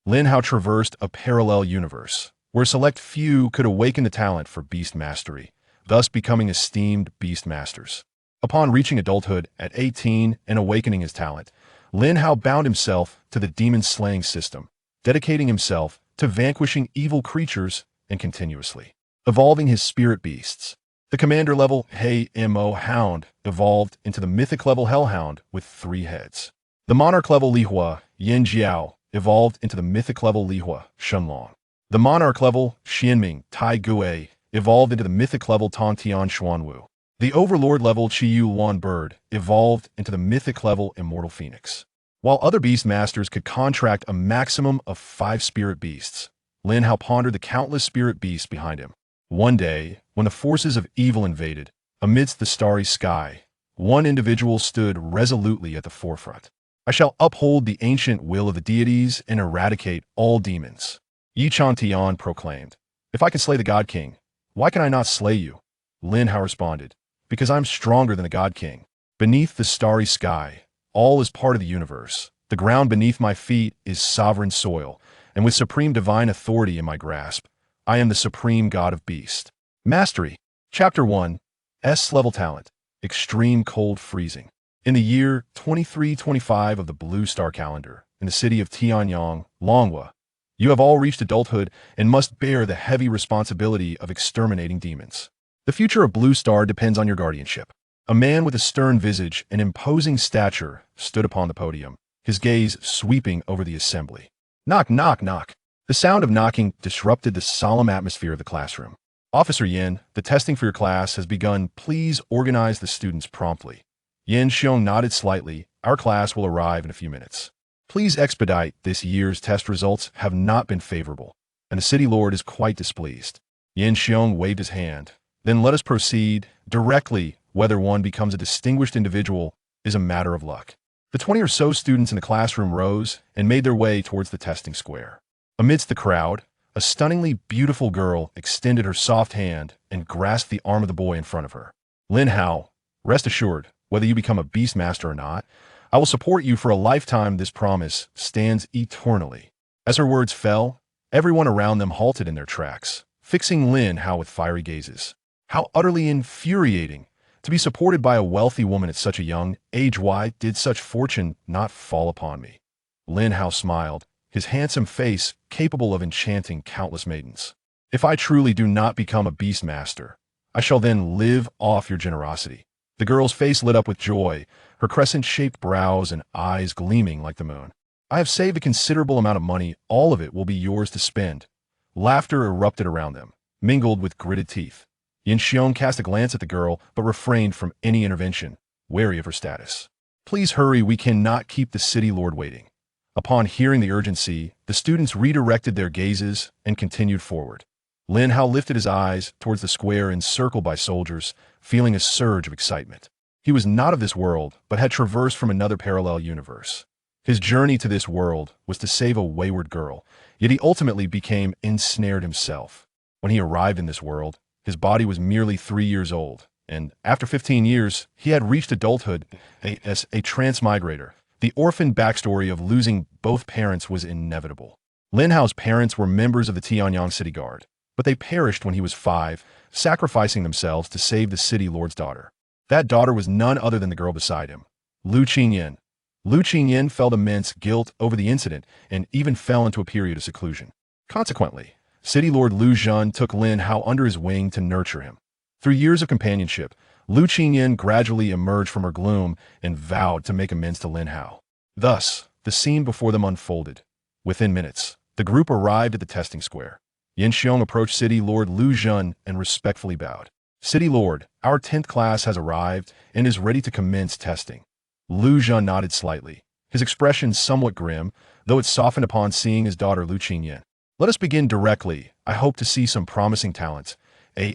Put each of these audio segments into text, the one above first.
Lin Hao traversed a parallel universe, where a select few could awaken the talent for beast mastery, thus becoming esteemed beastmasters. Upon reaching adulthood at 18 and awakening his talent, Lin Hao bound himself to the demon-slaying system, dedicating himself to vanquishing evil creatures and continuously evolving his spirit beasts. The commander-level Mo Hound evolved into the mythic-level Hellhound with 3 heads. The monarch-level Lihua Yin Jiao evolved into the mythic-level Lihua Xuanming. The monarch-level Xuanming Tai Gue evolved into the mythic-level Tongtian Xuanwu. The Overlord-level Qiyu Luan Bird evolved into the mythic-level Immortal Phoenix. While other Beastmasters could contract a maximum of 5 spirit beasts, Lin Hao pondered the countless spirit beasts behind him. One day, when the forces of evil invaded, amidst the starry sky, one individual stood resolutely at the forefront. I shall uphold the ancient will of the deities and eradicate all demons. Yi Chantian proclaimed. If I can slay the God King, why can I not slay you? Lin Hao responded. Because I'm stronger than the God King. Beneath the starry sky, all is part of the universe. The ground beneath my feet is sovereign soil, and with supreme divine authority in my grasp, I am the supreme god of beast. Mastery. Chapter 1. S-level talent. Extreme cold freezing. In the year 2325 of the Blue Star calendar, in the city of Tianyang, Longhua, you have all reached adulthood and must bear the heavy responsibility of exterminating demons. The future of Blue Star depends on your guardianship. A man with a stern visage and imposing stature stood upon the podium, his gaze sweeping over the assembly. Knock, knock, knock. The sound of knocking disrupted the solemn atmosphere of the classroom. Officer Yin, the testing for your class has begun. Please organize the students promptly. Yin Xiong nodded slightly. Our class will arrive in a few minutes. Please expedite. This year's test results have not been favorable, and the city lord is quite displeased. Yin Xiong waved his hand. Then let us proceed directly. Whether one becomes a distinguished individual is a matter of luck. The 20 or so students in the classroom rose and made their way towards the testing square. Amidst the crowd, a stunningly beautiful girl extended her soft hand and grasped the arm of the boy in front of her. Lin Hao, rest assured, whether you become a beastmaster or not, I will support you for a lifetime. This promise stands eternally. As her words fell, everyone around them halted in their tracks, fixing Lin Hao with fiery gazes. How utterly infuriating to be supported by a wealthy woman at such a young age. Why did such fortune not fall upon me? Lin Hao smiled, his handsome face capable of enchanting countless maidens. If I truly do not become a beastmaster, I shall then live off your generosity. The girl's face lit up with joy, her crescent-shaped brows and eyes gleaming like the moon. I have saved a considerable amount of money. All of it will be yours to spend. Laughter erupted around them, mingled with gritted teeth. Yin Xiong cast a glance at the girl, but refrained from any intervention, wary of her status. Please hurry, we cannot keep the city lord waiting. Upon hearing the urgency, the students redirected their gazes and continued forward. Lin Hao lifted his eyes towards the square encircled by soldiers, feeling a surge of excitement. He was not of this world, but had traversed from another parallel universe. His journey to this world was to save a wayward girl, yet he ultimately became ensnared himself. When he arrived in this world, his body was merely 3 years old, and after 15 years, he had reached adulthood as a transmigrator. The orphan backstory of losing both parents was inevitable. Lin Hao's parents were members of the Tianyang City Guard, but they perished when he was 5, sacrificing themselves to save the city lord's daughter. That daughter was none other than the girl beside him, Lu Qingyan. Lu Qingyan felt immense guilt over the incident and even fell into a period of seclusion. Consequently, City Lord Lu Zhen took Lin Hao under his wing to nurture him. Through years of companionship, Lu Qingyan gradually emerged from her gloom and vowed to make amends to Lin Hao. Thus, the scene before them unfolded. Within minutes, the group arrived at the testing square. Yin Xiong approached City Lord Lu Zhen and respectfully bowed. City Lord, our 10th class has arrived and is ready to commence testing. Lu Zhen nodded slightly, his expression somewhat grim, though it softened upon seeing his daughter Lu Qingyan. Let us begin directly. I hope to see some promising talents.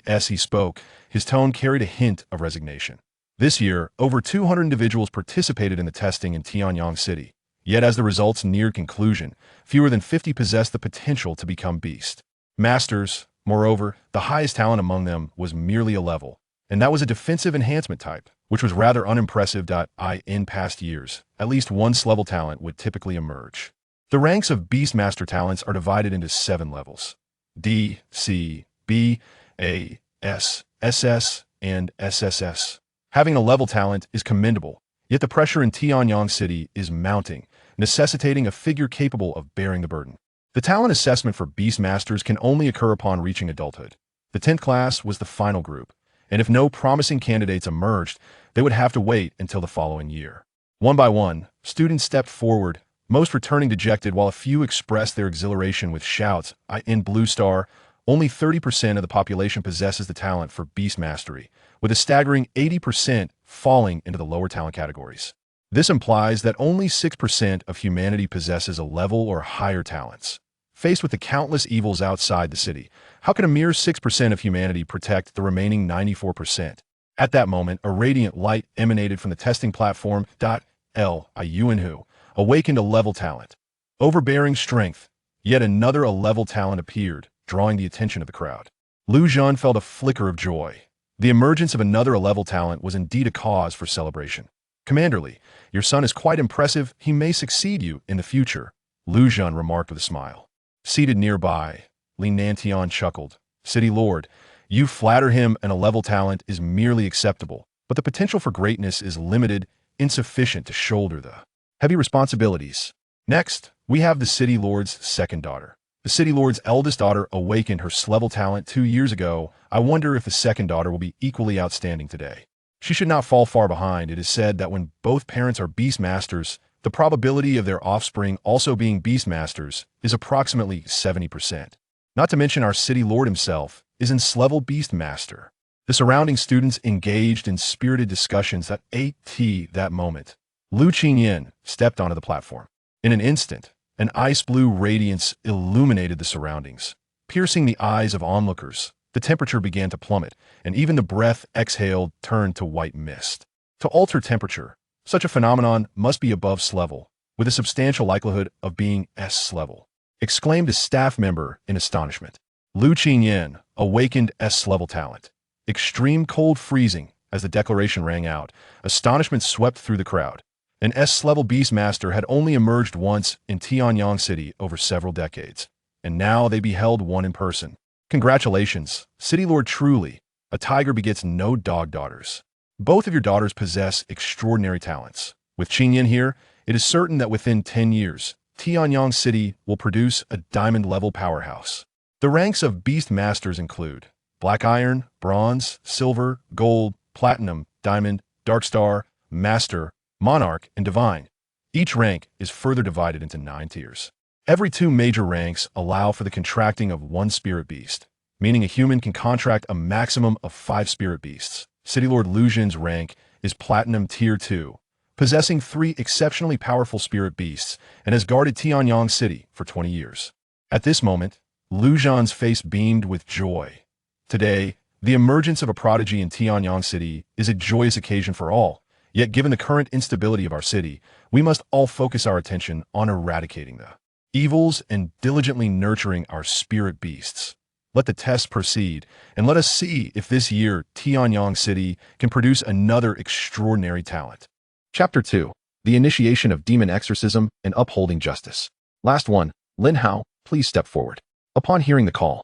As he spoke, his tone carried a hint of resignation. This year, over 200 individuals participated in the testing in Tianyang City. Yet as the results neared conclusion, fewer than 50 possessed the potential to become beast masters. Moreover, the highest talent among them was merely a level, and that was a defensive enhancement type, which was rather unimpressive. In past years, at least one level talent would typically emerge. The ranks of Beastmaster talents are divided into 7 levels: D, C, B, A, S, SS, and SSS. Having a level talent is commendable, yet the pressure in Tianyang City is mounting, necessitating a figure capable of bearing the burden. The talent assessment for Beastmasters can only occur upon reaching adulthood. The 10th class was the final group, and if no promising candidates emerged, they would have to wait until the following year. One by one, students stepped forward, most returning dejected while a few expressed their exhilaration with shouts. In Blue Star, only 30% of the population possesses the talent for Beast Mastery, with a staggering 80% falling into the lower talent categories. This implies that only 6% of humanity possesses a level or higher talents. Faced with the countless evils outside the city, how can a mere 6% of humanity protect the remaining 94%? At that moment, a radiant light emanated from the testing platform. Xuanwu awakened a level talent. Overbearing strength. Yet another level talent appeared, drawing the attention of the crowd. Lu Zhan felt a flicker of joy. The emergence of another level talent was indeed a cause for celebration. Commanderly, your son is quite impressive. He may succeed you in the future, Lu Zhan remarked with a smile. Seated nearby, Lin Hao chuckled. City Lord, you flatter him and a level talent is merely acceptable, but the potential for greatness is limited, insufficient to shoulder the heavy responsibilities. Next, we have the City Lord's second daughter. The City Lord's eldest daughter awakened her level talent 2 years ago. I wonder if the second daughter will be equally outstanding today. She should not fall far behind. It is said that when both parents are Beastmasters, the probability of their offspring also being Beastmasters is approximately 70%. Not to mention our City Lord himself is in level Beastmaster. The surrounding students engaged in spirited discussions at that moment. Lu Qingyan stepped onto the platform. In an instant, an ice-blue radiance illuminated the surroundings. Piercing the eyes of onlookers, the temperature began to plummet, and even the breath exhaled turned to white mist. To alter temperature, such a phenomenon must be above level, with a substantial likelihood of being level, exclaimed a staff member in astonishment. Lu Qingyan awakened level talent. Extreme cold freezing. As the declaration rang out, astonishment swept through the crowd. An level Beastmaster had only emerged once in Tianyang City over several decades, and now they beheld one in person. Congratulations, City Lord. Truly, a tiger begets no dog daughters. Both of your daughters possess extraordinary talents. With Qingyan here, it is certain that within 10 years, Tianyang City will produce a diamond-level powerhouse. The ranks of Beastmasters include Black Iron, Bronze, Silver, Gold, Platinum, Diamond, Dark Star, Master, Monarch, and Divine. Each rank is further divided into 9 tiers. Every 2 major ranks allow for the contracting of 1 spirit beast, meaning a human can contract a maximum of 5 spirit beasts. City Lord Lu Zhan's rank is Platinum Tier 2, possessing 3 exceptionally powerful spirit beasts, and has guarded Tianyang City for 20 years. At this moment, Lu Zhan's face beamed with joy. Today, the emergence of a prodigy in Tianyang City is a joyous occasion for all. Yet given the current instability of our city, we must all focus our attention on eradicating the evils and diligently nurturing our spirit beasts. Let the test proceed, and let us see if this year Tianyang City can produce another extraordinary talent. Chapter 2. The Initiation of Demon Exorcism and Upholding Justice. Last one, Lin Hao, please step forward. Upon hearing the call,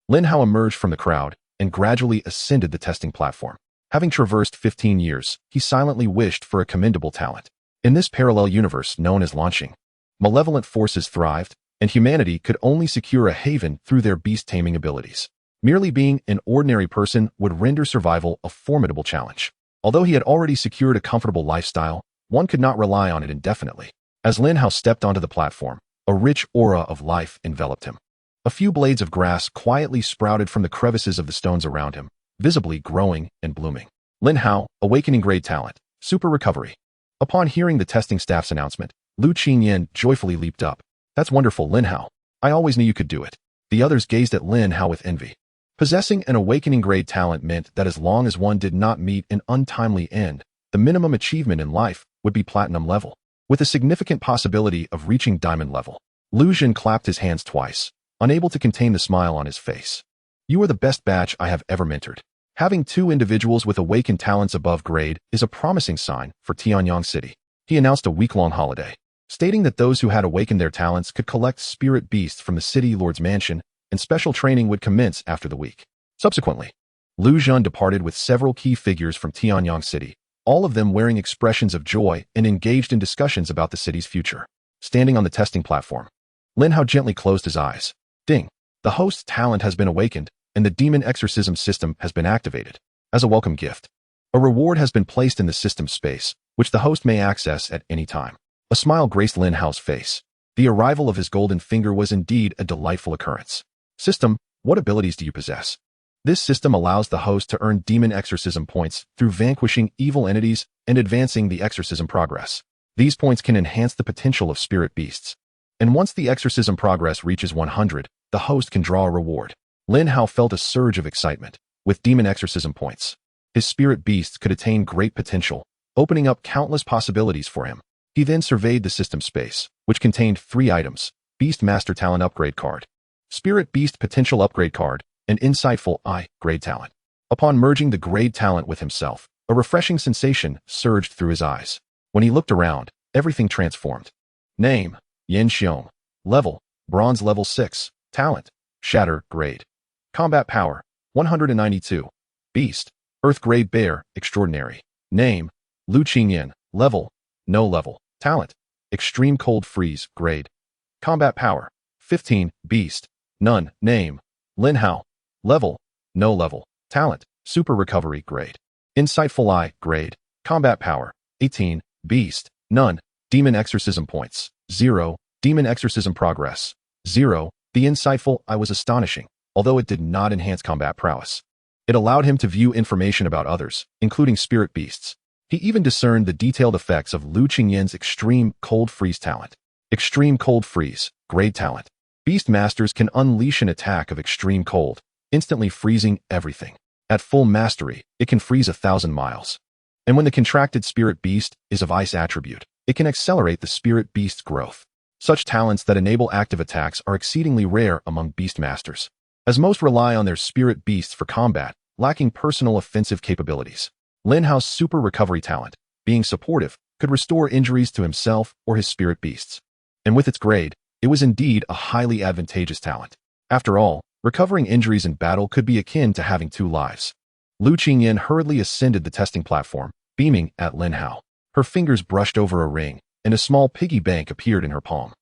Lin Hao emerged from the crowd and gradually ascended the testing platform. Having traversed 15 years, he silently wished for a commendable talent. In this parallel universe known as launching, malevolent forces thrived, and humanity could only secure a haven through their beast-taming abilities. Merely being an ordinary person would render survival a formidable challenge. Although he had already secured a comfortable lifestyle, one could not rely on it indefinitely. As Lin Hao stepped onto the platform, a rich aura of life enveloped him. A few blades of grass quietly sprouted from the crevices of the stones around him, visibly growing and blooming. Lin Hao, awakening grade talent, super recovery. Upon hearing the testing staff's announcement, Lu Qingyan joyfully leaped up. That's wonderful, Lin Hao. I always knew you could do it. The others gazed at Lin Hao with envy. Possessing an awakening grade talent meant that as long as one did not meet an untimely end, the minimum achievement in life would be platinum level, with a significant possibility of reaching diamond level. Lu Zhan clapped his hands twice, unable to contain the smile on his face. You are the best batch I have ever mentored. Having 2 individuals with awakened talents above grade is a promising sign for Tianyang City. He announced a week-long holiday. stating that those who had awakened their talents could collect spirit beasts from the city lord's mansion, and special training would commence after the week. Subsequently, Lu Zhen departed with several key figures from Tianyang City, all of them wearing expressions of joy and engaged in discussions about the city's future. Standing on the testing platform, Lin Hao gently closed his eyes. Ding! The host's talent has been awakened, and the demon exorcism system has been activated. As a welcome gift, a reward has been placed in the system space, which the host may access at any time. A smile graced Lin Hao's face. The arrival of his golden finger was indeed a delightful occurrence. System, what abilities do you possess? This system allows the host to earn demon exorcism points through vanquishing evil entities and advancing the exorcism progress. These points can enhance the potential of spirit beasts. And once the exorcism progress reaches 100, the host can draw a reward. Lin Hao felt a surge of excitement. With demon exorcism points, his spirit beasts could attain great potential, opening up countless possibilities for him. He then surveyed the system space, which contained 3 items: Beastmaster Talent Upgrade Card, Spirit Beast Potential Upgrade Card, and Insightful I Grade Talent. Upon merging the grade talent with himself, a refreshing sensation surged through his eyes. When he looked around, everything transformed. Name: Yin Xiong. Level: Bronze Level 6. Talent: Shatter Grade. Combat Power: 192. Beast: Earth Grade Bear, Extraordinary. Name: Lu Qingyan. Level: No level. Talent: Extreme Cold Freeze Grade. Combat Power: 15. Beast: None. Name: Lin Hao. Level: No level. Talent: Super Recovery Grade. Insightful I Grade. Combat Power: 18. Beast: None. Demon Exorcism Points: 0. Demon Exorcism Progress: 0. The Insightful I was astonishing, although it did not enhance combat prowess. It allowed him to view information about others, including spirit beasts. He even discerned the detailed effects of Lu Qingyan's Extreme Cold Freeze talent. Extreme Cold Freeze Grade Talent. Beastmasters can unleash an attack of extreme cold, instantly freezing everything. At full mastery, it can freeze 1,000 miles. And when the contracted spirit beast is of ice attribute, it can accelerate the spirit beast's growth. Such talents that enable active attacks are exceedingly rare among beastmasters, as most rely on their spirit beasts for combat, lacking personal offensive capabilities. Lin Hao's super recovery talent, being supportive, could restore injuries to himself or his spirit beasts. And with its grade, it was indeed a highly advantageous talent. After all, recovering injuries in battle could be akin to having 2 lives. Lu Qingyan hurriedly ascended the testing platform, beaming at Lin Hao. Her fingers brushed over a ring, and a small piggy bank appeared in her palm.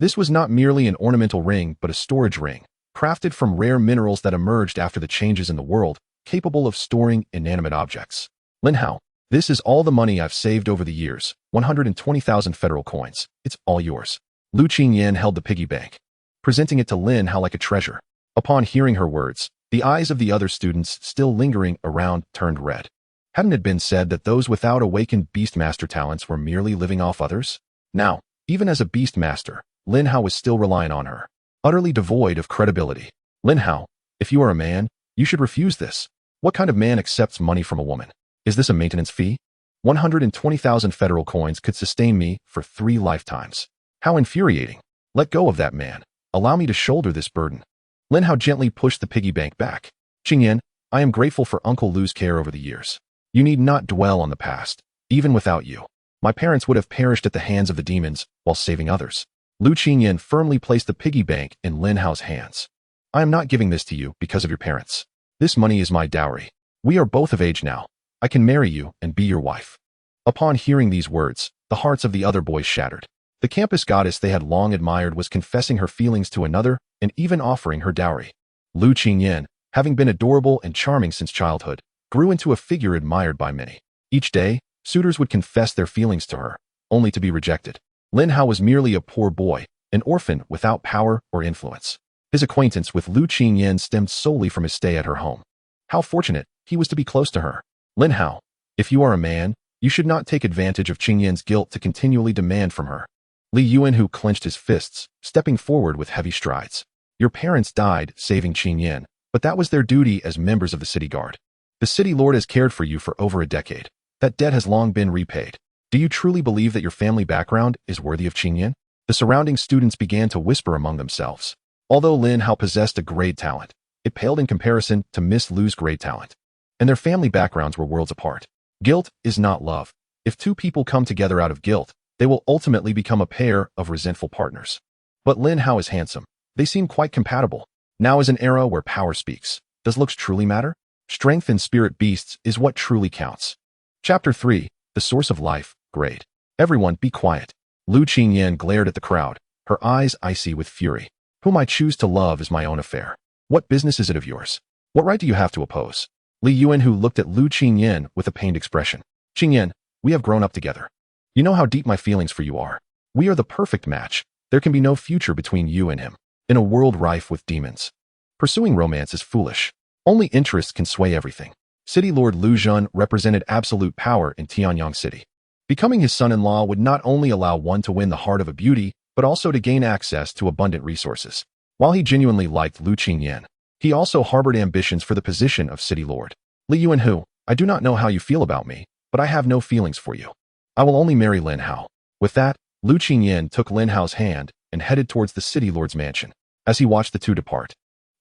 This was not merely an ornamental ring, but a storage ring, crafted from rare minerals that emerged after the changes in the world, capable of storing inanimate objects. Lin Hao, this is all the money I've saved over the years, 120,000 federal coins. It's all yours. Lu Qingyan held the piggy bank, presenting it to Lin Hao like a treasure. Upon hearing her words, the eyes of the other students still lingering around turned red. Hadn't it been said that those without awakened Beastmaster talents were merely living off others? Now, even as a Beastmaster, Lin Hao was still reliant on her, utterly devoid of credibility. Lin Hao, if you are a man, you should refuse this. What kind of man accepts money from a woman? Is this a maintenance fee? 120,000 federal coins could sustain me for 3 lifetimes. How infuriating. Let go of that man. Allow me to shoulder this burden. Lin Hao gently pushed the piggy bank back. Qingyan, I am grateful for Uncle Lu's care over the years. You need not dwell on the past. Even without you, my parents would have perished at the hands of the demons while saving others. Lu Qingyan firmly placed the piggy bank in Lin Hao's hands. I am not giving this to you because of your parents. This money is my dowry. We are both of age now. I can marry you and be your wife. Upon hearing these words, the hearts of the other boys shattered. The campus goddess they had long admired was confessing her feelings to another and even offering her dowry. Lu Qingyan, having been adorable and charming since childhood, grew into a figure admired by many. Each day, suitors would confess their feelings to her, only to be rejected. Lin Hao was merely a poor boy, an orphan without power or influence. His acquaintance with Lu Qingyan stemmed solely from his stay at her home. How fortunate he was to be close to her. Lin Hao, if you are a man, you should not take advantage of Qingyan's guilt to continually demand from her. Li Yuanhu clenched his fists, stepping forward with heavy strides. Your parents died saving Qingyan, but that was their duty as members of the city guard. The city lord has cared for you for over a decade. That debt has long been repaid. Do you truly believe that your family background is worthy of Qingyan? The surrounding students began to whisper among themselves. Although Lin Hao possessed a great talent, it paled in comparison to Miss Lu's great talent. And their family backgrounds were worlds apart. Guilt is not love. If 2 people come together out of guilt, they will ultimately become a pair of resentful partners. But Lin Hao is handsome. They seem quite compatible. Now is an era where power speaks. Does looks truly matter? Strength in spirit beasts is what truly counts. Chapter 3. The Source of Life. Great. Everyone, be quiet. Lu Qingyan glared at the crowd, her eyes icy with fury. Whom I choose to love is my own affair. What business is it of yours? What right do you have to oppose? Li Yuanhu looked at Lu Qingyan with a pained expression. Qingyan, we have grown up together. You know how deep my feelings for you are. We are the perfect match. There can be no future between you and him. In a world rife with demons. Pursuing romance is foolish. Only interest can sway everything. City Lord Lu Zhen represented absolute power in Tianyang City. Becoming his son-in-law would not only allow one to win the heart of a beauty, but also to gain access to abundant resources. While he genuinely liked Lu Qingyan, he also harbored ambitions for the position of City Lord. Li Yuanhu, I do not know how you feel about me, but I have no feelings for you. I will only marry Lin Hao. With that, Lu Qingyan took Lin Hao's hand and headed towards the City Lord's mansion. As he watched the two depart,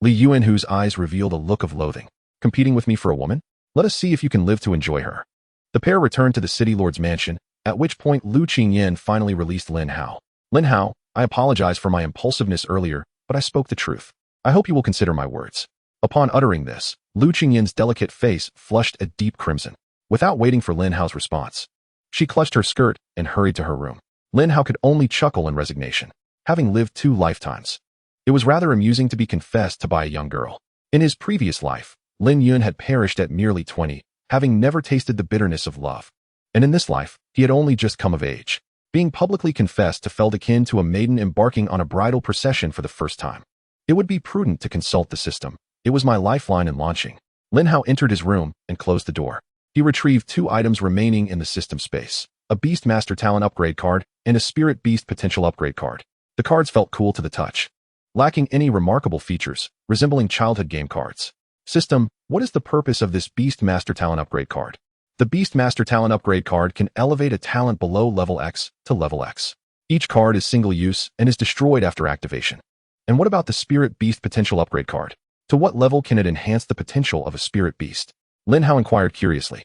Li Yuanhu's eyes revealed a look of loathing. Competing with me for a woman? Let us see if you can live to enjoy her. The pair returned to the City Lord's mansion, at which point Lu Qingyan finally released Lin Hao. Lin Hao, I apologize for my impulsiveness earlier, but I spoke the truth. I hope you will consider my words. Upon uttering this, Lu Qingyan's delicate face flushed a deep crimson. Without waiting for Lin Hao's response, she clutched her skirt and hurried to her room. Lin Hao could only chuckle in resignation. Having lived 2 lifetimes, it was rather amusing to be confessed to by a young girl. In his previous life, Lin Yun had perished at merely 20, having never tasted the bitterness of love. And in this life, he had only just come of age, being publicly confessed to felt akin to a maiden embarking on a bridal procession for the first time. It would be prudent to consult the system. It was my lifeline in launching. Lin Hao entered his room and closed the door. He retrieved 2 items remaining in the system space, a Beastmaster talent upgrade card and a Spirit Beast potential upgrade card. The cards felt cool to the touch, lacking any remarkable features, resembling childhood game cards. System, what is the purpose of this Beastmaster talent upgrade card? The Beastmaster talent upgrade card can elevate a talent below level X to level X. Each card is single use and is destroyed after activation. And what about the Spirit Beast potential upgrade card? To what level can it enhance the potential of a Spirit Beast? Lin Hao inquired curiously.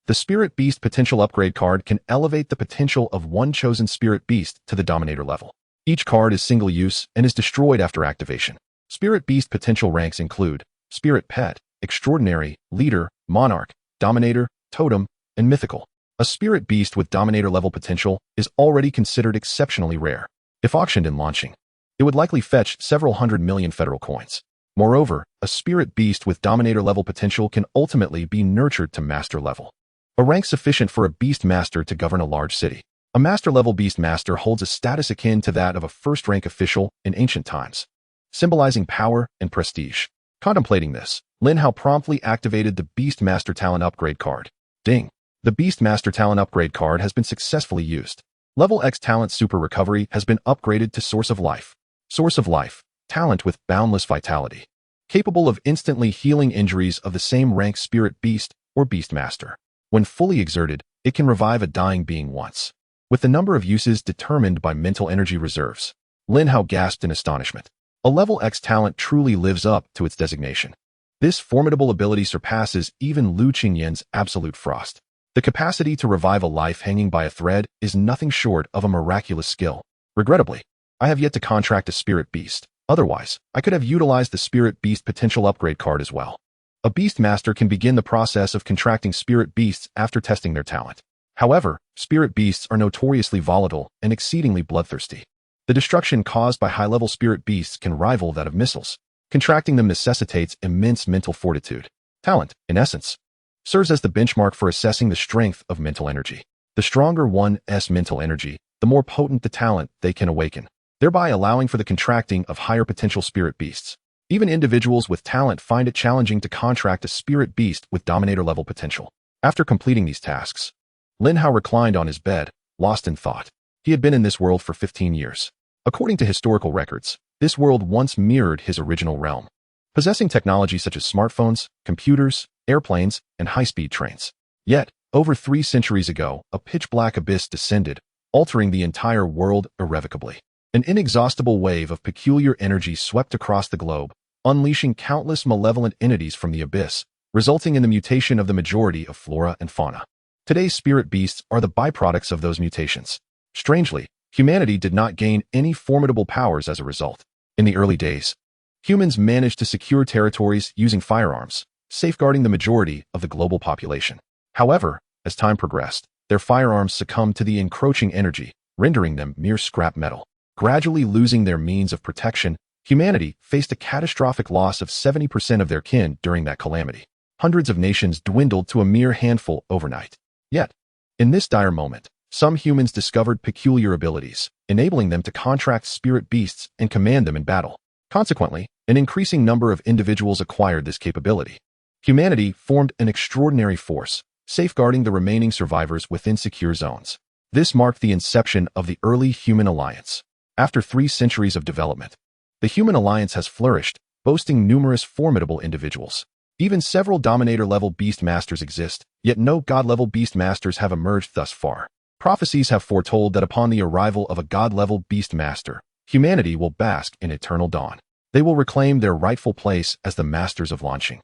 The Spirit Beast potential upgrade card can elevate the potential of one chosen Spirit Beast to the Dominator level. Each card is single use and is destroyed after activation. Spirit Beast potential ranks include Spirit Pet, Extraordinary, Leader, Monarch, Dominator, Totem, and Mythical. A Spirit Beast with Dominator level potential is already considered exceptionally rare. If auctioned in launching, it would likely fetch several 100 million federal coins. Moreover, a Spirit Beast with Dominator level potential can ultimately be nurtured to Master level, a rank sufficient for a Beast Master to govern a large city. A Master level Beast Master holds a status akin to that of a first-rank official in ancient times, symbolizing power and prestige. Contemplating this, Lin Hao promptly activated the Beast Master talent upgrade card. Ding! The Beast Master talent upgrade card has been successfully used. Level X talent super recovery has been upgraded to Source of Life. Source of Life, talent with boundless vitality, capable of instantly healing injuries of the same rank Spirit Beast or Beast Master. When fully exerted, it can revive a dying being once. With the number of uses determined by mental energy reserves, Lin Hao gasped in astonishment. A level X talent truly lives up to its designation. This formidable ability surpasses even Lu Qingyan's absolute frost. The capacity to revive a life hanging by a thread is nothing short of a miraculous skill. Regrettably, I have yet to contract a Spirit Beast. Otherwise, I could have utilized the Spirit Beast potential upgrade card as well. A Beast Master can begin the process of contracting Spirit Beasts after testing their talent. However, Spirit Beasts are notoriously volatile and exceedingly bloodthirsty. The destruction caused by high-level Spirit Beasts can rival that of missiles. Contracting them necessitates immense mental fortitude. Talent, in essence, serves as the benchmark for assessing the strength of mental energy. The stronger one's mental energy, the more potent the talent they can awaken, thereby allowing for the contracting of higher potential Spirit Beasts. Even individuals with talent find it challenging to contract a Spirit Beast with Dominator level potential. After completing these tasks, Lin Hao reclined on his bed, lost in thought. He had been in this world for 15 years. According to historical records, this world once mirrored his original realm, possessing technology such as smartphones, computers, airplanes, and high-speed trains. Yet, over 3 centuries ago, a pitch-black abyss descended, altering the entire world irrevocably. An inexhaustible wave of peculiar energy swept across the globe, unleashing countless malevolent entities from the abyss, resulting in the mutation of the majority of flora and fauna. Today's Spirit Beasts are the byproducts of those mutations. Strangely, humanity did not gain any formidable powers as a result. In the early days, humans managed to secure territories using firearms, safeguarding the majority of the global population. However, as time progressed, their firearms succumbed to the encroaching energy, rendering them mere scrap metal. Gradually losing their means of protection, humanity faced a catastrophic loss of 70% of their kin during that calamity. Hundreds of nations dwindled to a mere handful overnight. Yet, in this dire moment, some humans discovered peculiar abilities, enabling them to contract spirit beasts and command them in battle. Consequently, an increasing number of individuals acquired this capability. Humanity formed an extraordinary force, safeguarding the remaining survivors within secure zones. This marked the inception of the early human alliance. After 3 centuries of development, the human alliance has flourished, boasting numerous formidable individuals. Even several Dominator-level Beastmasters exist, yet no God-level Beastmasters have emerged thus far. Prophecies have foretold that upon the arrival of a God-level Beastmaster, humanity will bask in eternal dawn. They will reclaim their rightful place as the masters of launching,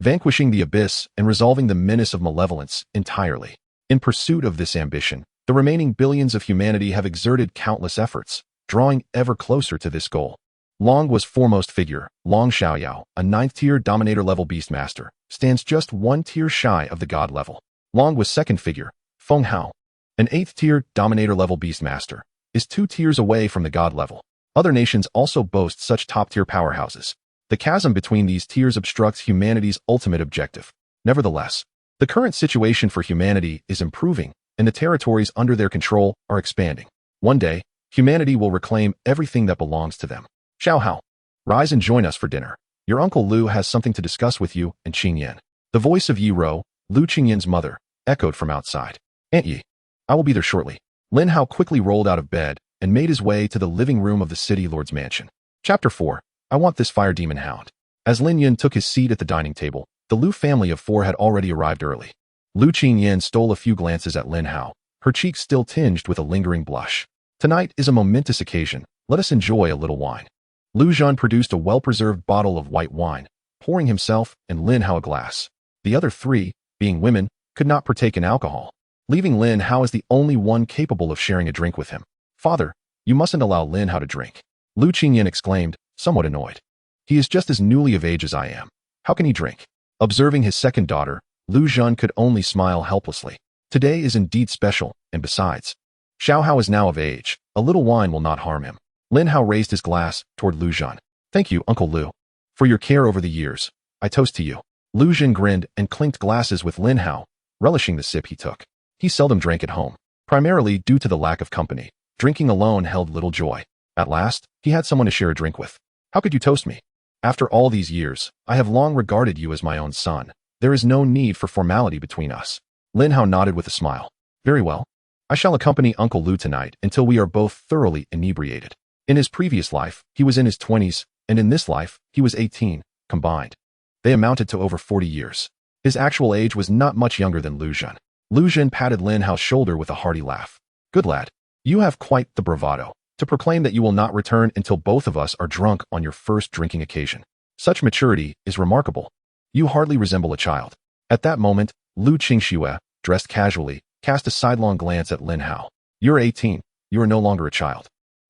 vanquishing the abyss and resolving the menace of malevolence entirely. In pursuit of this ambition, the remaining billions of humanity have exerted countless efforts, drawing ever closer to this goal. Long's foremost figure, Long Xiaoyao, a 9th-tier Dominator-level Beastmaster, stands just 1 tier shy of the God level. Long's second figure, Feng Hao, an 8th-tier Dominator-level Beastmaster, is 2 tiers away from the God level. Other nations also boast such top-tier powerhouses. The chasm between these tiers obstructs humanity's ultimate objective. Nevertheless, the current situation for humanity is improving, and the territories under their control are expanding. One day, humanity will reclaim everything that belongs to them. Xiao Hao, rise and join us for dinner. Your Uncle Lu has something to discuss with you and Qingyan. The voice of Yi Ro, Lu Qingyan's mother, echoed from outside. Aunt Yi, I will be there shortly. Lin Hao quickly rolled out of bed and made his way to the living room of the city lord's mansion. Chapter 4. I want this fire demon hound. As Lin Yun took his seat at the dining table, the Lu family of 4 had already arrived early. Lu Qingyan stole a few glances at Lin Hao, her cheeks still tinged with a lingering blush. Tonight is a momentous occasion. Let us enjoy a little wine. Lu Zhan produced a well-preserved bottle of white wine, pouring himself and Lin Hao a glass. The other 3, being women, could not partake in alcohol, leaving Lin Hao as the only one capable of sharing a drink with him. Father, you mustn't allow Lin Hao to drink. Lu Qingyan exclaimed, somewhat annoyed. He is just as newly of age as I am. How can he drink? Observing his second daughter, Lu Zhan could only smile helplessly. Today is indeed special, and besides, Xiao Hao is now of age. A little wine will not harm him. Lin Hao raised his glass toward Lu Zhan. Thank you, Uncle Lu. For your care over the years, I toast to you. Lu Zhan grinned and clinked glasses with Lin Hao, relishing the sip he took. He seldom drank at home, primarily due to the lack of company. Drinking alone held little joy. At last, he had someone to share a drink with. How could you toast me? After all these years, I have long regarded you as my own son. There is no need for formality between us. Lin Hao nodded with a smile. Very well. I shall accompany Uncle Lu tonight until we are both thoroughly inebriated. In his previous life, he was in his 20s, and in this life, he was 18, combined. They amounted to over 40 years. His actual age was not much younger than Lu Zhan. Lu Zhan patted Lin Hao's shoulder with a hearty laugh. Good lad. You have quite the bravado to proclaim that you will not return until both of us are drunk on your first drinking occasion. Such maturity is remarkable. You hardly resemble a child. At that moment, Lu Qingxue, dressed casually, cast a sidelong glance at Lin Hao. You're 18. You are no longer a child.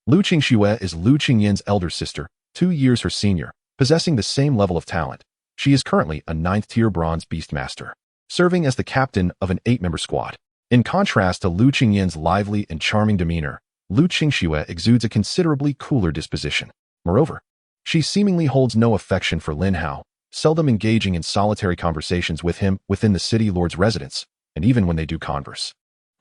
Lu Qingxue is Lu Qingyan's elder sister, 2 years her senior, possessing the same level of talent. She is currently a 9th-tier bronze Beastmaster, serving as the captain of an 8-member squad. In contrast to Lu Qingyan's lively and charming demeanor, Lu Qingxue exudes a considerably cooler disposition. Moreover, she seemingly holds no affection for Lin Hao, seldom engaging in solitary conversations with him within the city lord's residence, and even when they do converse.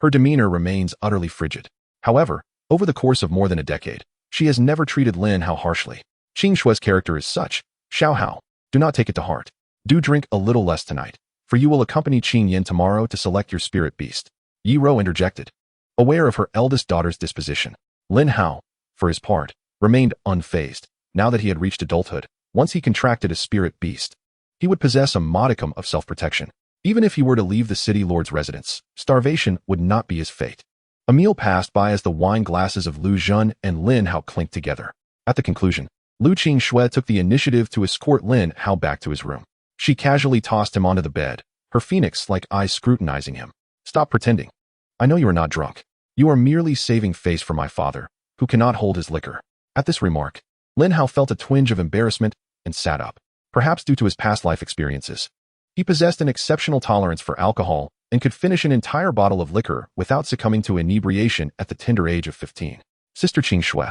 Her demeanor remains utterly frigid. However, over the course of more than a decade, she has never treated Lin Hao harshly. Qingxue's character is such. Xiao Hao, do not take it to heart. Do drink a little less tonight, for you will accompany Qingyan tomorrow to select your spirit beast. Yi Ro interjected. Aware of her eldest daughter's disposition, Lin Hao, for his part, remained unfazed. Now that he had reached adulthood, once he contracted a spirit beast, he would possess a modicum of self-protection. Even if he were to leave the city lord's residence, starvation would not be his fate. A meal passed by as the wine glasses of Lu Zhan and Lin Hao clinked together. At the conclusion, Lu Qingxue took the initiative to escort Lin Hao back to his room. She casually tossed him onto the bed, her phoenix-like eyes scrutinizing him. Stop pretending. I know you are not drunk. You are merely saving face for my father, who cannot hold his liquor. At this remark, Lin Hao felt a twinge of embarrassment and sat up, perhaps due to his past life experiences. He possessed an exceptional tolerance for alcohol and could finish an entire bottle of liquor without succumbing to inebriation at the tender age of 15. Sister Qing Shui,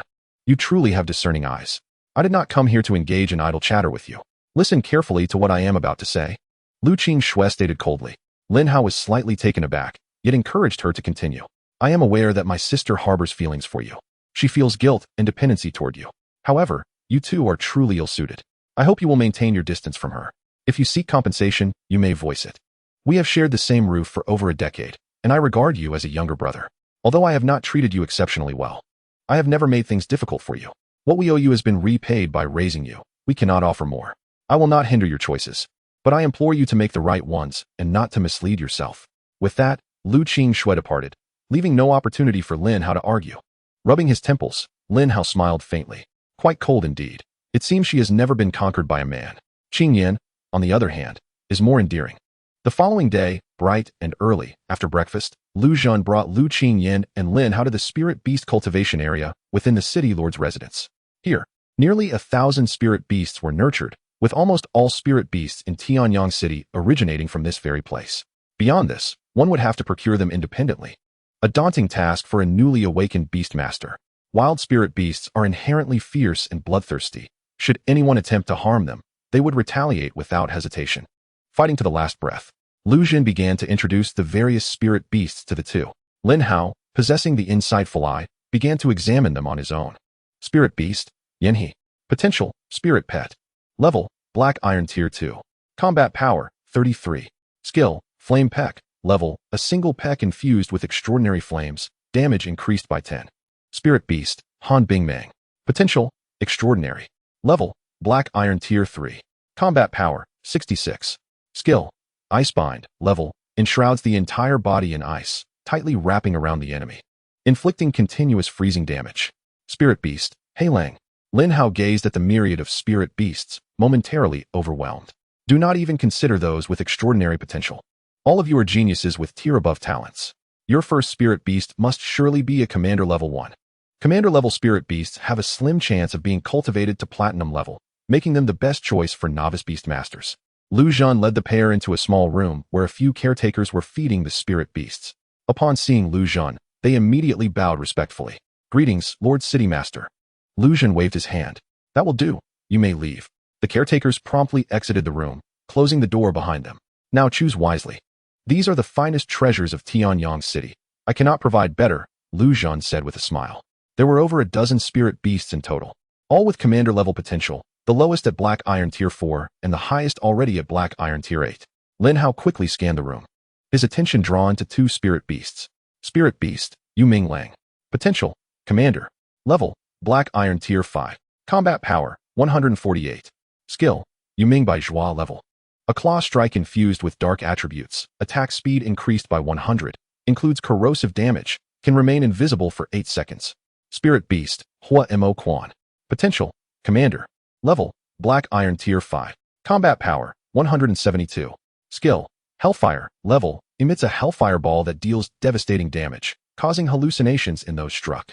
you truly have discerning eyes. I did not come here to engage in idle chatter with you. Listen carefully to what I am about to say. Lu Qing Shui stated coldly. Lin Hao was slightly taken aback, yet encouraged her to continue. I am aware that my sister harbors feelings for you. She feels guilt and dependency toward you. However, you two are truly ill-suited. I hope you will maintain your distance from her. If you seek compensation, you may voice it. We have shared the same roof for over a decade, and I regard you as a younger brother. Although I have not treated you exceptionally well, I have never made things difficult for you. What we owe you has been repaid by raising you. We cannot offer more. I will not hinder your choices, but I implore you to make the right ones and not to mislead yourself. With that, Lu Qing Shui departed, leaving no opportunity for Lin Hao to argue. Rubbing his temples, Lin Hao smiled faintly. Quite cold indeed. It seems she has never been conquered by a man. Qing Yan, on the other hand, is more endearing. The following day, bright and early, after breakfast, Lu Zhan brought Lu Qing Yan and Lin Hao to the spirit beast cultivation area within the city lord's residence. Here, nearly 1,000 spirit beasts were nurtured, with almost all spirit beasts in Tianyang City originating from this very place. Beyond this, one would have to procure them independently. A daunting task for a newly awakened beastmaster. Wild spirit beasts are inherently fierce and bloodthirsty. Should anyone attempt to harm them, they would retaliate without hesitation. Fighting to the last breath, Lu Zhan began to introduce the various spirit beasts to the two. Lin Hao, possessing the insightful eye, began to examine them on his own. Spirit beast, Yanhe. Potential, spirit pet. Level, black iron tier 2. Combat power, 33. Skill, flame peck. Level, a single peck infused with extraordinary flames. Damage increased by 10. Spirit beast, Han Bingmang. Potential, extraordinary. Level, black iron tier 3. Combat power, 66. Skill, Icebind. Level, enshrouds the entire body in ice, tightly wrapping around the enemy, inflicting continuous freezing damage. Spirit beast, Heilang. Lin Hao gazed at the myriad of spirit beasts, momentarily overwhelmed. Do not even consider those with extraordinary potential. All of you are geniuses with tier-above talents. Your first spirit beast must surely be a commander level 1. Commander-level spirit beasts have a slim chance of being cultivated to platinum level, making them the best choice for novice beastmasters. Lu Zhan led the pair into a small room where a few caretakers were feeding the spirit beasts. Upon seeing Lu Zhan, they immediately bowed respectfully. Greetings, Lord City Master. Lu Zhan waved his hand. That will do. You may leave. The caretakers promptly exited the room, closing the door behind them. Now choose wisely. These are the finest treasures of Tianyang City. I cannot provide better, Lu Zhan said with a smile. There were over a dozen spirit beasts in total, all with commander-level potential, the lowest at Black Iron Tier 4 and the highest already at Black Iron Tier 8. Lin Hao quickly scanned the room, his attention drawn to 2 spirit beasts. Spirit beast, Yuming Lang. Potential, Commander. Level, Black Iron Tier 5. Combat power, 148. Skill, Yuming by Zhua level. A claw strike infused with dark attributes, attack speed increased by 100, includes corrosive damage, can remain invisible for 8 seconds. Spirit beast, Hua Mo Quan. Potential, Commander. Level, Black Iron Tier 5. Combat power, 172. Skill, Hellfire. Level, emits a hellfire ball that deals devastating damage, causing hallucinations in those struck.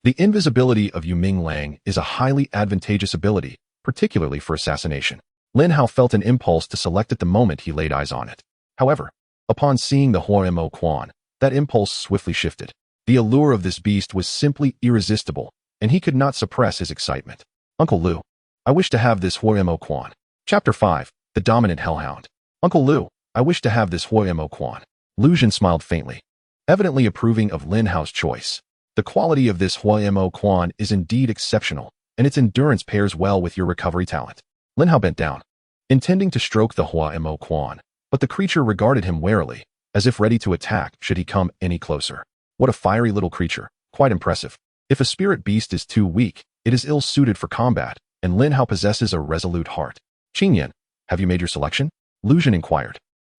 The invisibility of Yuming Lang is a highly advantageous ability, particularly for assassination. Lin Hao felt an impulse to select it the moment he laid eyes on it. However, upon seeing the Hua Mo Quan, that impulse swiftly shifted. The allure of this beast was simply irresistible, and he could not suppress his excitement. Uncle Lu, I wish to have this Hua Mo Quan. Chapter 5, The Dominant Hellhound. Uncle Lu, I wish to have this Hua Mo Quan. Lu Zhan smiled faintly, evidently approving of Lin Hao's choice. The quality of this Hua Mo Quan is indeed exceptional, and its endurance pairs well with your recovery talent. Lin Hao bent down, intending to stroke the Hua Mo Quan, but the creature regarded him warily, as if ready to attack should he come any closer. What a fiery little creature, quite impressive. If a spirit beast is too weak, it is ill-suited for combat, and Lin Hao possesses a resolute heart. Qingyan, have you made your selection? Lu Zhan inquired.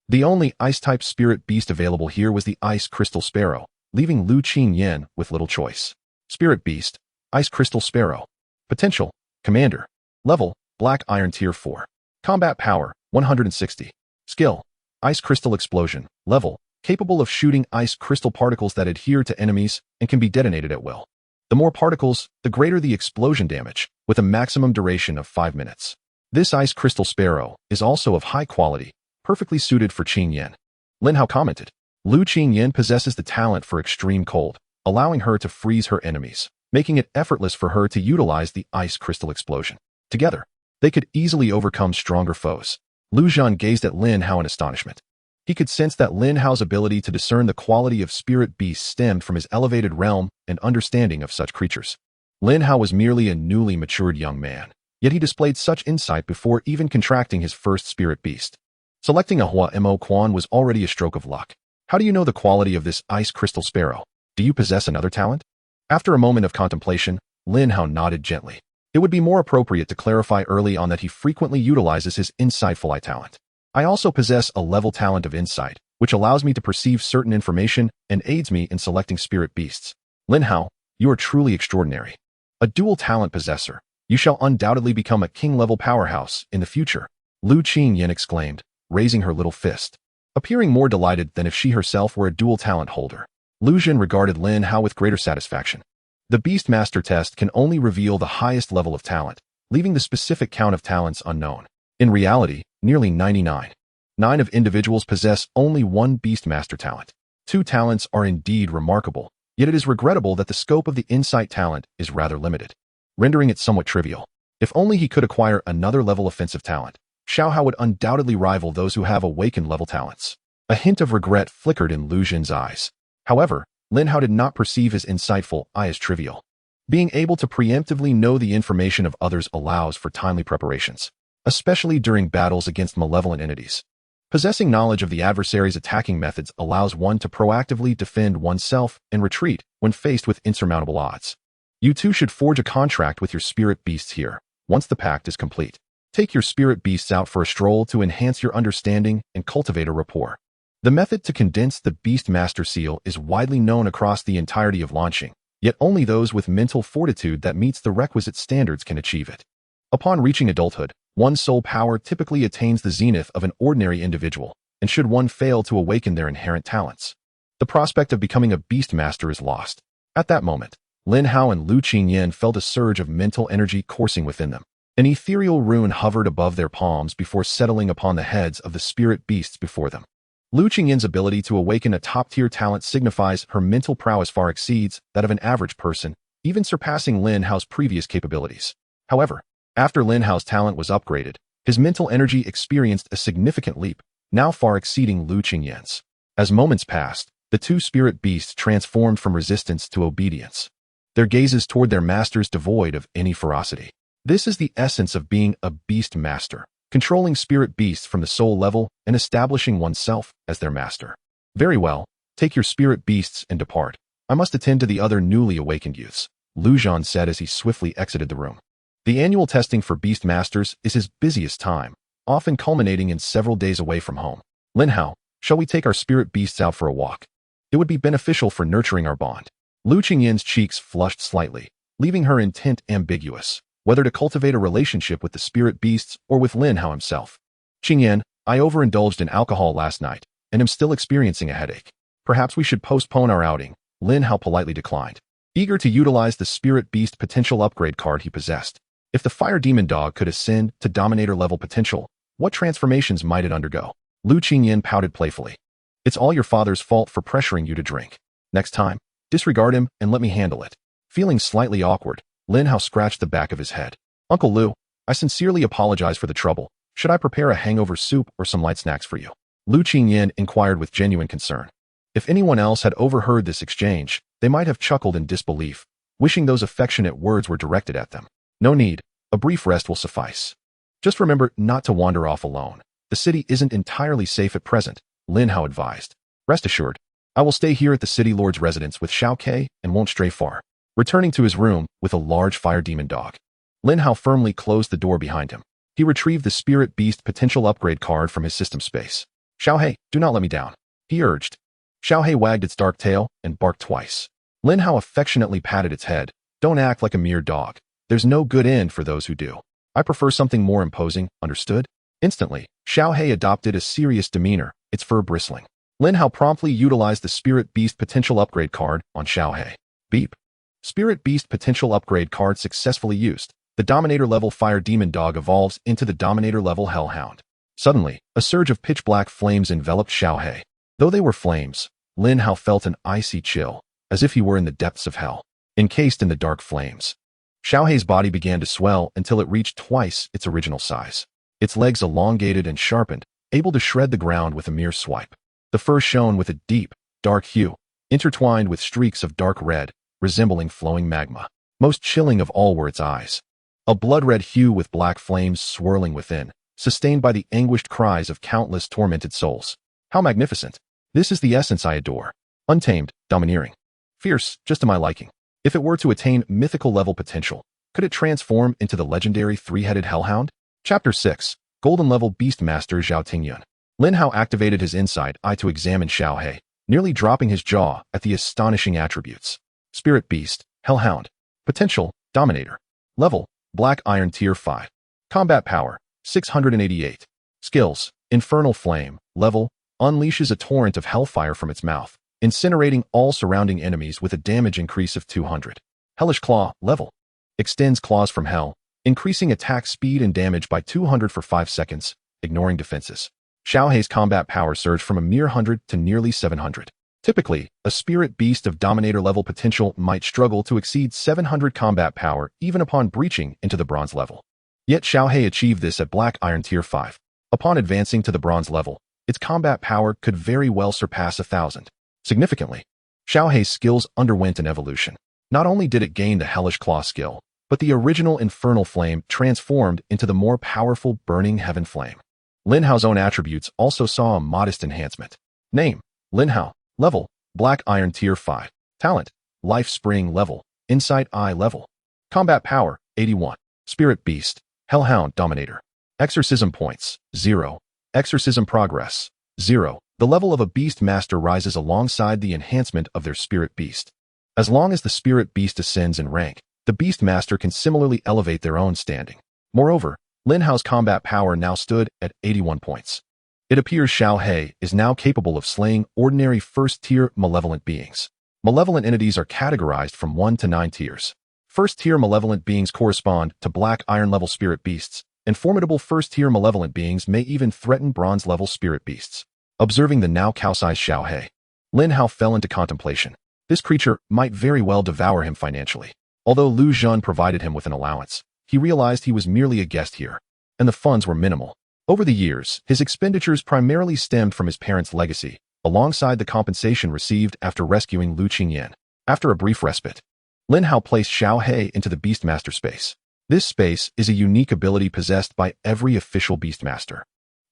The only ice-type spirit beast available here was the Ice Crystal Sparrow, leaving Lu Qingyan with little choice. Spirit beast, Ice Crystal Sparrow. Potential, Commander. Level, Black Iron Tier 4. Combat power, 160. Skill, Ice Crystal Explosion. Level, capable of shooting ice crystal particles that adhere to enemies and can be detonated at will. The more particles, the greater the explosion damage, with a maximum duration of 5 minutes. This ice crystal sparrow is also of high quality, perfectly suited for Qing Yan. Lin Hao commented. Lu Qingyan possesses the talent for extreme cold, allowing her to freeze her enemies, making it effortless for her to utilize the ice crystal explosion. Together, they could easily overcome stronger foes. Lu Zhan gazed at Lin Hao in astonishment. He could sense that Lin Hao's ability to discern the quality of spirit beasts stemmed from his elevated realm and understanding of such creatures. Lin Hao was merely a newly matured young man, yet he displayed such insight before even contracting his first spirit beast. Selecting a Hua Mo Quan was already a stroke of luck. How do you know the quality of this ice crystal sparrow? Do you possess another talent? After a moment of contemplation, Lin Hao nodded gently. It would be more appropriate to clarify early on that he frequently utilizes his insightful eye talent. I also possess a level talent of insight, which allows me to perceive certain information and aids me in selecting spirit beasts. Lin Hao, you are truly extraordinary. A dual talent possessor, you shall undoubtedly become a king-level powerhouse in the future, Lu Qingyan exclaimed, raising her little fist, appearing more delighted than if she herself were a dual talent holder. Lu Zhen regarded Lin Hao with greater satisfaction. The Beastmaster test can only reveal the highest level of talent, leaving the specific count of talents unknown. In reality, nearly 99% of individuals possess only one Beastmaster talent. 2 talents are indeed remarkable, yet it is regrettable that the scope of the insight talent is rather limited, rendering it somewhat trivial. If only he could acquire another level offensive talent, Xiao Hao would undoubtedly rival those who have awakened level talents. A hint of regret flickered in Lu Zhen's eyes. However, Lin Hao did not perceive his insightful eye as trivial. Being able to preemptively know the information of others allows for timely preparations, especially during battles against malevolent entities. Possessing knowledge of the adversary's attacking methods allows one to proactively defend oneself and retreat when faced with insurmountable odds. You too should forge a contract with your spirit beasts here, once the pact is complete. Take your spirit beasts out for a stroll to enhance your understanding and cultivate a rapport. The method to condense the Beastmaster seal is widely known across the entirety of launching, yet only those with mental fortitude that meets the requisite standards can achieve it. Upon reaching adulthood, one's soul power typically attains the zenith of an ordinary individual, and should one fail to awaken their inherent talents, the prospect of becoming a Beastmaster is lost. At that moment, Lin Hao and Lu Qingyan felt a surge of mental energy coursing within them. An ethereal rune hovered above their palms before settling upon the heads of the spirit beasts before them. Lu Qingyan's ability to awaken a top-tier talent signifies her mental prowess far exceeds that of an average person, even surpassing Lin Hao's previous capabilities. However, after Lin Hao's talent was upgraded, his mental energy experienced a significant leap, now far exceeding Lu Qingyan's. As moments passed, the 2 spirit beasts transformed from resistance to obedience, their gazes toward their masters devoid of any ferocity. This is the essence of being a beast master, controlling spirit beasts from the soul level and establishing oneself as their master. Very well, take your spirit beasts and depart. I must attend to the other newly awakened youths, Lu Zhan said as he swiftly exited the room. The annual testing for beast masters is his busiest time, often culminating in several days away from home. Lin Hao, shall we take our spirit beasts out for a walk? It would be beneficial for nurturing our bond. Lu Qingyan's cheeks flushed slightly, leaving her intent ambiguous, whether to cultivate a relationship with the spirit beasts or with Lin Hao himself. Qingyan, I overindulged in alcohol last night, and am still experiencing a headache. Perhaps we should postpone our outing, Lin Hao politely declined, eager to utilize the spirit beast potential upgrade card he possessed. If the fire demon dog could ascend to dominator level potential, what transformations might it undergo? Lu Qingyan pouted playfully. It's all your father's fault for pressuring you to drink. Next time, disregard him and let me handle it. Feeling slightly awkward, Lin Hao scratched the back of his head. Uncle Lu, I sincerely apologize for the trouble. Should I prepare a hangover soup or some light snacks for you? Lu Qingyan inquired with genuine concern. If anyone else had overheard this exchange, they might have chuckled in disbelief, wishing those affectionate words were directed at them. No need, a brief rest will suffice. Just remember not to wander off alone. The city isn't entirely safe at present, Lin Hao advised. Rest assured, I will stay here at the city lord's residence with Xiao Ke and won't stray far. Returning to his room with a large fire demon dog, Lin Hao firmly closed the door behind him. He retrieved the spirit beast potential upgrade card from his system space. Xiao He, do not let me down, he urged. Xiao He wagged its dark tail and barked twice. Lin Hao affectionately patted its head. Don't act like a mere dog. There's no good end for those who do. I prefer something more imposing, understood? Instantly, Xiao He adopted a serious demeanor, its fur bristling. Lin Hao promptly utilized the Spirit Beast potential upgrade card on Xiaohe. Beep. Spirit Beast potential upgrade card successfully used. The Dominator-level Fire Demon Dog evolves into the Dominator-level Hellhound. Suddenly, a surge of pitch-black flames enveloped Xiaohe. Though they were flames, Lin Hao felt an icy chill, as if he were in the depths of hell, encased in the dark flames. Xiaohe's body began to swell until it reached twice its original size. Its legs elongated and sharpened, able to shred the ground with a mere swipe. The fur shone with a deep, dark hue, intertwined with streaks of dark red, resembling flowing magma. Most chilling of all were its eyes. A blood-red hue with black flames swirling within, sustained by the anguished cries of countless tormented souls. How magnificent! This is the essence I adore. Untamed, domineering. Fierce, just to my liking. If it were to attain mythical level potential, could it transform into the legendary three-headed Hellhound? Chapter 6. Golden Level Beastmaster Zhao Tingyun. Lin Hao activated his insight eye to examine Xiaohe, nearly dropping his jaw at the astonishing attributes. Spirit Beast, Hellhound. Potential, Dominator. Level, Black Iron Tier 5. Combat Power, 688. Skills, Infernal Flame. Level, unleashes a torrent of hellfire from its mouth, incinerating all surrounding enemies with a damage increase of 200. Hellish Claw. Level, extends claws from hell, increasing attack speed and damage by 200 for 5 seconds, ignoring defenses. Xiaohe's combat power surged from a mere 100 to nearly 700. Typically, a spirit beast of Dominator level potential might struggle to exceed 700 combat power even upon breaching into the bronze level. Yet Xiaohe achieved this at Black Iron Tier 5. Upon advancing to the bronze level, its combat power could very well surpass 1,000. Significantly, Xiaohe's skills underwent an evolution. Not only did it gain the Hellish Claw skill, but the original Infernal Flame transformed into the more powerful Burning Heaven Flame. Lin Hao's own attributes also saw a modest enhancement. Name, Lin Hao. Level, Black Iron Tier 5. Talent, Life Spring Level, Insight Eye Level. Combat Power, 81. Spirit Beast, Hellhound Dominator. Exorcism Points, 0. Exorcism Progress, 0. The level of a Beastmaster rises alongside the enhancement of their Spirit Beast. As long as the Spirit Beast ascends in rank, the Beastmaster can similarly elevate their own standing. Moreover, Lin Hao's combat power now stood at 81 points. It appears Xiaohe is now capable of slaying ordinary first-tier malevolent beings. Malevolent entities are categorized from 1 to 9 tiers. First-tier malevolent beings correspond to Black Iron-level spirit beasts, and formidable first-tier malevolent beings may even threaten bronze-level spirit beasts. Observing the now cow-sized Xiaohe, Lin Hao fell into contemplation. This creature might very well devour him financially. Although Lu Zhan provided him with an allowance, he realized he was merely a guest here, and the funds were minimal. Over the years, his expenditures primarily stemmed from his parents' legacy, alongside the compensation received after rescuing Lu Qingyan. After a brief respite, Lin Hao placed Xiaohe into the Beastmaster space. This space is a unique ability possessed by every official Beastmaster,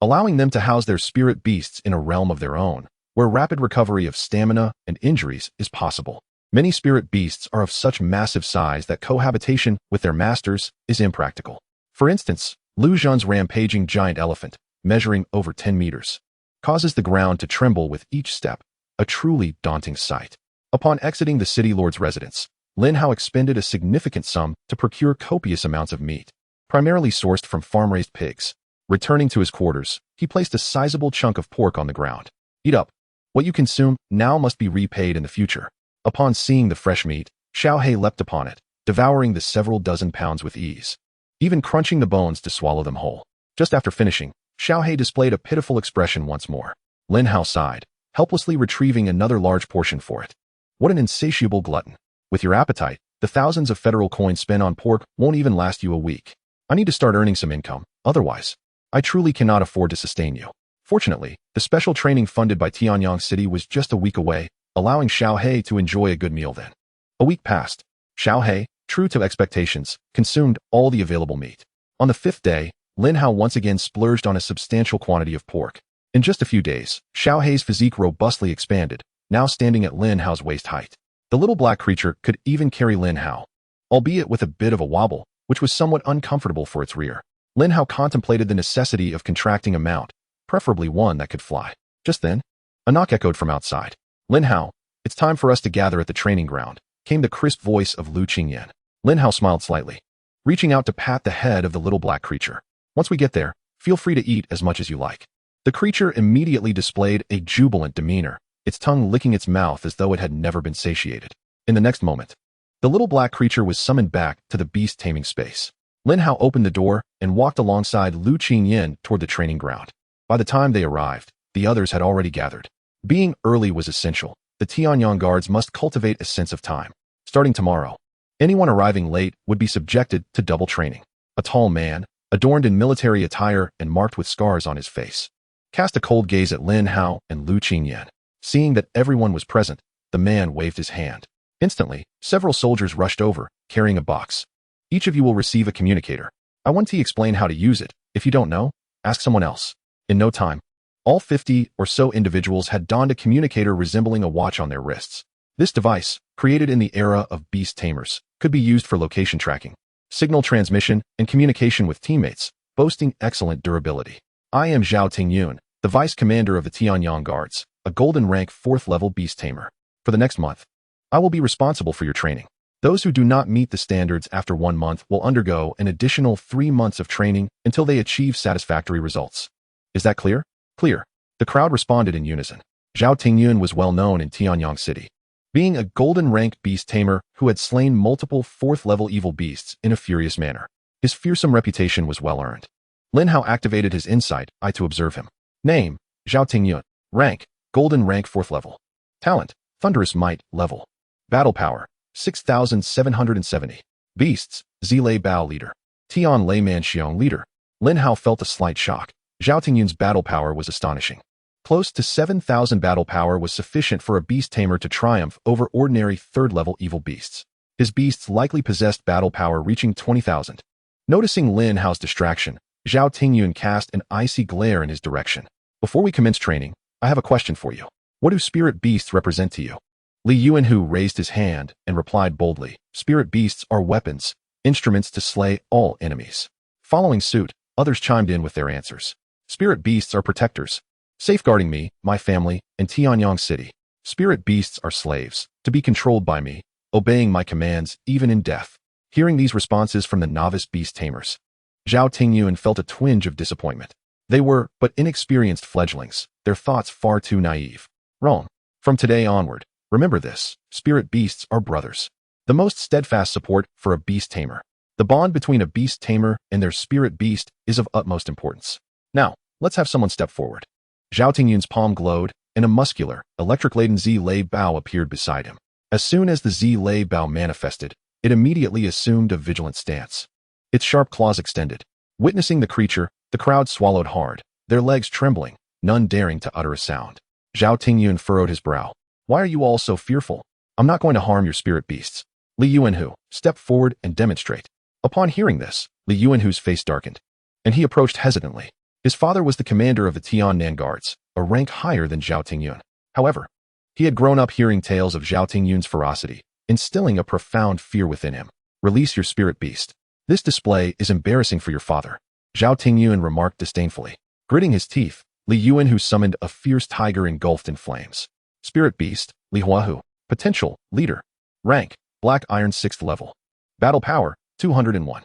allowing them to house their spirit beasts in a realm of their own, where rapid recovery of stamina and injuries is possible. Many spirit beasts are of such massive size that cohabitation with their masters is impractical. For instance, Lu Zhan's rampaging giant elephant, measuring over 10 meters, causes the ground to tremble with each step, a truly daunting sight. Upon exiting the city lord's residence, Lin Hao expended a significant sum to procure copious amounts of meat, primarily sourced from farm-raised pigs. Returning to his quarters, he placed a sizable chunk of pork on the ground. Eat up. What you consume now must be repaid in the future. Upon seeing the fresh meat, Xiaohe leapt upon it, devouring the several dozen pounds with ease, even crunching the bones to swallow them whole. Just after finishing, Xiaohe displayed a pitiful expression once more. Lin Hao sighed, helplessly retrieving another large portion for it. What an insatiable glutton. With your appetite, the thousands of federal coins spent on pork won't even last you a week. I need to start earning some income, otherwise, I truly cannot afford to sustain you. Fortunately, the special training funded by Tianyang City was just a week away, allowing Xiaohe to enjoy a good meal then. A week passed. Xiaohe, true to expectations, consumed all the available meat. On the 5th day, Lin Hao once again splurged on a substantial quantity of pork. In just a few days, Xiaohe's physique robustly expanded, now standing at Lin Hao's waist height. The little black creature could even carry Lin Hao, albeit with a bit of a wobble, which was somewhat uncomfortable for its rear. Lin Hao contemplated the necessity of contracting a mount, preferably one that could fly. Just then, a knock echoed from outside. Lin Hao, it's time for us to gather at the training ground, came the crisp voice of Lu Qingyan. Lin Hao smiled slightly, reaching out to pat the head of the little black creature. Once we get there, feel free to eat as much as you like. The creature immediately displayed a jubilant demeanor, its tongue licking its mouth as though it had never been satiated. In the next moment, the little black creature was summoned back to the beast taming space. Lin Hao opened the door and walked alongside Lu Qinyin toward the training ground. By the time they arrived, the others had already gathered. Being early was essential. The Tianyang guards must cultivate a sense of time. Starting tomorrow, anyone arriving late would be subjected to double training. A tall man, adorned in military attire and marked with scars on his face, cast a cold gaze at Lin Hao and Lu Qinyin. Seeing that everyone was present, the man waved his hand. Instantly, several soldiers rushed over, carrying a box. Each of you will receive a communicator. I want to explain how to use it. If you don't know, ask someone else. In no time, all 50 or so individuals had donned a communicator resembling a watch on their wrists. This device, created in the era of beast tamers, could be used for location tracking, signal transmission, and communication with teammates, boasting excellent durability. I am Zhao Tingyun, the vice commander of the Tianyang Guards, a golden rank 4th level beast tamer. For the next month, I will be responsible for your training. Those who do not meet the standards after 1 month will undergo an additional 3 months of training until they achieve satisfactory results. Is that clear? Clear. The crowd responded in unison. Zhao Tingyun was well known in Tianyang City, being a golden rank beast tamer who had slain multiple 4th level evil beasts in a furious manner. His fearsome reputation was well earned. Lin Hao activated his insight eye to observe him. Name, Zhao Tingyun. Rank, golden rank 4th level. Talent, thunderous might level. Battle power, 6,770. Beasts, Zilei Bao leader. Tian Lei Man Xiong leader. Lin Hao felt a slight shock. Zhao Tingyun's battle power was astonishing. Close to 7,000 battle power was sufficient for a beast tamer to triumph over ordinary 3rd level evil beasts. His beasts likely possessed battle power reaching 20,000. Noticing Lin Hao's distraction, Zhao Tingyun cast an icy glare in his direction. Before we commence training, I have a question for you. What do spirit beasts represent to you? Li Yuanhu raised his hand and replied boldly, Spirit beasts are weapons, instruments to slay all enemies. Following suit, others chimed in with their answers. Spirit beasts are protectors, safeguarding me, my family, and Tianyang City. Spirit beasts are slaves, to be controlled by me, obeying my commands even in death. Hearing these responses from the novice beast tamers, Zhao Tingyun felt a twinge of disappointment. They were but inexperienced fledglings, their thoughts far too naive. Wrong. From today onward, remember this, spirit beasts are brothers. The most steadfast support for a beast tamer. The bond between a beast tamer and their spirit beast is of utmost importance. Now, let's have someone step forward. Zhao Tingyun's palm glowed, and a muscular, electric-laden Zilei Bao appeared beside him. As soon as the Zilei Bao manifested, it immediately assumed a vigilant stance. Its sharp claws extended. Witnessing the creature, the crowd swallowed hard, their legs trembling, none daring to utter a sound. Zhao Tingyun furrowed his brow. Why are you all so fearful? I'm not going to harm your spirit beasts. Li Yuanhu, step forward and demonstrate. Upon hearing this, Li Yuanhu's face darkened, and he approached hesitantly. His father was the commander of the Tianyang Guards, a rank higher than Zhao Tingyun. However, he had grown up hearing tales of Zhao Tingyun's ferocity, instilling a profound fear within him. Release your spirit beast. This display is embarrassing for your father, Zhao Tingyun remarked disdainfully. Gritting his teeth, Li Yuanhu summoned a fierce tiger engulfed in flames. Spirit beast, Li Huahu. Potential, leader. Rank, black iron 6th level. Battle power, 201.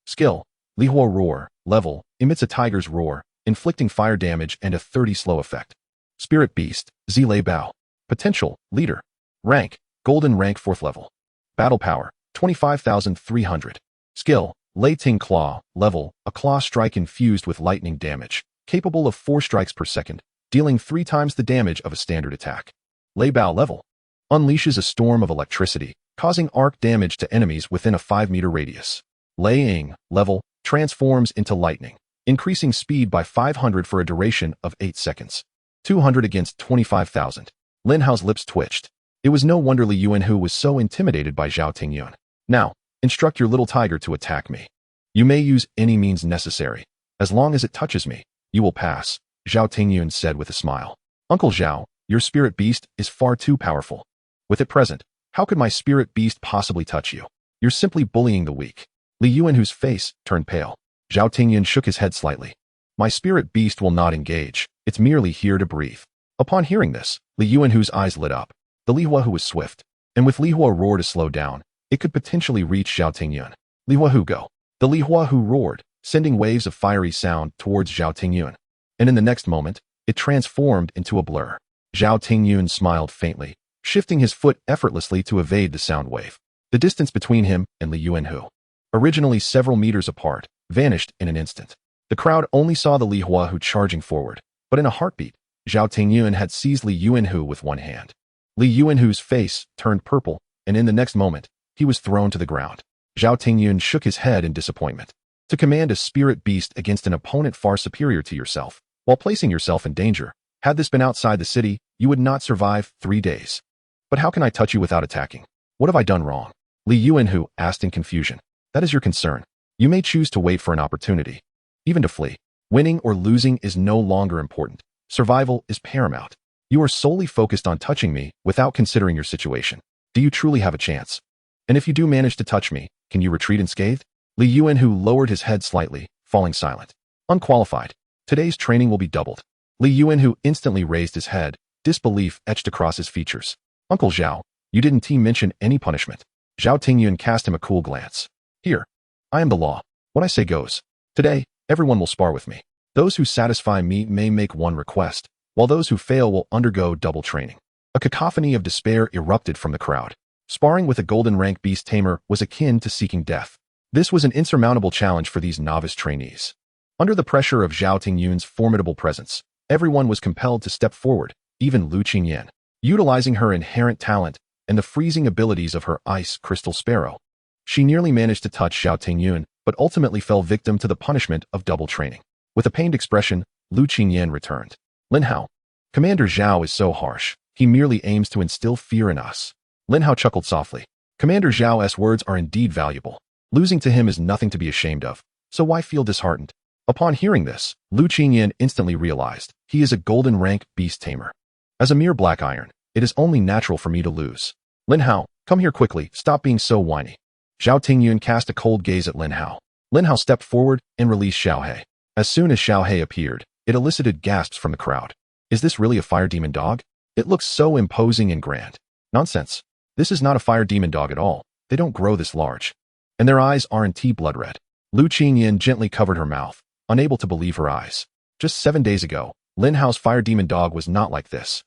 Skill, Li Hua roar, level, emits a tiger's roar, inflicting fire damage and a 30 slow effect. Spirit beast, Zilei Bao. Potential, leader. Rank, golden rank 4th level. Battle power, 25,300. Skill, Lei Ting claw, level, a claw strike infused with lightning damage, capable of 4 strikes per second, dealing 3 times the damage of a standard attack. Lei Bao level, unleashes a storm of electricity, causing arc damage to enemies within a 5-meter radius. Lei Ying level, transforms into lightning, increasing speed by 500 for a duration of 8 seconds. 200 against 25,000. Lin Hao's lips twitched. It was no wonder Li Yuanhu was so intimidated by Zhao Tingyun. Now, instruct your little tiger to attack me. You may use any means necessary. As long as it touches me, you will pass, Zhao Tingyun said with a smile. Uncle Zhao, your spirit beast is far too powerful. With it present, how could my spirit beast possibly touch you? You're simply bullying the weak. Li Yuanhu's face turned pale. Zhao Tingyun shook his head slightly. My spirit beast will not engage. It's merely here to breathe. Upon hearing this, Li Yuanhu's eyes lit up. The Li Huahu was swift, and with Li Hua roar to slow down, it could potentially reach Zhao Tingyun. Li Huahu go. The Li Huahu roared, sending waves of fiery sound towards Zhao Tingyun. And in the next moment, it transformed into a blur. Zhao Tingyun smiled faintly, shifting his foot effortlessly to evade the sound wave. The distance between him and Li Yuanhu, originally several meters apart, vanished in an instant. The crowd only saw the Li Huahu charging forward, but in a heartbeat, Zhao Tingyun had seized Li Yuanhu with one hand. Li Yuanhu's face turned purple, and in the next moment, he was thrown to the ground. Zhao Tingyun shook his head in disappointment. To command a spirit beast against an opponent far superior to yourself, while placing yourself in danger, had this been outside the city, you would not survive 3 days. But how can I touch you without attacking? What have I done wrong? Li Yuanhu asked in confusion. That is your concern. You may choose to wait for an opportunity, even to flee. Winning or losing is no longer important. Survival is paramount. You are solely focused on touching me without considering your situation. Do you truly have a chance? And if you do manage to touch me, can you retreat unscathed? Li Yuanhu lowered his head slightly, falling silent. Unqualified. Today's training will be doubled. Li Yuanhu instantly raised his head, disbelief etched across his features. Uncle Zhao, you didn't mention any punishment. Zhao Tingyun cast him a cool glance. Here. I am the law. What I say goes. Today, everyone will spar with me. Those who satisfy me may make one request, while those who fail will undergo double training. A cacophony of despair erupted from the crowd. Sparring with a golden rank beast tamer was akin to seeking death. This was an insurmountable challenge for these novice trainees. Under the pressure of Zhao Tingyun's formidable presence, everyone was compelled to step forward, even Lu Qingyan. Utilizing her inherent talent and the freezing abilities of her ice crystal sparrow, she nearly managed to touch Zhao Tingyun, but ultimately fell victim to the punishment of double training. With a pained expression, Lu Qingyan returned. Lin Hao. Commander Zhao is so harsh. He merely aims to instill fear in us. Lin Hao chuckled softly. Commander Zhao's words are indeed valuable. Losing to him is nothing to be ashamed of, so why feel disheartened? Upon hearing this, Lu Qingyan instantly realized he is a golden rank beast tamer. As a mere black iron, it is only natural for me to lose. Lin Hao, come here quickly, stop being so whiny. Zhao Tingyun cast a cold gaze at Lin Hao. Lin Hao stepped forward and released Xiaohe. As soon as Xiaohe appeared, it elicited gasps from the crowd. Is this really a fire demon dog? It looks so imposing and grand. Nonsense. This is not a fire demon dog at all. They don't grow this large. And their eyes aren't blood red. Lu Qingyan gently covered her mouth, unable to believe her eyes. Just 7 days ago, Lin Hao's fire demon dog was not like this.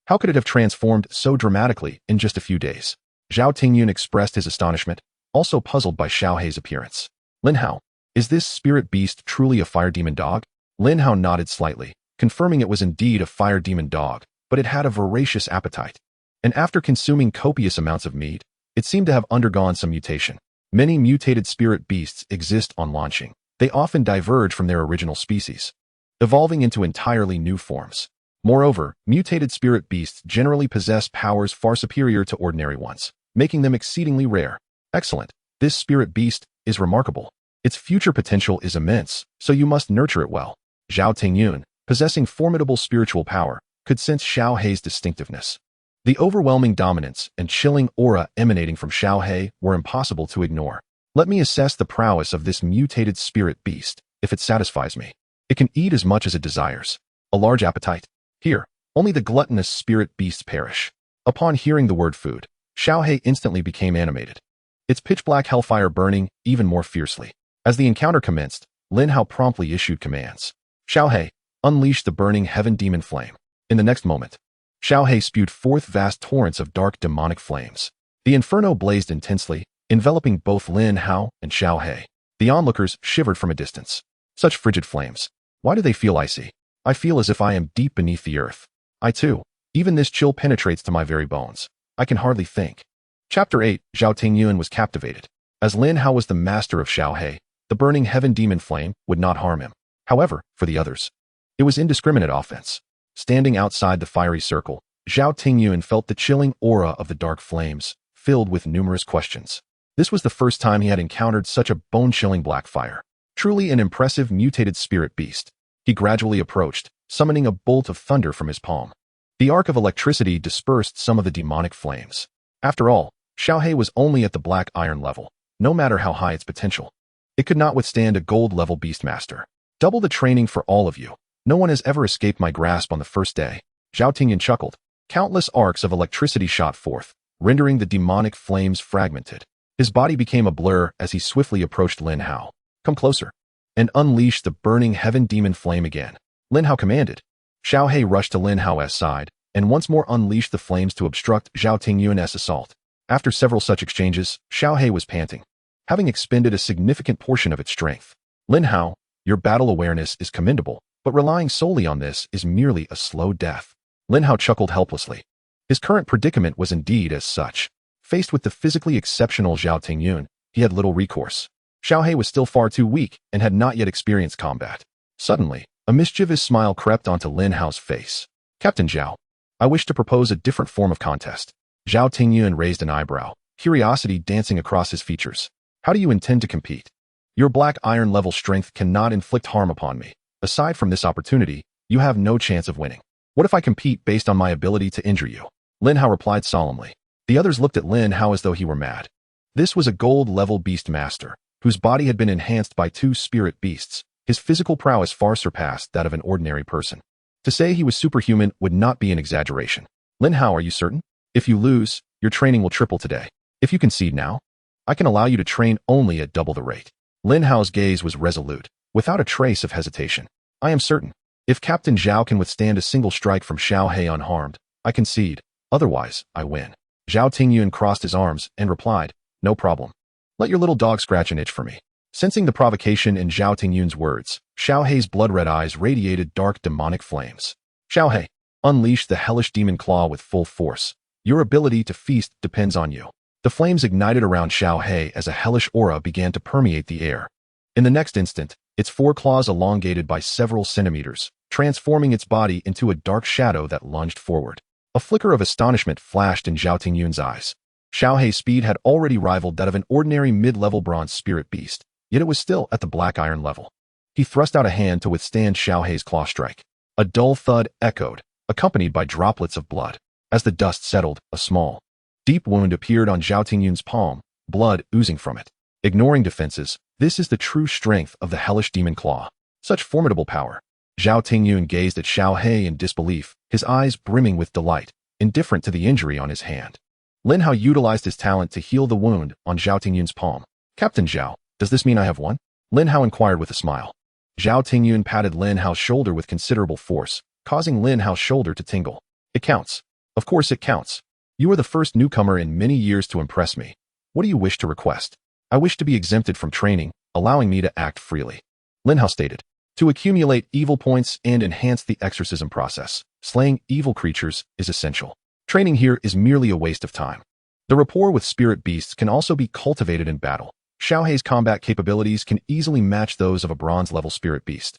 How could it have transformed so dramatically in just a few days? Zhao Tingyun expressed his astonishment, also puzzled by Xiaohe's appearance. Lin Hao, is this spirit beast truly a fire demon dog? Lin Hao nodded slightly, confirming it was indeed a fire demon dog, but it had a voracious appetite. And after consuming copious amounts of meat, it seemed to have undergone some mutation. Many mutated spirit beasts exist on launching. They often diverge from their original species, evolving into entirely new forms. Moreover, mutated spirit beasts generally possess powers far superior to ordinary ones, making them exceedingly rare. Excellent. This spirit beast is remarkable. Its future potential is immense, so you must nurture it well. Zhao Tingyun, possessing formidable spiritual power, could sense Xiaohe's distinctiveness. The overwhelming dominance and chilling aura emanating from Xiaohe were impossible to ignore. Let me assess the prowess of this mutated spirit beast. If it satisfies me, it can eat as much as it desires. A large appetite. Here, only the gluttonous spirit beasts perish. Upon hearing the word food, Xiaohe instantly became animated, its pitch-black hellfire burning even more fiercely. As the encounter commenced, Lin Hao promptly issued commands. Xiaohe, unleash the burning heaven demon flame. In the next moment, Xiaohe spewed forth vast torrents of dark demonic flames. The inferno blazed intensely, enveloping both Lin Hao and Xiaohe. The onlookers shivered from a distance. Such frigid flames. Why do they feel icy? I feel as if I am deep beneath the earth. I too. Even this chill penetrates to my very bones. I can hardly think. Chapter 8. Zhao Tingyun was captivated. As Lin Hao was the master of Xiaohe, the burning heaven demon flame would not harm him. However, for the others, it was indiscriminate offense. Standing outside the fiery circle, Zhao Tingyun felt the chilling aura of the dark flames, filled with numerous questions. This was the first time he had encountered such a bone-chilling black fire. Truly an impressive mutated spirit beast. He gradually approached, summoning a bolt of thunder from his palm. The arc of electricity dispersed some of the demonic flames. After all, Xiaohe was only at the black iron level, no matter how high its potential. It could not withstand a gold-level beastmaster. Double the training for all of you. No one has ever escaped my grasp on the first day. Zhao Tingyun chuckled. Countless arcs of electricity shot forth, rendering the demonic flames fragmented. His body became a blur as he swiftly approached Lin Hao. Come closer, and unleash the burning heaven demon flame again. Lin Hao commanded. Xiao He rushed to Lin Hao's side, and once more unleashed the flames to obstruct Zhao Tingyuan's assault. After several such exchanges, Xiao He was panting, having expended a significant portion of its strength. Lin Hao, your battle awareness is commendable, but relying solely on this is merely a slow death. Lin Hao chuckled helplessly. His current predicament was indeed as such. Faced with the physically exceptional Zhao Tingyuan, he had little recourse. Xiao He was still far too weak and had not yet experienced combat. Suddenly, a mischievous smile crept onto Lin Hao's face. Captain Zhao, I wish to propose a different form of contest. Zhao Tingyuan raised an eyebrow, curiosity dancing across his features. How do you intend to compete? Your black iron level strength cannot inflict harm upon me. Aside from this opportunity, you have no chance of winning. What if I compete based on my ability to injure you? Lin Hao replied solemnly. The others looked at Lin Hao as though he were mad. This was a gold-level Beastmaster, whose body had been enhanced by 2 spirit beasts. His physical prowess far surpassed that of an ordinary person. To say he was superhuman would not be an exaggeration. Lin Hao, are you certain? If you lose, your training will triple today. If you concede now, I can allow you to train only at double the rate. Lin Hao's gaze was resolute, without a trace of hesitation. I am certain. If Captain Zhao can withstand a single strike from Xiao He unharmed, I concede. Otherwise, I win. Zhao Tingyuan crossed his arms and replied, no problem. Let your little dog scratch an itch for me. Sensing the provocation in Zhao Tingyuan's words, Xiao He's blood-red eyes radiated dark demonic flames. Xiao He, unleash the hellish demon claw with full force. Your ability to feast depends on you. The flames ignited around Xiao He as a hellish aura began to permeate the air. In the next instant, its 4 claws elongated by several centimeters, transforming its body into a dark shadow that lunged forward. A flicker of astonishment flashed in Zhao Tingyuan's eyes. Xiao He's speed had already rivaled that of an ordinary mid-level bronze spirit beast, yet it was still at the black iron level. He thrust out a hand to withstand Xiao He's claw strike. A dull thud echoed, accompanied by droplets of blood. As the dust settled, a small, deep wound appeared on Zhao Tingyuan's palm, blood oozing from it. Ignoring defenses, this is the true strength of the hellish demon claw. Such formidable power. Zhao Tingyuan gazed at Xiao He in disbelief, his eyes brimming with delight, indifferent to the injury on his hand. Lin Hao utilized his talent to heal the wound on Zhao Tingyuan's palm. Captain Zhao, does this mean I have won? Lin Hao inquired with a smile. Zhao Tingyuan patted Lin Hao's shoulder with considerable force, causing Lin Hao's shoulder to tingle. It counts. Of course it counts. You are the first newcomer in many years to impress me. What do you wish to request? I wish to be exempted from training, allowing me to act freely. Lin Hao stated. To accumulate evil points and enhance the exorcism process, slaying evil creatures is essential. Training here is merely a waste of time. The rapport with spirit beasts can also be cultivated in battle. Xiao He's combat capabilities can easily match those of a bronze-level spirit beast,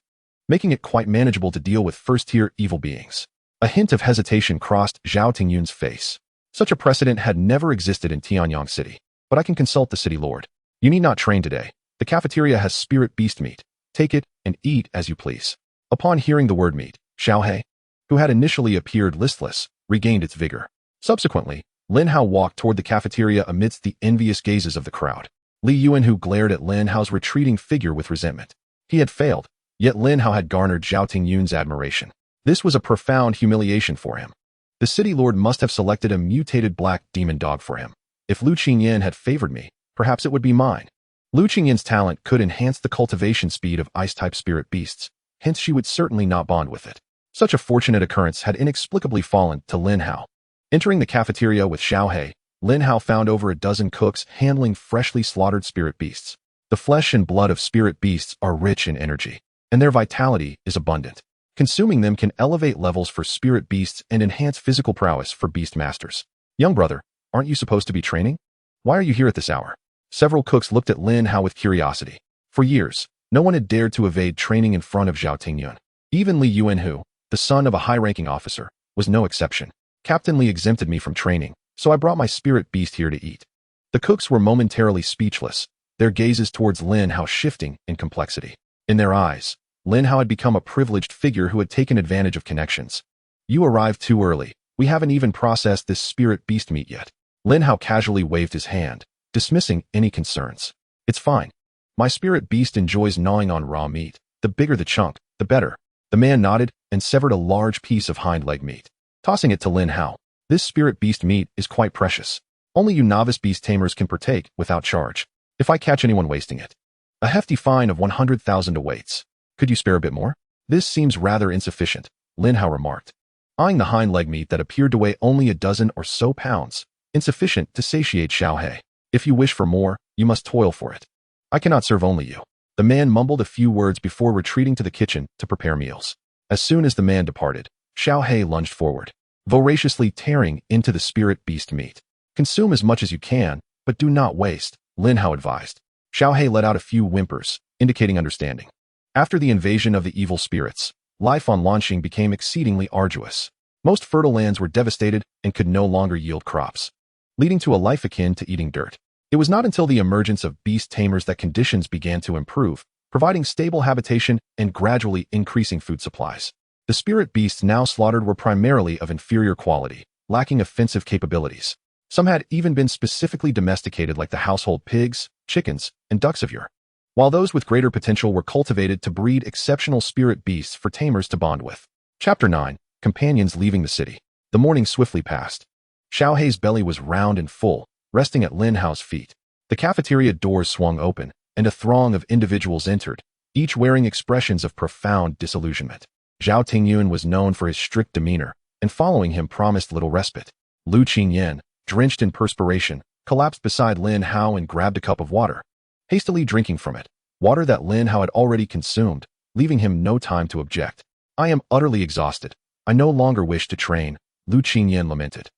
making it quite manageable to deal with first-tier evil beings. A hint of hesitation crossed Zhao Tingyuan's face. Such a precedent had never existed in Tianyang City, but I can consult the city lord. You need not train today. The cafeteria has spirit beast meat. Take it and eat as you please. Upon hearing the word meat, Xiao He, who had initially appeared listless, regained its vigor. Subsequently, Lin Hao walked toward the cafeteria amidst the envious gazes of the crowd. Li Yuanhu glared at Lin Hao's retreating figure with resentment. He had failed, yet Lin Hao had garnered Zhao Tingyuan's admiration. This was a profound humiliation for him. The city lord must have selected a mutated black demon dog for him. If Lu Qingyan had favored me, perhaps it would be mine. Lu Qingyan's talent could enhance the cultivation speed of ice-type spirit beasts, hence she would certainly not bond with it. Such a fortunate occurrence had inexplicably fallen to Lin Hao. Entering the cafeteria with Xiao He, Lin Hao found over a dozen cooks handling freshly slaughtered spirit beasts. The flesh and blood of spirit beasts are rich in energy, and their vitality is abundant. Consuming them can elevate levels for spirit beasts and enhance physical prowess for beastmasters. Young brother, aren't you supposed to be training? Why are you here at this hour? Several cooks looked at Lin Hao with curiosity. For years, no one had dared to evade training in front of Zhao Tingyuan. Even Li Yuanhu, the son of a high-ranking officer, was no exception. Captain Li exempted me from training, so I brought my spirit beast here to eat. The cooks were momentarily speechless, their gazes towards Lin Hao shifting in complexity. In their eyes, Lin Hao had become a privileged figure who had taken advantage of connections. You arrived too early. We haven't even processed this spirit beast meat yet. Lin Hao casually waved his hand, dismissing any concerns. It's fine. My spirit beast enjoys gnawing on raw meat. The bigger the chunk, the better. The man nodded and severed a large piece of hind leg meat, tossing it to Lin Hao. This spirit beast meat is quite precious. Only you novice beast tamers can partake without charge. If I catch anyone wasting it, a hefty fine of 100,000 awaits. Could you spare a bit more? This seems rather insufficient. Lin Hao remarked, eyeing the hind leg meat that appeared to weigh only a dozen or so pounds, insufficient to satiate Xiaohe. If you wish for more, you must toil for it. I cannot serve only you. The man mumbled a few words before retreating to the kitchen to prepare meals. As soon as the man departed, Xiaohe lunged forward, voraciously tearing into the spirit beast meat. Consume as much as you can, but do not waste, Lin Hao advised. Xiaohe let out a few whimpers, indicating understanding. After the invasion of the evil spirits, life on Lanxing became exceedingly arduous. Most fertile lands were devastated and could no longer yield crops, leading to a life akin to eating dirt. It was not until the emergence of beast tamers that conditions began to improve, providing stable habitation and gradually increasing food supplies. The spirit beasts now slaughtered were primarily of inferior quality, lacking offensive capabilities. Some had even been specifically domesticated like the household pigs, chickens, and ducks of yore, while those with greater potential were cultivated to breed exceptional spirit beasts for tamers to bond with. Chapter 9. Companions leaving the city. The morning swiftly passed. Xiaohe's belly was round and full, resting at Lin Hao's feet. The cafeteria doors swung open, and a throng of individuals entered, each wearing expressions of profound disillusionment. Zhao Tingyun was known for his strict demeanor, and following him promised little respite. Lu Qingyan, drenched in perspiration, collapsed beside Lin Hao and grabbed a cup of water, hastily drinking from it, water that Lin Hao had already consumed, leaving him no time to object. I am utterly exhausted. I no longer wish to train, Lu Qingyan lamented.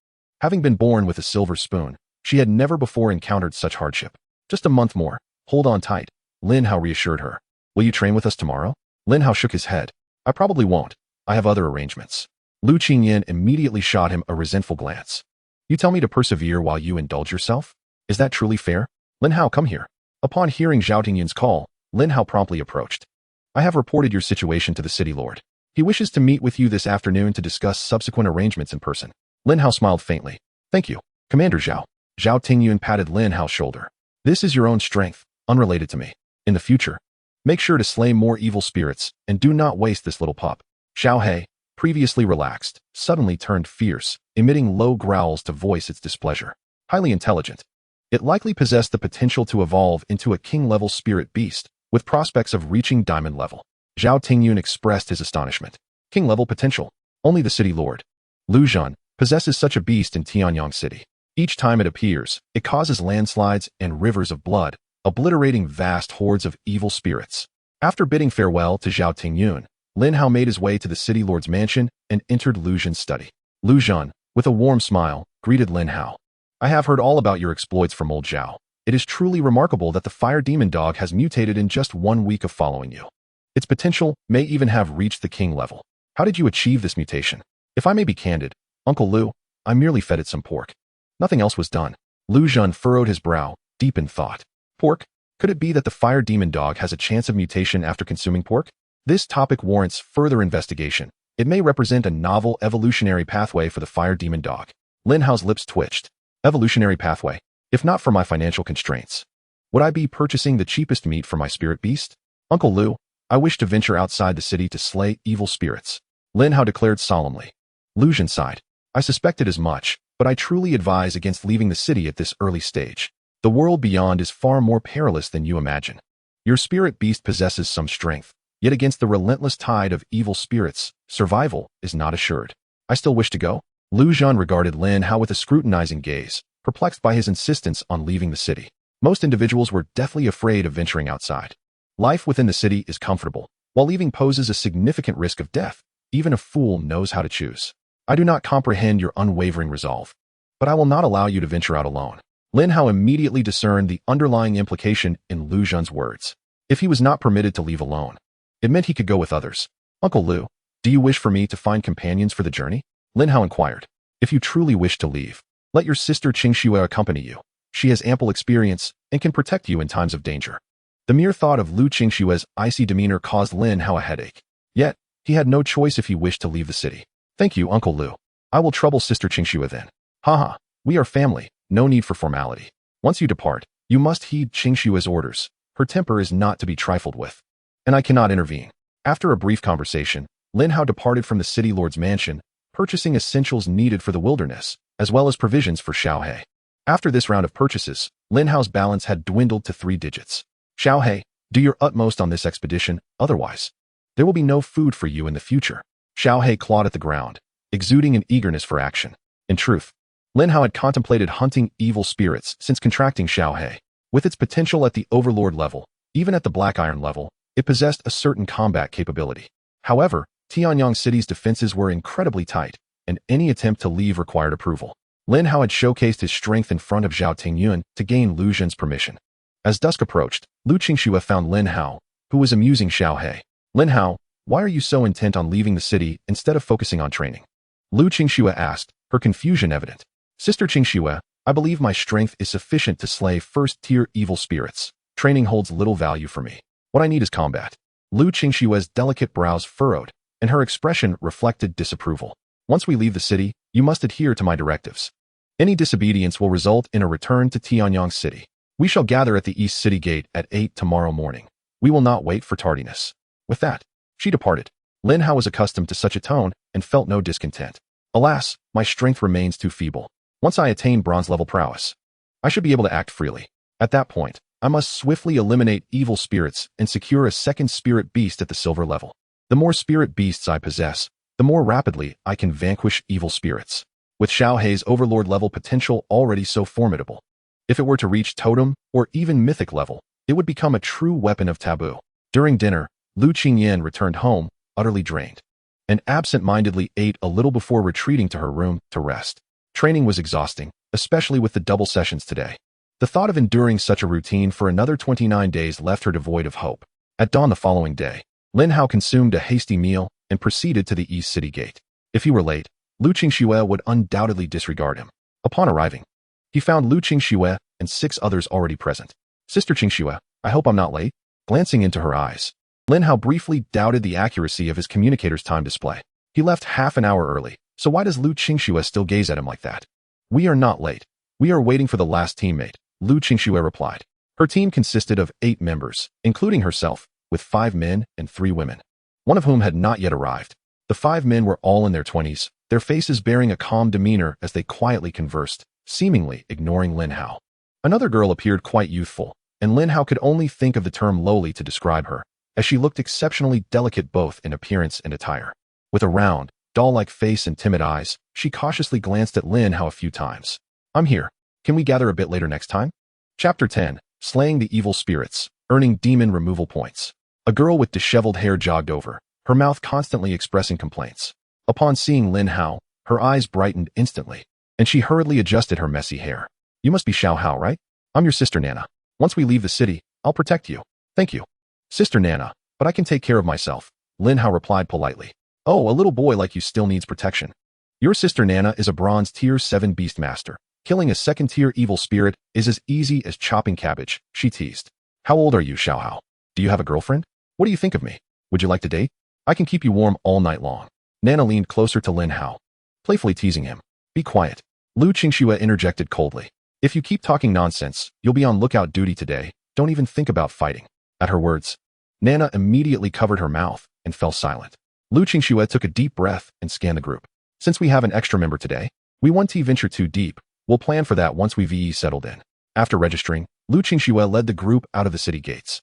Having been born with a silver spoon, she had never before encountered such hardship. Just a month more. Hold on tight, Lin Hao reassured her. Will you train with us tomorrow? Lin Hao shook his head. I probably won't. I have other arrangements. Lu Qingyan immediately shot him a resentful glance. You tell me to persevere while you indulge yourself? Is that truly fair? Lin Hao, come here. Upon hearing Zhao Tingyun's call, Lin Hao promptly approached. I have reported your situation to the city lord. He wishes to meet with you this afternoon to discuss subsequent arrangements in person. Lin Hao smiled faintly. Thank you, Commander Zhao. Zhao Tingyun patted Lin Hao's shoulder. This is your own strength, unrelated to me. In the future, make sure to slay more evil spirits and do not waste this little pup. Xiaohe, previously relaxed, suddenly turned fierce, emitting low growls to voice its displeasure. Highly intelligent, it likely possessed the potential to evolve into a king-level spirit beast, with prospects of reaching diamond level. Zhao Tingyun expressed his astonishment. King-level potential. Only the city lord, Lu Zhan, possesses such a beast in Tianyang City. Each time it appears, it causes landslides and rivers of blood, obliterating vast hordes of evil spirits. After bidding farewell to Zhao Tingyun, Lin Hao made his way to the city lord's mansion and entered Lu Zhan's study. Lu Zhan, with a warm smile, greeted Lin Hao. I have heard all about your exploits from old Zhao. It is truly remarkable that the fire demon dog has mutated in just 1 week of following you. Its potential may even have reached the king level. How did you achieve this mutation? If I may be candid, Uncle Lu, I merely fed it some pork. Nothing else was done. Lu Zhan furrowed his brow, deep in thought. Pork? Could it be that the fire demon dog has a chance of mutation after consuming pork? This topic warrants further investigation. It may represent a novel evolutionary pathway for the fire demon dog. Lin Hao's lips twitched. Evolutionary pathway. If not for my financial constraints, would I be purchasing the cheapest meat for my spirit beast? Uncle Lu, I wish to venture outside the city to slay evil spirits, Lin Hao declared solemnly. Lu Zhan sighed. I suspected as much, but I truly advise against leaving the city at this early stage. The world beyond is far more perilous than you imagine. Your spirit beast possesses some strength, yet against the relentless tide of evil spirits, survival is not assured. I still wish to go? Lu Zhan regarded Lin Hao with a scrutinizing gaze, perplexed by his insistence on leaving the city. Most individuals were deathly afraid of venturing outside. Life within the city is comfortable, while leaving poses a significant risk of death. Even a fool knows how to choose. I do not comprehend your unwavering resolve, but I will not allow you to venture out alone. Lin Hao immediately discerned the underlying implication in Lu Zhan's words. If he was not permitted to leave alone, it meant he could go with others. Uncle Lu, do you wish for me to find companions for the journey? Lin Hao inquired. If you truly wish to leave, let your sister Qingxue accompany you. She has ample experience and can protect you in times of danger. The mere thought of Lu Qingxue's icy demeanor caused Lin Hao a headache. Yet, he had no choice if he wished to leave the city. Thank you, Uncle Lu. I will trouble Sister Qingxue then. Haha, we are family, no need for formality. Once you depart, you must heed Qingxue's orders. Her temper is not to be trifled with, and I cannot intervene. After a brief conversation, Lin Hao departed from the city lord's mansion, purchasing essentials needed for the wilderness, as well as provisions for Xiaohe. After this round of purchases, Lin Hao's balance had dwindled to 3 digits. Xiaohe, do your utmost on this expedition, otherwise, there will be no food for you in the future. Xiaohe clawed at the ground, exuding an eagerness for action. In truth, Lin Hao had contemplated hunting evil spirits since contracting Xiaohe. With its potential at the Overlord level, even at the Black Iron level, it possessed a certain combat capability. However, Tianyang City's defenses were incredibly tight, and any attempt to leave required approval. Lin Hao had showcased his strength in front of Zhao Tingyun to gain Lu Zhen's permission. As dusk approached, Lu Qingxue found Lin Hao, who was amusing Xiaohe. Lin Hao, why are you so intent on leaving the city instead of focusing on training? Lu Qingxue asked, her confusion evident. Sister Qingxue, I believe my strength is sufficient to slay first-tier evil spirits. Training holds little value for me. What I need is combat. Lu Qingxue's delicate brows furrowed, and her expression reflected disapproval. Once we leave the city, you must adhere to my directives. Any disobedience will result in a return to Tianyang City. We shall gather at the East City Gate at 8 tomorrow morning. We will not wait for tardiness. With that, she departed. Lin Hao was accustomed to such a tone and felt no discontent. Alas, my strength remains too feeble. Once I attain bronze-level prowess, I should be able to act freely. At that point, I must swiftly eliminate evil spirits and secure a second spirit beast at the silver level. The more spirit beasts I possess, the more rapidly I can vanquish evil spirits. With Xiaohe's Overlord-level potential already so formidable, if it were to reach totem or even mythic level, it would become a true weapon of taboo. During dinner, Lu Qingyan returned home, utterly drained, and absent-mindedly ate a little before retreating to her room to rest. Training was exhausting, especially with the double sessions today. The thought of enduring such a routine for another 29 days left her devoid of hope. At dawn the following day, Lin Hao consumed a hasty meal and proceeded to the East City Gate. If he were late, Lu Qingxue would undoubtedly disregard him. Upon arriving, he found Lu Qingxue and 6 others already present. Sister Qingxue, I hope I'm not late? Glancing into her eyes, Lin Hao briefly doubted the accuracy of his communicator's time display. He left half an hour early, so why does Lu Qingxue still gaze at him like that? We are not late. We are waiting for the last teammate, Lu Qingxue replied. Her team consisted of 8 members, including herself, with 5 men and 3 women, one of whom had not yet arrived. The 5 men were all in their 20s, their faces bearing a calm demeanor as they quietly conversed, seemingly ignoring Lin Hao. Another girl appeared quite youthful, and Lin Hao could only think of the term lowly to describe her, as she looked exceptionally delicate both in appearance and attire. With a round, doll-like face and timid eyes, she cautiously glanced at Lin Hao a few times. I'm here. Can we gather a bit later next time? Chapter 10, Slaying the Evil Spirits, Earning Demon Removal Points. A girl with disheveled hair jogged over, her mouth constantly expressing complaints. Upon seeing Lin Hao, her eyes brightened instantly, and she hurriedly adjusted her messy hair. You must be Xiao Hao, right? I'm your sister Nana. Once we leave the city, I'll protect you. Thank you. Sister Nana, but I can take care of myself, Lin Hao replied politely. Oh, a little boy like you still needs protection. Your sister Nana is a bronze tier 7 Beastmaster. Killing a second-tier evil spirit is as easy as chopping cabbage, she teased. How old are you, Xiao Hao? Do you have a girlfriend? What do you think of me? Would you like to date? I can keep you warm all night long. Nana leaned closer to Lin Hao, playfully teasing him. Be quiet. Lu Qingxue interjected coldly. If you keep talking nonsense, you'll be on lookout duty today. Don't even think about fighting. At her words, Nana immediately covered her mouth and fell silent. Lu Qingxue took a deep breath and scanned the group. Since we have an extra member today, we won't venture too deep. We'll plan for that once we've settled in. After registering, Lu Qingxue led the group out of the city gates.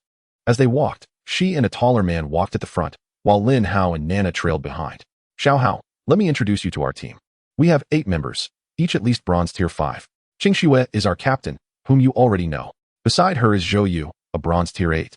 As they walked, she and a taller man walked at the front, while Lin Hao and Nana trailed behind. Xiao Hao, let me introduce you to our team. We have 8 members, each at least bronze tier 5. Qingxue is our captain, whom you already know. Beside her is Zhou Yu, a bronze tier 8,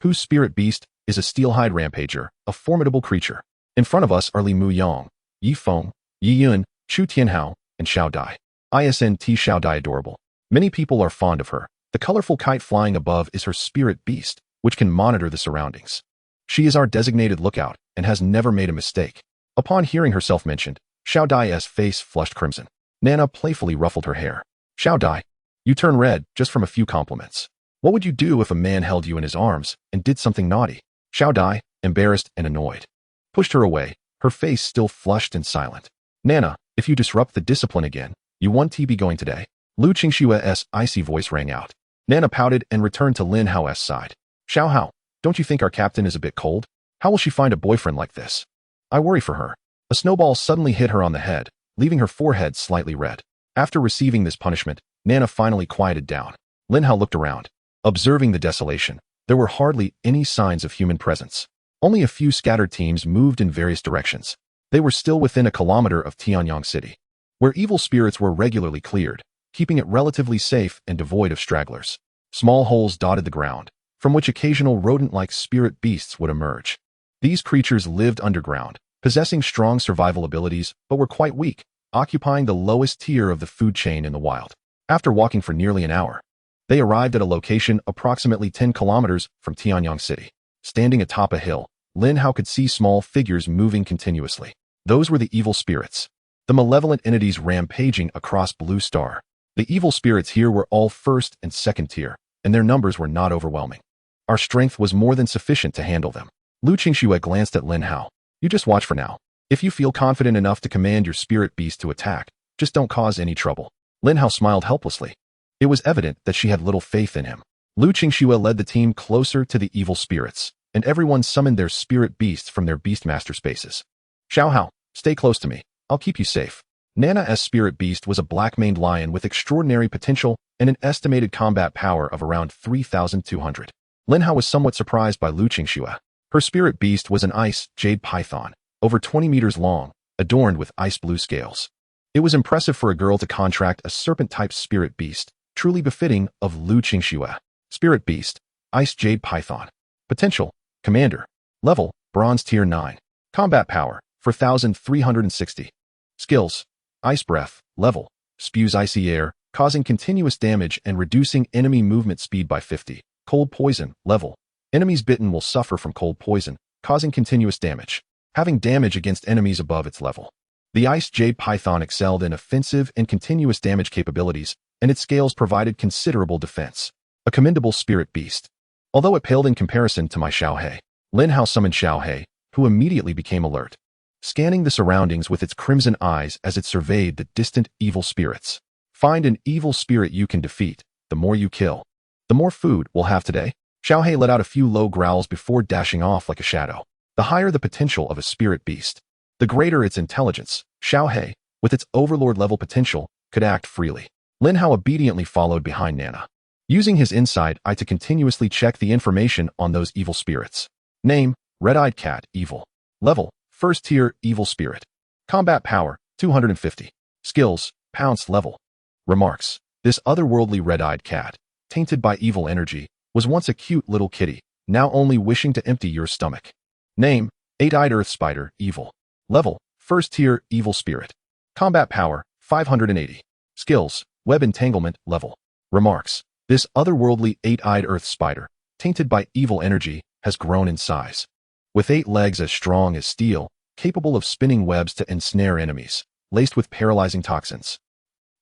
whose spirit beast is a steelhide rampager, a formidable creature. In front of us are Li Muyong, Yi Feng, Yi Yun, Chu Tianhao, and Xiao Dai. ISNT Xiao Dai adorable. Many people are fond of her. The colorful kite flying above is her spirit beast, which can monitor the surroundings. She is our designated lookout and has never made a mistake. Upon hearing herself mentioned, Xiao Dai's face flushed crimson. Nana playfully ruffled her hair. Xiao Dai, you turn red just from a few compliments. What would you do if a man held you in his arms and did something naughty? Xiao Dai, embarrassed and annoyed, pushed her away, her face still flushed and silent. Nana, if you disrupt the discipline again, you want to be going today? Lu Qingxue's icy voice rang out. Nana pouted and returned to Lin Hao's side. Xiao Hao, don't you think our captain is a bit cold? How will she find a boyfriend like this? I worry for her. A snowball suddenly hit her on the head, leaving her forehead slightly red. After receiving this punishment, Nana finally quieted down. Lin Hao looked around. Observing the desolation, there were hardly any signs of human presence. Only a few scattered teams moved in various directions. They were still within a kilometer of Tianyang City, where evil spirits were regularly cleared, keeping it relatively safe and devoid of stragglers. Small holes dotted the ground, from which occasional rodent-like spirit beasts would emerge. These creatures lived underground, possessing strong survival abilities, but were quite weak, occupying the lowest tier of the food chain in the wild. After walking for nearly an hour, they arrived at a location approximately 10 kilometers from Tianyang City. Standing atop a hill, Lin Hao could see small figures moving continuously. Those were the evil spirits, the malevolent entities rampaging across Blue Star. The evil spirits here were all first and second tier, and their numbers were not overwhelming. Our strength was more than sufficient to handle them. Lu Qingxue glanced at Lin Hao. You just watch for now. If you feel confident enough to command your spirit beast to attack, just don't cause any trouble. Lin Hao smiled helplessly. It was evident that she had little faith in him. Lu Qingxue led the team closer to the evil spirits, and everyone summoned their spirit beasts from their Beastmaster spaces. Xiao Hao, stay close to me. I'll keep you safe. Nana's spirit beast was a black-maned lion with extraordinary potential and an estimated combat power of around 3,200. Lin Hao was somewhat surprised by Lu Qingxue. Her spirit beast was an ice jade python, over 20 meters long, adorned with ice blue scales. It was impressive for a girl to contract a serpent-type spirit beast, truly befitting of Lu Qingxue. Spirit beast, ice jade python. Potential, commander. Level, bronze tier 9. Combat power, 4,360. Skills, ice breath. Level, spews icy air, causing continuous damage and reducing enemy movement speed by 50. Cold poison. Level, enemies bitten will suffer from cold poison, causing continuous damage, having damage against enemies above its level. The ice jade python excelled in offensive and continuous damage capabilities, and its scales provided considerable defense. A commendable spirit beast. Although it paled in comparison to my Xiaohe, Lin Hao summoned Xiaohe, who immediately became alert, scanning the surroundings with its crimson eyes as it surveyed the distant evil spirits. Find an evil spirit you can defeat. The more you kill, the more food we'll have today. Xiaohe let out a few low growls before dashing off like a shadow. The higher the potential of a spirit beast, the greater its intelligence. Xiaohe, with its overlord-level potential, could act freely. Lin Hao obediently followed behind Nana, using his inside eye to continuously check the information on those evil spirits. Name, Red-Eyed Cat, Evil. Level, first tier, Evil Spirit. Combat power, 250. Skills, Pounce. Level. Remarks. This otherworldly red-eyed cat, tainted by evil energy, was once a cute little kitty, now only wishing to empty your stomach. Name, Eight-Eyed Earth Spider, Evil. Level, first tier, Evil Spirit. Combat power, 580. Skills, Web Entanglement. Level. Remarks. This otherworldly eight-eyed earth spider, tainted by evil energy, has grown in size. With 8 legs as strong as steel, capable of spinning webs to ensnare enemies, laced with paralyzing toxins.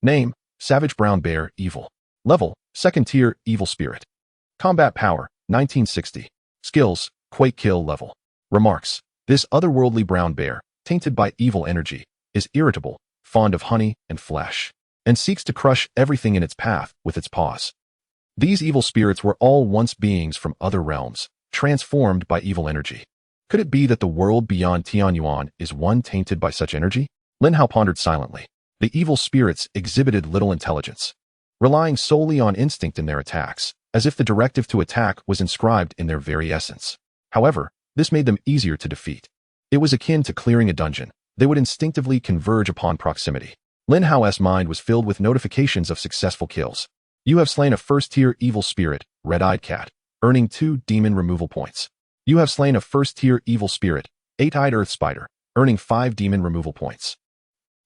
Name, Savage Brown Bear, Evil. Level, second tier, Evil Spirit. Combat power, 1960. Skills, Quake Kill. Level. Remarks. This otherworldly brown bear, tainted by evil energy, is irritable, fond of honey and flesh, and seeks to crush everything in its path with its paws. These evil spirits were all once beings from other realms, transformed by evil energy. Could it be that the world beyond Tianyuan is one tainted by such energy? Lin Hao pondered silently. The evil spirits exhibited little intelligence, relying solely on instinct in their attacks, as if the directive to attack was inscribed in their very essence. However, this made them easier to defeat. It was akin to clearing a dungeon. They would instinctively converge upon proximity. Lin Hao's mind was filled with notifications of successful kills. You have slain a first-tier evil spirit, Red-Eyed Cat, earning 2 demon removal points. You have slain a first-tier evil spirit, Eight-Eyed Earth Spider, earning 5 demon removal points.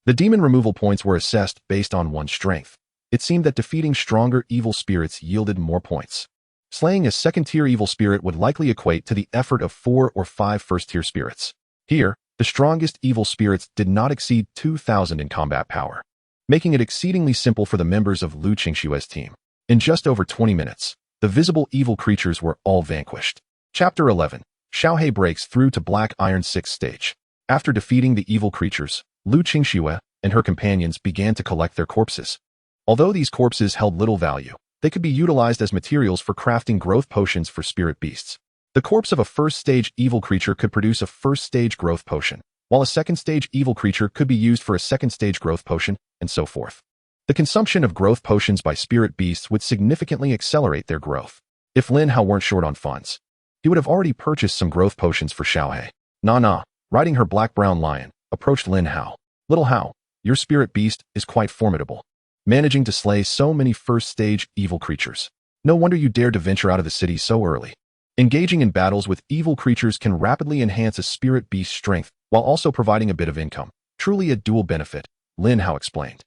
The demon removal points were assessed based on one's strength. It seemed that defeating stronger evil spirits yielded more points. Slaying a second-tier evil spirit would likely equate to the effort of 4 or 5 first-tier spirits. Here, the strongest evil spirits did not exceed 2,000 in combat power, making it exceedingly simple for the members of Lu Qingxue's team. In just over 20 minutes, the visible evil creatures were all vanquished. Chapter 11. Xiaohe breaks through to Black Iron 6th stage. After defeating the evil creatures, Lu Qingxue and her companions began to collect their corpses. Although these corpses held little value, they could be utilized as materials for crafting growth potions for spirit beasts. The corpse of a first-stage evil creature could produce a first-stage growth potion, while a second-stage evil creature could be used for a second-stage growth potion, and so forth. The consumption of growth potions by spirit beasts would significantly accelerate their growth. If Lin Hao weren't short on funds, he would have already purchased some growth potions for Xiaohe. Nana, riding her black-brown lion, approached Lin Hao. Little Hao, your spirit beast is quite formidable, managing to slay so many first-stage evil creatures. No wonder you dared to venture out of the city so early. Engaging in battles with evil creatures can rapidly enhance a spirit beast's strength while also providing a bit of income. Truly a dual benefit, Lin Hao explained.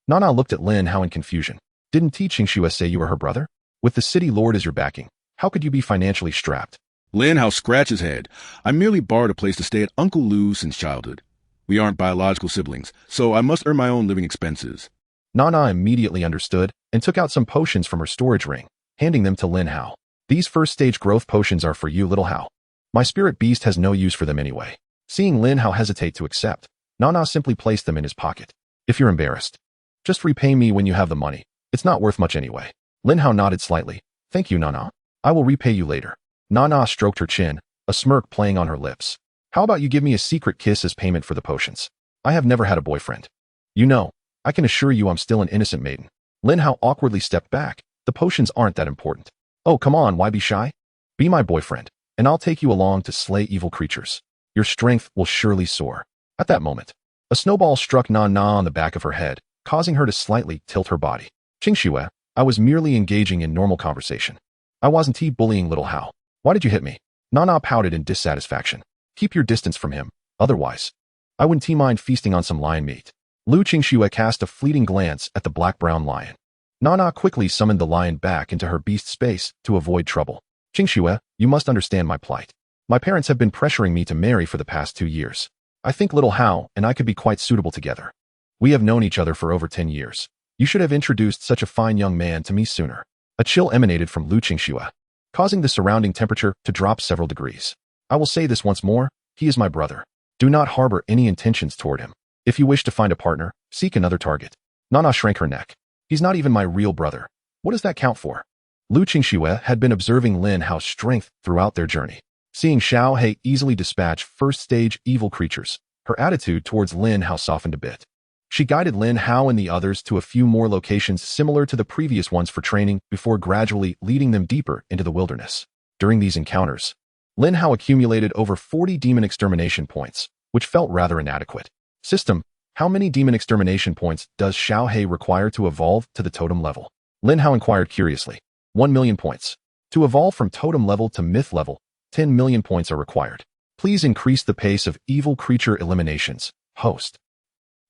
Nana looked at Lin Hao in confusion. Didn't Xingxue say you were her brother? With the city lord as your backing, how could you be financially strapped? Lin Hao scratched his head. I merely borrowed a place to stay at Uncle Lou's since childhood. We aren't biological siblings, so I must earn my own living expenses. Nana immediately understood and took out some potions from her storage ring, handing them to Lin Hao. These first-stage growth potions are for you, Little Hao. My spirit beast has no use for them anyway. Seeing Lin Hao hesitate to accept, Nana simply placed them in his pocket. If you're embarrassed, just repay me when you have the money. It's not worth much anyway. Lin Hao nodded slightly. Thank you, Nana. I will repay you later. Nana stroked her chin, a smirk playing on her lips. How about you give me a secret kiss as payment for the potions? I have never had a boyfriend. You know, I can assure you I'm still an innocent maiden. Lin Hao awkwardly stepped back. The potions aren't that important. Oh, come on, why be shy? Be my boyfriend, and I'll take you along to slay evil creatures. Your strength will surely soar. At that moment, a snowball struck Nana on the back of her head, causing her to slightly tilt her body. Xingxue, I was merely engaging in normal conversation. I wasn't bullying Little Hao. Why did you hit me? Nana pouted in dissatisfaction. Keep your distance from him, otherwise, I wouldn't mind feasting on some lion meat. Lu Xingxue cast a fleeting glance at the black-brown lion. Nana quickly summoned the lion back into her beast space to avoid trouble. Xingxue, you must understand my plight. My parents have been pressuring me to marry for the past 2 years. I think Little Hao and I could be quite suitable together. We have known each other for over 10 years. You should have introduced such a fine young man to me sooner. A chill emanated from Lu Xingxue, causing the surrounding temperature to drop several degrees. I will say this once more, he is my brother. Do not harbor any intentions toward him. If you wish to find a partner, seek another target. Nana shrank her neck. He's not even my real brother. What does that count for? Lu Xingxue had been observing Lin Hao's strength throughout their journey. Seeing Xiao He easily dispatch first-stage evil creatures, her attitude towards Lin Hao softened a bit. She guided Lin Hao and the others to a few more locations similar to the previous ones for training before gradually leading them deeper into the wilderness. During these encounters, Lin Hao accumulated over 40 demon extermination points, which felt rather inadequate. System, how many demon extermination points does Xiao He require to evolve to the totem level? Lin Hao inquired curiously. 1 million points. To evolve from totem level to myth level, 10 million points are required. Please increase the pace of evil creature eliminations, host.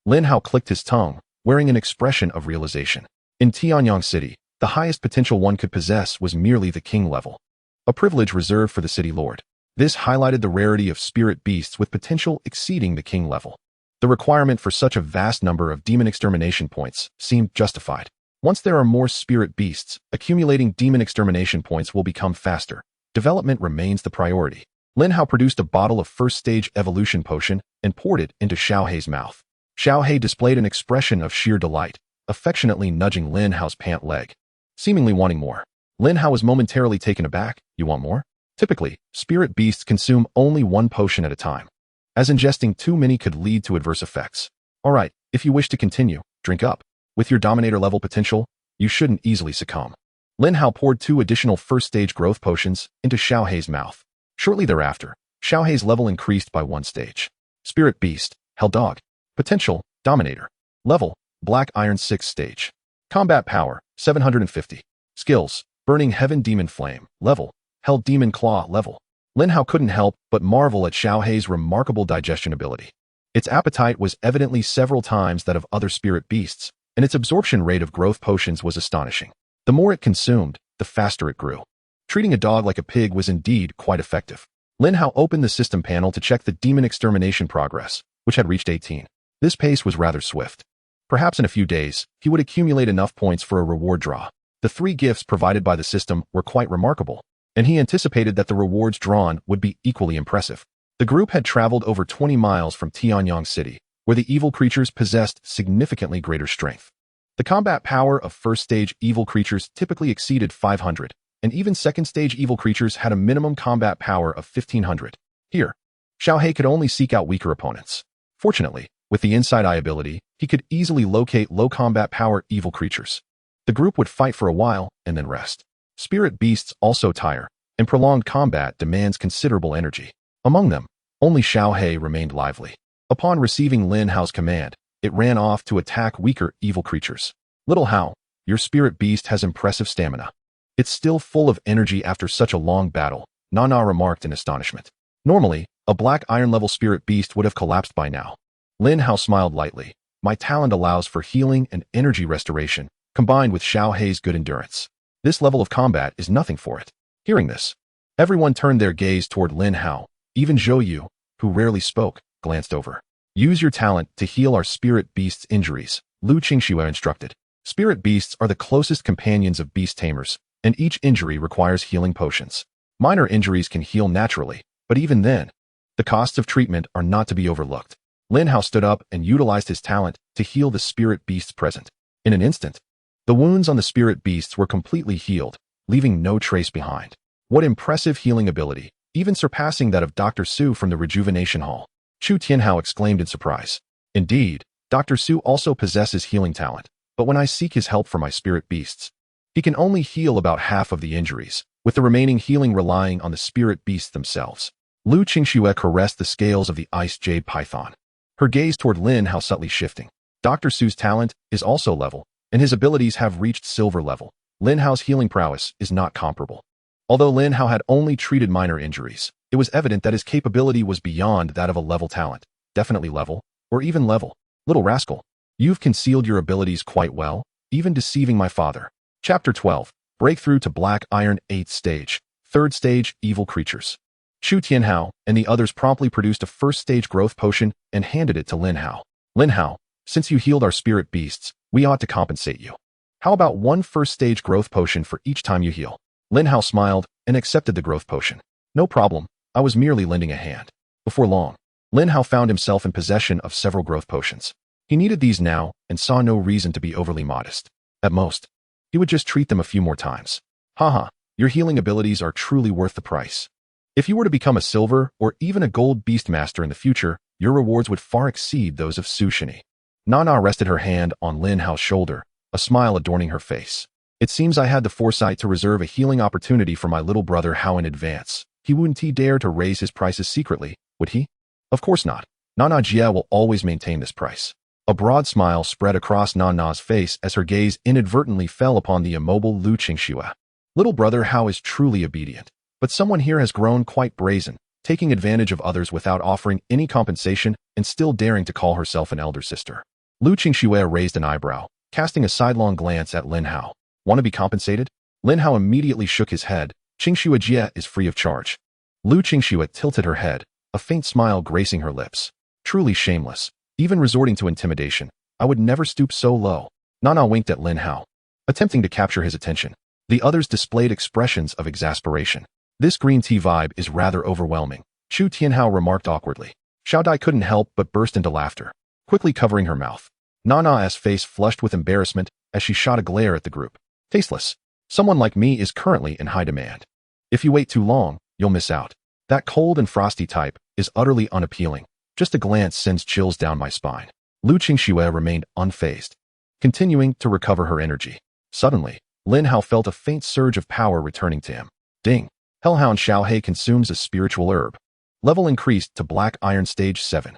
Lin Hao clicked his tongue, wearing an expression of realization. In Tianyang City, the highest potential one could possess was merely the king level, a privilege reserved for the city lord. This highlighted the rarity of spirit beasts with potential exceeding the king level. The requirement for such a vast number of demon extermination points seemed justified. Once there are more spirit beasts, accumulating demon extermination points will become faster. Development remains the priority. Lin Hao produced a bottle of first-stage evolution potion and poured it into Xiao He's mouth. Xiao He displayed an expression of sheer delight, affectionately nudging Lin Hao's pant leg, seemingly wanting more. Lin Hao was momentarily taken aback. You want more? Typically, spirit beasts consume only one potion at a time, as ingesting too many could lead to adverse effects. Alright, if you wish to continue, drink up. With your Dominator level potential, you shouldn't easily succumb. Lin Hao poured 2 additional first-stage growth potions into Xiao He's mouth. Shortly thereafter, Xiao He's level increased by 1 stage. Spirit Beast, Hell Dog. Potential, Dominator. Level, Black Iron 6 stage. Combat Power, 750. Skills, Burning Heaven Demon Flame. Level, Hell Demon Claw. Level. Lin Hao couldn't help but marvel at Xiao He's remarkable digestion ability. Its appetite was evidently several times that of other spirit beasts, and its absorption rate of growth potions was astonishing. The more it consumed, the faster it grew. Treating a dog like a pig was indeed quite effective. Lin Hao opened the system panel to check the demon extermination progress, which had reached 18. This pace was rather swift. Perhaps in a few days, he would accumulate enough points for a reward draw. The 3 gifts provided by the system were quite remarkable, and he anticipated that the rewards drawn would be equally impressive. The group had traveled over 20 miles from Tianyang City, where the evil creatures possessed significantly greater strength. The combat power of first-stage evil creatures typically exceeded 500, and even second-stage evil creatures had a minimum combat power of 1500. Here, Xiao He could only seek out weaker opponents. Fortunately, with the Inside Eye ability, he could easily locate low combat power evil creatures. The group would fight for a while and then rest. Spirit beasts also tire, and prolonged combat demands considerable energy. Among them, only Xiao He remained lively. Upon receiving Lin Hao's command, it ran off to attack weaker, evil creatures. Little Hao, your spirit beast has impressive stamina. It's still full of energy after such a long battle, Nana remarked in astonishment. Normally, a black iron-level spirit beast would have collapsed by now. Lin Hao smiled lightly. My talent allows for healing and energy restoration, combined with Xiao Hei's good endurance. This level of combat is nothing for it. Hearing this, everyone turned their gaze toward Lin Hao. Even Zhou Yu, who rarely spoke, glanced over. Use your talent to heal our spirit beast's injuries, Lu Qingxue instructed. Spirit beasts are the closest companions of beast tamers, and each injury requires healing potions. Minor injuries can heal naturally, but even then, the costs of treatment are not to be overlooked. Lin Hao stood up and utilized his talent to heal the spirit beasts present. In an instant, the wounds on the spirit beasts were completely healed, leaving no trace behind. What impressive healing ability, even surpassing that of Dr. Su from the Rejuvenation Hall. Chu Tianhao exclaimed in surprise. Indeed, Dr. Su also possesses healing talent, but when I seek his help for my spirit beasts, he can only heal about half of the injuries, with the remaining healing relying on the spirit beasts themselves. Lu Qingxue caressed the scales of the ice jade python, her gaze toward Lin Hao subtly shifting. Dr. Su's talent is also level, and his abilities have reached silver level. Lin Hao's healing prowess is not comparable. Although Lin Hao had only treated minor injuries, it was evident that his capability was beyond that of a level talent, definitely level, or even level. Little rascal, you've concealed your abilities quite well, even deceiving my father. Chapter 12, Breakthrough to Black Iron 8th Stage, 3rd Stage, Evil Creatures. Chu Tianhao and the others promptly produced a first-stage growth potion and handed it to Lin Hao. Lin Hao, since you healed our spirit beasts, we ought to compensate you. How about one first-stage growth potion for each time you heal? Lin Hao smiled and accepted the growth potion. No problem, I was merely lending a hand. Before long, Lin Hao found himself in possession of several growth potions. He needed these now and saw no reason to be overly modest. At most, he would just treat them a few more times. Haha, your healing abilities are truly worth the price. If you were to become a silver or even a gold beastmaster in the future, your rewards would far exceed those of Su Shini. Nana rested her hand on Lin Hao's shoulder, a smile adorning her face. It seems I had the foresight to reserve a healing opportunity for my little brother Hao in advance. He wouldn't dare to raise his prices secretly, would he? Of course not. Nana Jia will always maintain this price. A broad smile spread across Nana's face as her gaze inadvertently fell upon the immobile Lu Qingxue. Little brother Hao is truly obedient, but someone here has grown quite brazen, taking advantage of others without offering any compensation and still daring to call herself an elder sister. Lu Qingxue raised an eyebrow, casting a sidelong glance at Lin Hao. Want to be compensated? Lin Hao immediately shook his head. Qingxue Jia is free of charge. Lu Qingxue tilted her head, a faint smile gracing her lips. Truly shameless, even resorting to intimidation. I would never stoop so low. Nana winked at Lin Hao, attempting to capture his attention. The others displayed expressions of exasperation. This green tea vibe is rather overwhelming, Chu Tianhao remarked awkwardly. Xiao Dai couldn't help but burst into laughter, quickly covering her mouth. Nana's face flushed with embarrassment as she shot a glare at the group. Tasteless. Someone like me is currently in high demand. If you wait too long, you'll miss out. That cold and frosty type is utterly unappealing. Just a glance sends chills down my spine. Lu Qingxue remained unfazed, continuing to recover her energy. Suddenly, Lin Hao felt a faint surge of power returning to him. Ding! Hellhound Xiao Hei consumes a spiritual herb. Level increased to Black Iron Stage 7.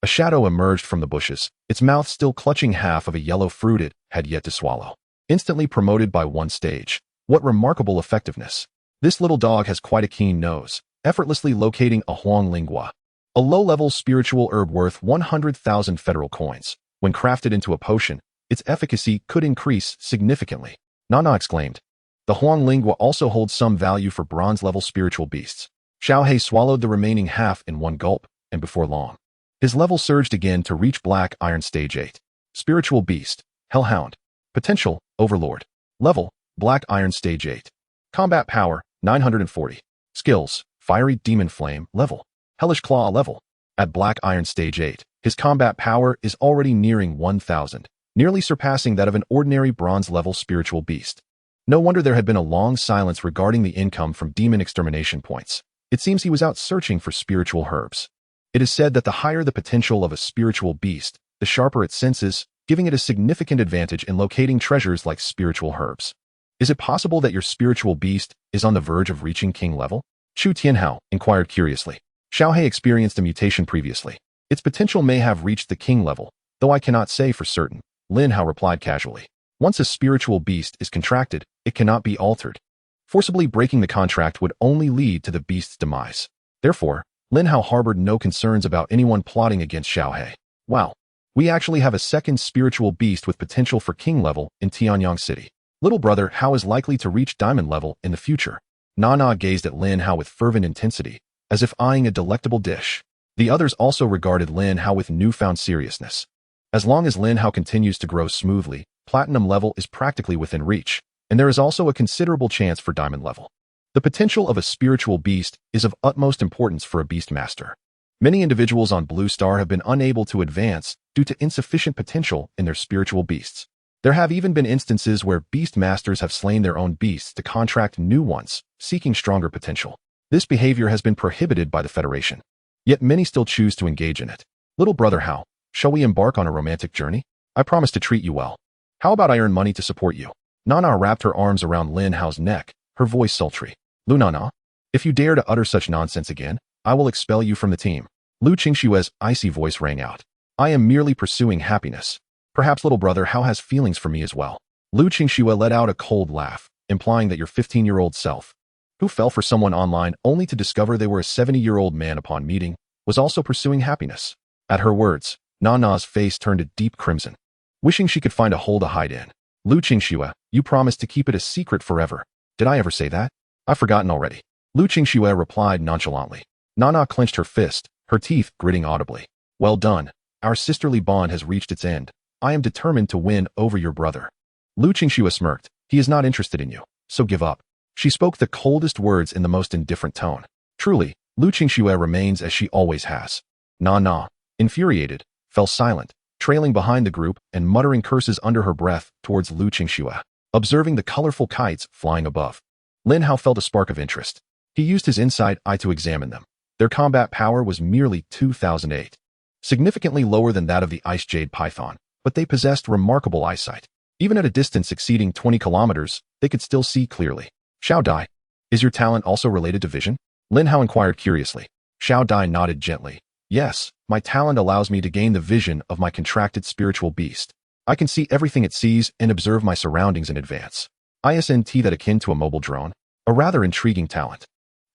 A shadow emerged from the bushes, its mouth still clutching half of a yellow fruit it had yet to swallow. Instantly promoted by one stage. What remarkable effectiveness. This little dog has quite a keen nose, effortlessly locating a Xuanlingua, a low-level spiritual herb worth 100,000 federal coins. When crafted into a potion, its efficacy could increase significantly. Nana exclaimed. The Xuanlingua also holds some value for bronze-level spiritual beasts. Xiao Hei swallowed the remaining half in one gulp, and before long, his level surged again to reach Black Iron Stage 8. Spiritual Beast, Hellhound. Potential, Overlord. Level, Black Iron Stage 8. Combat Power, 940. Skills, Fiery Demon Flame. Level, Hellish Claw. Level. At Black Iron Stage 8, his combat power is already nearing 1,000, nearly surpassing that of an ordinary bronze-level spiritual beast. No wonder there had been a long silence regarding the income from demon extermination points. It seems he was out searching for spiritual herbs. It is said that the higher the potential of a spiritual beast, the sharper its senses, giving it a significant advantage in locating treasures like spiritual herbs. Is it possible that your spiritual beast is on the verge of reaching king level? Chu Tianhao inquired curiously. Xiao Hei experienced a mutation previously. Its potential may have reached the king level, though I cannot say for certain, Lin Hao replied casually. Once a spiritual beast is contracted, it cannot be altered. Forcibly breaking the contract would only lead to the beast's demise. Therefore, Lin Hao harbored no concerns about anyone plotting against Xiaohe. Wow. We actually have a second spiritual beast with potential for king level in Tianyang City. Little brother Hao is likely to reach diamond level in the future. Nana gazed at Lin Hao with fervent intensity, as if eyeing a delectable dish. The others also regarded Lin Hao with newfound seriousness. As long as Lin Hao continues to grow smoothly, platinum level is practically within reach, and there is also a considerable chance for diamond level. The potential of a spiritual beast is of utmost importance for a beastmaster. Many individuals on Blue Star have been unable to advance due to insufficient potential in their spiritual beasts. There have even been instances where beastmasters have slain their own beasts to contract new ones, seeking stronger potential. This behavior has been prohibited by the Federation. Yet many still choose to engage in it. Little brother Hao, shall we embark on a romantic journey? I promise to treat you well. How about I earn money to support you? Nana wrapped her arms around Lin Hao's neck, her voice sultry. Lunana, if you dare to utter such nonsense again, I will expel you from the team. Lu Qingshue's icy voice rang out. I am merely pursuing happiness. Perhaps little brother Hao has feelings for me as well. Lu Qingxue let out a cold laugh, implying that your 15-year-old self, who fell for someone online only to discover they were a 70-year-old man upon meeting, was also pursuing happiness. At her words, Nana's face turned a deep crimson, wishing she could find a hole to hide in. Lu Qingxue, you promised to keep it a secret forever. Did I ever say that? I've forgotten already. Lu Qingxue replied nonchalantly. Nana clenched her fist, her teeth gritting audibly. Well done. Our sisterly bond has reached its end. I am determined to win over your brother. Lu Qingxue smirked. He is not interested in you, so give up. She spoke the coldest words in the most indifferent tone. Truly, Lu Qingxue remains as she always has. Nana, infuriated, fell silent, trailing behind the group and muttering curses under her breath towards Lu Qingxue, observing the colorful kites flying above. Lin Hao felt a spark of interest. He used his inside eye to examine them. Their combat power was merely 2008, significantly lower than that of the Ice Jade Python, but they possessed remarkable eyesight. Even at a distance exceeding 20 kilometers, they could still see clearly. Xiao Dai, is your talent also related to vision? Lin Hao inquired curiously. Xiao Dai nodded gently. Yes, my talent allows me to gain the vision of my contracted spiritual beast. I can see everything it sees and observe my surroundings in advance. Isn't that akin to a mobile drone? A rather intriguing talent.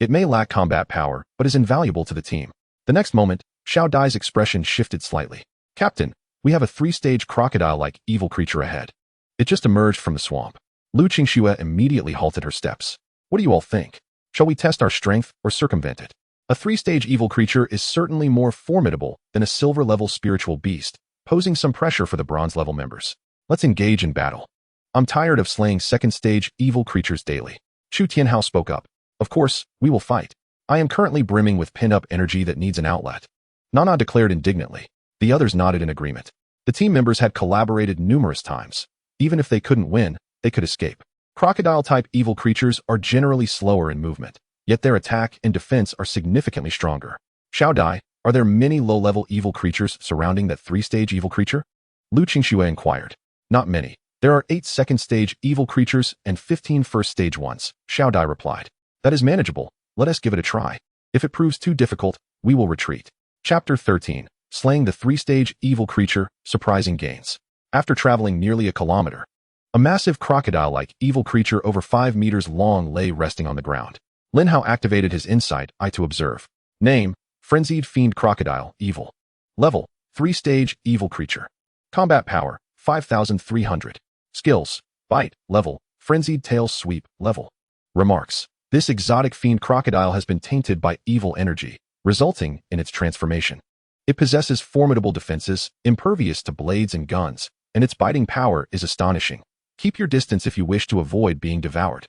It may lack combat power, but is invaluable to the team. The next moment, Xiao Dai's expression shifted slightly. Captain, we have a 3-stage crocodile-like evil creature ahead. It just emerged from the swamp. Lu Qingxue immediately halted her steps. What do you all think? Shall we test our strength or circumvent it? A 3-stage evil creature is certainly more formidable than a silver-level spiritual beast, posing some pressure for the bronze-level members. Let's engage in battle. I'm tired of slaying 2nd-stage evil creatures daily. Chu Tianhao spoke up. Of course, we will fight. I am currently brimming with pent-up energy that needs an outlet. Nana declared indignantly. The others nodded in agreement. The team members had collaborated numerous times. Even if they couldn't win, they could escape. Crocodile-type evil creatures are generally slower in movement, yet their attack and defense are significantly stronger. Xiao Dai, are there many low-level evil creatures surrounding that 3-stage evil creature? Lu Qingxue inquired. Not many. There are 8 2nd-stage evil creatures and 15 1st-stage ones, Xiao Dai replied. That is manageable. Let us give it a try. If it proves too difficult, we will retreat. Chapter 13. Slaying the 3-stage evil creature, surprising gains. After traveling nearly a kilometer, a massive crocodile-like evil creature over 5 meters long lay resting on the ground. Lin Hao activated his insight eye to observe. Name, Frenzied Fiend Crocodile, Evil. Level, 3-stage evil creature. Combat power, 5,300. Skills, Bite, level, Frenzied Tail Sweep, level. Remarks. This exotic fiend crocodile has been tainted by evil energy, resulting in its transformation. It possesses formidable defenses, impervious to blades and guns, and its biting power is astonishing. Keep your distance if you wish to avoid being devoured.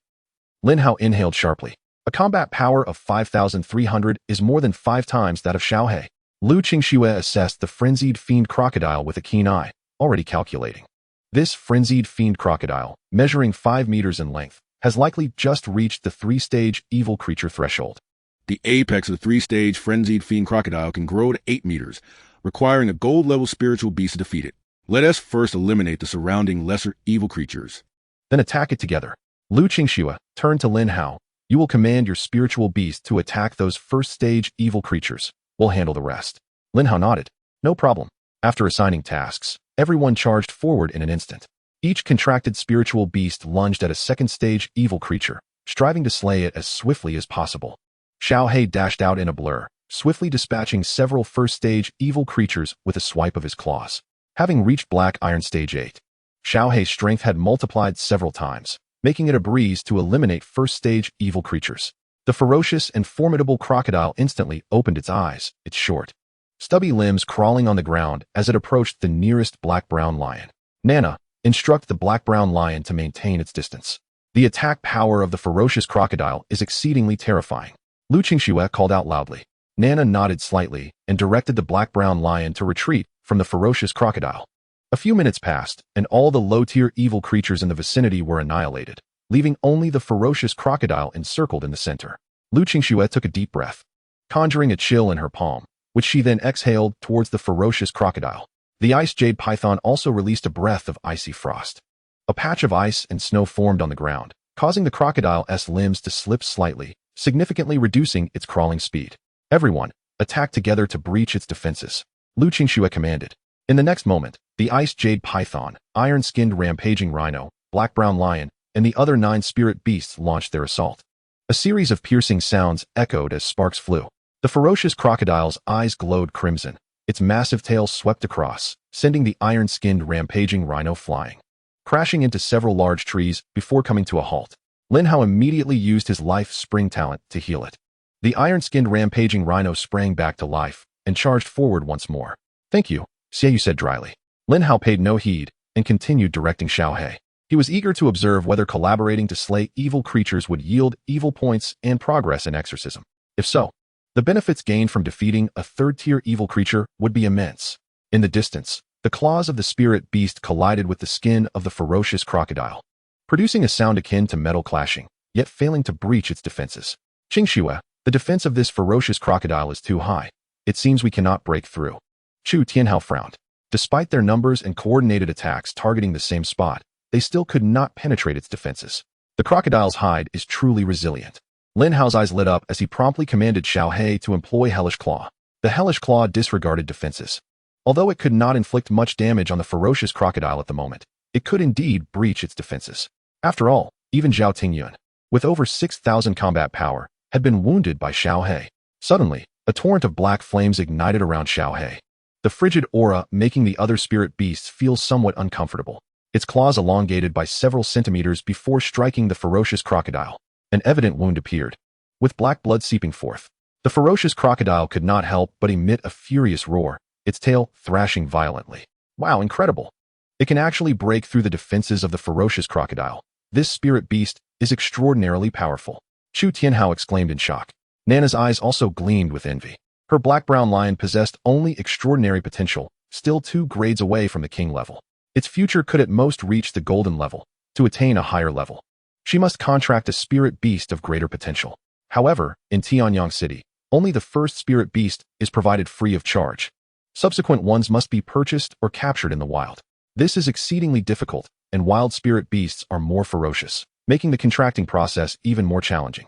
Lin Hao inhaled sharply. A combat power of 5,300 is more than 5 times that of Xiaohe. Lu Qingxue assessed the frenzied fiend crocodile with a keen eye, already calculating. This frenzied fiend crocodile, measuring 5 meters in length, has likely just reached the 3-stage evil creature threshold. The apex of the 3-stage frenzied fiend crocodile can grow to 8 meters, requiring a gold-level spiritual beast to defeat it. Let us first eliminate the surrounding lesser evil creatures. Then attack it together. Lu Qingxue turned to Lin Hao. You will command your spiritual beast to attack those 1st-stage evil creatures. We'll handle the rest. Lin Hao nodded. No problem. After assigning tasks, everyone charged forward in an instant. Each contracted spiritual beast lunged at a second-stage evil creature, striving to slay it as swiftly as possible. Xiaohei dashed out in a blur, swiftly dispatching several first-stage evil creatures with a swipe of his claws. Having reached Black Iron Stage 8, Xiaohei's strength had multiplied several times, making it a breeze to eliminate first-stage evil creatures. The ferocious and formidable crocodile instantly opened its eyes, its short, stubby limbs crawling on the ground as it approached the nearest black-brown lion. Nana, instruct the black-brown lion to maintain its distance. The attack power of the ferocious crocodile is exceedingly terrifying. Lu Qingxue called out loudly. Nana nodded slightly and directed the black-brown lion to retreat from the ferocious crocodile. A few minutes passed, and all the low-tier evil creatures in the vicinity were annihilated, leaving only the ferocious crocodile encircled in the center. Lu Qingxue took a deep breath, conjuring a chill in her palm, which she then exhaled towards the ferocious crocodile. The ice jade python also released a breath of icy frost. A patch of ice and snow formed on the ground, causing the crocodile's limbs to slip slightly, significantly reducing its crawling speed. Everyone, attack together to breach its defenses, Lu Qingxue commanded. In the next moment, the ice jade python, iron-skinned rampaging rhino, black-brown lion, and the other 9 spirit beasts launched their assault. A series of piercing sounds echoed as sparks flew. The ferocious crocodile's eyes glowed crimson. Its massive tail swept across, sending the iron-skinned rampaging rhino flying, crashing into several large trees before coming to a halt. Lin Hao immediately used his life spring talent to heal it. The iron-skinned rampaging rhino sprang back to life and charged forward once more. Thank you, Xiaoyu said dryly. Lin Hao paid no heed and continued directing Xiaohei. He was eager to observe whether collaborating to slay evil creatures would yield evil points and progress in exorcism. If so, the benefits gained from defeating a third-tier evil creature would be immense. In the distance, the claws of the spirit beast collided with the skin of the ferocious crocodile, producing a sound akin to metal clashing, yet failing to breach its defenses. Qingxue, the defense of this ferocious crocodile is too high. It seems we cannot break through. Chu Tianhao frowned. Despite their numbers and coordinated attacks targeting the same spot, they still could not penetrate its defenses. The crocodile's hide is truly resilient. Lin Hao's eyes lit up as he promptly commanded Xiaohei to employ Hellish Claw. The Hellish Claw disregarded defenses. Although it could not inflict much damage on the ferocious crocodile at the moment, it could indeed breach its defenses. After all, even Zhao Tingyun, with over 6,000 combat power, had been wounded by Xiaohei. Suddenly, a torrent of black flames ignited around Xiaohei, the frigid aura making the other spirit beasts feel somewhat uncomfortable. Its claws elongated by several centimeters before striking the ferocious crocodile. An evident wound appeared, with black blood seeping forth. The ferocious crocodile could not help but emit a furious roar, its tail thrashing violently. Wow, incredible! It can actually break through the defenses of the ferocious crocodile. This spirit beast is extraordinarily powerful. Chu Tianhao exclaimed in shock. Nana's eyes also gleamed with envy. Her black-brown lion possessed only extraordinary potential, still 2 grades away from the king level. Its future could at most reach the golden level. To attain a higher level, she must contract a spirit beast of greater potential. However, in Tianyang City, only the first spirit beast is provided free of charge. Subsequent ones must be purchased or captured in the wild. This is exceedingly difficult, and wild spirit beasts are more ferocious, making the contracting process even more challenging.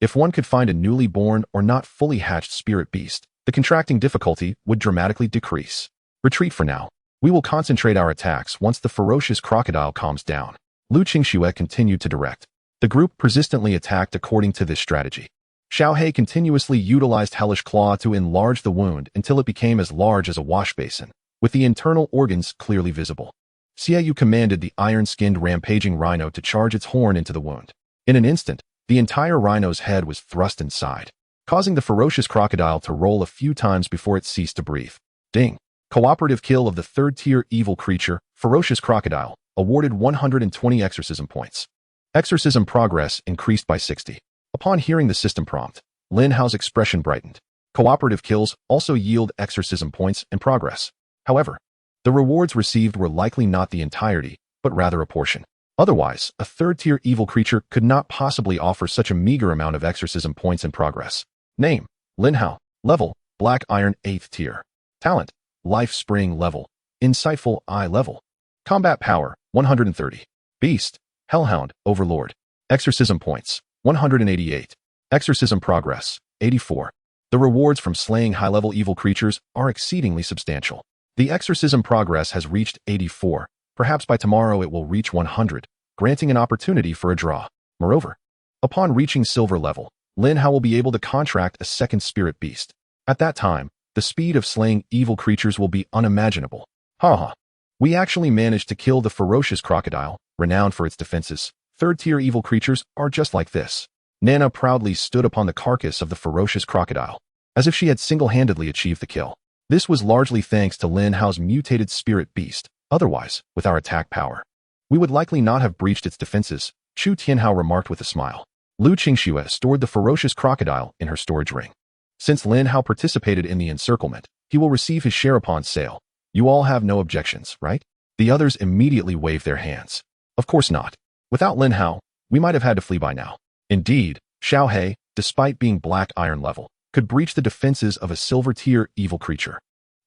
If one could find a newly born or not fully hatched spirit beast, the contracting difficulty would dramatically decrease. Retreat for now. We will concentrate our attacks once the ferocious crocodile calms down. Lu Qingxue continued to direct. The group persistently attacked according to this strategy. Xiaohei continuously utilized Hellish Claw to enlarge the wound until it became as large as a wash basin, with the internal organs clearly visible. Xiaoyu commanded the iron-skinned rampaging rhino to charge its horn into the wound. In an instant, the entire rhino's head was thrust inside, causing the ferocious crocodile to roll a few times before it ceased to breathe. Ding! Cooperative kill of the third-tier evil creature, ferocious crocodile, awarded 120 exorcism points. Exorcism progress increased by 60. Upon hearing the system prompt, Lin Hao's expression brightened. Cooperative kills also yield exorcism points and progress. However, the rewards received were likely not the entirety, but rather a portion. Otherwise, a third-tier evil creature could not possibly offer such a meager amount of exorcism points and progress. Name: Lin Hao. Level: Black Iron 8th tier. Talent: Life Spring level. Insightful Eye level. Combat power: 130. Beast: Hellhound, Overlord. Exorcism points: 188. Exorcism progress: 84. The rewards from slaying high-level evil creatures are exceedingly substantial. The exorcism progress has reached 84. Perhaps by tomorrow it will reach 100, granting an opportunity for a draw. Moreover, upon reaching silver level, Lin Hao will be able to contract a second spirit beast. At that time, the speed of slaying evil creatures will be unimaginable. Haha. We actually managed to kill the ferocious crocodile, renowned for its defenses. Third-tier evil creatures are just like this. Nana proudly stood upon the carcass of the ferocious crocodile, as if she had single-handedly achieved the kill. This was largely thanks to Lin Hao's mutated spirit beast. Otherwise, with our attack power, we would likely not have breached its defenses, Chu Tianhao remarked with a smile. Lu Qingxue stored the ferocious crocodile in her storage ring. Since Lin Hao participated in the encirclement, he will receive his share upon sale. You all have no objections, right? The others immediately waved their hands. Of course not. Without Lin Hao, we might have had to flee by now. Indeed, Xiao He, despite being black iron level, could breach the defenses of a silver-tier evil creature.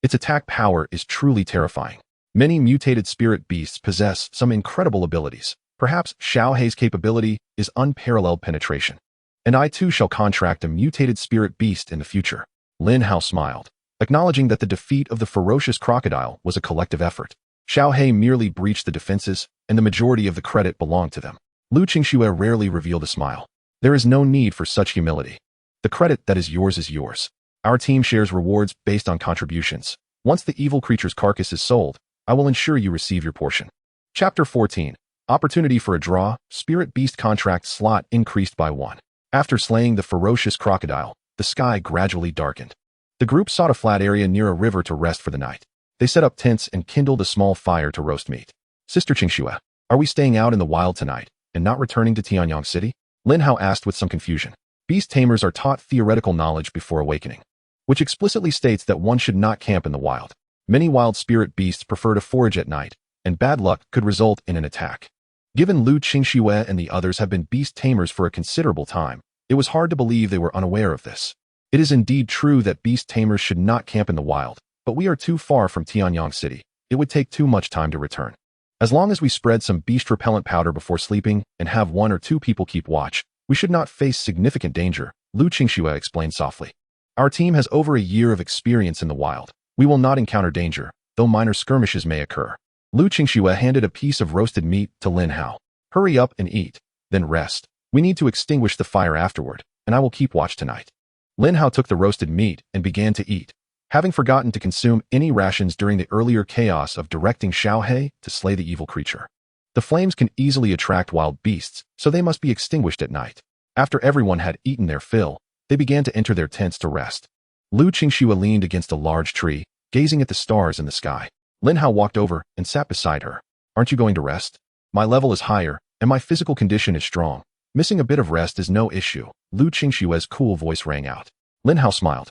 Its attack power is truly terrifying. Many mutated spirit beasts possess some incredible abilities. Perhaps Xiao He's capability is unparalleled penetration. And I too shall contract a mutated spirit beast in the future. Lin Hao smiled, acknowledging that the defeat of the ferocious crocodile was a collective effort. Xiao He merely breached the defenses, and the majority of the credit belonged to them. Lu Qingxue rarely revealed a smile. There is no need for such humility. The credit that is yours. Our team shares rewards based on contributions. Once the evil creature's carcass is sold, I will ensure you receive your portion. Chapter 14. Opportunity for a draw. Spirit Beast contract slot increased by 1. After slaying the ferocious crocodile, the sky gradually darkened. The group sought a flat area near a river to rest for the night. They set up tents and kindled a small fire to roast meat. Sister Qingxue, are we staying out in the wild tonight and not returning to Tianyang City? Lin Hao asked with some confusion. Beast tamers are taught theoretical knowledge before awakening, which explicitly states that one should not camp in the wild. Many wild spirit beasts prefer to forage at night, and bad luck could result in an attack. Given Lu Qingxue and the others have been beast tamers for a considerable time, it was hard to believe they were unaware of this. It is indeed true that beast tamers should not camp in the wild, but we are too far from Tianyang City. It would take too much time to return. As long as we spread some beast repellent powder before sleeping and have 1 or 2 people keep watch, we should not face significant danger, Lu Qingxue explained softly. Our team has over a year of experience in the wild. We will not encounter danger, though minor skirmishes may occur. Lu Qingxue handed a piece of roasted meat to Lin Hao. Hurry up and eat, then rest. We need to extinguish the fire afterward, and I will keep watch tonight. Lin Hao took the roasted meat and began to eat, having forgotten to consume any rations during the earlier chaos of directing Xiao He to slay the evil creature. The flames can easily attract wild beasts, so they must be extinguished at night. After everyone had eaten their fill, they began to enter their tents to rest. Lu Qingxue leaned against a large tree, gazing at the stars in the sky. Lin Hao walked over and sat beside her. Aren't you going to rest? My level is higher, and my physical condition is strong. Missing a bit of rest is no issue. Lu Qingxue's cool voice rang out. Lin Hao smiled.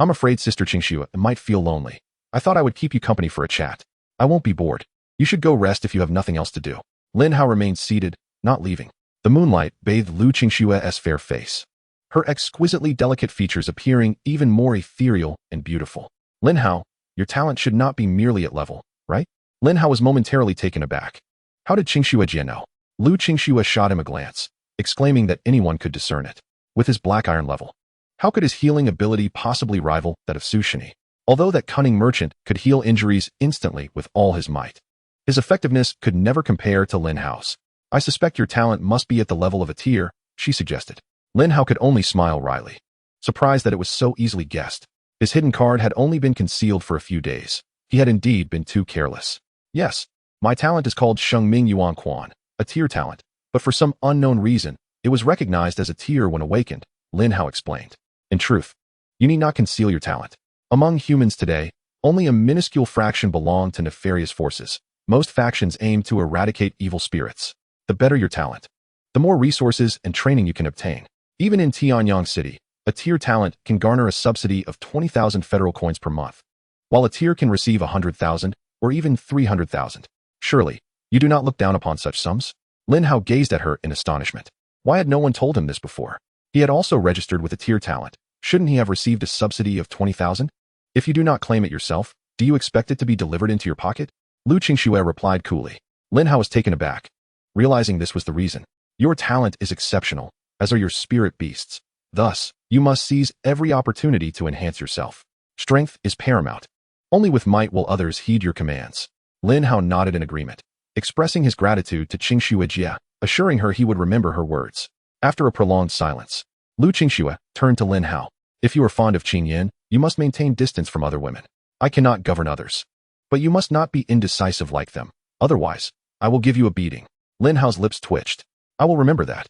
I'm afraid Sister Qingxue might feel lonely. I thought I would keep you company for a chat. I won't be bored. You should go rest if you have nothing else to do. Lin Hao remained seated, not leaving. The moonlight bathed Lu Qingxue's fair face, her exquisitely delicate features appearing even more ethereal and beautiful. Lin Hao, your talent should not be merely at level, right? Lin Hao was momentarily taken aback. How did Qingxue Jie know? Lu Qingxue shot him a glance, exclaiming that anyone could discern it. With his black iron level, how could his healing ability possibly rival that of Su Shini? Although that cunning merchant could heal injuries instantly with all his might, his effectiveness could never compare to Lin Hao's. I suspect your talent must be at the level of a tier, she suggested. Lin Hao could only smile wryly, surprised that it was so easily guessed. His hidden card had only been concealed for a few days. He had indeed been too careless. Yes, my talent is called Xuanming Yuan Quan, a tier talent, but for some unknown reason, it was recognized as a tier when awakened, Lin Hao explained. In truth, you need not conceal your talent. Among humans today, only a minuscule fraction belong to nefarious forces. Most factions aim to eradicate evil spirits. The better your talent, the more resources and training you can obtain. Even in Tianyang City, a tier talent can garner a subsidy of 20,000 federal coins per month, while a tier can receive 100,000 or even 300,000. Surely, you do not look down upon such sums? Lin Hao gazed at her in astonishment. Why had no one told him this before? He had also registered with a tier talent. Shouldn't he have received a subsidy of 20,000? If you do not claim it yourself, do you expect it to be delivered into your pocket? Lu Qingxue replied coolly. Lin Hao was taken aback, realizing this was the reason. Your talent is exceptional, as are your spirit beasts. Thus, you must seize every opportunity to enhance yourself. Strength is paramount. Only with might will others heed your commands. Lin Hao nodded in agreement, expressing his gratitude to Qingxue, assuring her he would remember her words. After a prolonged silence, Lu Qingxue turned to Lin Hao. If you are fond of Qingyan, you must maintain distance from other women. I cannot govern others. But you must not be indecisive like them. Otherwise, I will give you a beating. Lin Hao's lips twitched. I will remember that.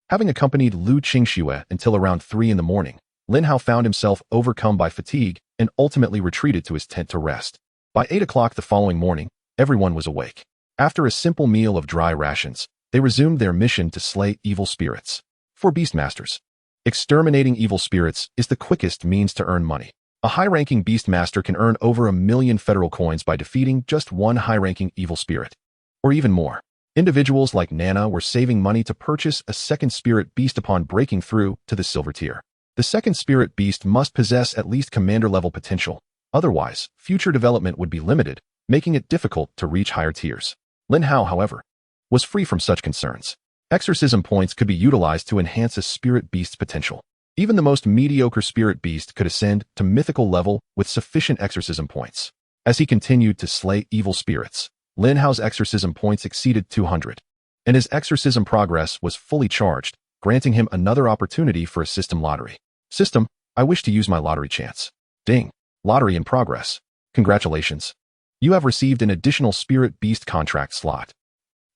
Having accompanied Lu Qingxue until around 3 in the morning, Lin Hao found himself overcome by fatigue and ultimately retreated to his tent to rest. By 8 o'clock the following morning, everyone was awake. After a simple meal of dry rations, they resumed their mission to slay evil spirits. For Beastmasters, exterminating evil spirits is the quickest means to earn money. A high-ranking Beastmaster can earn over 1 million federal coins by defeating just one high-ranking evil spirit. Or even more. Individuals like Nana were saving money to purchase a second spirit beast upon breaking through to the silver tier. The second spirit beast must possess at least commander-level potential. Otherwise, future development would be limited, making it difficult to reach higher tiers. Lin Hao, however, was free from such concerns. Exorcism points could be utilized to enhance a spirit beast's potential. Even the most mediocre spirit beast could ascend to mythical level with sufficient exorcism points. As he continued to slay evil spirits, Lin Hao's exorcism points exceeded 200, and his exorcism progress was fully charged, granting him another opportunity for a system lottery. System, I wish to use my lottery chance. Ding. Lottery in progress. Congratulations. You have received an additional spirit beast contract slot.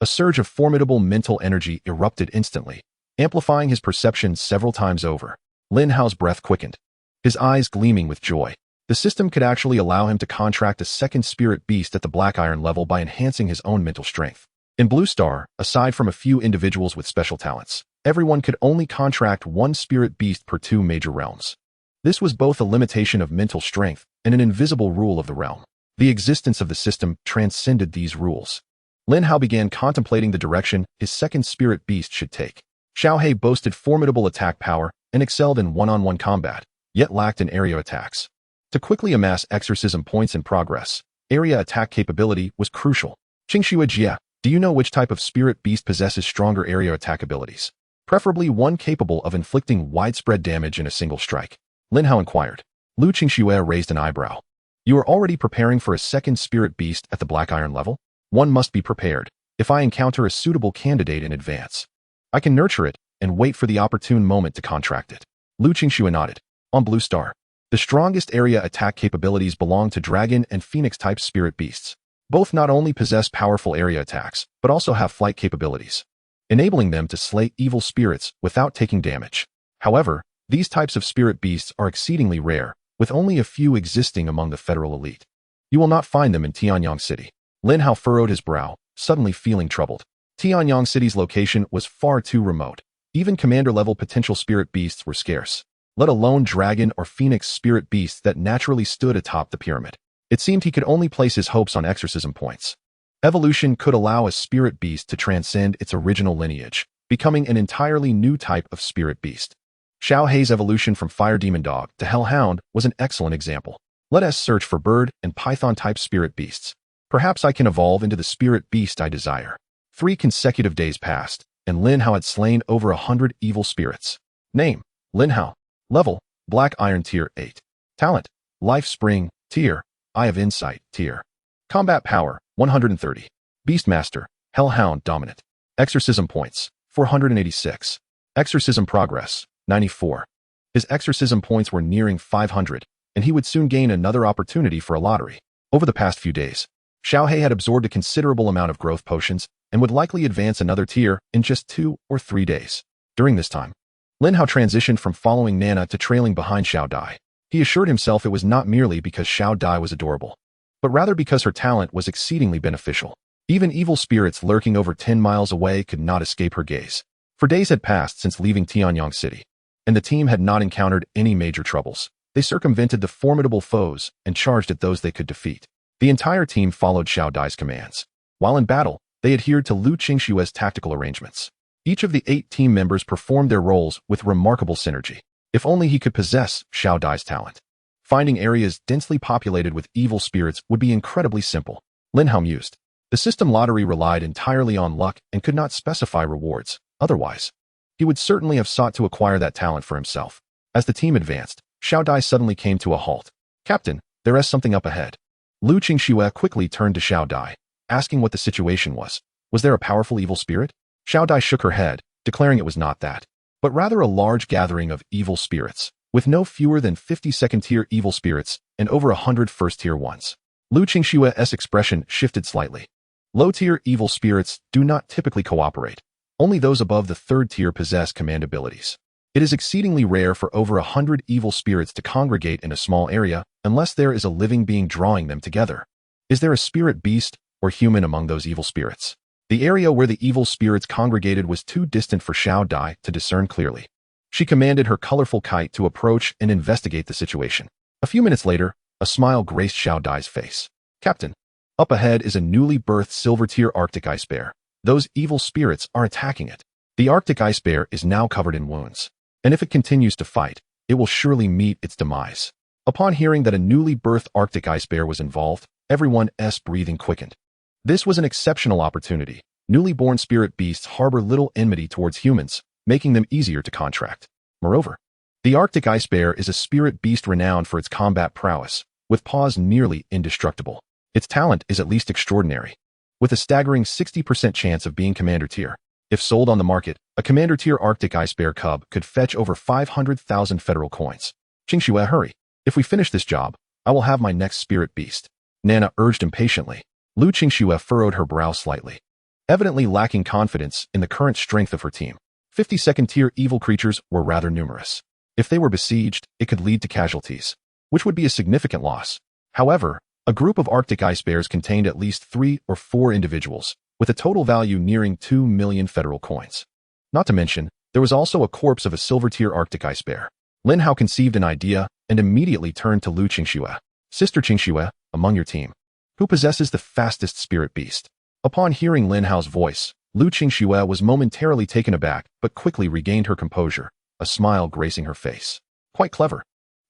A surge of formidable mental energy erupted instantly, amplifying his perception several times over. Lin Hao's breath quickened, his eyes gleaming with joy. The system could actually allow him to contract a second spirit beast at the black iron level by enhancing his own mental strength. In Blue Star, aside from a few individuals with special talents, everyone could only contract one spirit beast per 2 major realms. This was both a limitation of mental strength and an invisible rule of the realm. The existence of the system transcended these rules. Lin Hao began contemplating the direction his second spirit beast should take. Xiaohe boasted formidable attack power and excelled in one-on-one combat, yet lacked in area attacks. To quickly amass exorcism points in progress, area attack capability was crucial. Qingxue Jie, do you know which type of spirit beast possesses stronger area attack abilities? Preferably one capable of inflicting widespread damage in a single strike. Lin Hao inquired. Lu Qingxue raised an eyebrow. You are already preparing for a second spirit beast at the black iron level? One must be prepared, if I encounter a suitable candidate in advance. I can nurture it and wait for the opportune moment to contract it. Lu Qingxue nodded. On Blue Star, the strongest area attack capabilities belong to dragon and phoenix-type spirit beasts. Both not only possess powerful area attacks, but also have flight capabilities, enabling them to slay evil spirits without taking damage. However, these types of spirit beasts are exceedingly rare, with only a few existing among the federal elite. You will not find them in Tianyang City. Lin Hao furrowed his brow, suddenly feeling troubled. Tianyang City's location was far too remote. Even commander-level potential spirit beasts were scarce, let alone dragon or phoenix spirit beasts that naturally stood atop the pyramid. It seemed he could only place his hopes on exorcism points. Evolution could allow a spirit beast to transcend its original lineage, becoming an entirely new type of spirit beast. Xiaohe's evolution from fire demon dog to hellhound was an excellent example. Let us search for bird and python-type spirit beasts. Perhaps I can evolve into the spirit beast I desire. 3 consecutive days passed, and Lin Hao had slain over 100 evil spirits. Name, Lin Hao. Level, Black Iron Tier 8. Talent, Life Spring, Tier, Eye of Insight, Tier. Combat Power, 130. Beastmaster, Hellhound Dominant. Exorcism Points, 486. Exorcism Progress, 94. His exorcism points were nearing 500, and he would soon gain another opportunity for a lottery. Over the past few days, Xiaohe had absorbed a considerable amount of growth potions and would likely advance another tier in just 2 or 3 days. During this time, Lin Hao transitioned from following Nana to trailing behind Xiao Dai. He assured himself it was not merely because Xiao Dai was adorable, but rather because her talent was exceedingly beneficial. Even evil spirits lurking over 10 miles away could not escape her gaze. For days had passed since leaving Tianyang City, and the team had not encountered any major troubles. They circumvented the formidable foes and charged at those they could defeat. The entire team followed Xiao Dai's commands. While in battle, they adhered to Lu Qingxue's tactical arrangements. Each of the 8 team members performed their roles with remarkable synergy. If only he could possess Xiao Dai's talent. Finding areas densely populated with evil spirits would be incredibly simple. Lin Hao mused. The system lottery relied entirely on luck and could not specify rewards. Otherwise, he would certainly have sought to acquire that talent for himself. As the team advanced, Xiao Dai suddenly came to a halt. "Captain, there is something up ahead." Lu Qingxue quickly turned to Xiao Dai, asking what the situation was. Was there a powerful evil spirit? Xiao Dai shook her head, declaring it was not that, but rather a large gathering of evil spirits, with no fewer than 50 second-tier evil spirits and over 100 first-tier ones. Lu Qingxue's expression shifted slightly. Low-tier evil spirits do not typically cooperate. Only those above the third tier possess command abilities. It is exceedingly rare for over 100 evil spirits to congregate in a small area unless there is a living being drawing them together. Is there a spirit beast or human among those evil spirits? The area where the evil spirits congregated was too distant for Xiao Dai to discern clearly. She commanded her colorful kite to approach and investigate the situation. A few minutes later, a smile graced Xiao Dai's face. "Captain, up ahead is a newly birthed silver-tier Arctic ice bear. Those evil spirits are attacking it. The Arctic ice bear is now covered in wounds, and if it continues to fight, it will surely meet its demise." Upon hearing that a newly birthed Arctic ice bear was involved, everyone's breathing quickened. This was an exceptional opportunity. Newly born spirit beasts harbor little enmity towards humans, making them easier to contract. Moreover, the Arctic ice bear is a spirit beast renowned for its combat prowess, with paws nearly indestructible. Its talent is at least extraordinary, with a staggering 60% chance of being commander tier. If sold on the market, a commander tier Arctic ice bear cub could fetch over 500,000 federal coins. "Qingxue, hurry. If we finish this job, I will have my next spirit beast," Nana urged impatiently. Lu Qingxue furrowed her brow slightly, evidently lacking confidence in the current strength of her team. 52nd-tier evil creatures were rather numerous. If they were besieged, it could lead to casualties, which would be a significant loss. However, a group of Arctic ice bears contained at least 3 or 4 individuals, with a total value nearing 2 million federal coins. Not to mention, there was also a corpse of a silver-tier Arctic ice bear. Lin Hao conceived an idea and immediately turned to Lu Qingxue. "Sister Qingxue, among your team, who possesses the fastest spirit beast?" Upon hearing Lin Hao's voice, Lu Qingxue was momentarily taken aback but quickly regained her composure, a smile gracing her face. "Quite clever."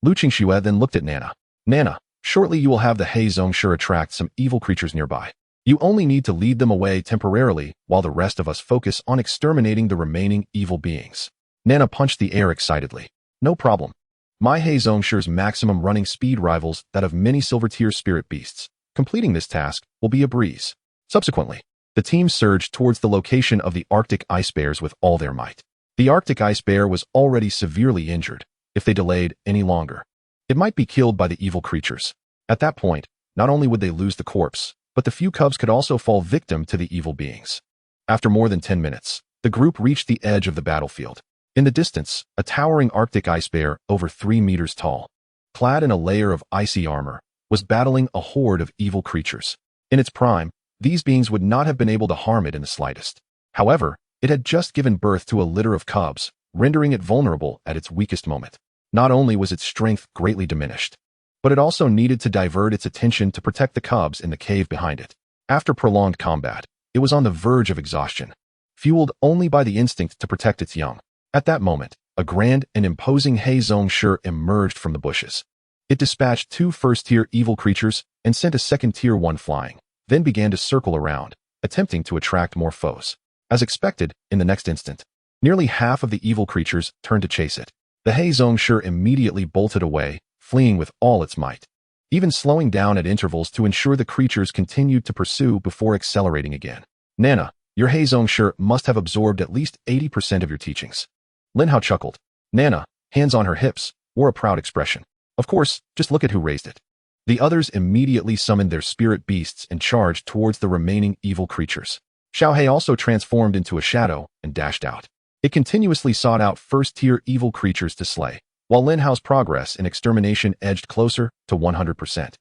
Lu Qingxue then looked at Nana. "Nana, shortly you will have the He Zongshi attract some evil creatures nearby. You only need to lead them away temporarily while the rest of us focus on exterminating the remaining evil beings." Nana punched the air excitedly. "No problem. My He Zongshi's maximum running speed rivals that of many silver-tier spirit beasts. Completing this task will be a breeze." Subsequently, the team surged towards the location of the Arctic ice bears with all their might. The Arctic ice bear was already severely injured. If they delayed any longer, it might be killed by the evil creatures. At that point, not only would they lose the corpse, but the few cubs could also fall victim to the evil beings. After more than 10 minutes, the group reached the edge of the battlefield. In the distance, a towering Arctic ice bear, over 3 meters tall, clad in a layer of icy armor, was battling a horde of evil creatures. In its prime, these beings would not have been able to harm it in the slightest. However, it had just given birth to a litter of cubs, rendering it vulnerable at its weakest moment. Not only was its strength greatly diminished, but it also needed to divert its attention to protect the cubs in the cave behind it. After prolonged combat, it was on the verge of exhaustion, fueled only by the instinct to protect its young. At that moment, a grand and imposing He Zongshi emerged from the bushes. It dispatched 2 first-tier evil creatures and sent a second-tier one flying, then began to circle around, attempting to attract more foes. As expected, in the next instant, nearly half of the evil creatures turned to chase it. The He Zongshi immediately bolted away, fleeing with all its might, even slowing down at intervals to ensure the creatures continued to pursue before accelerating again. "Nana, your He Zongshi must have absorbed at least 80% of your teachings." Lin Hao chuckled. Nana, hands on her hips, wore a proud expression. "Of course, just look at who raised it." The others immediately summoned their spirit beasts and charged towards the remaining evil creatures. Xiao He also transformed into a shadow and dashed out. It continuously sought out first-tier evil creatures to slay, while Lin Hao's progress in extermination edged closer to 100%.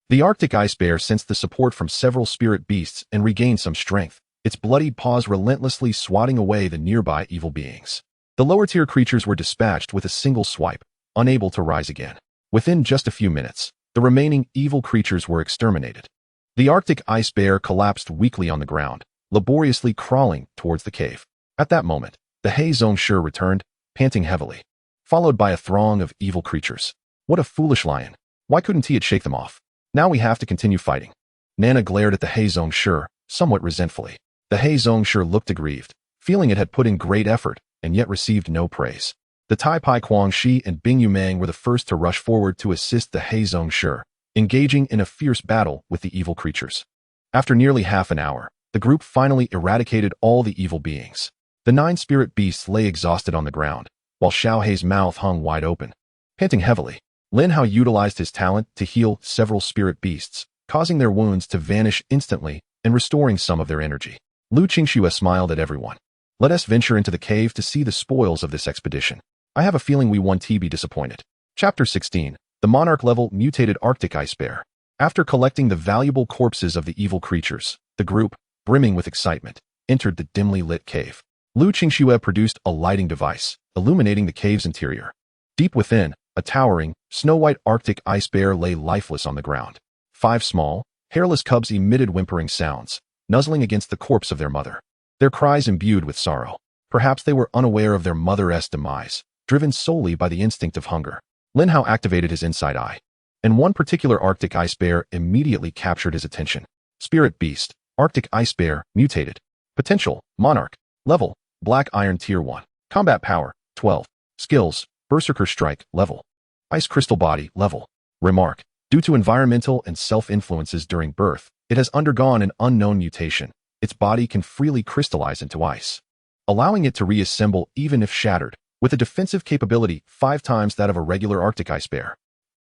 The Arctic ice bear sensed the support from several spirit beasts and regained some strength, its bloodied paws relentlessly swatting away the nearby evil beings. The lower-tier creatures were dispatched with a single swipe, unable to rise again. Within just a few minutes, the remaining evil creatures were exterminated. The Arctic ice bear collapsed weakly on the ground, laboriously crawling towards the cave. At that moment, the He Zongshi returned, panting heavily, followed by a throng of evil creatures. "What a foolish lion. Why couldn't he shake them off? Now we have to continue fighting." Nana glared at the He Zongshi, somewhat resentfully. The He Zongshi looked aggrieved, feeling it had put in great effort, and yet received no praise. The Tai Pai Kuang Shi and Bing Yumang were the first to rush forward to assist the He Zong Shi, engaging in a fierce battle with the evil creatures. After nearly half an hour, the group finally eradicated all the evil beings. The 9 spirit beasts lay exhausted on the ground, while Xiao Hei's mouth hung wide open. Panting heavily, Lin Hao utilized his talent to heal several spirit beasts, causing their wounds to vanish instantly and restoring some of their energy. Lu Qingxue smiled at everyone. Let us venture into the cave to see the spoils of this expedition. I have a feeling we won't be disappointed. Chapter 16. The Monarch-level mutated Arctic ice bear. After collecting the valuable corpses of the evil creatures, the group, brimming with excitement, entered the dimly lit cave. Lu Qingxue produced a lighting device, illuminating the cave's interior. Deep within, a towering, snow-white Arctic ice bear lay lifeless on the ground. 5 small, hairless cubs emitted whimpering sounds, nuzzling against the corpse of their mother. Their cries imbued with sorrow. Perhaps they were unaware of their mother's demise, driven solely by the instinct of hunger. Lin Hao activated his inside eye, and one particular Arctic ice bear immediately captured his attention. Spirit Beast, Arctic ice bear, mutated. Potential, Monarch. Level, Black Iron Tier 1. Combat Power, 12. Skills, Berserker Strike, level. Ice Crystal Body, level. Remark. Due to environmental and self-influences during birth, it has undergone an unknown mutation. Its body can freely crystallize into ice, allowing it to reassemble even if shattered, with a defensive capability 5 times that of a regular Arctic ice bear.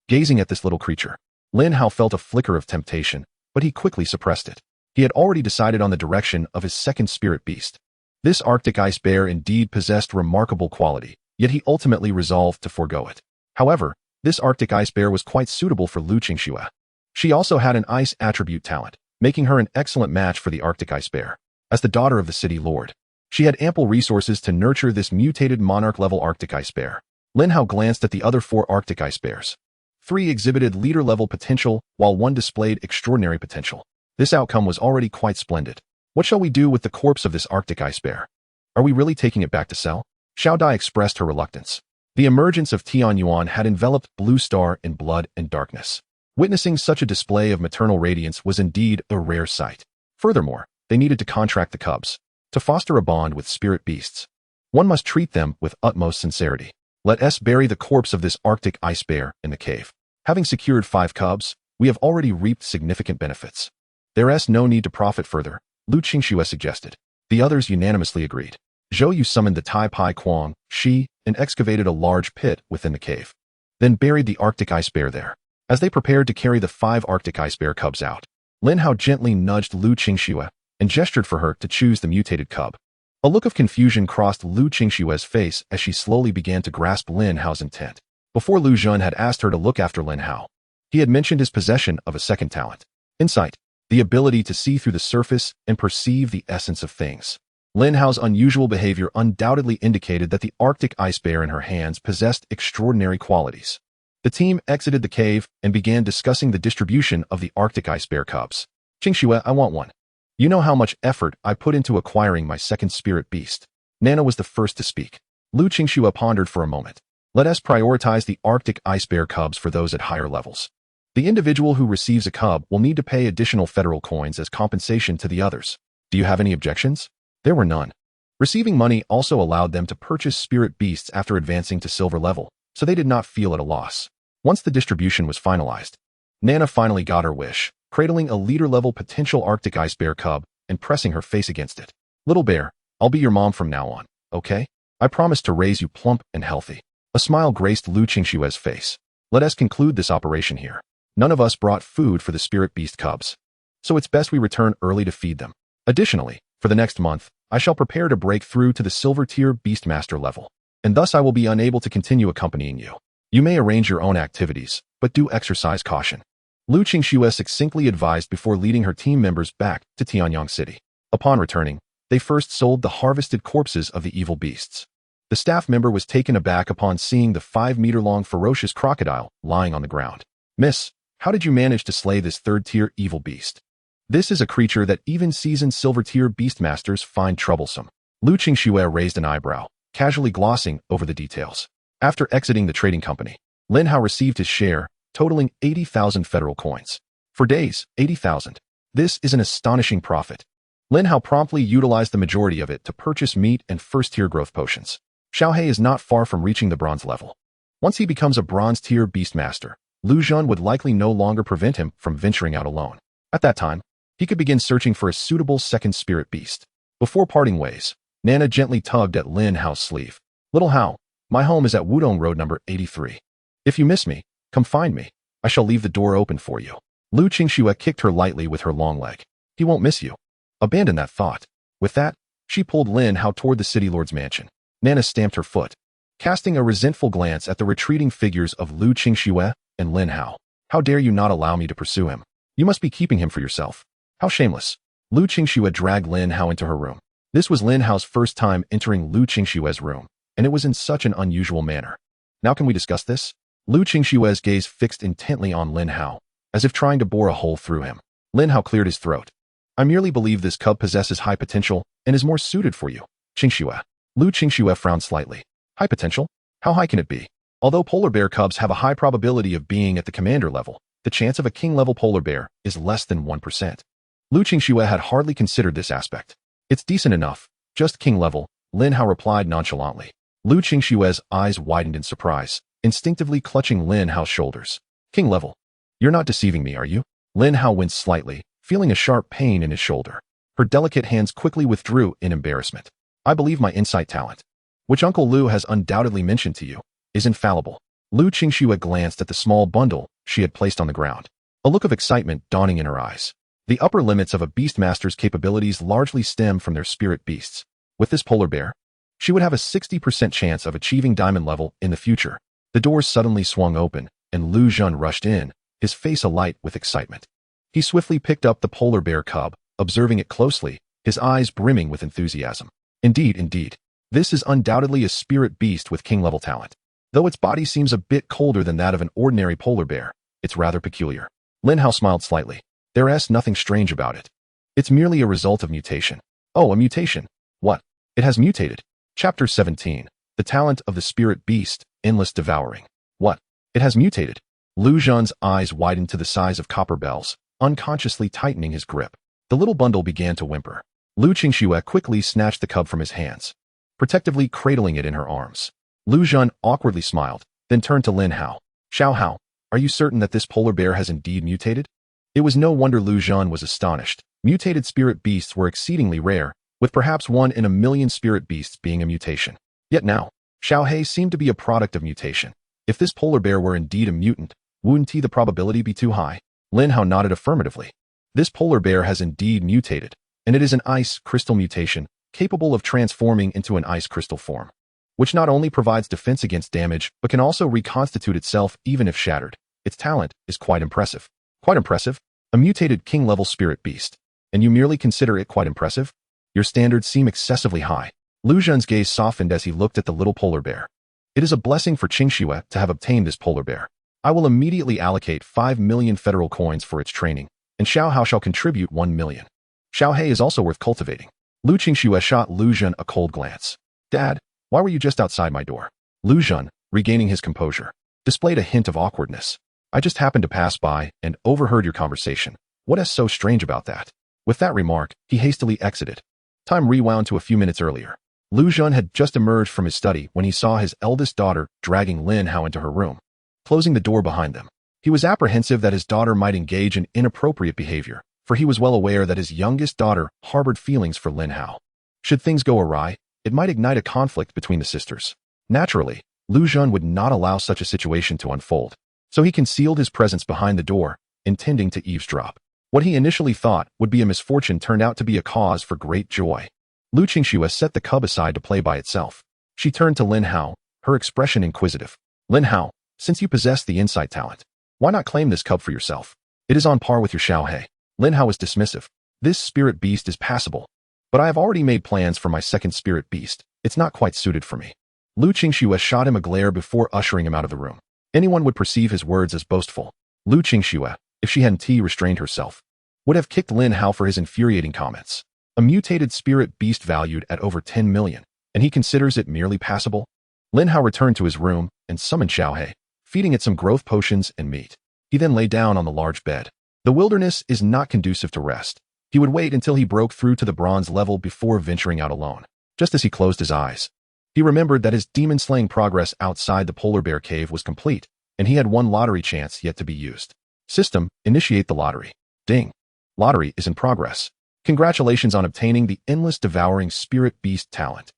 Gazing at this little creature, Lin Hao felt a flicker of temptation, but he quickly suppressed it. He had already decided on the direction of his second spirit beast. This Arctic ice bear indeed possessed remarkable quality, yet he ultimately resolved to forego it. However, this Arctic ice bear was quite suitable for Lu Qingxue. She also had an ice attribute talent, making her an excellent match for the Arctic ice bear. As the daughter of the city lord, she had ample resources to nurture this mutated monarch-level Arctic ice bear. Lin Hao glanced at the other 4 Arctic ice bears. 3 exhibited leader-level potential, while 1 displayed extraordinary potential. This outcome was already quite splendid. What shall we do with the corpse of this Arctic ice bear? Are we really taking it back to sell? Xiao Dai expressed her reluctance. The emergence of Tianyuan had enveloped Blue Star in blood and darkness. Witnessing such a display of maternal radiance was indeed a rare sight. Furthermore, they needed to contract the cubs. To foster a bond with spirit beasts, one must treat them with utmost sincerity. Let us bury the corpse of this Arctic ice bear in the cave. Having secured 5 cubs, we have already reaped significant benefits. There is no need to profit further, Lu Qingxue suggested. The others unanimously agreed. Zhou Yu summoned the Tai Pai Kuang Shi and excavated a large pit within the cave, then buried the Arctic ice bear there. As they prepared to carry the 5 Arctic ice bear cubs out, Lin Hao gently nudged Lu Qingxue and gestured for her to choose the mutated cub. A look of confusion crossed Lu Qingxue's face as she slowly began to grasp Lin Hao's intent. Before Lu Zhen had asked her to look after Lin Hao, he had mentioned his possession of a second talent, insight, the ability to see through the surface and perceive the essence of things. Lin Hao's unusual behavior undoubtedly indicated that the Arctic ice bear in her hands possessed extraordinary qualities. The team exited the cave and began discussing the distribution of the Arctic ice bear cubs. Qingxue, I want one. You know how much effort I put into acquiring my second spirit beast. Nana was the first to speak. Lu Qingxue pondered for a moment. Let us prioritize the Arctic ice bear cubs for those at higher levels. The individual who receives a cub will need to pay additional federal coins as compensation to the others. Do you have any objections? There were none. Receiving money also allowed them to purchase spirit beasts after advancing to silver level, so they did not feel at a loss. Once the distribution was finalized, Nana finally got her wish, cradling a leader-level potential Arctic ice bear cub and pressing her face against it. Little bear, I'll be your mom from now on, okay? I promise to raise you plump and healthy. A smile graced Lu Qingxue's face. Let us conclude this operation here. None of us brought food for the spirit beast cubs, so it's best we return early to feed them. Additionally, for the next month, I shall prepare to break through to the silver tier Beastmaster level, and thus I will be unable to continue accompanying you. You may arrange your own activities, but do exercise caution. Lu Qingxue succinctly advised before leading her team members back to Tianyang City. Upon returning, they first sold the harvested corpses of the evil beasts. The staff member was taken aback upon seeing the 5-meter-long ferocious crocodile lying on the ground. Miss, how did you manage to slay this third-tier evil beast? This is a creature that even seasoned silver-tier beastmasters find troublesome. Lu Qingxue raised an eyebrow, casually glossing over the details. After exiting the trading company, Lin Hao received his share, totaling 80,000 federal coins. For days, 80,000. This is an astonishing profit. Lin Hao promptly utilized the majority of it to purchase meat and first-tier growth potions. Xiaohe is not far from reaching the bronze level. Once he becomes a bronze-tier Beastmaster, Lu Xun would likely no longer prevent him from venturing out alone. At that time, he could begin searching for a suitable second spirit beast. Before parting ways, Nana gently tugged at Lin Hao's sleeve. "Little Hao, my home is at Wudong Road number 83. If you miss me, come find me. I shall leave the door open for you." Lu Qingxue kicked her lightly with her long leg. "He won't miss you. Abandon that thought." With that, she pulled Lin Hao toward the city lord's mansion. Nana stamped her foot, casting a resentful glance at the retreating figures of Lu Qingxue and Lin Hao. "How dare you not allow me to pursue him? You must be keeping him for yourself. How shameless." Lu Qingxue dragged Lin Hao into her room. This was Lin Hao's first time entering Lu Qingxue's room, and it was in such an unusual manner. "Now can we discuss this?" Lu Qingxue's gaze fixed intently on Lin Hao, as if trying to bore a hole through him. Lin Hao cleared his throat. "I merely believe this cub possesses high potential and is more suited for you, Qingxue." Lu Qingxue frowned slightly. "High potential? How high can it be?" Although polar bear cubs have a high probability of being at the commander level, the chance of a king-level polar bear is less than 1%. Lu Qingxue had hardly considered this aspect. "It's decent enough, just king level," Lin Hao replied nonchalantly. Lu Qingxue's eyes widened in surprise, instinctively clutching Lin Hao's shoulders. "King level? You're not deceiving me, are you?" Lin Hao winced slightly, feeling a sharp pain in his shoulder. Her delicate hands quickly withdrew in embarrassment. "I believe my insight talent, which Uncle Lu has undoubtedly mentioned to you, is infallible." Lu Qingxue glanced at the small bundle she had placed on the ground, a look of excitement dawning in her eyes. The upper limits of a Beastmaster's capabilities largely stem from their spirit beasts. With this polar bear, she would have a 60% chance of achieving diamond level in the future. The doors suddenly swung open, and Lu Xun rushed in, his face alight with excitement. He swiftly picked up the polar bear cub, observing it closely, his eyes brimming with enthusiasm. Indeed. This is undoubtedly a spirit beast with king-level talent. Though its body seems a bit colder than that of an ordinary polar bear, it's rather peculiar." Lin Hao smiled slightly. "There's nothing strange about it. It's merely a result of mutation." "Oh, a mutation? What? It has mutated." Chapter 17. The Talent of the Spirit Beast, Endless Devouring. "What? It has mutated?" Lu Xun's eyes widened to the size of copper bells, unconsciously tightening his grip. The little bundle began to whimper. Lu Qingxue quickly snatched the cub from his hands, protectively cradling it in her arms. Lu Xun awkwardly smiled, then turned to Lin Hao. "Xiao Hao, are you certain that this polar bear has indeed mutated?" It was no wonder Lu Xun was astonished. Mutated spirit beasts were exceedingly rare, with perhaps 1 in a million spirit beasts being a mutation. Yet now, Xiaohe seemed to be a product of mutation. If this polar bear were indeed a mutant, wouldn't the probability be too high? Lin Hao nodded affirmatively. This polar bear has indeed mutated, and it is an ice crystal mutation, capable of transforming into an ice crystal form, which not only provides defense against damage, but can also reconstitute itself even if shattered. Its talent is quite impressive. Quite impressive? A mutated king-level spirit beast. And you merely consider it quite impressive? Your standards seem excessively high. Lu Xun's gaze softened as he looked at the little polar bear. "It is a blessing for Qingxue to have obtained this polar bear. I will immediately allocate 5 million federal coins for its training, and Xiao Hao shall contribute 1 million. Xiaohe is also worth cultivating." Lu Qingxue shot Lu Xun a cold glance. "Dad, why were you just outside my door?" Lu Xun, regaining his composure, displayed a hint of awkwardness. "I just happened to pass by and overheard your conversation. What is so strange about that?" With that remark, he hastily exited. Time rewound to a few minutes earlier. Lu Xun had just emerged from his study when he saw his eldest daughter dragging Lin Hao into her room, closing the door behind them. He was apprehensive that his daughter might engage in inappropriate behavior, for he was well aware that his youngest daughter harbored feelings for Lin Hao. Should things go awry, it might ignite a conflict between the sisters. Naturally, Lu Xun would not allow such a situation to unfold, so he concealed his presence behind the door, intending to eavesdrop. What he initially thought would be a misfortune turned out to be a cause for great joy. Lu Qingxue set the cub aside to play by itself. She turned to Lin Hao, her expression inquisitive. "Lin Hao, since you possess the insight talent, why not claim this cub for yourself? It is on par with your Xiaohe." Lin Hao was dismissive. "This spirit beast is passable, but I have already made plans for my second spirit beast. It's not quite suited for me." Lu Qingxue shot him a glare before ushering him out of the room. Anyone would perceive his words as boastful. Lu Qingxue, if she hadn't restrained herself, would have kicked Lin Hao for his infuriating comments. A mutated spirit beast valued at over 10 million, and he considers it merely passable? Lin Hao returned to his room and summoned Xiaohe, feeding it some growth potions and meat. He then lay down on the large bed. The wilderness is not conducive to rest, He would wait until he broke through to the bronze level before venturing out alone. Just as he closed his eyes, he remembered that his demon-slaying progress outside the polar bear cave was complete, and he had one lottery chance yet to be used. System, initiate the lottery. Ding. Lottery is in progress. Congratulations on obtaining the Endless Devouring Spirit Beast talent.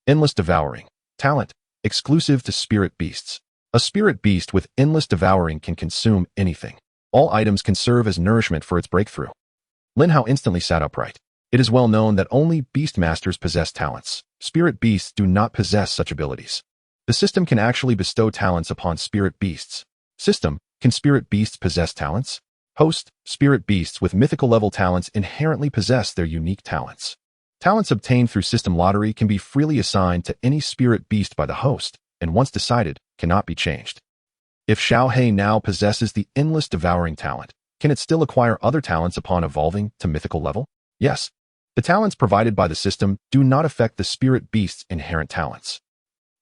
Endless Devouring talent, exclusive to Spirit Beasts. A Spirit Beast with Endless Devouring can consume anything. All items can serve as nourishment for its breakthrough. Lin Hao instantly sat upright. It is well known that only Beastmasters possess talents. Spirit Beasts do not possess such abilities. The system can actually bestow talents upon Spirit Beasts. System, can Spirit Beasts possess talents? Host, Spirit Beasts with mythical level talents inherently possess their unique talents. Talents obtained through system lottery can be freely assigned to any Spirit Beast by the host, and once decided, cannot be changed. If Xiaohe now possesses the Endless Devouring talent, can it still acquire other talents upon evolving to mythical level? Yes. The talents provided by the system do not affect the Spirit Beast's inherent talents.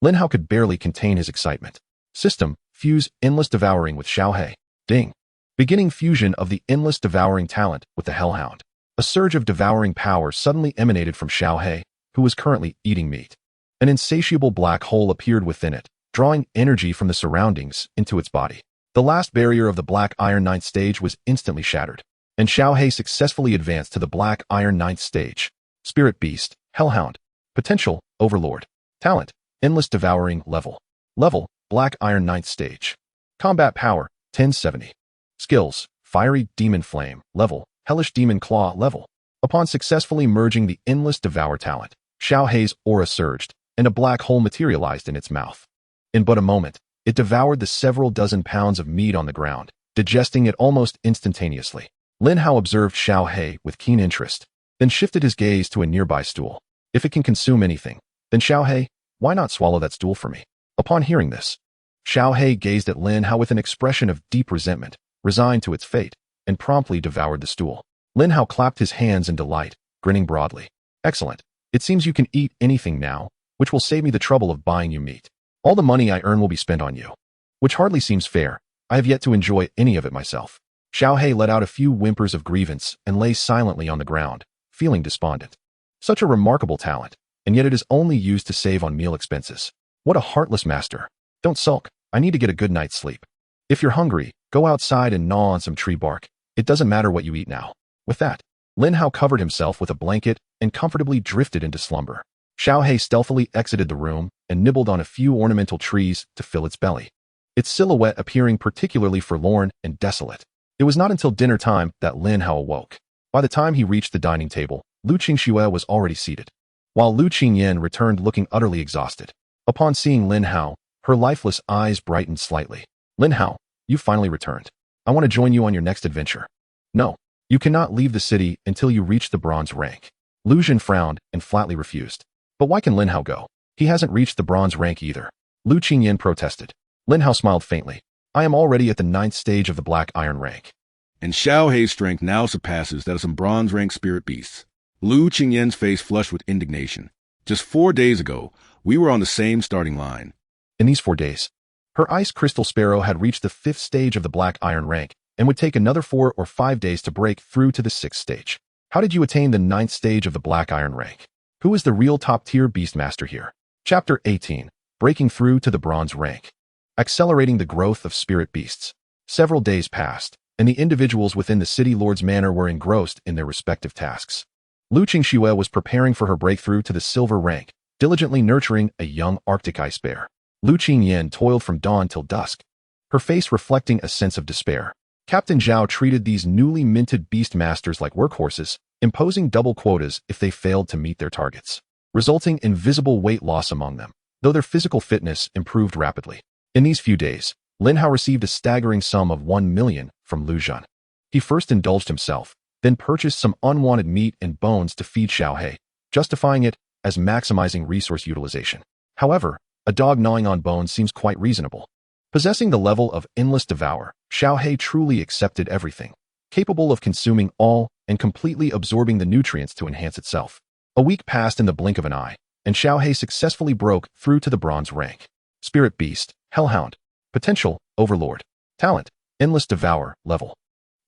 Lin Hao could barely contain his excitement. System, fuse Endless Devouring with Xiaohe. Ding. Beginning fusion of the Endless Devouring talent with the Hellhound. A surge of devouring power suddenly emanated from Xiaohe, who was currently eating meat. An insatiable black hole appeared within it, drawing energy from the surroundings into its body. The last barrier of the Black Iron 9th stage was instantly shattered, and Xiaohe successfully advanced to the Black Iron 9th stage. Spirit Beast, Hellhound. Potential, Overlord. Talent, Endless Devouring level. Level, Black Iron 9th stage. Combat power, 1070. Skills, Fiery Demon Flame, level, Hellish Demon Claw, level. Upon successfully merging the Endless Devour talent, Xiaohe's aura surged, and a black hole materialized in its mouth. In but a moment, it devoured the several dozen pounds of meat on the ground, digesting it almost instantaneously. Lin Hao observed Xiaohe with keen interest, then shifted his gaze to a nearby stool. If it can consume anything, then Xiaohe, why not swallow that stool for me? Upon hearing this, Xiaohe gazed at Lin Hao with an expression of deep resentment, resigned to its fate, and promptly devoured the stool. Lin Hao clapped his hands in delight, grinning broadly. Excellent. It seems you can eat anything now, which will save me the trouble of buying you meat. All the money I earn will be spent on you. Which hardly seems fair. I have yet to enjoy any of it myself. Xiaohe let out a few whimpers of grievance and lay silently on the ground, feeling despondent. Such a remarkable talent, and yet it is only used to save on meal expenses. What a heartless master. Don't sulk. I need to get a good night's sleep. If you're hungry, go outside and gnaw on some tree bark. It doesn't matter what you eat now. With that, Lin Hao covered himself with a blanket and comfortably drifted into slumber. Xiaohe stealthily exited the room and nibbled on a few ornamental trees to fill its belly, its silhouette appearing particularly forlorn and desolate. It was not until dinner time that Lin Hao awoke. By the time he reached the dining table, Lu Qingxue was already seated, while Lu Qingyan returned looking utterly exhausted. Upon seeing Lin Hao, her lifeless eyes brightened slightly. Lin Hao, you finally returned. I want to join you on your next adventure. No, you cannot leave the city until you reach the bronze rank. Lu Zhen frowned and flatly refused. But why can Lin Hao go? He hasn't reached the bronze rank either. Lu Qingyan protested. Lin Hao smiled faintly. I am already at the 9th stage of the Black Iron rank. And Xiaohe's strength now surpasses that of some bronze rank spirit beasts. Lu Qingyan's face flushed with indignation. Just 4 days ago, we were on the same starting line. In these 4 days, her ice crystal sparrow had reached the 5th stage of the Black Iron rank and would take another 4 or 5 days to break through to the 6th stage. How did you attain the 9th stage of the Black Iron rank? Who is the real top-tier Beastmaster here? Chapter 18. Breaking through to the bronze rank. Accelerating the growth of spirit beasts. Several days passed, and the individuals within the city lord's manor were engrossed in their respective tasks. Lu Qingxue was preparing for her breakthrough to the silver rank, diligently nurturing a young Arctic ice bear. Lu Qingyan toiled from dawn till dusk, her face reflecting a sense of despair. Captain Zhao treated these newly minted beastmasters like workhorses, imposing double quotas if they failed to meet their targets, resulting in visible weight loss among them, though their physical fitness improved rapidly. In these few days, Lin Hao received a staggering sum of 1 million from Lu Zhen. He first indulged himself, then purchased some unwanted meat and bones to feed Xiaohe, justifying it as maximizing resource utilization. However, a dog gnawing on bones seems quite reasonable. Possessing the level of Endless Devour, Xiaohe truly accepted everything, capable of consuming all and completely absorbing the nutrients to enhance itself. A week passed in the blink of an eye, and Xiaohe successfully broke through to the bronze rank. Spirit Beast, Hellhound. Potential, Overlord. Talent, Endless Devour, level.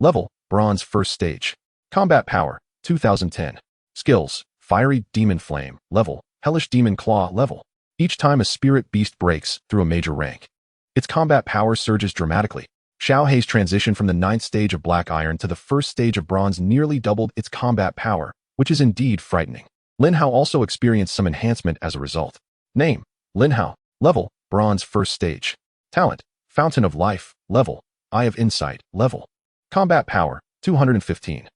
Level, Bronze 1st stage. Combat power, 2010. Skills: Fiery Demon Flame, level, Hellish Demon Claw, level. Each time a spirit beast breaks through a major rank, its combat power surges dramatically. Xiaohei's transition from the 9th stage of Black Iron to the 1st stage of Bronze nearly doubled its combat power, which is indeed frightening. Lin Hao also experienced some enhancement as a result. Name: Lin Hao. Level: Bronze 1st stage. Talent: Fountain of Life, level, Eye of Insight, level. Combat power: 215.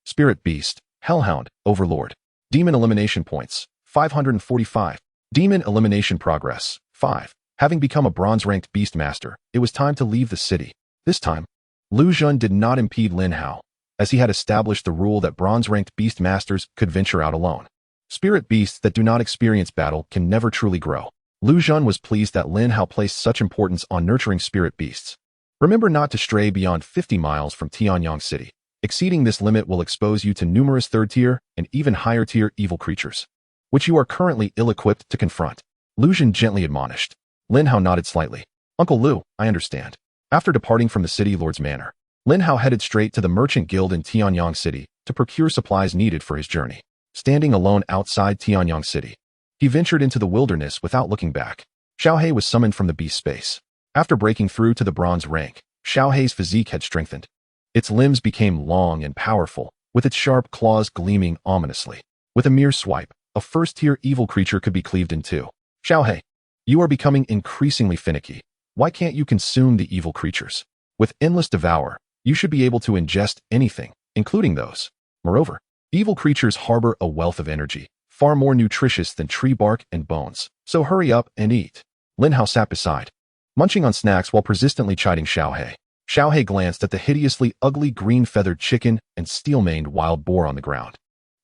Spirit Beast, Hellhound, Overlord. Demon Elimination Points: 545. Demon Elimination Progress: 5. Having become a bronze-ranked Beastmaster, it was time to leave the city. This time, Lu Xun did not impede Lin Hao, as he had established the rule that bronze-ranked Beastmasters could venture out alone. Spirit beasts that do not experience battle can never truly grow. Lu Xun was pleased that Lin Hao placed such importance on nurturing spirit beasts. Remember not to stray beyond 50 miles from Tianyang City. Exceeding this limit will expose you to numerous third-tier and even higher-tier evil creatures, which you are currently ill-equipped to confront. Lu Xun gently admonished. Lin Hao nodded slightly. Uncle Lu, I understand. After departing from the city lord's manor, Lin Hao headed straight to the merchant guild in Tianyang City to procure supplies needed for his journey. Standing alone outside Tianyang City, he ventured into the wilderness without looking back. Xiaohei was summoned from the beast space. After breaking through to the bronze rank, Xiaohei's physique had strengthened. Its limbs became long and powerful, with its sharp claws gleaming ominously. With a mere swipe, a first-tier evil creature could be cleaved in two. Xiaohei, you are becoming increasingly finicky. Why can't you consume the evil creatures? With Endless Devour, you should be able to ingest anything, including those. Moreover, evil creatures harbor a wealth of energy, far more nutritious than tree bark and bones. So hurry up and eat. Lin Hao sat beside, munching on snacks while persistently chiding Xiaohei. Xiaohei glanced at the hideously ugly green-feathered chicken and steel-maned wild boar on the ground,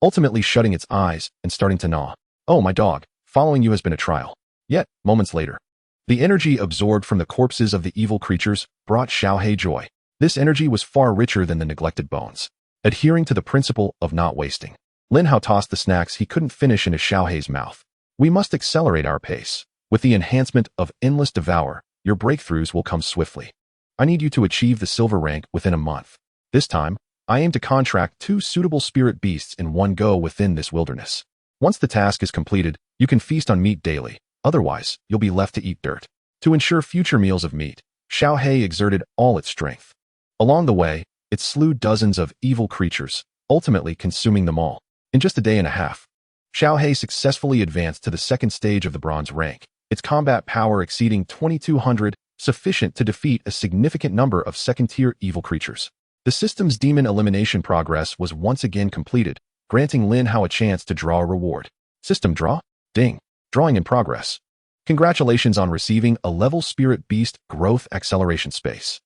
ultimately shutting its eyes and starting to gnaw. Oh, my dog, following you has been a trial. Yet, moments later, the energy absorbed from the corpses of the evil creatures brought Xiaohei joy. This energy was far richer than the neglected bones. Adhering to the principle of not wasting, Lin Hao tossed the snacks he couldn't finish into Xiaohei's mouth. We must accelerate our pace. With the enhancement of Endless Devour, your breakthroughs will come swiftly. I need you to achieve the silver rank within a month. This time, I aim to contract 2 suitable spirit beasts in one go within this wilderness. Once the task is completed, you can feast on meat daily. Otherwise, you'll be left to eat dirt. To ensure future meals of meat, Xiaohei exerted all its strength. Along the way, it slew dozens of evil creatures, ultimately consuming them all. In just a day and a half, Xiaohei successfully advanced to the 2nd stage of the bronze rank, its combat power exceeding 2,200, sufficient to defeat a significant number of 2nd-tier evil creatures. The system's demon elimination progress was once again completed, granting Lin Hao a chance to draw a reward. System draw? Ding. Drawing in progress. Congratulations on receiving a Level Spirit Beast Growth Acceleration Space.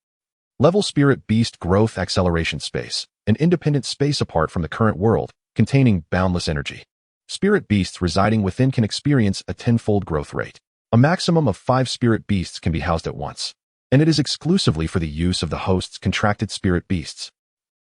Level Spirit Beast Growth Acceleration Space, an independent space apart from the current world, containing boundless energy. Spirit beasts residing within can experience a 10-fold growth rate. A maximum of 5 spirit beasts can be housed at once, and it is exclusively for the use of the host's contracted spirit beasts.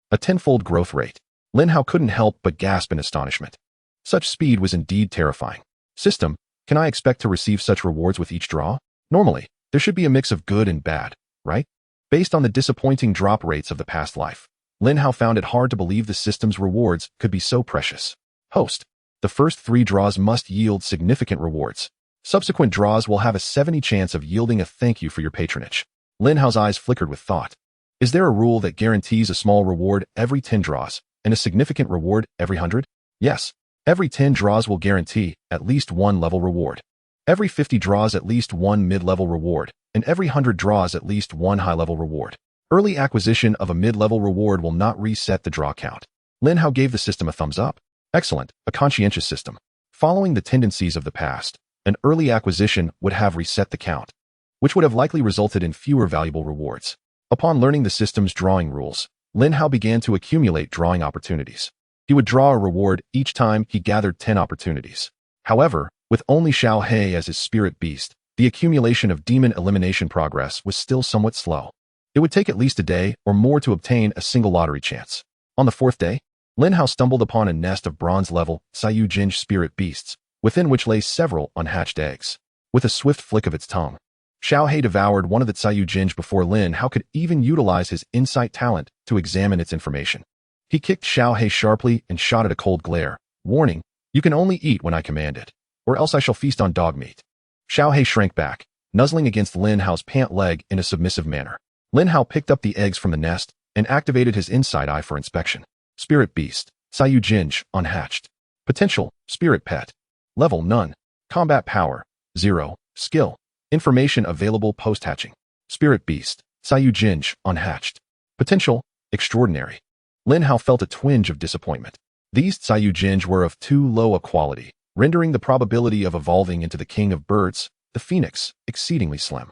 A 10-fold growth rate. Lin Hao couldn't help but gasp in astonishment. Such speed was indeed terrifying. System, can I expect to receive such rewards with each draw? Normally, there should be a mix of good and bad, right? Based on the disappointing drop rates of the past life, Lin Hao found it hard to believe the system's rewards could be so precious. Host, the first 3 draws must yield significant rewards. Subsequent draws will have a 70% chance of yielding a thank you for your patronage. Lin Hao's eyes flickered with thought. Is there a rule that guarantees a small reward every 10 draws and a significant reward every 100? Yes. Every 10 draws will guarantee at least 1 level reward. Every 50 draws at least 1 mid-level reward, and every 100 draws at least 1 high-level reward. Early acquisition of a mid-level reward will not reset the draw count. Lin Hao gave the system a thumbs up. Excellent, a conscientious system. Following the tendencies of the past, an early acquisition would have reset the count, which would have likely resulted in fewer valuable rewards. Upon learning the system's drawing rules, Lin Hao began to accumulate drawing opportunities. He would draw a reward each time he gathered 10 opportunities. However, with only Xiaohei as his spirit beast, the accumulation of demon elimination progress was still somewhat slow. It would take at least a day or more to obtain a single lottery chance. On the 4th day, Lin Hao stumbled upon a nest of bronze-level Saiyujinj spirit beasts, within which lay several unhatched eggs. With a swift flick of its tongue, Xiaohei devoured one of the Saiyujinj before Lin Hao could even utilize his insight talent to examine its information. He kicked Xiao He sharply and shot at a cold glare, warning, "You can only eat when I command it, or else I shall feast on dog meat." Xiao He shrank back, nuzzling against Lin Hao's pant leg in a submissive manner. Lin Hao picked up the eggs from the nest and activated his inside eye for inspection. Spirit Beast, Sayu Jinj, unhatched. Potential, Spirit Pet. Level, none. Combat Power, 0. Skill. Information available post-hatching. Spirit Beast, Sayu Jinj, unhatched. Potential, Extraordinary. Lin Hao felt a twinge of disappointment. These Sayu Jinj were of too low a quality, rendering the probability of evolving into the king of birds, the phoenix, exceedingly slim.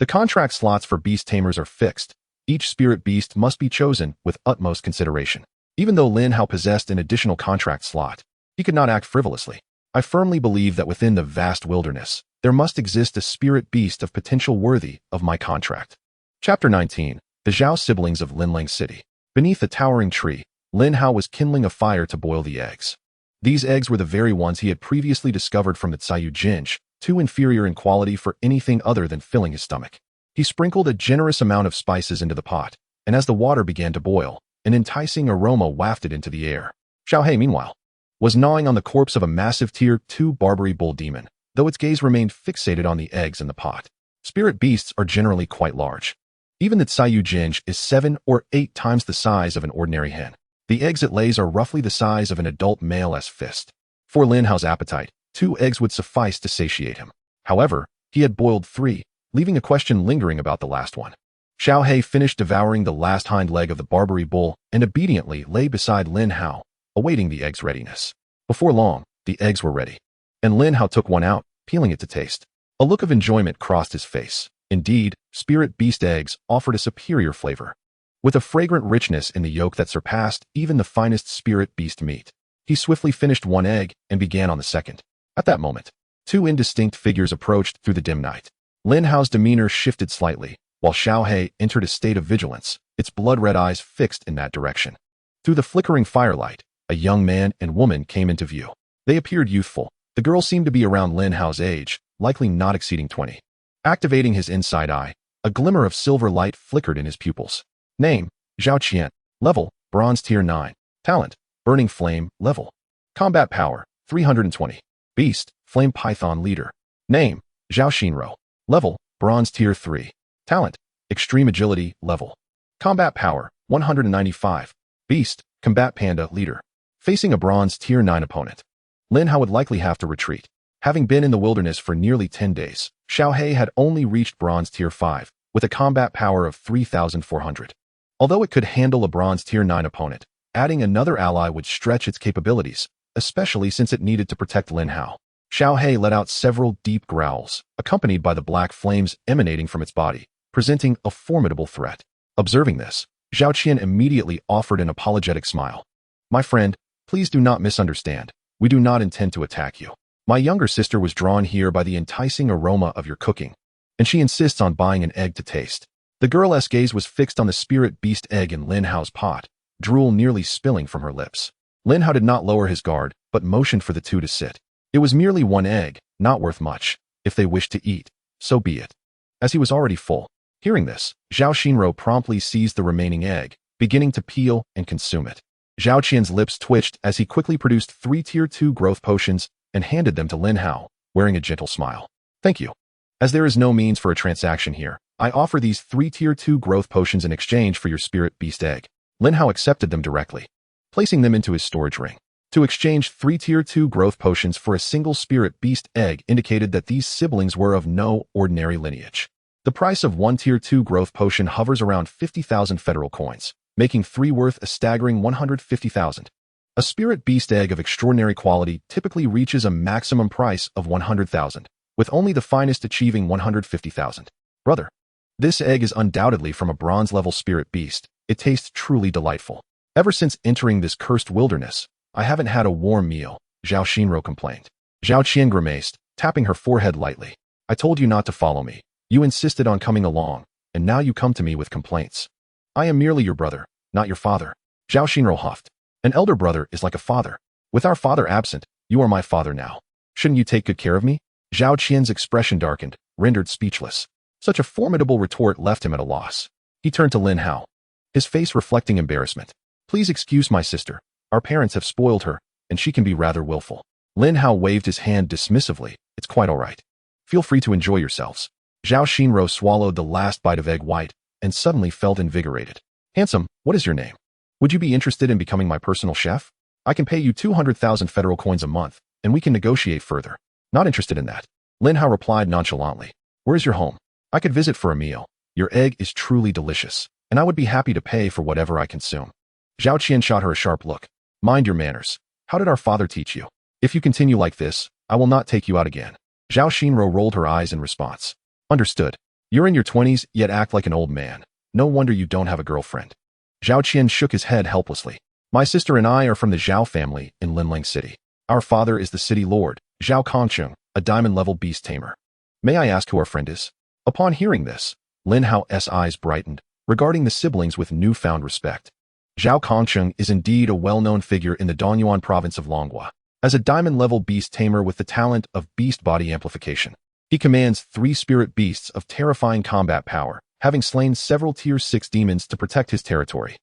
The contract slots for beast tamers are fixed. Each spirit beast must be chosen with utmost consideration. Even though Lin Hao possessed an additional contract slot, he could not act frivolously. I firmly believe that within the vast wilderness, there must exist a spirit beast of potential worthy of my contract. Chapter 19. The Zhao Siblings of Linlang City. Beneath a towering tree, Lin Hao was kindling a fire to boil the eggs. These eggs were the very ones he had previously discovered from the Sayu Jinj, too inferior in quality for anything other than filling his stomach. He sprinkled a generous amount of spices into the pot, and as the water began to boil, an enticing aroma wafted into the air. Xiao He, meanwhile, was gnawing on the corpse of a massive Tier 2 Barbary bull demon, though its gaze remained fixated on the eggs in the pot. Spirit beasts are generally quite large. Even the Sayu Jinj is 7 or 8 times the size of an ordinary hen. The eggs it lays are roughly the size of an adult male's fist. For Lin Hao's appetite, 2 eggs would suffice to satiate him. However, he had boiled 3, leaving a question lingering about the last one. Xiao He finished devouring the last hind leg of the Barbary bull and obediently lay beside Lin Hao, awaiting the egg's readiness. Before long, the eggs were ready, and Lin Hao took one out, peeling it to taste. A look of enjoyment crossed his face. Indeed, spirit beast eggs offered a superior flavor, with a fragrant richness in the yolk that surpassed even the finest spirit beast meat. He swiftly finished one egg and began on the second. At that moment, 2 indistinct figures approached through the dim night. Lin Hao's demeanor shifted slightly, while Xiao He entered a state of vigilance, its blood-red eyes fixed in that direction. Through the flickering firelight, a young man and woman came into view. They appeared youthful. The girl seemed to be around Lin Hao's age, likely not exceeding 20. Activating his inside eye, a glimmer of silver light flickered in his pupils. Name, Zhao Qian. Level, Bronze Tier 9. Talent, Burning Flame. Level. Combat Power, 320. Beast, Flame Python Leader. Name, Zhao Xinro. Level, Bronze Tier 3. Talent, Extreme Agility. Level. Combat Power, 195. Beast, Combat Panda Leader. Facing a Bronze Tier 9 opponent, Lin Hao would likely have to retreat. Having been in the wilderness for nearly 10 days, Xiao He had only reached Bronze Tier 5, with a combat power of 3,400. Although it could handle a Bronze Tier 9 opponent, adding another ally would stretch its capabilities, especially since it needed to protect Lin Hao. Xiao He let out several deep growls, accompanied by the black flames emanating from its body, presenting a formidable threat. Observing this, Zhao Qian immediately offered an apologetic smile. "My friend, please do not misunderstand. We do not intend to attack you. My younger sister was drawn here by the enticing aroma of your cooking, and she insists on buying an egg to taste." The girl's gaze was fixed on the spirit beast egg in Lin Hao's pot, drool nearly spilling from her lips. Lin Hao did not lower his guard, but motioned for the 2 to sit. It was merely one egg, not worth much. If they wished to eat, so be it. As he was already full. Hearing this, Zhao Xinro promptly seized the remaining egg, beginning to peel and consume it. Zhao Qian's lips twitched as he quickly produced 3 Tier 2 growth potions and handed them to Lin Hao, wearing a gentle smile. "Thank you. As there is no means for a transaction here, I offer these 3 Tier 2 growth potions in exchange for your spirit beast egg." Lin Hao accepted them directly, placing them into his storage ring. To exchange 3 Tier 2 growth potions for a single spirit beast egg indicated that these siblings were of no ordinary lineage. The price of 1 Tier 2 growth potion hovers around 50,000 federal coins, making 3 worth a staggering 150,000. A spirit beast egg of extraordinary quality typically reaches a maximum price of 100,000, with only the finest achieving 150,000. Brother, this egg is undoubtedly from a bronze-level spirit beast. It tastes truly delightful. Ever since entering this cursed wilderness, I haven't had a warm meal, Zhao Xinro complained. Zhao Qian grimaced, tapping her forehead lightly. "I told you not to follow me. You insisted on coming along, and now you come to me with complaints. I am merely your brother, not your father." Zhao Xinro huffed. "An elder brother is like a father. With our father absent, you are my father now. Shouldn't you take good care of me?" Zhao Qian's expression darkened, rendered speechless. Such a formidable retort left him at a loss. He turned to Lin Hao, his face reflecting embarrassment. Please excuse my sister. Our parents have spoiled her, and she can be rather willful. Lin Hao waved his hand dismissively. It's quite all right. Feel free to enjoy yourselves. Zhao Xinro swallowed the last bite of egg white and suddenly felt invigorated. Handsome, what is your name? Would you be interested in becoming my personal chef? I can pay you 200,000 federal coins a month, and we can negotiate further. Not interested in that. Lin Hao replied nonchalantly. Where is your home? I could visit for a meal. Your egg is truly delicious, and I would be happy to pay for whatever I consume. Zhao Qian shot her a sharp look. Mind your manners. How did our father teach you? If you continue like this, I will not take you out again. Zhao Xinro rolled her eyes in response. Understood. You're in your 20s, yet act like an old man. No wonder you don't have a girlfriend. Zhao Qian shook his head helplessly. My sister and I are from the Zhao family in Linlang City. Our father is the city lord, Zhao Kongcheng, a diamond-level beast tamer. May I ask who our friend is? Upon hearing this, Lin Hao's eyes brightened, regarding the siblings with newfound respect. Zhao Kongcheng is indeed a well-known figure in the Donyuan province of Longhua. As a diamond-level beast tamer with the talent of beast body amplification, he commands 3 spirit beasts of terrifying combat power, having slain several Tier 6 demons to protect his territory.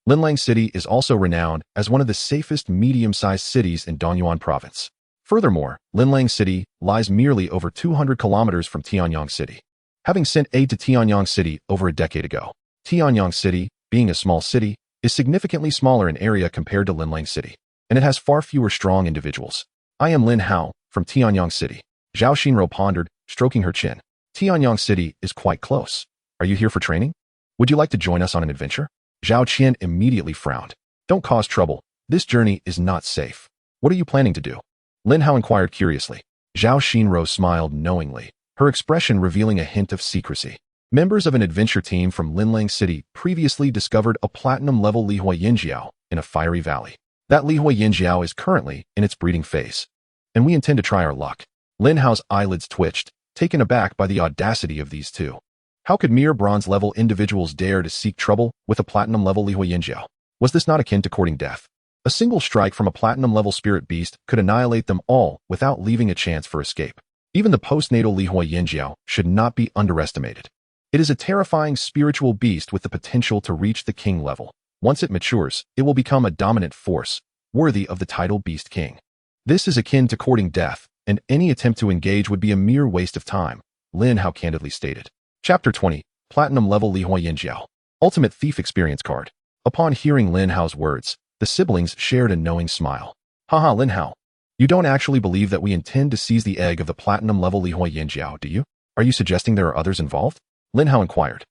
Linlang City is also renowned as one of the safest medium-sized cities in Donyuan province. Furthermore, Linlang City lies merely over 200 kilometers from Tianyang City. Having sent aid to Tianyang City over a decade ago, Tianyang City, being a small city, is significantly smaller in area compared to Linlang City, and it has far fewer strong individuals. I am Lin Hao, from Tianyang City. Zhao Xinro pondered, stroking her chin. Tianyang City is quite close. Are you here for training? Would you like to join us on an adventure? Zhao Qian immediately frowned. Don't cause trouble. This journey is not safe. What are you planning to do? Lin Hao inquired curiously. Zhao Xinro smiled knowingly, her expression revealing a hint of secrecy. Members of an adventure team from Linlang City previously discovered a platinum-level Lihua Yinjiao in a fiery valley. That Lihua Yinjiao is currently in its breeding phase, and we intend to try our luck. Lin Hao's eyelids twitched, taken aback by the audacity of these two. How could mere bronze-level individuals dare to seek trouble with a platinum-level Lihua Yinjiao? Was this not akin to courting death? A single strike from a platinum-level spirit beast could annihilate them all without leaving a chance for escape. Even the postnatal Lihua Yinjiao should not be underestimated. It is a terrifying spiritual beast with the potential to reach the king level. Once it matures, it will become a dominant force, worthy of the title Beast King. This is akin to courting death, and any attempt to engage would be a mere waste of time, Lin Hao candidly stated. Chapter 20, Platinum-level Lihua Yinjiao. Ultimate Thief Experience Card. Upon hearing Lin Hao's words, the siblings shared a knowing smile. Haha, Lin Hao. You don't actually believe that we intend to seize the egg of the platinum-level Lihua Yinjiao, do you? Are you suggesting there are others involved? Lin Hao inquired.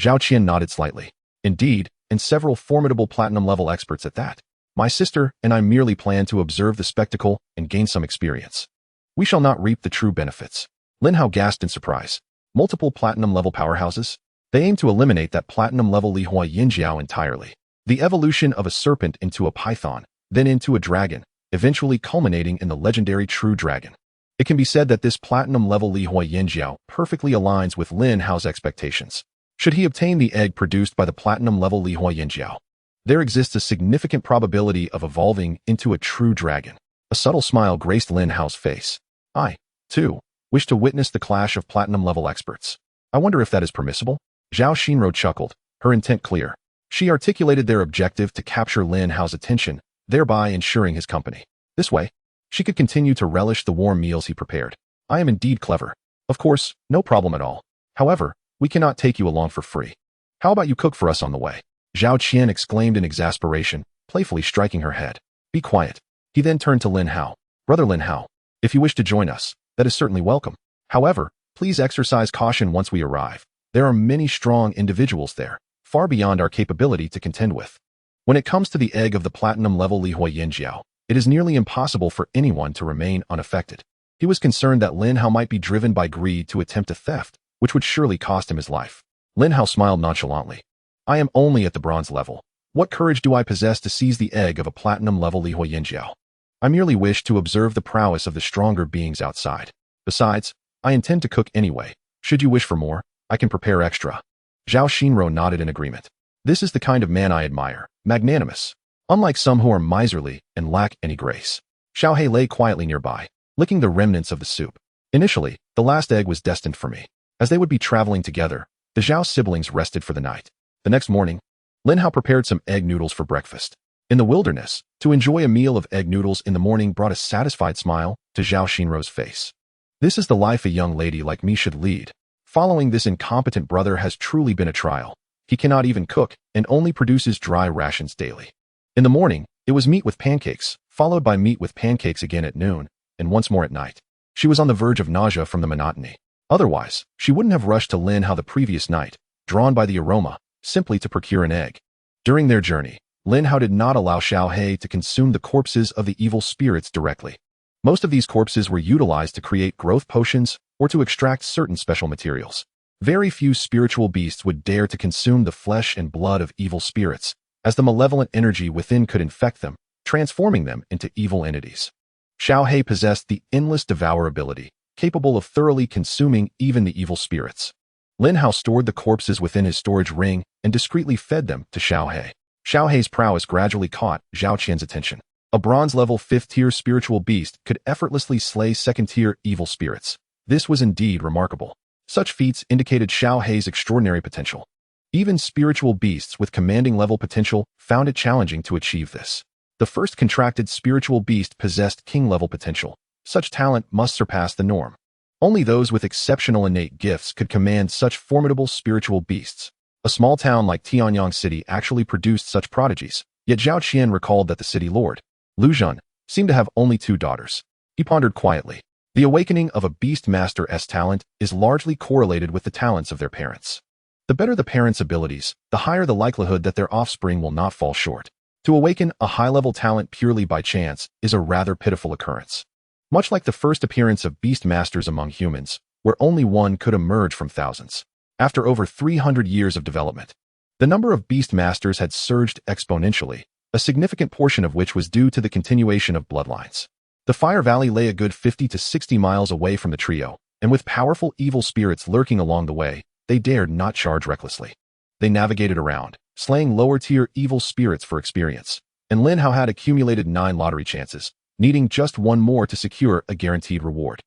Zhao Qian nodded slightly. Indeed, and several formidable platinum-level experts at that. My sister and I merely plan to observe the spectacle and gain some experience. We shall not reap the true benefits. Lin Hao gasped in surprise. Multiple platinum-level powerhouses? They aim to eliminate that platinum-level Lihua Yinjiao entirely. The evolution of a serpent into a python, then into a dragon, eventually culminating in the legendary True Dragon. It can be said that this platinum-level Lihua Yinjiao perfectly aligns with Lin Hao's expectations. Should he obtain the egg produced by the platinum-level Lihua Yinjiao, there exists a significant probability of evolving into a true dragon. A subtle smile graced Lin Hao's face. I, too, wish to witness the clash of platinum-level experts. I wonder if that is permissible? Zhao Xinro chuckled, her intent clear. She articulated their objective to capture Lin Hao's attention, thereby ensuring his company. This way, she could continue to relish the warm meals he prepared. I am indeed clever. Of course, no problem at all. However, we cannot take you along for free. How about you cook for us on the way? Zhao Qian exclaimed in exasperation, playfully striking her head. Be quiet. He then turned to Lin Hao. Brother Lin Hao, if you wish to join us, that is certainly welcome. However, please exercise caution once we arrive. There are many strong individuals there, far beyond our capability to contend with. When it comes to the egg of the platinum-level Lihua Yinjiao, it is nearly impossible for anyone to remain unaffected. He was concerned that Lin Hao might be driven by greed to attempt a theft, which would surely cost him his life. Lin Hao smiled nonchalantly. I am only at the bronze level. What courage do I possess to seize the egg of a platinum-level Lihua Yinjiao? I merely wish to observe the prowess of the stronger beings outside. Besides, I intend to cook anyway. Should you wish for more, I can prepare extra. Zhao Xinro nodded in agreement. This is the kind of man I admire, magnanimous. Unlike some who are miserly and lack any grace. Xiao He lay quietly nearby, licking the remnants of the soup. Initially, the last egg was destined for me. As they would be traveling together, the Zhao siblings rested for the night. The next morning, Lin Hao prepared some egg noodles for breakfast. In the wilderness, to enjoy a meal of egg noodles in the morning brought a satisfied smile to Zhao Xinrou's face. This is the life a young lady like me should lead. Following this incompetent brother has truly been a trial. He cannot even cook and only produces dry rations daily. In the morning, it was meat with pancakes, followed by meat with pancakes again at noon, and once more at night. She was on the verge of nausea from the monotony. Otherwise, she wouldn't have rushed to Lin Hao the previous night, drawn by the aroma, simply to procure an egg. During their journey, Lin Hao did not allow Xiao He to consume the corpses of the evil spirits directly. Most of these corpses were utilized to create growth potions or to extract certain special materials. Very few spiritual beasts would dare to consume the flesh and blood of evil spirits, as the malevolent energy within could infect them, transforming them into evil entities. Xiao He possessed the endless devour ability, capable of thoroughly consuming even the evil spirits. Lin Hao stored the corpses within his storage ring and discreetly fed them to Xiao He. Xiao He's prowess gradually caught Zhao Qian's attention. A bronze-level 5th-tier spiritual beast could effortlessly slay 2nd-tier evil spirits. This was indeed remarkable. Such feats indicated Xiao He's extraordinary potential. Even spiritual beasts with commanding level potential found it challenging to achieve this. The first contracted spiritual beast possessed king-level potential. Such talent must surpass the norm. Only those with exceptional innate gifts could command such formidable spiritual beasts. A small town like Tianyang City actually produced such prodigies, yet Zhao Qian recalled that the city lord, Lu Zhan, seemed to have only 2 daughters. He pondered quietly. The awakening of a Beastmaster's talent is largely correlated with the talents of their parents. The better the parents' abilities, the higher the likelihood that their offspring will not fall short. To awaken a high-level talent purely by chance is a rather pitiful occurrence. Much like the first appearance of Beastmasters among humans, where only one could emerge from thousands. After over 300 years of development, the number of Beastmasters had surged exponentially, a significant portion of which was due to the continuation of bloodlines. The Fire Valley lay a good 50 to 60 miles away from the trio, and with powerful evil spirits lurking along the way, they dared not charge recklessly. They navigated around, slaying lower-tier evil spirits for experience, and Lin Hao had accumulated 9 lottery chances, needing just 1 more to secure a guaranteed reward.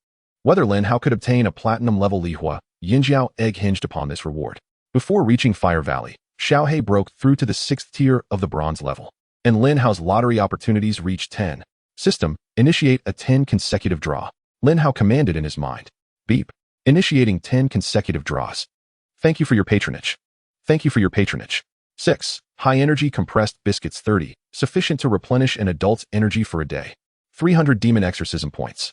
Whether Lin Hao could obtain a platinum-level Lihua Yinjiao egg hinged upon this reward. Before reaching Fire Valley, Xiao He broke through to the 6th tier of the bronze level, and Lin Hao's lottery opportunities reached 10. System, initiate a 10 consecutive draw. Lin Hao commanded in his mind. Beep. Initiating 10 consecutive draws. Thank you for your patronage. Thank you for your patronage. 6. High-energy compressed biscuits 30, sufficient to replenish an adult's energy for a day. 300 demon exorcism points.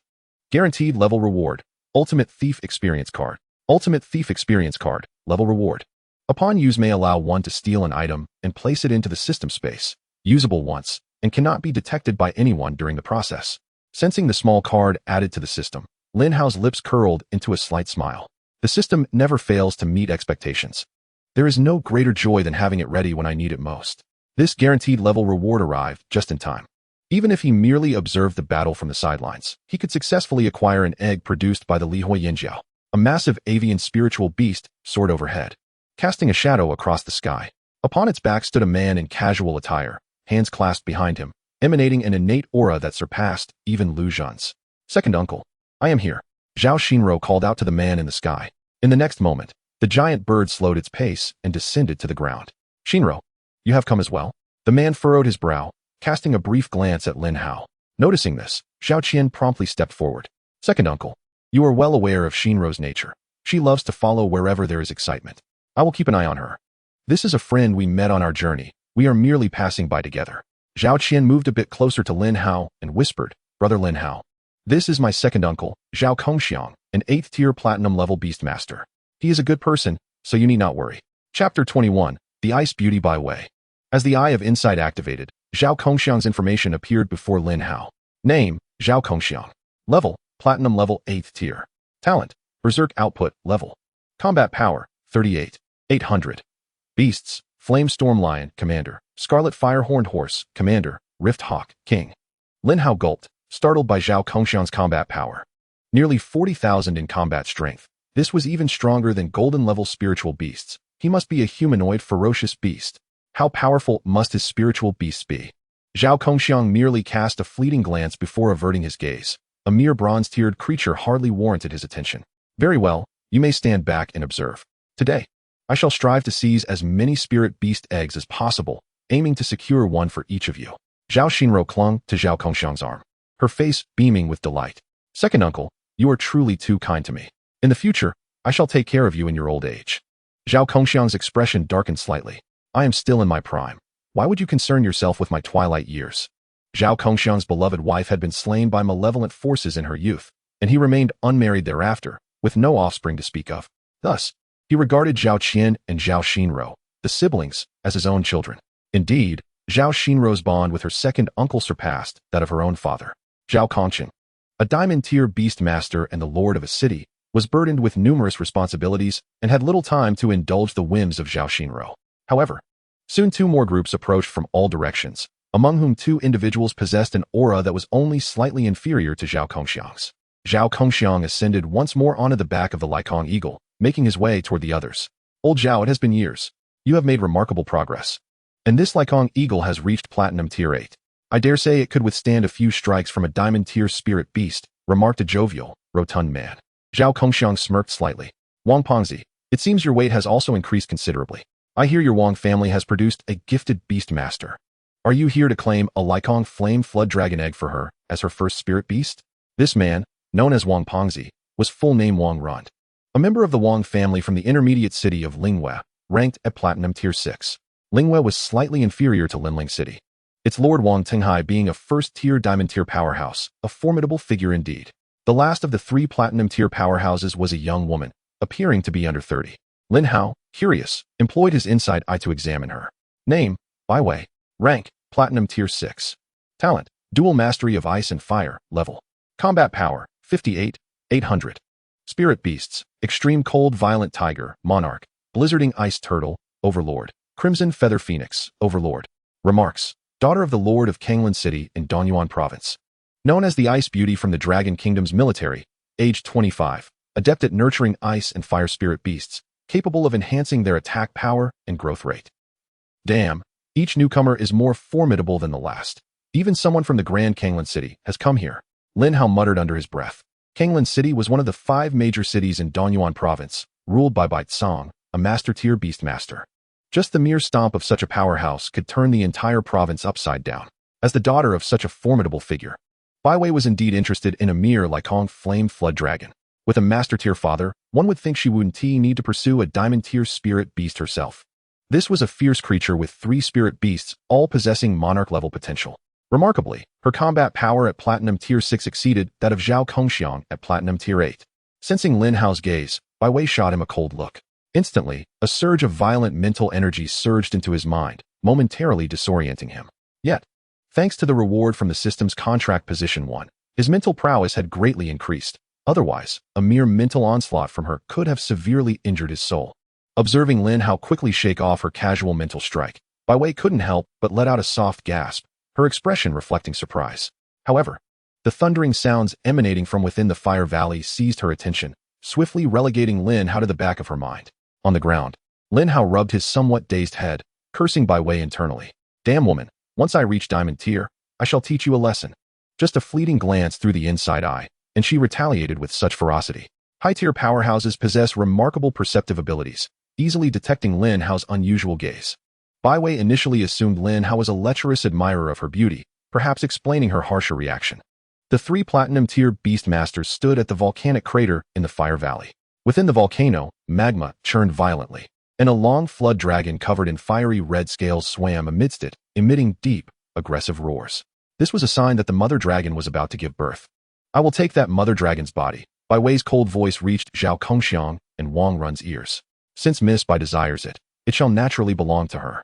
Guaranteed level reward. Ultimate Thief Experience Card. Ultimate Thief Experience Card. Level reward. Upon use may allow one to steal an item and place it into the system space. Usable once, and cannot be detected by anyone during the process. Sensing the small card added to the system, Lin Hao's lips curled into a slight smile. The system never fails to meet expectations. There is no greater joy than having it ready when I need it most. This guaranteed level reward arrived just in time. Even if he merely observed the battle from the sidelines, he could successfully acquire an egg produced by the Lihua Yinjiao, a massive avian spiritual beast soared overhead, casting a shadow across the sky. Upon its back stood a man in casual attire, hands clasped behind him, emanating an innate aura that surpassed even Lu Zhan's. Second uncle, I am here. Zhao Xinrou called out to the man in the sky. In the next moment, the giant bird slowed its pace and descended to the ground. Xinrou, you have come as well? The man furrowed his brow, casting a brief glance at Lin Hao. Noticing this, Zhao Qian promptly stepped forward. Second uncle, you are well aware of Xinrou's nature. She loves to follow wherever there is excitement. I will keep an eye on her. This is a friend we met on our journey. We are merely passing by together. Zhao Qian moved a bit closer to Lin Hao and whispered, Brother Lin Hao. This is my second uncle, Zhao Kongxiang, an 8th-tier platinum-level Beastmaster. He is a good person, so you need not worry. Chapter 21, The Ice Beauty by Way. As the Eye of Insight activated, Zhao Kongxiang's information appeared before Lin Hao. Name, Zhao Kongxiang. Level, Platinum level 8th tier. Talent, Berserk output level. Combat power, 38. 800. Beasts, Flame Storm Lion, Commander. Scarlet Fire Horned Horse, Commander. Rift Hawk, King. Lin Hao gulped, startled by Zhao Kongxiang's combat power. Nearly 40,000 in combat strength. This was even stronger than golden-level spiritual beasts. He must be a humanoid ferocious beast. How powerful must his spiritual beasts be? Zhao Kongxiang merely cast a fleeting glance before averting his gaze. A mere bronze-tiered creature hardly warranted his attention. Very well, you may stand back and observe. Today, I shall strive to seize as many spirit beast eggs as possible, aiming to secure one for each of you. Zhao Xinro clung to Zhao Kongxiang's arm, her face beaming with delight. Second uncle, you are truly too kind to me. In the future, I shall take care of you in your old age. Zhao Kongxiang's expression darkened slightly. I am still in my prime. Why would you concern yourself with my twilight years? Zhao Kongxiang's beloved wife had been slain by malevolent forces in her youth, and he remained unmarried thereafter, with no offspring to speak of. Thus, he regarded Zhao Qian and Zhao Xinro, the siblings, as his own children. Indeed, Zhao Xinro's bond with her second uncle surpassed that of her own father. Zhao Kongqiang, a diamond-tier beastmaster and the lord of a city, was burdened with numerous responsibilities and had little time to indulge the whims of Zhao Xinro. However, soon two more groups approached from all directions, among whom two individuals possessed an aura that was only slightly inferior to Zhao Kongxiang's. Zhao Kongxiang ascended once more onto the back of the Lycong eagle, making his way toward the others. Old Zhao, it has been years. You have made remarkable progress. And this Lycong eagle has reached Platinum Tier 8. I dare say it could withstand a few strikes from a Diamond Tier spirit beast, remarked a jovial, rotund man. Zhao Kongxiang smirked slightly. Wang Pengzi, it seems your weight has also increased considerably. I hear your Wang family has produced a gifted beastmaster. Are you here to claim a Lycong flame flood dragon egg for her as her first spirit beast? This man, known as Wang Pengzi, was full name Wang Rund, a member of the Wang family from the intermediate city of Lingwei, ranked at Platinum Tier 6. Lingwei was slightly inferior to Linling City, its lord Wang Tinghai being a first-tier diamond-tier powerhouse, a formidable figure indeed. The last of the three platinum-tier powerhouses was a young woman, appearing to be under 30. Lin Hao, curious, employed his insight eye to examine her. Name, Baiwei. Rank, Platinum Tier 6. Talent, Dual Mastery of Ice and Fire, level. Combat Power, 58, 800. Spirit Beasts, Extreme Cold Violent Tiger, Monarch. Blizzarding Ice Turtle, Overlord. Crimson Feather Phoenix, Overlord. Remarks, daughter of the Lord of Kanglin City in Donyuan Province. Known as the Ice Beauty from the Dragon Kingdom's military, age 25, adept at nurturing ice and fire spirit beasts, capable of enhancing their attack power and growth rate. Damn, each newcomer is more formidable than the last. Even someone from the Grand Kanglin City has come here. Lin Hao muttered under his breath. Kanglin City was one of the 5 major cities in Donyuan Province, ruled by Bai Tsong, a master-tier beastmaster. Just the mere stomp of such a powerhouse could turn the entire province upside down. As the daughter of such a formidable figure, Baiwei was indeed interested in a mere Lycong flame flood dragon. With a master-tier father, one would think she wouldn't need to pursue a diamond-tier spirit beast herself. This was a fierce creature with 3 spirit beasts, all possessing monarch-level potential. Remarkably, her combat power at Platinum Tier 6 exceeded that of Zhao Kongxiang at Platinum Tier 8. Sensing Lin Hao's gaze, Baiwei shot him a cold look. Instantly, a surge of violent mental energy surged into his mind, momentarily disorienting him. Yet, thanks to the reward from the system's contract position 1, his mental prowess had greatly increased. Otherwise, a mere mental onslaught from her could have severely injured his soul. Observing Lin Hao quickly shake off her casual mental strike, Baiwei couldn't help but let out a soft gasp, her expression reflecting surprise. However, the thundering sounds emanating from within the Fire Valley seized her attention, swiftly relegating Lin Hao to the back of her mind. On the ground, Lin Hao rubbed his somewhat dazed head, cursing Baiwei internally. Damn woman, once I reach Diamond Tier, I shall teach you a lesson. Just a fleeting glance through the inside eye, and she retaliated with such ferocity. High-tier powerhouses possess remarkable perceptive abilities, easily detecting Lin Hao's unusual gaze. Baiwei initially assumed Lin Hao was a lecherous admirer of her beauty, perhaps explaining her harsher reaction. The 3 platinum-tier beastmasters stood at the volcanic crater in the Fire Valley. Within the volcano, magma churned violently, and a long flood dragon covered in fiery red scales swam amidst it, emitting deep, aggressive roars. This was a sign that the mother dragon was about to give birth. I will take that mother dragon's body. Baiwei's cold voice reached Zhao Kongxiang and Wang Run's ears. Since Miss Bai desires it, it shall naturally belong to her.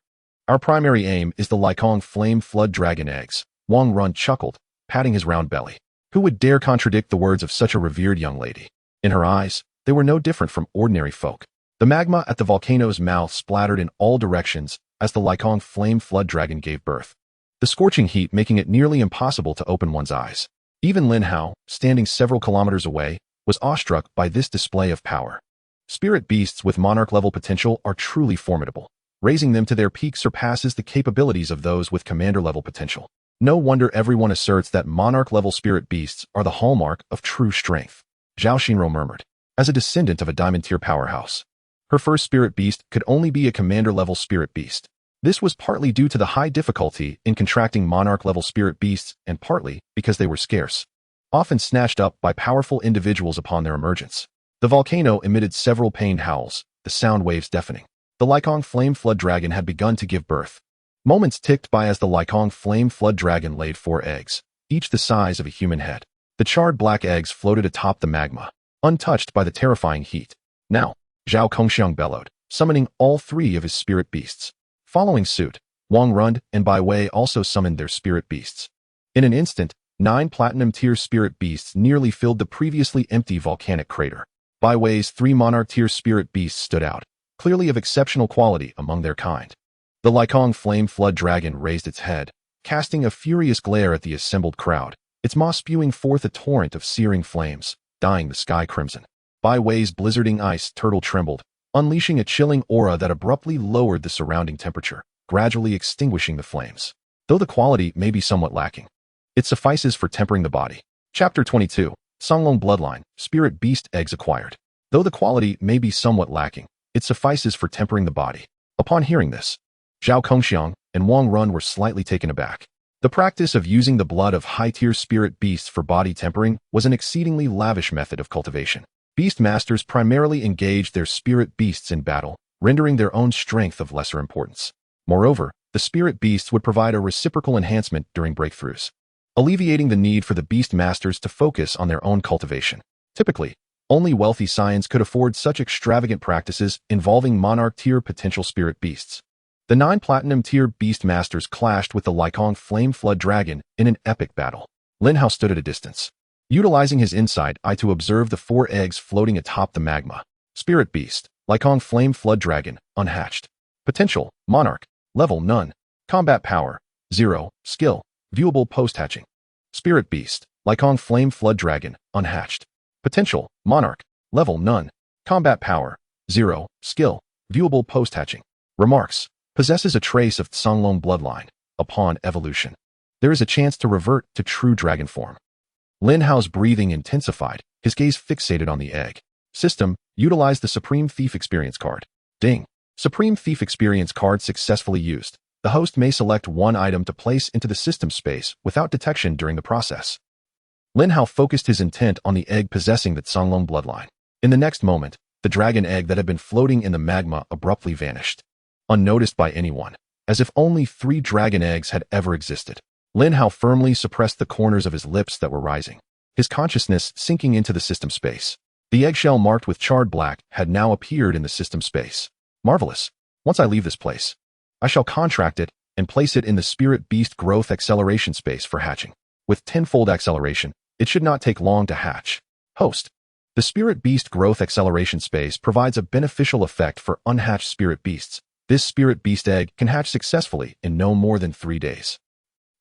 Our primary aim is the Lycong flame flood dragon eggs. Wang Run chuckled, patting his round belly. Who would dare contradict the words of such a revered young lady? In her eyes, they were no different from ordinary folk. The magma at the volcano's mouth splattered in all directions as the Lycong flame flood dragon gave birth, the scorching heat making it nearly impossible to open one's eyes. Even Lin Hao, standing several kilometers away, was awestruck by this display of power. Spirit beasts with monarch-level potential are truly formidable. Raising them to their peak surpasses the capabilities of those with commander-level potential. No wonder everyone asserts that monarch-level spirit beasts are the hallmark of true strength. Zhao Xinro murmured. As a descendant of a diamond-tier powerhouse, her first spirit beast could only be a commander-level spirit beast. This was partly due to the high difficulty in contracting monarch-level spirit beasts and partly because they were scarce, often snatched up by powerful individuals upon their emergence. The volcano emitted several pained howls, the sound waves deafening. The Lycong Flame Flood Dragon had begun to give birth. Moments ticked by as the Lycong Flame Flood Dragon laid 4 eggs, each the size of a human head. The charred black eggs floated atop the magma, untouched by the terrifying heat. Now, Zhao Kongxiang bellowed, summoning all 3 of his spirit beasts. Following suit, Wang Rund and Bai Wei also summoned their spirit beasts. In an instant, 9 platinum-tier spirit beasts nearly filled the previously empty volcanic crater. Bai Wei's 3 monarch-tier spirit beasts stood out, clearly of exceptional quality among their kind. The Lycong Flame Flood Dragon raised its head, casting a furious glare at the assembled crowd, its maw spewing forth a torrent of searing flames, dyeing the sky crimson. Bai Wei's blizzarding ice turtle trembled, unleashing a chilling aura that abruptly lowered the surrounding temperature, gradually extinguishing the flames. Though the quality may be somewhat lacking, it suffices for tempering the body. Chapter 22. Songlong Bloodline, Spirit Beast Eggs Acquired. Though the quality may be somewhat lacking, it suffices for tempering the body. Upon hearing this, Zhao Kongxiang and Wang Run were slightly taken aback. The practice of using the blood of high-tier spirit beasts for body tempering was an exceedingly lavish method of cultivation. Beastmasters primarily engaged their spirit beasts in battle, rendering their own strength of lesser importance. Moreover, the spirit beasts would provide a reciprocal enhancement during breakthroughs, alleviating the need for the beastmasters to focus on their own cultivation. Typically, only wealthy scions could afford such extravagant practices involving monarch-tier potential spirit beasts. The 9 platinum-tier beastmasters clashed with the Lycong Flame Flood Dragon in an epic battle. Lin Hao stood at a distance, utilizing his insight eye to observe the 4 eggs floating atop the magma. Spirit Beast, Lycong Flame Flood Dragon, unhatched. Potential, Monarch, level none. Combat power, 0. Skill, viewable post-hatching. Spirit Beast, Lycong Flame Flood Dragon, unhatched. Potential, Monarch, level none. Combat power, 0. Skill, viewable post-hatching. Remarks. Possesses a trace of Songlong bloodline. Upon evolution, there is a chance to revert to true dragon form. Lin Hao's breathing intensified, his gaze fixated on the egg. System, utilize the Supreme Thief Experience card. Ding. Supreme Thief Experience card successfully used. The host may select one item to place into the system space without detection during the process. Lin Hao focused his intent on the egg possessing the Songlong bloodline. In the next moment, the dragon egg that had been floating in the magma abruptly vanished, unnoticed by anyone, as if only 3 dragon eggs had ever existed. Lin Hao firmly suppressed the corners of his lips that were rising, his consciousness sinking into the system space. The eggshell marked with charred black had now appeared in the system space. Marvelous. Once I leave this place, I shall contract it and place it in the Spirit Beast Growth Acceleration space for hatching. With 10-fold acceleration, it should not take long to hatch. Host. The Spirit Beast Growth Acceleration space provides a beneficial effect for unhatched spirit beasts. This spirit beast egg can hatch successfully in no more than 3 days.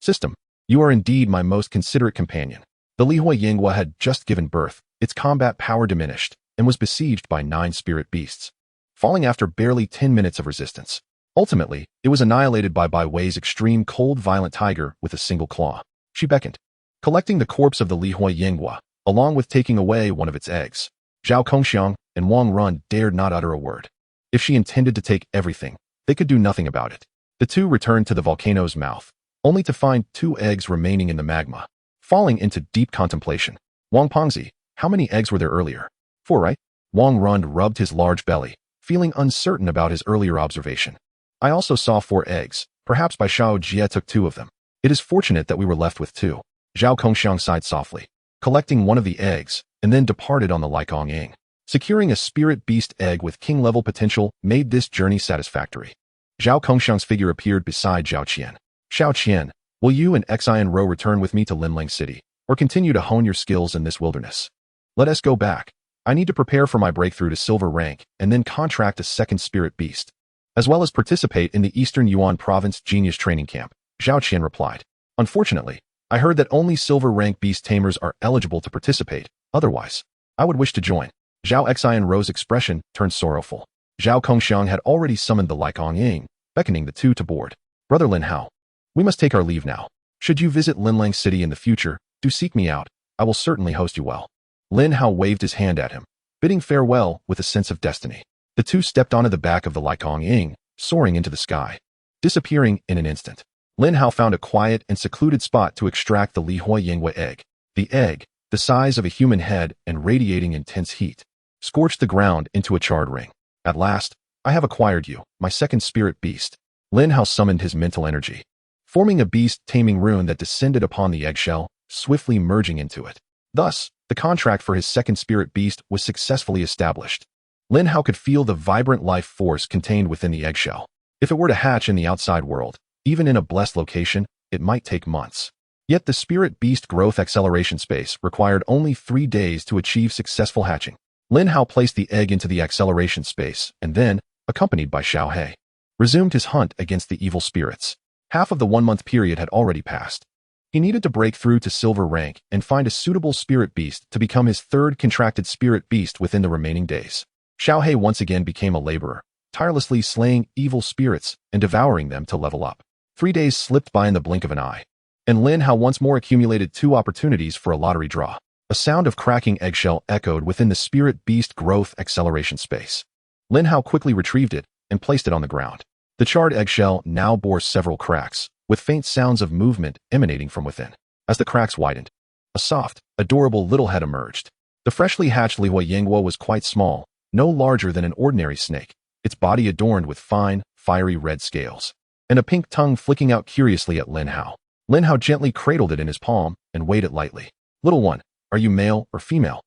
System. You are indeed my most considerate companion. The Lihua Yinghua had just given birth, its combat power diminished, and was besieged by 9 spirit beasts, falling after barely 10 minutes of resistance. Ultimately, it was annihilated by Bai Wei's extreme cold violent tiger with a single claw. She beckoned, collecting the corpse of the Lihua Yinghua, along with taking away one of its eggs. Zhao Kongxiang and Wang Run dared not utter a word. If she intended to take everything, they could do nothing about it. The 2 returned to the volcano's mouth, only to find 2 eggs remaining in the magma. Falling into deep contemplation. Wang Pongzi, how many eggs were there earlier? 4, right? Wang Run rubbed his large belly, feeling uncertain about his earlier observation. I also saw 4 eggs. Perhaps Bai Shao Jie took 2 of them. It is fortunate that we were left with 2. Zhao Kongxiang sighed softly, collecting one of the eggs, and then departed on the Lycong Ying. Securing a spirit beast egg with king-level potential made this journey satisfactory. Zhao Kongxiang's figure appeared beside Zhao Qian. Xiao Qian, will you and Xian Ro return with me to Linlang City, or continue to hone your skills in this wilderness? Let us go back. I need to prepare for my breakthrough to silver rank and then contract a second spirit beast, as well as participate in the Eastern Yuan Province Genius Training Camp. Zhao Qian replied. Unfortunately, I heard that only silver rank beast tamers are eligible to participate. Otherwise, I would wish to join. Zhao Xian Ro's expression turned sorrowful. Zhao Kongxiang had already summoned the Lycong Ying, beckoning the 2 to board. Brother Lin Hao, we must take our leave now. Should you visit Linlang City in the future, do seek me out. I will certainly host you well. Lin Hao waved his hand at him, bidding farewell with a sense of destiny. The 2 stepped onto the back of the Lycong Ying, soaring into the sky. disappearing in an instant. Lin Hao found a quiet and secluded spot to extract the Li Hua Yingwei egg. The egg, the size of a human head and radiating intense heat, scorched the ground into a charred ring. At last, I have acquired you, my second spirit beast. Lin Hao summoned his mental energy, forming a beast-taming rune that descended upon the eggshell, swiftly merging into it. Thus, the contract for his second spirit beast was successfully established. Lin Hao could feel the vibrant life force contained within the eggshell. If it were to hatch in the outside world, even in a blessed location, it might take months. Yet the spirit beast growth acceleration space required only 3 days to achieve successful hatching. Lin Hao placed the egg into the acceleration space and then, accompanied by Xiaohe, resumed his hunt against the evil spirits. Half of the 1-month period had already passed. He needed to break through to silver rank and find a suitable spirit beast to become his third contracted spirit beast within the remaining days. Xiaohe once again became a laborer, tirelessly slaying evil spirits and devouring them to level up. 3 days slipped by in the blink of an eye, and Lin Hao once more accumulated 2 opportunities for a lottery draw. A sound of cracking eggshell echoed within the spirit beast growth acceleration space. Lin Hao quickly retrieved it and placed it on the ground. The charred eggshell now bore several cracks, with faint sounds of movement emanating from within. As the cracks widened, a soft, adorable little head emerged. The freshly hatched Li Hua Yingwo was quite small, no larger than an ordinary snake, its body adorned with fine, fiery red scales, and a pink tongue flicking out curiously at Lin Hao. Lin Hao gently cradled it in his palm and weighed it lightly. Little one, are you male or female?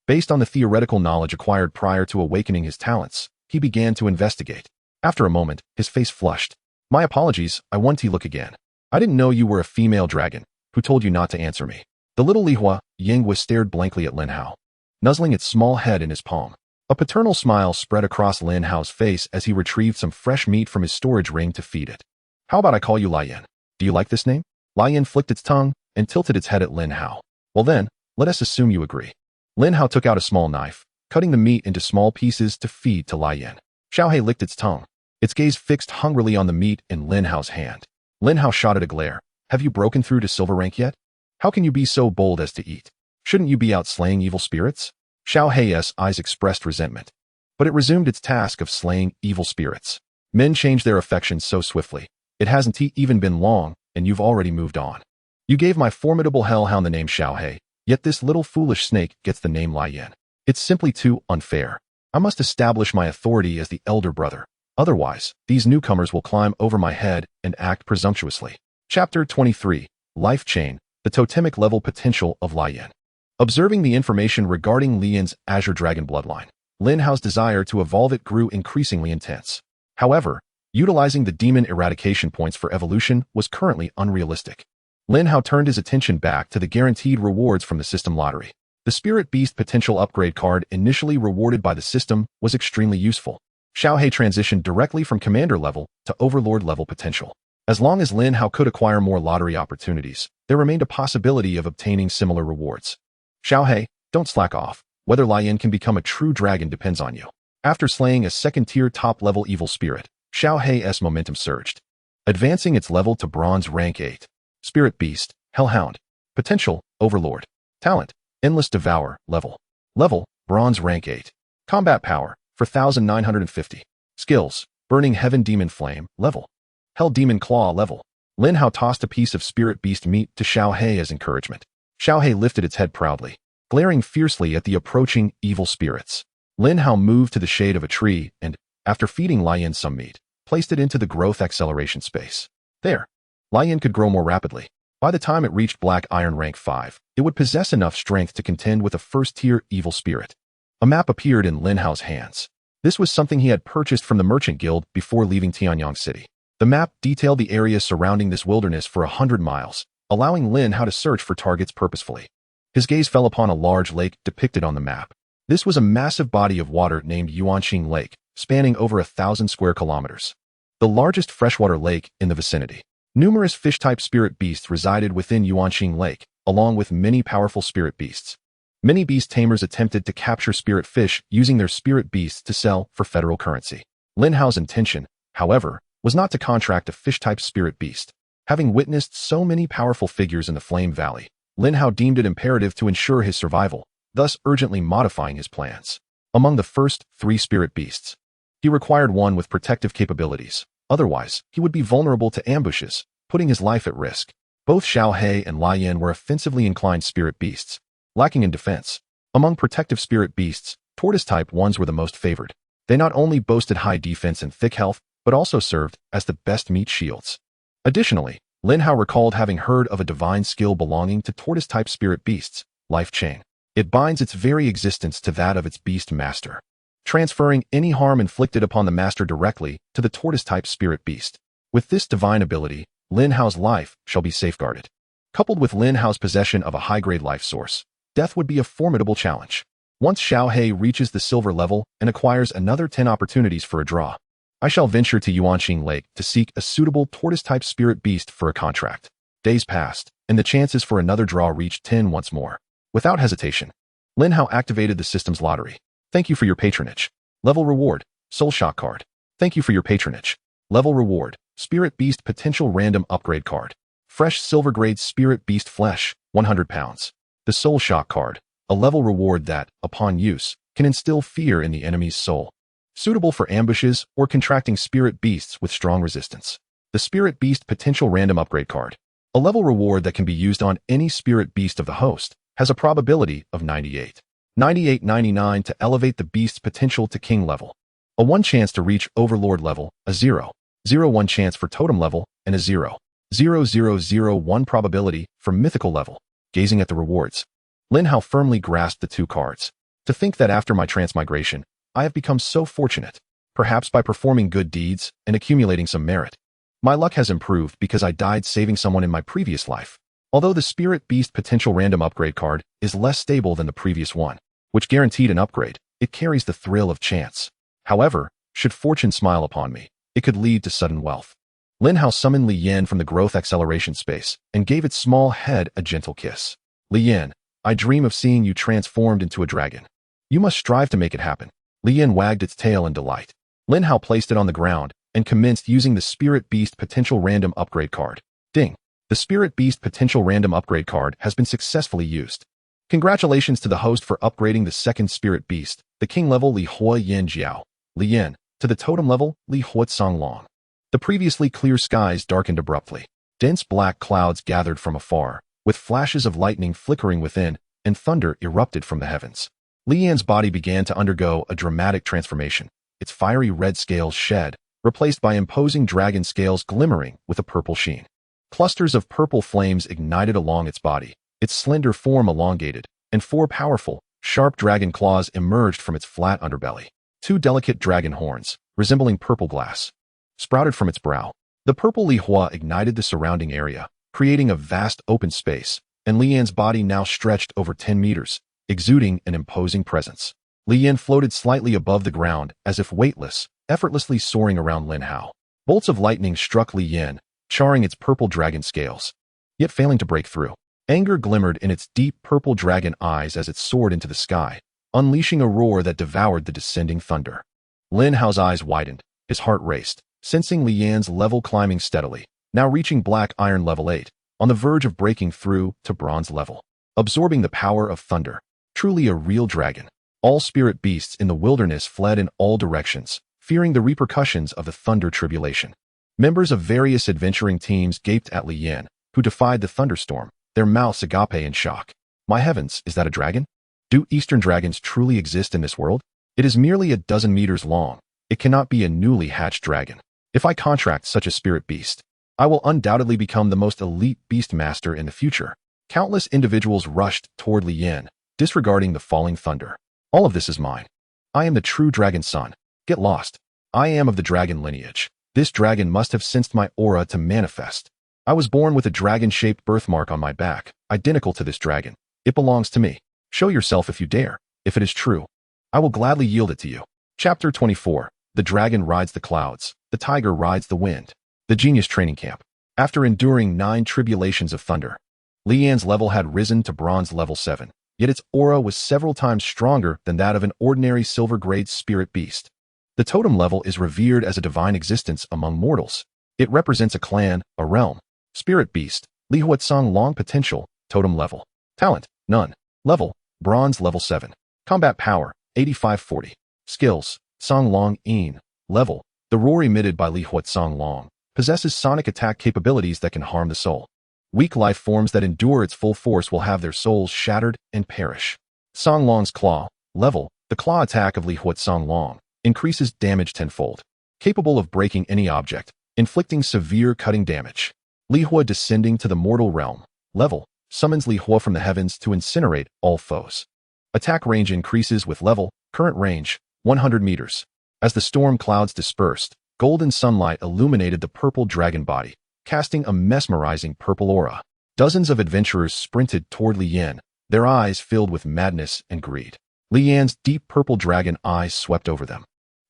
Based on the theoretical knowledge acquired prior to awakening his talents, he began to investigate. After a moment, his face flushed. My apologies, I want to look again. I didn't know you were a female dragon. Who told you not to answer me? The little Li Hua Yingwa stared blankly at Lin Hao, nuzzling its small head in his palm. A paternal smile spread across Lin Hao's face as he retrieved some fresh meat from his storage ring to feed it. How about I call you Lian? Do you like this name? Lian flicked its tongue and tilted its head at Lin Hao. Well then, let us assume you agree. Lin Hao took out a small knife, cutting the meat into small pieces to feed to Lian. Xiaohe licked its tongue, its gaze fixed hungrily on the meat in Lin Hao's hand. Lin Hao shot at a glare. Have you broken through to silver rank yet? How can you be so bold as to eat? Shouldn't you be out slaying evil spirits? Xiaohe's eyes expressed resentment, but it resumed its task of slaying evil spirits. Men change their affections so swiftly. It hasn't even been long, and you've already moved on. You gave my formidable hellhound the name Xiaohe, yet this little foolish snake gets the name Lian. It's simply too unfair. I must establish my authority as the elder brother. Otherwise, these newcomers will climb over my head and act presumptuously. Chapter 23, Life Chain, the Totemic Level Potential of Lian. Observing the information regarding Lian's Azure Dragon bloodline, Lin Hao's desire to evolve it grew increasingly intense. However, utilizing the demon eradication points for evolution was currently unrealistic. Lin Hao turned his attention back to the guaranteed rewards from the system lottery. The Spirit Beast potential upgrade card initially rewarded by the system was extremely useful. Xiaohe transitioned directly from commander level to overlord-level potential. As long as Lin Hao could acquire more lottery opportunities, there remained a possibility of obtaining similar rewards. Xiaohe, don't slack off. Whether Lian can become a true dragon depends on you. After slaying a second-tier top-level evil spirit, Xiaohe's momentum surged, advancing its level to bronze rank 8. Spirit Beast, Hellhound. Potential, Overlord. Talent, Endless Devour, level. Level, bronze rank 8. Combat power, 4,950. Skills, Burning Heaven Demon Flame, level. Hell Demon Claw, level. Lin Hao tossed a piece of Spirit Beast meat to Xiaohe as encouragement. Xiaohe lifted its head proudly, glaring fiercely at the approaching evil spirits. Lin Hao moved to the shade of a tree and, after feeding Lian some meat, placed it into the growth acceleration space. There, Lian could grow more rapidly. By the time it reached Black Iron rank 5, it would possess enough strength to contend with a first-tier evil spirit. A map appeared in Lin Hao's hands. This was something he had purchased from the Merchant Guild before leaving Tianyang City. The map detailed the area surrounding this wilderness for 100 miles, allowing Lin Hao to search for targets purposefully. His gaze fell upon a large lake depicted on the map. This was a massive body of water named Xuanming Lake, spanning over 1,000 square kilometers. The largest freshwater lake in the vicinity. Numerous fish-type spirit beasts resided within Xuanming Lake, along with many powerful spirit beasts. Many beast tamers attempted to capture spirit fish using their spirit beasts to sell for federal currency. Lin Hao's intention, however, was not to contract a fish-type spirit beast. Having witnessed so many powerful figures in the Flame Valley, Lin Hao deemed it imperative to ensure his survival, thus urgently modifying his plans. Among the first 3 spirit beasts, he required one with protective capabilities, Otherwise, he would be vulnerable to ambushes, putting his life at risk. Both Xiao He and Lian were offensively inclined spirit beasts, lacking in defense. Among protective spirit beasts, tortoise-type ones were the most favored. They not only boasted high defense and thick health, but also served as the best meat shields. Additionally, Lin Hao recalled having heard of a divine skill belonging to tortoise-type spirit beasts, Life Chain. It binds its very existence to that of its beast master, transferring any harm inflicted upon the master directly to the tortoise-type spirit beast. With this divine ability, Lin Hao's life shall be safeguarded. Coupled with Lin Hao's possession of a high-grade life source, death would be a formidable challenge. Once Xiao He reaches the silver level and acquires another 10 opportunities for a draw, I shall venture to Xuanming Lake to seek a suitable tortoise-type spirit beast for a contract. Days passed, and the chances for another draw reached 10 once more. Without hesitation, Lin Hao activated the system's lottery. Thank you for your patronage. Level reward, Soul Shock card. Thank you for your patronage. Level reward, Spirit Beast potential random upgrade card. Fresh silver grade Spirit Beast flesh, 100 pounds. The Soul Shock card, a level reward that, upon use, can instill fear in the enemy's soul. Suitable for ambushes or contracting spirit beasts with strong resistance. The Spirit Beast potential random upgrade card, a level reward that can be used on any spirit beast of the host, has a probability of 98.99 to elevate the beast's potential to king level. A 1 chance to reach Overlord level, a 0.01 chance for totem level, and a 0.0001 probability for mythical level. Gazing at the rewards, Lin Hao firmly grasped the 2 cards. To think that after my transmigration, I have become so fortunate, perhaps by performing good deeds and accumulating some merit. My luck has improved because I died saving someone in my previous life. Although the Spirit Beast potential random upgrade card is less stable than the previous one, which guaranteed an upgrade, it carries the thrill of chance. However, should fortune smile upon me, it could lead to sudden wealth. Lin Hao summoned Li Yan from the growth acceleration space and gave its small head a gentle kiss. Li Yan, I dream of seeing you transformed into a dragon. You must strive to make it happen. Li Yan wagged its tail in delight. Lin Hao placed it on the ground and commenced using the Spirit Beast potential random upgrade card. Ding! The Spirit Beast potential random upgrade card has been successfully used. Congratulations to the host for upgrading the second Spirit Beast, the king level Li Hua Yin Jiao, Li Yan, to the totem level Li Hua Tsang Long. The previously clear skies darkened abruptly. Dense black clouds gathered from afar, with flashes of lightning flickering within, and thunder erupted from the heavens. Li Yan's body began to undergo a dramatic transformation. Its fiery red scales shed, replaced by imposing dragon scales glimmering with a purple sheen. Clusters of purple flames ignited along its body, its slender form elongated, and 4 powerful, sharp dragon claws emerged from its flat underbelly. 2 delicate dragon horns, resembling purple glass, sprouted from its brow. The purple Li Hua ignited the surrounding area, creating a vast open space, and Li Yan's body now stretched over 10 meters, exuding an imposing presence. Li Yan floated slightly above the ground as if weightless, effortlessly soaring around Lin Hao. Bolts of lightning struck Li Yan, charring its purple dragon scales, yet failing to break through. Anger glimmered in its deep purple dragon eyes as it soared into the sky, unleashing a roar that devoured the descending thunder. Lin Hao's eyes widened, his heart raced, sensing Li Yan's level climbing steadily, now reaching black iron level 8, on the verge of breaking through to bronze level, absorbing the power of thunder. Truly a real dragon. All spirit beasts in the wilderness fled in all directions, fearing the repercussions of the thunder tribulation. Members of various adventuring teams gaped at Li Yan, who defied the thunderstorm, their mouths agape in shock. My heavens, is that a dragon? Do eastern dragons truly exist in this world? It is merely a dozen meters long. It cannot be a newly hatched dragon. If I contract such a spirit beast, I will undoubtedly become the most elite beastmaster in the future. Countless individuals rushed toward Li Yan, disregarding the falling thunder. All of this is mine. I am the true dragon son. Get lost. I am of the dragon lineage. This dragon must have sensed my aura to manifest. I was born with a dragon-shaped birthmark on my back, identical to this dragon. It belongs to me. Show yourself if you dare. If it is true, I will gladly yield it to you. Chapter 24. The dragon rides the clouds. The tiger rides the wind. The genius training camp. After enduring 9 tribulations of thunder, Li Yan's level had risen to bronze level 7, yet its aura was several times stronger than that of an ordinary silver-grade spirit beast. The totem level is revered as a divine existence among mortals. It represents a clan, a realm. Spirit beast, Li Hua Tsang Long potential, totem level. Talent, none. Level, bronze level 7. Combat power, 8540. Skills, Tsang Long In. Level, The roar emitted by Xuanming possesses sonic attack capabilities that can harm the soul. Weak life forms that endure its full force will have their souls shattered and perish. Xuanming's claw level. The claw attack of Xuanming increases damage tenfold, capable of breaking any object, inflicting severe cutting damage. Lihua descending to the mortal realm level summons Lihua from the heavens to incinerate all foes. Attack range increases with level, current range, 100 meters. As the storm clouds dispersed, golden sunlight illuminated the purple dragon body, casting a mesmerizing purple aura. Dozens of adventurers sprinted toward Li Yan, their eyes filled with madness and greed. Li Yan's deep purple dragon eyes swept over them,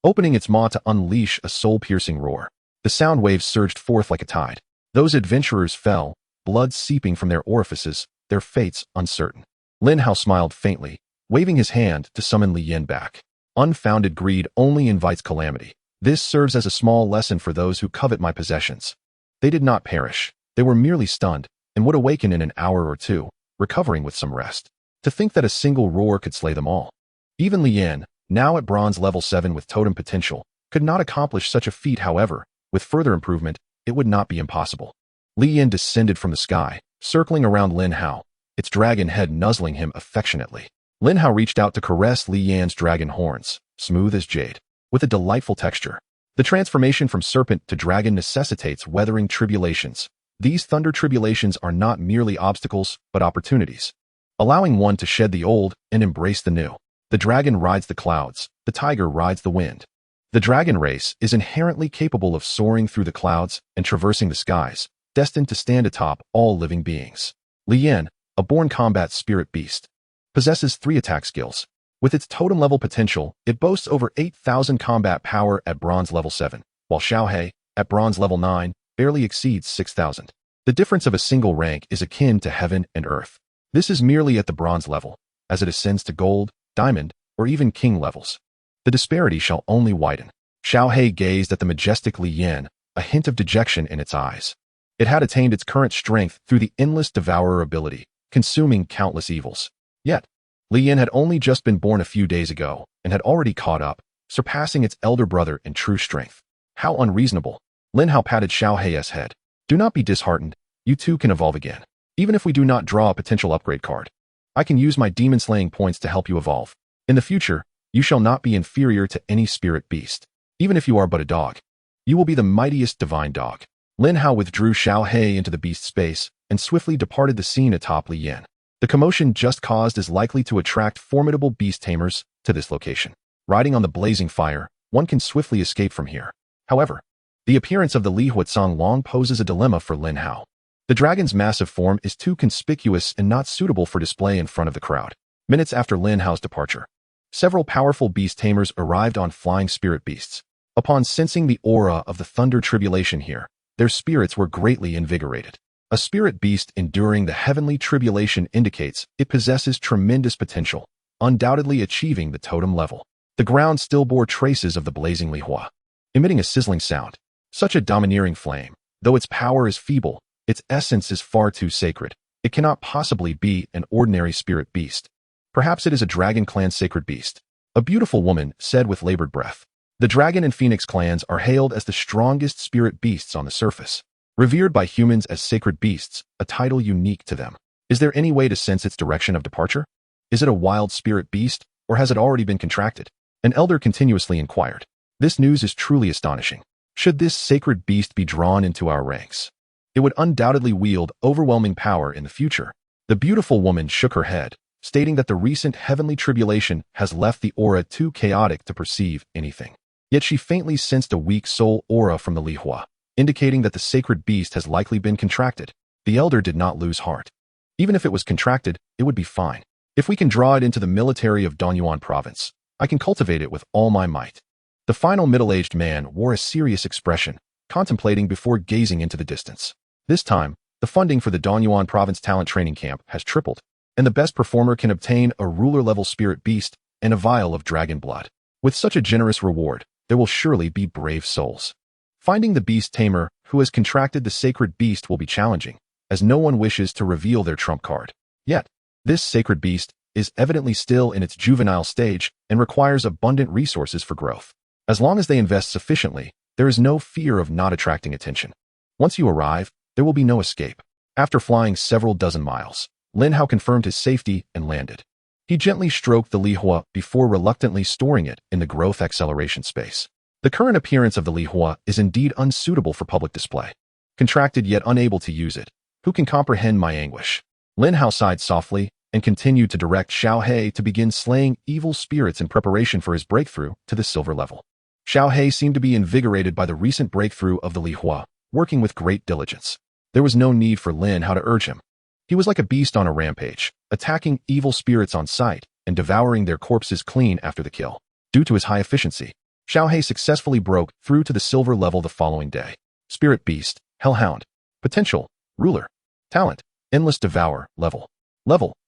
opening its maw to unleash a soul-piercing roar. The sound waves surged forth like a tide. Those adventurers fell, blood seeping from their orifices, their fates uncertain. Lin Hao smiled faintly, waving his hand to summon Li Yan back. Unfounded greed only invites calamity. This serves as a small lesson for those who covet my possessions. They did not perish. They were merely stunned, and would awaken in an hour or two, recovering with some rest. To think that a single roar could slay them all. Even Li Yan, now at bronze level 7 with totem potential, could not accomplish such a feat. However, with further improvement, it would not be impossible. Li Yan descended from the sky, circling around Lin Hao, its dragon head nuzzling him affectionately. Lin Hao reached out to caress Li Yan's dragon horns, smooth as jade, with a delightful texture. The transformation from serpent to dragon necessitates weathering tribulations. These thunder tribulations are not merely obstacles, but opportunities, allowing one to shed the old and embrace the new. The dragon rides the clouds, the tiger rides the wind. The dragon race is inherently capable of soaring through the clouds and traversing the skies, destined to stand atop all living beings. Li Yan, a born combat spirit beast, possesses 3 attack skills. With its totem level potential, it boasts over 8,000 combat power at bronze level 7, while Xiaohe, at bronze level 9, barely exceeds 6,000. The difference of a single rank is akin to heaven and earth. This is merely at the bronze level. As it ascends to gold, diamond, or even king levels, the disparity shall only widen. Xiaohe gazed at the majestic Li Yan, a hint of dejection in its eyes. It had attained its current strength through the endless devourer ability, consuming countless evils. Yet, Li Yan had only just been born a few days ago and had already caught up, surpassing its elder brother in true strength. How unreasonable. Lin Hao patted Xiaohe's head. Do not be disheartened. You too can evolve again. Even if we do not draw a potential upgrade card, I can use my demon-slaying points to help you evolve. In the future, you shall not be inferior to any spirit beast. Even if you are but a dog, you will be the mightiest divine dog. Lin Hao withdrew Xiaohe into the beast space and swiftly departed the scene atop Li Yan. The commotion just caused is likely to attract formidable beast tamers to this location. Riding on the blazing fire, one can swiftly escape from here. However, the appearance of the Xuanming poses a dilemma for Lin Hao. The dragon's massive form is too conspicuous and not suitable for display in front of the crowd. Minutes after Lin Hao's departure, several powerful beast tamers arrived on flying spirit beasts. Upon sensing the aura of the thunder tribulation here, their spirits were greatly invigorated. A spirit beast enduring the heavenly tribulation indicates it possesses tremendous potential, undoubtedly achieving the totem level. The ground still bore traces of the blazing Lihua, emitting a sizzling sound. Such a domineering flame, though its power is feeble, its essence is far too sacred. It cannot possibly be an ordinary spirit beast. Perhaps it is a dragon clan sacred beast. A beautiful woman said with labored breath. The dragon and phoenix clans are hailed as the strongest spirit beasts on the surface. Revered by humans as sacred beasts, a title unique to them. Is there any way to sense its direction of departure? Is it a wild spirit beast, or has it already been contracted? An elder continuously inquired. This news is truly astonishing. Should this sacred beast be drawn into our ranks, it would undoubtedly wield overwhelming power in the future. The beautiful woman shook her head, stating that the recent heavenly tribulation has left the aura too chaotic to perceive anything. Yet she faintly sensed a weak soul aura from the Lihua, indicating that the sacred beast has likely been contracted. The elder did not lose heart. Even if it was contracted, it would be fine. If we can draw it into the military of Donyuan province, I can cultivate it with all my might. The final middle-aged man wore a serious expression, contemplating before gazing into the distance. This time, the funding for the Donyuan province talent training camp has tripled, and the best performer can obtain a ruler-level spirit beast and a vial of dragon blood. With such a generous reward, there will surely be brave souls. Finding the beast tamer who has contracted the sacred beast will be challenging, as no one wishes to reveal their trump card. Yet, this sacred beast is evidently still in its juvenile stage and requires abundant resources for growth. As long as they invest sufficiently, There is no fear of not attracting attention. Once you arrive, there will be no escape. After flying several dozen miles, Lin Hao confirmed his safety and landed. He gently stroked the Li Hua before reluctantly storing it in the growth acceleration space. The current appearance of the Li Hua is indeed unsuitable for public display. Contracted yet unable to use it. Who can comprehend my anguish? Lin Hao sighed softly and continued to direct Xiao He to begin slaying evil spirits in preparation for his breakthrough to the silver level. Xiao He seemed to be invigorated by the recent breakthrough of the Li Hua, working with great diligence. There was no need for Lin Hao to urge him. He was like a beast on a rampage, attacking evil spirits on sight and devouring their corpses clean after the kill. Due to his high efficiency, Xiao He successfully broke through to the silver level the following day. Spirit Beast, Hellhound. Potential, Ruler. Talent, Endless Devour, Level.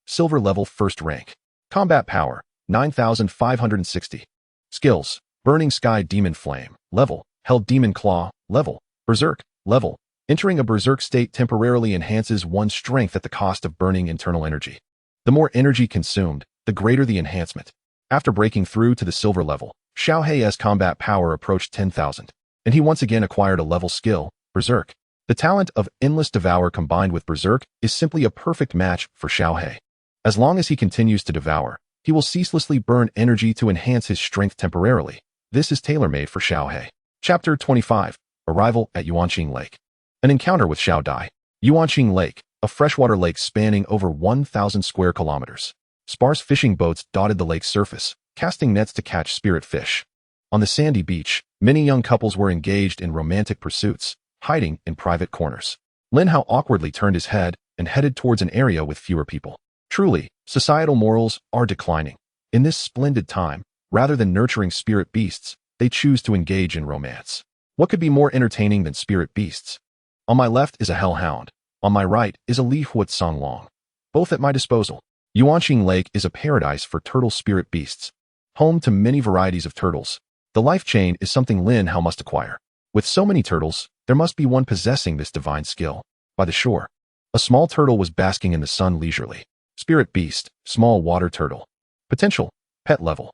Silver level first rank. Combat power, 9,560. Skills, Burning Sky Demon Flame, Level. Hell Demon Claw, Level. Berserk, Level. Entering a berserk state temporarily enhances one's strength at the cost of burning internal energy. The more energy consumed, the greater the enhancement. After breaking through to the silver level, Xiao He's combat power approached 10,000, and he once again acquired a level skill, Berserk. The talent of Endless Devour combined with Berserk is simply a perfect match for Xiao He. As long as he continues to devour, he will ceaselessly burn energy to enhance his strength temporarily. This is tailor-made for Xiao He. Chapter 25. Arrival at Xuanming Lake. An encounter with Xiao Dai. Xuanming Lake, a freshwater lake spanning over 1,000 square kilometers. Sparse fishing boats dotted the lake's surface, casting nets to catch spirit fish. On the sandy beach, many young couples were engaged in romantic pursuits, hiding in private corners. Lin Hao awkwardly turned his head and headed towards an area with fewer people. Truly, societal morals are declining. In this splendid time, rather than nurturing spirit beasts, they choose to engage in romance. What could be more entertaining than spirit beasts? On my left is a hellhound. On my right is a Li Hua Songlong. Both at my disposal. Xuanming Lake is a paradise for turtle spirit beasts. Home to many varieties of turtles. The life chain is something Lin Hao must acquire. With so many turtles, there must be one possessing this divine skill. By the shore, a small turtle was basking in the sun leisurely. Spirit Beast, Small Water Turtle. Potential, Pet Level.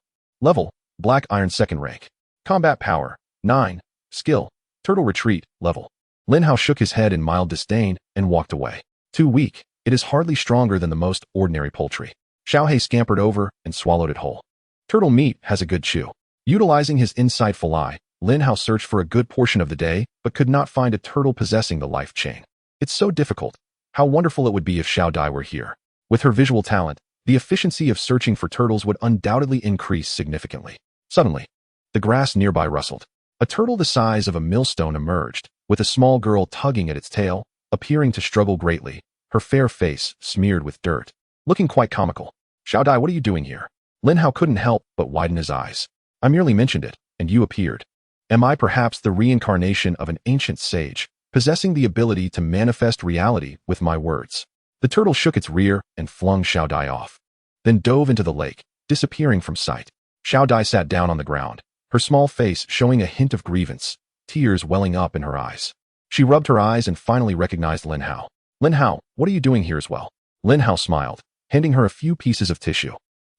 Black Iron second rank. Combat Power, 9. Skill, Turtle Retreat, Level. Lin Hao shook his head in mild disdain and walked away. Too weak, it is hardly stronger than the most ordinary poultry. Xiao He scampered over and swallowed it whole. Turtle meat has a good chew. Utilizing his insightful eye, Lin Hao searched for a good portion of the day, but could not find a turtle possessing the life chain. It's so difficult. How wonderful it would be if Xiao Dai were here. With her visual talent, the efficiency of searching for turtles would undoubtedly increase significantly. Suddenly, the grass nearby rustled. A turtle the size of a millstone emerged, with a small girl tugging at its tail, appearing to struggle greatly, her fair face smeared with dirt, looking quite comical. Xiao Dai, what are you doing here? Lin Hao couldn't help but widen his eyes. I merely mentioned it, and you appeared. Am I perhaps the reincarnation of an ancient sage, possessing the ability to manifest reality with my words? The turtle shook its rear and flung Xiao Dai off, then dove into the lake, disappearing from sight. Xiao Dai sat down on the ground, her small face showing a hint of grievance, tears welling up in her eyes. She rubbed her eyes and finally recognized Lin Hao. Lin Hao, what are you doing here as well? Lin Hao smiled, handing her a few pieces of tissue.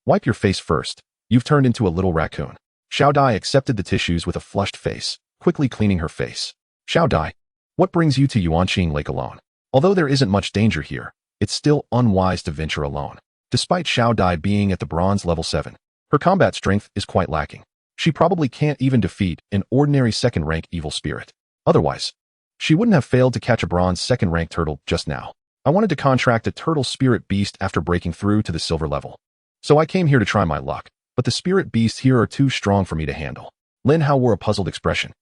Wipe your face first. You've turned into a little raccoon. Xiao Dai accepted the tissues with a flushed face, quickly cleaning her face. Xiao Dai, what brings you to Xuanming Lake alone? Although there isn't much danger here, it's still unwise to venture alone. Despite Xiao Dai being at the bronze level 7, her combat strength is quite lacking. She probably can't even defeat an ordinary second-rank evil spirit. Otherwise, she wouldn't have failed to catch a bronze second-rank turtle just now. I wanted to contract a turtle spirit beast after breaking through to the silver level. So I came here to try my luck, but the spirit beasts here are too strong for me to handle. Lin Hao wore a puzzled expression.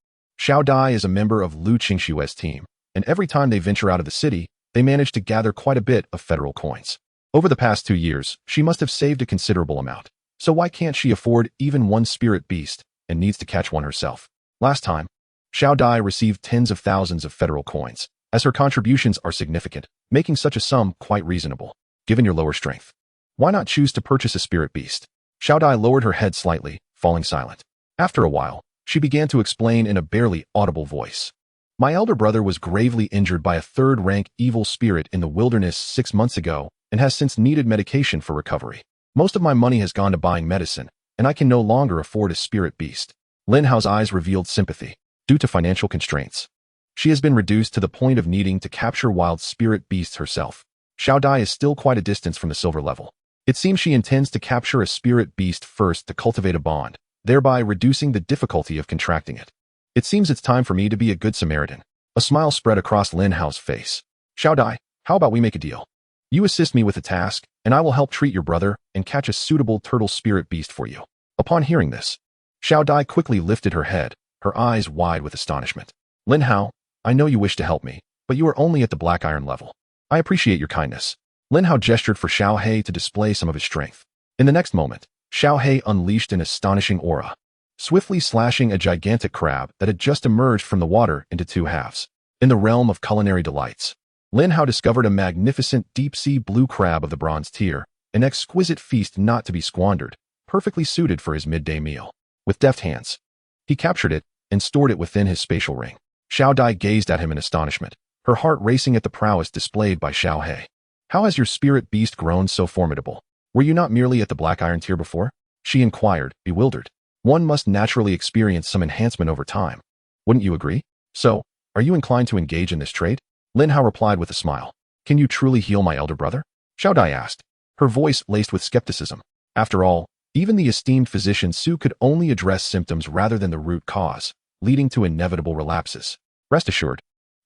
Xiao Dai is a member of Lu Qingshue's team, and every time they venture out of the city, they manage to gather quite a bit of federal coins. Over the past 2 years, she must have saved a considerable amount. So why can't she afford even one spirit beast and needs to catch one herself? Last time, Xiao Dai received tens of thousands of federal coins, as her contributions are significant, making such a sum quite reasonable, given your lower strength. Why not choose to purchase a spirit beast? Xiao Dai lowered her head slightly, falling silent. After a while, she began to explain in a barely audible voice. My elder brother was gravely injured by a third-rank evil spirit in the wilderness 6 months ago and has since needed medication for recovery. Most of my money has gone to buying medicine, and I can no longer afford a spirit beast. Lin Hao's eyes revealed sympathy. due to financial constraints. She has been reduced to the point of needing to capture wild spirit beasts herself. Xiao Dai is still quite a distance from the silver level. It seems she intends to capture a spirit beast first to cultivate a bond, thereby reducing the difficulty of contracting it. It seems it's time for me to be a good Samaritan. A smile spread across Lin Hao's face. Xiao Dai, how about we make a deal? You assist me with a task, and I will help treat your brother and catch a suitable turtle spirit beast for you. Upon hearing this, Xiao Dai quickly lifted her head, her eyes wide with astonishment. Lin Hao, I know you wish to help me, but you are only at the black iron level. I appreciate your kindness. Lin Hao gestured for Xiao He to display some of his strength. In the next moment, Xiao He unleashed an astonishing aura, swiftly slashing a gigantic crab that had just emerged from the water into two halves. In the realm of culinary delights, Lin Hao discovered a magnificent deep-sea blue crab of the bronze tier, an exquisite feast not to be squandered, perfectly suited for his midday meal. With deft hands, he captured it and stored it within his spatial ring. Xiao Dai gazed at him in astonishment, her heart racing at the prowess displayed by Xiao He. How has your spirit beast grown so formidable? Were you not merely at the black iron tier before? She inquired, bewildered. One must naturally experience some enhancement over time. Wouldn't you agree? So, are you inclined to engage in this trade? Lin Hao replied with a smile. Can you truly heal my elder brother? Xiao Dai asked, her voice laced with skepticism. After all, even the esteemed physician Su could only address symptoms rather than the root cause, leading to inevitable relapses. Rest assured,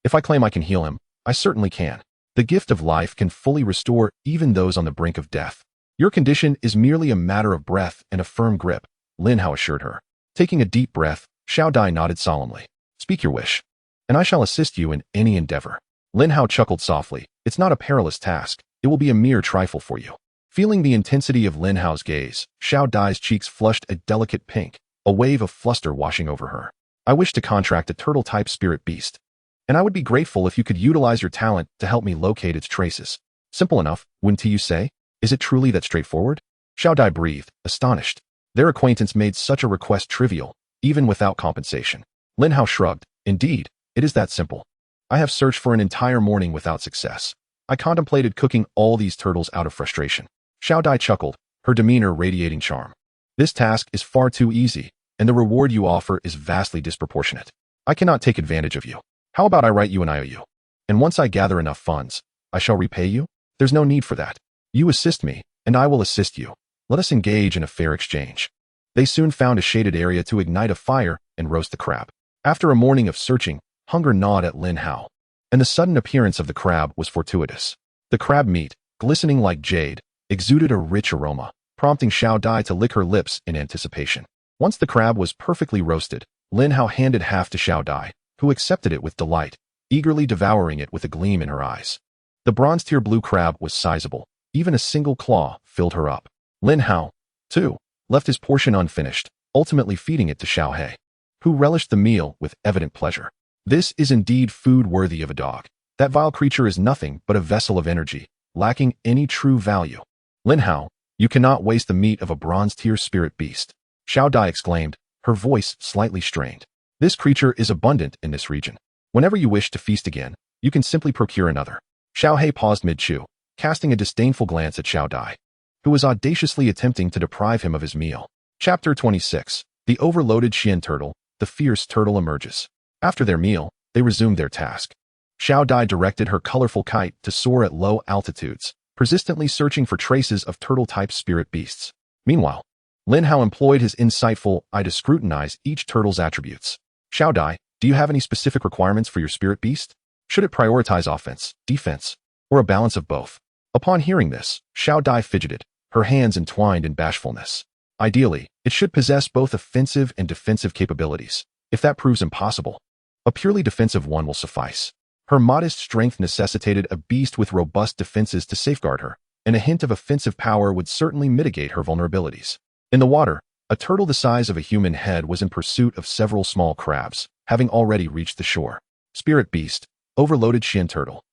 if I claim I can heal him, I certainly can. The gift of life can fully restore even those on the brink of death. Your condition is merely a matter of breath and a firm grip, Lin Hao assured her. Taking a deep breath, Xiao Dai nodded solemnly. Speak your wish, and I shall assist you in any endeavor. Lin Hao chuckled softly. It's not a perilous task. It will be a mere trifle for you. Feeling the intensity of Lin Hao's gaze, Xiao Dai's cheeks flushed a delicate pink, a wave of fluster washing over her. I wish to contract a turtle-type spirit beast, and I would be grateful if you could utilize your talent to help me locate its traces. Simple enough, wouldn't you say? Is it truly that straightforward? Xiao Dai breathed, astonished. Their acquaintance made such a request trivial, even without compensation. Lin Hao shrugged. Indeed, it is that simple. I have searched for an entire morning without success. I contemplated cooking all these turtles out of frustration. Xiao Dai chuckled, her demeanor radiating charm. This task is far too easy, and the reward you offer is vastly disproportionate. I cannot take advantage of you. How about I write you an IOU? And once I gather enough funds, I shall repay you? There's no need for that. You assist me, and I will assist you. Let us engage in a fair exchange. They soon found a shaded area to ignite a fire and roast the crab. After a morning of searching, hunger gnawed at Lin Hao, and the sudden appearance of the crab was fortuitous. The crab meat, glistening like jade, exuded a rich aroma, prompting Xiao Dai to lick her lips in anticipation. Once the crab was perfectly roasted, Lin Hao handed half to Xiao Dai, who accepted it with delight, eagerly devouring it with a gleam in her eyes. The bronze-tier blue crab was sizable. Even a single claw filled her up. Lin Hao, too, left his portion unfinished, ultimately feeding it to Xiao He, who relished the meal with evident pleasure. This is indeed food worthy of a dog. That vile creature is nothing but a vessel of energy, lacking any true value. Lin Hao, you cannot waste the meat of a bronze-tier spirit beast. Xiao Dai exclaimed, her voice slightly strained. This creature is abundant in this region. Whenever you wish to feast again, you can simply procure another. Xiao He paused mid-chew, casting a disdainful glance at Xiao Dai, who was audaciously attempting to deprive him of his meal. Chapter 26. The overloaded Xian turtle, the fierce turtle emerges. After their meal, they resumed their task. Xiao Dai directed her colorful kite to soar at low altitudes, persistently searching for traces of turtle-type spirit beasts. Meanwhile, Lin Hao employed his insightful eye to scrutinize each turtle's attributes. Xiao Dai, do you have any specific requirements for your spirit beast? Should it prioritize offense, defense, or a balance of both? Upon hearing this, Xiao Dai fidgeted, her hands entwined in bashfulness. Ideally, it should possess both offensive and defensive capabilities. If that proves impossible, a purely defensive one will suffice. Her modest strength necessitated a beast with robust defenses to safeguard her, and a hint of offensive power would certainly mitigate her vulnerabilities. In the water, a turtle the size of a human head was in pursuit of several small crabs, having already reached the shore. Spirit Beast, Overloaded Xian Turtle.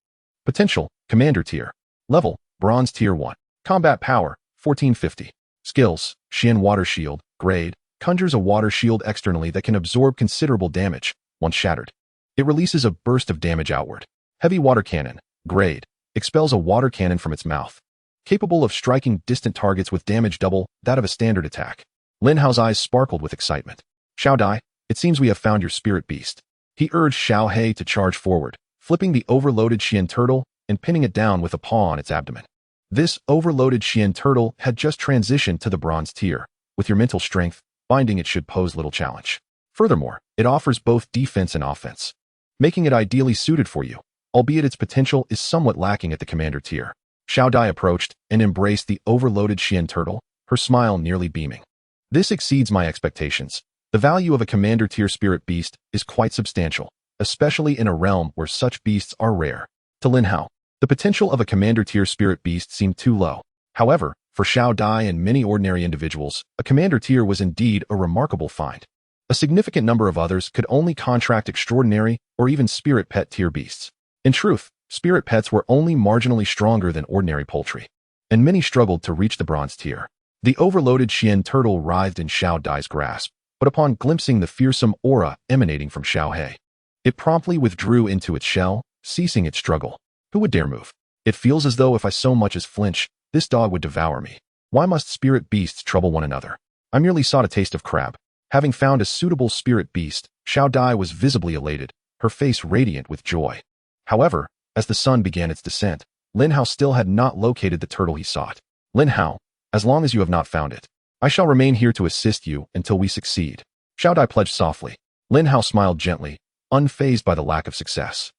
Potential, Commander Tier. Level, Bronze Tier 1. Combat Power, 1450. Skills, Xian Water Shield. Grade, conjures a water shield externally that can absorb considerable damage, once shattered. It releases a burst of damage outward. Heavy Water Cannon. Grade, expels a water cannon from its mouth, capable of striking distant targets with damage double that of a standard attack. Lin Hao's eyes sparkled with excitement. Xiao Dai, It seems we have found your spirit beast. He urged Xiaohe to charge forward, flipping the overloaded Xian turtle and pinning it down with a paw on its abdomen. This overloaded Xian turtle had just transitioned to the bronze tier. With your mental strength, binding it should pose little challenge. Furthermore, it offers both defense and offense, making it ideally suited for you, albeit its potential is somewhat lacking at the commander tier. Xiao Dai approached and embraced the overloaded Xian turtle, her smile nearly beaming. This exceeds my expectations. The value of a commander tier spirit beast is quite substantial, especially in a realm where such beasts are rare. To Lin Hao, the potential of a commander tier spirit beast seemed too low. However, for Xiao Dai and many ordinary individuals, a commander tier was indeed a remarkable find. A significant number of others could only contract extraordinary or even spirit pet tier beasts. In truth, spirit pets were only marginally stronger than ordinary poultry, and many struggled to reach the bronze tier. The overloaded Xian turtle writhed in Xiao Dai's grasp, but upon glimpsing the fearsome aura emanating from Xiaohe, it promptly withdrew into its shell, ceasing its struggle. Who would dare move? It feels as though if I so much as flinch, this dog would devour me. Why must spirit beasts trouble one another? I merely sought a taste of crab. Having found a suitable spirit beast, Xiao Dai was visibly elated, her face radiant with joy. However, as the sun began its descent, Lin Hao still had not located the turtle he sought. Lin Hao, as long as you have not found it, I shall remain here to assist you until we succeed. Xiao Dai pledged softly. Lin Hao smiled gently, unfazed by the lack of success.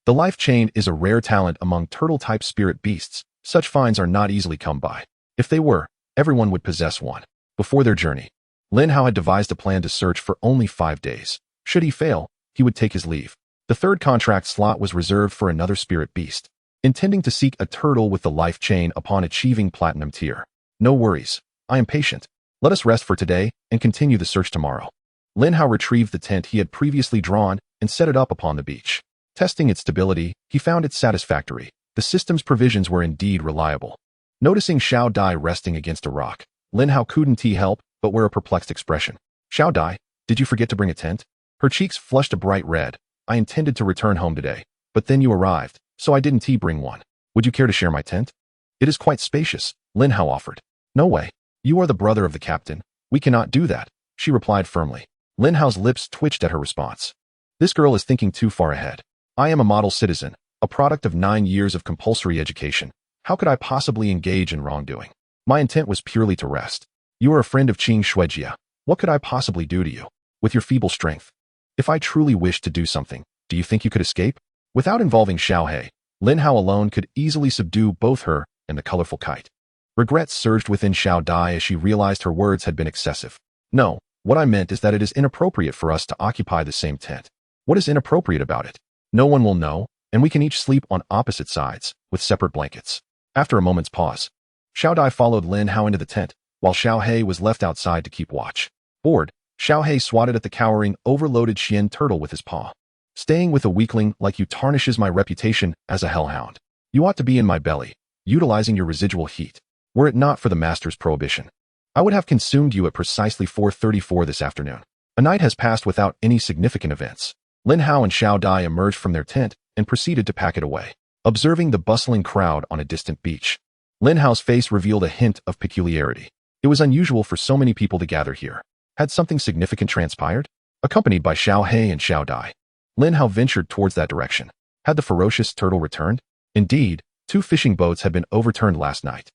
The life chain is a rare talent among turtle-type spirit beasts. Such finds are not easily come by. If they were, everyone would possess one. Before their journey, Lin Hao had devised a plan to search for only 5 days. Should he fail, he would take his leave. The third contract slot was reserved for another spirit beast, intending to seek a turtle with the life chain upon achieving platinum tier. No worries, I am patient. Let us rest for today and continue the search tomorrow. Lin Hao retrieved the tent he had previously drawn and set it up upon the beach. Testing its stability, he found it satisfactory. The system's provisions were indeed reliable. Noticing Xiao Dai resting against a rock, Lin Hao couldn't help but wear a perplexed expression. Xiao Dai, did you forget to bring a tent? Her cheeks flushed a bright red. I intended to return home today, but then you arrived, so I didn't bring one. Would you care to share my tent? It is quite spacious, Lin Hao offered. No way. You are the brother of the captain. We cannot do that, she replied firmly. Lin Hao's lips twitched at her response. This girl is thinking too far ahead. I am a model citizen, a product of 9 years of compulsory education. How could I possibly engage in wrongdoing? My intent was purely to rest. You are a friend of Qing Shuijia. What could I possibly do to you? With your feeble strength? If I truly wished to do something, do you think you could escape? Without involving Xiaohe, Lin Hao alone could easily subdue both her and the colorful kite. Regrets surged within Xiao Dai as she realized her words had been excessive. No, what I meant is that it is inappropriate for us to occupy the same tent. What is inappropriate about it? No one will know, and we can each sleep on opposite sides, with separate blankets. After a moment's pause, Xiao Dai followed Lin Hao into the tent, while Xiaohe was left outside to keep watch. Bored, Xiaohe swatted at the cowering, overloaded Xian turtle with his paw. Staying with a weakling like you tarnishes my reputation as a hellhound. You ought to be in my belly, utilizing your residual heat. Were it not for the master's prohibition, I would have consumed you at precisely 4:34 this afternoon. A night has passed without any significant events. Lin Hao and Xiao Dai emerged from their tent and proceeded to pack it away. Observing the bustling crowd on a distant beach, Lin Hao's face revealed a hint of peculiarity. It was unusual for so many people to gather here. Had something significant transpired? Accompanied by Xiaohe and Xiao Dai, Lin Hao ventured towards that direction. Had the ferocious turtle returned? Indeed, 2 fishing boats had been overturned last night.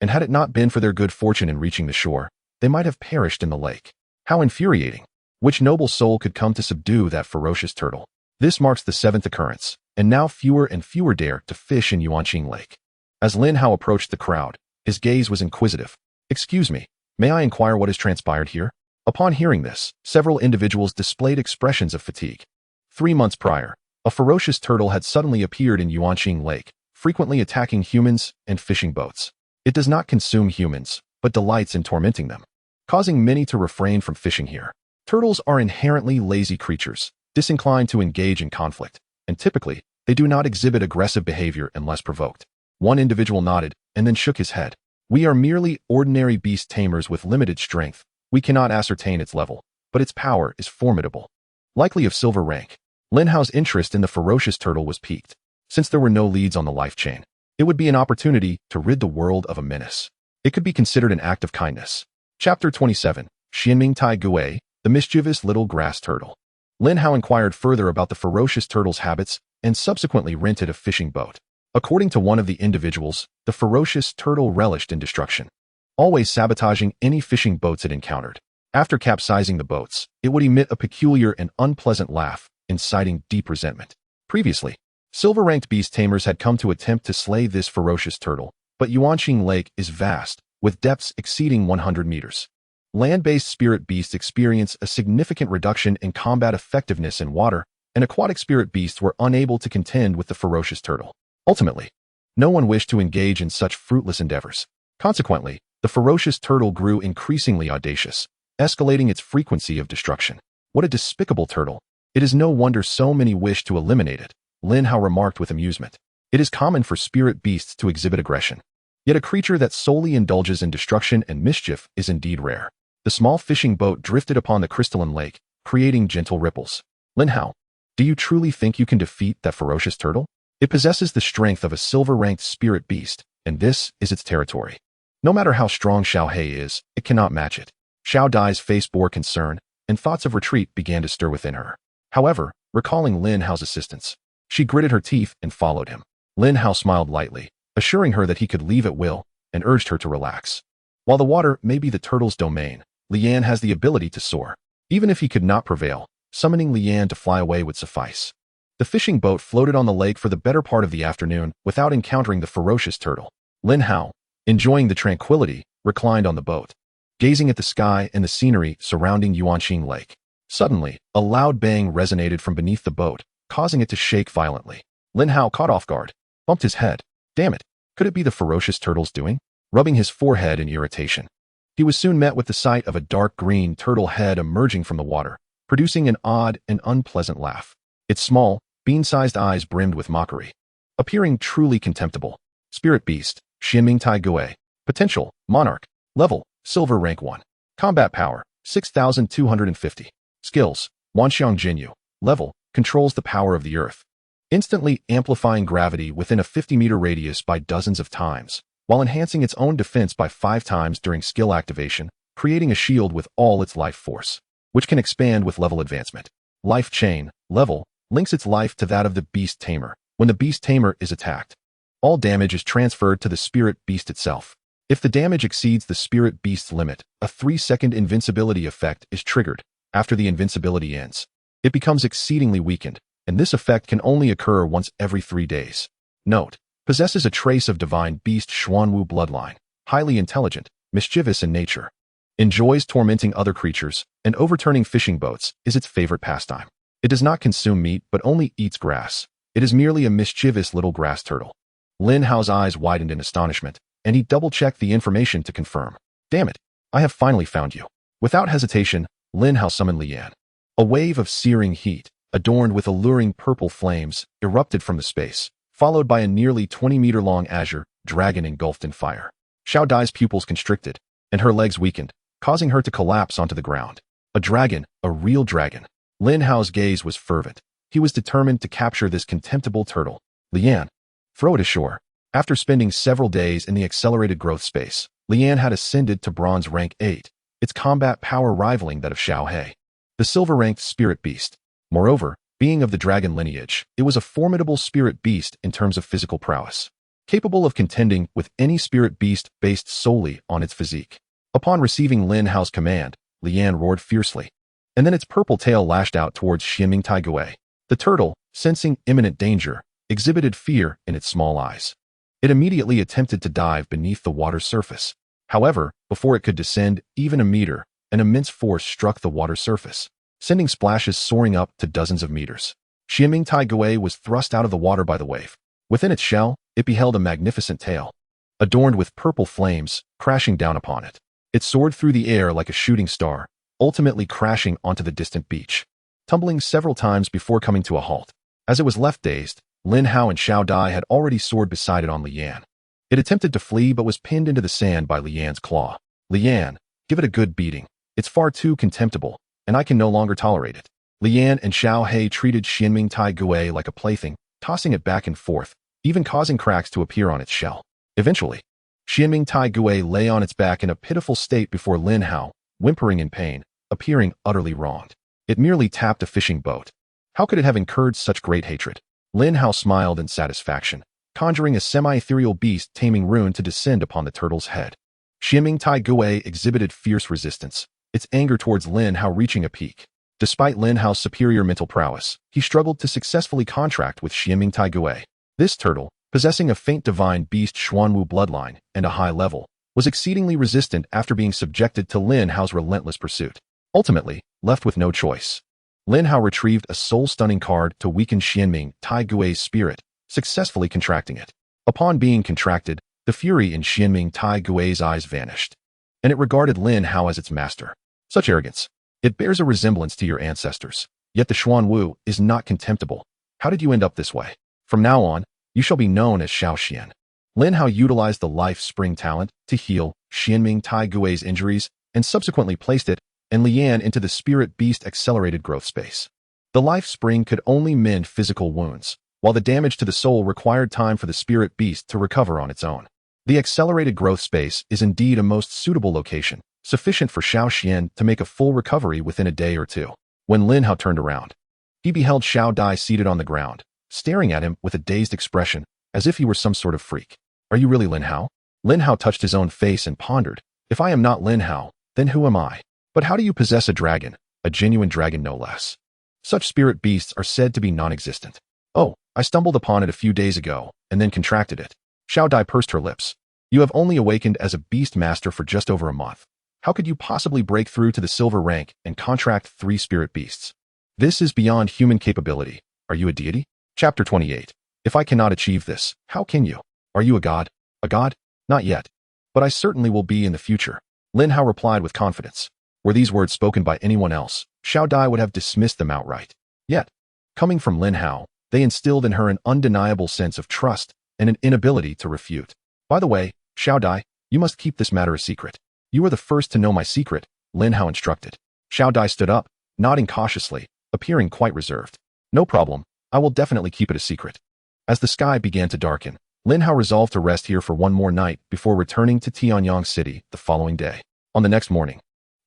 And had it not been for their good fortune in reaching the shore, they might have perished in the lake. How infuriating! Which noble soul could come to subdue that ferocious turtle? This marks the 7th occurrence, and now fewer and fewer dare to fish in Xuanming Lake. As Lin Hao approached the crowd, his gaze was inquisitive. Excuse me, may I inquire what has transpired here? Upon hearing this, several individuals displayed expressions of fatigue. 3 months prior, a ferocious turtle had suddenly appeared in Xuanming Lake, frequently attacking humans and fishing boats. It does not consume humans, but delights in tormenting them, causing many to refrain from fishing here. Turtles are inherently lazy creatures, disinclined to engage in conflict, and typically, they do not exhibit aggressive behavior unless provoked. One individual nodded and then shook his head. We are merely ordinary beast tamers with limited strength. We cannot ascertain its level, but its power is formidable. Likely of silver rank, Lin Hao's interest in the ferocious turtle was piqued. Since there were no leads on the life chain, it would be an opportunity to rid the world of a menace. It could be considered an act of kindness. Chapter 27, Xuanming Tai Gui, the mischievous little grass turtle. Lin Hao inquired further about the ferocious turtle's habits and subsequently rented a fishing boat. According to one of the individuals, the ferocious turtle relished in destruction, always sabotaging any fishing boats it encountered. After capsizing the boats, it would emit a peculiar and unpleasant laugh, inciting deep resentment. Previously, silver-ranked beast tamers had come to attempt to slay this ferocious turtle, but Xuanming Lake is vast, with depths exceeding 100 meters. Land-based spirit beasts experience a significant reduction in combat effectiveness in water, and aquatic spirit beasts were unable to contend with the ferocious turtle. Ultimately, no one wished to engage in such fruitless endeavors. Consequently, the ferocious turtle grew increasingly audacious, escalating its frequency of destruction. What a despicable turtle! It is no wonder so many wish to eliminate it, Lin Hao remarked with amusement. It is common for spirit beasts to exhibit aggression. Yet a creature that solely indulges in destruction and mischief is indeed rare. The small fishing boat drifted upon the crystalline lake, creating gentle ripples. Lin Hao, do you truly think you can defeat that ferocious turtle? It possesses the strength of a silver-ranked spirit beast, and this is its territory. No matter how strong Xiaohei is, it cannot match it. Xiao Dai's face bore concern, and thoughts of retreat began to stir within her. However, recalling Lin Hao's assistance, she gritted her teeth and followed him. Lin Hao smiled lightly, assuring her that he could leave at will, and urged her to relax. While the water may be the turtle's domain, Lian has the ability to soar. Even if he could not prevail, summoning Lian to fly away would suffice. The fishing boat floated on the lake for the better part of the afternoon without encountering the ferocious turtle. Lin Hao, enjoying the tranquility, reclined on the boat, gazing at the sky and the scenery surrounding Xuanming Lake. Suddenly, a loud bang resonated from beneath the boat, causing it to shake violently. Lin Hao, caught off guard, bumped his head. Damn it, could it be the ferocious turtle's doing? Rubbing his forehead in irritation, he was soon met with the sight of a dark green turtle head emerging from the water, producing an odd and unpleasant laugh. Its small, bean-sized eyes brimmed with mockery, appearing truly contemptible. Spirit Beast, Xuanming Taigui. Potential, Monarch. Level, Silver Rank 1. Combat Power, 6,250. Skills, Wanxiang Jinyu. Level, controls the power of the earth, instantly amplifying gravity within a 50-meter radius by dozens of times, while enhancing its own defense by 5 times during skill activation, creating a shield with all its life force, which can expand with level advancement. Life Chain, Level, links its life to that of the Beast Tamer. When the Beast Tamer is attacked, all damage is transferred to the Spirit Beast itself. If the damage exceeds the Spirit Beast's limit, a 3-second invincibility effect is triggered. After the invincibility ends, it becomes exceedingly weakened, and this effect can only occur once every 3 days. Note, possesses a trace of divine beast Xuanwu bloodline, highly intelligent, mischievous in nature, enjoys tormenting other creatures, and overturning fishing boats is its favorite pastime. It does not consume meat but only eats grass. It is merely a mischievous little grass turtle. Lin Hao's eyes widened in astonishment, and he double-checked the information to confirm. Damn it, I have finally found you. Without hesitation, Lin Hao summoned Lian. A wave of searing heat, adorned with alluring purple flames, erupted from the space, followed by a nearly 20-meter-long azure dragon engulfed in fire. Xiao Dai's pupils constricted, and her legs weakened, causing her to collapse onto the ground. A dragon, a real dragon. Lin Hao's gaze was fervent. He was determined to capture this contemptible turtle. Lian, throw it ashore. After spending several days in the accelerated growth space, Lian had ascended to bronze rank 8, its combat power rivaling that of Xiaohei, the silver-ranked spirit beast. Moreover, being of the dragon lineage, it was a formidable spirit beast in terms of physical prowess, capable of contending with any spirit beast based solely on its physique. Upon receiving Lin Hao's command, Lian roared fiercely, and then its purple tail lashed out towards Xuanming Taigui. The turtle, sensing imminent danger, exhibited fear in its small eyes. It immediately attempted to dive beneath the water's surface. However, before it could descend even a meter, an immense force struck the water surface, sending splashes soaring up to dozens of meters. Xuanming Taigui was thrust out of the water by the wave. Within its shell, it beheld a magnificent tail, adorned with purple flames, crashing down upon it. It soared through the air like a shooting star, ultimately crashing onto the distant beach, tumbling several times before coming to a halt. As it was left dazed, Lin Hao and Xiao Dai had already soared beside it on Lian. It attempted to flee but was pinned into the sand by Lian's claw. Lian, give it a good beating. It's far too contemptible, and I can no longer tolerate it. Lian and Xiaohei treated Xuanming Taigui like a plaything, tossing it back and forth, even causing cracks to appear on its shell. Eventually, Xuanming Taigui lay on its back in a pitiful state before Lin Hao, whimpering in pain, appearing utterly wronged. It merely tapped a fishing boat. How could it have incurred such great hatred? Lin Hao smiled in satisfaction, conjuring a semi-ethereal beast taming rune to descend upon the turtle's head. Xuanming Tai Gui exhibited fierce resistance, its anger towards Lin Hao reaching a peak. Despite Lin Hao's superior mental prowess, he struggled to successfully contract with Xuanming Tai Gui. This turtle, possessing a faint divine beast Xuanwu bloodline and a high level, was exceedingly resistant after being subjected to Lin Hao's relentless pursuit. Ultimately, left with no choice, Lin Hao retrieved a soul-stunning card to weaken Xuanming Tai Gui's spirit, successfully contracting it. Upon being contracted, the fury in Xuanming Tai Gui's eyes vanished, and it regarded Lin Hao as its master. Such arrogance. It bears a resemblance to your ancestors. Yet the Xuanwu is not contemptible. How did you end up this way? From now on, you shall be known as Xiao Xian. Lin Hao utilized the life spring talent to heal Xuanming Tai Gui's injuries and subsequently placed it and Lian into the spirit beast accelerated growth space. The life spring could only mend physical wounds, while the damage to the soul required time for the spirit beast to recover on its own. The accelerated growth space is indeed a most suitable location, sufficient for Xiao Xian to make a full recovery within a day or two. When Lin Hao turned around, he beheld Xiao Dai seated on the ground, staring at him with a dazed expression, as if he were some sort of freak. Are you really Lin Hao? Lin Hao touched his own face and pondered. If I am not Lin Hao, then who am I? But how do you possess a dragon, a genuine dragon no less? Such spirit beasts are said to be non-existent. Oh, I stumbled upon it a few days ago, and then contracted it. Xiao Dai pursed her lips. You have only awakened as a Beastmaster for just over a month. How could you possibly break through to the silver rank and contract 3 spirit beasts? This is beyond human capability. Are you a deity? Chapter 28. If I cannot achieve this, how can you? Are you a god? A god? Not yet. But I certainly will be in the future. Lin Hao replied with confidence. Were these words spoken by anyone else, Xiao Dai would have dismissed them outright. Yet, coming from Lin Hao, they instilled in her an undeniable sense of trust and an inability to refute. By the way, Xiao Dai, you must keep this matter a secret. You are the first to know my secret, Lin Hao instructed. Xiao Dai stood up, nodding cautiously, appearing quite reserved. No problem, I will definitely keep it a secret. As the sky began to darken, Lin Hao resolved to rest here for one more night before returning to Tianyang City the following day. On the next morning,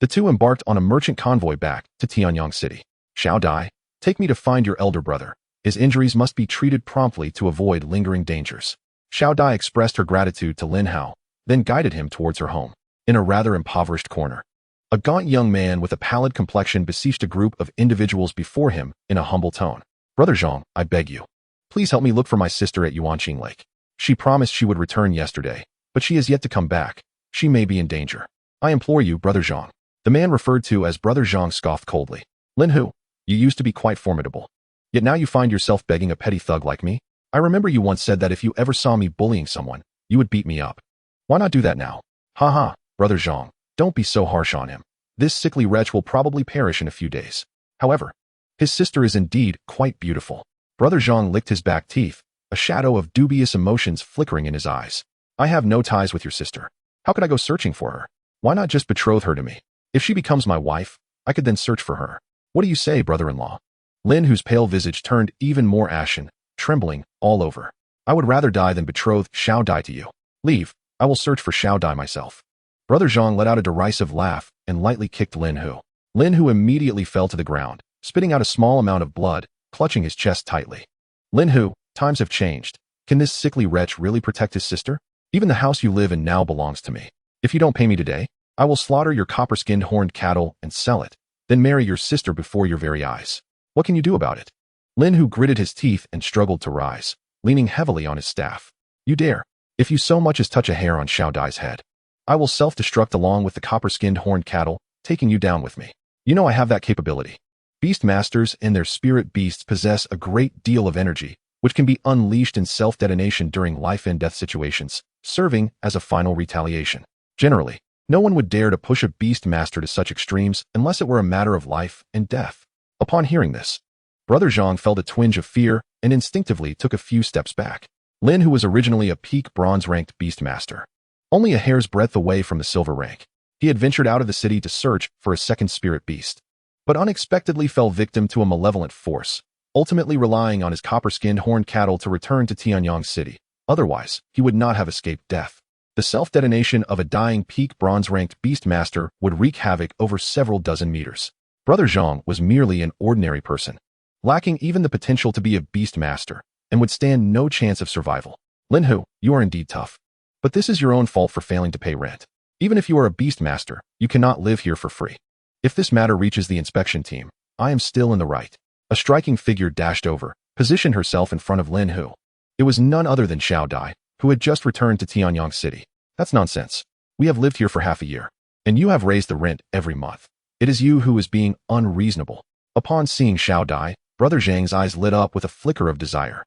the two embarked on a merchant convoy back to Tianyang City. Xiao Dai, take me to find your elder brother. His injuries must be treated promptly to avoid lingering dangers. Xiao Dai expressed her gratitude to Lin Hao, then guided him towards her home. In a rather impoverished corner, a gaunt young man with a pallid complexion beseeched a group of individuals before him in a humble tone. Brother Zhang, I beg you, please help me look for my sister at Yuanqing Lake. She promised she would return yesterday, but she has yet to come back. She may be in danger. I implore you, Brother Zhang. The man referred to as Brother Zhang scoffed coldly. Lin Hu, you used to be quite formidable. Yet now you find yourself begging a petty thug like me? I remember you once said that if you ever saw me bullying someone, you would beat me up. Why not do that now? Ha, Brother Zhang, don't be so harsh on him. This sickly wretch will probably perish in a few days. However, his sister is indeed quite beautiful. Brother Zhang licked his back teeth, a shadow of dubious emotions flickering in his eyes. I have no ties with your sister. How could I go searching for her? Why not just betroth her to me? If she becomes my wife, I could then search for her. What do you say, brother-in-law? Lin, whose pale visage turned even more ashen, trembling all over. I would rather die than betroth Xiao Dai to you. Leave, I will search for Xiao Dai myself. Brother Zhang let out a derisive laugh and lightly kicked Lin Hu. Lin Hu immediately fell to the ground, spitting out a small amount of blood, clutching his chest tightly. Lin Hu, times have changed. Can this sickly wretch really protect his sister? Even the house you live in now belongs to me. If you don't pay me today, I will slaughter your copper-skinned horned cattle and sell it, then marry your sister before your very eyes. What can you do about it? Lin Hu gritted his teeth and struggled to rise, leaning heavily on his staff. You dare. If you so much as touch a hair on Xiao Dai's head, I will self-destruct along with the copper-skinned horned cattle, taking you down with me. You know I have that capability. Beastmasters and their spirit beasts possess a great deal of energy, which can be unleashed in self-detonation during life-and-death situations, serving as a final retaliation. Generally, no one would dare to push a Beastmaster to such extremes unless it were a matter of life and death. Upon hearing this, Brother Zhang felt a twinge of fear and instinctively took a few steps back. Lin, who was originally a peak bronze-ranked Beastmaster, only a hair's breadth away from the silver rank, he had ventured out of the city to search for a second spirit beast, but unexpectedly fell victim to a malevolent force, ultimately relying on his copper-skinned horned cattle to return to Tianyang City. Otherwise, he would not have escaped death. The self-detonation of a dying peak bronze-ranked Beastmaster would wreak havoc over several dozen meters. Brother Zhang was merely an ordinary person, lacking even the potential to be a Beastmaster, and would stand no chance of survival. Lin Hao, you are indeed tough. But this is your own fault for failing to pay rent. Even if you are a Beastmaster, you cannot live here for free. If this matter reaches the inspection team, I am still in the right. A striking figure dashed over, positioned herself in front of Lin Hao. It was none other than Xiao Dai, who had just returned to Tianyang City. That's nonsense. We have lived here for half a year, and you have raised the rent every month. It is you who is being unreasonable. Upon seeing Xiao Dai, Brother Zhang's eyes lit up with a flicker of desire.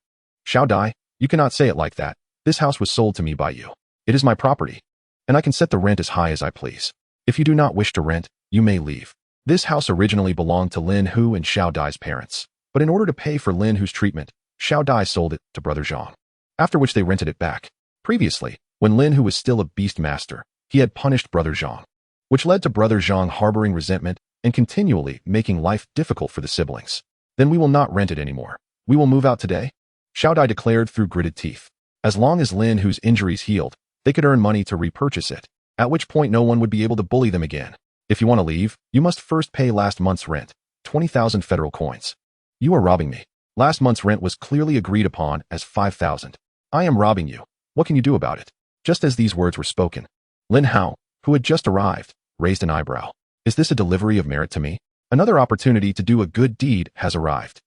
Xiao Dai, you cannot say it like that. This house was sold to me by you. It is my property, and I can set the rent as high as I please. If you do not wish to rent, you may leave. This house originally belonged to Lin Hao and Xiao Dai's parents, but in order to pay for Lin Hao's treatment, Xiao Dai sold it to Brother Zhang, after which they rented it back. Previously, when Lin Hao was still a Beastmaster, he had punished Brother Zhang, which led to Brother Zhang harboring resentment and continually making life difficult for the siblings. Then we will not rent it anymore. We will move out today, Xiao Dai declared through gritted teeth. As long as Lin Hao's injuries healed, they could earn money to repurchase it, at which point no one would be able to bully them again. If you want to leave, you must first pay last month's rent, 20,000 federal coins. You are robbing me. Last month's rent was clearly agreed upon as 5,000. I am robbing you. What can you do about it? Just as these words were spoken, Lin Hao, who had just arrived, raised an eyebrow. Is this a delivery of merit to me? Another opportunity to do a good deed has arrived.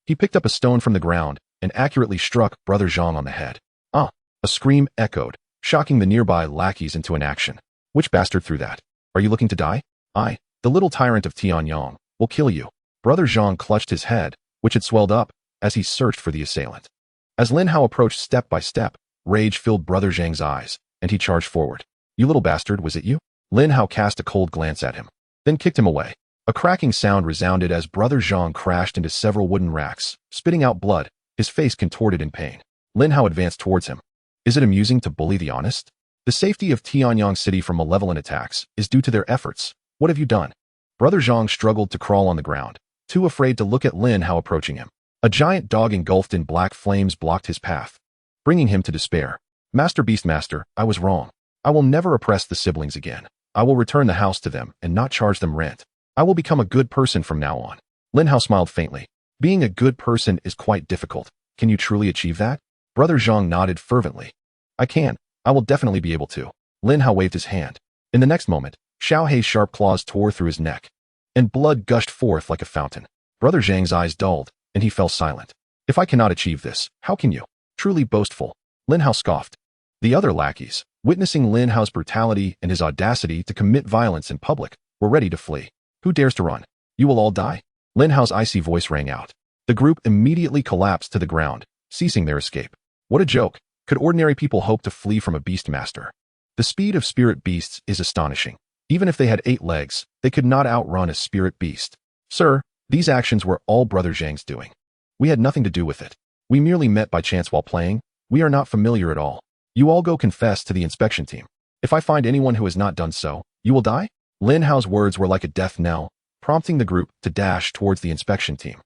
He picked up a stone from the ground and accurately struck Brother Zhang on the head. Ah! A scream echoed, shocking the nearby lackeys into an action. Which bastard threw that? Are you looking to die? I, the little tyrant of Tianyang, will kill you. Brother Zhang clutched his head, which had swelled up, as he searched for the assailant. As Lin Hao approached step by step, rage filled Brother Zhang's eyes, and he charged forward. You little bastard, was it you? Lin Hao cast a cold glance at him, then kicked him away. A cracking sound resounded as Brother Zhang crashed into several wooden racks, spitting out blood, his face contorted in pain. Lin Hao advanced towards him. Is it amusing to bully the honest? The safety of Tianyang City from malevolent attacks is due to their efforts. What have you done? Brother Zhang struggled to crawl on the ground, too afraid to look at Lin Hao approaching him. A giant dog engulfed in black flames blocked his path, bringing him to despair. Master Beastmaster, I was wrong. I will never oppress the siblings again. I will return the house to them and not charge them rent. I will become a good person from now on. Lin Hao smiled faintly. Being a good person is quite difficult. Can you truly achieve that? Brother Zhang nodded fervently. I can. I will definitely be able to. Lin Hao waved his hand. In the next moment, Xiao Hei's sharp claws tore through his neck, and blood gushed forth like a fountain. Brother Zhang's eyes dulled, and he fell silent. If I cannot achieve this, how can you? Truly boastful. Lin Hao scoffed. The other lackeys, witnessing Lin Hao's brutality and his audacity to commit violence in public, were ready to flee. Who dares to run? You will all die. Lin Hao's icy voice rang out. The group immediately collapsed to the ground, ceasing their escape. What a joke. Could ordinary people hope to flee from a Beastmaster? The speed of spirit beasts is astonishing. Even if they had 8 legs, they could not outrun a spirit beast. Sir, these actions were all Brother Zhang's doing. We had nothing to do with it. We merely met by chance while playing. We are not familiar at all. You all go confess to the inspection team. If I find anyone who has not done so, you will die? Lin Hao's words were like a death knell, prompting the group to dash towards the inspection team,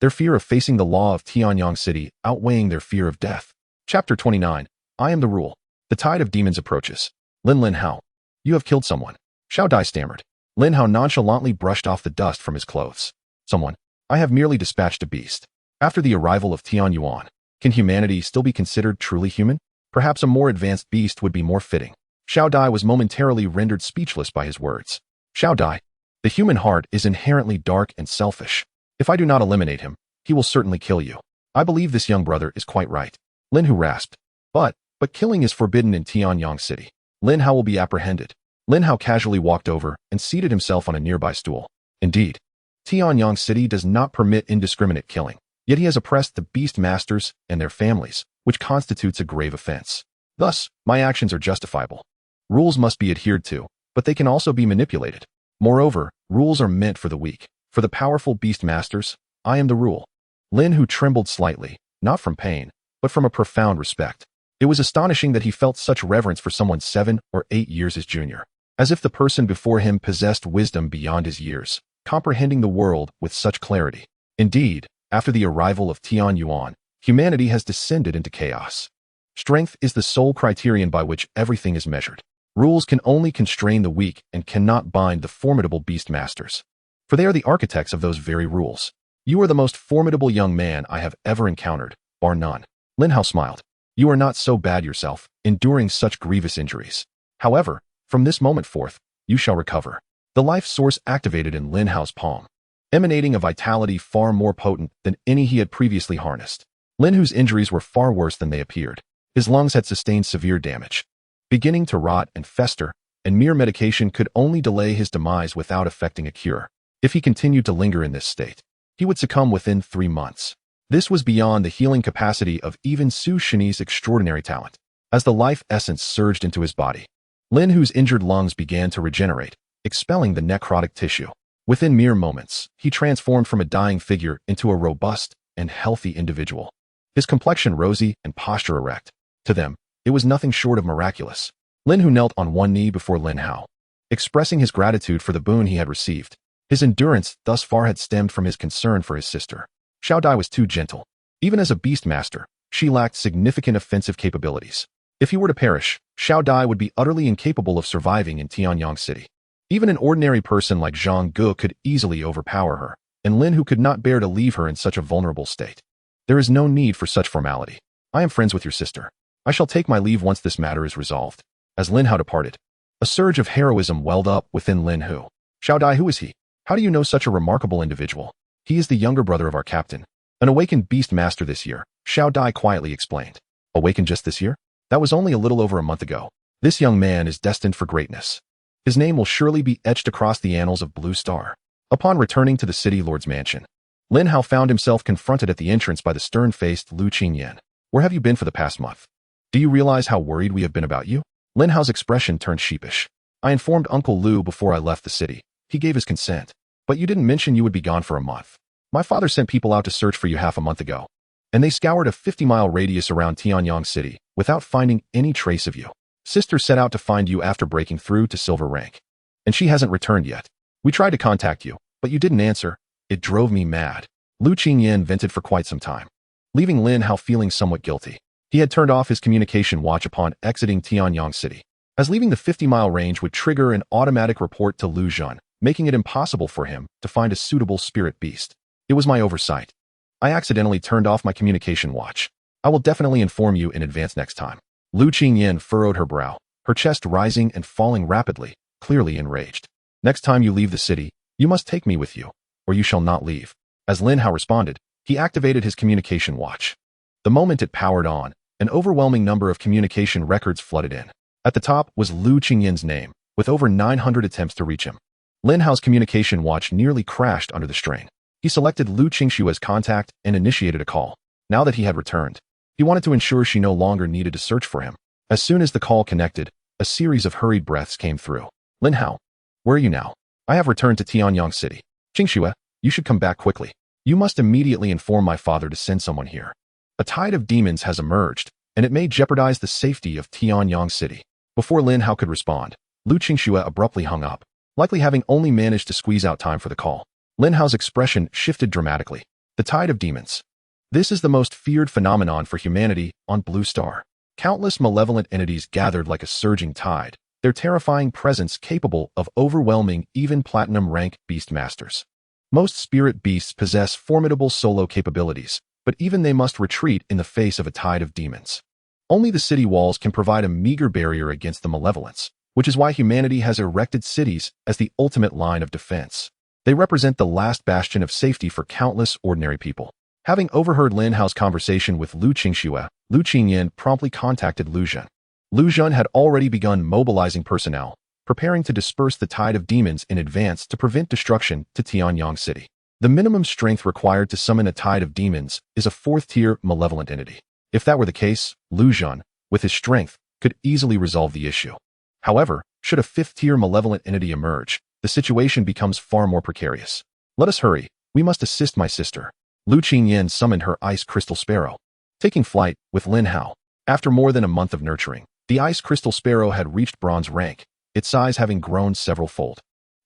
their fear of facing the law of Tianyang City outweighing their fear of death. Chapter 29. I am the rule. The tide of demons approaches. Lin Hao. You have killed someone. Xiao Dai stammered. Lin Hao nonchalantly brushed off the dust from his clothes. Someone. I have merely dispatched a beast. After the arrival of Tian Yuan, can humanity still be considered truly human? Perhaps a more advanced beast would be more fitting. Xiao Dai was momentarily rendered speechless by his words. Xiao Dai. The human heart is inherently dark and selfish. If I do not eliminate him, he will certainly kill you. I believe this young brother is quite right. Lin Hao rasped. But killing is forbidden in Tianyang City. Lin Hao will be apprehended. Lin Hao casually walked over and seated himself on a nearby stool. Indeed, Tianyang City does not permit indiscriminate killing, yet he has oppressed the Beastmasters and their families, which constitutes a grave offense. Thus, my actions are justifiable. Rules must be adhered to, but they can also be manipulated. Moreover, rules are meant for the weak. For the powerful Beastmasters, I am the rule. Lin Hao trembled slightly, not from pain, but from a profound respect. It was astonishing that he felt such reverence for someone 7 or 8 years his junior, as if the person before him possessed wisdom beyond his years, comprehending the world with such clarity. Indeed, after the arrival of Tian Yuan, humanity has descended into chaos. Strength is the sole criterion by which everything is measured. Rules can only constrain the weak and cannot bind the formidable beastmasters. For they are the architects of those very rules. You are the most formidable young man I have ever encountered, bar none. Lin Hao smiled. You are not so bad yourself, enduring such grievous injuries. However, from this moment forth, you shall recover. The life source activated in Lin Hao's palm, emanating a vitality far more potent than any he had previously harnessed. Lin Hao's injuries were far worse than they appeared. His lungs had sustained severe damage, beginning to rot and fester, and mere medication could only delay his demise without effecting a cure. If he continued to linger in this state, he would succumb within 3 months. This was beyond the healing capacity of even Su Shini's extraordinary talent. As the life essence surged into his body, Lin Hao's injured lungs began to regenerate, expelling the necrotic tissue. Within mere moments, he transformed from a dying figure into a robust and healthy individual. His complexion rosy and posture erect. To them, it was nothing short of miraculous. Lin Hao knelt on one knee before Lin Hao, expressing his gratitude for the boon he had received. His endurance thus far had stemmed from his concern for his sister. Xiao Dai was too gentle. Even as a beastmaster, she lacked significant offensive capabilities. If he were to perish, Xiao Dai would be utterly incapable of surviving in Tianyang City. Even an ordinary person like Zhang Ge could easily overpower her, and Lin Hao could not bear to leave her in such a vulnerable state. There is no need for such formality. I am friends with your sister. I shall take my leave once this matter is resolved. As Lin Hao departed, a surge of heroism welled up within Lin Hao. Xiao Dai, who is he? How do you know such a remarkable individual? He is the younger brother of our captain, an awakened beastmaster this year, Xiao Dai quietly explained. Awakened just this year? That was only a little over a month ago. This young man is destined for greatness. His name will surely be etched across the annals of Blue Star. Upon returning to the city lord's mansion, Lin Hao found himself confronted at the entrance by the stern-faced Lu Qingyan. Where have you been for the past month? Do you realize how worried we have been about you? Lin Hao's expression turned sheepish. I informed Uncle Lu before I left the city. He gave his consent. But you didn't mention you would be gone for a month. My father sent people out to search for you half a month ago, and they scoured a 50-mile radius around Tianyang City without finding any trace of you. Sister set out to find you after breaking through to silver rank, and she hasn't returned yet. We tried to contact you, but you didn't answer. It drove me mad. Lu Qingyan vented for quite some time, leaving Lin Hao feeling somewhat guilty. He had turned off his communication watch upon exiting Tianyang City, as leaving the 50-mile range would trigger an automatic report to Lu Zhan, making it impossible for him to find a suitable spirit beast. It was my oversight. I accidentally turned off my communication watch. I will definitely inform you in advance next time. Lu Qingyan furrowed her brow, her chest rising and falling rapidly, clearly enraged. Next time you leave the city, you must take me with you, or you shall not leave. As Lin Hao responded, he activated his communication watch. The moment it powered on, an overwhelming number of communication records flooded in. At the top was Lu Qingyan's name, with over 900 attempts to reach him. Lin Hao's communication watch nearly crashed under the strain. He selected Lu Qingshu as contact and initiated a call. Now that he had returned, he wanted to ensure she no longer needed to search for him. As soon as the call connected, a series of hurried breaths came through. Lin Hao, where are you now? I have returned to Tianyang City. Qingxue, you should come back quickly. You must immediately inform my father to send someone here. A tide of demons has emerged, and it may jeopardize the safety of Tianyang City. Before Lin Hao could respond, Lu Qingxue abruptly hung up, likely having only managed to squeeze out time for the call. Lin Hao's expression shifted dramatically. The tide of demons. This is the most feared phenomenon for humanity on Blue Star. Countless malevolent entities gathered like a surging tide, their terrifying presence capable of overwhelming even platinum-rank beastmasters. Most spirit beasts possess formidable solo capabilities, but even they must retreat in the face of a tide of demons. Only the city walls can provide a meager barrier against the malevolence, which is why humanity has erected cities as the ultimate line of defense. They represent the last bastion of safety for countless ordinary people. Having overheard Lin Hao's conversation with Lu Qingxue, Lu Qingyan promptly contacted Lu Zhan. Lu Zhan had already begun mobilizing personnel, preparing to disperse the tide of demons in advance to prevent destruction to Tianyang City. The minimum strength required to summon a tide of demons is a 4th-tier malevolent entity. If that were the case, Lu Zhan, with his strength, could easily resolve the issue. However, should a 5th-tier malevolent entity emerge, the situation becomes far more precarious. Let us hurry. We must assist my sister. Lu Qingyan summoned her ice crystal sparrow, taking flight with Lin Hao. After more than a month of nurturing, the ice crystal sparrow had reached bronze rank, its size having grown several-fold,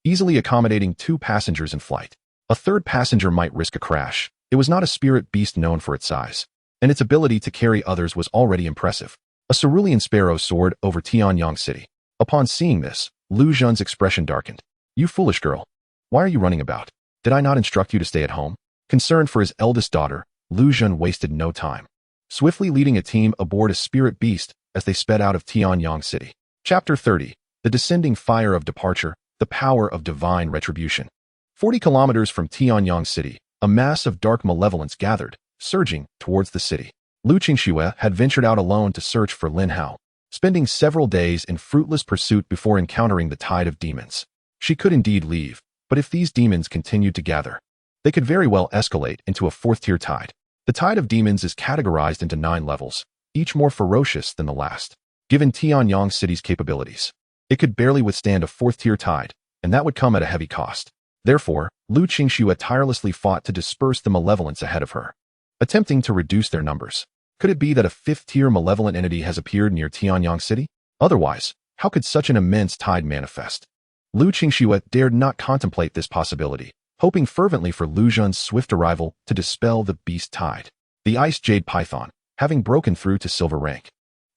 easily accommodating 2 passengers in flight. A 3rd passenger might risk a crash. It was not a spirit beast known for its size. and its ability to carry others was already impressive. A cerulean sparrow soared over Tianyang City. Upon seeing this, Lu Zhen's expression darkened. You foolish girl. Why are you running about? Did I not instruct you to stay at home? Concerned for his eldest daughter, Lu Zhen wasted no time, swiftly leading a team aboard a spirit beast as they sped out of Tianyang City. Chapter 30. The Descending Fire of Departure, the Power of Divine Retribution. 40 kilometers from Tianyang City, a mass of dark malevolence gathered, surging towards the city. Lu Qingxue had ventured out alone to search for Lin Hao, spending several days in fruitless pursuit before encountering the tide of demons. She could indeed leave, but if these demons continued to gather, they could very well escalate into a fourth-tier tide. The tide of demons is categorized into 9 levels, each more ferocious than the last. Given Tianyang City's capabilities, it could barely withstand a fourth-tier tide, and that would come at a heavy cost. Therefore, Lu Qingxue tirelessly fought to disperse the malevolence ahead of her, attempting to reduce their numbers. Could it be that a fifth-tier malevolent entity has appeared near Tianyang City? Otherwise, how could such an immense tide manifest? Lu Qingxue dared not contemplate this possibility, hoping fervently for Lu Zhen's swift arrival to dispel the beast tide. The ice jade python, having broken through to silver rank,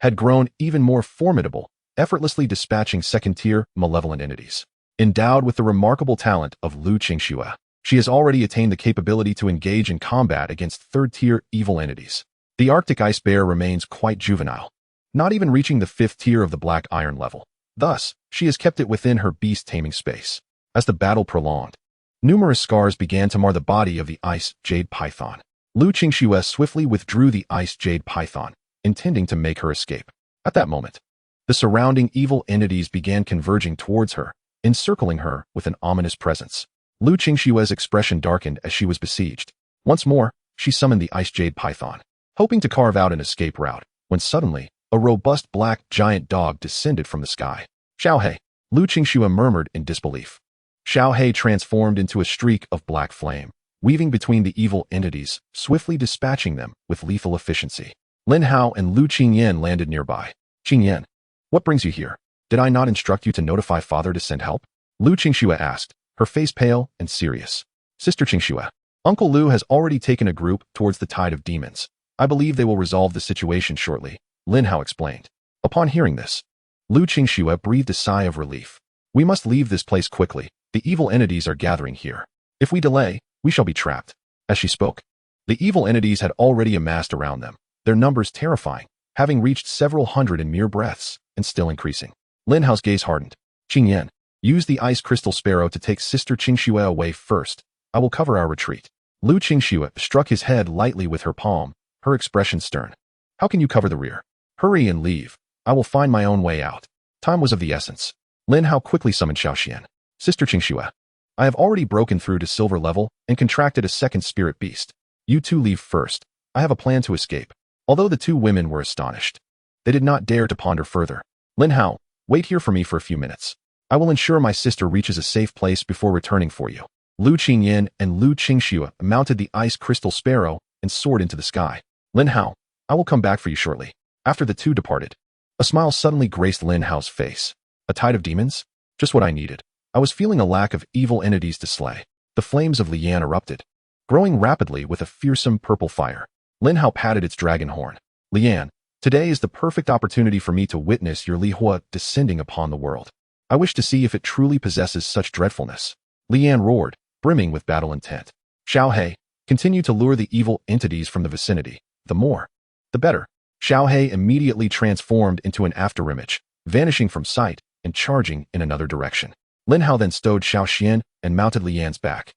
had grown even more formidable, effortlessly dispatching second-tier malevolent entities. Endowed with the remarkable talent of Lu Qingxue, she has already attained the capability to engage in combat against third-tier evil entities. The Arctic ice bear remains quite juvenile, not even reaching the 5th tier of the black iron level. Thus, she has kept it within her beast-taming space. As the battle prolonged, numerous scars began to mar the body of the ice jade python. Lu Qingxue swiftly withdrew the ice jade python, intending to make her escape. At that moment, the surrounding evil entities began converging towards her, encircling her with an ominous presence. Lu Qingxue's expression darkened as she was besieged. Once more, she summoned the ice jade python, hoping to carve out an escape route, when suddenly, a robust black giant dog descended from the sky. Xiaohe, Lu Qingxue murmured in disbelief. Xiaohe transformed into a streak of black flame, weaving between the evil entities, swiftly dispatching them with lethal efficiency. Lin Hao and Lu Qingyan landed nearby. Qingyan, what brings you here? Did I not instruct you to notify father to send help? Lu Qingxue asked, her face pale and serious. Sister Qingxue, Uncle Lu has already taken a group towards the tide of demons. I believe they will resolve the situation shortly, Lin Hao explained. Upon hearing this, Lu Qingxue breathed a sigh of relief. We must leave this place quickly. The evil entities are gathering here. If we delay, we shall be trapped. As she spoke, the evil entities had already amassed around them, their numbers terrifying, having reached several hundred in mere breaths, and still increasing. Lin Hao's gaze hardened. Qingyan, use the ice crystal sparrow to take Sister Qingxue away first. I will cover our retreat. Lu Qingxue struck his head lightly with her palm, her expression stern. How can you cover the rear? Hurry and leave. I will find my own way out. Time was of the essence. Lin Hao quickly summoned Xiaoxian. Sister Qingxue, I have already broken through to silver level and contracted a second spirit beast. You two leave first. I have a plan to escape. Although the two women were astonished, they did not dare to ponder further. Lin Hao, wait here for me for a few minutes. I will ensure my sister reaches a safe place before returning for you. Lu Qingyan and Lu Qingxue mounted the ice crystal sparrow and soared into the sky. Lin Hao, I will come back for you shortly. After the two departed, a smile suddenly graced Lin Hao's face. A tide of demons? Just what I needed. I was feeling a lack of evil entities to slay. The flames of Lian erupted, growing rapidly with a fearsome purple fire. Lin Hao patted its dragon horn. Lian, today is the perfect opportunity for me to witness your Li Hua descending upon the world. I wish to see if it truly possesses such dreadfulness. Lian roared, brimming with battle intent. Xiaohe, continue to lure the evil entities from the vicinity. The more, the better. Xiaohe immediately transformed into an afterimage, vanishing from sight and charging in another direction. Lin Hao then stowed Xiaoxian and mounted Lian's back.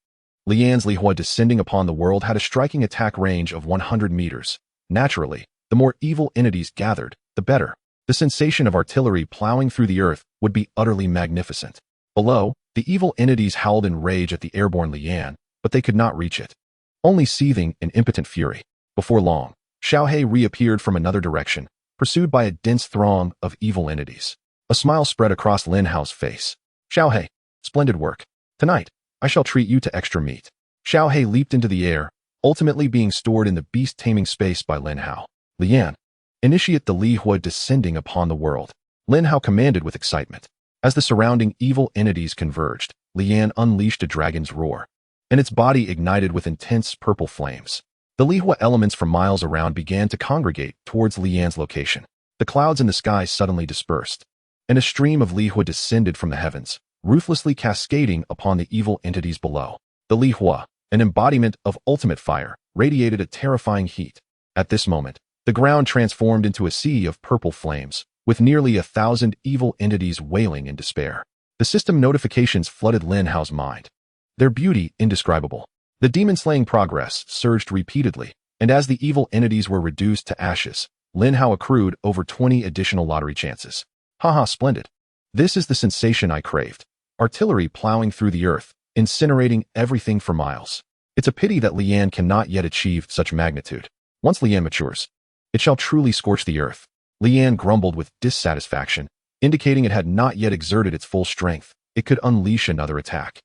Lian's Li Hua descending upon the world had a striking attack range of 100 meters. Naturally, the more evil entities gathered, the better. The sensation of artillery plowing through the earth would be utterly magnificent. Below, the evil entities howled in rage at the airborne Lian, but they could not reach it, only seething in impotent fury. Before long, Xiaohe reappeared from another direction, pursued by a dense throng of evil entities. A smile spread across Lin Hao's face. Xiaohe, splendid work. Tonight, I shall treat you to extra meat. Xiaohe leaped into the air, ultimately being stored in the beast-taming space by Lin Hao. Lian, initiate the Li Hua descending upon the world. Lin Hao commanded with excitement. As the surrounding evil entities converged, Lian unleashed a dragon's roar, and its body ignited with intense purple flames. The Lihua elements from miles around began to congregate towards Lian's location. The clouds in the sky suddenly dispersed, and a stream of Lihua descended from the heavens, ruthlessly cascading upon the evil entities below. The Lihua, an embodiment of ultimate fire, radiated a terrifying heat. At this moment, the ground transformed into a sea of purple flames, with nearly 1,000 evil entities wailing in despair. The system notifications flooded Lin Hao's mind. Their beauty indescribable. The demon-slaying progress surged repeatedly, and as the evil entities were reduced to ashes, Lin Hao accrued over 20 additional lottery chances. Haha, splendid. This is the sensation I craved. Artillery plowing through the earth, incinerating everything for miles. It's a pity that Lian cannot yet achieve such magnitude. Once Lian matures, it shall truly scorch the earth. Lian grumbled with dissatisfaction, indicating it had not yet exerted its full strength. It could unleash another attack.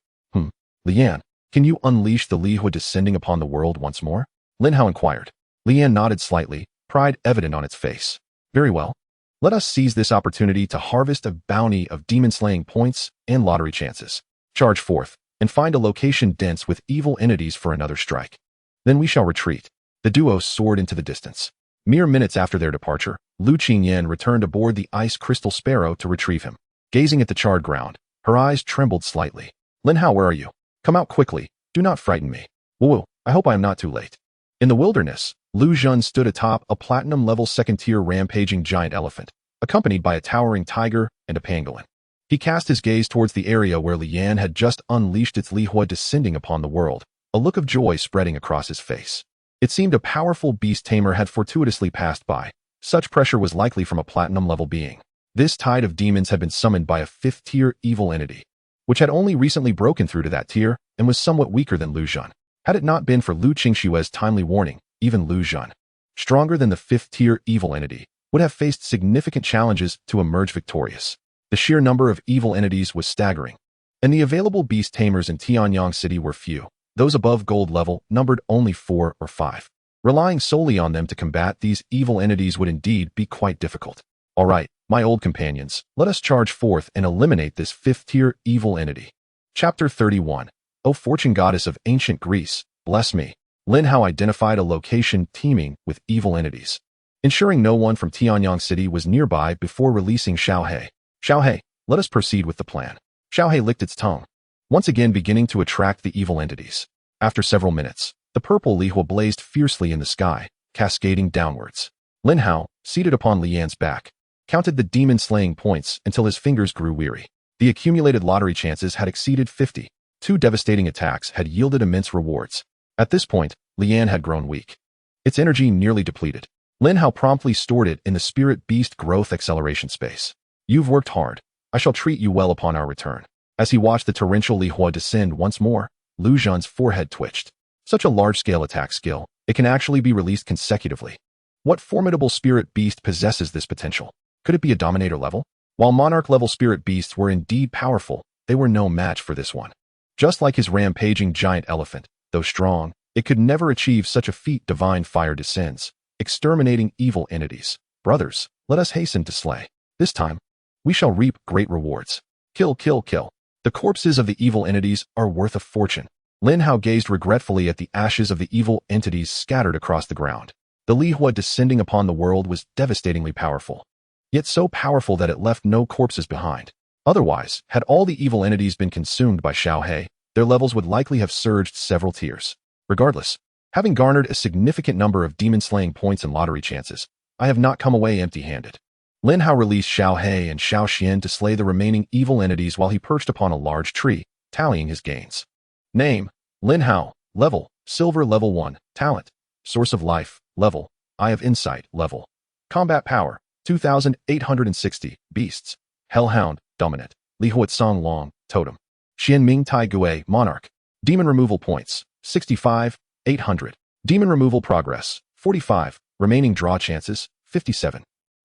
Lian, can you unleash the Lihua descending upon the world once more? Lin Hao inquired. Lian nodded slightly, pride evident on its face. Very well. Let us seize this opportunity to harvest a bounty of demon-slaying points and lottery chances. Charge forth, and find a location dense with evil entities for another strike. Then we shall retreat. The duo soared into the distance. Mere minutes after their departure, Lu Qingyan returned aboard the ice crystal sparrow to retrieve him. Gazing at the charred ground, her eyes trembled slightly. Lin Hao, where are you? Come out quickly. Do not frighten me. Woo, I hope I am not too late. In the wilderness, Lu Zhun stood atop a platinum-level second-tier rampaging giant elephant, accompanied by a towering tiger and a pangolin. He cast his gaze towards the area where Lian had just unleashed its Lihua descending upon the world, a look of joy spreading across his face. It seemed a powerful beast tamer had fortuitously passed by. Such pressure was likely from a platinum-level being. This tide of demons had been summoned by a fifth-tier evil entity, which had only recently broken through to that tier and was somewhat weaker than Lu Zhun. Had it not been for Lu Qingshue's timely warning, even Lu Zhun, stronger than the fifth-tier evil entity, would have faced significant challenges to emerge victorious. The sheer number of evil entities was staggering, and the available beast tamers in Tianyang City were few. Those above gold level numbered only 4 or 5. Relying solely on them to combat these evil entities would indeed be quite difficult. All right, my old companions, let us charge forth and eliminate this fifth-tier evil entity. Chapter 31. O fortune goddess of ancient Greece, bless me. Lin Hao identified a location teeming with evil entities, ensuring no one from Tianyang City was nearby before releasing Xiaohe. Xiaohe, let us proceed with the plan. Xiaohe licked its tongue, once again beginning to attract the evil entities. After several minutes, the purple Lihua blazed fiercely in the sky, cascading downwards. Lin Hao, seated upon Lian's back, counted the demon-slaying points until his fingers grew weary. The accumulated lottery chances had exceeded 50. 2 devastating attacks had yielded immense rewards. At this point, Lian had grown weak. Its energy nearly depleted. Lin Hao promptly stored it in the Spirit Beast Growth Acceleration space. You've worked hard. I shall treat you well upon our return. As he watched the torrential Lihua descend once more, Lu Zhun's forehead twitched. Such a large-scale attack skill, it can actually be released consecutively. What formidable spirit beast possesses this potential? Could it be a Dominator level? While Monarch-level spirit beasts were indeed powerful, they were no match for this one. Just like his rampaging giant elephant, though strong, it could never achieve such a feat. Divine fire descends, exterminating evil entities. Brothers, let us hasten to slay. This time, we shall reap great rewards. Kill, kill, kill. The corpses of the evil entities are worth a fortune. Lin Hao gazed regretfully at the ashes of the evil entities scattered across the ground. The Lihua descending upon the world was devastatingly powerful, yet so powerful that it left no corpses behind. Otherwise, had all the evil entities been consumed by Xiaohe, their levels would likely have surged several tiers. Regardless, having garnered a significant number of demon-slaying points and lottery chances, I have not come away empty-handed. Lin Hao released Xiaohe and Xiao Xian to slay the remaining evil entities while he perched upon a large tree, tallying his gains. Name: Lin Hao. Level: Silver level 1. Talent: Source of Life. Level: Eye of Insight. Level: Combat Power: 2860. Beasts: Hellhound, Dominant. Lihua Song Long, Totem. Xuanming Tai Gui, Monarch. Demon Removal Points: 65, 800. Demon Removal Progress: 45. Remaining Draw Chances: 57.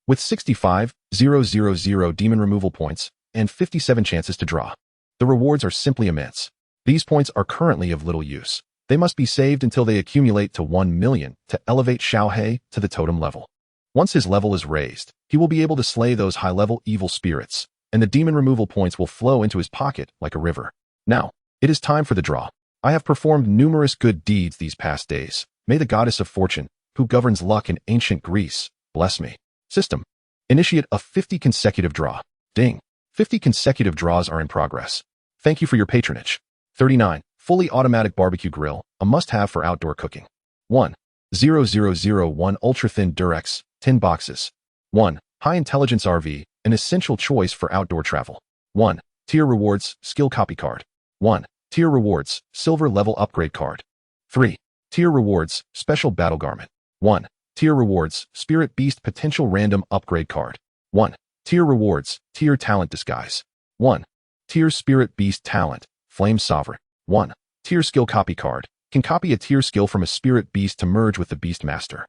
With 65,000 demon removal points and 57 chances to draw, the rewards are simply immense. These points are currently of little use. They must be saved until they accumulate to 1 million to elevate Xiaohe to the totem level. Once his level is raised, he will be able to slay those high-level evil spirits, and the demon removal points will flow into his pocket like a river. Now, it is time for the draw. I have performed numerous good deeds these past days, May the goddess of fortune, who governs luck in ancient Greece, bless me. System. Initiate a 50 consecutive draw. Ding. 50 consecutive draws are in progress. Thank you for your patronage. 39. Fully automatic barbecue grill, a must-have for outdoor cooking. 1.0001 ultra-thin Durex, tin boxes. 1. High-intelligence RV, an essential choice for outdoor travel. 1. Tier rewards, skill copy card. 1. Tier rewards, silver level upgrade card. 3. Tier rewards, special battle garment. 1. Tier rewards, spirit beast potential random upgrade card. 1. Tier rewards, tier talent disguise. 1. Tier spirit beast talent, flame sovereign. 1. Tier skill copy card, can copy a tier skill from a spirit beast to merge with the Beastmaster,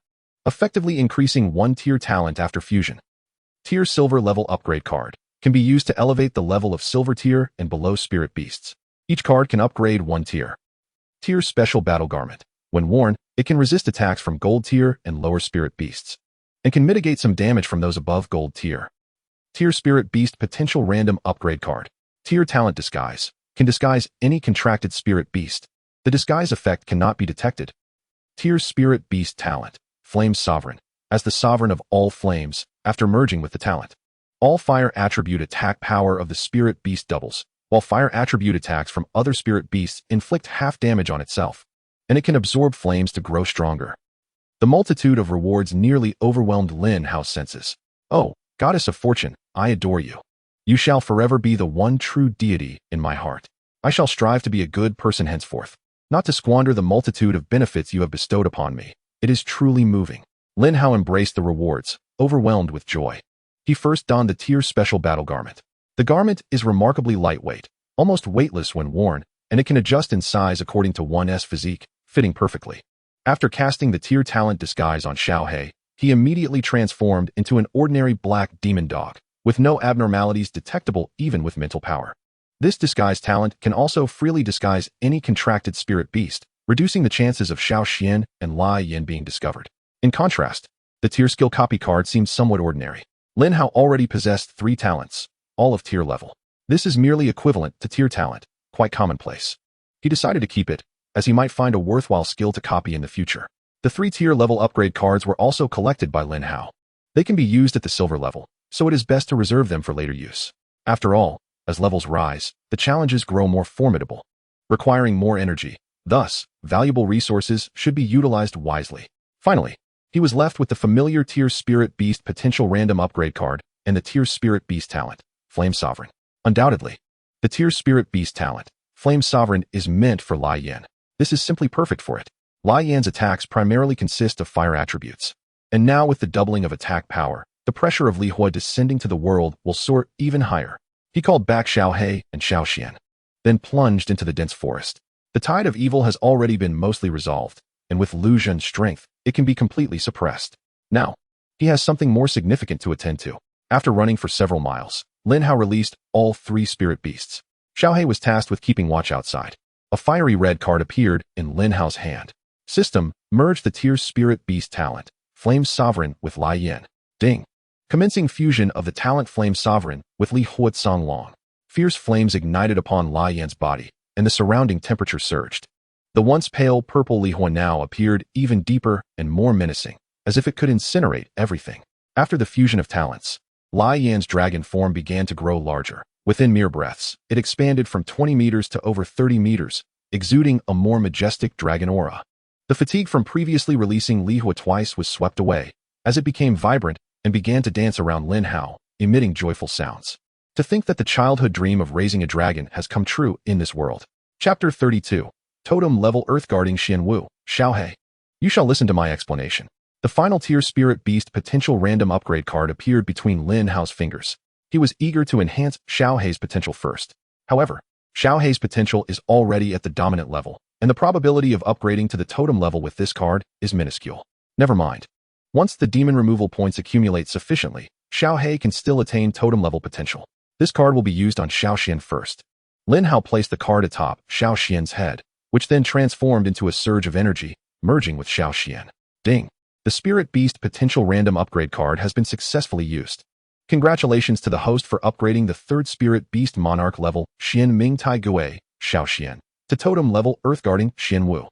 effectively increasing 1 tier talent after fusion. Tier silver level upgrade card, can be used to elevate the level of silver tier and below spirit beasts. Each card can upgrade 1 tier. Tier special battle garment, when worn, it can resist attacks from gold tier and lower spirit beasts, and can mitigate some damage from those above gold tier. Tier spirit beast potential random upgrade card, tier talent disguise, can disguise any contracted spirit beast. The disguise effect cannot be detected. Tier spirit beast talent, flame sovereign, as the sovereign of all flames, after merging with the talent. All fire attribute attack power of the spirit beast doubles, while fire attribute attacks from other spirit beasts inflict half damage on itself, and it can absorb flames to grow stronger. The multitude of rewards nearly overwhelmed Lin Hao's senses. Oh, goddess of fortune, I adore you. You shall forever be the one true deity in my heart. I shall strive to be a good person henceforth, not to squander the multitude of benefits you have bestowed upon me. It is truly moving. Lin Hao embraced the rewards, overwhelmed with joy. He first donned the tier special battle garment. The garment is remarkably lightweight, almost weightless when worn, and it can adjust in size according to one's physique, fitting perfectly. After casting the tier talent disguise on Xiaohe, he immediately transformed into an ordinary black demon dog, with no abnormalities detectable even with mental power. This disguise talent can also freely disguise any contracted spirit beast, reducing the chances of Xiao Xian and Lai Yin being discovered. In contrast, the tier skill copy card seemed somewhat ordinary. Lin Hao already possessed 3 talents, all of tier level. This is merely equivalent to tier talent, quite commonplace. He decided to keep it, as he might find a worthwhile skill to copy in the future. The 3 tier level upgrade cards were also collected by Lin Hao. They can be used at the silver level, so it is best to reserve them for later use. After all, as levels rise, the challenges grow more formidable, requiring more energy. Thus, valuable resources should be utilized wisely. Finally, he was left with the familiar tier spirit beast potential random upgrade card and the tier spirit beast talent, Flame Sovereign. Undoubtedly, the tier spirit beast talent, Flame Sovereign, is meant for Lai Yan. This is simply perfect for it. Lai Yan's attacks primarily consist of fire attributes. And now with the doubling of attack power, the pressure of Li Hua descending to the world will soar even higher. He called back Xiaohe and Xiao Xian, then plunged into the dense forest. The tide of evil has already been mostly resolved, and with Lu Zhen's strength, it can be completely suppressed. Now, he has something more significant to attend to. After running for several miles, Lin Hao released all 3 spirit beasts. Xiaohe was tasked with keeping watch outside. A fiery red card appeared in Lin Hao's hand. System, merge the tier spirit beast talent, Flame Sovereign, with Lai Yan. Ding. Commencing fusion of the talent Flame Sovereign with Li Hua Long. Fierce flames ignited upon Lai Yan's body, and the surrounding temperature surged. The once pale purple Li Hua now appeared even deeper and more menacing, as if it could incinerate everything. After the fusion of talents, Lai Yan's dragon form began to grow larger. Within mere breaths, it expanded from 20 meters to over 30 meters, exuding a more majestic dragon aura. The fatigue from previously releasing Li Hua twice was swept away, as it became vibrant and began to dance around Lin Hao, emitting joyful sounds. To think that the childhood dream of raising a dragon has come true in this world. Chapter 32. Totem level Earthguarding Xuanwu, Xiaohe. You shall listen to my explanation. The final tier spirit beast potential random upgrade card appeared between Lin Hao's fingers. He was eager to enhance Xiaohe's potential first. However, Xiaohe's potential is already at the dominant level, and the probability of upgrading to the totem level with this card is minuscule. Never mind. Once the demon removal points accumulate sufficiently, Xiaohe can still attain totem level potential. This card will be used on Xiao Xian first. Lin Hao placed the card atop Xiao Xian's head, which then transformed into a surge of energy, merging with Xiao Xian. Ding. The Spirit Beast potential random upgrade card has been successfully used. Congratulations to the host for upgrading the 3rd Spirit Beast Monarch level Xuanming Tai Gui, Xiao Xian, to totem level Earthguarding Xuanwu.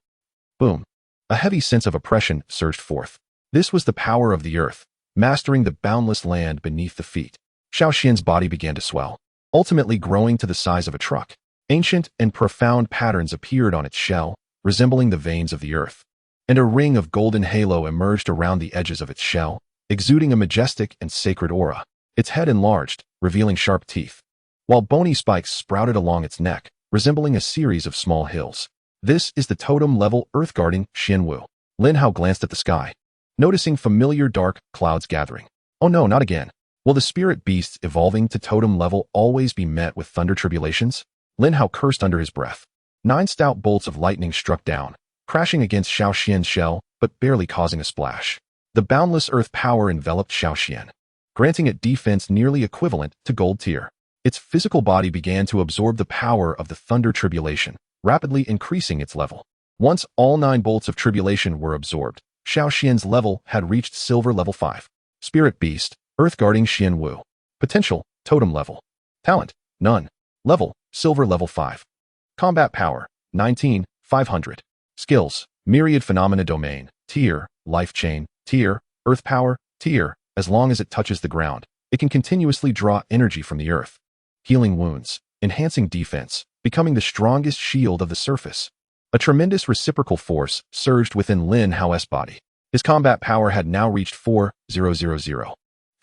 Boom. A heavy sense of oppression surged forth. This was the power of the earth, mastering the boundless land beneath the feet. Xiaoxian's body began to swell, ultimately growing to the size of a truck. Ancient and profound patterns appeared on its shell, resembling the veins of the earth, and a ring of golden halo emerged around the edges of its shell, exuding a majestic and sacred aura. Its head enlarged, revealing sharp teeth, while bony spikes sprouted along its neck, resembling a series of small hills. This is the totem-level earth-guarding Xuanwu. Lin Hao glanced at the sky, noticing familiar dark clouds gathering. Oh no, not again. Will the spirit beasts evolving to totem level always be met with thunder tribulations? Lin Hao cursed under his breath. 9 stout bolts of lightning struck down, crashing against Xiaoxian's shell, but barely causing a splash. The boundless earth power enveloped Xiaoxian, granting it defense nearly equivalent to gold tier. Its physical body began to absorb the power of the thunder tribulation, rapidly increasing its level. Once all 9 bolts of tribulation were absorbed, Xiaoxian's level had reached silver level 5. Spirit Beast, Earth-guarding Xuanwu. Potential, totem level. Talent, none. Level, silver level 5. Combat power, 19, 500. Skills, myriad phenomena domain, tier, life chain, tier, earth power, tier. As long as it touches the ground, it can continuously draw energy from the earth. Healing wounds, enhancing defense, becoming the strongest shield of the surface. A tremendous reciprocal force surged within Lin Hao's body. His combat power had now reached 4,000.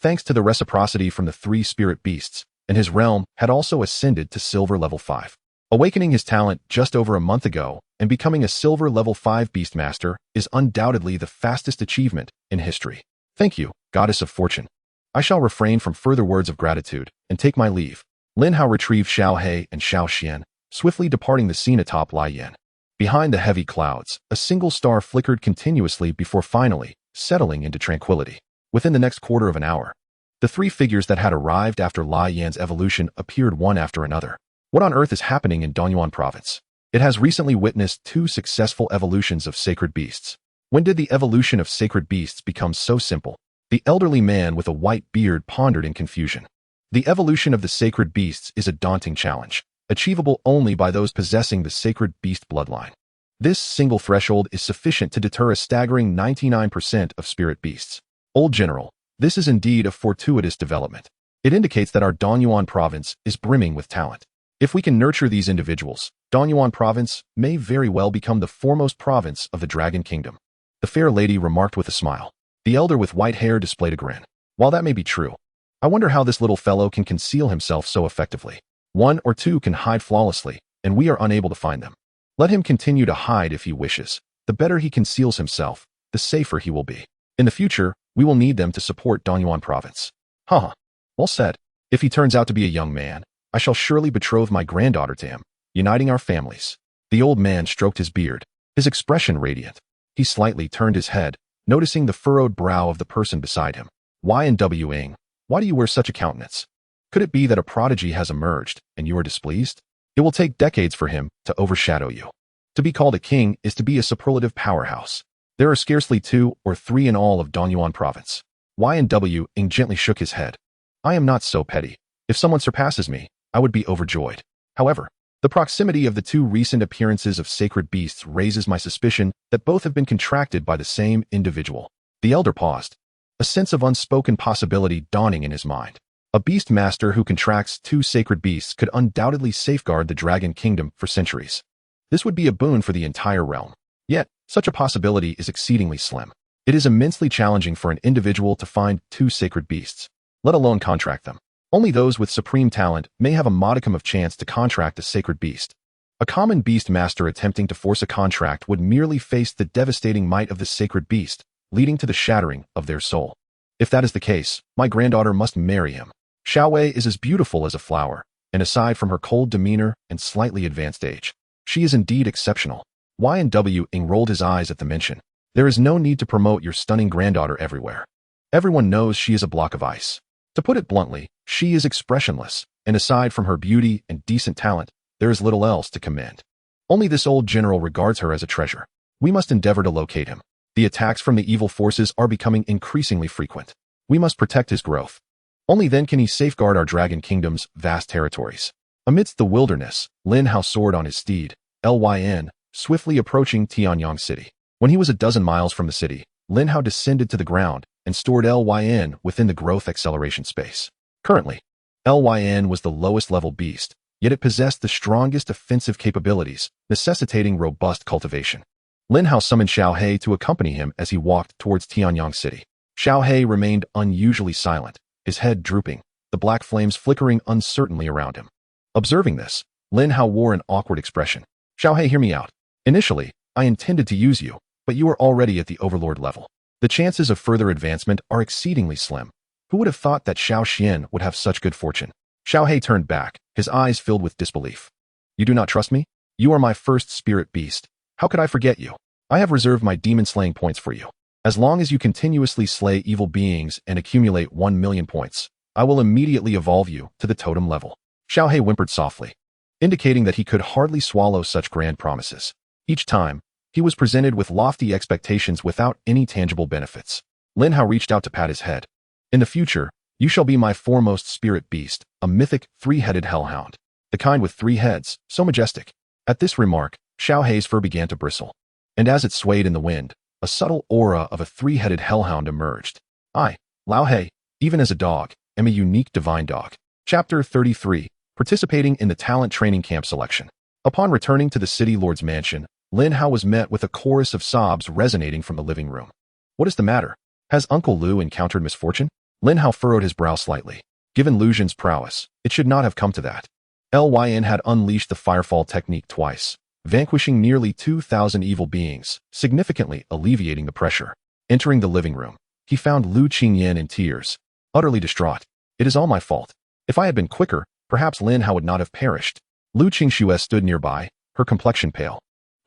Thanks to the reciprocity from the 3 spirit beasts, and his realm had also ascended to silver level 5. Awakening his talent just over a month ago and becoming a silver level 5 Beastmaster is undoubtedly the fastest achievement in history. Thank you, Goddess of Fortune. I shall refrain from further words of gratitude and take my leave. Lin Hao retrieved Xiao He and Xiao Xian, swiftly departing the scene atop Lai Yan. Behind the heavy clouds, a single star flickered continuously before finally settling into tranquility. Within the next quarter of an hour, the 3 figures that had arrived after Lai Yan's evolution appeared one after another. What on earth is happening in Donyuan province? It has recently witnessed 2 successful evolutions of sacred beasts. When did the evolution of sacred beasts become so simple? The elderly man with a white beard pondered in confusion. The evolution of the sacred beasts is a daunting challenge, achievable only by those possessing the sacred beast bloodline. This single threshold is sufficient to deter a staggering 99% of spirit beasts. Old General, this is indeed a fortuitous development. It indicates that our Donyuan province is brimming with talent. If we can nurture these individuals, Donyuan province may very well become the foremost province of the Dragon Kingdom. The fair lady remarked with a smile. The elder with white hair displayed a grin. While that may be true, I wonder how this little fellow can conceal himself so effectively. 1 or 2 can hide flawlessly, and we are unable to find them. Let him continue to hide if he wishes. The better he conceals himself, the safer he will be. In the future, we will need them to support Donyuan province. Haha. Well said. If he turns out to be a young man, I shall surely betroth my granddaughter to him, uniting our families. The old man stroked his beard, his expression radiant. He slightly turned his head, noticing the furrowed brow of the person beside him. Xuanming, why do you wear such a countenance? Could it be that a prodigy has emerged, and you are displeased? It will take decades for him to overshadow you. To be called a king is to be a superlative powerhouse. There are scarcely 2 or 3 in all of Donyuan province. Xuanming gently shook his head. I am not so petty. If someone surpasses me, I would be overjoyed. However, the proximity of the 2 recent appearances of sacred beasts raises my suspicion that both have been contracted by the same individual. The elder paused, a sense of unspoken possibility dawning in his mind. A beastmaster who contracts 2 sacred beasts could undoubtedly safeguard the Dragon Kingdom for centuries. This would be a boon for the entire realm. Yet, such a possibility is exceedingly slim. It is immensely challenging for an individual to find 2 sacred beasts, let alone contract them. Only those with supreme talent may have a modicum of chance to contract a sacred beast. A common beast master attempting to force a contract would merely face the devastating might of the sacred beast, leading to the shattering of their soul. If that is the case, my granddaughter must marry him. Xiaowei is as beautiful as a flower, and aside from her cold demeanor and slightly advanced age, she is indeed exceptional. Xuanming rolled his eyes at the mention. There is no need to promote your stunning granddaughter everywhere. Everyone knows she is a block of ice. To put it bluntly, she is expressionless, and aside from her beauty and decent talent, there is little else to commend. Only this old general regards her as a treasure. We must endeavor to locate him. The attacks from the evil forces are becoming increasingly frequent. We must protect his growth. Only then can he safeguard our Dragon Kingdom's vast territories. Amidst the wilderness, Lin Hao soared on his steed, Lyn, swiftly approaching Tianyang City. When he was a dozen miles from the city, Lin Hao descended to the ground and stored Lyn within the growth acceleration space. Currently, Lyn was the lowest level beast, yet it possessed the strongest offensive capabilities, necessitating robust cultivation. Lin Hao summoned Xiao He to accompany him as he walked towards Tianyang City. Xiao He remained unusually silent, his head drooping, the black flames flickering uncertainly around him. Observing this, Lin Hao wore an awkward expression. Xiao He, hear me out. Initially, I intended to use you, but you are already at the Overlord level. The chances of further advancement are exceedingly slim. Who would have thought that Xiao Xian would have such good fortune? Xiao He turned back, his eyes filled with disbelief. You do not trust me? You are my first spirit beast. How could I forget you? I have reserved my demon-slaying points for you. As long as you continuously slay evil beings and accumulate 1 million points, I will immediately evolve you to the totem level. Xiao He whimpered softly, indicating that he could hardly swallow such grand promises. Each time, he was presented with lofty expectations without any tangible benefits. Lin Hao reached out to pat his head. In the future, you shall be my foremost spirit beast, a mythic, 3-headed hellhound. The kind with 3 heads, so majestic. At this remark, Xiao He's fur began to bristle. And as it swayed in the wind, a subtle aura of a 3-headed hellhound emerged. I, Lao He, even as a dog, am a unique divine dog. Chapter 33. Participating in the talent training camp selection. Upon returning to the city lord's mansion, Lin Hao was met with a chorus of sobs resonating from the living room. What is the matter? Has Uncle Lu encountered misfortune? Lin Hao furrowed his brow slightly. Given Lu Zhen's prowess, it should not have come to that. Lyn had unleashed the firefall technique twice, vanquishing nearly 2,000 evil beings, significantly alleviating the pressure. Entering the living room, he found Lu Qingyan in tears, utterly distraught. It is all my fault. If I had been quicker, perhaps Lin Hao would not have perished. Lu Qingxue stood nearby, her complexion pale,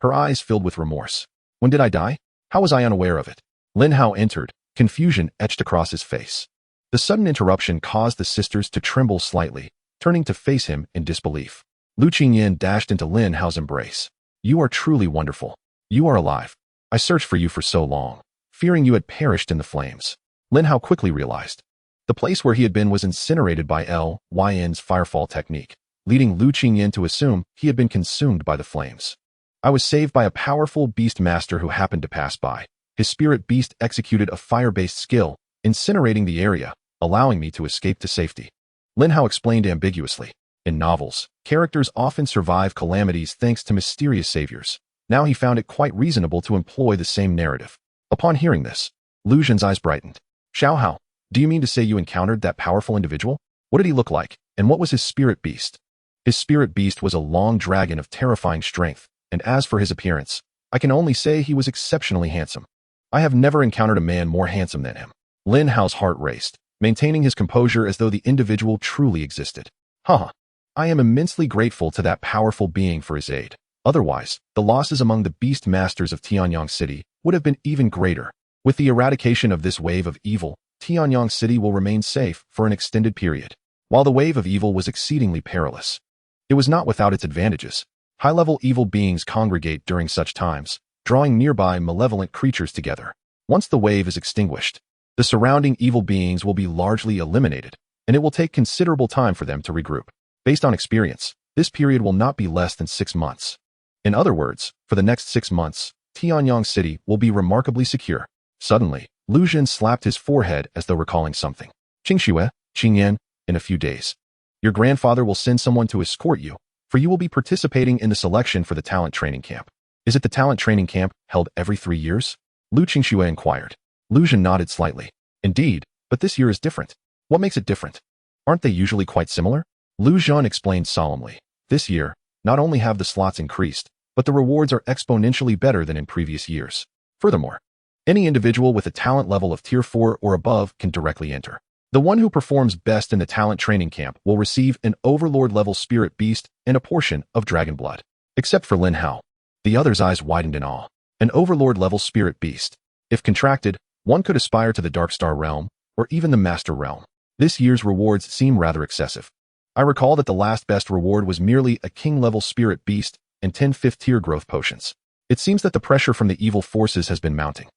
her eyes filled with remorse. When did I die? How was I unaware of it? Lin Hao entered, confusion etched across his face. The sudden interruption caused the sisters to tremble slightly, turning to face him in disbelief. Lu Qingyan dashed into Lin Hao's embrace. You are truly wonderful. You are alive. I searched for you for so long, fearing you had perished in the flames. Lin Hao quickly realized. The place where he had been was incinerated by Lyn's firefall technique, leading Lu Qingyan to assume he had been consumed by the flames. I was saved by a powerful beastmaster who happened to pass by. His spirit beast executed a fire-based skill, incinerating the area, allowing me to escape to safety. Lin Hao explained ambiguously. In novels, characters often survive calamities thanks to mysterious saviors. Now he found it quite reasonable to employ the same narrative. Upon hearing this, Lu Zhen's eyes brightened. Xiao Hao, do you mean to say you encountered that powerful individual? What did he look like, and what was his spirit beast? His spirit beast was a long dragon of terrifying strength, and as for his appearance, I can only say he was exceptionally handsome. I have never encountered a man more handsome than him. Lin Hao's heart raced, maintaining his composure as though the individual truly existed. I am immensely grateful to that powerful being for his aid. Otherwise, the losses among the beast masters of Tianyang City would have been even greater. With the eradication of this wave of evil, Tianyang City will remain safe for an extended period. While the wave of evil was exceedingly perilous, it was not without its advantages. High-level evil beings congregate during such times, drawing nearby malevolent creatures together. Once the wave is extinguished, the surrounding evil beings will be largely eliminated, and it will take considerable time for them to regroup. Based on experience, this period will not be less than 6 months. In other words, for the next 6 months, Tianyang City will be remarkably secure. Suddenly, Lu Zhen slapped his forehead as though recalling something. Qingxue, Qingyan, in a few days, your grandfather will send someone to escort you, for you will be participating in the selection for the talent training camp. Is it the talent training camp held every 3 years? Lu Qingxue inquired. Lu Zhen nodded slightly. Indeed, but this year is different. What makes it different? Aren't they usually quite similar? Lu Zhen explained solemnly. This year, not only have the slots increased, but the rewards are exponentially better than in previous years. Furthermore, any individual with a talent level of Tier 4 or above can directly enter. The one who performs best in the talent training camp will receive an Overlord-level spirit beast and a portion of dragon blood. Except for Lin Hao. The other's eyes widened in awe. An Overlord-level spirit beast. If contracted, one could aspire to the Dark Star realm, or even the Master realm. This year's rewards seem rather excessive. I recall that the last best reward was merely a king-level spirit beast and 10 5th-tier growth potions. It seems that the pressure from the evil forces has been mounting.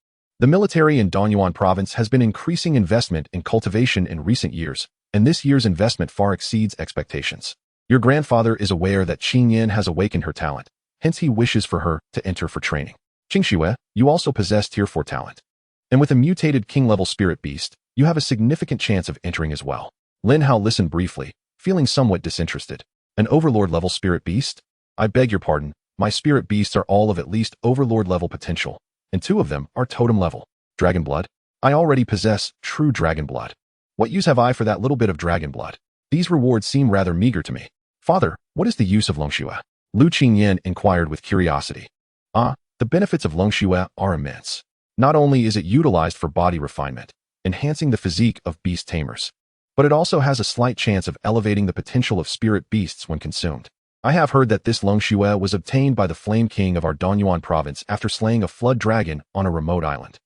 The military in Danyuan province has been increasing investment in cultivation in recent years, and this year's investment far exceeds expectations. Your grandfather is aware that Qingyan has awakened her talent, hence he wishes for her to enter for training. Qingxue, you also possess Tier 4 talent. And with a mutated king-level spirit beast, you have a significant chance of entering as well. Lin Hao listened briefly, feeling somewhat disinterested. An Overlord-level spirit beast? I beg your pardon, my spirit beasts are all of at least Overlord-level potential, and 2 of them are totem level. Dragon blood? I already possess true dragon blood. What use have I for that little bit of dragon blood? These rewards seem rather meager to me. Father, what is the use of Longxue? Lu Qingyan inquired with curiosity. The benefits of Longxue are immense. Not only is it utilized for body refinement, enhancing the physique of beast tamers, but it also has a slight chance of elevating the potential of spirit beasts when consumed. I have heard that this Longxue was obtained by the Flame King of our Donyuan province after slaying a flood dragon on a remote island.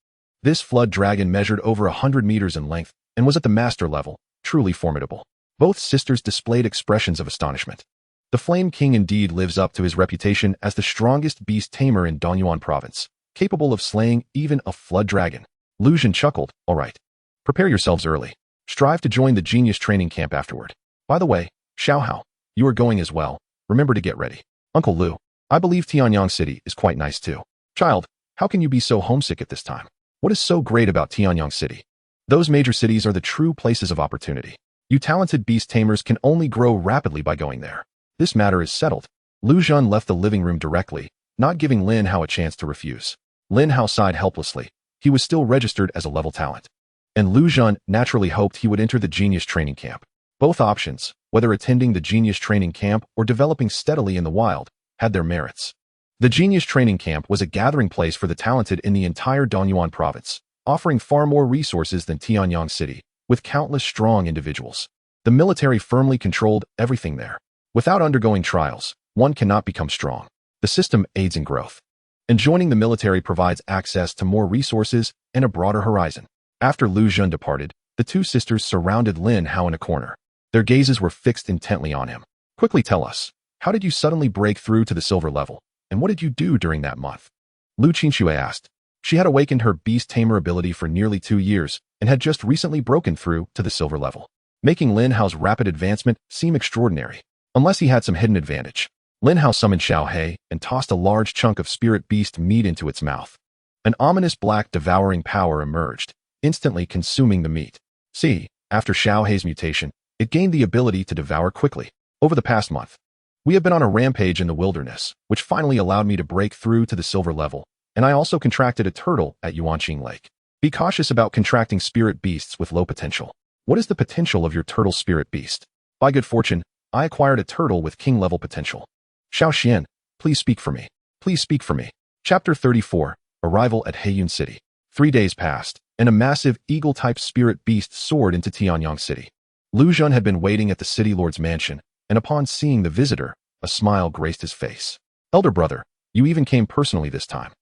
This flood dragon measured over 100 meters in length and was at the master level, truly formidable. Both sisters displayed expressions of astonishment. The Flame King indeed lives up to his reputation as the strongest beast tamer in Donyuan province, capable of slaying even a flood dragon. Lu Xun chuckled. All right. Prepare yourselves early. Strive to join the genius training camp afterward. By the way, Xiaohao, you are going as well. Remember to get ready. Uncle Lu, I believe Tianyang City is quite nice too. Child, how can you be so homesick at this time? What is so great about Tianyang City? Those major cities are the true places of opportunity. You talented beast tamers can only grow rapidly by going there. This matter is settled. Lu Xun left the living room directly, not giving Lin Hao a chance to refuse. Lin Hao sighed helplessly. He was still registered as a level talent. And Lu Xun naturally hoped he would enter the genius training camp. Both options, whether attending the genius training camp or developing steadily in the wild, had their merits. The genius training camp was a gathering place for the talented in the entire Donyuan province, offering far more resources than Tianyang City, with countless strong individuals. The military firmly controlled everything there. Without undergoing trials, one cannot become strong. The system aids in growth. And joining the military provides access to more resources and a broader horizon. After Lu Xun departed, the 2 sisters surrounded Lin Hao in a corner. Their gazes were fixed intently on him. Quickly tell us, how did you suddenly break through to the silver level, and what did you do during that month? Lu Qingxue asked. She had awakened her beast tamer ability for nearly 2 years and had just recently broken through to the silver level, making Lin Hao's rapid advancement seem extraordinary. Unless he had some hidden advantage. Lin Hao summoned Xiao He and tossed a large chunk of spirit beast meat into its mouth. An ominous black devouring power emerged, instantly consuming the meat. See, after Xiao He's mutation, it gained the ability to devour quickly. Over the past month, we have been on a rampage in the wilderness, which finally allowed me to break through to the silver level, and I also contracted a turtle at Xuanming Lake. Be cautious about contracting spirit beasts with low potential. What is the potential of your turtle spirit beast? By good fortune, I acquired a turtle with king-level potential. Xiao Xian, please speak for me. Please speak for me. Chapter 34, Arrival at Heiyun City. 3 days passed, and a massive eagle-type spirit beast soared into Tianyang City. Lu Xun had been waiting at the city lord's mansion, and upon seeing the visitor, a smile graced his face. Elder brother, you even came personally this time.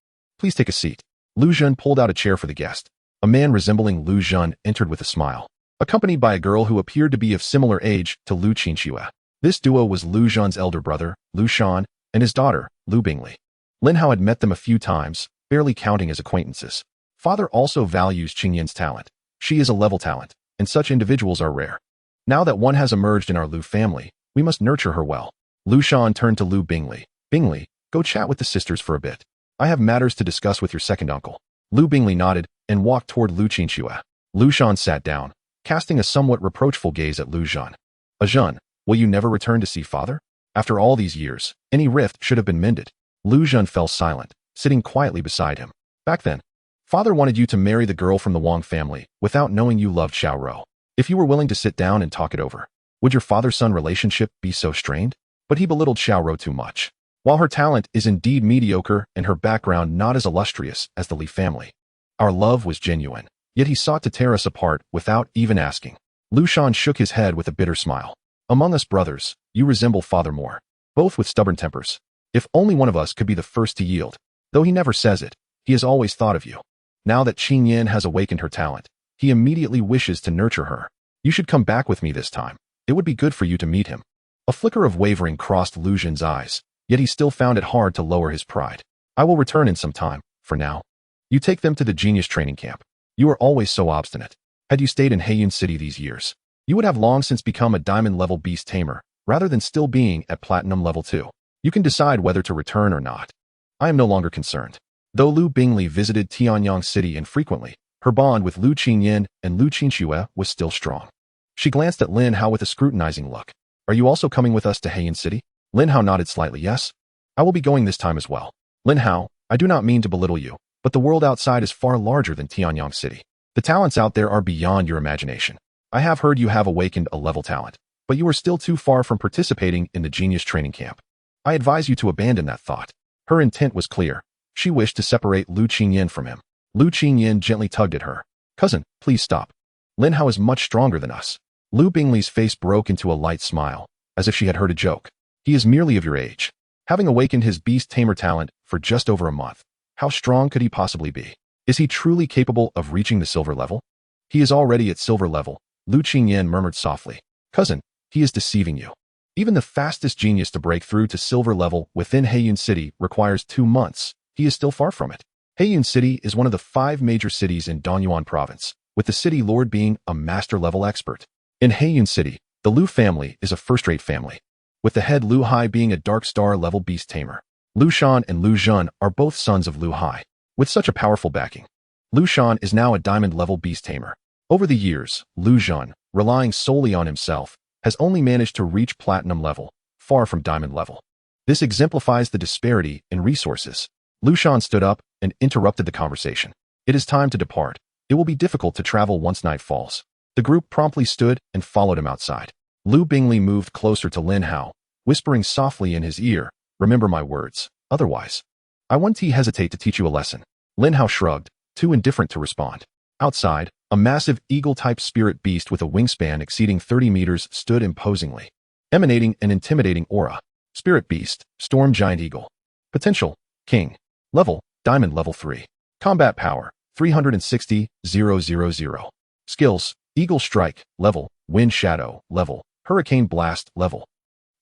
Please take a seat. Lu Xun pulled out a chair for the guest. A man resembling Lu Xun entered with a smile, accompanied by a girl who appeared to be of similar age to Lu Qingxue. This duo was Lu Xun's elder brother, Lu Shan, and his daughter, Lu Bingli. Lin Hao had met them a few times, barely counting as acquaintances. Father also values Qingyan's talent. She is a level talent, and such individuals are rare. Now that one has emerged in our Lu family, we must nurture her well. Lu Shan turned to Lu Bingli. Bingli, go chat with the sisters for a bit. I have matters to discuss with your second uncle. Lu Bingli nodded and walked toward Lu Qingxue. Lu Shan sat down, casting a somewhat reproachful gaze at Lu Xun. Xun, will you never return to see father? After all these years, any rift should have been mended. Lu Xun fell silent, sitting quietly beside him. Back then, father wanted you to marry the girl from the Wang family without knowing you loved Xiaoro. If you were willing to sit down and talk it over, would your father-son relationship be so strained? But he belittled Xiaoro too much. While her talent is indeed mediocre and her background not as illustrious as the Li family, our love was genuine. Yet he sought to tear us apart without even asking. Lu Shan shook his head with a bitter smile. Among us brothers, you resemble father more, both with stubborn tempers. If only one of us could be the first to yield. Though he never says it, he has always thought of you. Now that Qingyan has awakened her talent, he immediately wishes to nurture her. You should come back with me this time. It would be good for you to meet him. A flicker of wavering crossed Lu Xun's eyes, yet he still found it hard to lower his pride. I will return in some time, for now. You take them to the genius training camp. You are always so obstinate. Had you stayed in Heiyun City these years, you would have long since become a diamond-level beast tamer, rather than still being at platinum level 2. You can decide whether to return or not. I am no longer concerned. Though Lu Bingli visited Tianyang City infrequently, her bond with Lu Qingyan and Lu Qingxue was still strong. She glanced at Lin Hao with a scrutinizing look. Are you also coming with us to Heian City? Lin Hao nodded slightly. Yes. I will be going this time as well. Lin Hao, I do not mean to belittle you, but the world outside is far larger than Tianyang City. The talents out there are beyond your imagination. I have heard you have awakened a level talent, but you are still too far from participating in the genius training camp. I advise you to abandon that thought. Her intent was clear. She wished to separate Lu Qingyan from him. Lu Qingyan gently tugged at her. Cousin, please stop. Lin Hao is much stronger than us. Lu Bingli's face broke into a light smile, as if she had heard a joke. He is merely of your age. Having awakened his beast tamer talent for just over a month, how strong could he possibly be? Is he truly capable of reaching the silver level? He is already at silver level, Lu Qingyan murmured softly. Cousin, he is deceiving you. Even the fastest genius to break through to silver level within Heian City requires 2 months. He is still far from it. Heian City is one of the 5 major cities in Donyuan province, with the city lord being a master-level expert. In Heian City, the Lu family is a first-rate family, with the head Lu Hai being a dark star-level beast tamer. Lu Shan and Lu Zhen are both sons of Lu Hai, with such a powerful backing. Lu Shan is now a diamond-level beast tamer. Over the years, Lu Zhen, relying solely on himself, has only managed to reach platinum level, far from diamond level. This exemplifies the disparity in resources. Lu Shan stood up and interrupted the conversation. It is time to depart. It will be difficult to travel once night falls. The group promptly stood and followed him outside. Lu Bingli moved closer to Lin Hao, whispering softly in his ear, remember my words, otherwise I won't hesitate to teach you a lesson. Lin Hao shrugged, too indifferent to respond. Outside, a massive eagle-type spirit beast with a wingspan exceeding 30 meters stood imposingly, emanating an intimidating aura. Spirit beast, storm giant eagle. Potential, king. Level, diamond level 3. Combat power, 360,000. Skills, eagle strike, level, wind shadow, level, hurricane blast, level.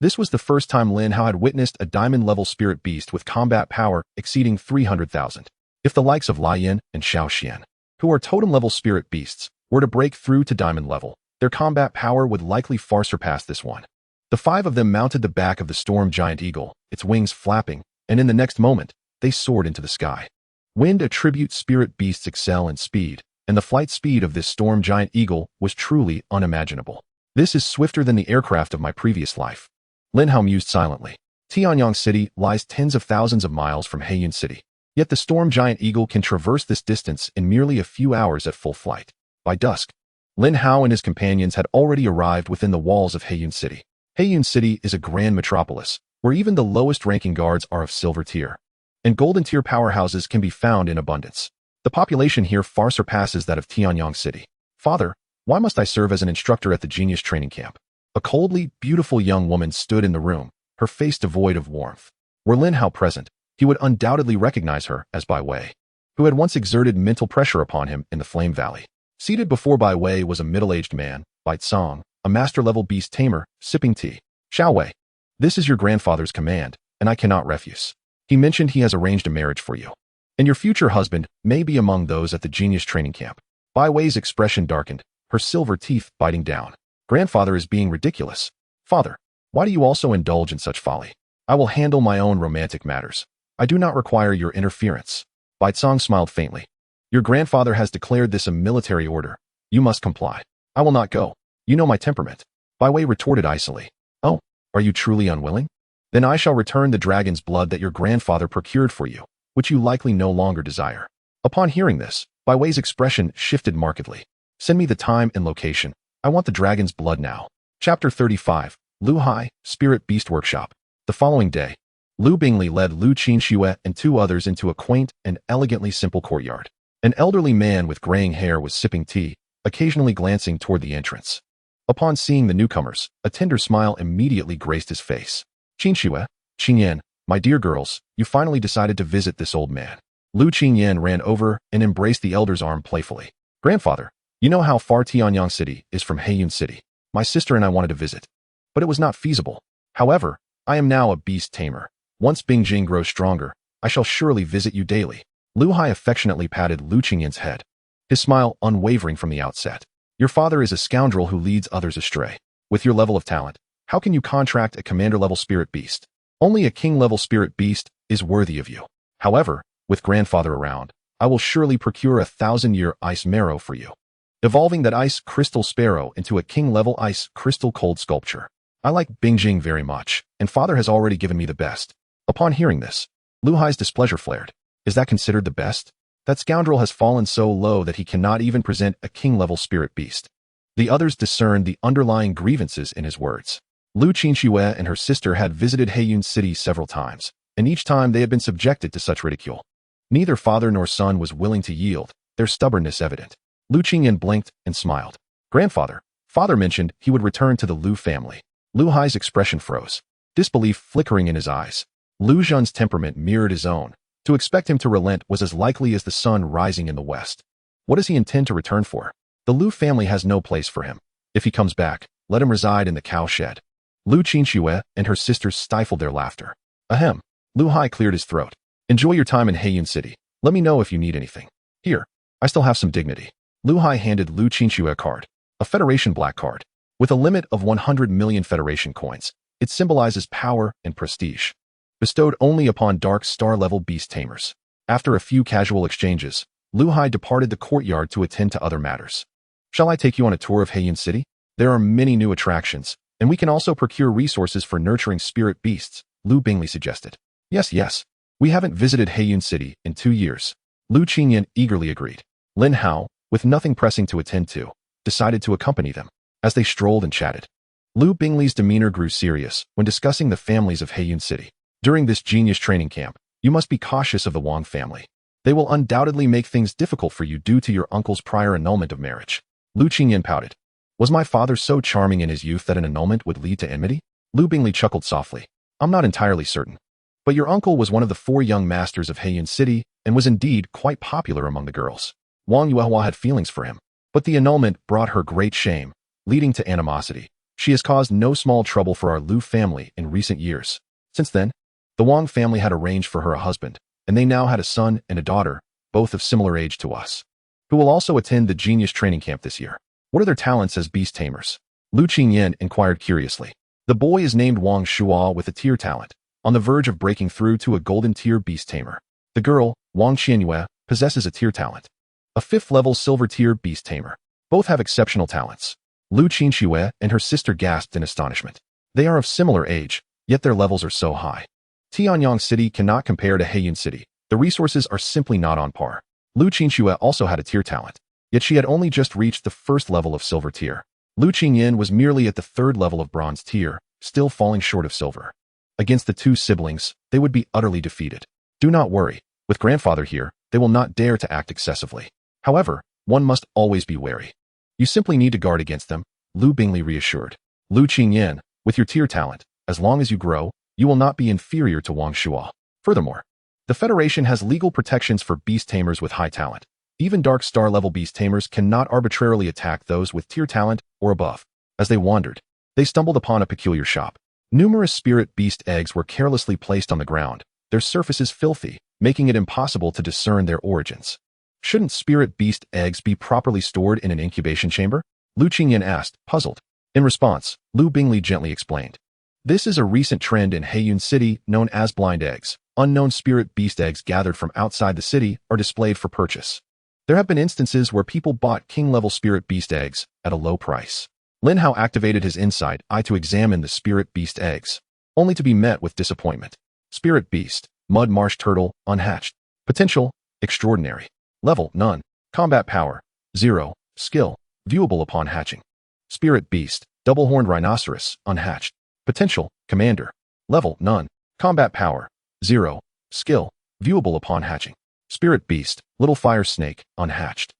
This was the first time Lin Hao had witnessed a diamond-level spirit beast with combat power exceeding 300,000. If the likes of Lian and Xiaoxian, who are totem-level spirit beasts, were to break through to diamond level, their combat power would likely far surpass this one. The 5 of them mounted the back of the storm giant eagle, its wings flapping, and in the next moment, they soared into the sky. Wind attributes spirit beasts excel in speed, and the flight speed of this storm giant eagle was truly unimaginable. This is swifter than the aircraft of my previous life. Lin Hao mused silently. Tianyang City lies tens of thousands of miles from Heian City. Yet the storm giant eagle can traverse this distance in merely a few hours at full flight. By dusk, Lin Hao and his companions had already arrived within the walls of Heian City. Heian City is a grand metropolis, where even the lowest-ranking guards are of silver tier, and golden tier powerhouses can be found in abundance. The population here far surpasses that of Tianyang City. Father, why must I serve as an instructor at the genius training camp? A coldly beautiful young woman stood in the room, her face devoid of warmth. Were Lin Hao present, he would undoubtedly recognize her as Bai Wei, who had once exerted mental pressure upon him in the Flame Valley. Seated before Bai Wei was a middle-aged man, Bai Tsong, a master-level beast tamer, sipping tea. Xiao Wei, this is your grandfather's command, and I cannot refuse. He mentioned he has arranged a marriage for you, and your future husband may be among those at the genius training camp. Bai Wei's expression darkened, her silver teeth biting down. Grandfather is being ridiculous. Father, why do you also indulge in such folly? I will handle my own romantic matters. I do not require your interference. Bai Tsong smiled faintly. Your grandfather has declared this a military order. You must comply. I will not go. You know my temperament. Bai Wei retorted icily. Oh, are you truly unwilling? Then I shall return the dragon's blood that your grandfather procured for you, which you likely no longer desire. Upon hearing this, Bai Wei's expression shifted markedly. Send me the time and location. I want the dragon's blood now. Chapter 35, Lu Hai, Spirit Beast Workshop. The following day, Lu Bingli led Lu Qingxue and 2 others into a quaint and elegantly simple courtyard. An elderly man with graying hair was sipping tea, occasionally glancing toward the entrance. Upon seeing the newcomers, a tender smile immediately graced his face. Qingxue, Qingyan, my dear girls, you finally decided to visit this old man. Lu Qingyan ran over and embraced the elder's arm playfully. Grandfather, you know how far Tianyang City is from Heian City. My sister and I wanted to visit, but it was not feasible. However, I am now a beast tamer. Once Bingjing grows stronger, I shall surely visit you daily. Lu Hai affectionately patted Lu Qingyan's head, his smile unwavering from the outset. Your father is a scoundrel who leads others astray. With your level of talent, how can you contract a commander-level spirit beast? Only a king-level spirit beast is worthy of you. However, With grandfather around, I will surely procure a 1,000-year ice marrow for you. Evolving that ice crystal sparrow into a king-level ice crystal cold sculpture. I like Bingjing very much, and father has already given me the best. Upon hearing this, Lu Hai's displeasure flared. Is that considered the best? That scoundrel has fallen so low that he cannot even present a king-level spirit beast. The others discerned the underlying grievances in his words. Lu Qinxue and her sister had visited Heiyun City several times, and each time they had been subjected to such ridicule. Neither father nor son was willing to yield, their stubbornness evident. Lu Qingyan blinked and smiled. Grandfather, father mentioned he would return to the Lu family. Lu Hai's expression froze, disbelief flickering in his eyes. Lu Zhen's temperament mirrored his own. To expect him to relent was as likely as the sun rising in the west. What does he intend to return for? The Lu family has no place for him. If he comes back, let him reside in the cow shed. Lu Qinxue and her sisters stifled their laughter. Ahem. Lu Hai cleared his throat. Enjoy your time in Heiyun City. Let me know if you need anything. Here, I still have some dignity. Lu Hai handed Lu Qinxue a card, a Federation black card. With a limit of 100 million Federation coins, it symbolizes power and prestige, bestowed only upon dark star-level beast tamers. After a few casual exchanges, Lu Hai departed the courtyard to attend to other matters. Shall I take you on a tour of Heiyun City? There are many new attractions, and we can also procure resources for nurturing spirit beasts, Lu Bingley suggested. Yes. We haven't visited Heiyun City in 2 years. Lu Qingyan eagerly agreed. Lin Hao, with nothing pressing to attend to, decided to accompany them. As they strolled and chatted, Lu Bingley's demeanor grew serious when discussing the families of Heiyun City. During this genius training camp, you must be cautious of the Wang family. They will undoubtedly make things difficult for you due to your uncle's prior annulment of marriage. Lu Qingyan pouted. Was my father so charming in his youth that an annulment would lead to enmity? Lu Bingley chuckled softly. I'm not entirely certain. But your uncle was one of the 4 young masters of Heiyun City and was indeed quite popular among the girls. Wang Yuehua had feelings for him, but the annulment brought her great shame, leading to animosity. She has caused no small trouble for our Lu family in recent years. Since then, the Wang family had arranged for her a husband, and they now had a son and a daughter, both of similar age to us, who will also attend the genius training camp this year. What are their talents as beast tamers? Lu Qingyan inquired curiously. The boy is named Wang Shuo with a tier talent, on the verge of breaking through to a golden tier beast tamer. The girl, Wang Qianyue, possesses a tier talent, a 5th-level silver tier beast tamer. Both have exceptional talents. Lu Qinxue and her sister gasped in astonishment. They are of similar age, yet their levels are so high. Tianyang City cannot compare to Heiyun City. The resources are simply not on par. Lu Qinxue also had a tier talent, yet she had only just reached the 1st level of silver tier. Lu Qingyan was merely at the 3rd level of bronze tier, still falling short of silver. Against the 2 siblings, they would be utterly defeated. Do not worry. With grandfather here, they will not dare to act excessively. However, one must always be wary. You simply need to guard against them, Lu Bingley reassured. Lu Qingyan, with your tier talent, as long as you grow, you will not be inferior to Wang Shuo. Furthermore, the Federation has legal protections for beast tamers with high talent. Even dark star-level beast tamers cannot arbitrarily attack those with tier talent or above. As they wandered, they stumbled upon a peculiar shop. Numerous spirit beast eggs were carelessly placed on the ground, their surfaces filthy, making it impossible to discern their origins. Shouldn't spirit beast eggs be properly stored in an incubation chamber? Lu Qingyan asked, puzzled. In response, Lu Bingley gently explained. This is a recent trend in Heiyun City known as blind eggs. Unknown spirit beast eggs gathered from outside the city are displayed for purchase. There have been instances where people bought king-level spirit beast eggs at a low price. Lin Hao activated his insight eye to examine the spirit beast eggs, only to be met with disappointment. Spirit beast, mud marsh turtle, unhatched. Potential, extraordinary. Level, none. Combat power, 0. Skill, viewable upon hatching. Spirit beast, double-horned rhinoceros, unhatched. Potential, commander. Level, none. Combat power, 0. Skill, viewable upon hatching. Spirit beast, little fire snake, unhatched.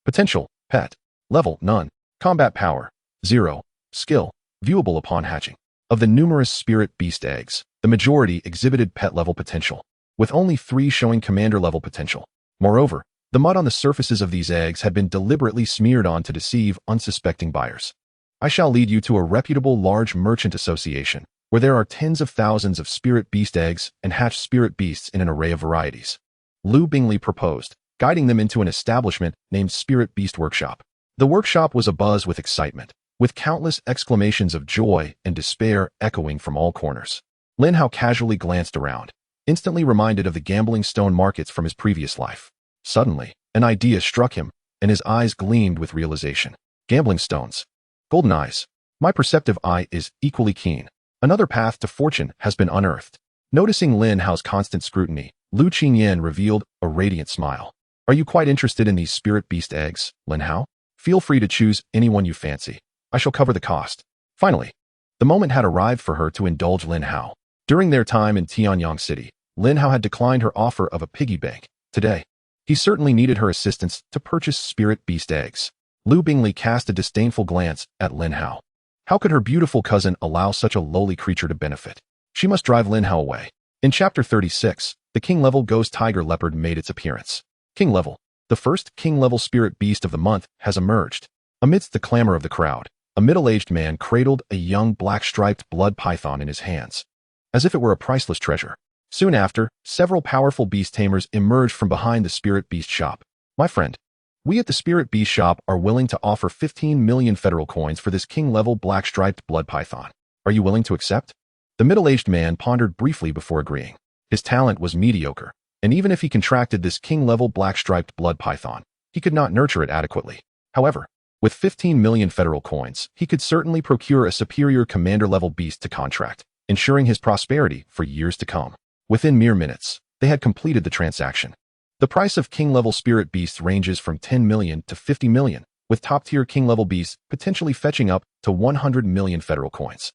Potential, pet. Level, none. Combat power, 0. Skill, viewable upon hatching. Of the numerous spirit beast eggs, the majority exhibited pet-level potential, with only 3 showing commander-level potential. Moreover, the mud on the surfaces of these eggs had been deliberately smeared on to deceive unsuspecting buyers. I shall lead you to a reputable large merchant association, where there are tens of thousands of spirit beast eggs and hatched spirit beasts in an array of varieties. Lu Bingley proposed, guiding them into an establishment named Spirit Beast Workshop. The workshop was abuzz with excitement, with countless exclamations of joy and despair echoing from all corners. Lin Hao casually glanced around. instantly reminded of the gambling stone markets from his previous life. Suddenly, an idea struck him, and his eyes gleamed with realization. Gambling stones. Golden eyes. My perceptive eye is equally keen. Another path to fortune has been unearthed. Noticing Lin Hao's constant scrutiny, Lu Qingyan revealed a radiant smile. Are you quite interested in these spirit beast eggs, Lin Hao? Feel free to choose anyone you fancy. I shall cover the cost. Finally, the moment had arrived for her to indulge Lin Hao. During their time in Tianyang City, Lin Hao had declined her offer of a piggy bank. Today, he certainly needed her assistance to purchase spirit beast eggs. Lu Bingley cast a disdainful glance at Lin Hao. How could her beautiful cousin allow such a lowly creature to benefit? She must drive Lin Hao away. In Chapter 36, the King-level ghost tiger leopard made its appearance. King-level. The first King-level spirit beast of the month has emerged. Amidst the clamor of the crowd, a middle-aged man cradled a young black-striped blood python in his hands, as if it were a priceless treasure. Soon after, several powerful beast tamers emerged from behind the spirit beast shop. My friend, we at the spirit beast shop are willing to offer 15 million federal coins for this King-level black-striped blood python. Are you willing to accept? The middle-aged man pondered briefly before agreeing. His talent was mediocre, and even if he contracted this King-level black-striped blood python, he could not nurture it adequately. However, with 15 million federal coins, he could certainly procure a superior commander-level beast to contract, ensuring his prosperity for years to come. Within mere minutes, they had completed the transaction. The price of King-level spirit beasts ranges from 10 million to 50 million, with top-tier King-level beasts potentially fetching up to 100 million federal coins.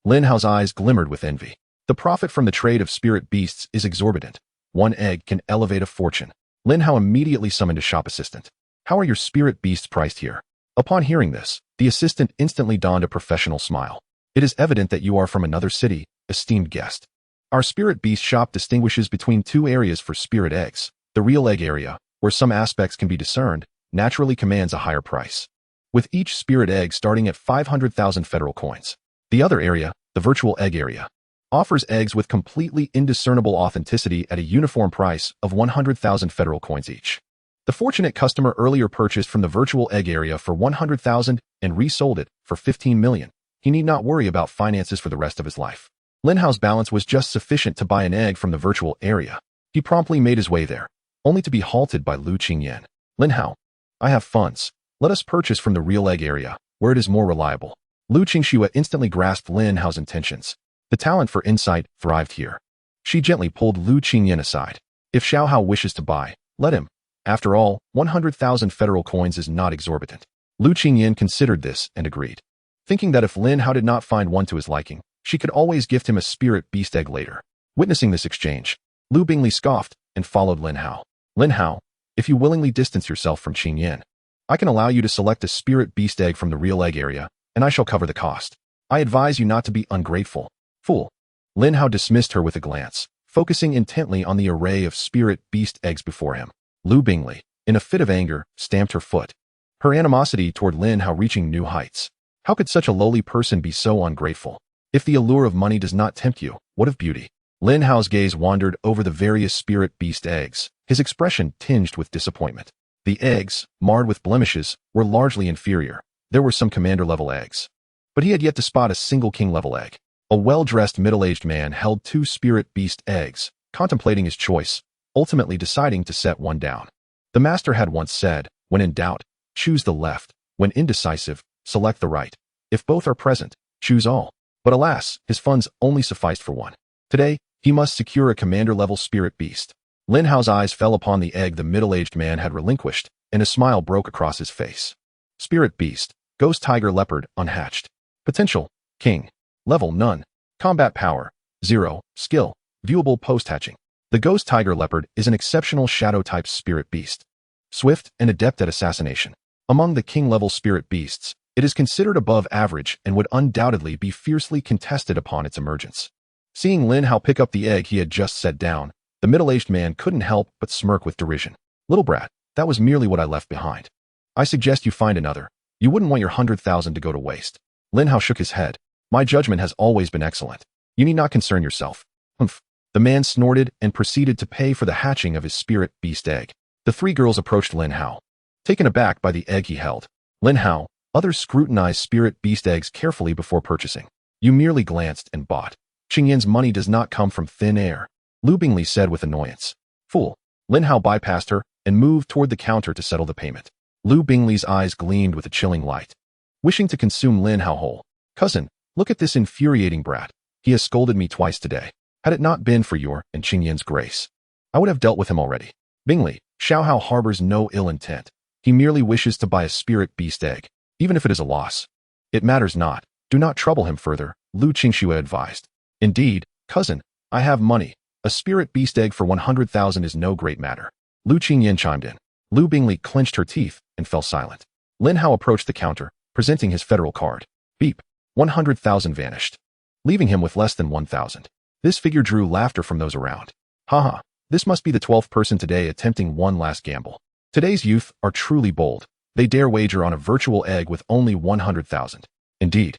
Lin Hao's eyes glimmered with envy. The profit from the trade of spirit beasts is exorbitant. One egg can elevate a fortune. Lin Hao immediately summoned a shop assistant. How are your spirit beasts priced here? Upon hearing this, the assistant instantly donned a professional smile. It is evident that you are from another city, esteemed guest. Our spirit beast shop distinguishes between two areas for spirit eggs. The real egg area, where some aspects can be discerned, naturally commands a higher price, with each spirit egg starting at 500,000 federal coins. The other area, the virtual egg area, offers eggs with completely indiscernible authenticity at a uniform price of 100,000 federal coins each. The fortunate customer earlier purchased from the virtual egg area for 100,000 and resold it for 15 million. He need not worry about finances for the rest of his life. Lin Hao's balance was just sufficient to buy an egg from the virtual area. He promptly made his way there, only to be halted by Lu Qingyan. Lin Hao, I have funds. Let us purchase from the real egg area, where it is more reliable. Lu Qingxue instantly grasped Lin Hao's intentions. The talent for insight thrived here. She gently pulled Lu Qingyan aside. If Xiao Hao wishes to buy, let him. After all, 100,000 federal coins is not exorbitant. Lu Qingyan considered this and agreed, thinking that if Lin Hao did not find one to his liking, she could always gift him a spirit beast egg later. Witnessing this exchange, Lu Bingley scoffed and followed Lin Hao. Lin Hao, if you willingly distance yourself from Qingyan, I can allow you to select a spirit beast egg from the real egg area, and I shall cover the cost. I advise you not to be ungrateful. Fool. Lin Hao dismissed her with a glance, focusing intently on the array of spirit beast eggs before him. Lu Bingley, in a fit of anger, stamped her foot, her animosity toward Lin Hao reaching new heights. How could such a lowly person be so ungrateful? If the allure of money does not tempt you, what of beauty? Lin Hao's gaze wandered over the various spirit beast eggs, his expression tinged with disappointment. The eggs, marred with blemishes, were largely inferior. There were some commander-level eggs, but he had yet to spot a single king-level egg. A well-dressed middle-aged man held 2 spirit beast eggs, contemplating his choice, ultimately deciding to set one down. The master had once said, when in doubt, choose the left. When indecisive, select the right. If both are present, choose all. But alas, his funds only sufficed for one. Today, he must secure a commander-level spirit beast. Lin Hao's eyes fell upon the egg the middle-aged man had relinquished, and a smile broke across his face. Spirit beast, ghost tiger leopard, unhatched. Potential, king. Level, none. Combat power, 0. Skill, viewable post-hatching. The ghost tiger leopard is an exceptional shadow-type spirit beast. Swift and adept at assassination. Among the king-level spirit beasts, it is considered above average and would undoubtedly be fiercely contested upon its emergence. Seeing Lin Hao pick up the egg he had just set down, the middle-aged man couldn't help but smirk with derision. Little brat, that was merely what I left behind. I suggest you find another. You wouldn't want your 100,000 to go to waste. Lin Hao shook his head. My judgment has always been excellent. You need not concern yourself. Humph. The man snorted and proceeded to pay for the hatching of his spirit beast egg. The 3 girls approached Lin Hao, taken aback by the egg he held. Lin Hao, others scrutinized spirit beast eggs carefully before purchasing. You merely glanced and bought. Qingyan's money does not come from thin air. Lu Bingli said with annoyance. Fool. Lin Hao bypassed her and moved toward the counter to settle the payment. Lu Bingli's eyes gleamed with a chilling light. Wishing to consume Lin Hao whole. Cousin, look at this infuriating brat. He has scolded me twice today. Had it not been for your and Qingyin's grace, I would have dealt with him already. Bingli, Xiao Hao harbors no ill intent. He merely wishes to buy a spirit beast egg, even if it is a loss. It matters not. Do not trouble him further, Lu Qingxue advised. Indeed, cousin, I have money. A spirit beast egg for 100,000 is no great matter. Lu Qingyin chimed in. Lu Bingli clenched her teeth and fell silent. Lin Hao approached the counter, presenting his federal card. Beep. 100,000 vanished, leaving him with less than 1,000. This figure drew laughter from those around. Haha, this must be the 12th person today attempting one last gamble. Today's youth are truly bold. They dare wager on a virtual egg with only 100,000. Indeed,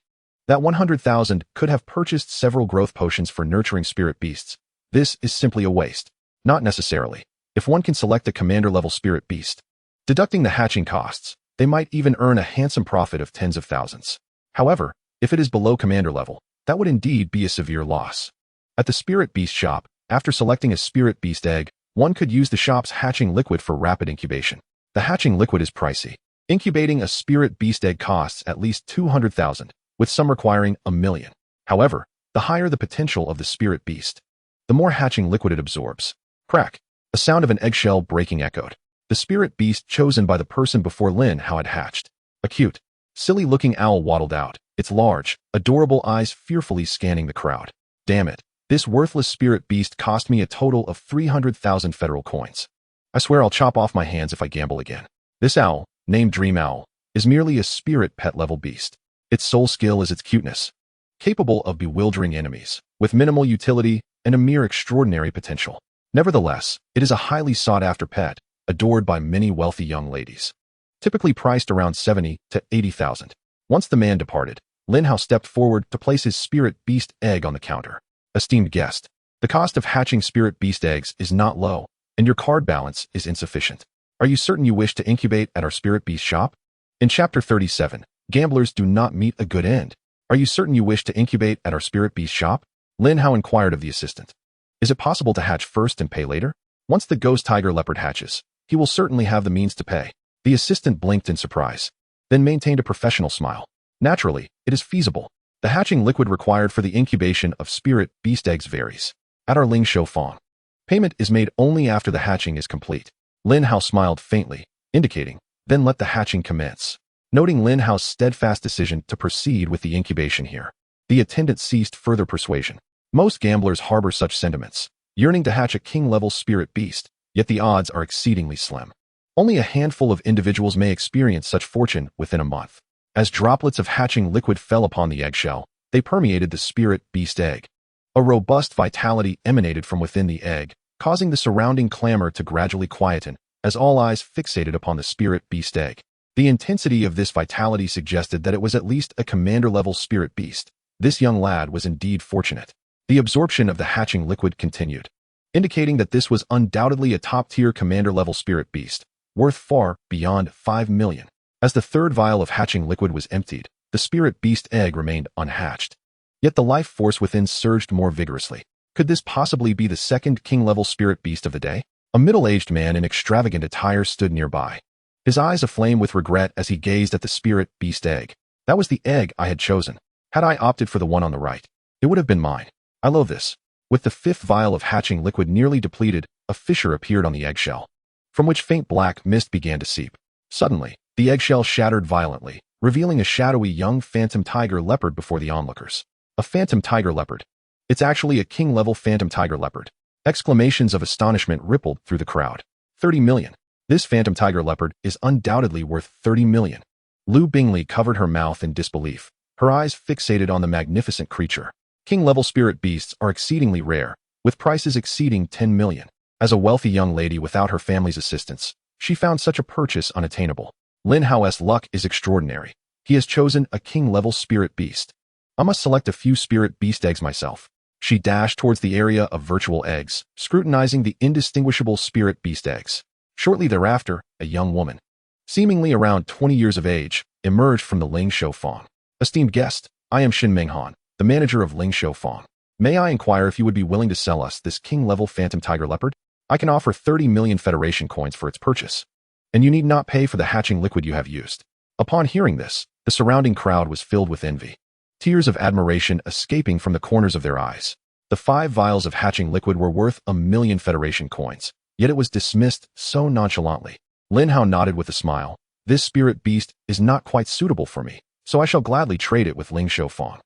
that 100,000 could have purchased several growth potions for nurturing spirit beasts. This is simply a waste. Not necessarily. If one can select a commander-level spirit beast, deducting the hatching costs, they might even earn a handsome profit of tens of thousands. However, if it is below commander level, that would indeed be a severe loss. At the spirit beast shop, after selecting a spirit beast egg, one could use the shop's hatching liquid for rapid incubation. The hatching liquid is pricey. Incubating a spirit beast egg costs at least 200,000, with some requiring 1,000,000. However, the higher the potential of the spirit beast, the more hatching liquid it absorbs. Crack. A sound of an eggshell breaking echoed. The spirit beast chosen by the person before Lin Hao had hatched. A cute, silly-looking owl waddled out, its large, adorable eyes fearfully scanning the crowd. Damn it. This worthless spirit beast cost me a total of 300,000 federal coins. I swear I'll chop off my hands if I gamble again. This owl, named Dream Owl, is merely a spirit pet-level beast. Its sole skill is its cuteness, capable of bewildering enemies, with minimal utility and a mere extraordinary potential. Nevertheless, it is a highly sought-after pet, adored by many wealthy young ladies. Typically priced around 70 to 80,000. Once the man departed, Lin Hao stepped forward to place his spirit beast egg on the counter. Esteemed guest, the cost of hatching spirit beast eggs is not low, and your card balance is insufficient. Are you certain you wish to incubate at our spirit beast shop? In Chapter 37, gamblers do not meet a good end. Are you certain you wish to incubate at our spirit beast shop? Lin Hao inquired of the assistant. Is it possible to hatch first and pay later? Once the ghost tiger leopard hatches, he will certainly have the means to pay. The assistant blinked in surprise, then maintained a professional smile. Naturally, it is feasible. The hatching liquid required for the incubation of spirit beast eggs varies. At our Ling Shou Fang, payment is made only after the hatching is complete. Lin Hao smiled faintly, indicating, then let the hatching commence. Noting Lin Hao's steadfast decision to proceed with the incubation here, the attendant ceased further persuasion. Most gamblers harbor such sentiments, yearning to hatch a king-level spirit beast, yet the odds are exceedingly slim. Only a handful of individuals may experience such fortune within a month. As droplets of hatching liquid fell upon the eggshell, they permeated the spirit beast egg. A robust vitality emanated from within the egg, causing the surrounding clamor to gradually quieten, as all eyes fixated upon the spirit beast egg. The intensity of this vitality suggested that it was at least a commander-level spirit beast. This young lad was indeed fortunate. The absorption of the hatching liquid continued, indicating that this was undoubtedly a top-tier commander-level spirit beast, worth far beyond 5 million. As the third vial of hatching liquid was emptied, the spirit beast egg remained unhatched. Yet the life force within surged more vigorously. Could this possibly be the second king-level spirit beast of the day? A middle-aged man in extravagant attire stood nearby, his eyes aflame with regret as he gazed at the spirit beast egg. That was the egg I had chosen. Had I opted for the one on the right, it would have been mine. I loathe this. With the fifth vial of hatching liquid nearly depleted, a fissure appeared on the eggshell, from which faint black mist began to seep. Suddenly, the eggshell shattered violently, revealing a shadowy young phantom tiger leopard before the onlookers. A phantom tiger leopard. It's actually a king-level phantom tiger leopard. Exclamations of astonishment rippled through the crowd. 30 million. This phantom tiger leopard is undoubtedly worth 30 million. Lu Bingli covered her mouth in disbelief, her eyes fixated on the magnificent creature. King-level spirit beasts are exceedingly rare, with prices exceeding 10 million. As a wealthy young lady without her family's assistance, she found such a purchase unattainable. Lin Hao's luck is extraordinary. He has chosen a king-level spirit beast. I must select a few spirit beast eggs myself. She dashed towards the area of virtual eggs, scrutinizing the indistinguishable spirit beast eggs. Shortly thereafter, a young woman, seemingly around 20 years of age, emerged from the Ling Shou Fang. Esteemed guest, I am Xuanming Han, the manager of Ling Shou Fang. May I inquire if you would be willing to sell us this king-level phantom tiger leopard? I can offer 30 million Federation coins for its purchase. And you need not pay for the hatching liquid you have used. Upon hearing this, the surrounding crowd was filled with envy, tears of admiration escaping from the corners of their eyes. The 5 vials of hatching liquid were worth 1 million Federation coins, yet it was dismissed so nonchalantly. Lin Hao nodded with a smile. This spirit beast is not quite suitable for me, so I shall gladly trade it with Ling Shaofang.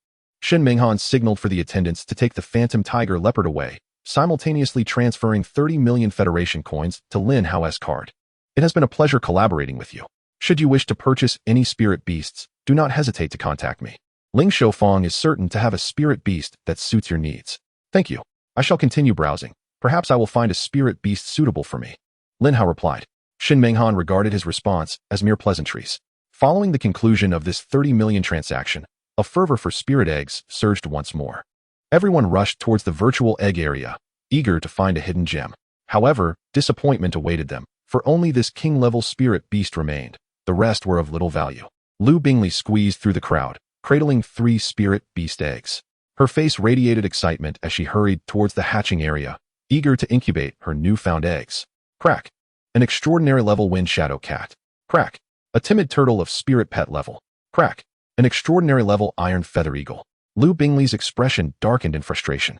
Xuanming signaled for the attendants to take the phantom tiger leopard away, simultaneously transferring 30 million Federation coins to Lin Hao's card. It has been a pleasure collaborating with you. Should you wish to purchase any spirit beasts, do not hesitate to contact me. Ling Shaofang is certain to have a spirit beast that suits your needs. Thank you. I shall continue browsing. Perhaps I will find a spirit beast suitable for me. Lin Hao replied. Xuanming regarded his response as mere pleasantries. Following the conclusion of this 30 million transaction, a fervor for spirit eggs surged once more. Everyone rushed towards the virtual egg area, eager to find a hidden gem. However, disappointment awaited them, for only this king-level spirit beast remained. The rest were of little value. Lu Bingley squeezed through the crowd, cradling 3 spirit beast eggs. Her face radiated excitement as she hurried towards the hatching area, eager to incubate her newfound eggs. Crack! An extraordinary level wind shadow cat. Crack! A timid turtle of spirit pet level. Crack! An extraordinary level iron feather eagle. Lu Bingley's expression darkened in frustration.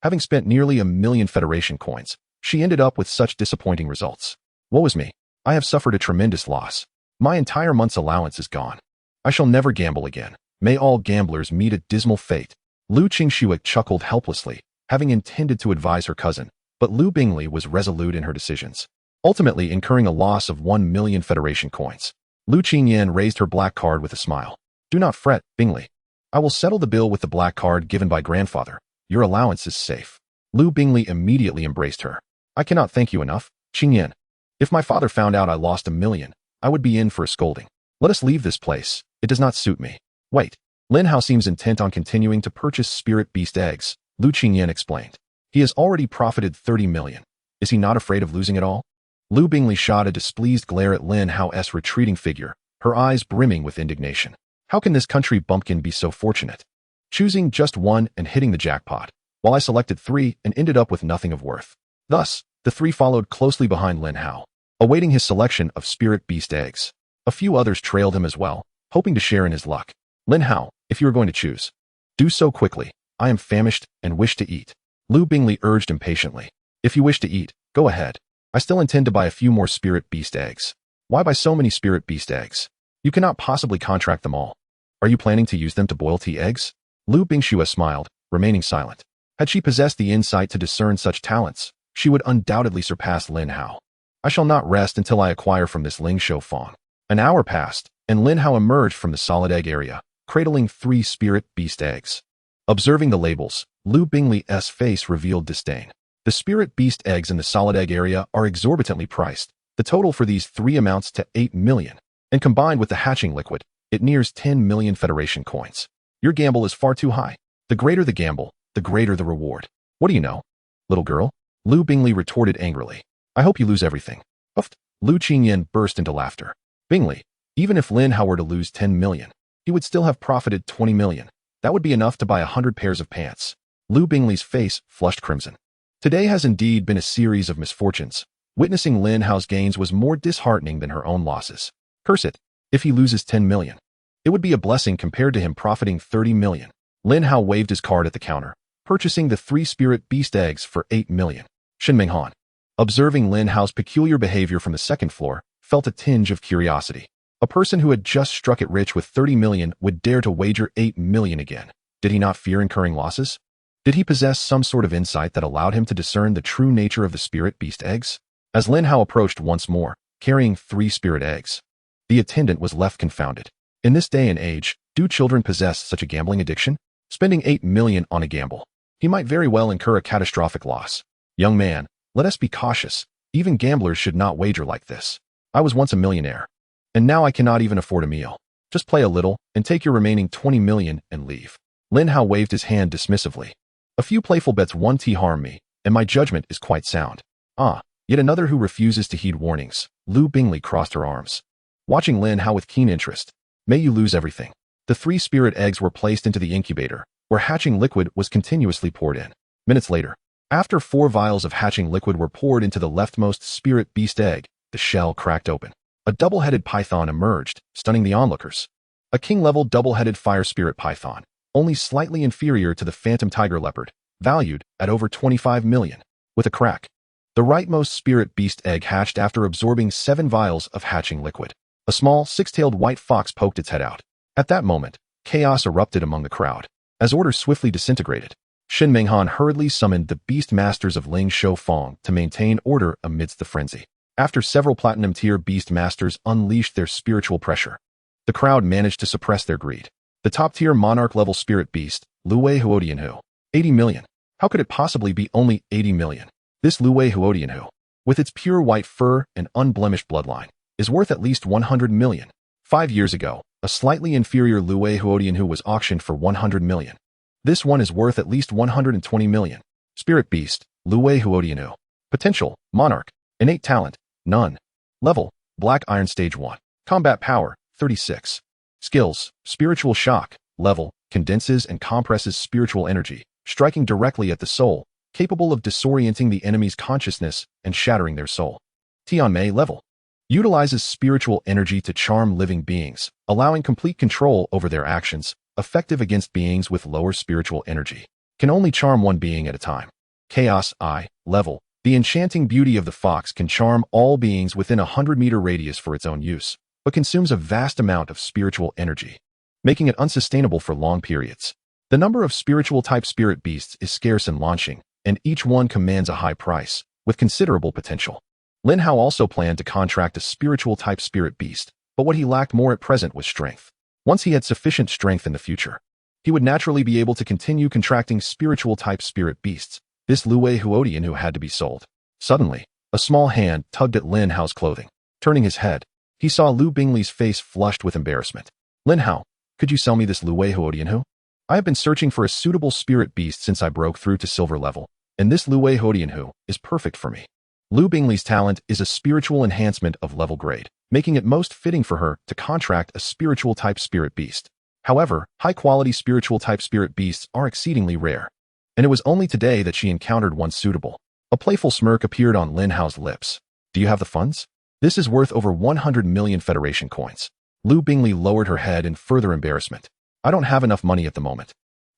Having spent nearly 1 million Federation coins, she ended up with such disappointing results. Woe is me. I have suffered a tremendous loss. My entire month's allowance is gone. I shall never gamble again. May all gamblers meet a dismal fate. Lu Qingxue chuckled helplessly, having intended to advise her cousin, but Lu Bingley was resolute in her decisions, ultimately incurring a loss of 1 million Federation coins. Lu Qingyan raised her black card with a smile. Do not fret, Bingley. I will settle the bill with the black card given by grandfather. Your allowance is safe. Lu Bingley immediately embraced her. I cannot thank you enough, Qingyan. If my father found out I lost 1 million, I would be in for a scolding. Let us leave this place. It does not suit me. Wait. Lin Hao seems intent on continuing to purchase spirit beast eggs, Lu Qingyan explained. He has already profited 30 million. Is he not afraid of losing it all? Lu Bingley shot a displeased glare at Lin Hao's retreating figure, her eyes brimming with indignation. How can this country bumpkin be so fortunate? Choosing just one and hitting the jackpot, while I selected 3 and ended up with nothing of worth. Thus, the 3 followed closely behind Lin Hao, awaiting his selection of spirit beast eggs. A few others trailed him as well, hoping to share in his luck. Lin Hao, if you are going to choose, do so quickly. I am famished and wish to eat. Lu Bingley urged impatiently. If you wish to eat, go ahead. I still intend to buy a few more spirit beast eggs. Why buy so many spirit beast eggs? You cannot possibly contract them all. Are you planning to use them to boil tea eggs? Lu Bingxue smiled, remaining silent. Had she possessed the insight to discern such talents, she would undoubtedly surpass Lin Hao. I shall not rest until I acquire from this Ling Shaofang. An hour passed, and Lin Hao emerged from the solid egg area, cradling 3 spirit beast eggs. Observing the labels, Lu Bingley's face revealed disdain. The spirit beast eggs in the solid egg area are exorbitantly priced. The total for these 3 amounts to 8 million, and combined with the hatching liquid, it nears 10 million Federation coins. Your gamble is far too high. The greater the gamble, the greater the reward. What do you know, little girl? Lu Bingley retorted angrily. I hope you lose everything. Uffed. Lu Qingyan burst into laughter. Bingley, even if Lin Hao were to lose 10 million, he would still have profited 20 million. That would be enough to buy 100 pairs of pants. Lu Bingley's face flushed crimson. Today has indeed been a series of misfortunes. Witnessing Lin Hao's gains was more disheartening than her own losses. Curse it, if he loses 10 million. It would be a blessing compared to him profiting 30 million. Lin Hao waved his card at the counter, purchasing the 3 spirit beast eggs for 8 million. Xuanming, observing Lin Hao's peculiar behavior from the 2nd floor, felt a tinge of curiosity. A person who had just struck it rich with 30 million would dare to wager 8 million again. Did he not fear incurring losses? Did he possess some sort of insight that allowed him to discern the true nature of the spirit beast eggs? As Lin Hao approached once more, carrying 3 spirit eggs, the attendant was left confounded. In this day and age, do children possess such a gambling addiction? Spending 8 million on a gamble. He might very well incur a catastrophic loss. Young man, let us be cautious. Even gamblers should not wager like this. I was once a millionaire, and now I cannot even afford a meal. Just play a little and take your remaining 20 million and leave. Lin Hao waved his hand dismissively. A few playful bets won't harm me, and my judgment is quite sound. Ah, yet another who refuses to heed warnings. Lu Bingley crossed her arms, watching Lin Hao with keen interest. May you lose everything. The 3 spirit eggs were placed into the incubator, where hatching liquid was continuously poured in. Minutes later, after 4 vials of hatching liquid were poured into the leftmost spirit beast egg, the shell cracked open. A double-headed python emerged, stunning the onlookers. A king-level double-headed fire spirit python, only slightly inferior to the phantom tiger leopard, valued at over 25 million. With a crack, the rightmost spirit beast egg hatched after absorbing 7 vials of hatching liquid. A small, 6-tailed white fox poked its head out. At that moment, chaos erupted among the crowd. As orders swiftly disintegrated, Xuanming hurriedly summoned the Beastmasters of Ling Fong to maintain order amidst the frenzy. After several platinum-tier Beastmasters unleashed their spiritual pressure, the crowd managed to suppress their greed. The top-tier monarch-level spirit beast, Luwei Huodianhu, 80 million. How could it possibly be only 80 million? This Luwei Huodianhu, with its pure white fur and unblemished bloodline, is worth at least 100 million. 5 years ago, a slightly inferior Luwei Huodianhu was auctioned for 100 million. This one is worth at least 120 million. Spirit Beast, Luwei Huodianhu. Potential, Monarch. Innate talent, none. Level, Black Iron Stage 1. Combat power, 36. Skills, Spiritual Shock. Level, condenses and compresses spiritual energy, striking directly at the soul, capable of disorienting the enemy's consciousness and shattering their soul. Tianmei level. Utilizes spiritual energy to charm living beings, allowing complete control over their actions, effective against beings with lower spiritual energy. Can only charm one being at a time. Chaos I level. The enchanting beauty of the fox can charm all beings within a 100-meter radius for its own use, but consumes a vast amount of spiritual energy, making it unsustainable for long periods. The number of spiritual-type spirit beasts is scarce in launching, and each one commands a high price, with considerable potential. Lin Hao also planned to contract a spiritual-type spirit beast, but what he lacked more at present was strength. Once he had sufficient strength in the future, he would naturally be able to continue contracting spiritual-type spirit beasts. This Luwei Huodianhu had to be sold. Suddenly, a small hand tugged at Lin Hao's clothing. Turning his head, he saw Lu Bingli's face flushed with embarrassment. Lin Hao, could you sell me this Luwei Huodianhu? I have been searching for a suitable spirit beast since I broke through to silver level, and this Luwei Huodianhu is perfect for me. Lu Bingli's talent is a spiritual enhancement of level grade, making it most fitting for her to contract a spiritual-type spirit beast. However, high-quality spiritual-type spirit beasts are exceedingly rare, and it was only today that she encountered one suitable. A playful smirk appeared on Lin Hao's lips. Do you have the funds? This is worth over 100 million Federation coins. Lu Bingli lowered her head in further embarrassment. I don't have enough money at the moment,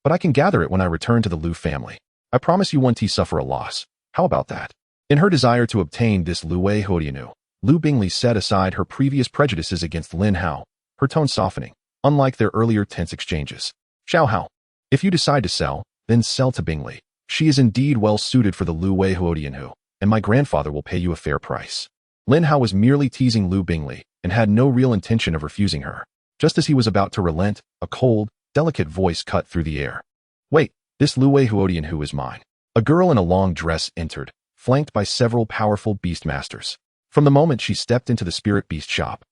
but I can gather it when I return to the Lu family. I promise you won't suffer a loss. How about that? In her desire to obtain this Luwei Huodianhu, Lu Bingli set aside her previous prejudices against Lin Hao, her tone softening, unlike their earlier tense exchanges. Xiao Hao, if you decide to sell, then sell to Bingli. She is indeed well suited for the Luwei Huodianhu, and my grandfather will pay you a fair price. Lin Hao was merely teasing Lu Bingli and had no real intention of refusing her. Just as he was about to relent, a cold, delicate voice cut through the air. Wait, this Luwei Huodianhu is mine. A girl in a long dress entered, flanked by several powerful beastmasters. From the moment she stepped into the spirit beast shop,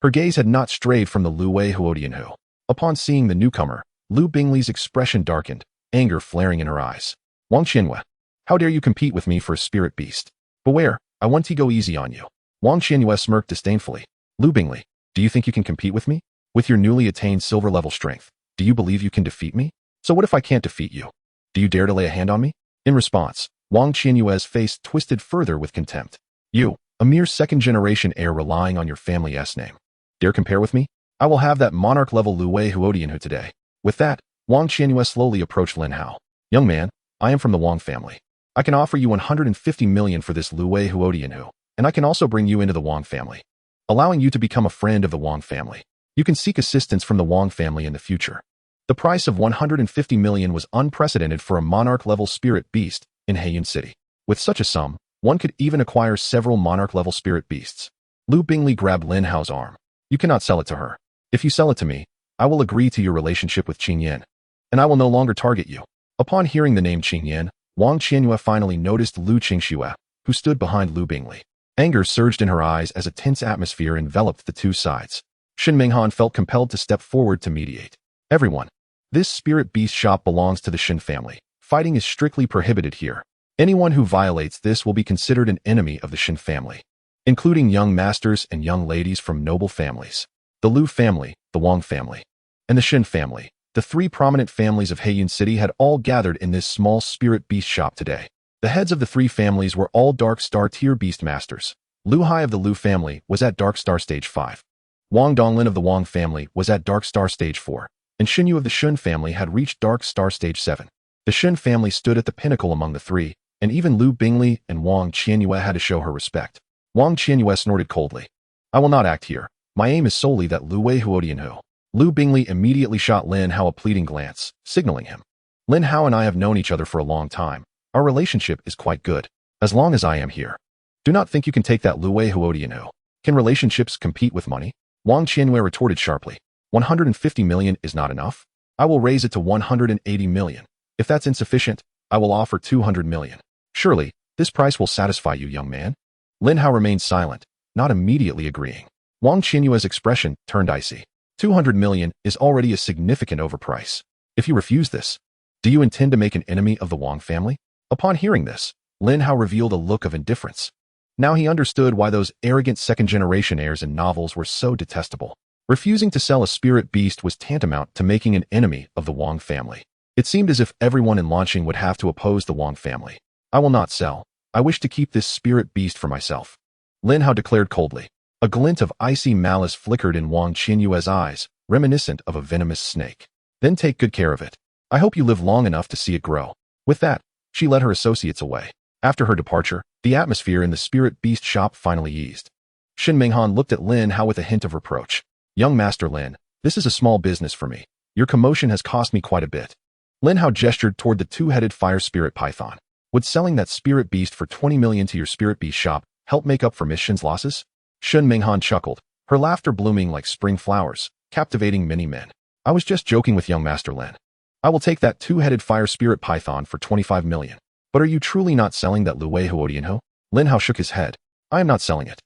her gaze had not strayed from the Luwei Huodianhu. Upon seeing the newcomer, Lu Bingli's expression darkened, anger flaring in her eyes. Wang Qianhua, how dare you compete with me for a spirit beast? Beware, I want to go easy on you. Wang Qianhua smirked disdainfully. Lu Bingli, do you think you can compete with me? With your newly attained silver level strength, do you believe you can defeat me? So what if I can't defeat you? Do you dare to lay a hand on me? In response, Wang Qianhua's face twisted further with contempt. You, a mere second-generation heir relying on your family's name, dare compare with me? I will have that monarch-level Luwei Huodianhu today. With that, Wang Qianhua slowly approached Lin Hao. Young man, I am from the Wang family. I can offer you 150 million for this Luwei Huodianhu, and I can also bring you into the Wang family, allowing you to become a friend of the Wang family. You can seek assistance from the Wang family in the future. The price of 150 million was unprecedented for a monarch-level spirit beast in Heiyun City. With such a sum, one could even acquire several monarch-level spirit beasts. Lu Bingli grabbed Lin Hao's arm. You cannot sell it to her. If you sell it to me, I will agree to your relationship with Qing Yan, and I will no longer target you. Upon hearing the name Qing Yan, Wang Qianhua finally noticed Lu Qingxue, who stood behind Lu Bingli. Anger surged in her eyes as a tense atmosphere enveloped the two sides. Xuanming felt compelled to step forward to mediate. Everyone, this spirit beast shop belongs to the Xin family. Fighting is strictly prohibited here. Anyone who violates this will be considered an enemy of the Xin family, including young masters and young ladies from noble families. The Lu family, the Wang family, and the Xin family, The three prominent families of Heiyun City had all gathered in this small spirit beast shop today. The heads of the three families were all Dark Star tier Beastmasters. Lu Hai of the Lu family was at Dark Star Stage 5. Wang Donglin of the Wang family was at Dark Star Stage 4, and Xunyu of the Xun family had reached Dark Star Stage 7. The Xun family stood at the pinnacle among the three, and even Lu Bingley and Wang Qianyue had to show her respect. Wang Qianyue snorted coldly. I will not act here. My aim is solely that Lu Wei Huodianhu. Lu Bingley immediately shot Lin Hao a pleading glance, signaling him. Lin Hao and I have known each other for a long time. Our relationship is quite good. As long as I am here. Do not think you can take that Lu Wei Huodianhu. Can relationships compete with money? Wang Qianyue retorted sharply. 150 million is not enough? I will raise it to 180 million. If that's insufficient, I will offer 200 million. Surely, this price will satisfy you, young man. Lin Hao remained silent, not immediately agreeing. Wang Qianyue's expression turned icy. 200 million is already a significant overprice. If you refuse this, do you intend to make an enemy of the Wang family? Upon hearing this, Lin Hao revealed a look of indifference. Now he understood why those arrogant second-generation heirs in novels were so detestable. Refusing to sell a spirit beast was tantamount to making an enemy of the Wang family. It seemed as if everyone in launching would have to oppose the Wang family. I will not sell. I wish to keep this spirit beast for myself. Lin Hao declared coldly. A glint of icy malice flickered in Wang Qianyue's eyes, reminiscent of a venomous snake. Then take good care of it. I hope you live long enough to see it grow. With that, she led her associates away. After her departure, the atmosphere in the spirit beast shop finally eased. Xuanming Han looked at Lin Hao with a hint of reproach. Young Master Lin, this is a small business for me. Your commotion has cost me quite a bit. Lin Hao gestured toward the two-headed fire spirit python. Would selling that spirit beast for 20 million to your spirit beast shop help make up for Miss Shin's losses? Xuanming Han chuckled, her laughter blooming like spring flowers, captivating many men. I was just joking with young Master Lin. I will take that two-headed fire spirit python for 25 million. But are you truly not selling that Lu Wei Huodianhu? Lin Hao shook his head. I am not selling it.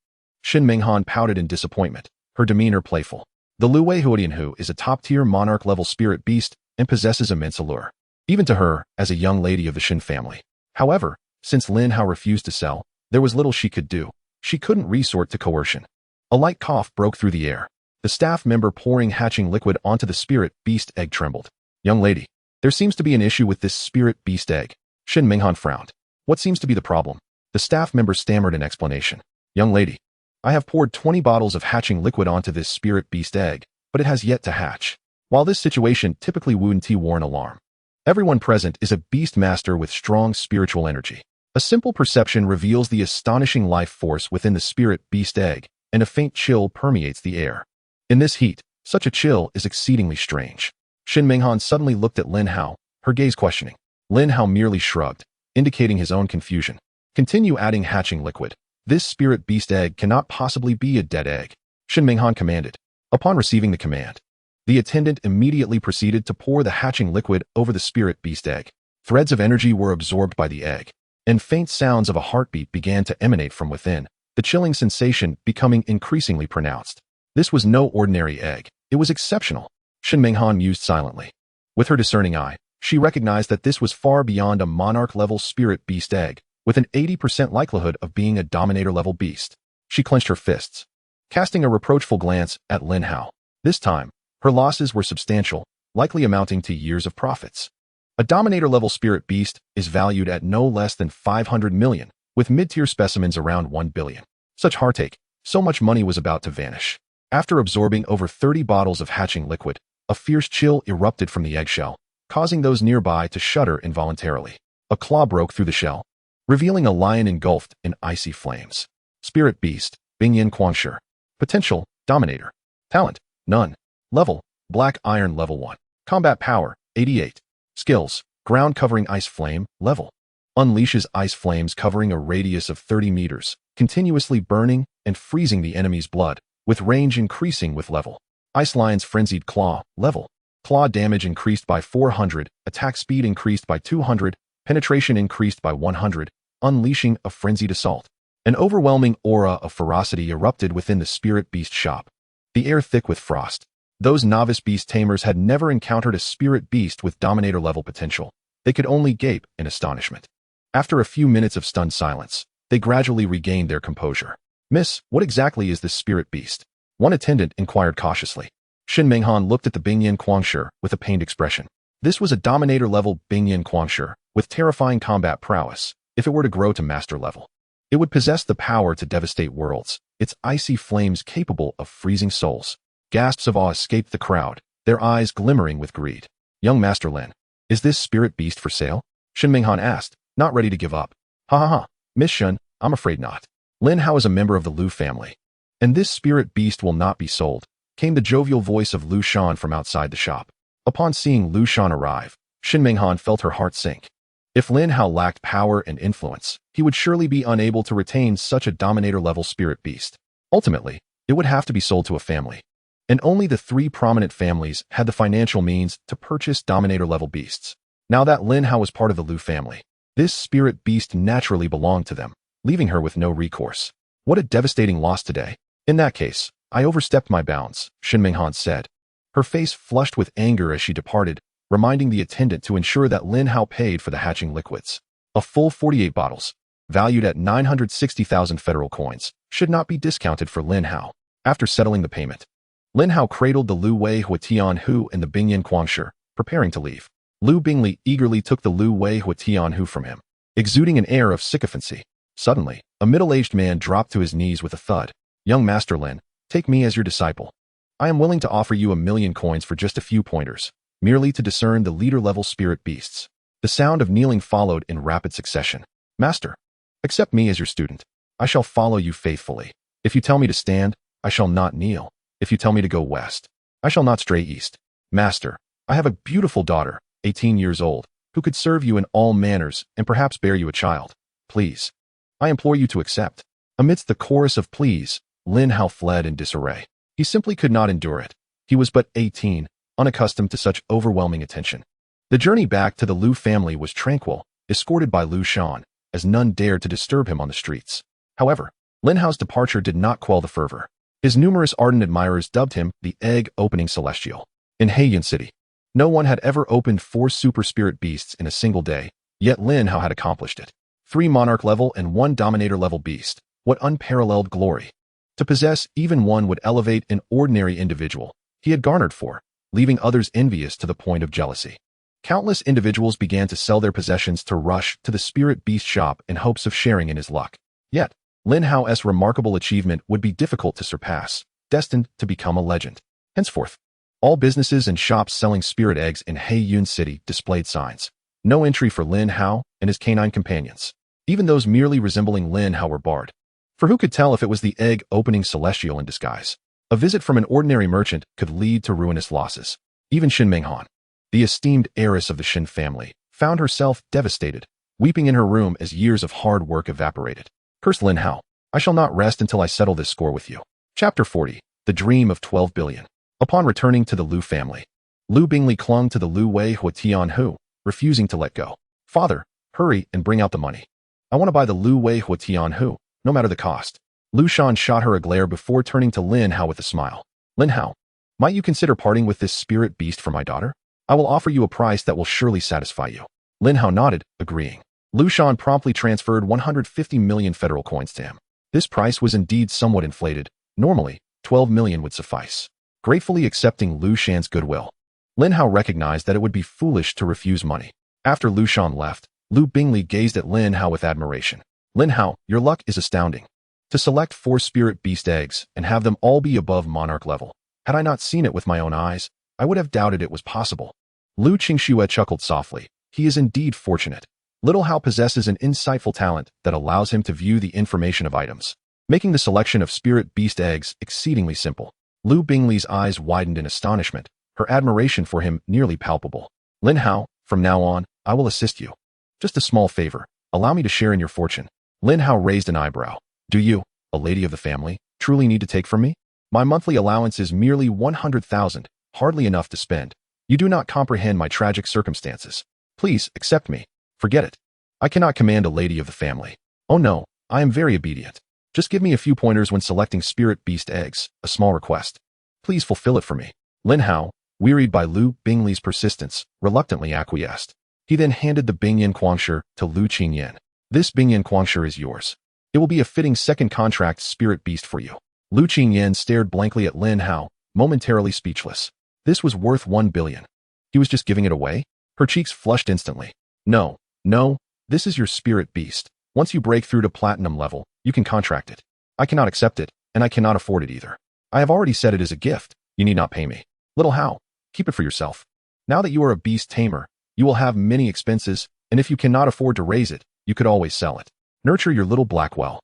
Xuanming Han pouted in disappointment, her demeanor playful. The Lu Wei Huodianhu is a top-tier monarch-level spirit beast and possesses immense allure. Even to her, as a young lady of the Xin family. However, since Lin Hao refused to sell, there was little she could do. She couldn't resort to coercion. A light cough broke through the air. The staff member pouring hatching liquid onto the spirit beast egg trembled. Young lady, there seems to be an issue with this spirit beast egg. Xuanming Han frowned. What seems to be the problem? The staff member stammered an explanation. Young lady, I have poured 20 bottles of hatching liquid onto this spirit beast egg, but it has yet to hatch. While this situation typically wouldn't warrant alarm. Everyone present is a beastmaster with strong spiritual energy. A simple perception reveals the astonishing life force within the spirit beast egg, and a faint chill permeates the air. In this heat, such a chill is exceedingly strange. Xuanming Han suddenly looked at Lin Hao, her gaze questioning. Lin Hao merely shrugged, indicating his own confusion. Continue adding hatching liquid. This spirit beast egg cannot possibly be a dead egg. Xuanming Han commanded. Upon receiving the command, the attendant immediately proceeded to pour the hatching liquid over the spirit beast egg. Threads of energy were absorbed by the egg, and faint sounds of a heartbeat began to emanate from within, the chilling sensation becoming increasingly pronounced. This was no ordinary egg. It was exceptional. Xuanming Han mused silently. With her discerning eye, she recognized that this was far beyond a monarch-level spirit beast egg, with an 80% likelihood of being a dominator-level beast. She clenched her fists, casting a reproachful glance at Lin Hao. This time, her losses were substantial, likely amounting to years of profits. A dominator-level spirit beast is valued at no less than 500 million, with mid-tier specimens around 1 billion. Such heartache, so much money was about to vanish. After absorbing over 30 bottles of hatching liquid, a fierce chill erupted from the eggshell, causing those nearby to shudder involuntarily. A claw broke through the shell, revealing a lion engulfed in icy flames. Spirit beast, Bingyan Quangshi. Potential, dominator. Talent, none. Level, black iron level 1. Combat power, 88. Skills, ground covering ice flame, level. Unleashes ice flames covering a radius of 30 meters, continuously burning and freezing the enemy's blood, with range increasing with level. Ice Lion's frenzied claw, level. Claw damage increased by 400, attack speed increased by 200, penetration increased by 100, unleashing a frenzied assault. An overwhelming aura of ferocity erupted within the spirit beast shop, the air thick with frost. Those novice beast tamers had never encountered a spirit beast with dominator-level potential. They could only gape in astonishment. After a few minutes of stunned silence, they gradually regained their composure. Miss, what exactly is this spirit beast? One attendant inquired cautiously. Xuanming looked at the Bingyan Quangshi with a pained expression. This was a Dominator-level Bingyan Quangshi with terrifying combat prowess. If it were to grow to Master level, it would possess the power to devastate worlds, its icy flames capable of freezing souls. Gasps of awe escaped the crowd, their eyes glimmering with greed. Young Master Lin, is this spirit beast for sale? Xuanming asked, not ready to give up. Ha ha ha, Miss Shun, I'm afraid not. Lin Hao is a member of the Lu family, and this spirit beast will not be sold, came the jovial voice of Lu Shan from outside the shop. Upon seeing Lu Shan arrive, Xuanming felt her heart sink. If Lin Hao lacked power and influence, he would surely be unable to retain such a Dominator-level spirit beast. Ultimately, it would have to be sold to a family. And only the 3 prominent families had the financial means to purchase Dominator-level beasts. Now that Lin Hao was part of the Lu family, this spirit beast naturally belonged to them, leaving her with no recourse. What a devastating loss today. In that case, I overstepped my bounds, Xuanming said. Her face flushed with anger as she departed, reminding the attendant to ensure that Lin Hao paid for the hatching liquids. A full 48 bottles, valued at 960,000 federal coins, should not be discounted for Lin Hao. After settling the payment, Lin Hao cradled the Lu Wei Huatian Hu and the Bingyan Quangshi, preparing to leave. Lu Bingli eagerly took the Lu Wei Huatian Hu from him, exuding an air of sycophancy. Suddenly, a middle-aged man dropped to his knees with a thud. Young Master Lin, take me as your disciple. I am willing to offer you 1,000,000 coins for just a few pointers, merely to discern the leader-level spirit beasts. The sound of kneeling followed in rapid succession. Master, accept me as your student. I shall follow you faithfully. If you tell me to stand, I shall not kneel. If you tell me to go west, I shall not stray east. Master, I have a beautiful daughter, 18 years old, who could serve you in all manners and perhaps bear you a child. Please, I implore you to accept. Amidst the chorus of pleas, Lin Hao fled in disarray. He simply could not endure it. He was but 18, unaccustomed to such overwhelming attention. The journey back to the Lu family was tranquil, escorted by Lu Shan, as none dared to disturb him on the streets. However, Lin Hao's departure did not quell the fervor. His numerous ardent admirers dubbed him the egg-opening celestial. In Heiyun City, no one had ever opened 4 super spirit beasts in a single day, yet Lin Hao had accomplished it. 3 monarch-level and 1 dominator-level beast. What unparalleled glory! To possess even one would elevate an ordinary individual he had garnered for, leaving others envious to the point of jealousy. Countless individuals began to sell their possessions to rush to the spirit beast shop in hopes of sharing in his luck. Yet, Lin Hao's remarkable achievement would be difficult to surpass, destined to become a legend. Henceforth, all businesses and shops selling spirit eggs in Heiyun City displayed signs. No entry for Lin Hao and his canine companions. Even those merely resembling Lin Hao were barred. For who could tell if it was the egg-opening celestial in disguise? A visit from an ordinary merchant could lead to ruinous losses. Even Xuanming, the esteemed heiress of the Xin family, found herself devastated, weeping in her room as years of hard work evaporated. Cursed Lin Hao, I shall not rest until I settle this score with you. Chapter 40, The Dream of 12 Billion. Upon returning to the Lu family, Lu Bingli clung to the Lu Wei Huatian Hu, refusing to let go. Father, hurry and bring out the money. I want to buy the Lu Wei Huatian Hu, no matter the cost. Lu Shan shot her a glare before turning to Lin Hao with a smile. Lin Hao, might you consider parting with this spirit beast for my daughter? I will offer you a price that will surely satisfy you. Lin Hao nodded, agreeing. Lu Shan promptly transferred 150 million federal coins to him. This price was indeed somewhat inflated. Normally, 12 million would suffice. Gratefully accepting Lu Shan's goodwill, Lin Hao recognized that it would be foolish to refuse money. After Lu Shan left, Lu Bingli gazed at Lin Hao with admiration. Lin Hao, your luck is astounding. To select 4 spirit beast eggs and have them all be above monarch level. Had I not seen it with my own eyes, I would have doubted it was possible. Lu Qingxue chuckled softly. He is indeed fortunate. Little Hao possesses an insightful talent that allows him to view the information of items, making the selection of spirit beast eggs exceedingly simple. Lu Bingli's eyes widened in astonishment, her admiration for him nearly palpable. Lin Hao, from now on, I will assist you. Just a small favor, allow me to share in your fortune. Lin Hao raised an eyebrow. Do you, a lady of the family, truly need to take from me? My monthly allowance is merely 100,000, hardly enough to spend. You do not comprehend my tragic circumstances. Please, accept me. Forget it. I cannot command a lady of the family. Oh no, I am very obedient. Just give me a few pointers when selecting spirit beast eggs, a small request. Please fulfill it for me. Lin Hao, wearied by Lu Bingli's persistence, reluctantly acquiesced. He then handed the Bingyan Quangshi to Lu Qingyan. This Bingyan Quangshi is yours. It will be a fitting second contract spirit beast for you. Lu Qingyan stared blankly at Lin Hao, momentarily speechless. This was worth 1 billion. He was just giving it away? Her cheeks flushed instantly. No, no, this is your spirit beast. Once you break through to platinum level, you can contract it. I cannot accept it, and I cannot afford it either. I have already said it is a gift. You need not pay me. Little Hao, keep it for yourself. Now that you are a beast tamer, you will have many expenses, and if you cannot afford to raise it, you could always sell it. Nurture your little black well.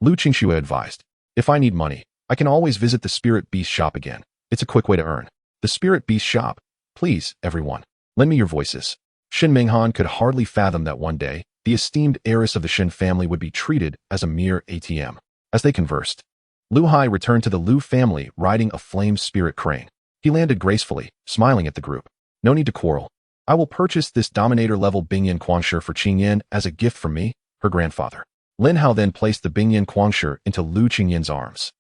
Lu Qingxue advised. If I need money, I can always visit the spirit beast shop again. It's a quick way to earn. The spirit beast shop. Please, everyone, lend me your voices. Xuanming Han could hardly fathom that one day, the esteemed heiress of the Shen family would be treated as a mere ATM. As they conversed, Lu Hai returned to the Lu family riding a flame spirit crane. He landed gracefully, smiling at the group. No need to quarrel. I will purchase this Dominator-level Bingyan Quangshi for Qingyan as a gift from me, her grandfather. Lin Hao then placed the Bingyan Quangshi into Lu Qingyan's arms.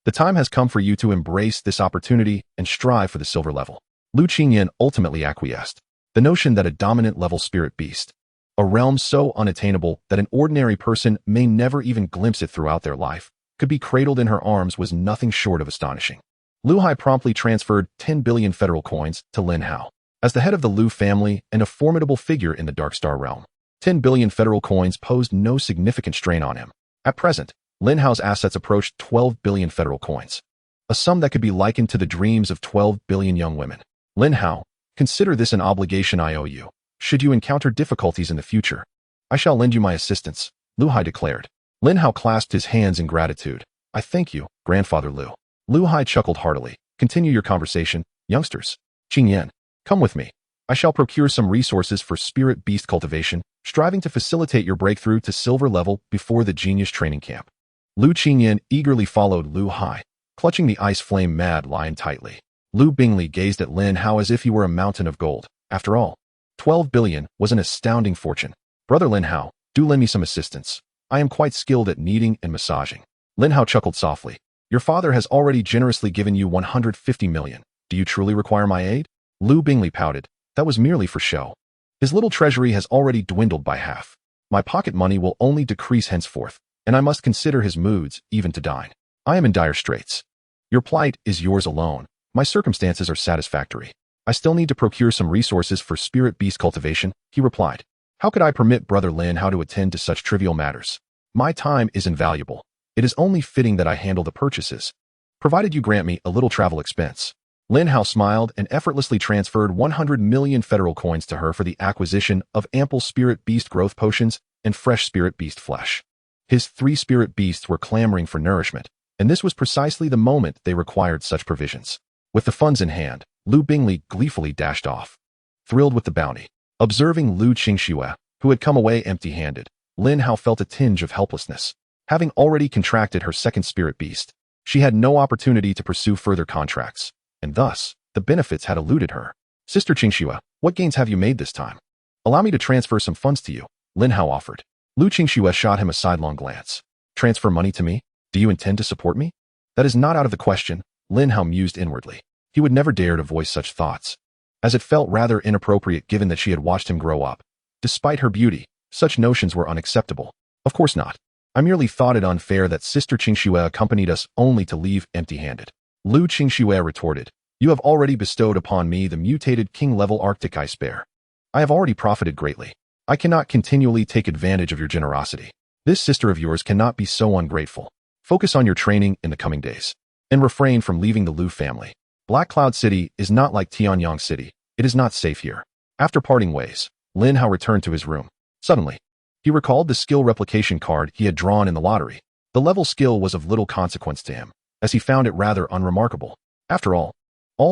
The time has come for you to embrace this opportunity and strive for the silver level. Lu Qingyan ultimately acquiesced. The notion that a dominant-level spirit beast, a realm so unattainable that an ordinary person may never even glimpse it throughout their life, could be cradled in her arms was nothing short of astonishing. Lu Hai promptly transferred 10 billion federal coins to Lin Hao. As the head of the Lu family and a formidable figure in the Dark Star realm, 10 billion federal coins posed no significant strain on him. At present, Lin Hao's assets approached 12 billion federal coins, a sum that could be likened to the dreams of 12 billion young women. Lin Hao, consider this an obligation I owe you. Should you encounter difficulties in the future, I shall lend you my assistance, Lu Hai declared. Lin Hao clasped his hands in gratitude. I thank you, Grandfather Lu. Lu Hai chuckled heartily. Continue your conversation, youngsters. Qingyan, come with me. I shall procure some resources for spirit beast cultivation, striving to facilitate your breakthrough to silver level before the genius training camp. Lu Qingyan eagerly followed Lu Hai, clutching the ice flame mad lion tightly. Lu Bingli gazed at Lin Hao as if he were a mountain of gold. After all, 12 billion was an astounding fortune. Brother Lin Hao, do lend me some assistance. I am quite skilled at kneading and massaging. Lin Hao chuckled softly. Your father has already generously given you 150 million. Do you truly require my aid? Lu Bingli pouted. That was merely for show. His little treasury has already dwindled by half. My pocket money will only decrease henceforth, and I must consider his moods even to dine. I am in dire straits. Your plight is yours alone. My circumstances are satisfactory. I still need to procure some resources for spirit beast cultivation, he replied. How could I permit Brother Lin Hao to attend to such trivial matters? My time is invaluable. It is only fitting that I handle the purchases, provided you grant me a little travel expense. Lin Hao smiled and effortlessly transferred 100 million federal coins to her for the acquisition of ample spirit beast growth potions and fresh spirit beast flesh. His 3 spirit beasts were clamoring for nourishment, and this was precisely the moment they required such provisions. With the funds in hand, Lu Bingli gleefully dashed off, thrilled with the bounty. Observing Lu Qingxue, who had come away empty-handed, Lin Hao felt a tinge of helplessness. Having already contracted her second spirit beast, she had no opportunity to pursue further contracts, and thus, the benefits had eluded her. Sister Qingxue, what gains have you made this time? Allow me to transfer some funds to you, Lin Hao offered. Lu Qingxue shot him a sidelong glance. Transfer money to me? Do you intend to support me? That is not out of the question, Lin Hao mused inwardly. He would never dare to voice such thoughts, as it felt rather inappropriate given that she had watched him grow up. Despite her beauty, such notions were unacceptable. Of course not. I merely thought it unfair that Sister Qingxue accompanied us only to leave empty-handed. Lu Qingxue retorted, You have already bestowed upon me the mutated king-level Arctic ice bear. I have already profited greatly. I cannot continually take advantage of your generosity. This sister of yours cannot be so ungrateful. Focus on your training in the coming days, and refrain from leaving the Lu family. Black Cloud City is not like Tianyang City. It is not safe here. After parting ways, Lin Hao returned to his room. Suddenly, he recalled the skill replication card he had drawn in the lottery. The level skill was of little consequence to him, as he found it rather unremarkable. After all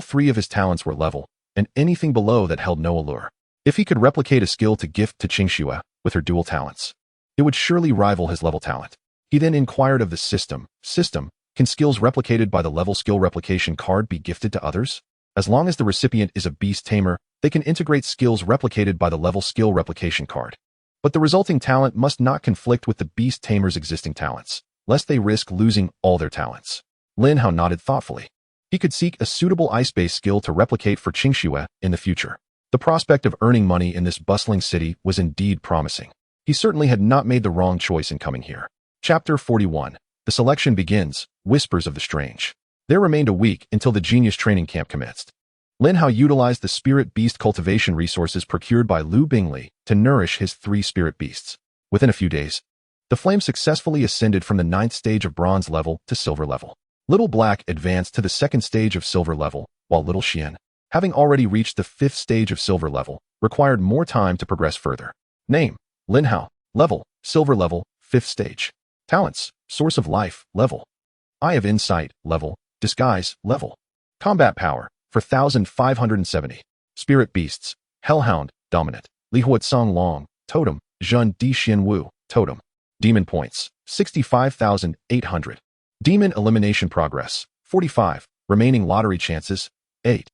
3 of his talents were level, and anything below that held no allure. If he could replicate a skill to gift to Qingxue with her dual talents, it would surely rival his level talent. He then inquired of the system, can skills replicated by the level skill replication card be gifted to others? As long as the recipient is a beast tamer, they can integrate skills replicated by the level skill replication card. But the resulting talent must not conflict with the beast tamer's existing talents, lest they risk losing all their talents. Lin Hao nodded thoughtfully. He could seek a suitable ice-based skill to replicate for Qingxue in the future. The prospect of earning money in this bustling city was indeed promising. He certainly had not made the wrong choice in coming here. Chapter 41. The selection begins. Whispers of the Strange. There remained a week until the genius training camp commenced. Lin Hao utilized the spirit beast cultivation resources procured by Lu Bingli to nourish his 3 spirit beasts. Within a few days, the flame successfully ascended from the 9th stage of bronze level to silver level. Little Black advanced to the 2nd stage of silver level, while Little Xian, having already reached the 5th stage of silver level, required more time to progress further. Name: Lin Hao. Level: silver level, 5th stage. Talents: Source of Life, level. Eye of Insight, level. Disguise, level. Combat Power, 4,570. Spirit Beasts: Hellhound, dominant. Li Huatsong Long, totem. Zhun Di Xuanwu, totem. Demon Points, 65,800. Demon Elimination Progress, 45. Remaining Lottery Chances, 8.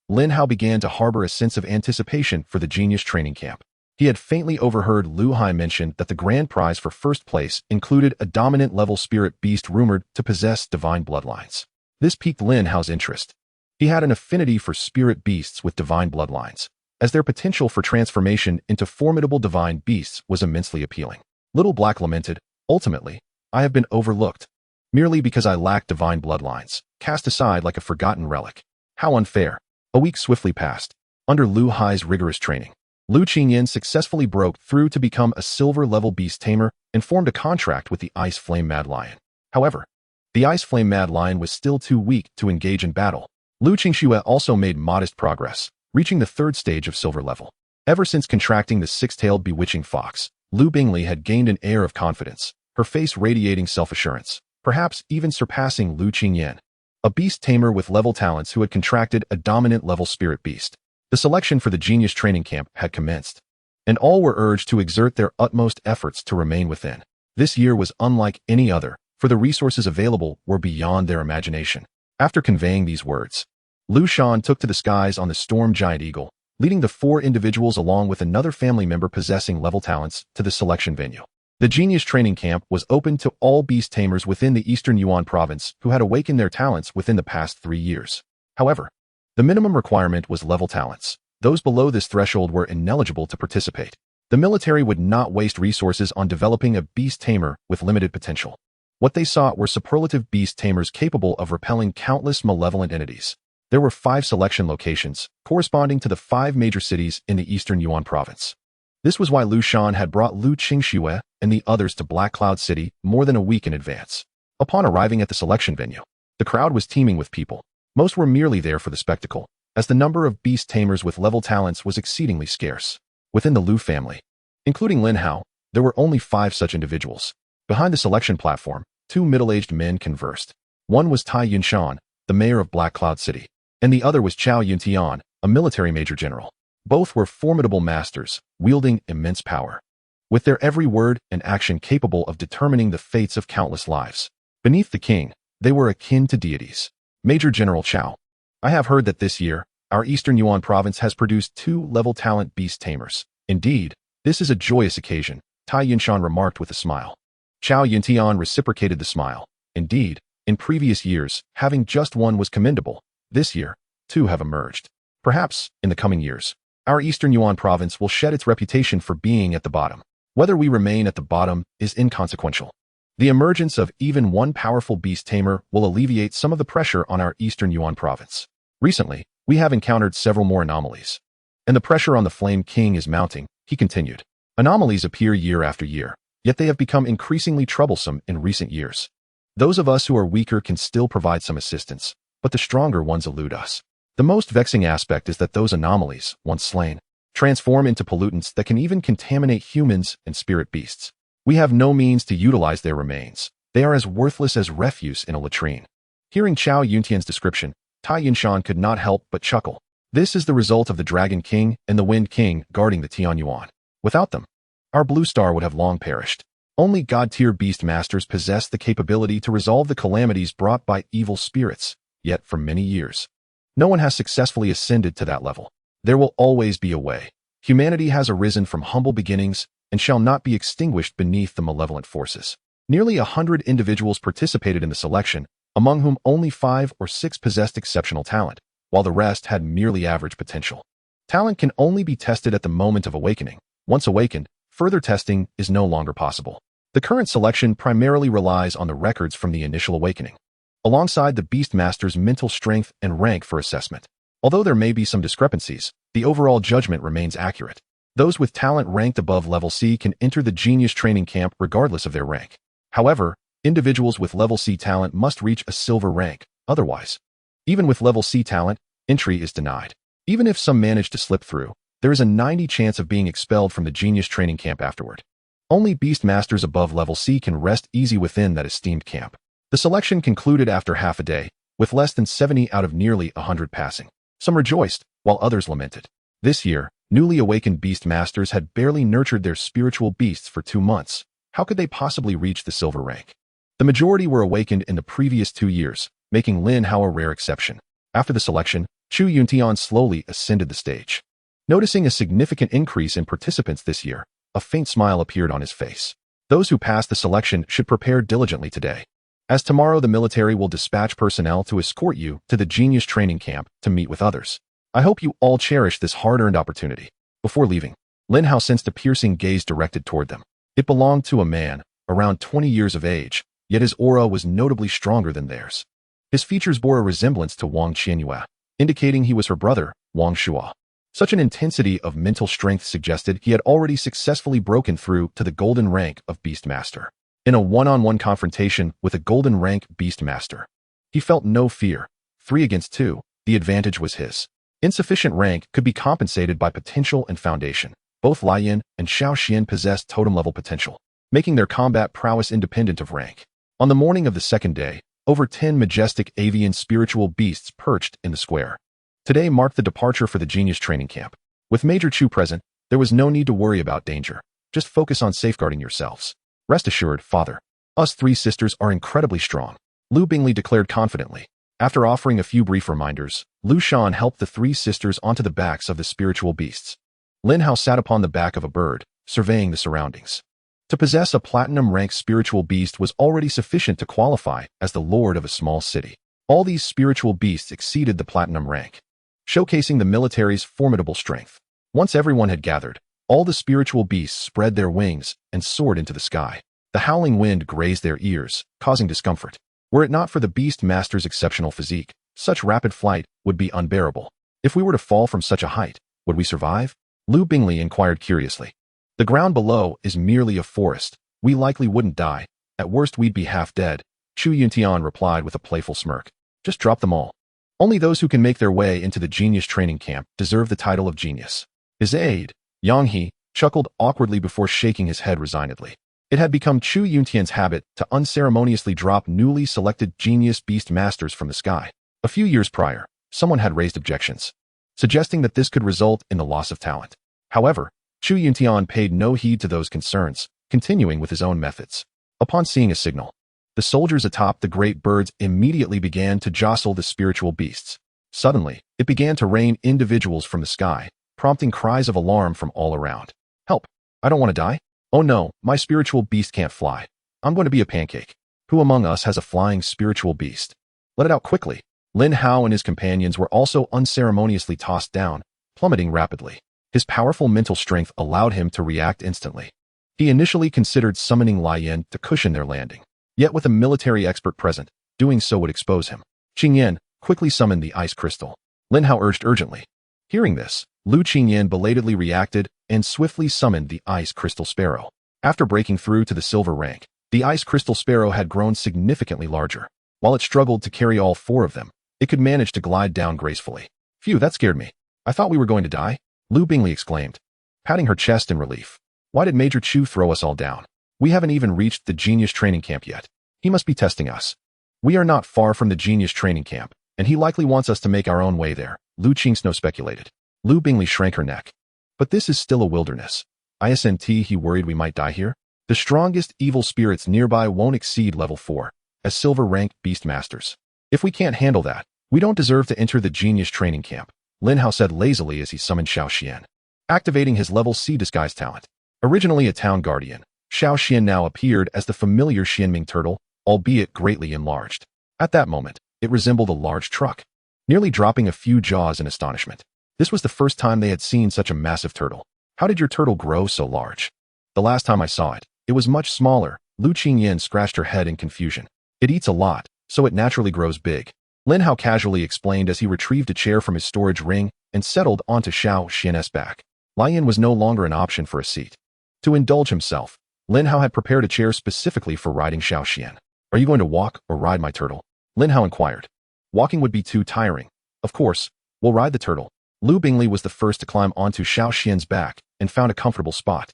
Lin Hao began to harbor a sense of anticipation for the genius training camp. He had faintly overheard Lu Hai mention that the grand prize for first place included a dominant level spirit beast rumored to possess divine bloodlines. This piqued Lin Hao's interest. He had an affinity for spirit beasts with divine bloodlines, as their potential for transformation into formidable divine beasts was immensely appealing. Little Black lamented, "Ultimately, I have been overlooked, merely because I lack divine bloodlines, cast aside like a forgotten relic. How unfair." A week swiftly passed. Under Lu Hai's rigorous training, Lu Qingyan successfully broke through to become a silver-level beast tamer and formed a contract with the Ice Flame Mad Lion. However, the Ice Flame Mad Lion was still too weak to engage in battle. Lu Qingxue also made modest progress, reaching the 3rd stage of silver level. Ever since contracting the 6-tailed bewitching fox, Lu Bingli had gained an air of confidence, her face radiating self-assurance, perhaps even surpassing Lu Qingyan, a beast tamer with level talents who had contracted a dominant level spirit beast. The selection for the genius training camp had commenced, and all were urged to exert their utmost efforts to remain within. This year was unlike any other, for the resources available were beyond their imagination. After conveying these words, Lu Shan took to the skies on the Storm Giant Eagle, leading the 4 individuals along with another family member possessing level talents to the selection venue. The genius training camp was open to all beast tamers within the Eastern Yuan province who had awakened their talents within the past 3 years. However, the minimum requirement was level talents. Those below this threshold were ineligible to participate. The military would not waste resources on developing a beast tamer with limited potential. What they sought were superlative beast tamers capable of repelling countless malevolent entities. There were 5 selection locations, corresponding to the 5 major cities in the Eastern Yuan province. This was why Lu Shan had brought Lu Qingxue and the others to Black Cloud City more than a week in advance. Upon arriving at the selection venue, the crowd was teeming with people. Most were merely there for the spectacle, as the number of beast tamers with level talents was exceedingly scarce. Within the Lu family, including Lin Hao, there were only 5 such individuals. Behind the selection platform, 2 middle-aged men conversed. One was Tai Yunshan, the mayor of Black Cloud City, and the other was Chao Yuntian, a military major general. Both were formidable masters, wielding immense power, with their every word and action capable of determining the fates of countless lives. Beneath the king, they were akin to deities. Major General Chao, I have heard that this year, our Eastern Yuan province has produced 2 level talent beast tamers. Indeed, this is a joyous occasion, Tai Yunshan remarked with a smile. Chao Yuntian reciprocated the smile. Indeed, in previous years, having just one was commendable. This year, 2 have emerged. Perhaps, in the coming years, our Eastern Yuan province will shed its reputation for being at the bottom. Whether we remain at the bottom is inconsequential. The emergence of even one powerful beast tamer will alleviate some of the pressure on our Eastern Yuan province. Recently, we have encountered several more anomalies, and the pressure on the Flame King is mounting, he continued. Anomalies appear year after year, yet they have become increasingly troublesome in recent years. Those of us who are weaker can still provide some assistance, but the stronger ones elude us. The most vexing aspect is that those anomalies, once slain, transform into pollutants that can even contaminate humans and spirit beasts. We have no means to utilize their remains. They are as worthless as refuse in a latrine. Hearing Chao Yuntian's description, Tai Yunshan could not help but chuckle. This is the result of the Dragon King and the Wind King guarding the Tian Yuan. Without them, our Blue Star would have long perished. Only God-tier Beastmasters possess the capability to resolve the calamities brought by evil spirits, yet for many years, no one has successfully ascended to that level. There will always be a way. Humanity has arisen from humble beginnings and shall not be extinguished beneath the malevolent forces. Nearly 100 individuals participated in the selection, among whom only 5 or 6 possessed exceptional talent, while the rest had merely average potential. Talent can only be tested at the moment of awakening. Once awakened, further testing is no longer possible. The current selection primarily relies on the records from the initial awakening. alongside the Beastmaster's mental strength and rank for assessment. Although there may be some discrepancies, the overall judgment remains accurate. Those with talent ranked above level C can enter the Genius training camp regardless of their rank. However, individuals with level C talent must reach a silver rank, otherwise, even with level C talent, entry is denied. Even if some manage to slip through, there is a 90% chance of being expelled from the Genius training camp afterward. Only Beastmasters above level C can rest easy within that esteemed camp. The selection concluded after half a day, with less than 70 out of nearly 100 passing. Some rejoiced, while others lamented. This year, newly awakened Beastmasters had barely nurtured their spiritual beasts for 2 months. How could they possibly reach the silver rank? The majority were awakened in the previous 2 years, making Lin Hao a rare exception. After the selection, Xuanming slowly ascended the stage. Noticing a significant increase in participants this year, a faint smile appeared on his face. Those who passed the selection should prepare diligently today, as tomorrow the military will dispatch personnel to escort you to the Genius training camp to meet with others. I hope you all cherish this hard-earned opportunity. Before leaving, Lin Hao sensed a piercing gaze directed toward them. It belonged to a man, around 20 years of age, yet his aura was notably stronger than theirs. His features bore a resemblance to Wang Qianyue, indicating he was her brother, Wang Shua. Such an intensity of mental strength suggested he had already successfully broken through to the golden rank of Beastmaster. In a one-on-one confrontation with a golden rank Beastmaster, he felt no fear. 3 against 2, the advantage was his. Insufficient rank could be compensated by potential and foundation. Both Lian and Xiaoxian possessed totem-level potential, making their combat prowess independent of rank. On the morning of the second day, over 10 majestic avian spiritual beasts perched in the square. Today marked the departure for the Genius training camp. With Major Chu present, there was no need to worry about danger. Just focus on safeguarding yourselves. Rest assured, Father. Us 3 sisters are incredibly strong, Lu Bingley declared confidently. After offering a few brief reminders, Lu Shan helped the 3 sisters onto the backs of the spiritual beasts. Lin Hao sat upon the back of a bird, surveying the surroundings. To possess a platinum-ranked spiritual beast was already sufficient to qualify as the lord of a small city. All these spiritual beasts exceeded the platinum rank, showcasing the military's formidable strength. Once everyone had gathered, all the spiritual beasts spread their wings and soared into the sky. The howling wind grazed their ears, causing discomfort. Were it not for the Beastmaster's exceptional physique, such rapid flight would be unbearable. If we were to fall from such a height, would we survive? Lu Bingley inquired curiously. The ground below is merely a forest. We likely wouldn't die. At worst we'd be half dead, Xuanming replied with a playful smirk. Just drop them all. Only those who can make their way into the Genius training camp deserve the title of genius. His aide, Yang He, chuckled awkwardly before shaking his head resignedly. It had become Xuanming's habit to unceremoniously drop newly selected genius Beastmasters from the sky. A few years prior, someone had raised objections, suggesting that this could result in the loss of talent. However, Xuanming paid no heed to those concerns, continuing with his own methods. Upon seeing a signal, the soldiers atop the great birds immediately began to jostle the spiritual beasts. Suddenly, it began to rain individuals from the sky, prompting cries of alarm from all around. Help! I don't want to die. Oh no, my spiritual beast can't fly. I'm going to be a pancake. Who among us has a flying spiritual beast? Let it out quickly. Lin Hao and his companions were also unceremoniously tossed down, plummeting rapidly. His powerful mental strength allowed him to react instantly. He initially considered summoning Lian to cushion their landing. Yet with a military expert present, doing so would expose him. Qingyan quickly summoned the ice crystal. Lin Hao urged urgently. Hearing this, Lu Qingyan belatedly reacted and swiftly summoned the ice crystal sparrow. After breaking through to the silver rank, the ice crystal sparrow had grown significantly larger. While it struggled to carry all 4 of them, it could manage to glide down gracefully. Phew, that scared me. I thought we were going to die, Lu Bingley exclaimed, patting her chest in relief. Why did Major Chu throw us all down? We haven't even reached the Genius training camp yet. He must be testing us. We are not far from the Genius training camp, and he likely wants us to make our own way there, Lu Qingsno speculated. Lu Bingley shrank her neck. But this is still a wilderness. Isn't he worried we might die here? The strongest evil spirits nearby won't exceed level 4, as silver-ranked Beastmasters. If we can't handle that, we don't deserve to enter the Genius training camp, Lin Hao said lazily as he summoned Xiaoxian, activating his level C disguise talent. Originally a town guardian, Xiaoxian now appeared as the familiar Xuanming turtle, albeit greatly enlarged. At that moment, it resembled a large truck, nearly dropping a few jaws in astonishment. This was the first time they had seen such a massive turtle. How did your turtle grow so large? The last time I saw it, it was much smaller. Lu Qingyan scratched her head in confusion. It eats a lot, so it naturally grows big. Lin Hao casually explained as he retrieved a chair from his storage ring and settled onto Xian's back. Lion was no longer an option for a seat. To indulge himself, Lin Hao had prepared a chair specifically for riding Xian. Are you going to walk or ride my turtle? Lin Hao inquired. Walking would be too tiring. Of course, we'll ride the turtle. Lu Bingley was the first to climb onto Xian's back and found a comfortable spot.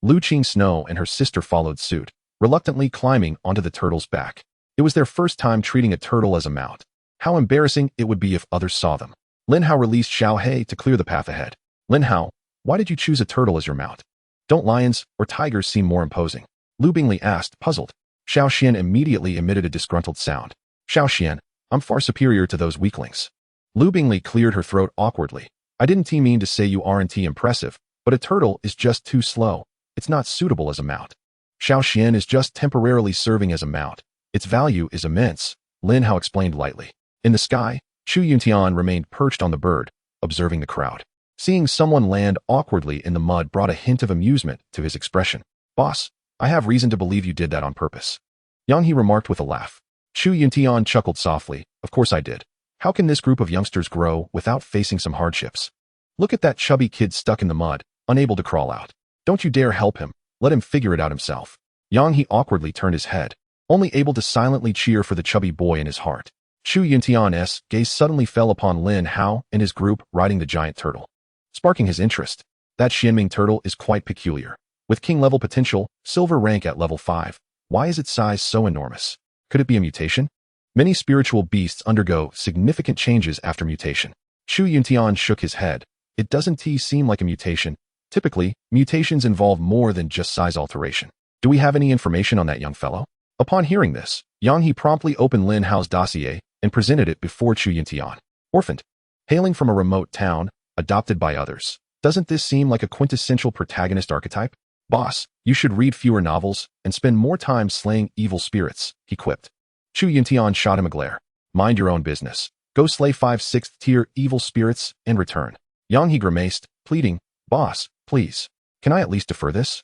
Lu Qing Snow and her sister followed suit, reluctantly climbing onto the turtle's back. It was their first time treating a turtle as a mount. How embarrassing it would be if others saw them. Lin Hao released Xiao He to clear the path ahead. Lin Hao, why did you choose a turtle as your mount? Don't lions or tigers seem more imposing? Lu Bingley asked, puzzled. Xian immediately emitted a disgruntled sound. Xian, I'm far superior to those weaklings. Lu Bingley cleared her throat awkwardly. I didn't mean to say you aren't impressive, but a turtle is just too slow. It's not suitable as a mount. Xian is just temporarily serving as a mount. Its value is immense, Lin Hao explained lightly. In the sky, Chu Yuntian remained perched on the bird, observing the crowd. Seeing someone land awkwardly in the mud brought a hint of amusement to his expression. Boss, I have reason to believe you did that on purpose. Yang He remarked with a laugh. Chu Yuntian chuckled softly. Of course I did. How can this group of youngsters grow without facing some hardships? Look at that chubby kid stuck in the mud, unable to crawl out. Don't you dare help him. Let him figure it out himself. Yang He awkwardly turned his head, only able to silently cheer for the chubby boy in his heart. Chu Yuntian's gaze suddenly fell upon Lin Hao and his group riding the giant turtle, sparking his interest. That Xuanming turtle is quite peculiar. With king-level potential, silver rank at level 5, why is its size so enormous? Could it be a mutation? Many spiritual beasts undergo significant changes after mutation. Chu Yuntian shook his head. It doesn't seem like a mutation. Typically, mutations involve more than just size alteration. Do we have any information on that young fellow? Upon hearing this, Yang He promptly opened Lin Hao's dossier and presented it before Chu Yuntian. Orphaned. Hailing from a remote town, adopted by others. Doesn't this seem like a quintessential protagonist archetype? Boss, you should read fewer novels and spend more time slaying evil spirits, he quipped. Chu Yuntian shot him a glare. Mind your own business. Go slay 5 6th-tier evil spirits and return. Yang He grimaced, pleading, Boss, please. Can I at least defer this?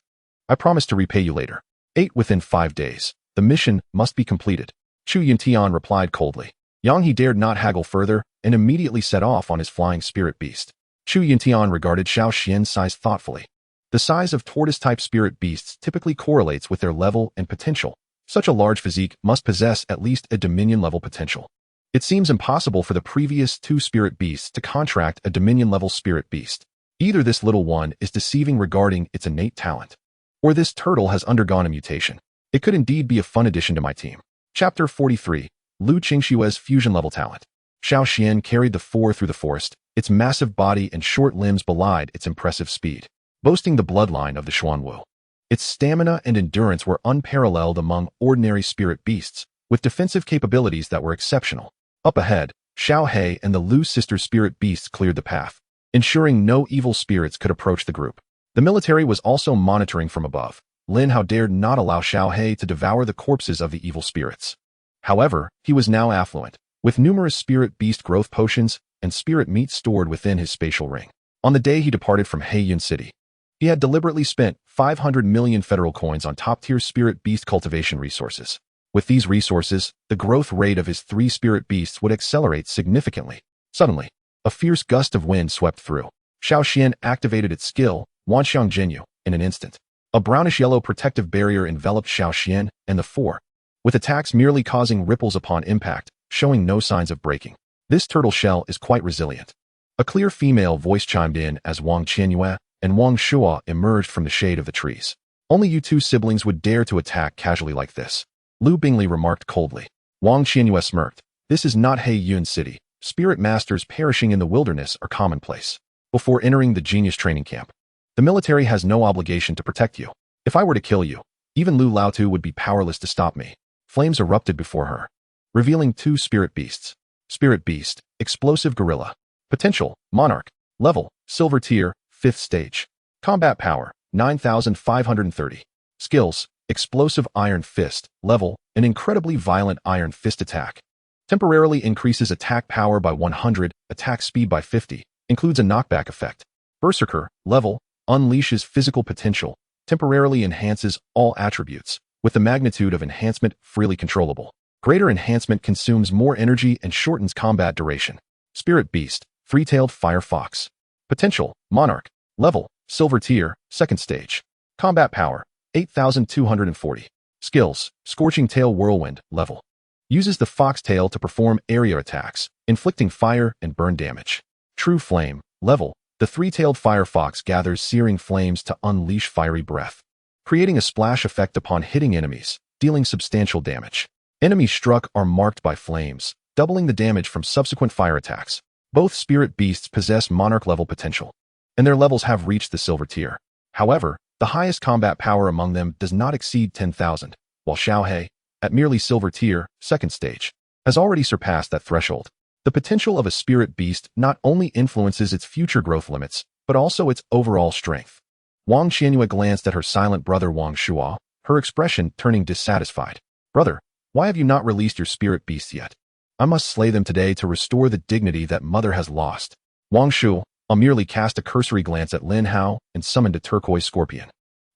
I promise to repay you later. 8 within 5 days. The mission must be completed. Chu Yuntian replied coldly. Yang He dared not haggle further and immediately set off on his flying spirit beast. Chu Yuntian regarded Xian's size thoughtfully. The size of tortoise-type spirit beasts typically correlates with their level and potential. Such a large physique must possess at least a dominion-level potential. It seems impossible for the previous 2 spirit beasts to contract a dominion-level spirit beast. Either this little one is deceiving regarding its innate talent, or this turtle has undergone a mutation. It could indeed be a fun addition to my team. Chapter 43. Lu Qingshue's fusion-level talent. Xian carried the 4 through the forest. Its massive body and short limbs belied its impressive speed, boasting the bloodline of the Xuanwu. Its stamina and endurance were unparalleled among ordinary spirit beasts, with defensive capabilities that were exceptional. Up ahead, Xiao He and the Lu sister spirit beasts cleared the path, ensuring no evil spirits could approach the group. The military was also monitoring from above. Lin Hao dared not allow Xiao He to devour the corpses of the evil spirits. However, he was now affluent, with numerous spirit beast growth potions and spirit meat stored within his spatial ring. On the day he departed from Heiyun City, he had deliberately spent 500 million federal coins on top-tier spirit beast cultivation resources. With these resources, the growth rate of his 3 spirit beasts would accelerate significantly. Suddenly, a fierce gust of wind swept through. Xian activated its skill, Wanxiang Jinyu, in an instant. A brownish-yellow protective barrier enveloped Xian and the 4, with attacks merely causing ripples upon impact, showing no signs of breaking. This turtle shell is quite resilient. A clear female voice chimed in as Wang Qianyue and Wang Shua emerged from the shade of the trees. Only you 2 siblings would dare to attack casually like this, Lu Bingley remarked coldly. Wang Qianyue smirked. This is not Heiyun City. Spirit masters perishing in the wilderness are commonplace. Before entering the genius training camp, the military has no obligation to protect you. If I were to kill you, even Lu Laotu would be powerless to stop me. Flames erupted before her, revealing 2 spirit beasts. Spirit beast, explosive gorilla. Potential, monarch. Level, silver tier, 5th stage. Combat power, 9,530. Skills, explosive iron fist. Level, an incredibly violent iron fist attack. Temporarily increases attack power by 100, attack speed by 50. Includes a knockback effect. Berserker, level, unleashes physical potential. Temporarily enhances all attributes, with the magnitude of enhancement freely controllable. Greater enhancement consumes more energy and shortens combat duration. Spirit Beast, three-tailed fire fox. Potential, Monarch. Level, Silver Tier, 2nd stage. Combat power, 8,240. Skills, Scorching Tail Whirlwind, level. Uses the fox tail to perform area attacks, inflicting fire and burn damage. True Flame, level. The three-tailed fire fox gathers searing flames to unleash fiery breath, creating a splash effect upon hitting enemies, dealing substantial damage. Enemies struck are marked by flames, doubling the damage from subsequent fire attacks. Both spirit beasts possess monarch-level potential, and their levels have reached the silver tier. However, the highest combat power among them does not exceed 10,000, while Xiaohe, at merely silver tier, 2nd stage, has already surpassed that threshold. The potential of a spirit beast not only influences its future growth limits, but also its overall strength. Wang Qianyue glanced at her silent brother Wang Shuo, her expression turning dissatisfied. Brother, why have you not released your spirit beasts yet? I must slay them today to restore the dignity that mother has lost. Wang Shu merely cast a cursory glance at Lin Hao and summoned a turquoise scorpion.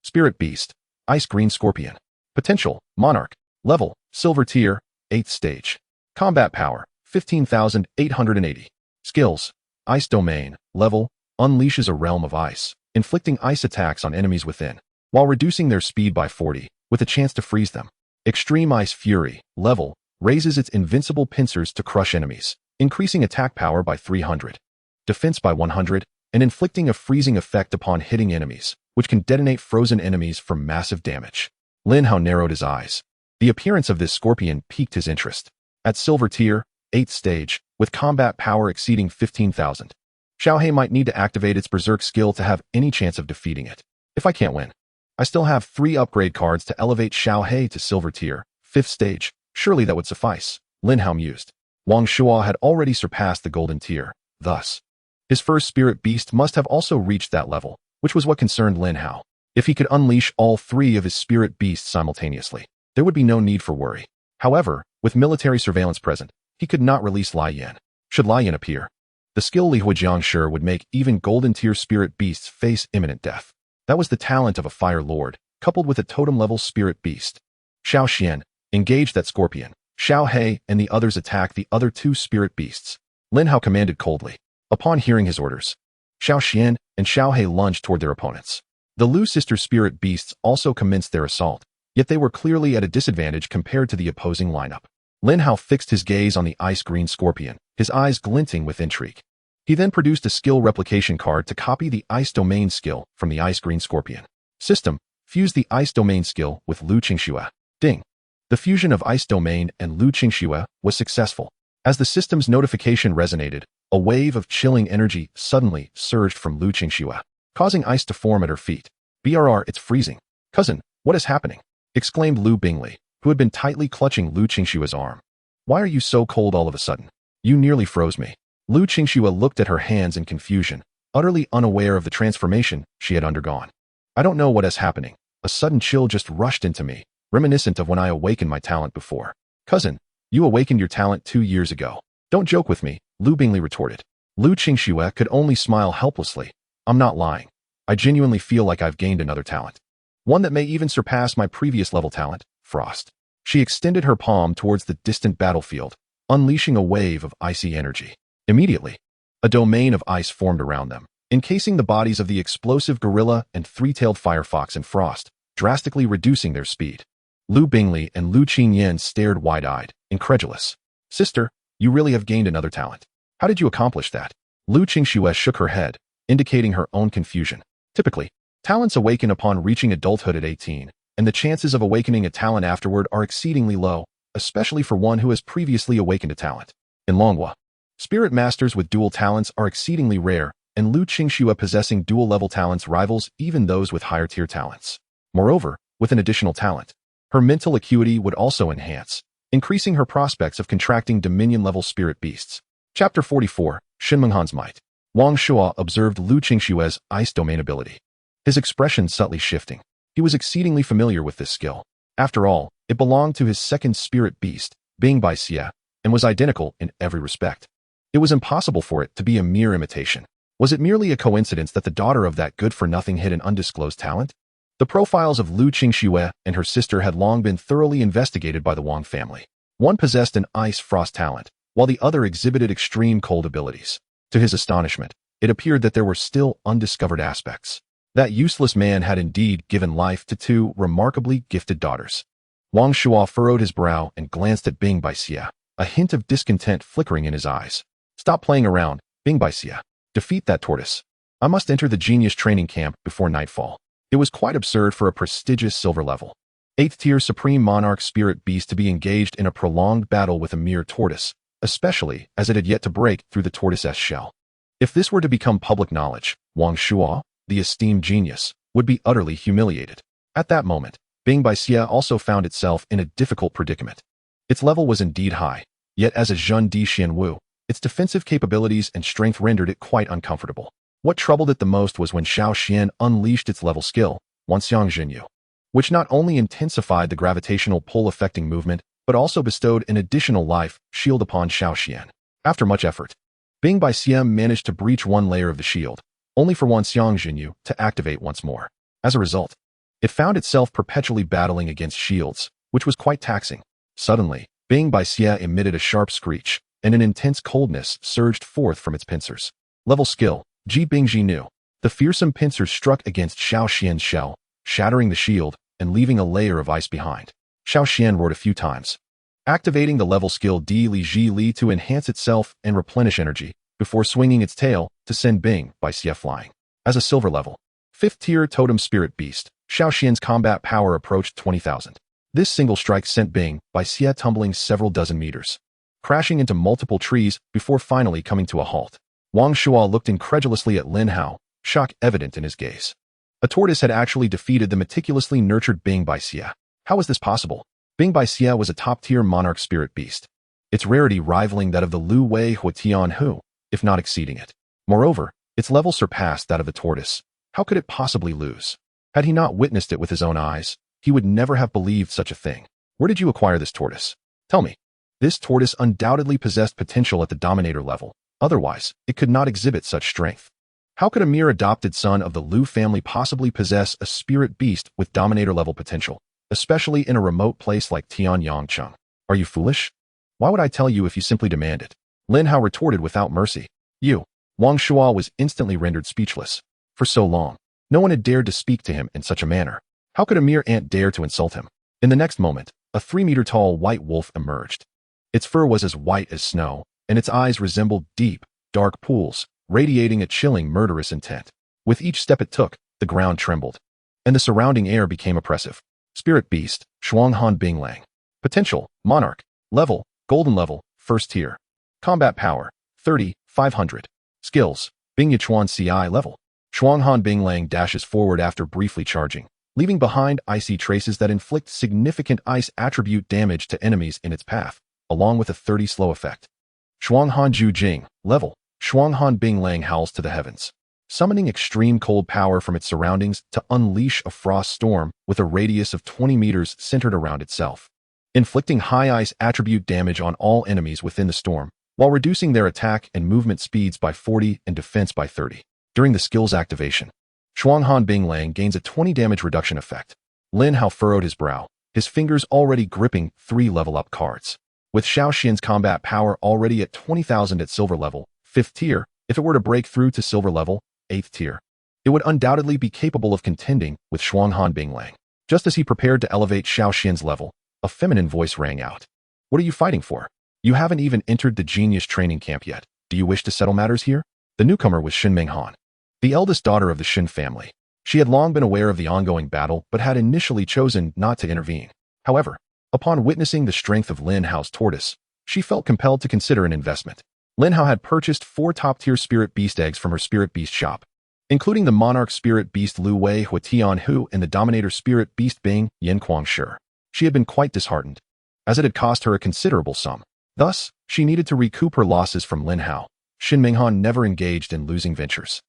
Spirit Beast, Ice Green Scorpion. Potential, Monarch. Level, Silver Tier, 8th stage. Combat power, 15,880. Skills, Ice Domain. Level, unleashes a realm of ice, inflicting ice attacks on enemies within, while reducing their speed by 40, with a chance to freeze them. Extreme Ice Fury. Level, raises its invincible pincers to crush enemies, increasing attack power by 300. Defense by 100, and inflicting a freezing effect upon hitting enemies, which can detonate frozen enemies for massive damage. Lin Hao narrowed his eyes. The appearance of this scorpion piqued his interest. At Silver Tier, 8th stage, with combat power exceeding 15,000. Xiaohe might need to activate its Berserk skill to have any chance of defeating it. If I can't win, I still have 3 upgrade cards to elevate Xiaohe to Silver Tier, 5th stage. Surely that would suffice, Lin Hao mused. Wang Shuo had already surpassed the Golden Tier, thus, his first spirit beast must have also reached that level, which was what concerned Lin Hao. If he could unleash all 3 of his spirit beasts simultaneously, there would be no need for worry. However, with military surveillance present, he could not release Lai Yan. Should Lai Yan appear, the skill Li Huijiang would make even Golden Tier spirit beasts face imminent death. That was the talent of a Fire Lord, coupled with a totem-level spirit beast. Xiao Xian, engage that scorpion. Xiao He and the others attack the other 2 spirit beasts. Lin Hao commanded coldly. Upon hearing his orders, Xiao Xian and Xiao He lunged toward their opponents. The Lu sister spirit beasts also commenced their assault, yet they were clearly at a disadvantage compared to the opposing lineup. Lin Hao fixed his gaze on the ice green scorpion, his eyes glinting with intrigue. He then produced a skill replication card to copy the ice domain skill from the ice green scorpion. System, fuse the ice domain skill with Lu Qingxue. Ding. The fusion of ice domain and Lu Qingxue was successful. As the system's notification resonated, a wave of chilling energy suddenly surged from Lu Qingxue, causing ice to form at her feet. BRR, it's freezing. Cousin, what is happening? Exclaimed Lu Bingli, who had been tightly clutching Lu Qingxue's arm. Why are you so cold all of a sudden? You nearly froze me. Lu Qingxue looked at her hands in confusion, utterly unaware of the transformation she had undergone. I don't know what is happening. A sudden chill just rushed into me, reminiscent of when I awakened my talent before. Cousin, you awakened your talent 2 years ago. Don't joke with me, Lu Bingli retorted. Lu Qingxue could only smile helplessly. I'm not lying. I genuinely feel like I've gained another talent. One that may even surpass my previous level talent, Frost. She extended her palm towards the distant battlefield, unleashing a wave of icy energy. Immediately, a domain of ice formed around them, encasing the bodies of the explosive gorilla and 3-tailed firefox and Frost, drastically reducing their speed. Lu Bingli and Lu Qingyan stared wide-eyed, incredulous. Sister, you really have gained another talent. How did you accomplish that? Lu Qingxue shook her head, indicating her own confusion. Typically, talents awaken upon reaching adulthood at 18, and the chances of awakening a talent afterward are exceedingly low, especially for one who has previously awakened a talent. In Longhua, spirit masters with dual talents are exceedingly rare, and Lu Qingxue possessing dual-level talents rivals even those with higher-tier talents. Moreover, with an additional talent, her mental acuity would also enhance, increasing her prospects of contracting Dominion-level spirit beasts. Chapter 44, Xuanming's Might. Wang Shuo observed Lu Qingxue's ice domain ability, his expression subtly shifting. He was exceedingly familiar with this skill. After all, it belonged to his second spirit beast, Bing Bai Xie, and was identical in every respect. It was impossible for it to be a mere imitation. Was it merely a coincidence that the daughter of that good-for-nothing hid an undisclosed talent? The profiles of Lu Qingxue and her sister had long been thoroughly investigated by the Wang family. One possessed an ice frost talent, while the other exhibited extreme cold abilities. To his astonishment, it appeared that there were still undiscovered aspects. That useless man had indeed given life to two remarkably gifted daughters. Wang Shuo furrowed his brow and glanced at Bing Baixia, a hint of discontent flickering in his eyes. Stop playing around, Bing Baixia. Defeat that tortoise. I must enter the genius training camp before nightfall. It was quite absurd for a prestigious silver level 8th tier Supreme Monarch Spirit Beast to be engaged in a prolonged battle with a mere tortoise, especially as it had yet to break through the tortoise's shell. If this were to become public knowledge, Wang Shuo, the esteemed genius, would be utterly humiliated. At that moment, Bing Baixia also found itself in a difficult predicament. Its level was indeed high, yet as a Zhun Di Xuanwu, its defensive capabilities and strength rendered it quite uncomfortable. What troubled it the most was when Xiao Xian unleashed its level skill, Wanxiang Zhenyu, which not only intensified the gravitational pull affecting movement, but also bestowed an additional life shield upon Xiao Xian. After much effort, Bing Baixia managed to breach one layer of the shield, only for Wanxiang Zhenyu to activate once more. As a result, it found itself perpetually battling against shields, which was quite taxing. Suddenly, Bing Baixia emitted a sharp screech, and an intense coldness surged forth from its pincers. Level skill, Ji Bing Ji Nu. The fearsome pincers struck against Xiao Xian's shell, shattering the shield and leaving a layer of ice behind. Xiao Xian roared a few times, activating the level skill Di Li Ji Li to enhance itself and replenish energy, before swinging its tail to send Bing Baixia flying. As a silver level 5th tier Totem Spirit Beast, Xiao Xian's combat power approached 20,000. This single strike sent Bing Baixia tumbling several dozen meters, crashing into multiple trees before finally coming to a halt. Wang Shuo looked incredulously at Lin Hao, shock evident in his gaze. A tortoise had actually defeated the meticulously nurtured Bing Baixia. How was this possible? Bing Baixia was a top-tier monarch spirit beast, its rarity rivaling that of the Lu Wei Huatian Hu, if not exceeding it. Moreover, its level surpassed that of the tortoise. How could it possibly lose? Had he not witnessed it with his own eyes, he would never have believed such a thing. Where did you acquire this tortoise? Tell me. This tortoise undoubtedly possessed potential at the dominator level. Otherwise, it could not exhibit such strength. How could a mere adopted son of the Lu family possibly possess a spirit beast with dominator-level potential, especially in a remote place like Tianyangcheng? Are you foolish? Why would I tell you if you simply demand it? Lin Hao retorted without mercy. You. Wang Shuo was instantly rendered speechless. For so long, no one had dared to speak to him in such a manner. How could a mere ant dare to insult him? In the next moment, a 3-meter-tall white wolf emerged. Its fur was as white as snow, and its eyes resembled deep, dark pools, radiating a chilling, murderous intent. With each step it took, the ground trembled, and the surrounding air became oppressive. Spirit Beast, Shuanghan Binglang. Potential, Monarch. Level, Golden Level, 1st tier. Combat Power, 30,500. Skills, Bing Yichuan CI Level. Shuanghan Binglang dashes forward after briefly charging, leaving behind icy traces that inflict significant ice attribute damage to enemies in its path, along with a 30 slow effect. Shuanghan Ju Jing Level. Shuanghan Binglang howls to the heavens, summoning extreme cold power from its surroundings to unleash a frost storm with a radius of 20 meters centered around itself, inflicting high ice attribute damage on all enemies within the storm, while reducing their attack and movement speeds by 40 and defense by 30. During the skill's activation, Shuanghan Binglang gains a 20 damage reduction effect. Lin Hao furrowed his brow, his fingers already gripping 3 level-up cards. With Xiao Xian's combat power already at 20,000 at silver level, 5th tier, if it were to break through to silver level, 8th tier, it would undoubtedly be capable of contending with Shuanghan Binglang. Just as he prepared to elevate Xiao Xian's level, a feminine voice rang out. What are you fighting for? You haven't even entered the genius training camp yet. Do you wish to settle matters here? The newcomer was Xuanming Han, the eldest daughter of the Xin family. She had long been aware of the ongoing battle, but had initially chosen not to intervene. However, upon witnessing the strength of Lin Hao's tortoise, she felt compelled to consider an investment. Lin Hao had purchased 4 top-tier spirit beast eggs from her spirit beast shop, including the monarch spirit beast Lu Wei Huatian Hu and the dominator spirit beast Bing Yanquang Shi. She had been quite disheartened, as it had cost her a considerable sum. Thus, she needed to recoup her losses from Lin Hao. Xuanming Han never engaged in losing ventures.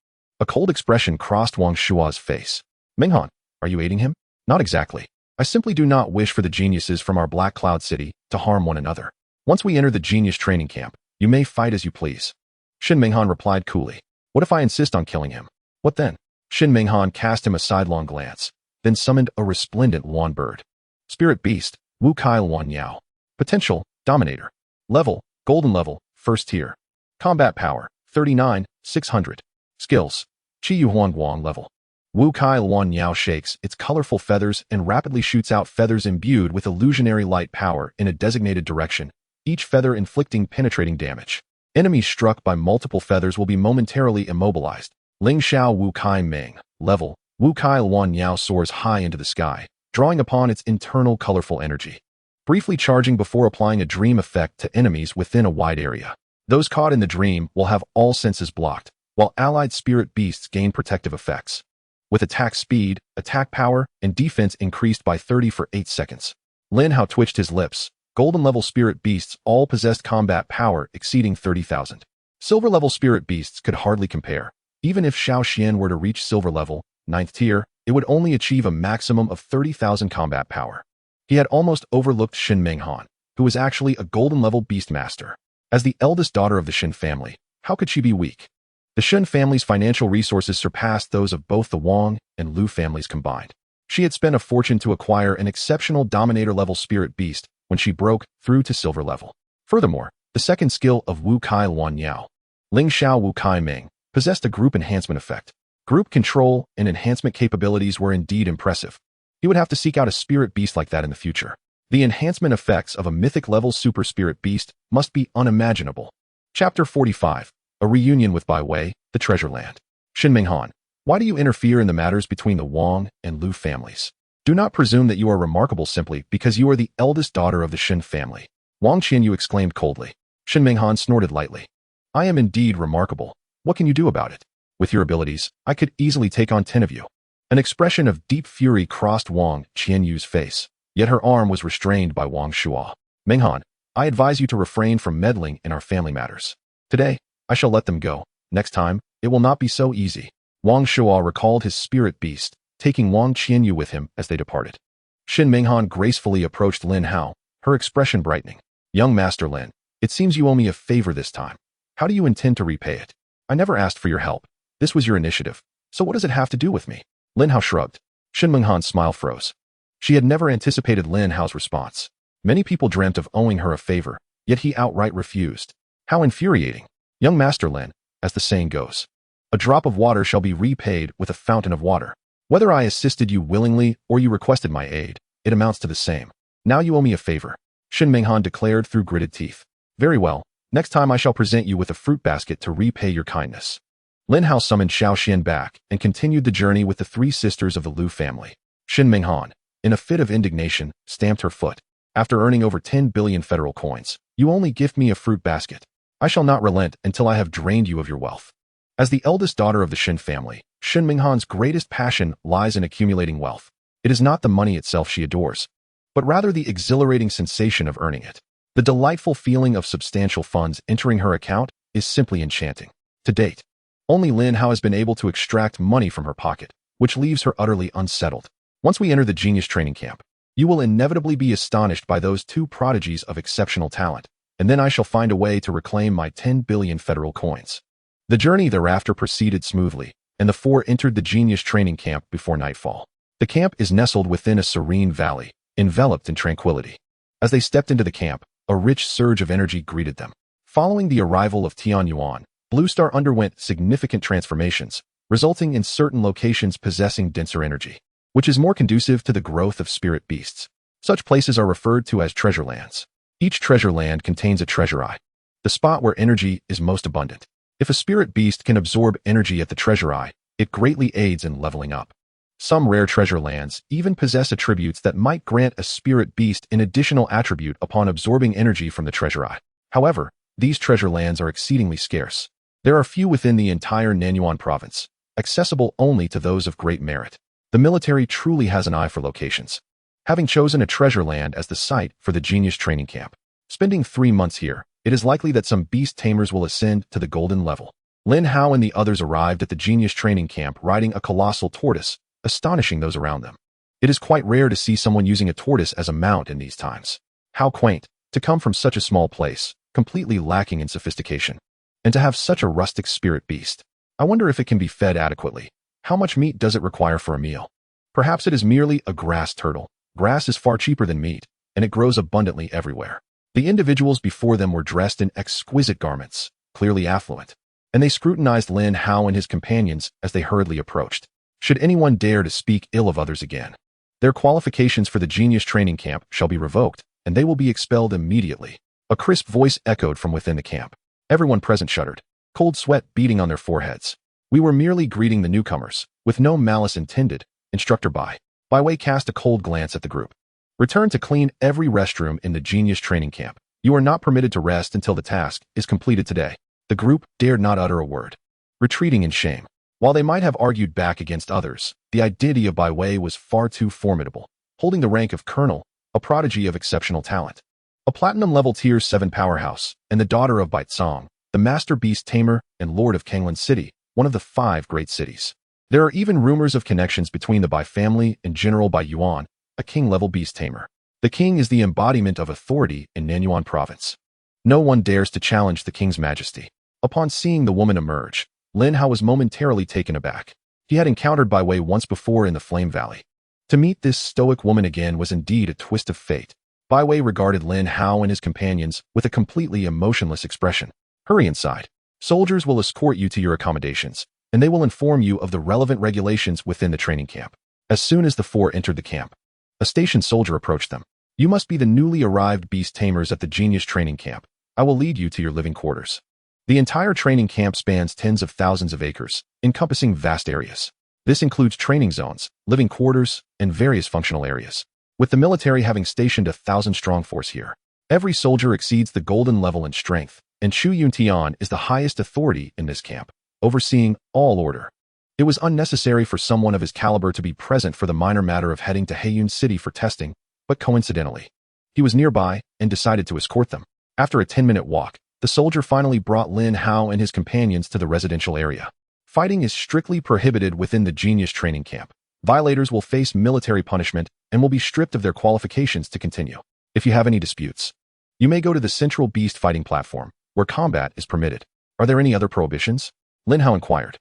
A cold expression crossed Wang Shua's face. Minghan, are you aiding him? Not exactly. I simply do not wish for the geniuses from our Black Cloud City to harm one another. Once we enter the genius training camp, you may fight as you please. Xuanming Han replied coolly. What if I insist on killing him? What then? Xuanming Han cast him a sidelong glance, then summoned a resplendent Wan bird. Spirit Beast, Wu Kai Luan Yao. Potential, Dominator. Level, Golden level, first tier. Combat power, 39, 600. Skills, Qi Huang level. Wu Kai Luan Yao shakes its colorful feathers and rapidly shoots out feathers imbued with illusionary light power in a designated direction, each feather inflicting penetrating damage. Enemies struck by multiple feathers will be momentarily immobilized. Ling Xiao Wu Kai Ming. Level, Wu Kai Luan Yao soars high into the sky, drawing upon its internal colorful energy. Briefly charging before applying a dream effect to enemies within a wide area. Those caught in the dream will have all senses blocked, while allied spirit beasts gain protective effects. With attack speed, attack power, and defense increased by 30 for 8 seconds. Lin Hao twitched his lips. Golden-level spirit beasts all possessed combat power exceeding 30,000. Silver-level spirit beasts could hardly compare. Even if Xiao Xian were to reach silver level, 9th tier, it would only achieve a maximum of 30,000 combat power. He had almost overlooked Xuanming Han, who was actually a golden-level beastmaster. As the eldest daughter of the Xin family, how could she be weak? The Xin family's financial resources surpassed those of both the Wang and Lu families combined. She had spent a fortune to acquire an exceptional dominator-level spirit beast when she broke through to silver level. Furthermore, the second skill of Wu Kai Luan Yao, Ling Xiao Wu Kai Ming, possessed a group enhancement effect. Group control and enhancement capabilities were indeed impressive. He would have to seek out a spirit beast like that in the future. The enhancement effects of a mythic-level super spirit beast must be unimaginable. Chapter 45. A reunion with Bai Wei, the Treasure Land. Xuanming Han, why do you interfere in the matters between the Wang and Lu families? Do not presume that you are remarkable simply because you are the eldest daughter of the Xin family. Wang Qianyu exclaimed coldly. Xuanming Han snorted lightly. I am indeed remarkable. What can you do about it? With your abilities, I could easily take on 10 of you. An expression of deep fury crossed Wang Qianyu's face, yet her arm was restrained by Wang Shuo. Ming Han, I advise you to refrain from meddling in our family matters. Today, I shall let them go. Next time, it will not be so easy. Wang Shuo recalled his spirit beast, taking Wang Qianyu with him as they departed. Xuanming Han gracefully approached Lin Hao, her expression brightening. Young Master Lin, it seems you owe me a favor this time. How do you intend to repay it? I never asked for your help. This was your initiative. So what does it have to do with me? Lin Hao shrugged. Xuanming Han's smile froze. She had never anticipated Lin Hao's response. Many people dreamt of owing her a favor, yet he outright refused. How infuriating. Young Master Lin, as the saying goes, a drop of water shall be repaid with a fountain of water. Whether I assisted you willingly or you requested my aid, it amounts to the same. Now you owe me a favor. Xuanming Han declared through gritted teeth. Very well. Next time I shall present you with a fruit basket to repay your kindness. Lin Hao summoned Xiao Xian back and continued the journey with the 3 sisters of the Lu family. Xuanming Han, in a fit of indignation, stamped her foot. After earning over 10 billion federal coins, you only gift me a fruit basket. I shall not relent until I have drained you of your wealth. As the eldest daughter of the Xin family, Xuanming Han's greatest passion lies in accumulating wealth. It is not the money itself she adores, but rather the exhilarating sensation of earning it. The delightful feeling of substantial funds entering her account is simply enchanting. To date, only Lin Hao has been able to extract money from her pocket, which leaves her utterly unsettled. Once we enter the genius training camp, you will inevitably be astonished by those 2 prodigies of exceptional talent, and then I shall find a way to reclaim my 10 billion federal coins. The journey thereafter proceeded smoothly, and the 4 entered the genius training camp before nightfall. The camp is nestled within a serene valley, enveloped in tranquility. As they stepped into the camp, a rich surge of energy greeted them. Following the arrival of Tian Yuan, Blue Star underwent significant transformations, resulting in certain locations possessing denser energy, which is more conducive to the growth of spirit beasts. Such places are referred to as treasure lands. Each treasure land contains a treasure eye, the spot where energy is most abundant. If a spirit beast can absorb energy at the treasure eye, it greatly aids in leveling up. Some rare treasure lands even possess attributes that might grant a spirit beast an additional attribute upon absorbing energy from the treasure eye. However, these treasure lands are exceedingly scarce. There are few within the entire Nanyuan province, accessible only to those of great merit. The military truly has an eye for locations. Having chosen a treasure land as the site for the genius training camp, spending 3 months here, it is likely that some beast tamers will ascend to the golden level. Lin Hao and the others arrived at the genius training camp riding a colossal tortoise, astonishing those around them. It is quite rare to see someone using a tortoise as a mount in these times. How quaint, to come from such a small place, completely lacking in sophistication, and to have such a rustic spirit beast. I wonder if it can be fed adequately. How much meat does it require for a meal? Perhaps it is merely a grass turtle. Grass is far cheaper than meat, and it grows abundantly everywhere. The individuals before them were dressed in exquisite garments, clearly affluent, and they scrutinized Lin Hao and his companions as they hurriedly approached. Should anyone dare to speak ill of others again, their qualifications for the genius training camp shall be revoked, and they will be expelled immediately. A crisp voice echoed from within the camp. Everyone present shuddered, cold sweat beading on their foreheads. We were merely greeting the newcomers, with no malice intended. Instructor Bai Wei cast a cold glance at the group. Return to clean every restroom in the genius training camp. You are not permitted to rest until the task is completed today. The group dared not utter a word, retreating in shame. While they might have argued back against others, the identity of Bai Wei was far too formidable, holding the rank of colonel, a prodigy of exceptional talent. A platinum-level tier 7 powerhouse, and the daughter of Bai Tsong, the master beast tamer and lord of Kanglan City, one of the 5 great cities. There are even rumors of connections between the Bai family and General Bai Yuan, a king-level beast tamer. The king is the embodiment of authority in Nanyuan province. No one dares to challenge the king's majesty. Upon seeing the woman emerge, Lin Hao was momentarily taken aback. He had encountered Bai Wei once before in the Flame Valley. To meet this stoic woman again was indeed a twist of fate. Bai Wei regarded Lin Hao and his companions with a completely emotionless expression. Hurry inside. Soldiers will escort you to your accommodations, and they will inform you of the relevant regulations within the training camp. As soon as the 4 entered the camp, a stationed soldier approached them. You must be the newly arrived beast tamers at the genius training camp. I will lead you to your living quarters. The entire training camp spans tens of thousands of acres, encompassing vast areas. This includes training zones, living quarters, and various functional areas. With the military having stationed a 1,000-strong force here, every soldier exceeds the golden level in strength, and Xu Yuntian is the highest authority in this camp, overseeing all order. It was unnecessary for someone of his caliber to be present for the minor matter of heading to Heiyun City for testing, but coincidentally, he was nearby and decided to escort them. After a 10-minute walk, the soldier finally brought Lin Hao and his companions to the residential area. Fighting is strictly prohibited within the genius training camp. Violators will face military punishment and will be stripped of their qualifications to continue. If you have any disputes, you may go to the central beast fighting platform, where combat is permitted. Are there any other prohibitions? Lin Hao inquired.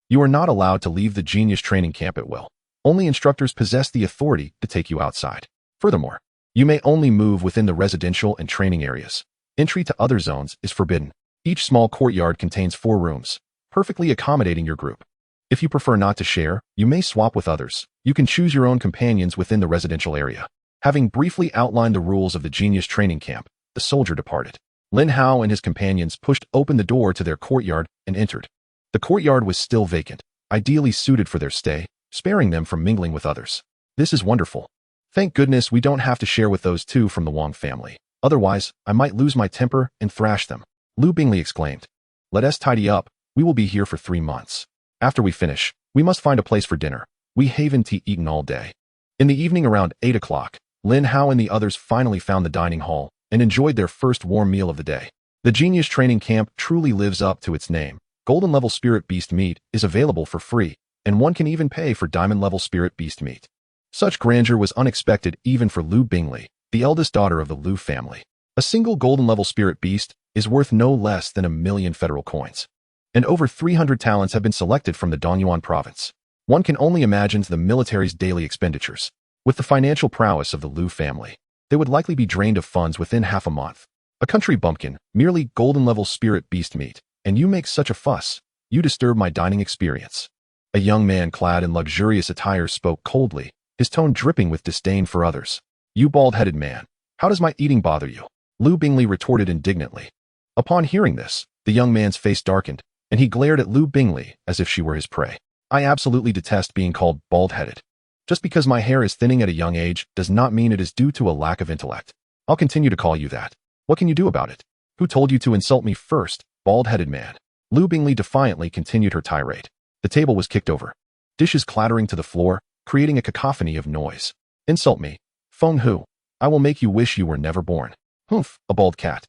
You are not allowed to leave the genius training camp at will. Only instructors possess the authority to take you outside. Furthermore, you may only move within the residential and training areas. Entry to other zones is forbidden. Each small courtyard contains 4 rooms, perfectly accommodating your group. If you prefer not to share, you may swap with others. You can choose your own companions within the residential area. Having briefly outlined the rules of the genius training camp, the soldier departed. Lin Hao and his companions pushed open the door to their courtyard and entered. The courtyard was still vacant, ideally suited for their stay, sparing them from mingling with others. This is wonderful. Thank goodness we don't have to share with those 2 from the Wang family. Otherwise, I might lose my temper and thrash them. Lu Bingley exclaimed. Let us tidy up. We will be here for 3 months. After we finish, we must find a place for dinner. We haven't eaten all day. In the evening around 8 o'clock, Lin Hao and the others finally found the dining hall and enjoyed their first warm meal of the day. The genius training camp truly lives up to its name. Golden level spirit beast meat is available for free, and one can even pay for diamond level spirit beast meat. Such grandeur was unexpected even for Lu Bingley, the eldest daughter of the Lu family. A single golden level spirit beast is worth no less than 1,000,000 federal coins. And over 300 talents have been selected from the Donyuan province. One can only imagine the military's daily expenditures. With the financial prowess of the Lu family, they would likely be drained of funds within half a month. A country bumpkin, merely golden-level spirit beast meat, and you make such a fuss. You disturb my dining experience. A young man clad in luxurious attire spoke coldly, his tone dripping with disdain for others. You bald-headed man, how does my eating bother you? Lu Bingley retorted indignantly. Upon hearing this, the young man's face darkened, and he glared at Lu Bingley as if she were his prey. I absolutely detest being called bald-headed. Just because my hair is thinning at a young age does not mean it is due to a lack of intellect. I'll continue to call you that. What can you do about it? Who told you to insult me first, bald-headed man? Lu Bingley defiantly continued her tirade. The table was kicked over, dishes clattering to the floor, creating a cacophony of noise. Insult me. Feng Hu. I will make you wish you were never born. Humph, a bald cat.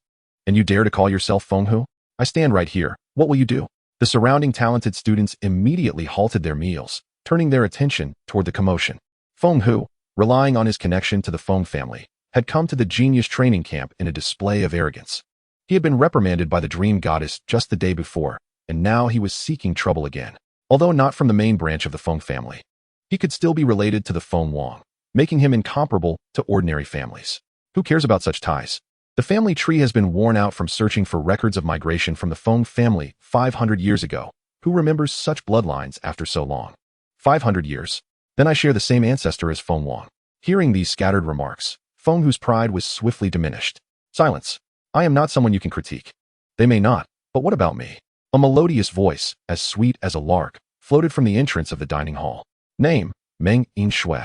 And you dare to call yourself Feng Hu? I stand right here. What will you do? The surrounding talented students immediately halted their meals, turning their attention toward the commotion. Feng Hu, relying on his connection to the Feng family, had come to the genius training camp in a display of arrogance. He had been reprimanded by the dream goddess just the day before, and now he was seeking trouble again. Although not from the main branch of the Feng family, he could still be related to the Feng Wang, making him incomparable to ordinary families. Who cares about such ties? The family tree has been worn out from searching for records of migration from the Feng family 500 years ago. Who remembers such bloodlines after so long? 500 years. Then I share the same ancestor as Feng Wang. Hearing these scattered remarks, Feng Hu's pride was swiftly diminished. Silence. I am not someone you can critique. They may not, but what about me? A melodious voice, as sweet as a lark, floated from the entrance of the dining hall. Name, Meng Yin Shui.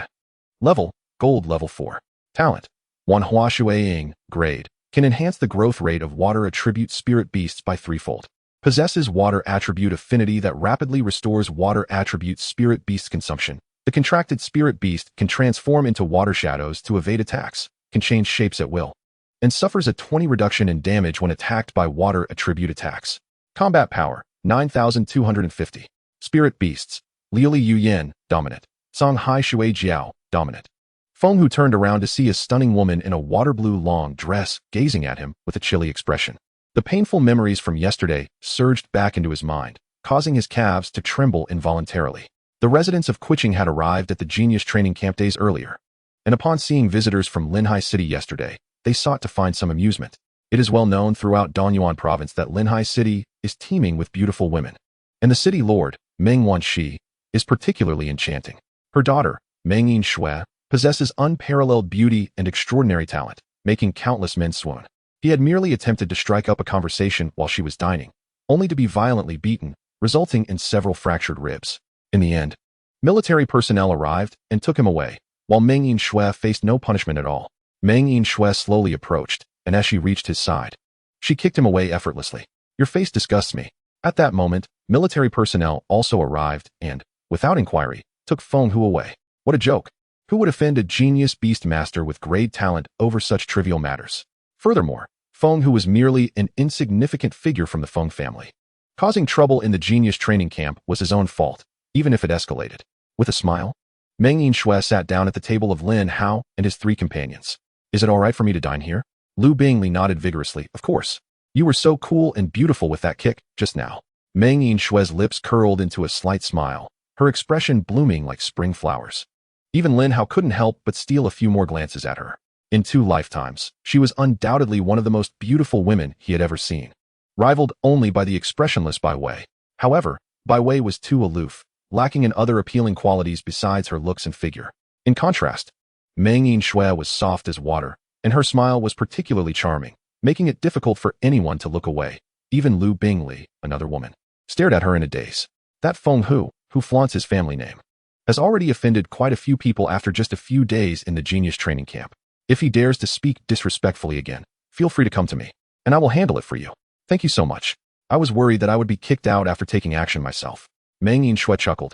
Level, Gold Level 4. Talent, 1 Hua Shui Ying, Grade, can enhance the growth rate of water attribute spirit beasts by threefold. Possesses water attribute affinity that rapidly restores water attribute spirit beast consumption. The contracted spirit beast can transform into water shadows to evade attacks, can change shapes at will, and suffers a 20 reduction in damage when attacked by water attribute attacks. Combat power, 9,250. Spirit beasts, Liuli Yu Yin, dominant. Song Hai Shui Jiao, dominant. Feng Hu turned around to see a stunning woman in a water blue long dress gazing at him with a chilly expression. The painful memories from yesterday surged back into his mind, causing his calves to tremble involuntarily. The residents of Quiching had arrived at the genius training camp days earlier, and upon seeing visitors from Lin Hao City yesterday, they sought to find some amusement. It is well known throughout Donyuan province that Lin Hao City is teeming with beautiful women, and the city lord, Meng Wanxi, is particularly enchanting. Her daughter, Meng Yin Shui, possesses unparalleled beauty and extraordinary talent, making countless men swoon. He had merely attempted to strike up a conversation while she was dining, only to be violently beaten, resulting in several fractured ribs. In the end, military personnel arrived and took him away, while Meng Yin Shui faced no punishment at all. Meng Yin Shui slowly approached, and as she reached his side, she kicked him away effortlessly. Your face disgusts me. At that moment, military personnel also arrived and, without inquiry, took Feng Hu away. What a joke! Who would offend a genius beastmaster with great talent over such trivial matters? Furthermore, Feng Hu was merely an insignificant figure from the Feng family. Causing trouble in the genius training camp was his own fault, even if it escalated. With a smile, Meng Yin Shui sat down at the table of Lin Hao and his 3 companions. Is it all right for me to dine here? Lu Bingli nodded vigorously. Of course. You were so cool and beautiful with that kick just now. Meng Yin Shui's lips curled into a slight smile, her expression blooming like spring flowers. Even Lin Hao couldn't help but steal a few more glances at her. In 2 lifetimes, she was undoubtedly one of the most beautiful women he had ever seen, rivaled only by the expressionless Bai Wei. However, Bai Wei was too aloof, lacking in other appealing qualities besides her looks and figure. In contrast, Meng Yin Shui was soft as water, and her smile was particularly charming, making it difficult for anyone to look away. Even Lu Bingli, another woman, stared at her in a daze. That Feng Hu, who flaunts his family name, has already offended quite a few people after just a few days in the genius training camp. If he dares to speak disrespectfully again, feel free to come to me, and I will handle it for you. Thank you so much. I was worried that I would be kicked out after taking action myself. Meng Yin Shui chuckled.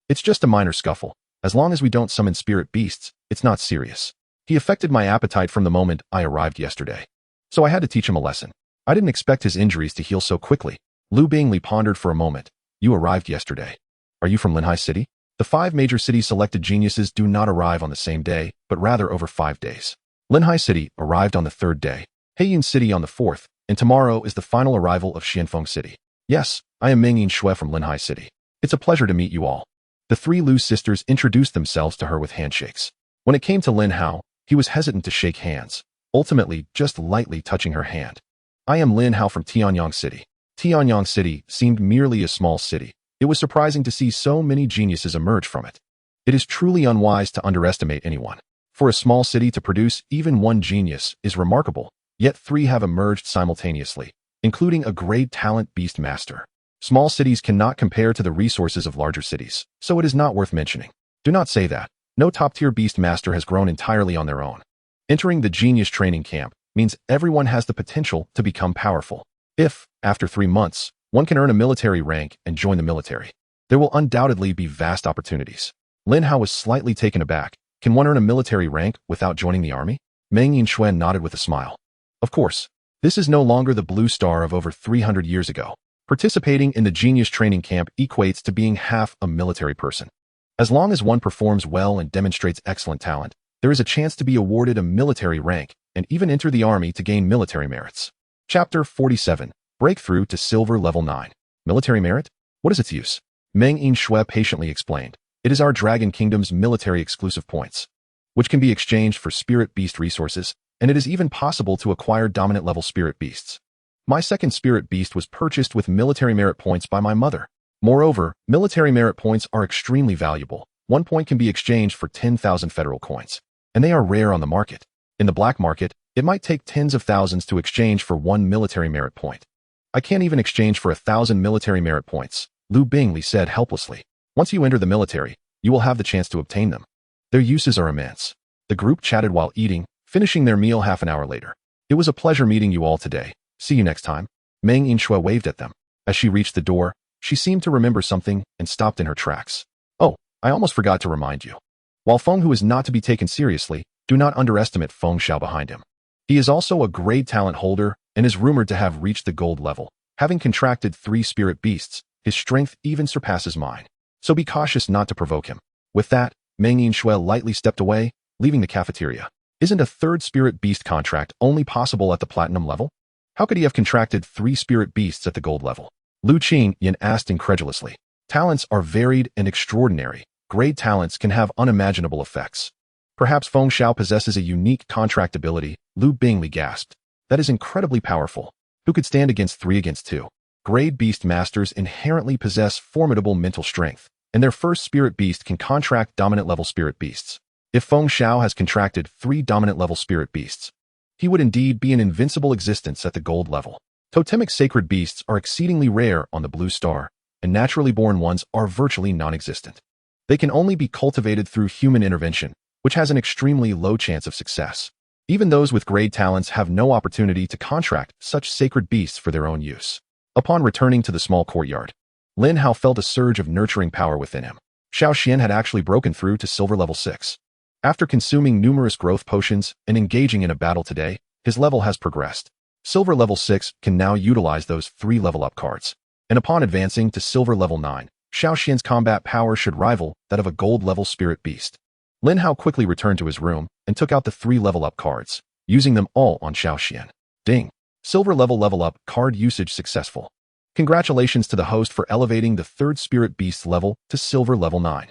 It's just a minor scuffle. As long as we don't summon spirit beasts, it's not serious. He affected my appetite from the moment I arrived yesterday, so I had to teach him a lesson. I didn't expect his injuries to heal so quickly. Lu Bingli pondered for a moment. You arrived yesterday. Are you from Lin Hao City? The 5 major cities selected geniuses do not arrive on the same day, but rather over 5 days. Lin Hao City arrived on the 3rd day, Heiyun City on the 4th, and tomorrow is the final arrival of Xianfeng City. Yes, I am Meng Yin Shui from Lin Hao City. It's a pleasure to meet you all. The 3 Lu sisters introduced themselves to her with handshakes. When it came to Lin Hao, he was hesitant to shake hands, ultimately just lightly touching her hand. I am Lin Hao from Tianyang City. Tianyang City seemed merely a small city. It was surprising to see so many geniuses emerge from it. It is truly unwise to underestimate anyone. For a small city to produce even 1 genius is remarkable, yet 3 have emerged simultaneously, including a great talent beastmaster. Small cities cannot compare to the resources of larger cities, so it is not worth mentioning. Do not say that. No top-tier beastmaster has grown entirely on their own. Entering the genius training camp means everyone has the potential to become powerful. If, after 3 months, one can earn a military rank and join the military, there will undoubtedly be vast opportunities. Lin Hao was slightly taken aback. Can one earn a military rank without joining the army? Meng Yin Shui nodded with a smile. Of course, this is no longer the blue star of over 300 years ago. Participating in the genius training camp equates to being half a military person. As long as one performs well and demonstrates excellent talent, there is a chance to be awarded a military rank and even enter the army to gain military merits. Chapter 47. Breakthrough to Silver Level 9. Military merit? What is its use? Meng Yin Shui patiently explained. It is our Dragon Kingdom's military exclusive points, which can be exchanged for spirit beast resources and it is even possible to acquire dominant-level spirit beasts. My second spirit beast was purchased with military merit points by my mother. Moreover, military merit points are extremely valuable. 1 point can be exchanged for 10,000 federal coins, and they are rare on the market. In the black market, it might take tens of thousands to exchange for 1 military merit point. I can't even exchange for 1,000 military merit points, Lu Bingley said helplessly. Once you enter the military, you will have the chance to obtain them. Their uses are immense. The group chatted while eating, finishing their meal half an hour later. It was a pleasure meeting you all today. See you next time. Meng Yinxue waved at them. As she reached the door, she seemed to remember something and stopped in her tracks. Oh, I almost forgot to remind you. While Feng Hu is not to be taken seriously, do not underestimate Feng Xiao behind him. He is also a grade talent holder and is rumored to have reached the gold level. Having contracted 3 spirit beasts, his strength even surpasses mine. So be cautious not to provoke him. With that, Meng Yinxue lightly stepped away, leaving the cafeteria. Isn't a 3rd spirit beast contract only possible at the platinum level? How could he have contracted 3 spirit beasts at the gold level? Lu Qingyan asked incredulously. Talents are varied and extraordinary. Grade talents can have unimaginable effects. Perhaps Feng Xiao possesses a unique contract ability, Lu Bingley gasped. That is incredibly powerful. Who could stand against 3 against 2? Grade beast masters inherently possess formidable mental strength, and their first spirit beast can contract dominant-level spirit beasts. If Feng Xiao has contracted 3 dominant-level spirit beasts, he would indeed be an invincible existence at the gold level. Totemic sacred beasts are exceedingly rare on the blue star, and naturally born ones are virtually non-existent. They can only be cultivated through human intervention, which has an extremely low chance of success. Even those with grade talents have no opportunity to contract such sacred beasts for their own use. Upon returning to the small courtyard, Lin Hao felt a surge of nurturing power within him. Xiao Xian had actually broken through to silver level 6. After consuming numerous growth potions and engaging in a battle today, his level has progressed. Silver level 6 can now utilize those 3 level up cards. And upon advancing to silver level 9, Xiao Xian's combat power should rival that of a gold level spirit beast. Lin Hao quickly returned to his room and took out the 3 level up cards, using them all on Xiao Xian. Ding! Silver level up card usage successful. Congratulations to the host for elevating the 3rd spirit beast level to silver level 9.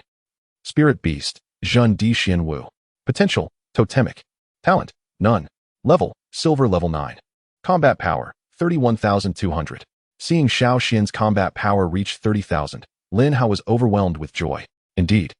Spirit beast, Zhen Di Xuanwu. Potential, totemic. Talent, none. Level, silver level 9. Combat power, 31,200. Seeing Xiao Xian's combat power reach 30,000, Lin Hao was overwhelmed with joy. Indeed,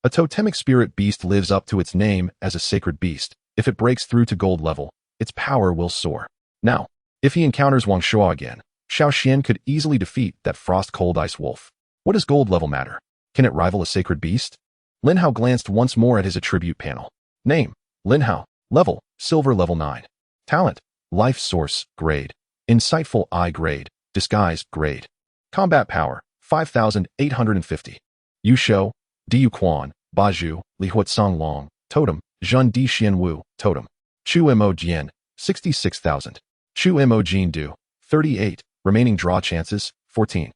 a totemic spirit beast lives up to its name as a sacred beast. If it breaks through to gold level, its power will soar. Now, if he encounters Wang Shuo again, Xiao Xian could easily defeat that frost-cold ice wolf. What does gold level matter? Can it rival a sacred beast? Lin Hao glanced once more at his attribute panel. Name, Lin Hao. Level, silver level 9. Talent, life source, grade. Insightful I grade. Disguise, grade. Combat power, 5,850. Yu Shou, Diu Quan, Baju, Li Huatsong Long, Totem, Zhen Di Xuanwu, Totem. Chu Mo Jian, 66,000. Chu Mo Jin Du, 38. Remaining draw chances, 14.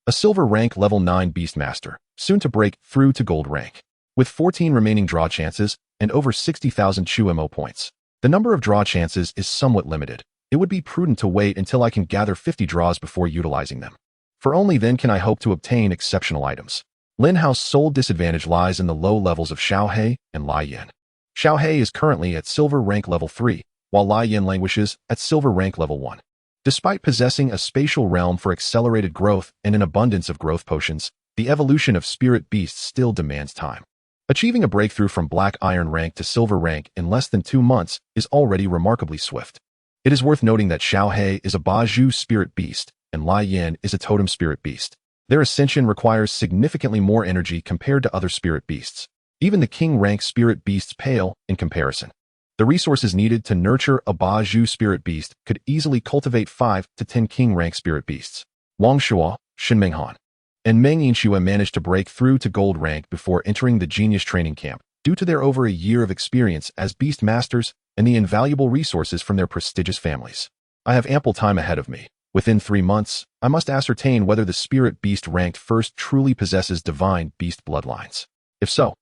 A silver rank level 9 Beastmaster, soon to break through to gold rank. With 14 remaining draw chances and over 60,000 Chu Mo points. The number of draw chances is somewhat limited. It would be prudent to wait until I can gather 50 draws before utilizing them. For only then can I hope to obtain exceptional items. Lin Hao's sole disadvantage lies in the low levels of Xiao He and Lai Yan. Xiao He is currently at silver rank level 3, while Lai Yan languishes at silver rank level 1. Despite possessing a spatial realm for accelerated growth and an abundance of growth potions, the evolution of spirit beasts still demands time. Achieving a breakthrough from black iron rank to silver rank in less than 2 months is already remarkably swift. It is worth noting that Xiao He is a Baju spirit beast, and Lai Yan is a totem spirit beast. Their ascension requires significantly more energy compared to other spirit beasts. Even the king rank spirit beasts pale in comparison. The resources needed to nurture a Baju spirit beast could easily cultivate 5 to 10 king rank spirit beasts. Wang Shuo, Xuanming Han, and Meng Yinxue managed to break through to gold rank before entering the genius training camp, due to their over a year of experience as beast masters and the invaluable resources from their prestigious families. I have ample time ahead of me. Within 3 months, I must ascertain whether the spirit beast ranked first truly possesses divine beast bloodlines. If so,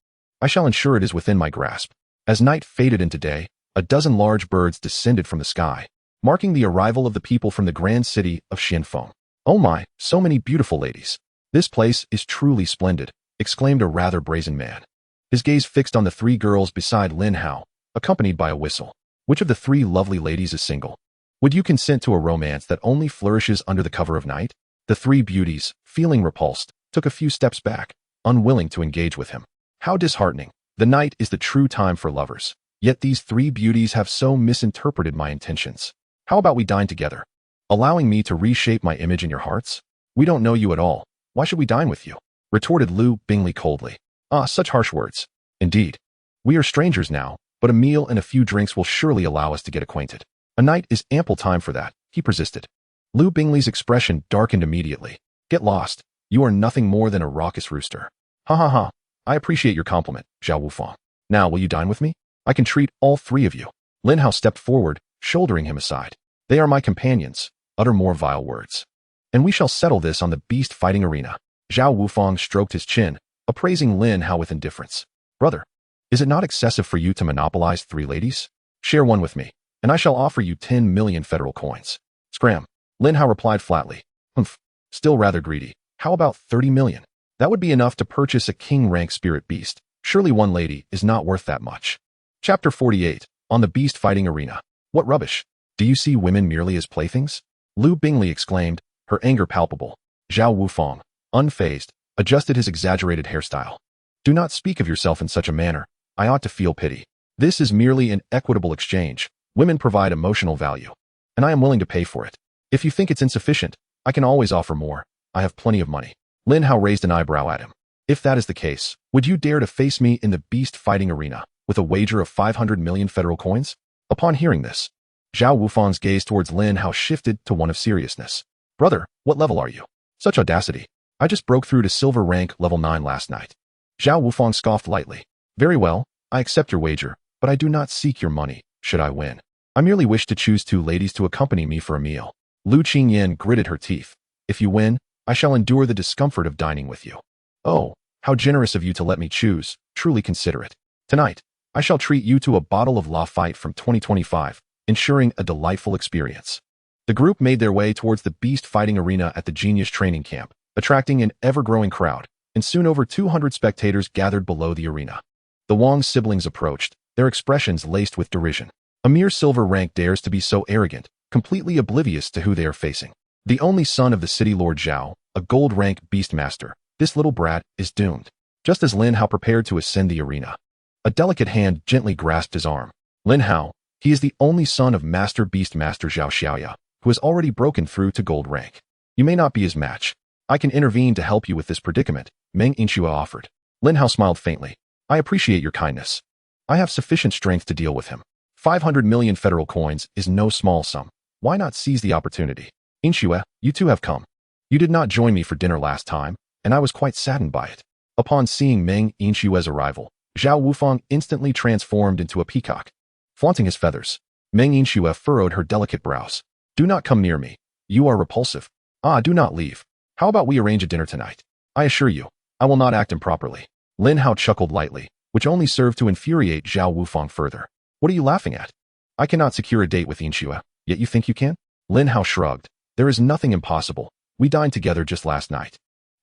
I shall ensure it is within my grasp. As night faded into day, a dozen large birds descended from the sky, marking the arrival of the people from the grand city of Xianfeng. Oh my, so many beautiful ladies. This place is truly splendid, exclaimed a rather brazen man. His gaze fixed on the 3 girls beside Lin Hao, accompanied by a whistle. Which of the three lovely ladies is single? Would you consent to a romance that only flourishes under the cover of night? The three beauties, feeling repulsed, took a few steps back, unwilling to engage with him. How disheartening. The night is the true time for lovers. Yet these three beauties have so misinterpreted my intentions. How about we dine together, allowing me to reshape my image in your hearts? We don't know you at all. Why should we dine with you? Retorted Lu Bingley coldly. Ah, such harsh words. Indeed. We are strangers now, but a meal and a few drinks will surely allow us to get acquainted. A night is ample time for that, he persisted. Lu Bingley's expression darkened immediately. Get lost. You are nothing more than a raucous rooster. Ha ha ha. I appreciate your compliment, Xuanwu. Now, will you dine with me? I can treat all three of you. Lin Hao stepped forward, shouldering him aside. They are my companions. Utter more vile words. And we shall settle this on the beast fighting arena. Zhao Wufang stroked his chin, appraising Lin Hao with indifference. Brother, is it not excessive for you to monopolize three ladies? Share one with me, and I shall offer you 10 million federal coins. Scram. Lin Hao replied flatly. Humph. Still rather greedy. How about 30 million? That would be enough to purchase a king-rank spirit beast. Surely one lady is not worth that much. Chapter 48. On the beast fighting arena. What rubbish. Do you see women merely as playthings? Lu Bingley exclaimed, her anger palpable. Zhao Wufang, unfazed, adjusted his exaggerated hairstyle. Do not speak of yourself in such a manner. I ought to feel pity. This is merely an equitable exchange. Women provide emotional value, and I am willing to pay for it. If you think it's insufficient, I can always offer more. I have plenty of money. Lin Hao raised an eyebrow at him. If that is the case, would you dare to face me in the beast fighting arena with a wager of 500 million federal coins? Upon hearing this, Zhao Wufang's gaze towards Lin Hao shifted to one of seriousness. Brother, what level are you? Such audacity. I just broke through to silver rank level 9 last night. Zhao Wufang scoffed lightly. Very well, I accept your wager, but I do not seek your money, should I win. I merely wish to choose two ladies to accompany me for a meal. Lu Qingyan gritted her teeth. If you win, I shall endure the discomfort of dining with you. Oh, how generous of you to let me choose, truly considerate. Tonight, I shall treat you to a bottle of Lafite from 2025, ensuring a delightful experience. The group made their way towards the beast fighting arena at the Genius training camp, attracting an ever-growing crowd, and soon over 200 spectators gathered below the arena. The Wang siblings approached, their expressions laced with derision. A mere silver rank dares to be so arrogant, completely oblivious to who they are facing. The only son of the city lord Zhao, a gold-rank beastmaster, this little brat is doomed. Just as Lin Hao prepared to ascend the arena, a delicate hand gently grasped his arm. Lin Hao, he is the only son of Master Beastmaster Zhao Xiaoya, who has already broken through to gold rank. You may not be his match. I can intervene to help you with this predicament, Meng Yinxue offered. Lin Hao smiled faintly. I appreciate your kindness. I have sufficient strength to deal with him. 500 million federal coins is no small sum. Why not seize the opportunity? Yinxue, you too have come. You did not join me for dinner last time, and I was quite saddened by it. Upon seeing Meng Yinxue's arrival, Zhao Wufang instantly transformed into a peacock. Flaunting his feathers, Meng Yinxue furrowed her delicate brows. Do not come near me. You are repulsive. Ah, do not leave. How about we arrange a dinner tonight? I assure you, I will not act improperly. Lin Hao chuckled lightly, which only served to infuriate Zhao Wufang further. What are you laughing at? I cannot secure a date with Yinxue, yet you think you can? Lin Hao shrugged. There is nothing impossible. We dined together just last night.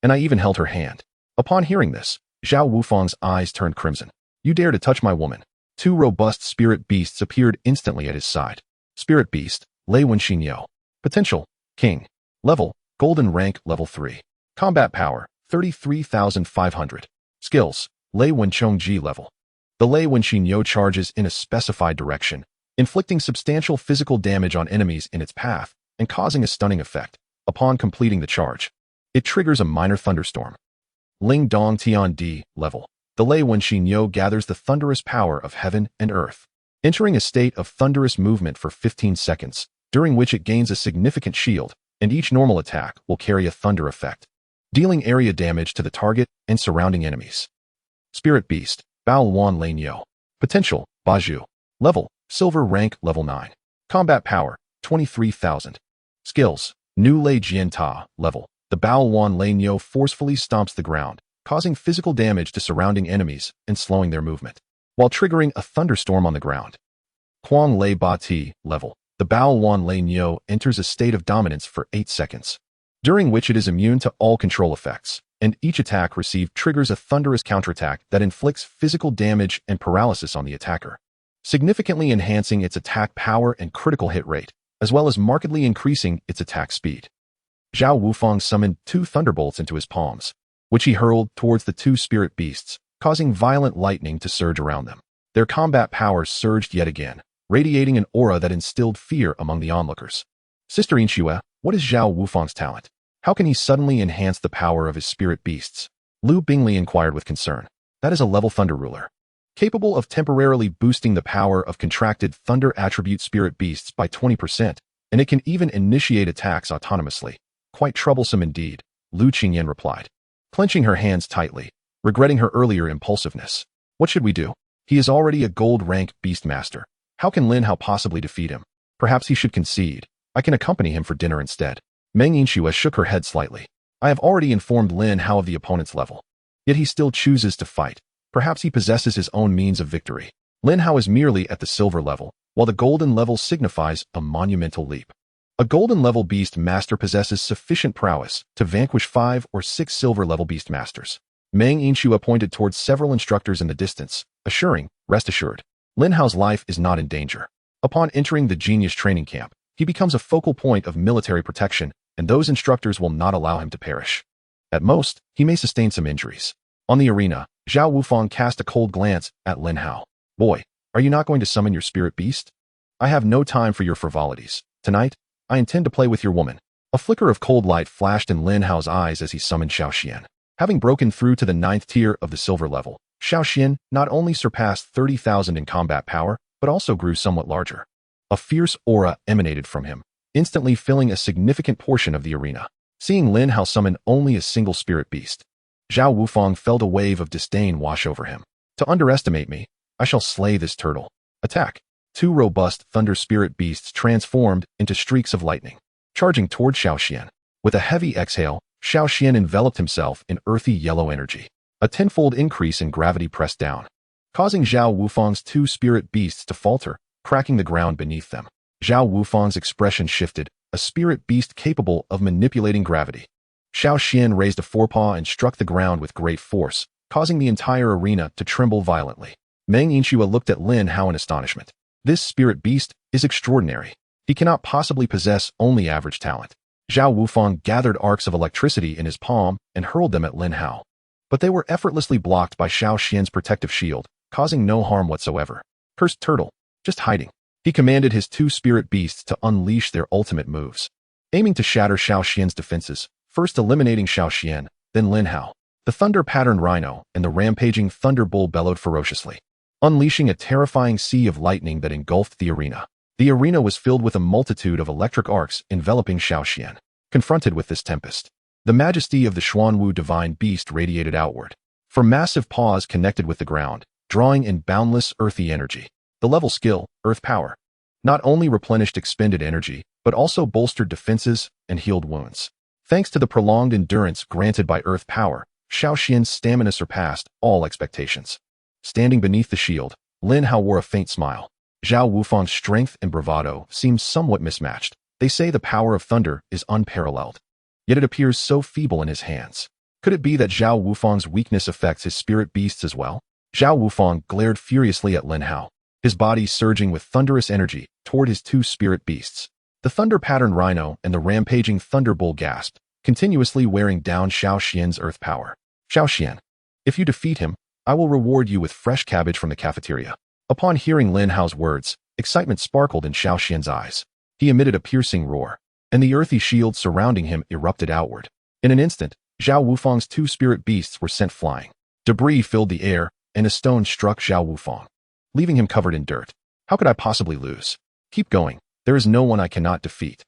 And I even held her hand. Upon hearing this, Zhao Wufang's eyes turned crimson. You dare to touch my woman. Two robust spirit beasts appeared instantly at his side. Spirit beast, Lei Wenxinyo. Potential, king. Level, golden rank level 3. Combat power, 33,500. Skills, Lei Wenchongji level. The Lei Wenxinyo charges in a specified direction, inflicting substantial physical damage on enemies in its path and causing a stunning effect. Upon completing the charge, it triggers a minor thunderstorm. Ling Dong Tian Di level. The Lei Wenxinyo gathers the thunderous power of heaven and earth, entering a state of thunderous movement for 15 seconds, during which it gains a significant shield, and each normal attack will carry a thunder effect, dealing area damage to the target and surrounding enemies. Spirit Beast, Bao Luan Lane Yo. Potential, Baju. Level, silver rank level 9. Combat power, 23,000. Skills, Nu Lei Jian Ta level. The Bao Luan Lane Yo forcefully stomps the ground, causing physical damage to surrounding enemies and slowing their movement, while triggering a thunderstorm on the ground. Quang Lei Ba Ti level. The Bao Luan Lane Yo enters a state of dominance for 8 seconds, during which it is immune to all control effects, and each attack received triggers a thunderous counterattack that inflicts physical damage and paralysis on the attacker. significantly enhancing its attack power and critical hit rate, as well as markedly increasing its attack speed. Zhao Wufang summoned 2 thunderbolts into his palms, which he hurled towards the 2 spirit beasts, causing violent lightning to surge around them. Their combat power surged yet again, radiating an aura that instilled fear among the onlookers. Sister Inxue, what is Zhao Wufang's talent? How can he suddenly enhance the power of his spirit beasts? Lu Bingli inquired with concern. That is a level thunder ruler, capable of temporarily boosting the power of contracted thunder attribute spirit beasts by 20%, and it can even initiate attacks autonomously. Quite troublesome indeed, Lu Qingyan replied, clenching her hands tightly, regretting her earlier impulsiveness. What should we do? He is already a gold-rank Beastmaster. How can Lin Hao possibly defeat him? Perhaps he should concede. I can accompany him for dinner instead. Meng Yinxue shook her head slightly. I have already informed Lin Hao of the opponent's level. Yet he still chooses to fight. Perhaps he possesses his own means of victory. Lin Hao is merely at the silver level, while the golden level signifies a monumental leap. A golden-level beast master possesses sufficient prowess to vanquish 5 or 6 silver-level beastmasters. Meng Yinxue pointed towards several instructors in the distance, assuring, rest assured, Lin Hao's life is not in danger. Upon entering the genius training camp, he becomes a focal point of military protection, and those instructors will not allow him to perish. At most, he may sustain some injuries. On the arena, Zhao Wufang cast a cold glance at Lin Hao. Boy, are you not going to summon your spirit beast? I have no time for your frivolities. Tonight, I intend to play with your woman. A flicker of cold light flashed in Lin Hao's eyes as he summoned Xiaoxian. Having broken through to the 9th tier of the silver level, Xiaoxian not only surpassed 30,000 in combat power, but also grew somewhat larger. A fierce aura emanated from him, instantly filling a significant portion of the arena. Seeing Lin Hao summon only a single spirit beast, Zhao Wufang felt a wave of disdain wash over him. To underestimate me, I shall slay this turtle. Attack! 2 robust thunder spirit beasts transformed into streaks of lightning, charging toward Xiaoxian. With a heavy exhale, Xiaoxian enveloped himself in earthy yellow energy. A tenfold increase in gravity pressed down, causing Zhao Wufang's 2 spirit beasts to falter, cracking the ground beneath them. Zhao Wufang's expression shifted, a spirit beast capable of manipulating gravity. Xiaoxian raised a forepaw and struck the ground with great force, causing the entire arena to tremble violently. Meng Yinxue looked at Lin Hao in astonishment. This spirit beast is extraordinary. He cannot possibly possess only average talent. Zhao Wufang gathered arcs of electricity in his palm and hurled them at Lin Hao. But they were effortlessly blocked by Xiaoxian's protective shield, causing no harm whatsoever. Cursed turtle, just hiding. He commanded his 2 spirit beasts to unleash their ultimate moves, aiming to shatter Xiaoxian's defenses, first eliminating Xiaoxian, then Lin Hao. The thunder-patterned rhino and the rampaging thunder bull bellowed ferociously, unleashing a terrifying sea of lightning that engulfed the arena. The arena was filled with a multitude of electric arcs enveloping Xiaoxian. Confronted with this tempest, the majesty of the Xuanwu divine beast radiated outward. For massive paws connected with the ground, drawing in boundless earthy energy. The level skill, earth power, not only replenished expended energy, but also bolstered defenses and healed wounds. Thanks to the prolonged endurance granted by earth power, Xiaoxian's stamina surpassed all expectations. Standing beneath the shield, Lin Hao wore a faint smile. Zhao Wufang's strength and bravado seemed somewhat mismatched. They say the power of thunder is unparalleled, yet it appears so feeble in his hands. Could it be that Zhao Wufang's weakness affects his spirit beasts as well? Zhao Wufang glared furiously at Lin Hao, his body surging with thunderous energy toward his 2 spirit beasts. The thunder-patterned rhino and the rampaging thunder bull gasped, continuously wearing down Xiaoxian's earth power. Xiaoxian, if you defeat him, I will reward you with fresh cabbage from the cafeteria. Upon hearing Lin Hao's words, excitement sparkled in Xiaoxian's eyes. He emitted a piercing roar, and the earthy shield surrounding him erupted outward. In an instant, Zhao Wufang's 2 spirit beasts were sent flying. Debris filled the air, and a stone struck Zhao Wufang, leaving him covered in dirt. How could I possibly lose? Keep going. There is no one I cannot defeat.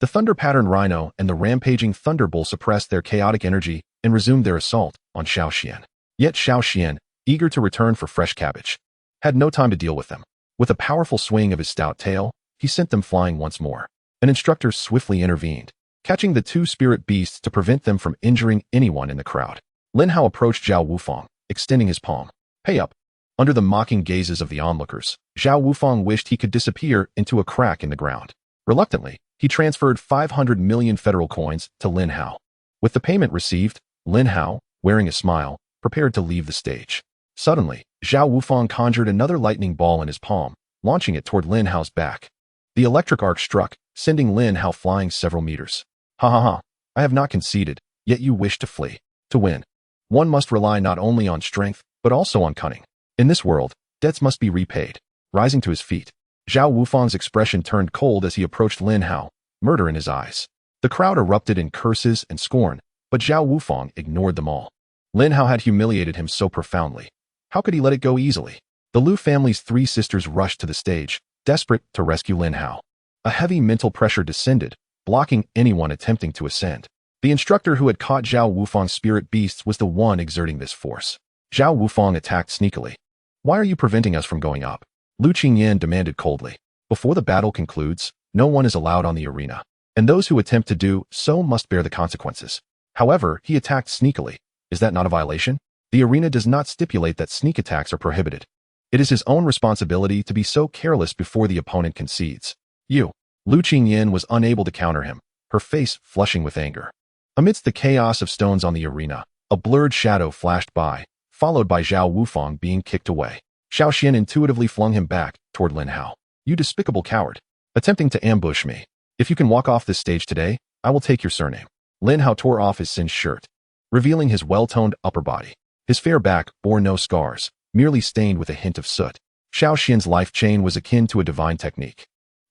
The thunder-patterned rhino and the rampaging thunder bull suppressed their chaotic energy and resumed their assault on Xiaoxian. Yet Xiaoxian, eager to return for fresh cabbage, had no time to deal with them. With a powerful swing of his stout tail, he sent them flying once more. An instructor swiftly intervened, catching the 2 spirit beasts to prevent them from injuring anyone in the crowd. Lin Hao approached Zhao Wufang, extending his palm. Pay up. Under the mocking gazes of the onlookers, Zhao Wufang wished he could disappear into a crack in the ground. Reluctantly, he transferred 500 million federal coins to Lin Hao. With the payment received, Lin Hao, wearing a smile, prepared to leave the stage. Suddenly, Zhao Wufang conjured another lightning ball in his palm, launching it toward Lin Hao's back. The electric arc struck, sending Lin Hao flying several meters. Ha ha ha. I have not conceded, yet you wish to flee. To win, one must rely not only on strength, but also on cunning. In this world, debts must be repaid. Rising to his feet, Zhao Wufang's expression turned cold as he approached Lin Hao, murder in his eyes. The crowd erupted in curses and scorn, but Zhao Wufang ignored them all. Lin Hao had humiliated him so profoundly. How could he let it go easily? The Lu family's three sisters rushed to the stage, desperate to rescue Lin Hao. A heavy mental pressure descended, blocking anyone attempting to ascend. The instructor who had caught Zhao Wufang's spirit beasts was the one exerting this force. Zhao Wufang attacked sneakily. Why are you preventing us from going up? Lu Qingyan demanded coldly. Before the battle concludes, no one is allowed on the arena, and those who attempt to do so must bear the consequences. However, he attacked sneakily. Is that not a violation? The arena does not stipulate that sneak attacks are prohibited. It is his own responsibility to be so careless before the opponent concedes. Lu Qingyan was unable to counter him, her face flushing with anger. Amidst the chaos of stones on the arena, a blurred shadow flashed by, followed by Zhao Wufang being kicked away. Xiao Xian intuitively flung him back toward Lin Hao. You despicable coward. Attempting to ambush me. If you can walk off this stage today, I will take your surname. Lin Hao tore off his singed shirt, revealing his well-toned upper body. His fair back bore no scars, merely stained with a hint of soot. Xiao Xian's life chain was akin to a divine technique.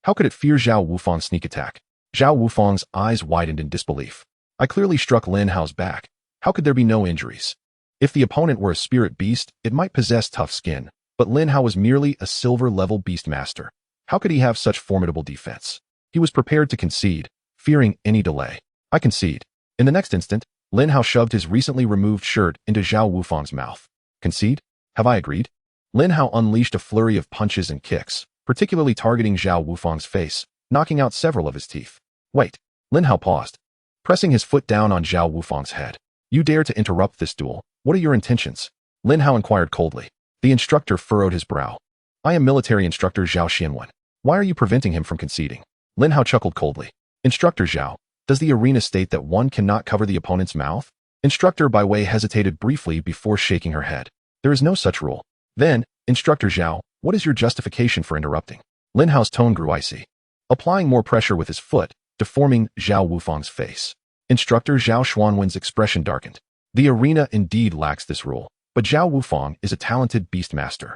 How could it fear Zhao Wufang's sneak attack? Zhao Wufang's eyes widened in disbelief. I clearly struck Lin Hao's back. How could there be no injuries? If the opponent were a spirit beast, it might possess tough skin, but Lin Hao was merely a silver-level beastmaster. How could he have such formidable defense? He was prepared to concede, fearing any delay. I concede. In the next instant, Lin Hao shoved his recently removed shirt into Zhao Wufang's mouth. Concede? Have I agreed? Lin Hao unleashed a flurry of punches and kicks, particularly targeting Zhao Wufang's face, knocking out several of his teeth. Wait. Lin Hao paused, pressing his foot down on Zhao Wufang's head. You dare to interrupt this duel? What are your intentions? Lin Hao inquired coldly. The instructor furrowed his brow. I am military instructor Zhao Xianwen. Why are you preventing him from conceding? Lin Hao chuckled coldly. Instructor Zhao, does the arena state that one cannot cover the opponent's mouth? Instructor Bai Wei hesitated briefly before shaking her head. There is no such rule. Then, Instructor Zhao, what is your justification for interrupting? Lin Hao's tone grew icy, applying more pressure with his foot, deforming Zhao Wufang's face. Instructor Zhao Xuanwen's expression darkened. The arena indeed lacks this rule, but Zhao Wufang is a talented beastmaster,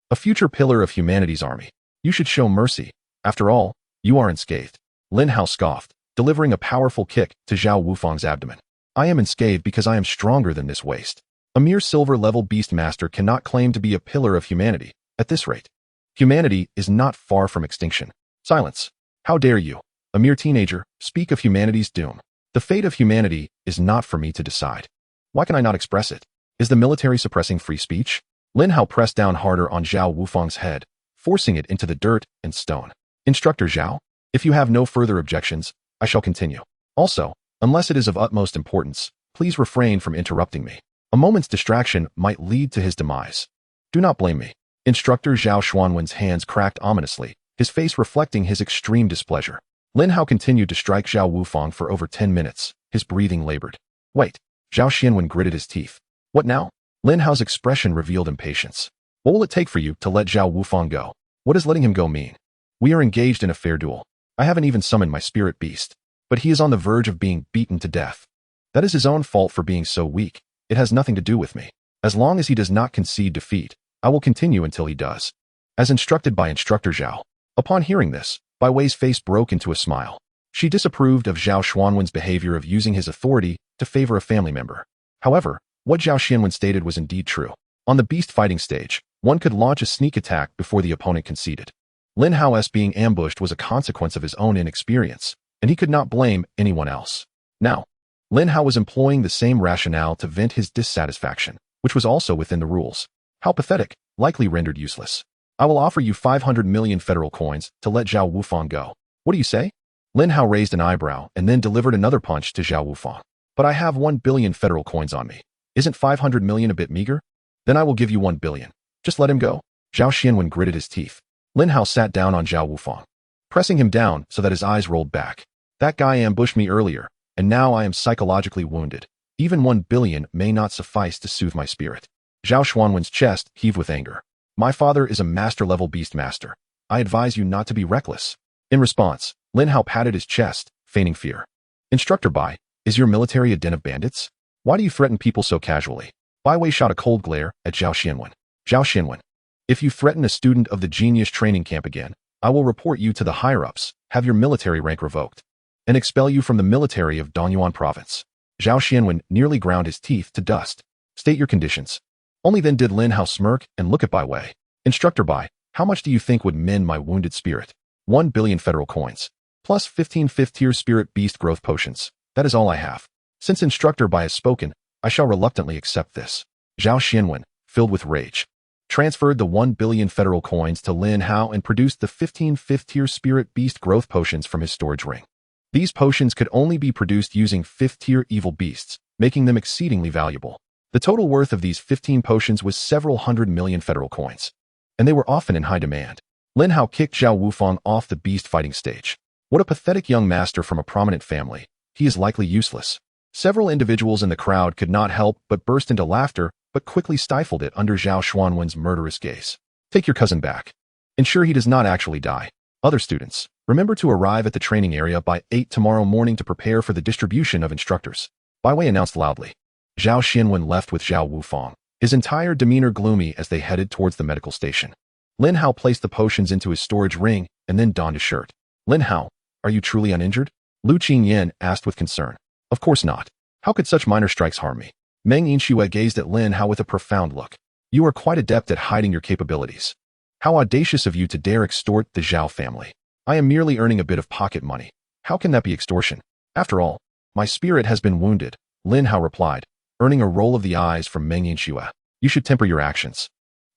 a future pillar of humanity's army. You should show mercy. After all, you are unscathed. Lin Hao scoffed, delivering a powerful kick to Zhao Wufang's abdomen. I am unscathed because I am stronger than this waste. A mere silver-level beastmaster cannot claim to be a pillar of humanity. At this rate, humanity is not far from extinction. Silence. How dare you, a mere teenager, speak of humanity's doom? The fate of humanity is not for me to decide. Why can I not express it? Is the military suppressing free speech? Lin Hao pressed down harder on Zhao Wufang's head, forcing it into the dirt and stone. Instructor Zhao, if you have no further objections, I shall continue. Also, unless it is of utmost importance, please refrain from interrupting me. A moment's distraction might lead to his demise. Do not blame me. Instructor Zhao Xuanwen's hands cracked ominously, his face reflecting his extreme displeasure. Lin Hao continued to strike Zhao Wufang for over 10 minutes, his breathing labored. Wait. Zhao Xianwen gritted his teeth. What now? Lin Hao's expression revealed impatience. What will it take for you to let Zhao Wufang go? What does letting him go mean? We are engaged in a fair duel. I haven't even summoned my spirit beast, but he is on the verge of being beaten to death. That is his own fault for being so weak. It has nothing to do with me. As long as he does not concede defeat, I will continue until he does. As instructed by Instructor Zhao. Upon hearing this, Bai Wei's face broke into a smile. She disapproved of Zhao Xuanwen's behavior of using his authority to favor a family member. However, what Zhao Xianwen stated was indeed true. On the beast fighting stage, one could launch a sneak attack before the opponent conceded. Lin Hao's being ambushed was a consequence of his own inexperience, and he could not blame anyone else. Now, Lin Hao was employing the same rationale to vent his dissatisfaction, which was also within the rules. How pathetic, likely rendered useless. I will offer you 500 million federal coins to let Zhao Wufang go. What do you say? Lin Hao raised an eyebrow and then delivered another punch to Zhao Wufang. But I have 1 billion federal coins on me. Isn't 500 million a bit meager? Then I will give you 1 billion. Just let him go. Zhao Xianwen gritted his teeth. Lin Hao sat down on Zhao Wufang, pressing him down so that his eyes rolled back. That guy ambushed me earlier, and now I am psychologically wounded. Even 1 billion may not suffice to soothe my spirit. Zhao Xuanwen's chest heaved with anger. My father is a master-level beastmaster. I advise you not to be reckless. In response, Lin Hao patted his chest, feigning fear. Instructor Bai, is your military a den of bandits? Why do you threaten people so casually? Bai Wei shot a cold glare at Zhao Xianwen. Zhao Xianwen, if you threaten a student of the genius training camp again, I will report you to the higher-ups, have your military rank revoked, and expel you from the military of Dongyuan province. Zhao Xianwen nearly ground his teeth to dust. State your conditions. Only then did Lin Hao smirk and look at Bai Wei. Instructor Bai, how much do you think would mend my wounded spirit? 1 billion federal coins. Plus 15 fifth-tier spirit beast growth potions. That is all I have. Since Instructor Bai has spoken, I shall reluctantly accept this. Zhao Xianwen, filled with rage, transferred the 1 billion federal coins to Lin Hao and produced the 15 fifth-tier spirit beast growth potions from his storage ring. These potions could only be produced using 5th-tier evil beasts, making them exceedingly valuable. The total worth of these 15 potions was several hundred million federal coins, and they were often in high demand. Lin Hao kicked Zhao Wufang off the beast fighting stage. What a pathetic young master from a prominent family. He is likely useless. Several individuals in the crowd could not help but burst into laughter, but quickly stifled it under Zhao Xuanwen's murderous gaze. Take your cousin back. Ensure he does not actually die. Other students, remember to arrive at the training area by 8 tomorrow morning to prepare for the distribution of instructors. Bai Wei announced loudly. Zhao Xianwen left with Zhao Wufang, his entire demeanor gloomy as they headed towards the medical station. Lin Hao placed the potions into his storage ring and then donned his shirt. Lin Hao, are you truly uninjured? Lu Qingyan asked with concern. Of course not. How could such minor strikes harm me? Meng Yinxue gazed at Lin Hao with a profound look. You are quite adept at hiding your capabilities. How audacious of you to dare extort the Zhao family. I am merely earning a bit of pocket money. How can that be extortion? After all, my spirit has been wounded, Lin Hao replied, earning a roll of the eyes from Meng Yinxue. You should temper your actions.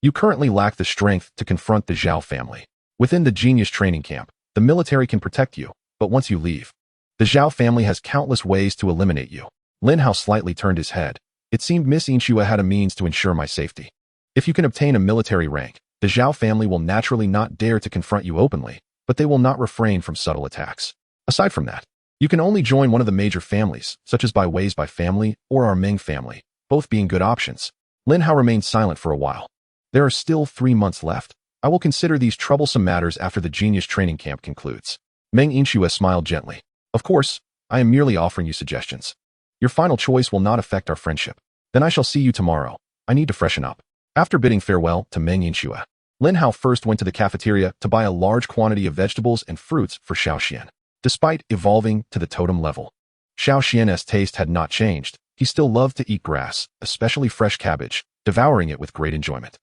You currently lack the strength to confront the Zhao family. Within the genius training camp, the military can protect you, but once you leave, the Zhao family has countless ways to eliminate you. Lin Hao slightly turned his head. It seemed Miss Yinxue had a means to ensure my safety. If you can obtain a military rank, the Zhao family will naturally not dare to confront you openly, but they will not refrain from subtle attacks. Aside from that, you can only join one of the major families, such as Bai Wei's Bai family or our Ming family, both being good options. Lin Hao remained silent for a while. There are still 3 months left. I will consider these troublesome matters after the genius training camp concludes. Meng Yinxue smiled gently. Of course, I am merely offering you suggestions. Your final choice will not affect our friendship. Then I shall see you tomorrow. I need to freshen up. After bidding farewell to Meng Yinxue, Lin Hao first went to the cafeteria to buy a large quantity of vegetables and fruits for Xiaoxian. Despite evolving to the totem level, Xiaoxian's taste had not changed. He still loved to eat grass, especially fresh cabbage, devouring it with great enjoyment.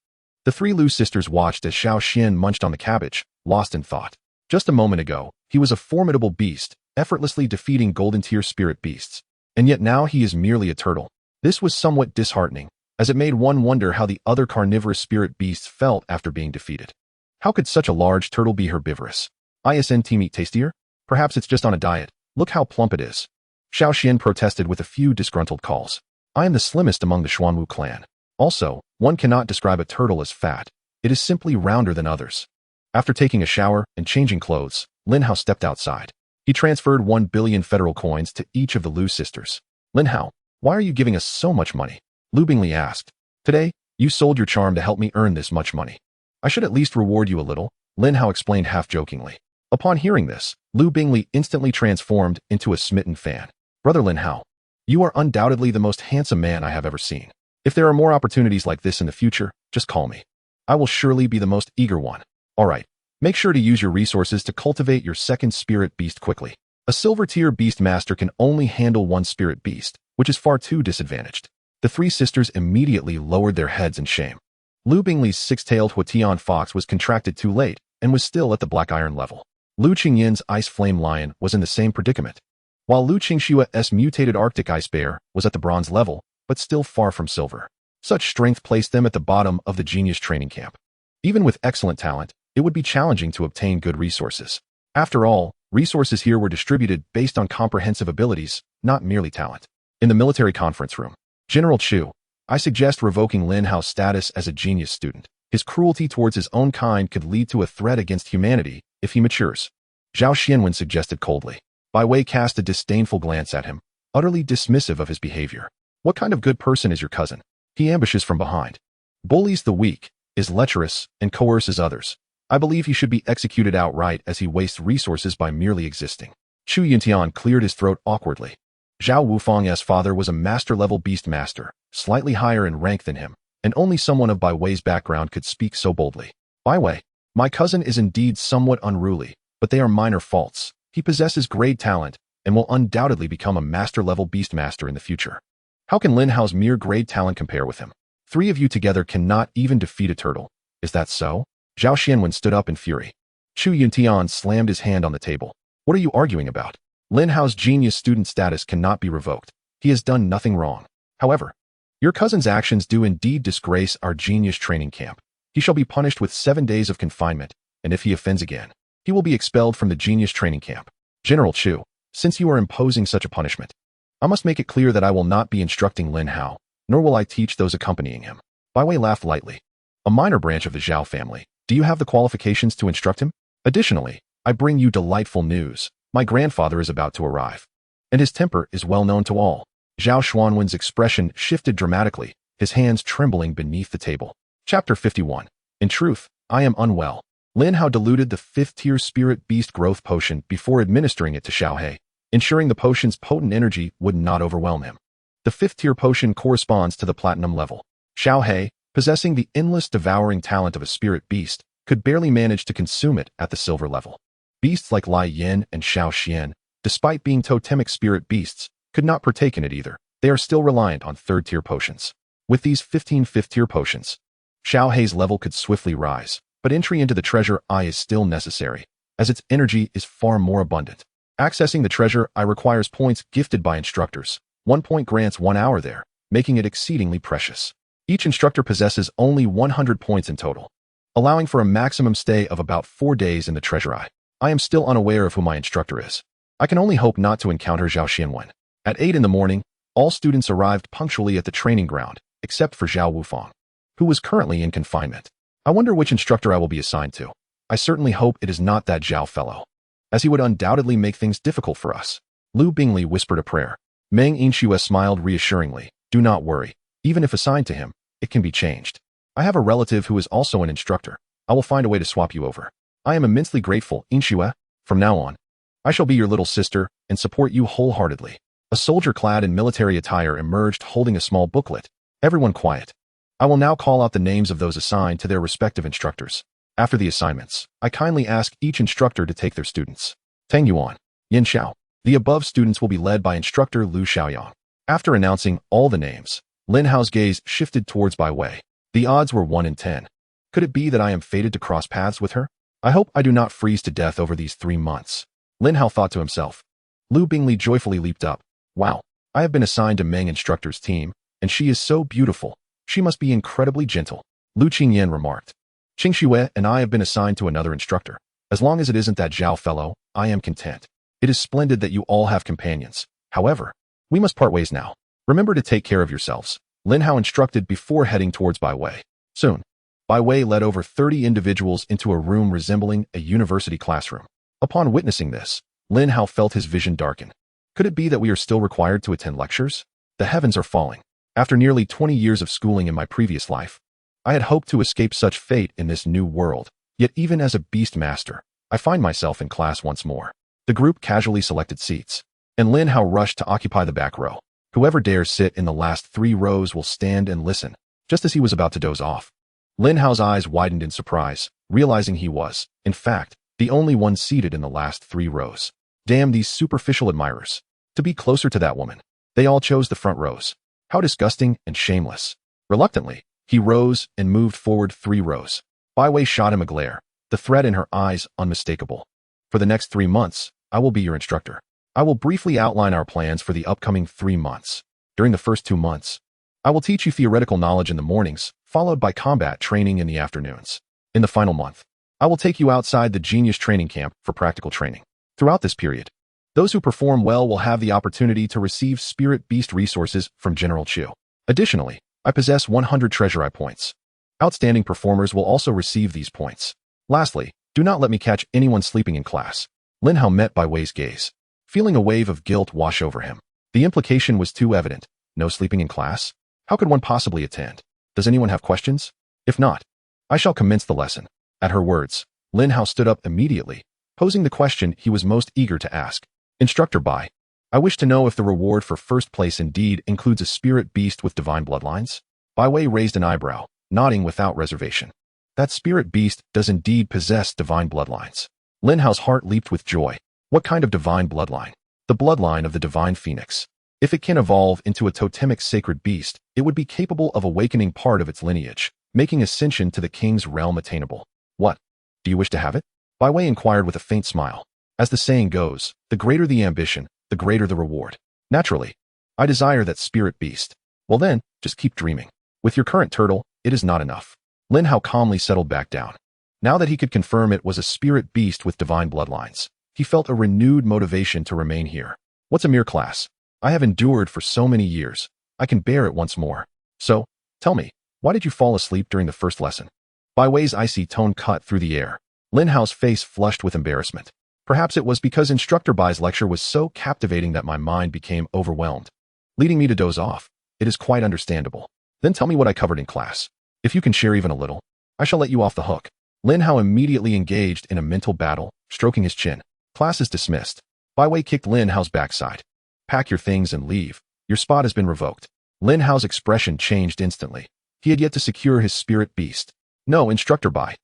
The 3 Lu sisters watched as Xiaoxian munched on the cabbage, lost in thought. Just a moment ago, he was a formidable beast, effortlessly defeating golden-tier spirit beasts. And yet now he is merely a turtle. This was somewhat disheartening, as it made one wonder how the other carnivorous spirit beasts felt after being defeated. How could such a large turtle be herbivorous? Isn't team meat tastier? Perhaps it's just on a diet. Look how plump it is. Xiaoxian protested with a few disgruntled calls. I am the slimmest among the Xuanwu clan. Also, one cannot describe a turtle as fat. It is simply rounder than others. After taking a shower and changing clothes, Lin Hao stepped outside. He transferred 1 billion federal coins to each of the Lu sisters. Lin Hao, why are you giving us so much money? Lu Bingli asked. Today, you sold your charm to help me earn this much money. I should at least reward you a little, Lin Hao explained half-jokingly. Upon hearing this, Lu Bingli instantly transformed into a smitten fan. Brother Lin Hao, you are undoubtedly the most handsome man I have ever seen. If there are more opportunities like this in the future, just call me. I will surely be the most eager one. Alright, make sure to use your resources to cultivate your second spirit beast quickly. A silver-tier beastmaster can only handle 1 spirit beast, which is far too disadvantaged. The 3 sisters immediately lowered their heads in shame. Lu Bingli's 6-tailed Huatian fox was contracted too late and was still at the black iron level. Lu Qingyan's ice flame lion was in the same predicament, while Lu Qingshua's mutated arctic ice bear was at the bronze level, but still far from silver. Such strength placed them at the bottom of the genius training camp. Even with excellent talent, it would be challenging to obtain good resources. After all, resources here were distributed based on comprehensive abilities, not merely talent. In the military conference room, General Chu, I suggest revoking Lin Hao's status as a genius student. His cruelty towards his own kind could lead to a threat against humanity if he matures. Zhao Xianwen suggested coldly. Bai Wei cast a disdainful glance at him, utterly dismissive of his behavior. What kind of good person is your cousin? He ambushes from behind, bullies the weak, is lecherous, and coerces others. I believe he should be executed outright as he wastes resources by merely existing. Chu Yuntian cleared his throat awkwardly. Zhao Wufang's father was a master-level beastmaster, slightly higher in rank than him, and only someone of Bai Wei's background could speak so boldly. Bai Wei, my cousin is indeed somewhat unruly, but they are minor faults. He possesses great talent and will undoubtedly become a master-level beastmaster in the future. How can Lin Hao's mere grade talent compare with him? 3 of you together cannot even defeat a turtle. Is that so? Zhao Xuanming stood up in fury. Chu Yuntian slammed his hand on the table. What are you arguing about? Lin Hao's genius student status cannot be revoked. He has done nothing wrong. However, your cousin's actions do indeed disgrace our genius training camp. He shall be punished with 7 days of confinement, and if he offends again, he will be expelled from the genius training camp. General Chu, since you are imposing such a punishment, I must make it clear that I will not be instructing Lin Hao, nor will I teach those accompanying him. Bai Wei laughed lightly. A minor branch of the Zhao family. Do you have the qualifications to instruct him? Additionally, I bring you delightful news. My grandfather is about to arrive, and his temper is well known to all. Zhao Xuanwen's expression shifted dramatically, his hands trembling beneath the table. Chapter 51. In truth, I am unwell. Lin Hao diluted the 5th-tier spirit beast growth potion before administering it to Xiaohe, ensuring the potion's potent energy would not overwhelm him. The 5th-tier potion corresponds to the platinum level. Xiaohe, possessing the endless devouring talent of a spirit beast, could barely manage to consume it at the silver level. Beasts like Lai Yin and Xiao Xian, despite being totemic spirit beasts, could not partake in it either. They are still reliant on 3rd-tier potions. With these 15 5th-tier potions, Xiaohe's level could swiftly rise, but entry into the treasure eye is still necessary, as its energy is far more abundant. Accessing the treasure eye requires points gifted by instructors. 1 point grants 1 hour there, making it exceedingly precious. Each instructor possesses only 100 points in total, allowing for a maximum stay of about 4 days in the treasure eye. I am still unaware of who my instructor is. I can only hope not to encounter Zhao Xianwen. At 8 in the morning, all students arrived punctually at the training ground, except for Zhao Wufang, who was currently in confinement. I wonder which instructor I will be assigned to. I certainly hope it is not that Zhao fellow, as he would undoubtedly make things difficult for us. Lu Bingley whispered a prayer. Meng Yinxue smiled reassuringly. Do not worry. Even if assigned to him, it can be changed. I have a relative who is also an instructor. I will find a way to swap you over. I am immensely grateful, Yinxue. From now on, I shall be your little sister and support you wholeheartedly. A soldier clad in military attire emerged holding a small booklet. Everyone quiet. I will now call out the names of those assigned to their respective instructors. After the assignments, I kindly ask each instructor to take their students. Tang Yuan, Yin Xiao. The above students will be led by instructor Lu Xiaoyang. After announcing all the names, Lin Hao's gaze shifted towards Bai Wei. The odds were 1 in 10. Could it be that I am fated to cross paths with her? I hope I do not freeze to death over these 3 months. Lin Hao thought to himself. Lu Bingley joyfully leaped up. Wow, I have been assigned to Meng instructor's team, and she is so beautiful. She must be incredibly gentle. Lu Qingyan remarked. Qingxue and I have been assigned to another instructor. As long as it isn't that Zhao fellow, I am content. It is splendid that you all have companions. However, we must part ways now. Remember to take care of yourselves. Lin Hao instructed before heading towards Bai Wei. Soon, Bai Wei led over 30 individuals into a room resembling a university classroom. Upon witnessing this, Lin Hao felt his vision darken. Could it be that we are still required to attend lectures? The heavens are falling. After nearly 20 years of schooling in my previous life, I had hoped to escape such fate in this new world. Yet even as a beastmaster, I find myself in class once more. The group casually selected seats, and Lin Hao rushed to occupy the back row. Whoever dares sit in the last 3 rows will stand and listen. Just as he was about to doze off, Lin Hao's eyes widened in surprise, realizing he was, in fact, the only one seated in the last 3 rows. Damn these superficial admirers. To be closer to that woman, they all chose the front rows. How disgusting and shameless. Reluctantly, he rose and moved forward 3 rows. Bai Wei shot him a glare, the threat in her eyes unmistakable. For the next 3 months, I will be your instructor. I will briefly outline our plans for the upcoming 3 months. During the first 2 months, I will teach you theoretical knowledge in the mornings, followed by combat training in the afternoons. In the final month, I will take you outside the genius training camp for practical training. Throughout this period, those who perform well will have the opportunity to receive spirit beast resources from General Chu. Additionally, I possess 100 treasure eye points. Outstanding performers will also receive these points. Lastly, do not let me catch anyone sleeping in class. Lin Hao met Bai Wei's gaze, feeling a wave of guilt wash over him. The implication was too evident. No sleeping in class? How could one possibly attend? Does anyone have questions? If not, I shall commence the lesson. At her words, Lin Hao stood up immediately, posing the question he was most eager to ask. Instructor Bai, I wish to know if the reward for first place indeed includes a spirit beast with divine bloodlines? Bai Wei raised an eyebrow, nodding without reservation. That spirit beast does indeed possess divine bloodlines. Lin Hao's heart leaped with joy. What kind of divine bloodline? The bloodline of the divine phoenix. If it can evolve into a totemic sacred beast, it would be capable of awakening part of its lineage, making ascension to the king's realm attainable. What? Do you wish to have it? Bai Wei inquired with a faint smile. As the saying goes, the greater the ambition, the greater the reward. Naturally, I desire that spirit beast. Well then, just keep dreaming. With your current turtle, it is not enough. Lin Hao calmly settled back down. Now that he could confirm it was a spirit beast with divine bloodlines, he felt a renewed motivation to remain here. What's a mere class? I have endured for so many years. I can bear it once more. So, tell me, why did you fall asleep during the first lesson? Bai Wei's icy tone cut through the air. Lin Hao's face flushed with embarrassment. Perhaps it was because Instructor Bai's lecture was so captivating that my mind became overwhelmed, leading me to doze off. It is quite understandable. Then tell me what I covered in class. If you can share even a little, I shall let you off the hook. Lin Hao immediately engaged in a mental battle, stroking his chin. Class is dismissed. Bai Wei kicked Lin Hao's backside. Pack your things and leave. Your spot has been revoked. Lin Hao's expression changed instantly. He had yet to secure his spirit beast. No, Instructor Bai.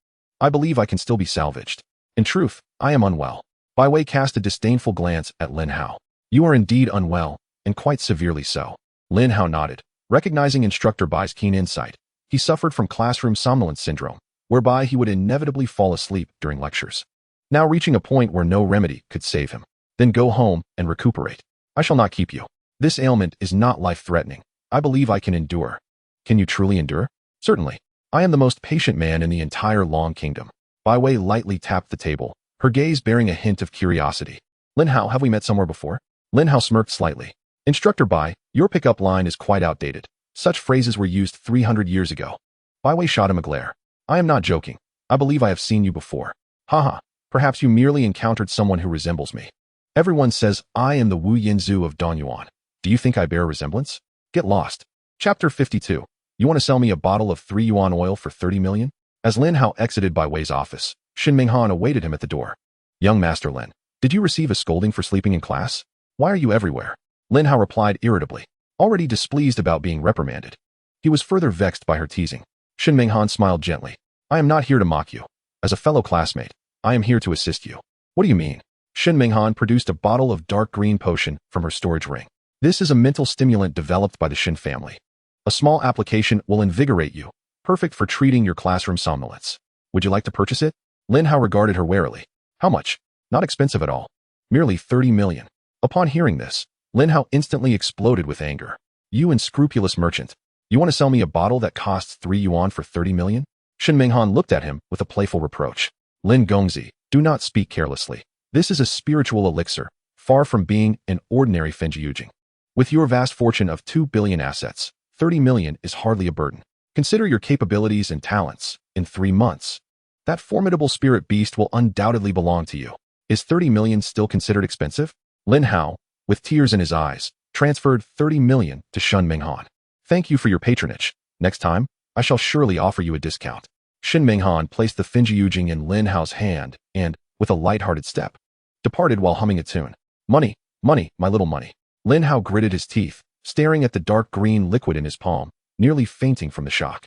I believe I can still be salvaged. In truth, I am unwell. Bai Wei cast a disdainful glance at Lin Hao. You are indeed unwell, and quite severely so. Lin Hao nodded, recognizing Instructor Bai's keen insight. He suffered from classroom somnolence syndrome, whereby he would inevitably fall asleep during lectures. Now reaching a point where no remedy could save him. Then go home and recuperate. I shall not keep you. This ailment is not life-threatening. I believe I can endure. Can you truly endure? Certainly. I am the most patient man in the entire Long Kingdom. Bai Wei lightly tapped the table, her gaze bearing a hint of curiosity. Lin Hao, have we met somewhere before? Lin Hao smirked slightly. Instructor Bai, your pickup line is quite outdated. Such phrases were used 300 years ago. Bai Wei shot him a glare. I am not joking. I believe I have seen you before. Haha. Perhaps you merely encountered someone who resembles me. Everyone says I am the Wu Yinzu of Donyuan. Do you think I bear a resemblance? Get lost. Chapter 52. You want to sell me a bottle of 3 yuan oil for 30 million? As Lin Hao exited Bai Wei's office, Xuanming Han awaited him at the door. Young Master Lin, did you receive a scolding for sleeping in class? Why are you everywhere? Lin Hao replied irritably, already displeased about being reprimanded. He was further vexed by her teasing. Xuanming Han smiled gently. I am not here to mock you. As a fellow classmate, I am here to assist you. What do you mean? Xuanming Han produced a bottle of dark green potion from her storage ring. This is a mental stimulant developed by the Xin family. A small application will invigorate you, perfect for treating your classroom somnolence. Would you like to purchase it? Lin Hao regarded her warily. How much? Not expensive at all. Merely 30 million. Upon hearing this, Lin Hao instantly exploded with anger. You unscrupulous merchant. You want to sell me a bottle that costs 3 yuan for 30 million? Xuanming Han looked at him with a playful reproach. Lin Gongzi, do not speak carelessly. This is a spiritual elixir, far from being an ordinary fenjiyujing. With your vast fortune of 2 billion assets, 30 million is hardly a burden. Consider your capabilities and talents. In 3 months, that formidable spirit beast will undoubtedly belong to you. Is 30 million still considered expensive? Lin Hao, with tears in his eyes, transferred 30 million to Xuanming Han. Thank you for your patronage. Next time, I shall surely offer you a discount. Xuanming Han placed the fenjiyujing in Lin Hao's hand and, with a light-hearted step, departed while humming a tune. Money, money, my little money. Lin Hao gritted his teeth, staring at the dark green liquid in his palm, nearly fainting from the shock.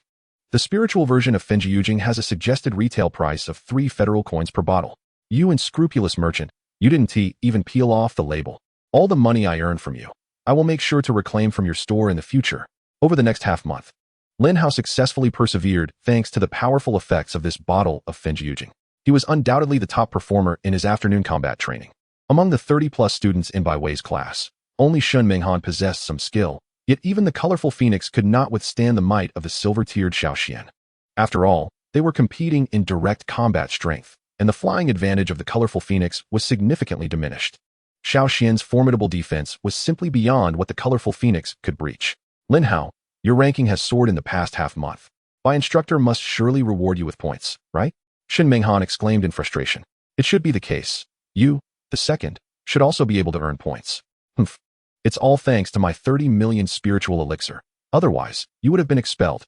The spiritual version of fenjiyujing has a suggested retail price of 3 federal coins per bottle. You unscrupulous merchant, you didn't even peel off the label. All the money I earned from you, I will make sure to reclaim from your store in the future, over the next half-month. Lin Hao successfully persevered thanks to the powerful effects of this bottle of fenjiyujing. He was undoubtedly the top performer in his afternoon combat training. Among the 30-plus students in Bai Wei's class, only Xuanming Han possessed some skill, yet even the colorful phoenix could not withstand the might of the silver-tiered Xiaoxian. After all, they were competing in direct combat strength, and the flying advantage of the colorful phoenix was significantly diminished. Xiaoxian's formidable defense was simply beyond what the colorful phoenix could breach. Lin Hao, your ranking has soared in the past half-month. My instructor must surely reward you with points, right? Xuanming Han exclaimed in frustration. It should be the case. You, the second, should also be able to earn points. Humph. It's all thanks to my 30 million spiritual elixir. Otherwise, you would have been expelled.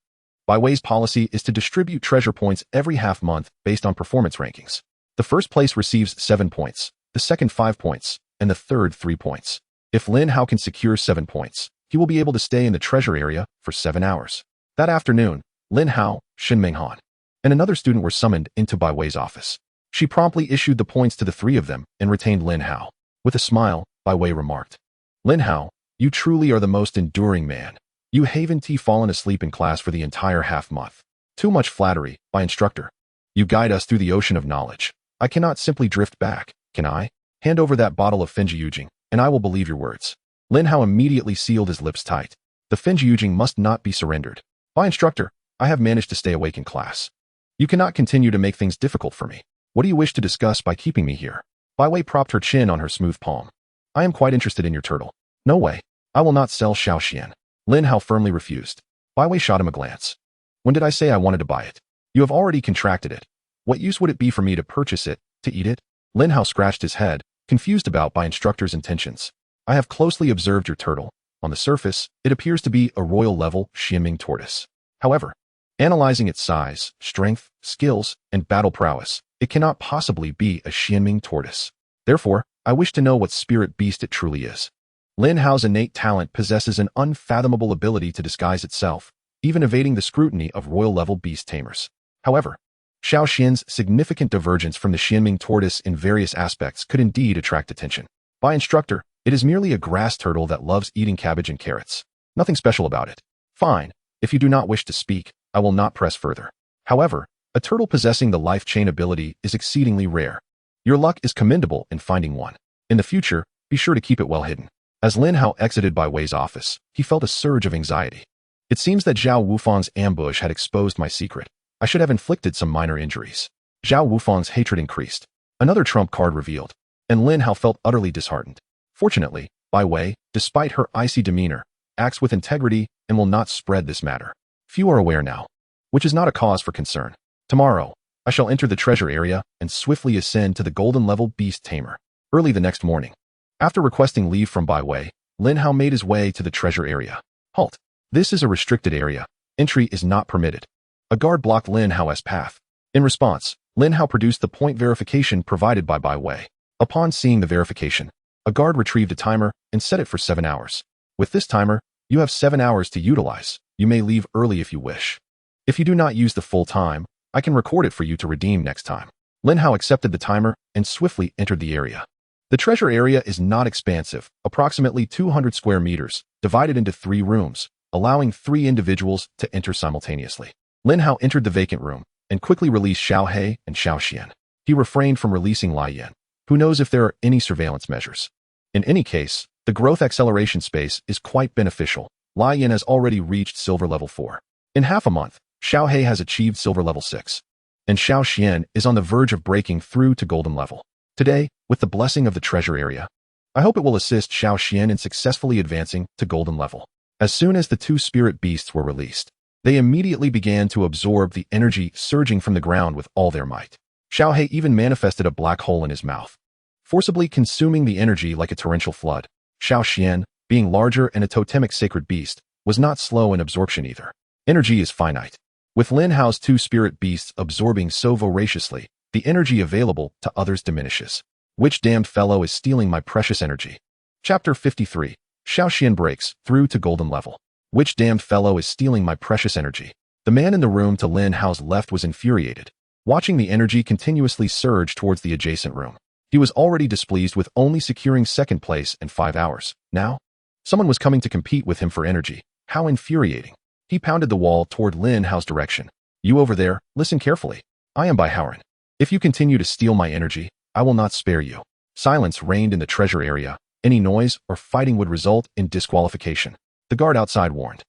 Bai Wei's policy is to distribute treasure points every half month based on performance rankings. The first place receives 7 points, the second 5 points, and the third 3 points. If Lin Hao can secure 7 points, he will be able to stay in the treasure area for 7 hours. That afternoon, Lin Hao, Xuanming, and another student were summoned into Bai Wei's office. She promptly issued the points to the 3 of them and retained Lin Hao. With a smile, Bai Wei remarked, "Lin Hao, you truly are the most enduring man. You haven't fallen asleep in class for the entire half month. Too much flattery, by instructor. You guide us through the ocean of knowledge. I cannot simply drift back, can I? Hand over that bottle of Finjiyujing, and I will believe your words." Lin Hao immediately sealed his lips tight. The Finjiyujing must not be surrendered. "By instructor, I have managed to stay awake in class. You cannot continue to make things difficult for me. What do you wish to discuss by keeping me here?" Bai Wei propped her chin on her smooth palm. "I am quite interested in your turtle." "No way. I will not sell Xiaoxian." Lin Hao firmly refused. Bai Wei shot him a glance. "When did I say I wanted to buy it? You have already contracted it. What use would it be for me to purchase it, to eat it?" Lin Hao scratched his head, confused about Bai instructor's intentions. "I have closely observed your turtle. On the surface, it appears to be a royal-level Xuanming tortoise. However, analyzing its size, strength, skills, and battle prowess, it cannot possibly be a Xuanming tortoise. Therefore, I wish to know what spirit beast it truly is." Lin Hao's innate talent possesses an unfathomable ability to disguise itself, even evading the scrutiny of royal-level beast tamers. However, Xiaoxian's significant divergence from the Xuanming tortoise in various aspects could indeed attract attention. "By instructor, it is merely a grass turtle that loves eating cabbage and carrots. Nothing special about it." "Fine. If you do not wish to speak, I will not press further. However, a turtle possessing the life chain ability is exceedingly rare. Your luck is commendable in finding one. In the future, be sure to keep it well hidden." As Lin Hao exited Bai Wei's office, he felt a surge of anxiety. "It seems that Zhao Wufang's ambush had exposed my secret. I should have inflicted some minor injuries." Zhao Wufang's hatred increased. Another trump card revealed, and Lin Hao felt utterly disheartened. Fortunately, Bai Wei, despite her icy demeanor, acts with integrity and will not spread this matter. Few are aware now, which is not a cause for concern. Tomorrow, I shall enter the treasure area and swiftly ascend to the golden-level beast tamer. Early the next morning, after requesting leave from Bai Wei, Lin Hao made his way to the treasure area. "Halt. This is a restricted area. Entry is not permitted." A guard blocked Lin Hao's path. In response, Lin Hao produced the point verification provided by Bai Wei. Upon seeing the verification, a guard retrieved a timer and set it for 7 hours. "With this timer, you have 7 hours to utilize. You may leave early if you wish. If you do not use the full time, I can record it for you to redeem next time." Lin Hao accepted the timer and swiftly entered the area. The treasure area is not expansive, approximately 200 square meters, divided into 3 rooms, allowing 3 individuals to enter simultaneously. Lin Hao entered the vacant room and quickly released Xiao He and Xiao Xian. He refrained from releasing Lai Yan. Who knows if there are any surveillance measures? In any case, the growth acceleration space is quite beneficial. Lai Yan has already reached silver level 4. In half a month, Xiao He has achieved silver level 6. And Xiao Xian is on the verge of breaking through to golden level. Today, with the blessing of the treasure area, I hope it will assist Xiao Xian in successfully advancing to golden level. As soon as the 2 spirit beasts were released, they immediately began to absorb the energy surging from the ground with all their might. Xiao He even manifested a black hole in his mouth, forcibly consuming the energy like a torrential flood. Xiao Xian, being larger and a totemic sacred beast, was not slow in absorption either. Energy is finite. With Lin Hao's 2 spirit beasts absorbing so voraciously, the energy available to others diminishes. Which damned fellow is stealing my precious energy? Chapter 53. Xiao Xian breaks through to golden level. Which damned fellow is stealing my precious energy? The man in the room to Lin Hao's left was infuriated, watching the energy continuously surge towards the adjacent room. He was already displeased with only securing 2nd place in 5 hours. Now, someone was coming to compete with him for energy. How infuriating. He pounded the wall toward Lin Hao's direction. "You over there, listen carefully. I am Bai Haoran. If you continue to steal my energy, I will not spare you." Silence reigned in the treasure area. Any noise or fighting would result in disqualification. The guard outside warned.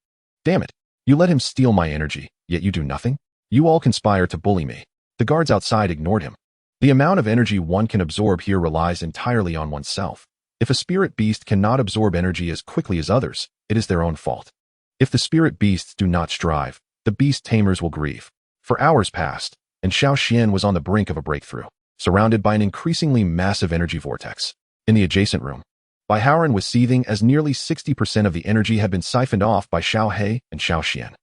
"Damn it. You let him steal my energy, yet you do nothing? You all conspire to bully me." The guards outside ignored him. The amount of energy one can absorb here relies entirely on oneself. If a spirit beast cannot absorb energy as quickly as others, it is their own fault. If the spirit beasts do not strive, the beast tamers will grieve. For hours passed, and Xiao Xian was on the brink of a breakthrough, surrounded by an increasingly massive energy vortex. In the adjacent room, Bai Haoran was seething as nearly 60% of the energy had been siphoned off by Xiao He and Xiao Xian.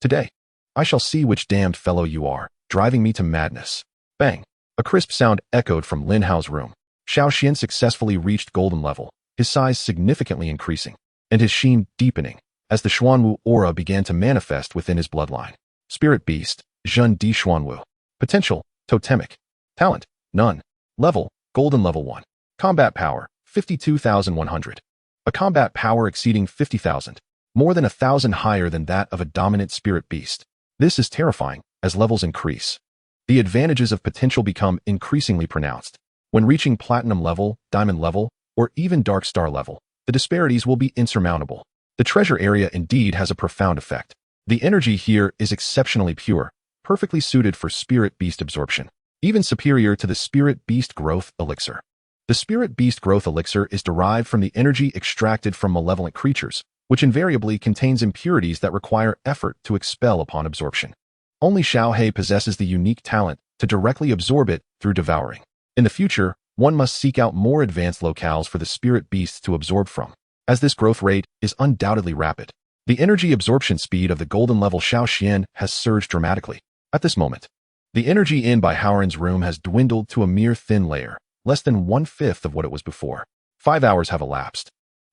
Today, I shall see which damned fellow you are, driving me to madness. Bang! A crisp sound echoed from Lin Hao's room. Xian successfully reached golden level, his size significantly increasing, and his sheen deepening, as the Xuanwu aura began to manifest within his bloodline. Spirit Beast, Zhen Di Xuanwu. Potential, Totemic. Talent, none. Level, Golden Level 1. Combat Power, 52,100. A combat power exceeding 50,000, more than 1,000 higher than that of a dominant Spirit Beast. This is terrifying, as levels increase. The advantages of potential become increasingly pronounced. When reaching Platinum level, Diamond level, or even Dark Star level, the disparities will be insurmountable. The treasure area indeed has a profound effect. The energy here is exceptionally pure, perfectly suited for Spirit Beast absorption, even superior to the Spirit Beast Growth Elixir. The Spirit Beast Growth Elixir is derived from the energy extracted from malevolent creatures, which invariably contains impurities that require effort to expel upon absorption. Only Xiaohe possesses the unique talent to directly absorb it through devouring. In the future, one must seek out more advanced locales for the Spirit Beasts to absorb from, as this growth rate is undoubtedly rapid. The energy absorption speed of the golden level Xiaoxian has surged dramatically. At this moment, the energy in by Howren's room has dwindled to a mere thin layer, less than 1/5 of what it was before. 5 hours have elapsed,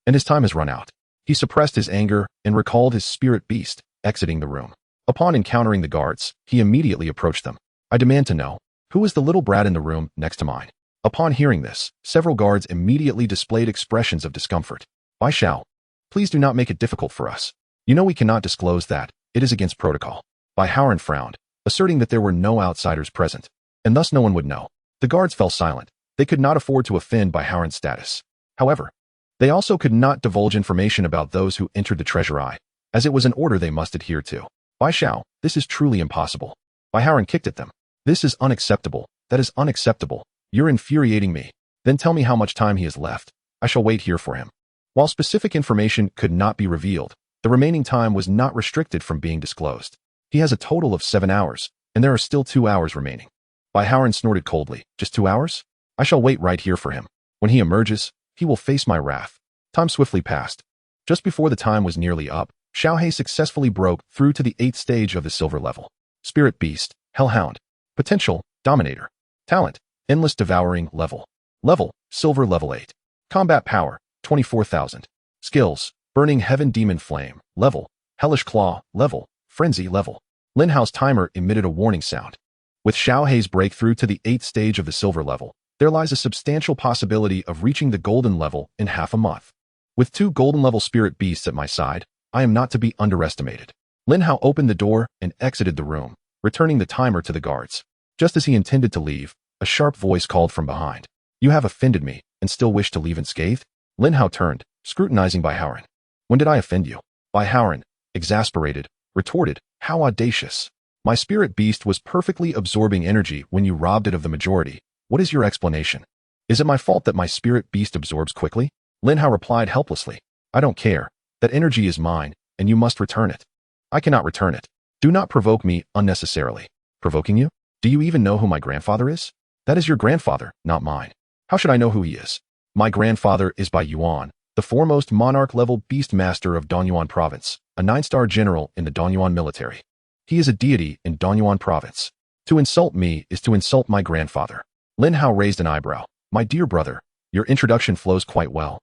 and his time has run out. He suppressed his anger and recalled his Spirit Beast, exiting the room. Upon encountering the guards, he immediately approached them. I demand to know, who is the little brat in the room next to mine? Upon hearing this, several guards immediately displayed expressions of discomfort. Bai Xiao, please do not make it difficult for us. You know we cannot disclose that. It is against protocol. Bai Howren frowned, asserting that there were no outsiders present, and thus no one would know. The guards fell silent. They could not afford to offend Bai Howren's status. However, they also could not divulge information about those who entered the treasure eye, as it was an order they must adhere to. Bai Xiao, this is truly impossible. Bai Howren kicked at them. This is unacceptable. That is unacceptable. You're infuriating me. Then tell me how much time he has left. I shall wait here for him. While specific information could not be revealed, the remaining time was not restricted from being disclosed. He has a total of 7 hours, and there are still 2 hours remaining. Bai Howren snorted coldly. Just 2 hours? I shall wait right here for him. When he emerges, he will face my wrath. Time swiftly passed. Just before the time was nearly up, Xiaohe successfully broke through to the 8th stage of the silver level. Spirit Beast, Hellhound. Potential, Dominator. Talent, Endless Devouring level. Level, Silver level 8. Combat Power, 24,000. Skills, Burning Heaven Demon Flame. Level, Hellish Claw. Level, Frenzy level. Lin Hao's timer emitted a warning sound. With Xiaohe's breakthrough to the 8th stage of the silver level, there lies a substantial possibility of reaching the golden level in half a month. With 2 golden level Spirit Beasts at my side, I am not to be underestimated. Lin Hao opened the door and exited the room, returning the timer to the guards. Just as he intended to leave, a sharp voice called from behind. You have offended me, and still wish to leave unscathed? Lin Hao turned, scrutinizing Bai Howren. When did I offend you? Bai Howren, exasperated, retorted, how audacious. My Spirit Beast was perfectly absorbing energy when you robbed it of the majority. What is your explanation? Is it my fault that my Spirit Beast absorbs quickly? Lin Hao replied helplessly. I don't care. That energy is mine, and you must return it. I cannot return it. Do not provoke me unnecessarily. Provoking you? Do you even know who my grandfather is? That is your grandfather, not mine. How should I know who he is? My grandfather is Bai Yuan, the foremost monarch-level Beastmaster of Donyuan Province, a 9-star general in the Donyuan military. He is a deity in Donyuan Province. To insult me is to insult my grandfather. Lin Hao raised an eyebrow. My dear brother, your introduction flows quite well.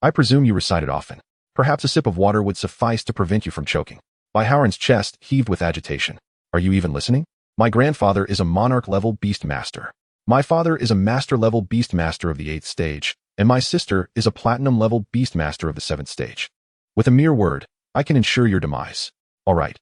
I presume you recite it often. Perhaps a sip of water would suffice to prevent you from choking. Bai Howren's chest heaved with agitation. Are you even listening? My grandfather is a monarch-level Beastmaster. My father is a master-level Beastmaster of the 8th stage, and my sister is a platinum-level Beastmaster of the 7th stage. With a mere word, I can ensure your demise. All right,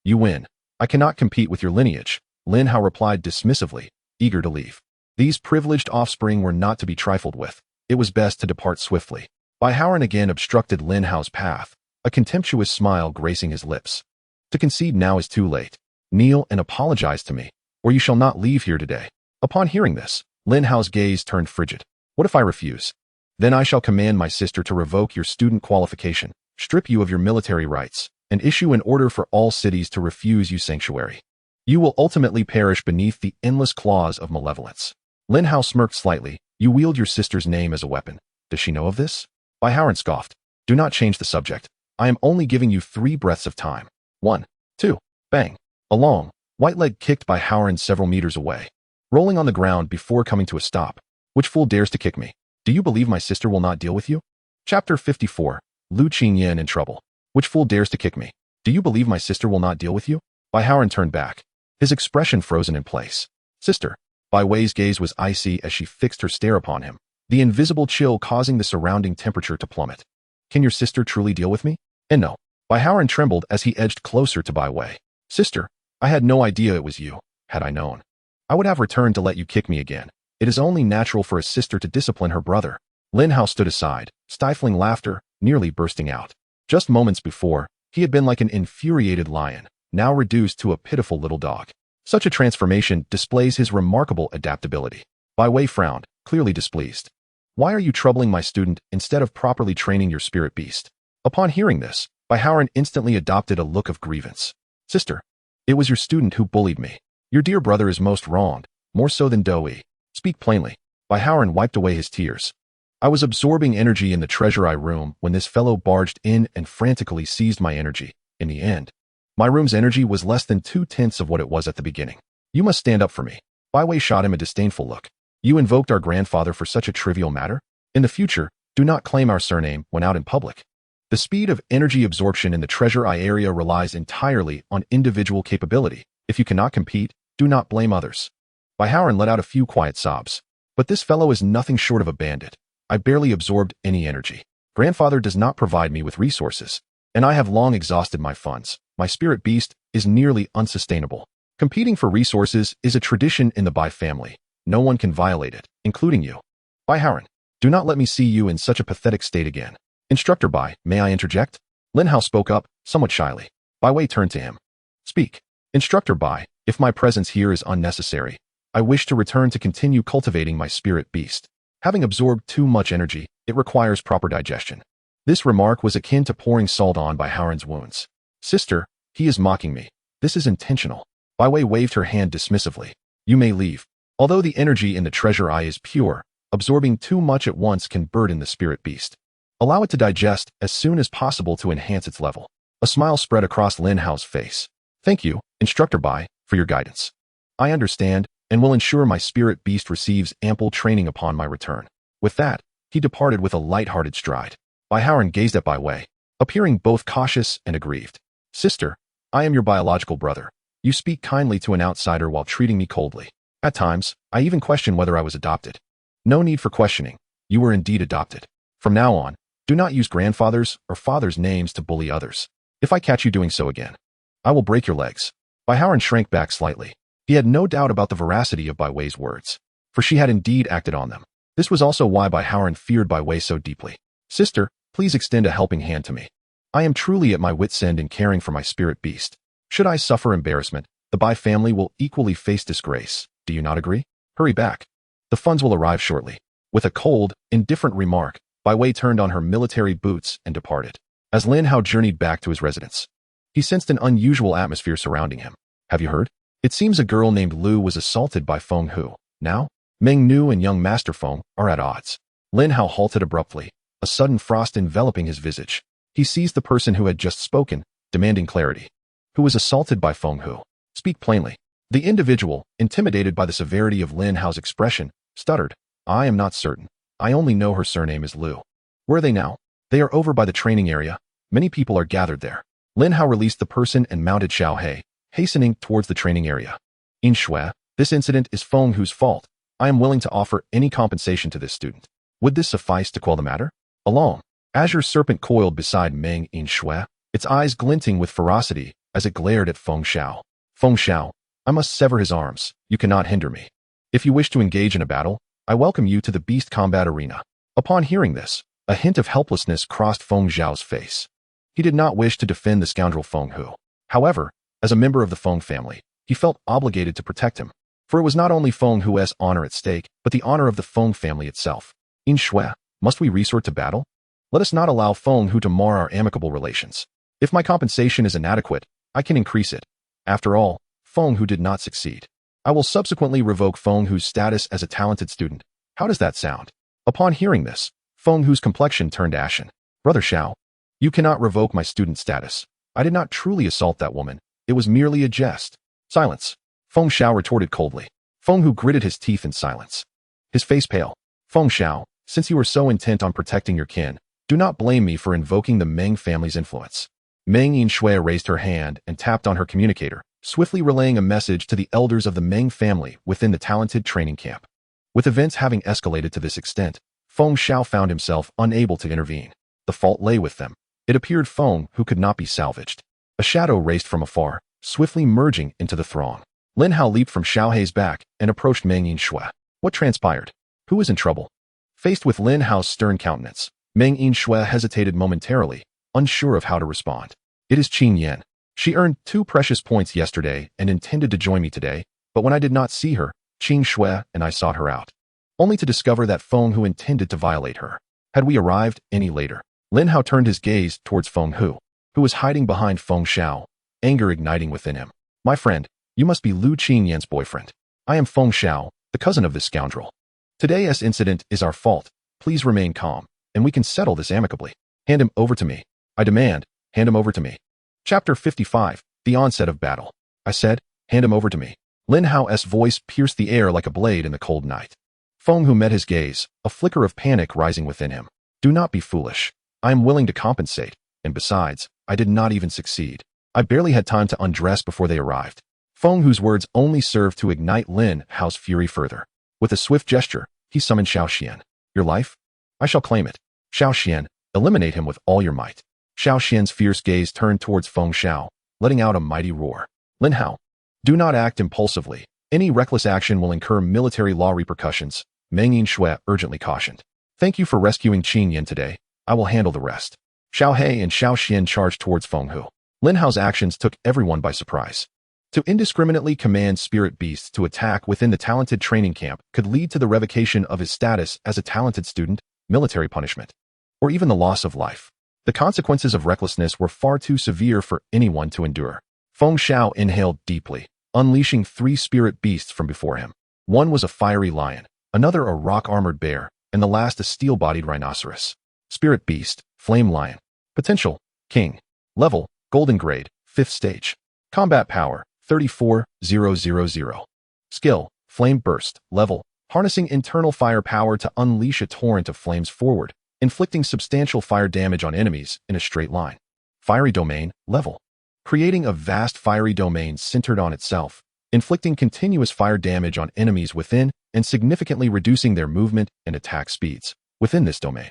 you win. I cannot compete with your lineage, Lin Hao replied dismissively, eager to leave. These privileged offspring were not to be trifled with. It was best to depart swiftly. Bai Howren again obstructed Lin Hao's path, a contemptuous smile gracing his lips. To concede now is too late. Kneel and apologize to me, or you shall not leave here today. Upon hearing this, Lin Hao's gaze turned frigid. What if I refuse? Then I shall command my sister to revoke your student qualification, strip you of your military rights, and issue an order for all cities to refuse you sanctuary. You will ultimately perish beneath the endless claws of malevolence. Lin Hao smirked slightly. You wield your sister's name as a weapon. Does she know of this? Bai Howren scoffed. Do not change the subject. I am only giving you 3 breaths of time. 1, 2. Bang! A long, white leg kicked by Howard several meters away, rolling on the ground before coming to a stop. Which fool dares to kick me? Do you believe my sister will not deal with you? Chapter 54. Lu Qingyan in trouble. Which fool dares to kick me? Do you believe my sister will not deal with you? Bai Howard turned back, his expression frozen in place. Sister. Bai Wei's gaze was icy as she fixed her stare upon him, the invisible chill causing the surrounding temperature to plummet. Can your sister truly deal with me? And no. Bai Howard trembled as he edged closer to Bai Wei. Sister, I had no idea it was you. Had I known, I would have returned to let you kick me again. It is only natural for a sister to discipline her brother. Lin Hao stood aside, stifling laughter, nearly bursting out. Just moments before, he had been like an infuriated lion, now reduced to a pitiful little dog. Such a transformation displays his remarkable adaptability. Bai Wei frowned, clearly displeased. Why are you troubling my student instead of properly training your spirit beast? Upon hearing this, Bai Howard instantly adopted a look of grievance. Sister, it was your student who bullied me. Your dear brother is most wronged, more so than Doi. Speak plainly. Bai Howard wiped away his tears. I was absorbing energy in the treasure eye room when this fellow barged in and frantically seized my energy. In the end, my room's energy was less than 2/10 of what it was at the beginning. You must stand up for me. Bai Wei shot him a disdainful look. You invoked our grandfather for such a trivial matter? In the future, do not claim our surname when out in public. The speed of energy absorption in the treasure eye area relies entirely on individual capability. If you cannot compete, do not blame others. Bai Howard let out a few quiet sobs. But this fellow is nothing short of a bandit. I barely absorbed any energy. Grandfather does not provide me with resources, and I have long exhausted my funds. My spirit beast is nearly unsustainable. Competing for resources is a tradition in the Bai family. No one can violate it, including you. Bai Howard, do not let me see you in such a pathetic state again. Instructor Bai, may I interject? Lin Hao spoke up, somewhat shyly. Bai Wei turned to him. Speak. Instructor Bai, if my presence here is unnecessary, I wish to return to continue cultivating my spirit beast. Having absorbed too much energy, it requires proper digestion. This remark was akin to pouring salt on Bai Howard's wounds. Sister, he is mocking me. This is intentional. Bai Wei waved her hand dismissively. You may leave. Although the energy in the treasure eye is pure, absorbing too much at once can burden the spirit beast. Allow it to digest as soon as possible to enhance its level. A smile spread across Lin Hao's face. Thank you, Instructor Bai, for your guidance. I understand, and will ensure my spirit beast receives ample training upon my return. With that, he departed with a light-hearted stride. Bai Howard gazed at Bai Wei, appearing both cautious and aggrieved. Sister, I am your biological brother. You speak kindly to an outsider while treating me coldly. At times, I even question whether I was adopted. No need for questioning. You were indeed adopted. From now on, do not use grandfather's or father's names to bully others. If I catch you doing so again, I will break your legs. Bai Howard shrank back slightly. He had no doubt about the veracity of Bai Wei's words, for she had indeed acted on them. This was also why Bai Howard feared Bai Wei so deeply. Sister, please extend a helping hand to me. I am truly at my wit's end in caring for my spirit beast. Should I suffer embarrassment, the Bai family will equally face disgrace. Do you not agree? Hurry back. The funds will arrive shortly. With a cold, indifferent remark, Bai Wei turned on her military boots and departed. As Lin Hao journeyed back to his residence, he sensed an unusual atmosphere surrounding him. Have you heard? It seems a girl named Lu was assaulted by Feng Hu. Now, Meng Nu and young Master Feng are at odds. Lin Hao halted abruptly, a sudden frost enveloping his visage. He seized the person who had just spoken, demanding clarity. Who was assaulted by Feng Hu? Speak plainly. The individual, intimidated by the severity of Lin Hao's expression, stuttered. I am not certain. I only know her surname is Lu. Where are they now? They are over by the training area. Many people are gathered there. Lin Hao released the person and mounted Xiao He, hastening towards the training area. In Shui, this incident is Feng Hu's fault. I am willing to offer any compensation to this student. Would this suffice to quell the matter? A long, azure serpent coiled beside Meng in Shui, its eyes glinting with ferocity as it glared at Feng Xiao. Feng Xiao, I must sever his arms. You cannot hinder me. If you wish to engage in a battle, I welcome you to the beast combat arena. Upon hearing this, a hint of helplessness crossed Feng Xiao's face. He did not wish to defend the scoundrel Feng Hu. However, as a member of the Feng family, he felt obligated to protect him. For it was not only Feng Hu's honor at stake, but the honor of the Feng family itself. In Shui, must we resort to battle? Let us not allow Feng Hu to mar our amicable relations. If my compensation is inadequate, I can increase it. After all, Feng Hu did not succeed. I will subsequently revoke Feng Hu's status as a talented student. How does that sound? Upon hearing this, Feng Hu's complexion turned ashen. Brother Xiao, you cannot revoke my student status. I did not truly assault that woman, It was merely a jest. Silence. Feng Xiao retorted coldly. Feng Hu gritted his teeth in silence. His face pale. Feng Xiao, since you are so intent on protecting your kin, do not blame me for invoking the Meng family's influence. Meng Yinshui raised her hand and tapped on her communicator, swiftly relaying a message to the elders of the Meng family within the talented training camp. With events having escalated to this extent, Feng Xiao found himself unable to intervene. The fault lay with them. It appeared Feng Hu could not be salvaged. A shadow raced from afar, swiftly merging into the throng. Lin Hao leaped from Xiao Hei's back and approached Meng Yinshui. What transpired? Who is in trouble? Faced with Lin Hao's stern countenance, Meng Yinshui hesitated momentarily, unsure of how to respond. It is Qin Yan. She earned 2 precious points yesterday and intended to join me today, but when I did not see her, Qin Shui and I sought her out, only to discover that Feng Hu intended to violate her. Had we arrived any later? Lin Hao turned his gaze towards Feng Hu, who was hiding behind Feng Xiao, anger igniting within him. My friend, you must be Lu Qin Yan's boyfriend. I am Feng Xiao, the cousin of this scoundrel. Today's incident is our fault. Please remain calm, and we can settle this amicably. Hand him over to me. I demand, hand him over to me. Chapter 55, The Onset of Battle. I said, hand him over to me. Lin Hao's voice pierced the air like a blade in the cold night. Feng Hu met his gaze, a flicker of panic rising within him. Do not be foolish. I am willing to compensate, and besides, I did not even succeed. I barely had time to undress before they arrived. Feng Hu's words only served to ignite Lin Hao's fury further. With a swift gesture, he summoned Xiao Xian. Your life? I shall claim it. Xiao Xian, eliminate him with all your might. Xiao Xian's fierce gaze turned towards Feng Xiao, letting out a mighty roar. Lin Hao, do not act impulsively. Any reckless action will incur military law repercussions, Meng Yinshui urgently cautioned. Thank you for rescuing Qin Yan today. I will handle the rest. Xiao Hei and Xiao Xian charged towards Feng Hu. Lin Hao's actions took everyone by surprise. To indiscriminately command spirit beasts to attack within the talented training camp could lead to the revocation of his status as a talented student, military punishment, or even the loss of life. The consequences of recklessness were far too severe for anyone to endure. Feng Xiao inhaled deeply, unleashing 3 spirit beasts from before him. One was a fiery lion, another a rock-armored bear, and the last a steel-bodied rhinoceros. Spirit beast, flame lion. Potential, king. Level, golden grade, 5th stage. Combat power, 34,000. Skill, flame burst. Level, harnessing internal fire power to unleash a torrent of flames forward, inflicting substantial fire damage on enemies in a straight line. Fiery domain. Level, creating a vast fiery domain centered on itself, inflicting continuous fire damage on enemies within and significantly reducing their movement and attack speeds within this domain.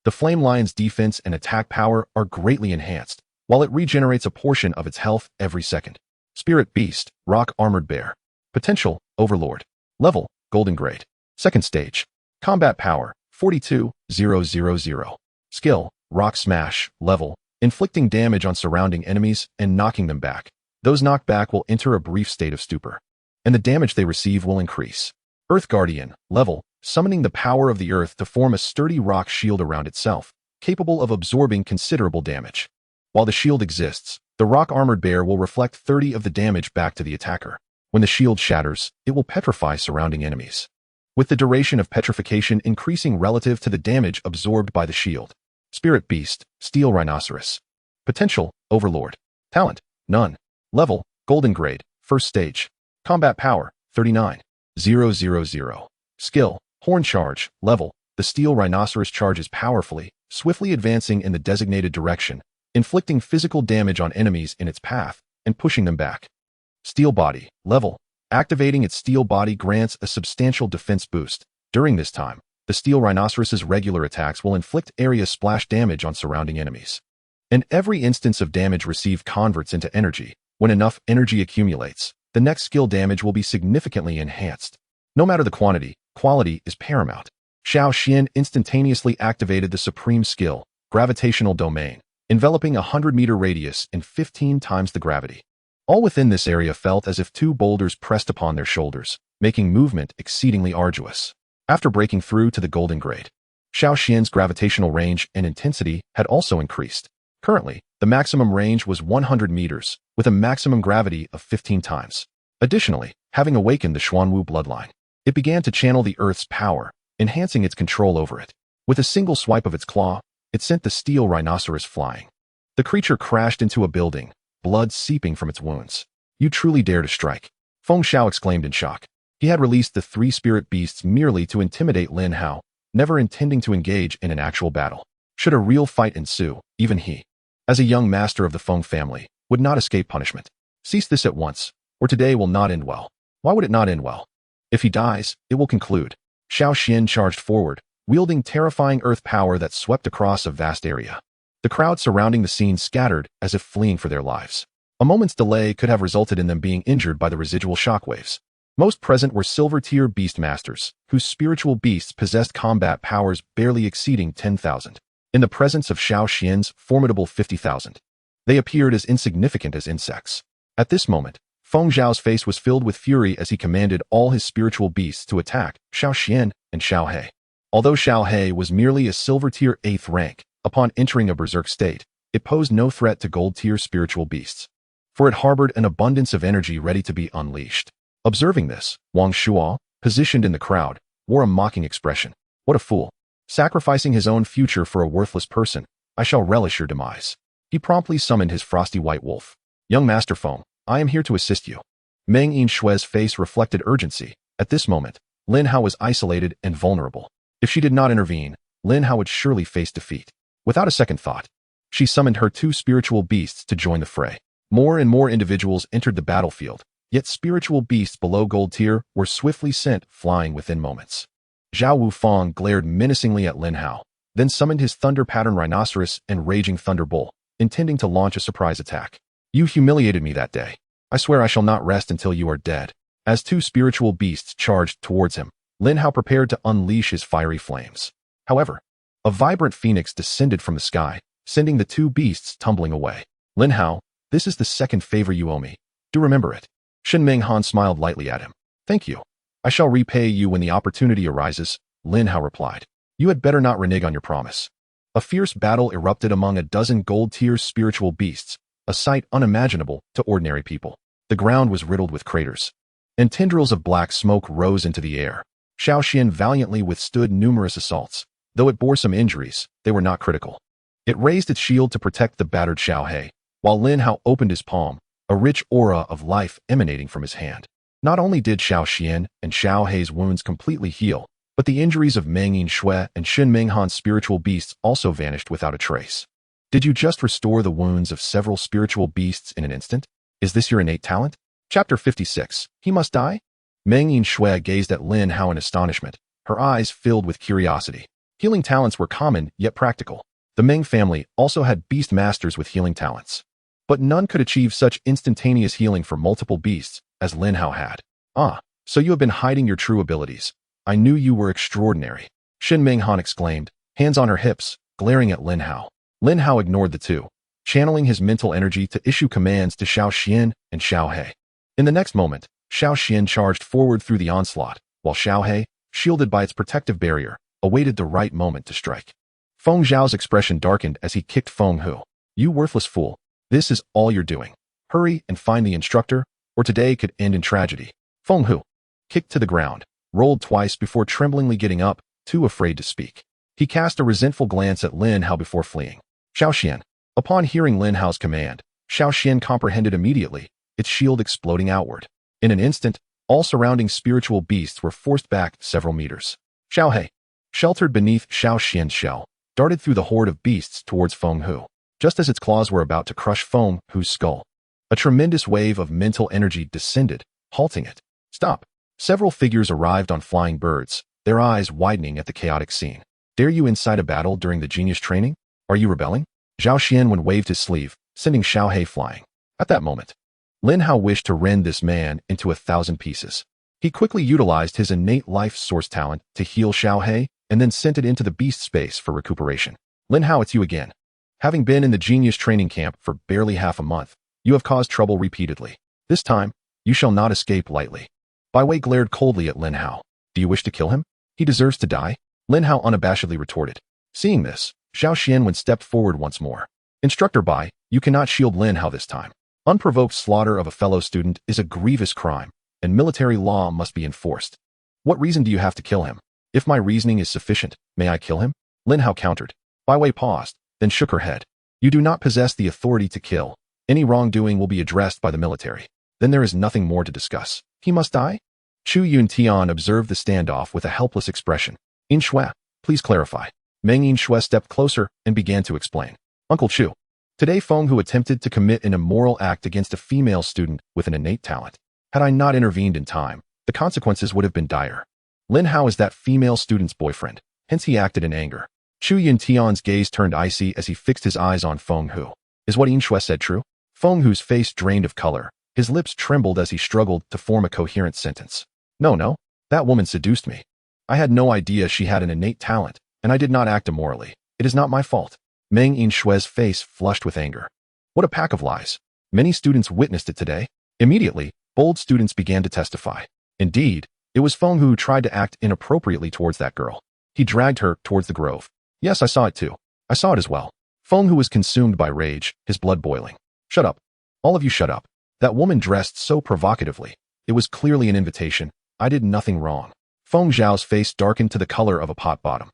The flame lion's defense and attack power are greatly enhanced, while it regenerates a portion of its health every second. Spirit beast, rock-armored bear. Potential, overlord. Level, golden grade. 2nd stage. Combat power, 42,000. Skill, rock smash. Level, inflicting damage on surrounding enemies and knocking them back. Those knocked back will enter a brief state of stupor, and the damage they receive will increase. Earth Guardian. Level, summoning the power of the earth to form a sturdy rock shield around itself, capable of absorbing considerable damage. While the shield exists, the rock-armored bear will reflect 30 of the damage back to the attacker. When the shield shatters, it will petrify surrounding enemies, with the duration of petrification increasing relative to the damage absorbed by the shield. Spirit beast, steel rhinoceros. Potential, overlord. Talent, none. Level, golden grade, 1st stage. Combat power, 39,000. Skill, horn charge. Level, the steel rhinoceros charges powerfully, swiftly advancing in the designated direction, inflicting physical damage on enemies in its path and pushing them back. Steel body. Level, activating its steel body grants a substantial defense boost. During this time, the steel rhinoceros's regular attacks will inflict area splash damage on surrounding enemies, and every instance of damage received converts into energy. When enough energy accumulates, the next skill damage will be significantly enhanced. No matter the quantity, quality is paramount. Xiao Xian instantaneously activated the supreme skill, gravitational domain, enveloping a 100-meter radius in 15 times the gravity. All within this area felt as if 2 boulders pressed upon their shoulders, making movement exceedingly arduous. After breaking through to the golden grade, Xiao Xian's gravitational range and intensity had also increased. Currently, the maximum range was 100 meters, with a maximum gravity of 15 times. Additionally, having awakened the Xuanwu bloodline, it began to channel the Earth's power, enhancing its control over it. With a single swipe of its claw, it sent the steel rhinoceros flying. The creature crashed into a building, blood seeping from its wounds. You truly dare to strike. Feng Xiao exclaimed in shock. He had released the 3 spirit beasts merely to intimidate Lin Hao, never intending to engage in an actual battle. Should a real fight ensue, even he, as a young master of the Feng family, would not escape punishment. Cease this at once, or today will not end well. Why would it not end well? If he dies, it will conclude. Xiao Xian charged forward, wielding terrifying earth power that swept across a vast area. The crowd surrounding the scene scattered as if fleeing for their lives. A moment's delay could have resulted in them being injured by the residual shockwaves. Most present were silver-tier beastmasters, whose spiritual beasts possessed combat powers barely exceeding 10,000. In the presence of Xiao Xian's formidable 50,000, they appeared as insignificant as insects. At this moment, Feng Zhao's face was filled with fury as he commanded all his spiritual beasts to attack Xiao Xian and Xiao He. Although Xiao He was merely a silver-tier 8th rank, upon entering a berserk state, it posed no threat to gold-tier spiritual beasts, for it harbored an abundance of energy ready to be unleashed. Observing this, Wang Shuo, positioned in the crowd, wore a mocking expression. What a fool. Sacrificing his own future for a worthless person, I shall relish your demise. He promptly summoned his frosty white wolf. Young Master Feng, I am here to assist you. Meng Yinshui's face reflected urgency. At this moment, Lin Hao was isolated and vulnerable. If she did not intervene, Lin Hao would surely face defeat. Without a second thought, she summoned her 2 spiritual beasts to join the fray. More and more individuals entered the battlefield, yet spiritual beasts below gold tier were swiftly sent flying within moments. Zhao Wufang glared menacingly at Lin Hao, then summoned his thunder-pattern rhinoceros and raging thunderbolt, intending to launch a surprise attack. You humiliated me that day. I swear I shall not rest until you are dead. As 2 spiritual beasts charged towards him, Lin Hao prepared to unleash his fiery flames. However, a vibrant phoenix descended from the sky, sending the 2 beasts tumbling away. Lin Hao, this is the second favor you owe me. Do remember it. Xuanming Han smiled lightly at him. Thank you. I shall repay you when the opportunity arises, Lin Hao replied. You had better not renege on your promise. A fierce battle erupted among a dozen gold-tier spiritual beasts, a sight unimaginable to ordinary people. The ground was riddled with craters, and tendrils of black smoke rose into the air. Xiao Xian valiantly withstood numerous assaults. Though it bore some injuries, they were not critical. It raised its shield to protect the battered Xiao He, while Lin Hao opened his palm, a rich aura of life emanating from his hand. Not only did Xiao Xian and Xiao He's wounds completely heal, but the injuries of Meng Yinshui and Xuanming Han's spiritual beasts also vanished without a trace. Did you just restore the wounds of several spiritual beasts in an instant? Is this your innate talent? Chapter 56. He must die? Meng Yinshui gazed at Lin Hao in astonishment, her eyes filled with curiosity. Healing talents were common yet practical. The Meng family also had beast masters with healing talents, but none could achieve such instantaneous healing for multiple beasts as Lin Hao had. Ah, so you have been hiding your true abilities. I knew you were extraordinary. Xuanming Han exclaimed, hands on her hips, glaring at Lin Hao. Lin Hao ignored the 2, channeling his mental energy to issue commands to Xiao Xian and Xiao He. In the next moment, Xiao Xian charged forward through the onslaught, while Xiao He, shielded by its protective barrier, awaited the right moment to strike. Feng Zhao's expression darkened as he kicked Feng Hu. You worthless fool. This is all you're doing. Hurry and find the instructor, or today could end in tragedy. Feng Hu kicked to the ground, rolled twice before tremblingly getting up, too afraid to speak. He cast a resentful glance at Lin Hao before fleeing. Xiao Xian. Upon hearing Lin Hao's command, Xiao Xian comprehended immediately, its shield exploding outward. In an instant, all surrounding spiritual beasts were forced back several meters. Xiao He, sheltered beneath Xiao Xian's shell, darted through the horde of beasts towards Feng Hu, just as its claws were about to crush Feng Hu's skull. A tremendous wave of mental energy descended, halting it. Stop. Several figures arrived on flying birds, their eyes widening at the chaotic scene. Dare you incite a battle during the genius training? Are you rebelling? Zhao Xianwen waved his sleeve, sending Xiao He flying. At that moment, Lin Hao wished to rend this man into 1,000 pieces. He quickly utilized his innate life source talent to heal Xiao He and then sent it into the beast space for recuperation. Lin Hao, it's you again. Having been in the genius training camp for barely half a month, you have caused trouble repeatedly. This time, you shall not escape lightly. Bai Wei glared coldly at Lin Hao. Do you wish to kill him? He deserves to die? Lin Hao unabashedly retorted. Seeing this, Xiao Xianwen stepped forward once more. Instructor Bai, you cannot shield Lin Hao this time. Unprovoked slaughter of a fellow student is a grievous crime, and military law must be enforced. What reason do you have to kill him? If my reasoning is sufficient, may I kill him? Lin Hao countered. Bai Wei paused, then shook her head. You do not possess the authority to kill. Any wrongdoing will be addressed by the military. Then there is nothing more to discuss. He must die? Chu Yuntian observed the standoff with a helpless expression. In Shui, please clarify. Meng In Shui stepped closer and began to explain. Uncle Chu, today Feng Hu attempted to commit an immoral act against a female student with an innate talent. Had I not intervened in time, the consequences would have been dire. Lin Hao is that female student's boyfriend, hence he acted in anger. Chu Yuntian's gaze turned icy as he fixed his eyes on Feng Hu. Is what In Shui said true? Feng Hu's face drained of color. His lips trembled as he struggled to form a coherent sentence. No, that woman seduced me. I had no idea she had an innate talent, and I did not act immorally. It is not my fault. Meng In Shui's face flushed with anger. What a pack of lies. Many students witnessed it today. Immediately, bold students began to testify. Indeed, it was Feng Hu who tried to act inappropriately towards that girl. He dragged her towards the grove. Yes, I saw it too. I saw it as well. Feng Hu was consumed by rage, his blood boiling. Shut up. All of you shut up. That woman dressed so provocatively. It was clearly an invitation. I did nothing wrong. Feng Zhao's face darkened to the color of a pot bottom.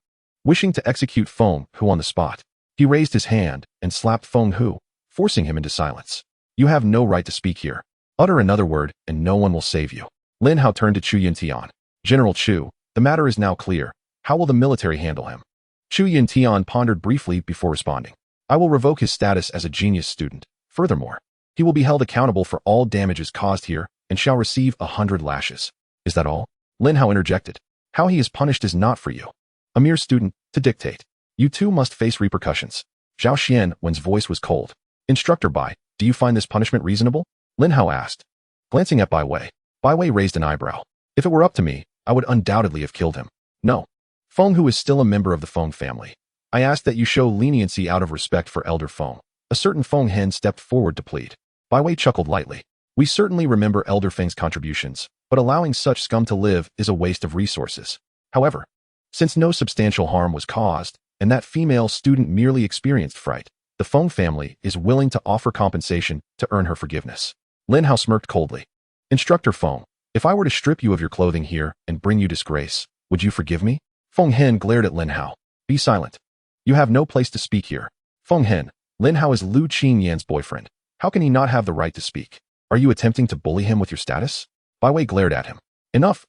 Wishing to execute Feng Hu on the spot, he raised his hand and slapped Feng Hu, forcing him into silence. You have no right to speak here. Utter another word and no one will save you. Lin Hao turned to Chu Yuntian. General Chu, the matter is now clear. How will the military handle him? Chu Yuntian pondered briefly before responding. I will revoke his status as a genius student. Furthermore, he will be held accountable for all damages caused here and shall receive 100 lashes. Is that all? Lin Hao interjected. How he is punished is not for you, a mere student, to dictate. You too must face repercussions. Zhao Xianwen's voice was cold. Instructor Bai, do you find this punishment reasonable? Lin Hao asked. Glancing at Bai Wei raised an eyebrow. If it were up to me, I would undoubtedly have killed him. No. Feng Hu is still a member of the Feng family. I ask that you show leniency out of respect for Elder Feng. A certain Feng Hen stepped forward to plead. Bai Wei chuckled lightly. We certainly remember Elder Feng's contributions, but allowing such scum to live is a waste of resources. However, since no substantial harm was caused, and that female student merely experienced fright, the Feng family is willing to offer compensation to earn her forgiveness. Lin Hao smirked coldly. Instructor Feng, if I were to strip you of your clothing here and bring you disgrace, would you forgive me? Feng Hen glared at Lin Hao. Be silent. You have no place to speak here. Feng Hen, Lin Hao is Lu Qingyan's boyfriend. How can he not have the right to speak? Are you attempting to bully him with your status? Bai Wei glared at him. Enough.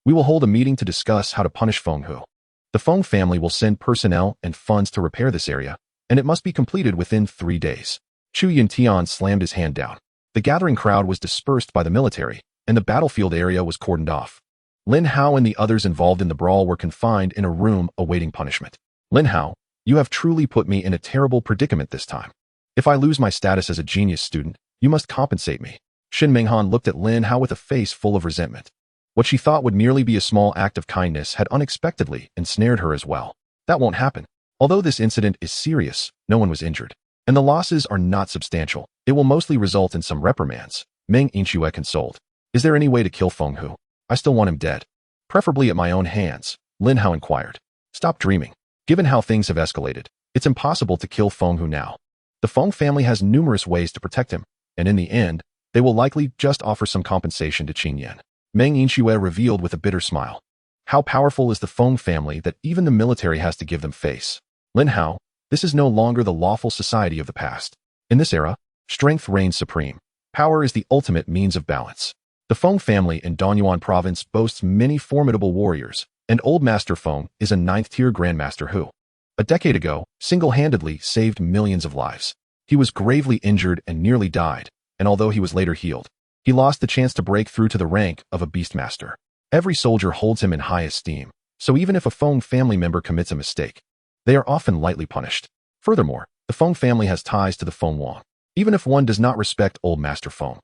We will hold a meeting to discuss how to punish Feng Hu. The Feng family will send personnel and funds to repair this area, and it must be completed within 3 days. Chu Yuntian slammed his hand down. The gathering crowd was dispersed by the military, and the battlefield area was cordoned off. Lin Hao and the others involved in the brawl were confined in a room awaiting punishment. Lin Hao, you have truly put me in a terrible predicament this time. If I lose my status as a genius student, you must compensate me. Shin Minghan looked at Lin Hao with a face full of resentment. What she thought would merely be a small act of kindness had unexpectedly ensnared her as well. That won't happen. Although this incident is serious, no one was injured, and the losses are not substantial. It will mostly result in some reprimands. Meng Inxue consoled. Is there any way to kill Feng Hu? I still want him dead. Preferably at my own hands, Lin Hao inquired. Stop dreaming. Given how things have escalated, it's impossible to kill Feng Hu now. The Feng family has numerous ways to protect him, and in the end, they will likely just offer some compensation to Qingyan. Meng Inxue revealed with a bitter smile. How powerful is the Feng family that even the military has to give them face? Lin Hao, this is no longer the lawful society of the past. In this era, strength reigns supreme. Power is the ultimate means of balance. The Feng family in Danyuan province boasts many formidable warriors, and Old Master Feng is a 9th-tier grandmaster who, a decade ago, single-handedly saved millions of lives. He was gravely injured and nearly died, and although he was later healed, he lost the chance to break through to the rank of a Beastmaster. Every soldier holds him in high esteem, so even if a Feng family member commits a mistake, they are often lightly punished. Furthermore, the Feng family has ties to the Feng Wang. Even if one does not respect Old Master Feng,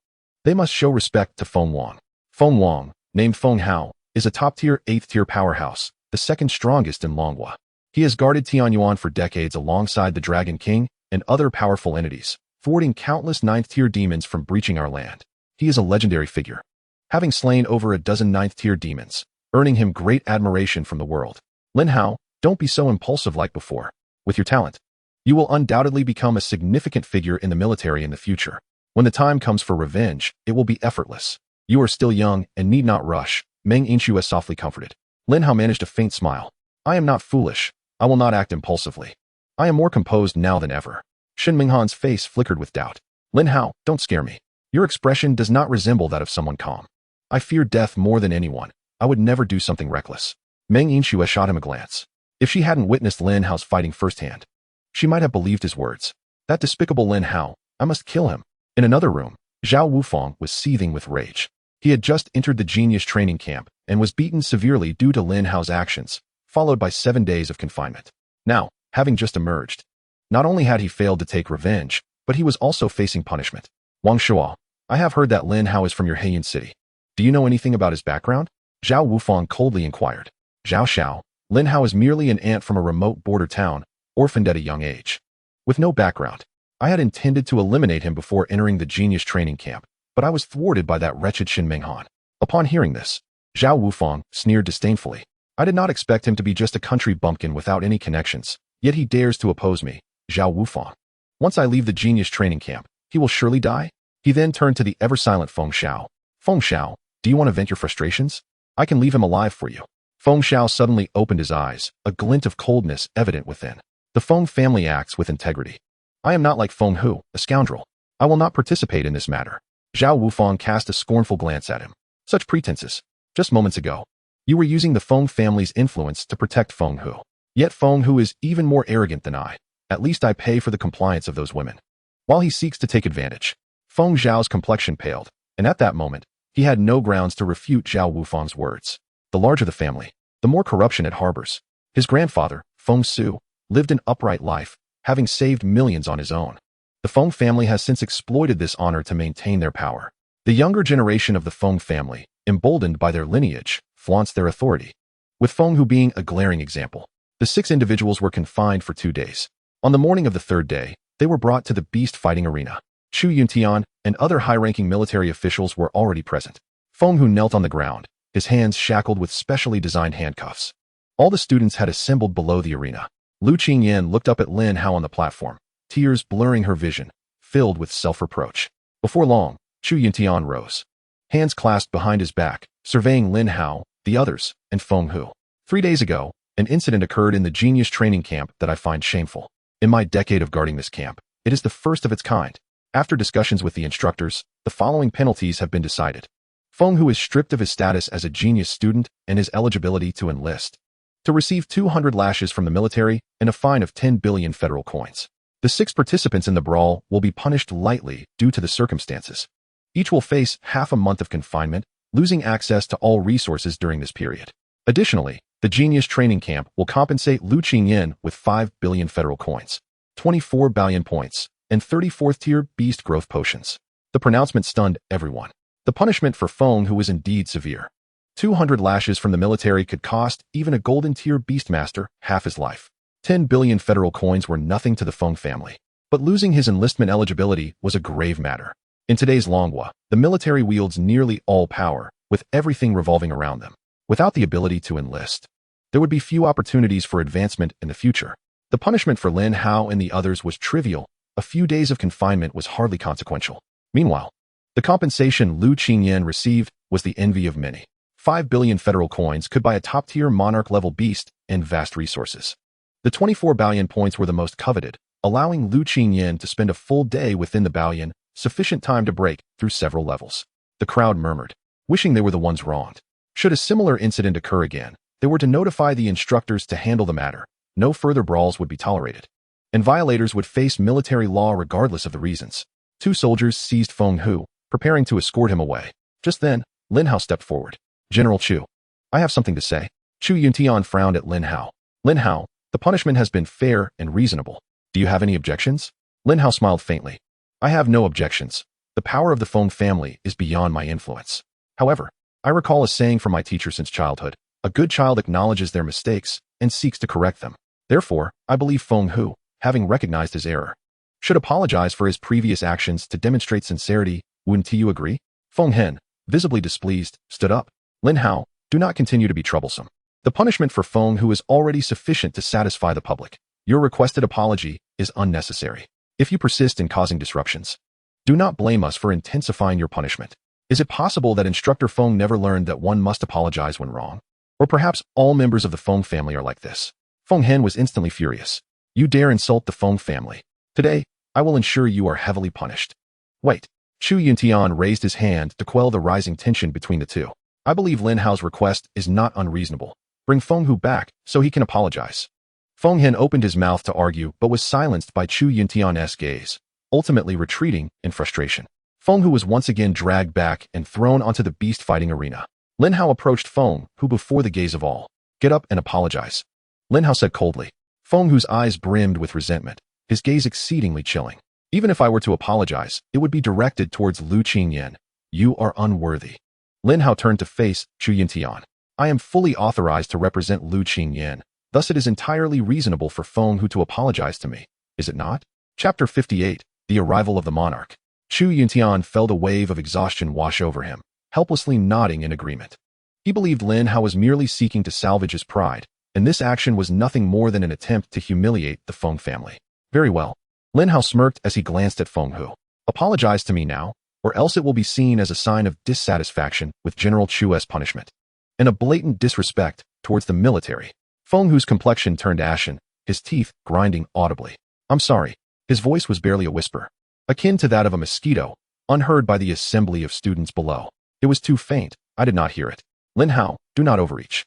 they must show respect to Feng Wang. Feng Wang, named Feng Hao, is a top-tier 8th-tier powerhouse, the second strongest in Longhua. He has guarded Tianyuan for decades alongside the Dragon King and other powerful entities, thwarting countless 9th-tier demons from breaching our land. He is a legendary figure, having slain over a dozen 9th-tier demons, earning him great admiration from the world. Lin Hao, don't be so impulsive like before. With your talent, you will undoubtedly become a significant figure in the military in the future. When the time comes for revenge, it will be effortless. You are still young and need not rush, Meng Inxue softly comforted. Lin Hao managed a faint smile. I am not foolish. I will not act impulsively. I am more composed now than ever. Shin Minghan's face flickered with doubt. Lin Hao, don't scare me. Your expression does not resemble that of someone calm. I fear death more than anyone. I would never do something reckless. Meng Yinxue shot him a glance. If she hadn't witnessed Lin Hao's fighting firsthand, she might have believed his words. That despicable Lin Hao, I must kill him. In another room, Zhao Wufang was seething with rage. He had just entered the genius training camp and was beaten severely due to Lin Hao's actions, followed by 7 days of confinement. Now, having just emerged, not only had he failed to take revenge, but he was also facing punishment. Wang Shuo, I have heard that Lin Hao is from your Heian city. Do you know anything about his background? Zhao Wufang coldly inquired. Zhao Xiao, Lin Hao is merely an ant from a remote border town, orphaned at a young age. With no background, I had intended to eliminate him before entering the genius training camp, but I was thwarted by that wretched Xuanming Han. Upon hearing this, Zhao Wufang sneered disdainfully. I did not expect him to be just a country bumpkin without any connections, yet he dares to oppose me, Zhao Wufang. Once I leave the genius training camp, he will surely die? He then turned to the ever-silent Feng Xiao. Feng Xiao, do you want to vent your frustrations? I can leave him alive for you. Feng Xiao suddenly opened his eyes, a glint of coldness evident within. The Feng family acts with integrity. I am not like Feng Hu, a scoundrel. I will not participate in this matter. Zhao Wufang cast a scornful glance at him. Such pretenses. Just moments ago, you were using the Feng family's influence to protect Feng Hu. Yet Feng Hu is even more arrogant than I. At least I pay for the compliance of those women. While he seeks to take advantage, Feng Zhao's complexion paled, and at that moment, he had no grounds to refute Zhao Wufang's words. The larger the family, the more corruption it harbors. His grandfather, Feng Su, lived an upright life, having saved millions on his own. The Feng family has since exploited this honor to maintain their power. The younger generation of the Feng family, emboldened by their lineage, flaunts their authority. With Feng Hu being a glaring example, the 6 individuals were confined for 2 days. On the morning of the 3rd day, they were brought to the beast fighting arena. Chu Yuntian and other high-ranking military officials were already present. Feng Hu knelt on the ground, his hands shackled with specially designed handcuffs. All the students had assembled below the arena. Lu Qingyan looked up at Lin Hao on the platform, tears blurring her vision, filled with self-reproach. Before long, Chu Yuntian rose, hands clasped behind his back, surveying Lin Hao, the others, and Feng Hu. 3 days ago, an incident occurred in the genius training camp that I find shameful. In my decade of guarding this camp, it is the first of its kind. After discussions with the instructors, the following penalties have been decided. Feng Hu is stripped of his status as a genius student and his eligibility to enlist, to receive 200 lashes from the military and a fine of 10 billion federal coins. The 6 participants in the brawl will be punished lightly due to the circumstances. Each will face half a month of confinement, losing access to all resources during this period. Additionally, the genius training camp will compensate Lu Qingyan with 5 billion federal coins, 24 billion points, and 34th-tier beast growth potions. The pronouncement stunned everyone. The punishment for Feng Hu was indeed severe. 200 lashes from the military could cost even a golden-tier beastmaster half his life. 10 billion federal coins were nothing to the Feng family. But losing his enlistment eligibility was a grave matter. In today's Longhua, the military wields nearly all power, with everything revolving around them. Without the ability to enlist, there would be few opportunities for advancement in the future. The punishment for Lin Hao and the others was trivial. A few days of confinement was hardly consequential. Meanwhile, the compensation Lu Qingyan received was the envy of many. 5 billion federal coins could buy a top-tier monarch-level beast and vast resources. The 24 billion points were the most coveted, allowing Lu Qingyan to spend a full day within the billion, sufficient time to break through several levels. The crowd murmured, wishing they were the ones wronged. Should a similar incident occur again, they were to notify the instructors to handle the matter. No further brawls would be tolerated, and violators would face military law regardless of the reasons. 2 soldiers seized Feng Hu, preparing to escort him away. Just then, Lin Hao stepped forward. General Chu, I have something to say. Chu Yuntian frowned at Lin Hao. Lin Hao, the punishment has been fair and reasonable. Do you have any objections? Lin Hao smiled faintly. I have no objections. The power of the Feng family is beyond my influence. However, I recall a saying from my teacher since childhood. A good child acknowledges their mistakes and seeks to correct them. Therefore, I believe Feng Hu, having recognized his error, should apologize for his previous actions to demonstrate sincerity. Wouldn't you agree? Feng Hen, visibly displeased, stood up. Lin Hao, do not continue to be troublesome. The punishment for Feng Hu is already sufficient to satisfy the public. Your requested apology is unnecessary. If you persist in causing disruptions, do not blame us for intensifying your punishment. Is it possible that Instructor Feng never learned that one must apologize when wrong? Or perhaps all members of the Feng family are like this? Feng Hen was instantly furious. You dare insult the Feng family. Today, I will ensure you are heavily punished. Wait. Chu Yuntian raised his hand to quell the rising tension between the two. I believe Lin Hao's request is not unreasonable. Bring Fenghu back so he can apologize. Feng Hen opened his mouth to argue but was silenced by Chu Yuntian's gaze, ultimately retreating in frustration. Fenghu was once again dragged back and thrown onto the beast fighting arena. Lin Hao approached Feng, who before the gaze of all. Get up and apologize. Lin Hao said coldly. Feng, whose eyes brimmed with resentment, his gaze exceedingly chilling. Even if I were to apologize, it would be directed towards Lu Qingyan. You are unworthy. Lin Hao turned to face Chu Yuntian. I am fully authorized to represent Lu Qingyan, thus it is entirely reasonable for Fenghu to apologize to me, is it not? Chapter 58, The Arrival of the Monarch. Chu Yuntian felt a wave of exhaustion wash over him, helplessly nodding in agreement. He believed Lin Hao was merely seeking to salvage his pride, and this action was nothing more than an attempt to humiliate the Feng family. Very well. Lin Hao smirked as he glanced at Fenghu. Apologize to me now, or else it will be seen as a sign of dissatisfaction with General Chu's punishment, and a blatant disrespect towards the military. Fenghu's complexion turned ashen, his teeth grinding audibly. I'm sorry. His voice was barely a whisper, akin to that of a mosquito, unheard by the assembly of students below. It was too faint. I did not hear it. Lin Hao, do not overreach.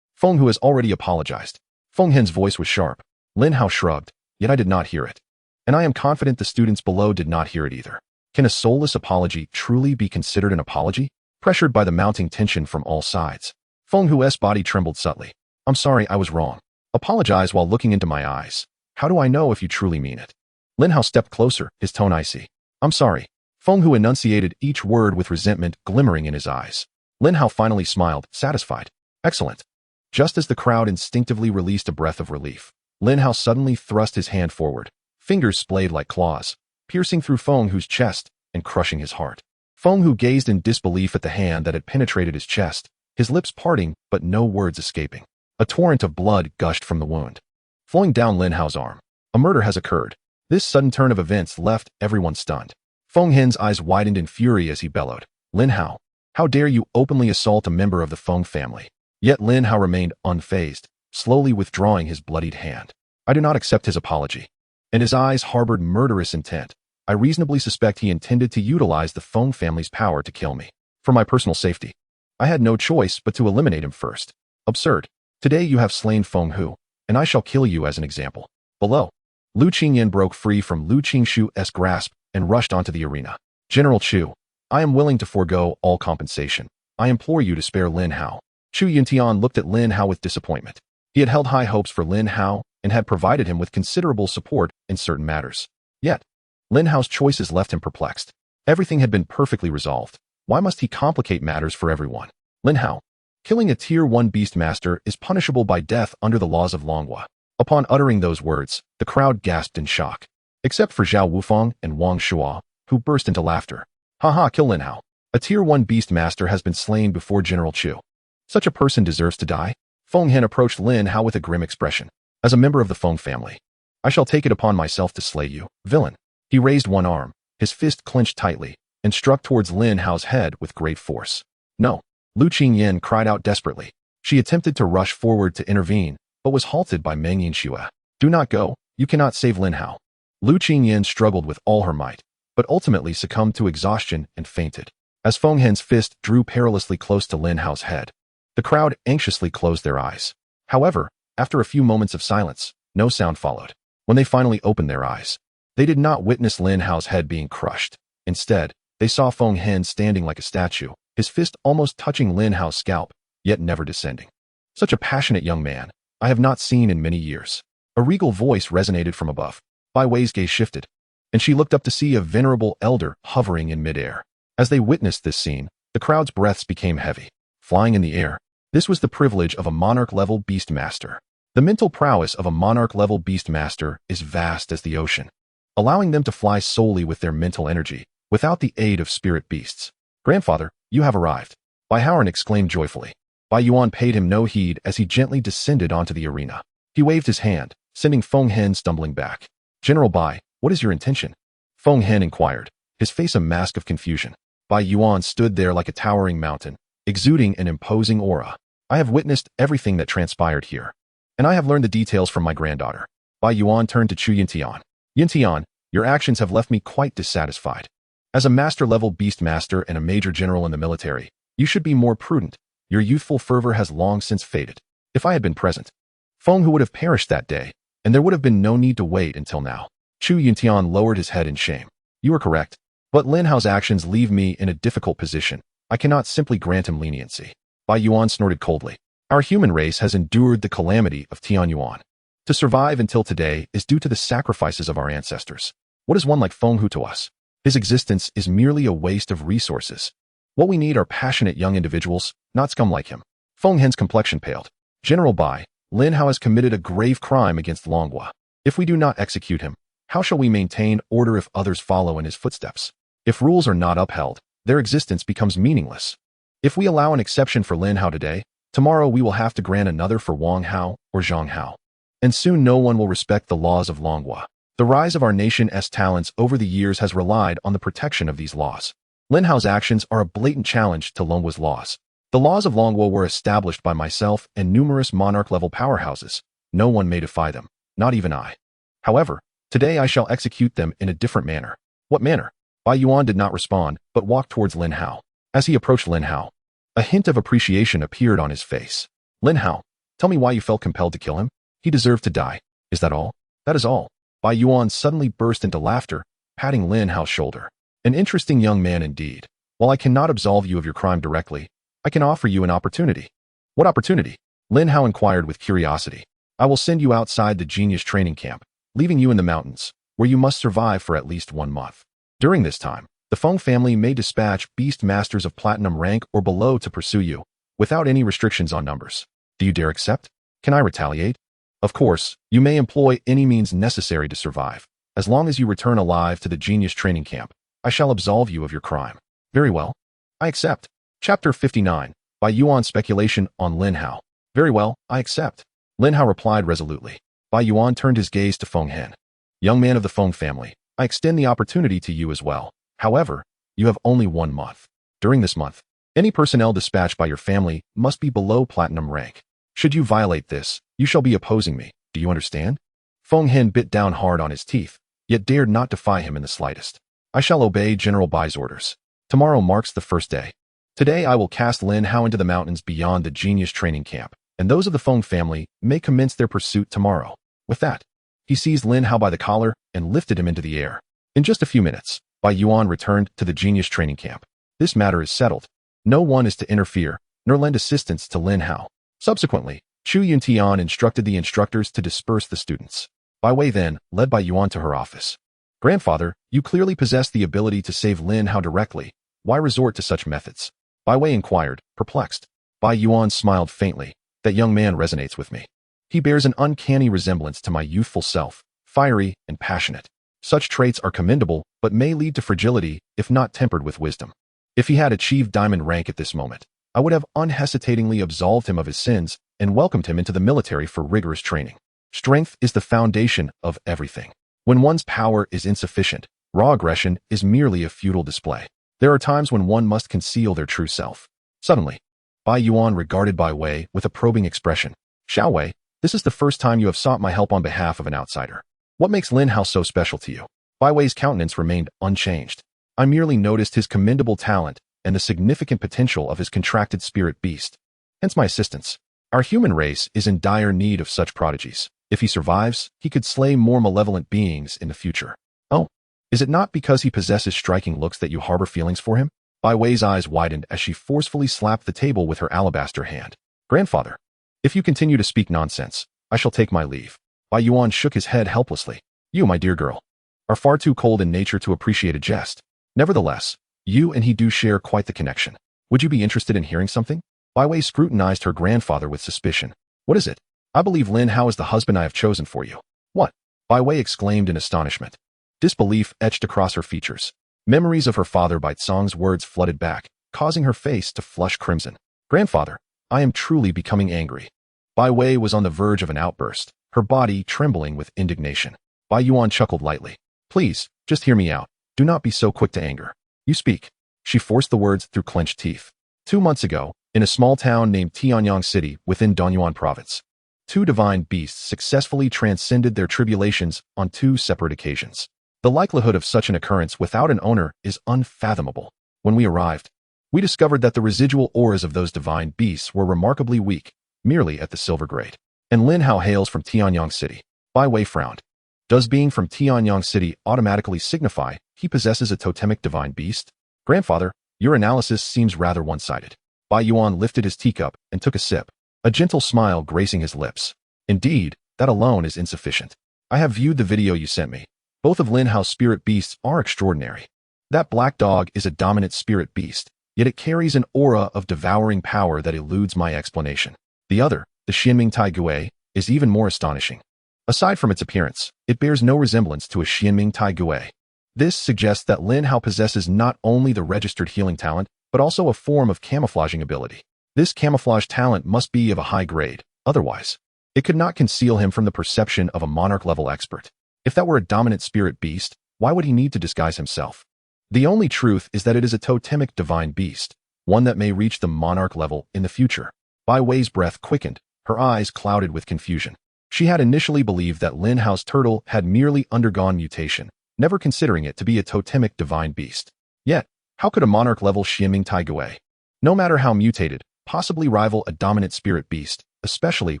Fenghu has already apologized. Feng Hen's voice was sharp. Lin Hao shrugged, yet I did not hear it. And I am confident the students below did not hear it either. Can a soulless apology truly be considered an apology? Pressured by the mounting tension from all sides, Fenghu's body trembled subtly. I'm sorry, I was wrong. Apologize while looking into my eyes. How do I know if you truly mean it? Lin Hao stepped closer, his tone icy. I'm sorry. Fenghu enunciated each word with resentment glimmering in his eyes. Lin Hao finally smiled, satisfied. Excellent. Just as the crowd instinctively released a breath of relief, Lin Hao suddenly thrust his hand forward, fingers splayed like claws, piercing through Fenghu's chest and crushing his heart. Fenghu gazed in disbelief at the hand that had penetrated his chest, his lips parting but no words escaping. A torrent of blood gushed from the wound, flowing down Lin Hao's arm. A murder has occurred. This sudden turn of events left everyone stunned. Feng Hen's eyes widened in fury as he bellowed. Lin Hao, how dare you openly assault a member of the Feng family? Yet Lin Hao remained unfazed, slowly withdrawing his bloodied hand. I do not accept his apology. And his eyes harbored murderous intent. I reasonably suspect he intended to utilize the Feng family's power to kill me. For my personal safety, I had no choice but to eliminate him first. Absurd. Today you have slain Fenghu, and I shall kill you as an example. Below, Lu Qingyan broke free from Lu Qingshu's grasp and rushed onto the arena. General Chu, I am willing to forego all compensation. I implore you to spare Lin Hao. Chu Yuntian looked at Lin Hao with disappointment. He had held high hopes for Lin Hao and had provided him with considerable support in certain matters. Yet, Lin Hao's choices left him perplexed. Everything had been perfectly resolved. Why must he complicate matters for everyone? Lin Hao, killing a Tier 1 Beastmaster is punishable by death under the laws of Longhua. Upon uttering those words, the crowd gasped in shock, except for Zhao Wufang and Wang Shuo, who burst into laughter. Haha, kill Lin Hao. A Tier 1 Beastmaster has been slain before General Chu. Such a person deserves to die? Feng Hen approached Lin Hao with a grim expression. As a member of the Feng family, I shall take it upon myself to slay you, villain. He raised one arm, his fist clenched tightly, and struck towards Lin Hao's head with great force. No. Lu Qingyan cried out desperately. She attempted to rush forward to intervene, but was halted by Meng Yinxue. Do not go, you cannot save Lin Hao. Lu Qingyan struggled with all her might, but ultimately succumbed to exhaustion and fainted. As Feng Hen's fist drew perilously close to Lin Hao's head, the crowd anxiously closed their eyes. However, after a few moments of silence, no sound followed. When they finally opened their eyes, they did not witness Lin Hao's head being crushed. Instead, they saw Feng Hen standing like a statue, his fist almost touching Lin Hao's scalp, yet never descending. Such a passionate young man, I have not seen in many years. A regal voice resonated from above. Bai Wei's gaze shifted, and she looked up to see a venerable elder hovering in midair. As they witnessed this scene, the crowd's breaths became heavy. Flying in the air, this was the privilege of a monarch-level beastmaster. The mental prowess of a monarch-level beastmaster is vast as the ocean, allowing them to fly solely with their mental energy, without the aid of spirit beasts. Grandfather, you have arrived. Bai Howard exclaimed joyfully. Bai Yuan paid him no heed as he gently descended onto the arena. He waved his hand, sending Feng Hen stumbling back. General Bai, what is your intention? Feng Hen inquired, his face a mask of confusion. Bai Yuan stood there like a towering mountain, exuding an imposing aura. I have witnessed everything that transpired here, and I have learned the details from my granddaughter. Bai Yuan turned to Chu Yintian. Yintian, your actions have left me quite dissatisfied. As a master-level beastmaster and a major general in the military, you should be more prudent. Your youthful fervor has long since faded. If I had been present, Feng Hu would have perished that day, and there would have been no need to wait until now. Chu Yuntian lowered his head in shame. You are correct. But Lin Hao's actions leave me in a difficult position. I cannot simply grant him leniency. Bai Yuan snorted coldly. Our human race has endured the calamity of Tianyuan. To survive until today is due to the sacrifices of our ancestors. What is one like Feng Hu to us? His existence is merely a waste of resources. What we need are passionate young individuals, not scum like him. Feng Hen's complexion paled. General Bai, Lin Hao has committed a grave crime against Longhua. If we do not execute him, how shall we maintain order if others follow in his footsteps? If rules are not upheld, their existence becomes meaningless. If we allow an exception for Lin Hao today, tomorrow we will have to grant another for Wang Hao or Zhang Hao. And soon no one will respect the laws of Longhua. The rise of our nation's talents over the years has relied on the protection of these laws. Lin Hao's actions are a blatant challenge to Longhua's laws. The laws of Longhua were established by myself and numerous monarch-level powerhouses. No one may defy them, not even I. However, today I shall execute them in a different manner. What manner? Bai Yuan did not respond, but walked towards Lin Hao. As he approached Lin Hao, a hint of appreciation appeared on his face. Lin Hao, tell me why you felt compelled to kill him? He deserved to die. Is that all? That is all. Bai Yuan suddenly burst into laughter, patting Lin Hao's shoulder. An interesting young man indeed. While I cannot absolve you of your crime directly, I can offer you an opportunity. What opportunity? Lin Hao inquired with curiosity. I will send you outside the genius training camp, leaving you in the mountains, where you must survive for at least 1 month. During this time, the Feng family may dispatch beast masters of platinum rank or below to pursue you, without any restrictions on numbers. Do you dare accept? Can I retaliate? Of course, you may employ any means necessary to survive. As long as you return alive to the genius training camp, I shall absolve you of your crime. Very well. I accept. Chapter 59. Bai Yuan speculation on Lin Hao. Very well, I accept. Lin Hao replied resolutely. Bai Yuan turned his gaze to Feng Hen. Young man of the Feng family, I extend the opportunity to you as well. However, you have only 1 month. During this month, any personnel dispatched by your family must be below platinum rank. Should you violate this, you shall be opposing me. Do you understand? Feng Hen bit down hard on his teeth, yet dared not defy him in the slightest. I shall obey General Bai's orders. Tomorrow marks the first day. Today I will cast Lin Hao into the mountains beyond the genius training camp, and those of the Feng family may commence their pursuit tomorrow. With that, he seized Lin Hao by the collar and lifted him into the air. In just a few minutes, Bai Yuan returned to the genius training camp. This matter is settled. No one is to interfere, nor lend assistance to Lin Hao. Subsequently, Chu Yuntian instructed the instructors to disperse the students. Bai Wei then led Bai Yuan to her office. Grandfather, you clearly possess the ability to save Lin Hao directly. Why resort to such methods? Bai Wei inquired, perplexed. Bai Yuan smiled faintly. That young man resonates with me. He bears an uncanny resemblance to my youthful self, fiery and passionate. Such traits are commendable, but may lead to fragility if not tempered with wisdom. If he had achieved diamond rank at this moment, I would have unhesitatingly absolved him of his sins and welcomed him into the military for rigorous training. Strength is the foundation of everything. When one's power is insufficient, raw aggression is merely a futile display. There are times when one must conceal their true self. Suddenly, Bai Yuan regarded Bai Wei with a probing expression. Xiao Wei, this is the first time you have sought my help on behalf of an outsider. What makes Lin Hao so special to you? Bai Wei's countenance remained unchanged. I merely noticed his commendable talent and the significant potential of his contracted spirit beast. Hence my assistance. Our human race is in dire need of such prodigies. If he survives, he could slay more malevolent beings in the future. Oh, is it not because he possesses striking looks that you harbor feelings for him? Bai Wei's eyes widened as she forcefully slapped the table with her alabaster hand. Grandfather, if you continue to speak nonsense, I shall take my leave. Bai Yuan shook his head helplessly. You, my dear girl, are far too cold in nature to appreciate a jest. Nevertheless, you and he do share quite the connection. Would you be interested in hearing something? Bai Wei scrutinized her grandfather with suspicion. What is it? I believe Lin Hao is the husband I have chosen for you. What? Bai Wei exclaimed in astonishment. Disbelief etched across her features. Memories of her father Bai Tsong's words flooded back, causing her face to flush crimson. Grandfather, I am truly becoming angry. Bai Wei was on the verge of an outburst, her body trembling with indignation. Bai Yuan chuckled lightly. Please, just hear me out. Do not be so quick to anger. You speak. She forced the words through clenched teeth. 2 months ago, in a small town named Tianyang City within Donyuan Province, 2 divine beasts successfully transcended their tribulations on 2 separate occasions. The likelihood of such an occurrence without an owner is unfathomable. When we arrived, we discovered that the residual auras of those divine beasts were remarkably weak, merely at the silver grade. And Lin Hao hails from Tianyang City. Bai Wei frowned. Does being from Tianyang City automatically signify he possesses a totemic divine beast? Grandfather, your analysis seems rather one-sided. Bai Yuan lifted his teacup and took a sip, a gentle smile gracing his lips. Indeed, that alone is insufficient. I have viewed the video you sent me. Both of Lin Hao's spirit beasts are extraordinary. That black dog is a dominant spirit beast, yet it carries an aura of devouring power that eludes my explanation. The other, the Xuanming Taigui, is even more astonishing. Aside from its appearance, it bears no resemblance to a Xuanming Taigui. This suggests that Lin Hao possesses not only the registered healing talent, but also a form of camouflaging ability. This camouflage talent must be of a high grade, otherwise, it could not conceal him from the perception of a monarch-level expert. If that were a dominant spirit beast, why would he need to disguise himself? The only truth is that it is a totemic divine beast, one that may reach the monarch level in the future. Bai Wei's breath quickened, her eyes clouded with confusion. She had initially believed that Lin Hao's turtle had merely undergone mutation, never considering it to be a totemic divine beast. Yet, how could a monarch-level Xuanming Taigui, no matter how mutated, possibly rival a dominant spirit beast, especially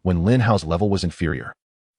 when Lin Hao's level was inferior?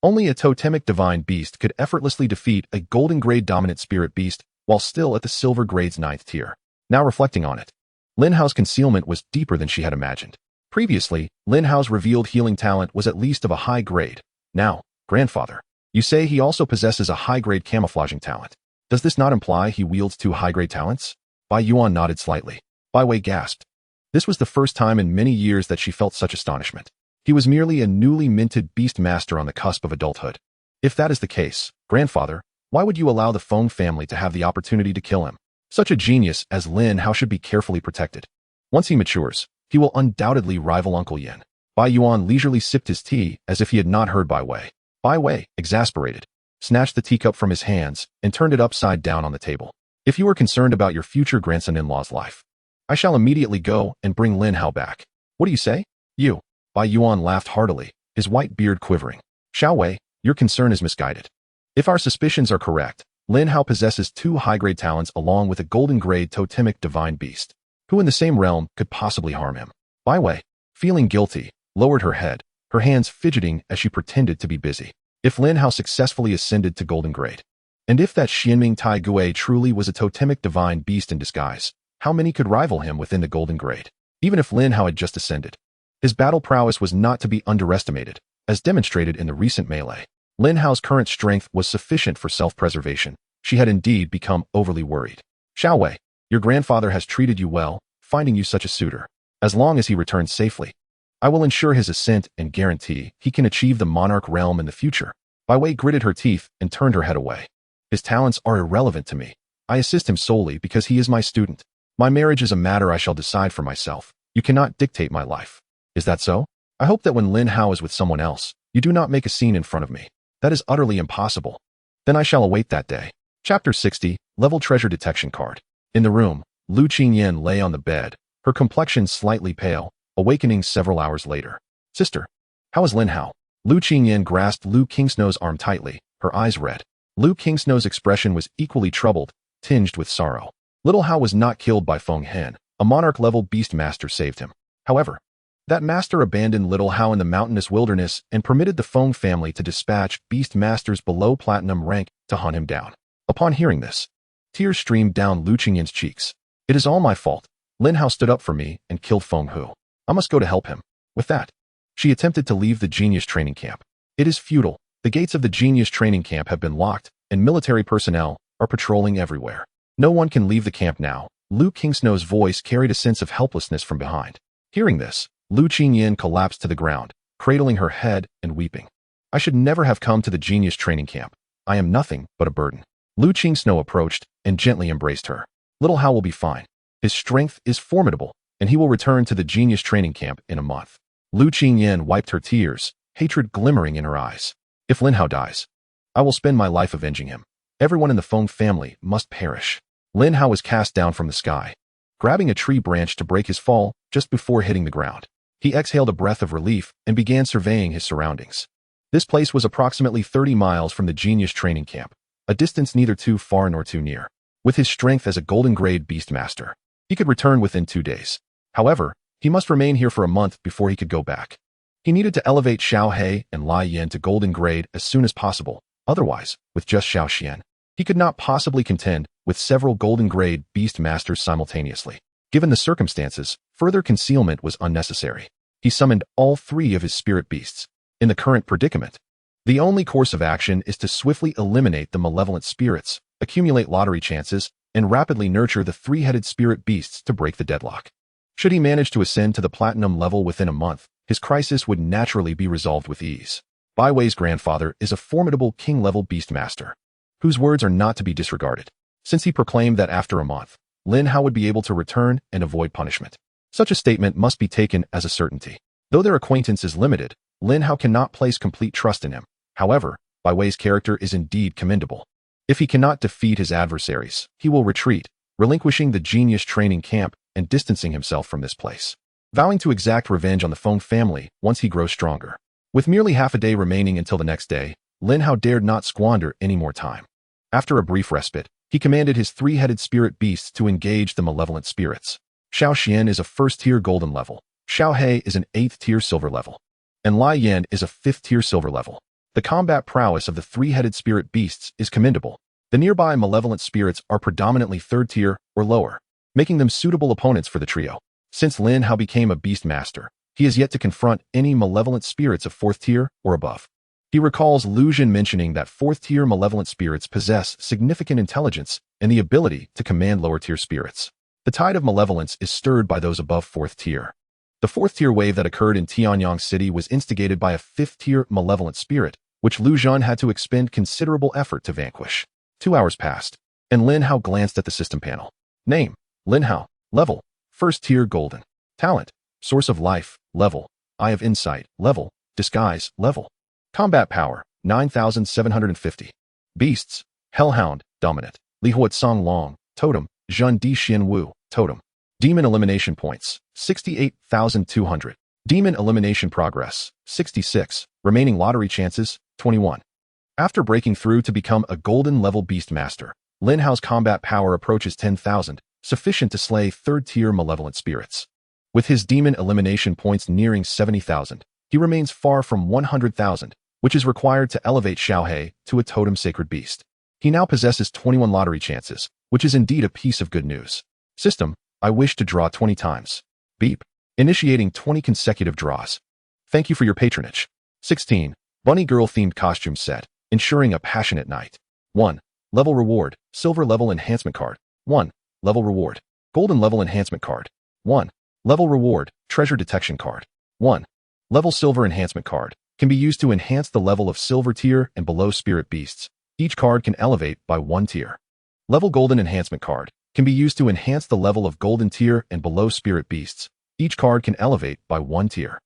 Only a totemic divine beast could effortlessly defeat a golden grade dominant spirit beast while still at the silver grade's 9th tier. Now reflecting on it, Lin Hao's concealment was deeper than she had imagined. Previously, Lin Hao's revealed healing talent was at least of a high grade. Now, grandfather, you say he also possesses a high-grade camouflaging talent. Does this not imply he wields 2 high-grade talents? Bai Yuan nodded slightly. Bai Wei gasped. This was the first time in many years that she felt such astonishment. He was merely a newly minted Beastmaster on the cusp of adulthood. If that is the case, grandfather, why would you allow the Feng family to have the opportunity to kill him? Such a genius as Lin Hao should be carefully protected. Once he matures, he will undoubtedly rival Uncle Yin. Bai Yuan leisurely sipped his tea as if he had not heard Bai Wei. Bai Wei, exasperated, snatched the teacup from his hands and turned it upside down on the table. If you are concerned about your future grandson-in-law's life, I shall immediately go and bring Lin Hao back. What do you say? You. Bai Yuan laughed heartily, his white beard quivering. Xiao Wei, your concern is misguided. If our suspicions are correct, Lin Hao possesses 2 high-grade talents along with a golden-grade totemic divine beast. Who in the same realm could possibly harm him? Bai Wei, feeling guilty, lowered her head, her hands fidgeting as she pretended to be busy. If Lin Hao successfully ascended to golden grade, and if that Xuanming Taigui truly was a totemic divine beast in disguise, how many could rival him within the golden grade? Even if Lin Hao had just ascended, his battle prowess was not to be underestimated, as demonstrated in the recent melee. Lin Hao's current strength was sufficient for self-preservation. She had indeed become overly worried. Xiao Wei, your grandfather has treated you well, finding you such a suitor. As long as he returns safely, I will ensure his ascent and guarantee he can achieve the monarch realm in the future. Bai Wei gritted her teeth and turned her head away. His talents are irrelevant to me. I assist him solely because he is my student. My marriage is a matter I shall decide for myself. You cannot dictate my life. Is that so? I hope that when Lin Hao is with someone else, you do not make a scene in front of me. That is utterly impossible. Then I shall await that day. Chapter 60, Level Treasure Detection Card. In the room, Lu Qingyan lay on the bed, her complexion slightly pale, awakening several hours later. Sister, how is Lin Hao? Lu Qingyan grasped Lu Kingsnow's arm tightly, her eyes red. Lu Kingsnow's expression was equally troubled, tinged with sorrow. Little Hao was not killed by Feng Hen. A monarch-level Beastmaster saved him. However, that master abandoned Little Hao in the mountainous wilderness and permitted the Feng family to dispatch Beastmasters below platinum rank to hunt him down. Upon hearing this, tears streamed down Lu Qingyan's cheeks. It is all my fault. Lin Hao stood up for me and killed Feng Hu. I must go to help him. With that, she attempted to leave the genius training camp. It is futile. The gates of the genius training camp have been locked, and military personnel are patrolling everywhere. No one can leave the camp now. Lu Kingsnow's voice carried a sense of helplessness from behind. Hearing this, Lu Qingyan collapsed to the ground, cradling her head and weeping. I should never have come to the genius training camp. I am nothing but a burden. Lu Qingsnow approached and gently embraced her. Little Hao will be fine. His strength is formidable, and he will return to the genius training camp in a month. Lu Qingyan wiped her tears, hatred glimmering in her eyes. If Lin Hao dies, I will spend my life avenging him. Everyone in the Feng family must perish. Lin Hao was cast down from the sky, grabbing a tree branch to break his fall just before hitting the ground. He exhaled a breath of relief and began surveying his surroundings. This place was approximately 30 miles from the genius training camp, a distance neither too far nor too near. With his strength as a golden-grade Beastmaster, he could return within 2 days. However, he must remain here for a month before he could go back. He needed to elevate Xiao He and Lai Yan to golden grade as soon as possible. Otherwise, with just Xiao Xian, he could not possibly contend with several golden grade Beastmasters simultaneously. Given the circumstances, further concealment was unnecessary. He summoned all 3 of his spirit beasts. In the current predicament, the only course of action is to swiftly eliminate the malevolent spirits, accumulate lottery chances, and rapidly nurture the 3-headed spirit beasts to break the deadlock. Should he manage to ascend to the platinum level within a month, his crisis would naturally be resolved with ease. Bai Wei's grandfather is a formidable king-level beastmaster, whose words are not to be disregarded, since he proclaimed that after a month, Lin Hao would be able to return and avoid punishment. Such a statement must be taken as a certainty. Though their acquaintance is limited, Lin Hao cannot place complete trust in him. However, Bai Wei's character is indeed commendable. If he cannot defeat his adversaries, he will retreat, relinquishing the genius training camp and distancing himself from this place, vowing to exact revenge on the Feng family once he grows stronger. With merely half a day remaining until the next day, Lin Hao dared not squander any more time. After a brief respite, he commanded his 3-headed spirit beasts to engage the malevolent spirits. Xiao Xian is a 1st-tier golden level, Xiao He is an 8th-tier silver level, and Lai Yan is a 5th-tier silver level. The combat prowess of the 3-headed spirit beasts is commendable. The nearby malevolent spirits are predominantly 3rd-tier or lower, making them suitable opponents for the trio. Since Lin Hao became a Beastmaster, he has yet to confront any malevolent spirits of 4th tier or above. He recalls Lu Jin mentioning that 4th-tier malevolent spirits possess significant intelligence and the ability to command lower-tier spirits. The tide of malevolence is stirred by those above 4th tier. The 4th-tier wave that occurred in Tianyang City was instigated by a 5th-tier malevolent spirit, which Lu Jin had to expend considerable effort to vanquish. 2 hours passed, and Lin Hao glanced at the system panel. Name: Lin Hao. Level: 1st-tier golden. Talent: Source of Life, level. Eye of Insight, level. Disguise, level. Combat power: 9,750. Beasts: Hellhound, dominant. Lihuat Song Long, totem. Zhun Di Xuanwu, totem. Demon elimination points: 68,200. Demon elimination progress: 66. Remaining lottery chances: 21. After breaking through to become a golden-level Beastmaster, Lin Hao's combat power approaches 10,000, sufficient to slay 3rd-tier malevolent spirits. With his demon elimination points nearing 70,000, he remains far from 100,000, which is required to elevate Xiao He to a totem sacred beast. He now possesses 21 lottery chances, which is indeed a piece of good news. System: I wish to draw 20 times. Beep. Initiating 20 consecutive draws. Thank you for your patronage. 16. Bunny Girl-themed costume set, ensuring a passionate night. 1. Level reward, silver level enhancement card. 1. Level reward, golden level enhancement card. 1. Level reward, treasure detection card. 1. Level silver enhancement card, can be used to enhance the level of silver tier and below spirit beasts. Each card can elevate by 1 tier. Level golden enhancement card, can be used to enhance the level of golden tier and below spirit beasts. Each card can elevate by 1 tier.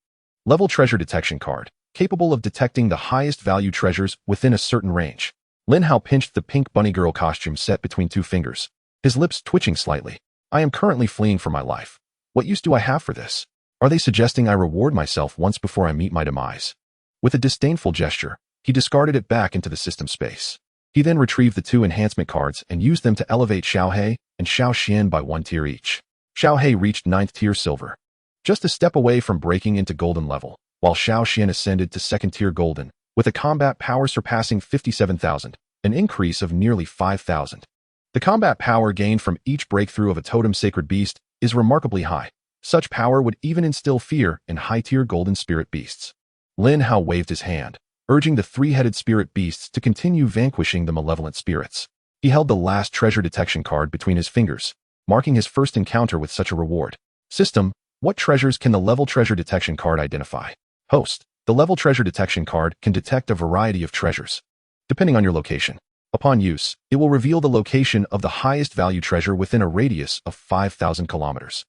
Level treasure detection card, capable of detecting the highest value treasures within a certain range. Lin Hao pinched the pink bunny girl costume set between 2 fingers, his lips twitching slightly. I am currently fleeing for my life. What use do I have for this? Are they suggesting I reward myself once before I meet my demise? With a disdainful gesture, he discarded it back into the system space. He then retrieved the 2 enhancement cards and used them to elevate Xiao He and Xiao Xian by 1 tier each. Xiao He reached 9th tier silver, just a step away from breaking into golden level, while Xiao Xian ascended to 2nd tier golden, with a combat power surpassing 57,000, an increase of nearly 5,000. The combat power gained from each breakthrough of a totem sacred beast is remarkably high. Such power would even instill fear in high-tier golden spirit beasts. Lin Hao waved his hand, urging the 3-headed spirit beasts to continue vanquishing the malevolent spirits. He held the last treasure detection card between his fingers, marking his first encounter with such a reward. System: what treasures can the level treasure detection card identify? Host: the level treasure detection card can detect a variety of treasures, depending on your location. Upon use, it will reveal the location of the highest value treasure within a radius of 5,000 kilometers.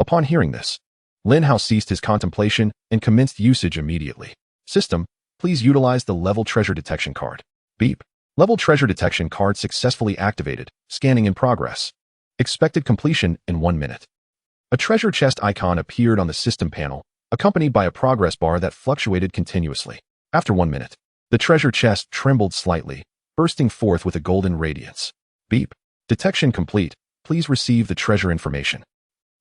Upon hearing this, Lin Hao ceased his contemplation and commenced usage immediately. System: please utilize the level treasure detection card. Beep. Level treasure detection card successfully activated. Scanning in progress. Expected completion in 1 minute. A treasure chest icon appeared on the system panel, accompanied by a progress bar that fluctuated continuously. After 1 minute, the treasure chest trembled slightly, bursting forth with a golden radiance. Beep. Detection complete. Please receive the treasure information.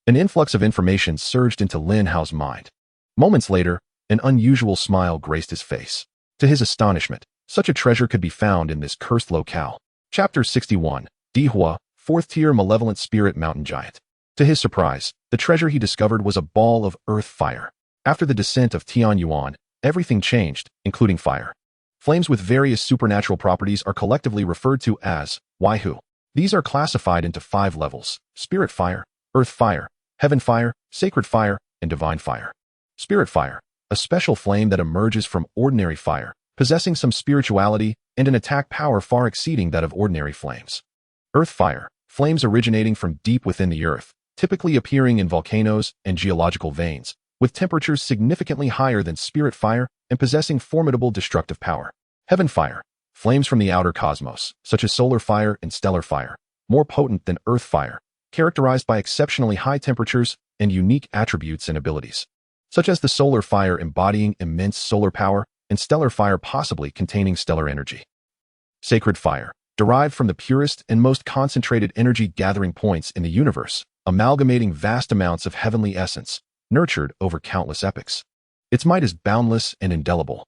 An influx of information surged into Lin Hao's mind. Moments later, an unusual smile graced his face. To his astonishment, such a treasure could be found in this cursed locale. Chapter 61. Dihua, 4th tier malevolent spirit mountain giant. To his surprise, the treasure he discovered was a ball of earth fire. After the descent of Tianyuan, everything changed, including fire. Flames with various supernatural properties are collectively referred to as Waihu. These are classified into 5 levels: spirit fire, earth fire, heaven fire, sacred fire, and divine fire. Spirit fire, a special flame that emerges from ordinary fire, possessing some spirituality and an attack power far exceeding that of ordinary flames. Earth fire, flames originating from deep within the earth, typically appearing in volcanoes and geological veins, with temperatures significantly higher than spirit fire and possessing formidable destructive power. Heaven fire, flames from the outer cosmos, such as solar fire and stellar fire, more potent than earth fire, characterized by exceptionally high temperatures and unique attributes and abilities, such as the solar fire embodying immense solar power and stellar fire possibly containing stellar energy. Sacred fire, derived from the purest and most concentrated energy gathering points in the universe, amalgamating vast amounts of heavenly essence, nurtured over countless epochs. Its might is boundless and indelible.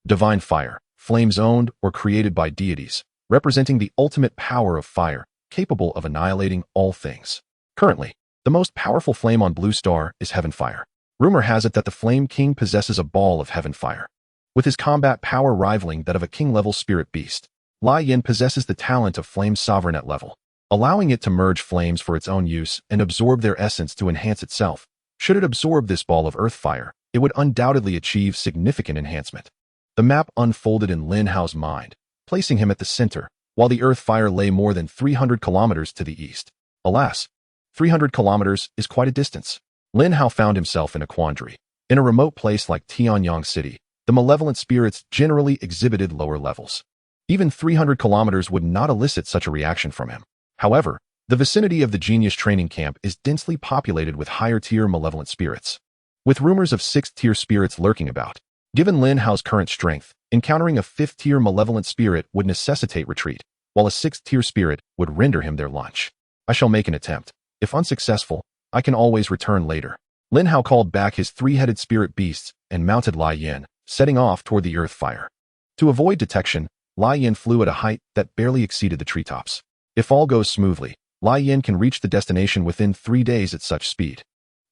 Divine fire, flames owned or created by deities, representing the ultimate power of fire, capable of annihilating all things. Currently, the most powerful flame on Blue Star is heaven fire. Rumor has it that the Flame King possesses a ball of heaven fire, with his combat power rivaling that of a king-level spirit beast. Lai Yin possesses the talent of flame sovereign at level, allowing it to merge flames for its own use and absorb their essence to enhance itself. Should it absorb this ball of earth fire, it would undoubtedly achieve significant enhancement. The map unfolded in Lin Hao's mind, placing him at the center, while the earth fire lay more than 300 kilometers to the east. Alas, 300 kilometers is quite a distance. Lin Hao found himself in a quandary. In a remote place like Tianyang City, the malevolent spirits generally exhibited lower levels. Even 300 kilometers would not elicit such a reaction from him. However, the vicinity of the Genius training camp is densely populated with higher-tier malevolent spirits, with rumors of 6th-tier spirits lurking about. Given Lin Hao's current strength, encountering a 5th-tier malevolent spirit would necessitate retreat, while a 6th-tier spirit would render him their lunch. I shall make an attempt. If unsuccessful, I can always return later. Lin Hao called back his 3-headed spirit beasts and mounted Lai Yin, setting off toward the earth fire. To avoid detection, Lai Yin flew at a height that barely exceeded the treetops. If all goes smoothly, Lai Yin can reach the destination within 3 days at such speed.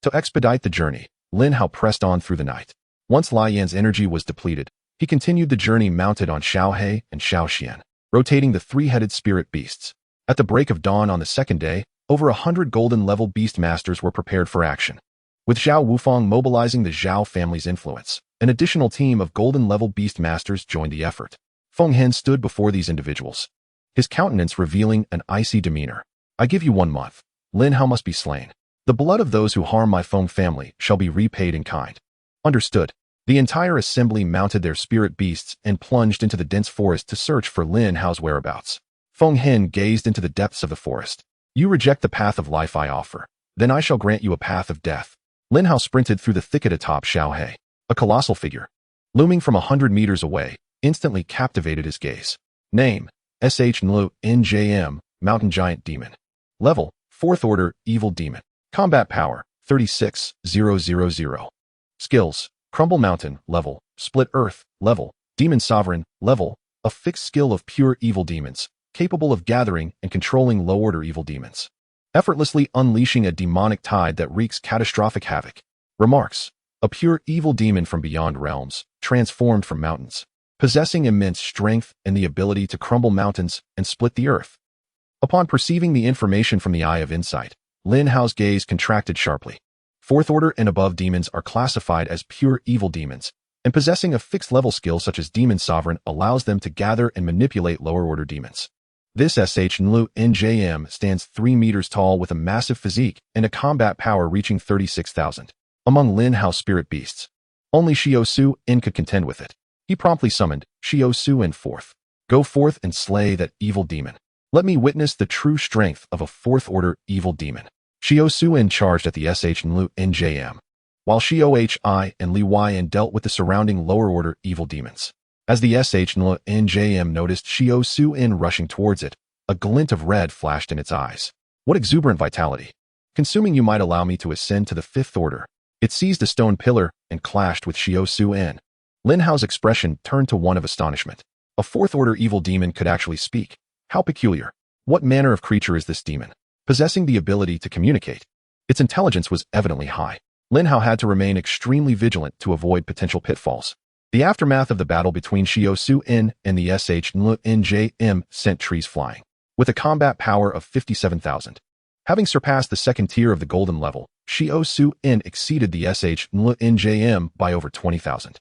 To expedite the journey, Lin Hao pressed on through the night. Once Lai Yin's energy was depleted, he continued the journey mounted on Xiaohe and Xiaoxian, rotating the 3-headed spirit beasts. At the break of dawn on the 2nd day, over 100 golden-level beastmasters were prepared for action. With Zhao Wufang mobilizing the Zhao family's influence, an additional team of golden-level beastmasters joined the effort. Feng Hen stood before these individuals, his countenance revealing an icy demeanor. I give you 1 month. Lin Hao must be slain. The blood of those who harm my Feng family shall be repaid in kind. Understood. The entire assembly mounted their spirit beasts and plunged into the dense forest to search for Lin Hao's whereabouts. Feng Hen gazed into the depths of the forest. You reject the path of life I offer. Then I shall grant you a path of death. Lin Hao sprinted through the thicket atop Xiaohe. A colossal figure, looming from 100 meters away, instantly captivated his gaze. Name, Nlu NJM, Mountain Giant Demon. Level, 4th Order, Evil Demon. Combat Power, 36,000. Skills, Crumble Mountain, level, Split Earth, level, Demon Sovereign, level, a fixed skill of pure evil demons, capable of gathering and controlling low-order evil demons, effortlessly unleashing a demonic tide that wreaks catastrophic havoc. Remarks, a pure evil demon from beyond realms, transformed from mountains, possessing immense strength and the ability to crumble mountains and split the earth. Upon perceiving the information from the Eye of Insight, Lin Hao's gaze contracted sharply. 4th Order and above demons are classified as pure evil demons, and possessing a fixed level skill such as Demon Sovereign allows them to gather and manipulate lower order demons. This Nlu NJM stands 3 meters tall with a massive physique and a combat power reaching 36,000. Among Lin Hao's spirit beasts, only Xiao In could contend with it. He promptly summoned Xiao In forth. Go forth and slay that evil demon. Let me witness the true strength of a 4th Order evil demon. Xiao In charged at the Nlu NJM, while Xiao Hi and Li Yin dealt with the surrounding lower order evil demons. As the SHNJM noticed Xuanwu rushing towards it, a glint of red flashed in its eyes. What exuberant vitality! Consuming you might allow me to ascend to the fifth order. It seized a stone pillar and clashed with Xuanwu. Lin Hao's expression turned to one of astonishment. A fourth-order evil demon could actually speak. How peculiar. What manner of creature is this demon? Possessing the ability to communicate. Its intelligence was evidently high. Lin Hao had to remain extremely vigilant to avoid potential pitfalls. The aftermath of the battle between Xuanwu and the SHNJM sent trees flying. With a combat power of 57,000. Having surpassed the second tier of the golden level, Xuanwu exceeded the SHNJM by over 20,000.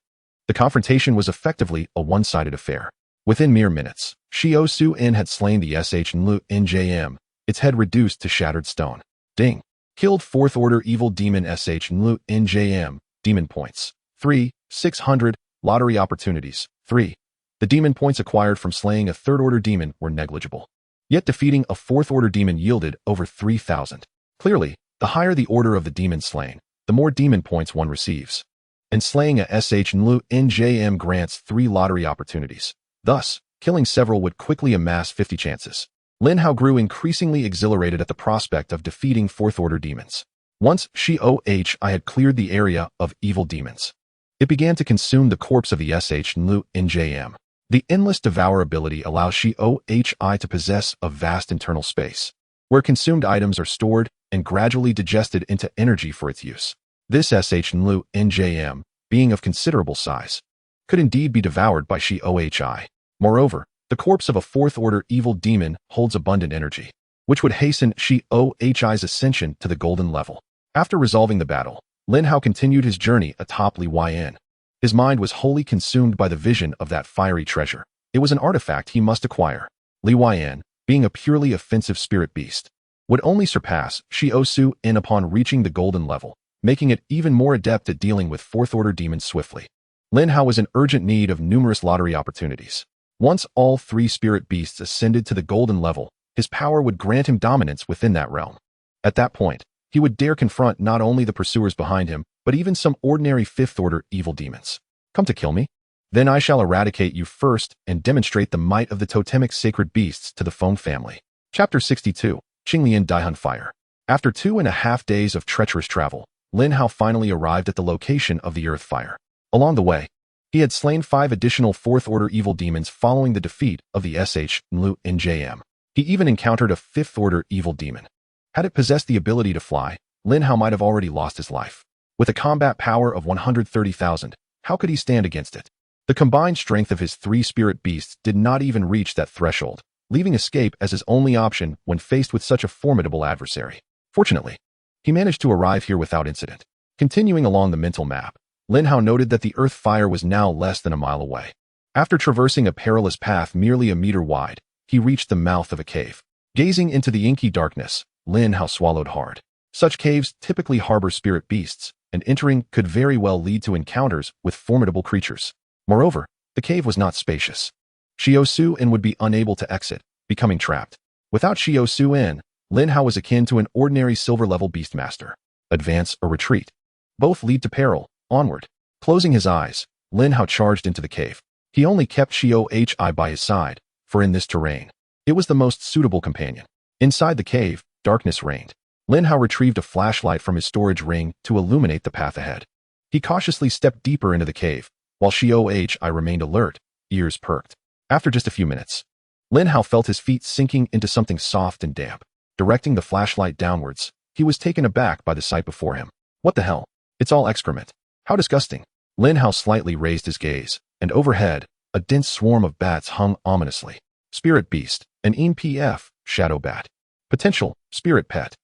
The confrontation was effectively a one-sided affair. Within mere minutes, Xuanwu had slain the SHNJM, its head reduced to shattered stone. Ding! Killed fourth-order evil demon SHNJM, demon points. 3, 600, lottery opportunities. 3. The demon points acquired from slaying a third-order demon were negligible. Yet defeating a fourth-order demon yielded over 3,000. Clearly, the higher the order of the demon slain, the more demon points one receives. And slaying a SHNJM grants 3 lottery opportunities. Thus, killing several would quickly amass 50 chances. Lin Hao grew increasingly exhilarated at the prospect of defeating fourth-order demons. Once Xuanwu had cleared the area of evil demons, it began to consume the corpse of the SHNJM. The endless devour ability allows Xuanwu to possess a vast internal space, where consumed items are stored and gradually digested into energy for its use. This SHNJM, being of considerable size, could indeed be devoured by Xuanwu. Moreover, the corpse of a fourth-order evil demon holds abundant energy, which would hasten Xuanwu's ascension to the golden level. After resolving the battle, Lin Hao continued his journey atop Lin. His mind was wholly consumed by the vision of that fiery treasure. It was an artifact he must acquire. Lin, being a purely offensive spirit beast, would only surpass Xuanwu upon reaching the golden level, making it even more adept at dealing with fourth-order demons swiftly. Lin Hao was in urgent need of numerous lottery opportunities. Once all 3 spirit beasts ascended to the golden level, his power would grant him dominance within that realm. At that point, he would dare confront not only the pursuers behind him, but even some ordinary fifth-order evil demons. Come to kill me? Then I shall eradicate you first and demonstrate the might of the totemic sacred beasts to the Feng family. Chapter 62, Qinglian Daihun Fire. After 2.5 days of treacherous travel, Lin Hao finally arrived at the location of the Earth Fire. Along the way, he had slain 5 additional fourth-order evil demons following the defeat of the SHNJM. He even encountered a fifth-order evil demon. Had it possessed the ability to fly, Lin Hao might have already lost his life. With a combat power of 130,000, how could he stand against it? The combined strength of his 3 spirit beasts did not even reach that threshold, leaving escape as his only option when faced with such a formidable adversary. Fortunately, he managed to arrive here without incident. Continuing along the mental map, Lin Hao noted that the Earth Fire was now less than a mile away. After traversing a perilous path merely a meter wide, he reached the mouth of a cave. Gazing into the inky darkness, Lin Hao swallowed hard. Such caves typically harbor spirit beasts, and entering could very well lead to encounters with formidable creatures. Moreover, the cave was not spacious. Xuanwu would be unable to exit, becoming trapped. Without Xuanwu, Lin Hao was akin to an ordinary silver-level beastmaster. Advance or retreat. Both lead to peril. Onward. Closing his eyes, Lin Hao charged into the cave. He only kept Xuanwu by his side, for in this terrain, it was the most suitable companion. Inside the cave, darkness reigned. Lin Hao retrieved a flashlight from his storage ring to illuminate the path ahead. He cautiously stepped deeper into the cave, while Xuanwu remained alert, ears perked. After just a few minutes, Lin Hao felt his feet sinking into something soft and damp. Directing the flashlight downwards, he was taken aback by the sight before him. What the hell? It's all excrement. How disgusting. Lin Hao slightly raised his gaze, and overhead, a dense swarm of bats hung ominously. Spirit Beast, an EMPF, Shadow Bat. Potential, Spirit Pet.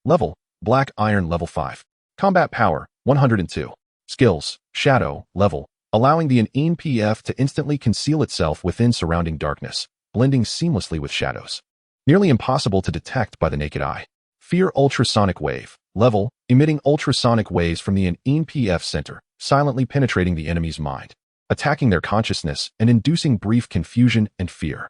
Level, Black Iron Level 5. Combat Power, 102. Skills, Shadow, Level, allowing the EMPF to instantly conceal itself within surrounding darkness, blending seamlessly with shadows. Nearly impossible to detect by the naked eye. Fear Ultrasonic Wave. Level, emitting ultrasonic waves from the EMPF center, silently penetrating the enemy's mind, attacking their consciousness and inducing brief confusion and fear.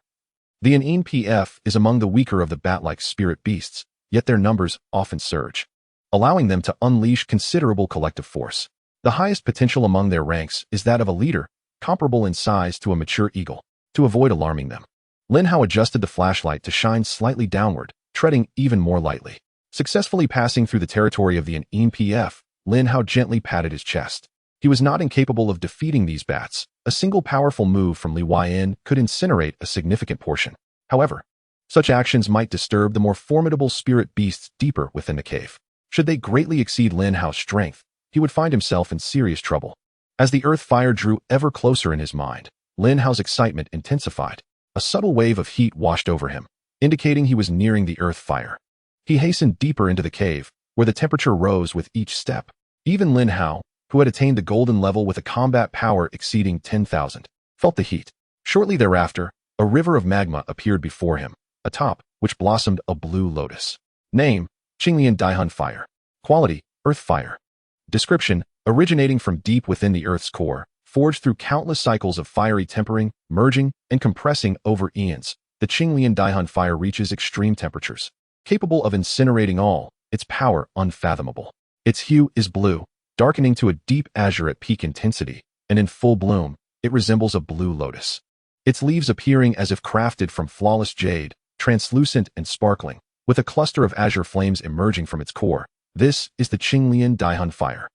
The EMPF is among the weaker of the bat-like spirit beasts, yet their numbers often surge, allowing them to unleash considerable collective force. The highest potential among their ranks is that of a leader, comparable in size to a mature eagle. To avoid alarming them, Lin Hao adjusted the flashlight to shine slightly downward, treading even more lightly. Successfully passing through the territory of the EMPF, Lin Hao gently patted his chest. He was not incapable of defeating these bats. A single powerful move from Li Huayan could incinerate a significant portion. However, such actions might disturb the more formidable spirit beasts deeper within the cave. Should they greatly exceed Lin Hao's strength, he would find himself in serious trouble. As the earth fire drew ever closer in his mind, Lin Hao's excitement intensified. A subtle wave of heat washed over him, indicating he was nearing the earth fire. He hastened deeper into the cave, where the temperature rose with each step. Even Lin Hao, who had attained the golden level with a combat power exceeding 10,000, felt the heat. Shortly thereafter, a river of magma appeared before him, atop which blossomed a blue lotus. Name: Qinglian Daihun Fire. Quality: Earth Fire. Description: originating from deep within the Earth's core, forged through countless cycles of fiery tempering, merging, and compressing over eons, the Qinglian Daihun Fire reaches extreme temperatures, capable of incinerating all, its power unfathomable. Its hue is blue, darkening to a deep azure at peak intensity, and in full bloom, it resembles a blue lotus. Its leaves appearing as if crafted from flawless jade, translucent and sparkling, with a cluster of azure flames emerging from its core. This is the Qinglian Daihun Fire.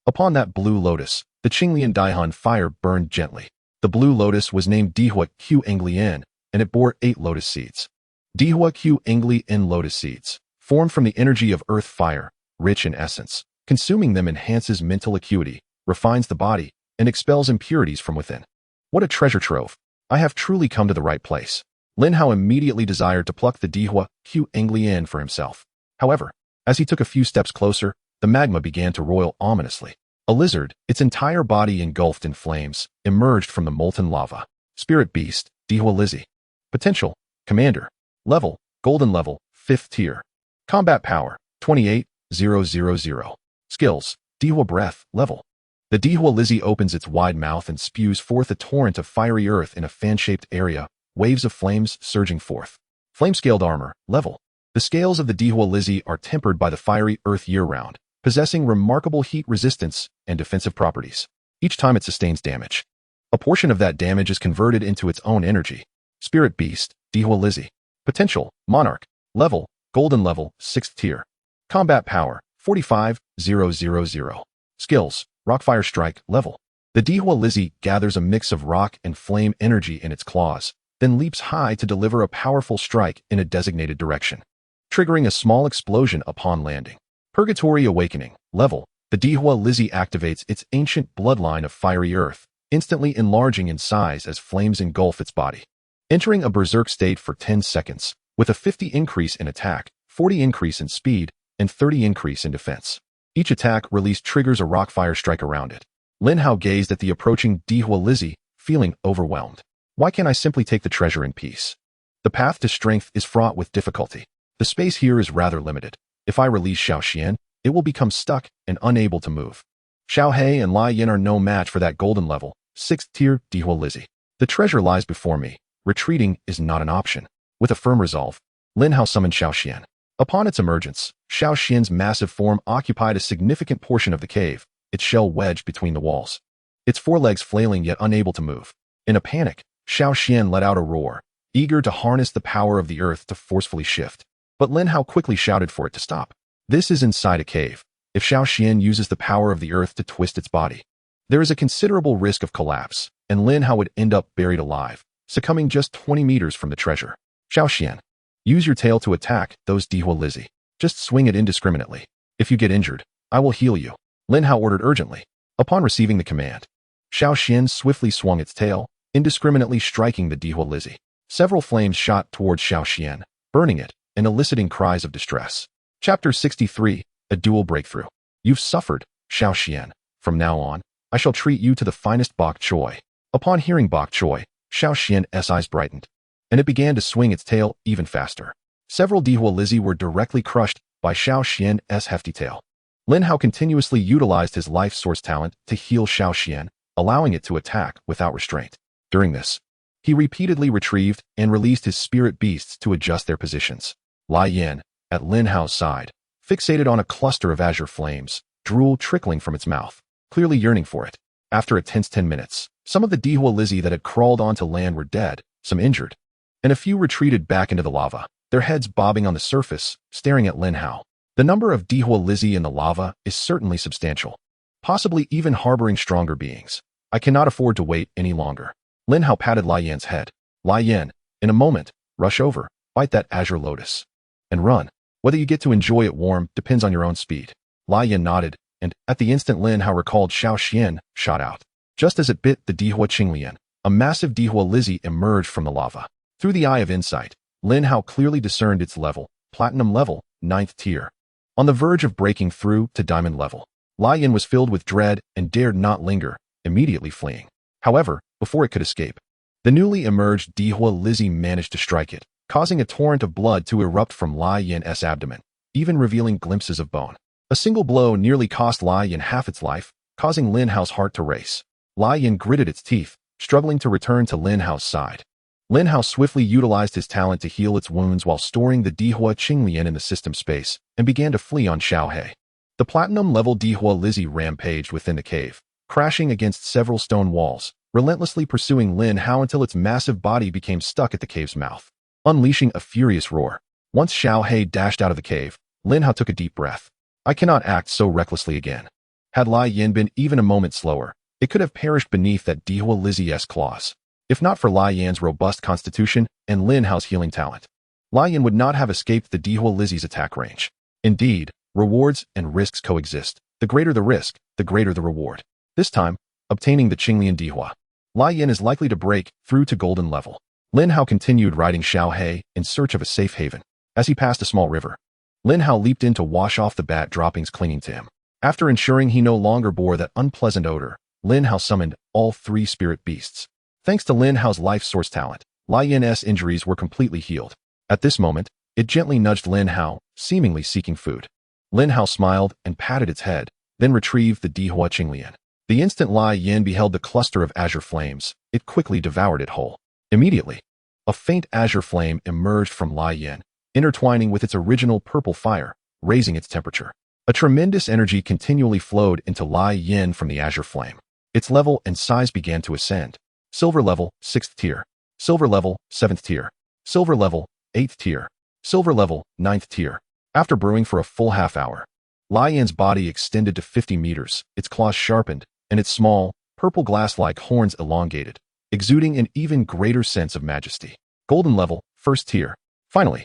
Upon that blue lotus, the Qinglian Daihun Fire burned gently. The blue lotus was named Dihua Q Englian, and it bore 8 lotus seeds. Dihua Q Englian lotus seeds, formed from the energy of earth fire, rich in essence. Consuming them enhances mental acuity, refines the body, and expels impurities from within. What a treasure trove! I have truly come to the right place. Lin Hao immediately desired to pluck the Dihua Q Englian for himself. However, as he took a few steps closer, the magma began to roil ominously. A lizard, its entire body engulfed in flames, emerged from the molten lava. Spirit Beast, Dihua Lizzie. Potential: Commander. Level: Golden Level, 5th tier. Combat Power: 28,000. Skills: Dihua Breath, Level. The Dihua Lizzie opens its wide mouth and spews forth a torrent of fiery earth in a fan-shaped area, waves of flames surging forth. Flame-Scaled Armor, Level. The scales of the Dihua Lizzie are tempered by the fiery earth year-round, possessing remarkable heat resistance and defensive properties. Each time it sustains damage, a portion of that damage is converted into its own energy. Spirit Beast, Dihua Lizzie. Potential: Monarch. Level: Golden Level, 6th tier. Combat Power: 45,000. Skills: Rockfire Strike, Level. The Dihua Lizzie gathers a mix of rock and flame energy in its claws, then leaps high to deliver a powerful strike in a designated direction, triggering a small explosion upon landing. Purgatory Awakening, Level. The Dihua Lizzie activates its ancient bloodline of fiery earth, instantly enlarging in size as flames engulf its body. Entering a berserk state for 10 seconds, with a 50 increase in attack, 40 increase in speed, and 30 increase in defense. Each attack release triggers a rockfire strike around it. Lin Hao gazed at the approaching Dihua Lizzie, feeling overwhelmed. Why can't I simply take the treasure in peace? The path to strength is fraught with difficulty. The space here is rather limited. If I release Xiaoxian, it will become stuck and unable to move. Xiao He and Lai Yin are no match for that golden level, 6th tier Dihua Lizzie. The treasure lies before me. Retreating is not an option. With a firm resolve, Lin Hao summoned Xiaoxian. Upon its emergence, Xiaoxian's massive form occupied a significant portion of the cave, its shell wedged between the walls, its forelegs flailing yet unable to move. In a panic, Xiaoxian let out a roar, eager to harness the power of the earth to forcefully shift. But Lin Hao quickly shouted for it to stop. This is inside a cave. If Xiaoxian uses the power of the earth to twist its body, there is a considerable risk of collapse, and Lin Hao would end up buried alive, succumbing just 20 meters from the treasure. Xiaoxian, use your tail to attack those Dihua Lizzie. Just swing it indiscriminately. If you get injured, I will heal you, Lin Hao ordered urgently. Upon receiving the command, Xiaoxian swiftly swung its tail, indiscriminately striking the Dihua Lizzie. Several flames shot towards Xiaoxian, burning it and eliciting cries of distress. Chapter 63, A Dual Breakthrough. You've suffered, Xiaoxian. From now on, I shall treat you to the finest bok choy. Upon hearing bok choy, Xiaoxian's eyes brightened, and it began to swing its tail even faster. Several Dihua Lizzie were directly crushed by Xiaoxian's hefty tail. Lin Hao continuously utilized his life source talent to heal Xiaoxian, allowing it to attack without restraint. During this, he repeatedly retrieved and released his spirit beasts to adjust their positions. Lai Yin, at Lin Hao's side, fixated on a cluster of azure flames, drool trickling from its mouth, clearly yearning for it. After a tense 10 minutes, Some of the Dihua Lizzie that had crawled onto land were dead, some injured, and a few retreated back into the lava, their heads bobbing on the surface, staring at Lin Hao. The number of Dihua Lizzie in the lava is certainly substantial, possibly even harboring stronger beings. I cannot afford to wait any longer. Lin Hao patted Lai Yan's head. Lai Yan, in a moment, rush over, bite that azure lotus, and run. Whether you get to enjoy it warm depends on your own speed. Lai Yan nodded, and, at the instant Lin Hao recalled Xiao Xian, shot out. Just as it bit the Dihua Qinglian, a massive Dihua Lizzie emerged from the lava. Through the eye of insight, Lin Hao clearly discerned its level, platinum level, 9th tier. On the verge of breaking through to diamond level, Lai Yan was filled with dread and dared not linger, immediately fleeing. However, before it could escape, the newly emerged Dihua Lizzie managed to strike it, causing a torrent of blood to erupt from Lai Yan's abdomen, even revealing glimpses of bone. A single blow nearly cost Lai Yan half its life, causing Lin Hao's heart to race. Lai Yan gritted its teeth, struggling to return to Lin Hao's side. Lin Hao swiftly utilized his talent to heal its wounds while storing the Dihua Qinglian in the system space, and began to flee on Xiaohe. The platinum-level Dihua Lizzie rampaged within the cave, crashing against several stone walls, relentlessly pursuing Lin Hao until its massive body became stuck at the cave's mouth, unleashing a furious roar. Once Xiaohe dashed out of the cave, Lin Hao took a deep breath. I cannot act so recklessly again. Had Lai Yan been even a moment slower, it could have perished beneath that Dihua Lizzie's claws. If not for Lai Yan's robust constitution and Lin Hao's healing talent, Lai Yan would not have escaped the Dihua Lizzie's attack range. Indeed, rewards and risks coexist. The greater the risk, the greater the reward. This time, obtaining the Qinglian Dihua, Lai Yan is likely to break through to golden level. Lin Hao continued riding Xiaohe in search of a safe haven. As he passed a small river, Lin Hao leaped in to wash off the bat droppings clinging to him. After ensuring he no longer bore that unpleasant odor, Lin Hao summoned all 3 spirit beasts. Thanks to Lin Hao's life source talent, Lai Yan's injuries were completely healed. At this moment, it gently nudged Lin Hao, seemingly seeking food. Lin Hao smiled and patted its head, then retrieved the Dihua Qinglian. The instant Lai Yan beheld the cluster of azure flames, it quickly devoured it whole. Immediately, a faint azure flame emerged from Lai Yan, intertwining with its original purple fire, raising its temperature. A tremendous energy continually flowed into Lai Yan from the azure flame. Its level and size began to ascend. Silver level, 6th tier. Silver level, 7th tier. Silver level, 8th tier. Silver level, 9th tier. After brewing for a full half hour, Lai Yan's body extended to 50 meters, its claws sharpened, and its small, purple glass-like horns elongated, exuding an even greater sense of majesty. Golden level, 1st tier. Finally,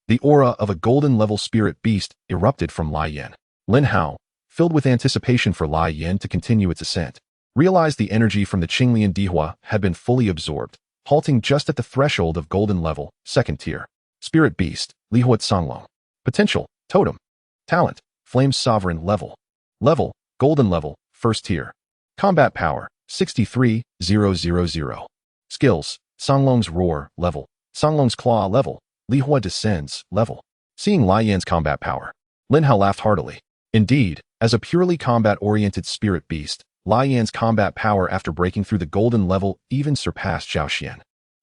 the aura of a golden level spirit beast erupted from Lai Yan. Lin Hao, filled with anticipation for Lai Yan to continue its ascent, realized the energy from the Qinglian Dihua had been fully absorbed, halting just at the threshold of golden level, 2nd tier. Spirit beast, Lihuat Songlong. Potential, totem. Talent, flame sovereign level. Level, golden level, 1st tier. Combat power, 63,000. Skills, Songlong's roar, level. Songlong's claw, level. Lihua descends, level. Seeing Lai Yan's combat power, Lin Hao laughed heartily. Indeed, as a purely combat-oriented spirit beast, Lai Yan's combat power after breaking through the golden level even surpassed Xiao Xian.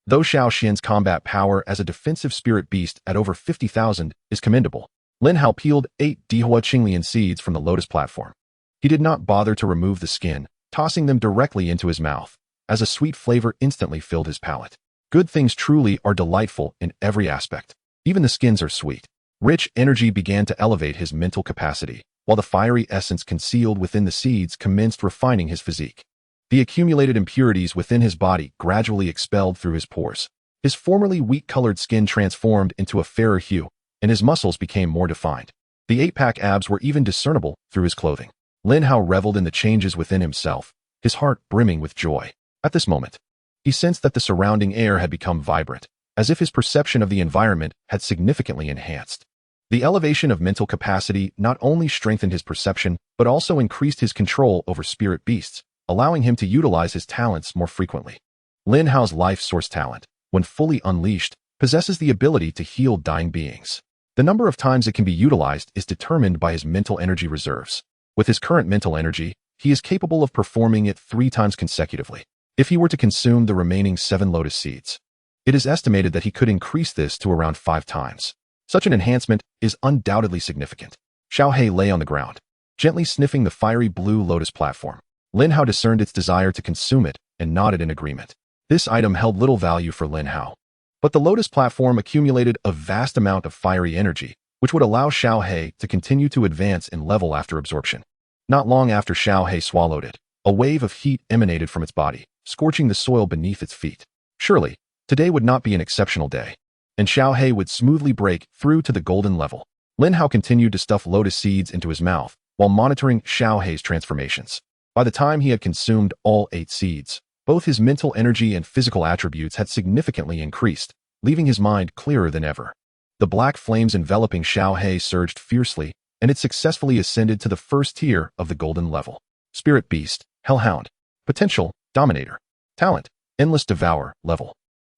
Though Xiao Xian's combat power as a defensive spirit beast at over 50,000 is commendable, Lin Hao peeled 8 Dihua Qinglian seeds from the lotus platform. He did not bother to remove the skin, tossing them directly into his mouth, as a sweet flavor instantly filled his palate. Good things truly are delightful in every aspect. Even the skins are sweet. Rich energy began to elevate his mental capacity, while the fiery essence concealed within the seeds commenced refining his physique. The accumulated impurities within his body gradually expelled through his pores. His formerly wheat-colored skin transformed into a fairer hue, and his muscles became more defined. The 8-pack abs were even discernible through his clothing. Lin Hao reveled in the changes within himself, his heart brimming with joy. At this moment, he sensed that the surrounding air had become vibrant, as if his perception of the environment had significantly enhanced. The elevation of mental capacity not only strengthened his perception, but also increased his control over spirit beasts, allowing him to utilize his talents more frequently. Lin Hao's life source talent, when fully unleashed, possesses the ability to heal dying beings. The number of times it can be utilized is determined by his mental energy reserves. With his current mental energy, he is capable of performing it 3 times consecutively. If he were to consume the remaining 7 lotus seeds, it is estimated that he could increase this to around 5 times. Such an enhancement is undoubtedly significant. Xiaohe lay on the ground, gently sniffing the fiery blue lotus platform. Lin Hao discerned its desire to consume it, and nodded in agreement. This item held little value for Lin Hao. But the Lotus platform accumulated a vast amount of fiery energy, which would allow Xiaohe to continue to advance in level after absorption. Not long after Xiaohe swallowed it, a wave of heat emanated from its body, scorching the soil beneath its feet. Surely, today would not be an exceptional day, and Xiaohe would smoothly break through to the golden level. Lin Hao continued to stuff lotus seeds into his mouth while monitoring Xiaohe's transformations. By the time he had consumed all 8 seeds, both his mental energy and physical attributes had significantly increased, leaving his mind clearer than ever. The black flames enveloping Xiaohe surged fiercely, and it successfully ascended to the first tier of the golden level. Spirit Beast, Hellhound. Potential, Dominator. Talent, Endless Devour, Level.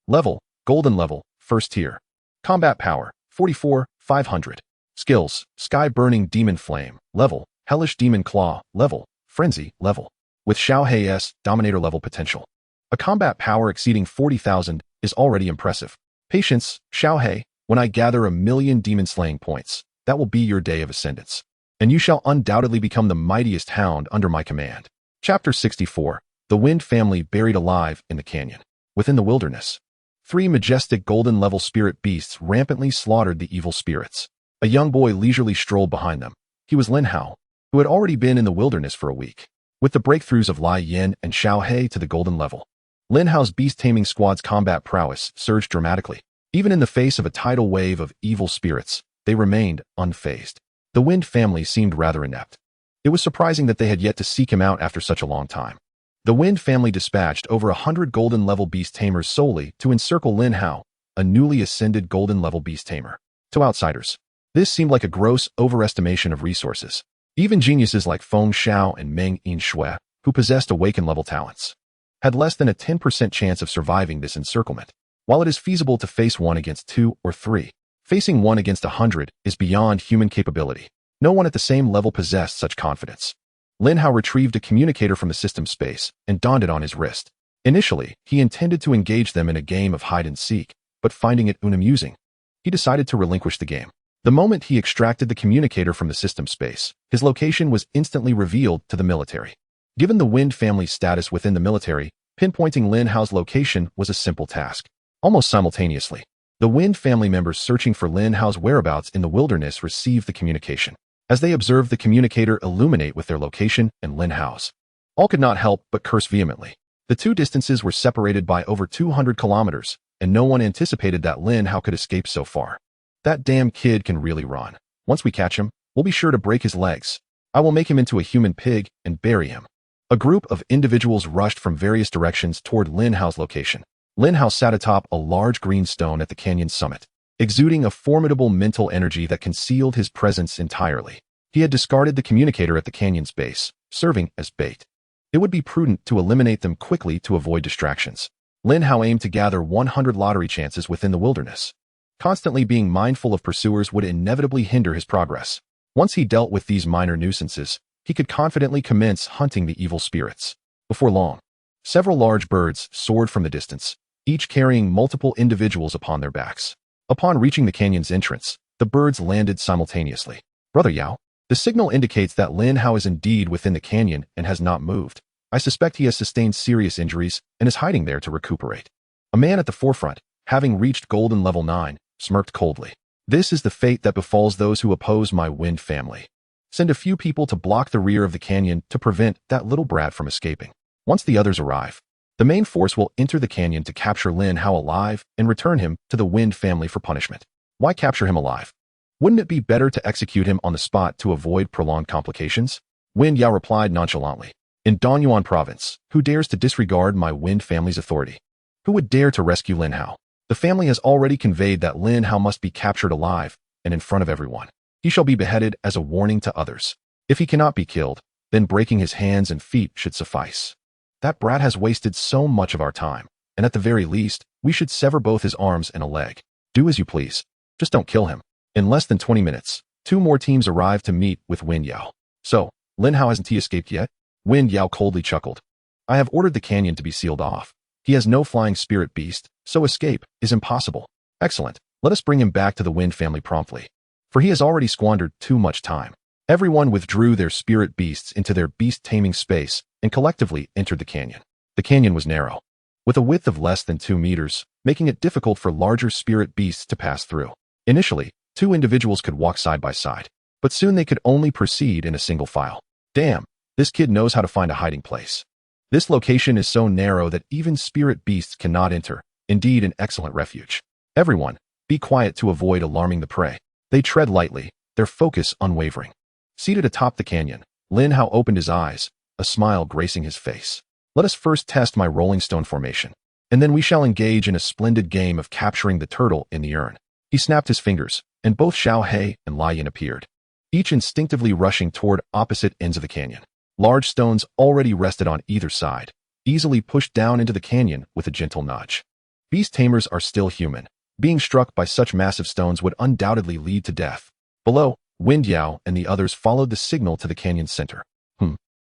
Level, Golden Level, First Tier. Combat Power, 44, 500. Skills, Sky Burning Demon Flame, Level. Hellish Demon Claw, Level. Frenzy, Level. With Xiaohe's Dominator level potential. A combat power exceeding 40,000 is already impressive. Patience, Xiaohe, when I gather 1,000,000 demon-slaying points, that will be your day of ascendance. And you shall undoubtedly become the mightiest hound under my command. Chapter 64. The Wind Family Buried Alive in the Canyon. Within the wilderness, 3 majestic golden-level spirit beasts rampantly slaughtered the evil spirits. A young boy leisurely strolled behind them. He was Lin Hao, who had already been in the wilderness for a week. With the breakthroughs of Lai Yin and Xiaohe to the golden level, Lin Hao's beast-taming squad's combat prowess surged dramatically. Even in the face of a tidal wave of evil spirits, they remained unfazed. The Wind family seemed rather inept. It was surprising that they had yet to seek him out after such a long time. The Wind family dispatched over 100 golden-level beast tamers solely to encircle Lin Hao, a newly ascended golden-level beast tamer. To outsiders, this seemed like a gross overestimation of resources. Even geniuses like Feng Xiao and Meng Yinshui, who possessed awaken-level talents, had less than a 10% chance of surviving this encirclement. While it is feasible to face 1 against 2 or 3, facing 1 against 100 is beyond human capability. No one at the same level possessed such confidence. Lin Hao retrieved a communicator from the system space and donned it on his wrist. Initially, he intended to engage them in a game of hide-and-seek, but finding it unamusing, he decided to relinquish the game. The moment he extracted the communicator from the system space, his location was instantly revealed to the military. Given the Wind family's status within the military, pinpointing Lin Hao's location was a simple task. Almost simultaneously, the Wind family members searching for Lin Hao's whereabouts in the wilderness received the communication. As they observed the communicator illuminate with their location and Lin Hao's, all could not help but curse vehemently. The two distances were separated by over 200 kilometers, and no one anticipated that Lin Hao could escape so far. That damn kid can really run. Once we catch him, we'll be sure to break his legs. I will make him into a human pig and bury him. A group of individuals rushed from various directions toward Lin Hao's location. Lin Hao sat atop a large green stone at the canyon's summit, exuding a formidable mental energy that concealed his presence entirely. He had discarded the communicator at the canyon's base, serving as bait. It would be prudent to eliminate them quickly to avoid distractions. Lin Hao aimed to gather 100 lottery chances within the wilderness. Constantly being mindful of pursuers would inevitably hinder his progress. Once he dealt with these minor nuisances, he could confidently commence hunting the evil spirits. Before long, several large birds soared from the distance, each carrying multiple individuals upon their backs. Upon reaching the canyon's entrance, the birds landed simultaneously. Brother Yao, the signal indicates that Lin Hao is indeed within the canyon and has not moved. I suspect he has sustained serious injuries and is hiding there to recuperate. A man at the forefront, having reached golden level 9, smirked coldly. This is the fate that befalls those who oppose my Wind family. Send a few people to block the rear of the canyon to prevent that little brat from escaping. Once the others arrive, the main force will enter the canyon to capture Lin Hao alive and return him to the Wind family for punishment. Why capture him alive? Wouldn't it be better to execute him on the spot to avoid prolonged complications? Wind Yao replied nonchalantly. In Donyuan province, who dares to disregard my Wind family's authority? Who would dare to rescue Lin Hao? The family has already conveyed that Lin Hao must be captured alive and in front of everyone. He shall be beheaded as a warning to others. If he cannot be killed, then breaking his hands and feet should suffice. That brat has wasted so much of our time, and at the very least, we should sever both his arms and a leg. Do as you please. Just don't kill him. In less than 20 minutes, 2 more teams arrived to meet with Wind Yao. So, Lin Hao hasn't he escaped yet? Wind Yao coldly chuckled. I have ordered the canyon to be sealed off. He has no flying spirit beast, so escape is impossible. Excellent. Let us bring him back to the Wind family promptly. For he has already squandered too much time. Everyone withdrew their spirit beasts into their beast-taming space and collectively entered the canyon. The canyon was narrow, with a width of less than 2 meters, making it difficult for larger spirit beasts to pass through. Initially, 2 individuals could walk side by side, but soon they could only proceed in a single file. Damn, this kid knows how to find a hiding place. This location is so narrow that even spirit beasts cannot enter, indeed an excellent refuge. Everyone, be quiet to avoid alarming the prey. They tread lightly, their focus unwavering. Seated atop the canyon, Lin Hao opened his eyes, a smile gracing his face. Let us first test my rolling stone formation, and then we shall engage in a splendid game of capturing the turtle in the urn. He snapped his fingers, and both Xiao He and Lai Yin appeared, each instinctively rushing toward opposite ends of the canyon. Large stones already rested on either side, easily pushed down into the canyon with a gentle nudge. Beast tamers are still human. Being struck by such massive stones would undoubtedly lead to death. Below, Wind Yao and the others followed the signal to the canyon's center.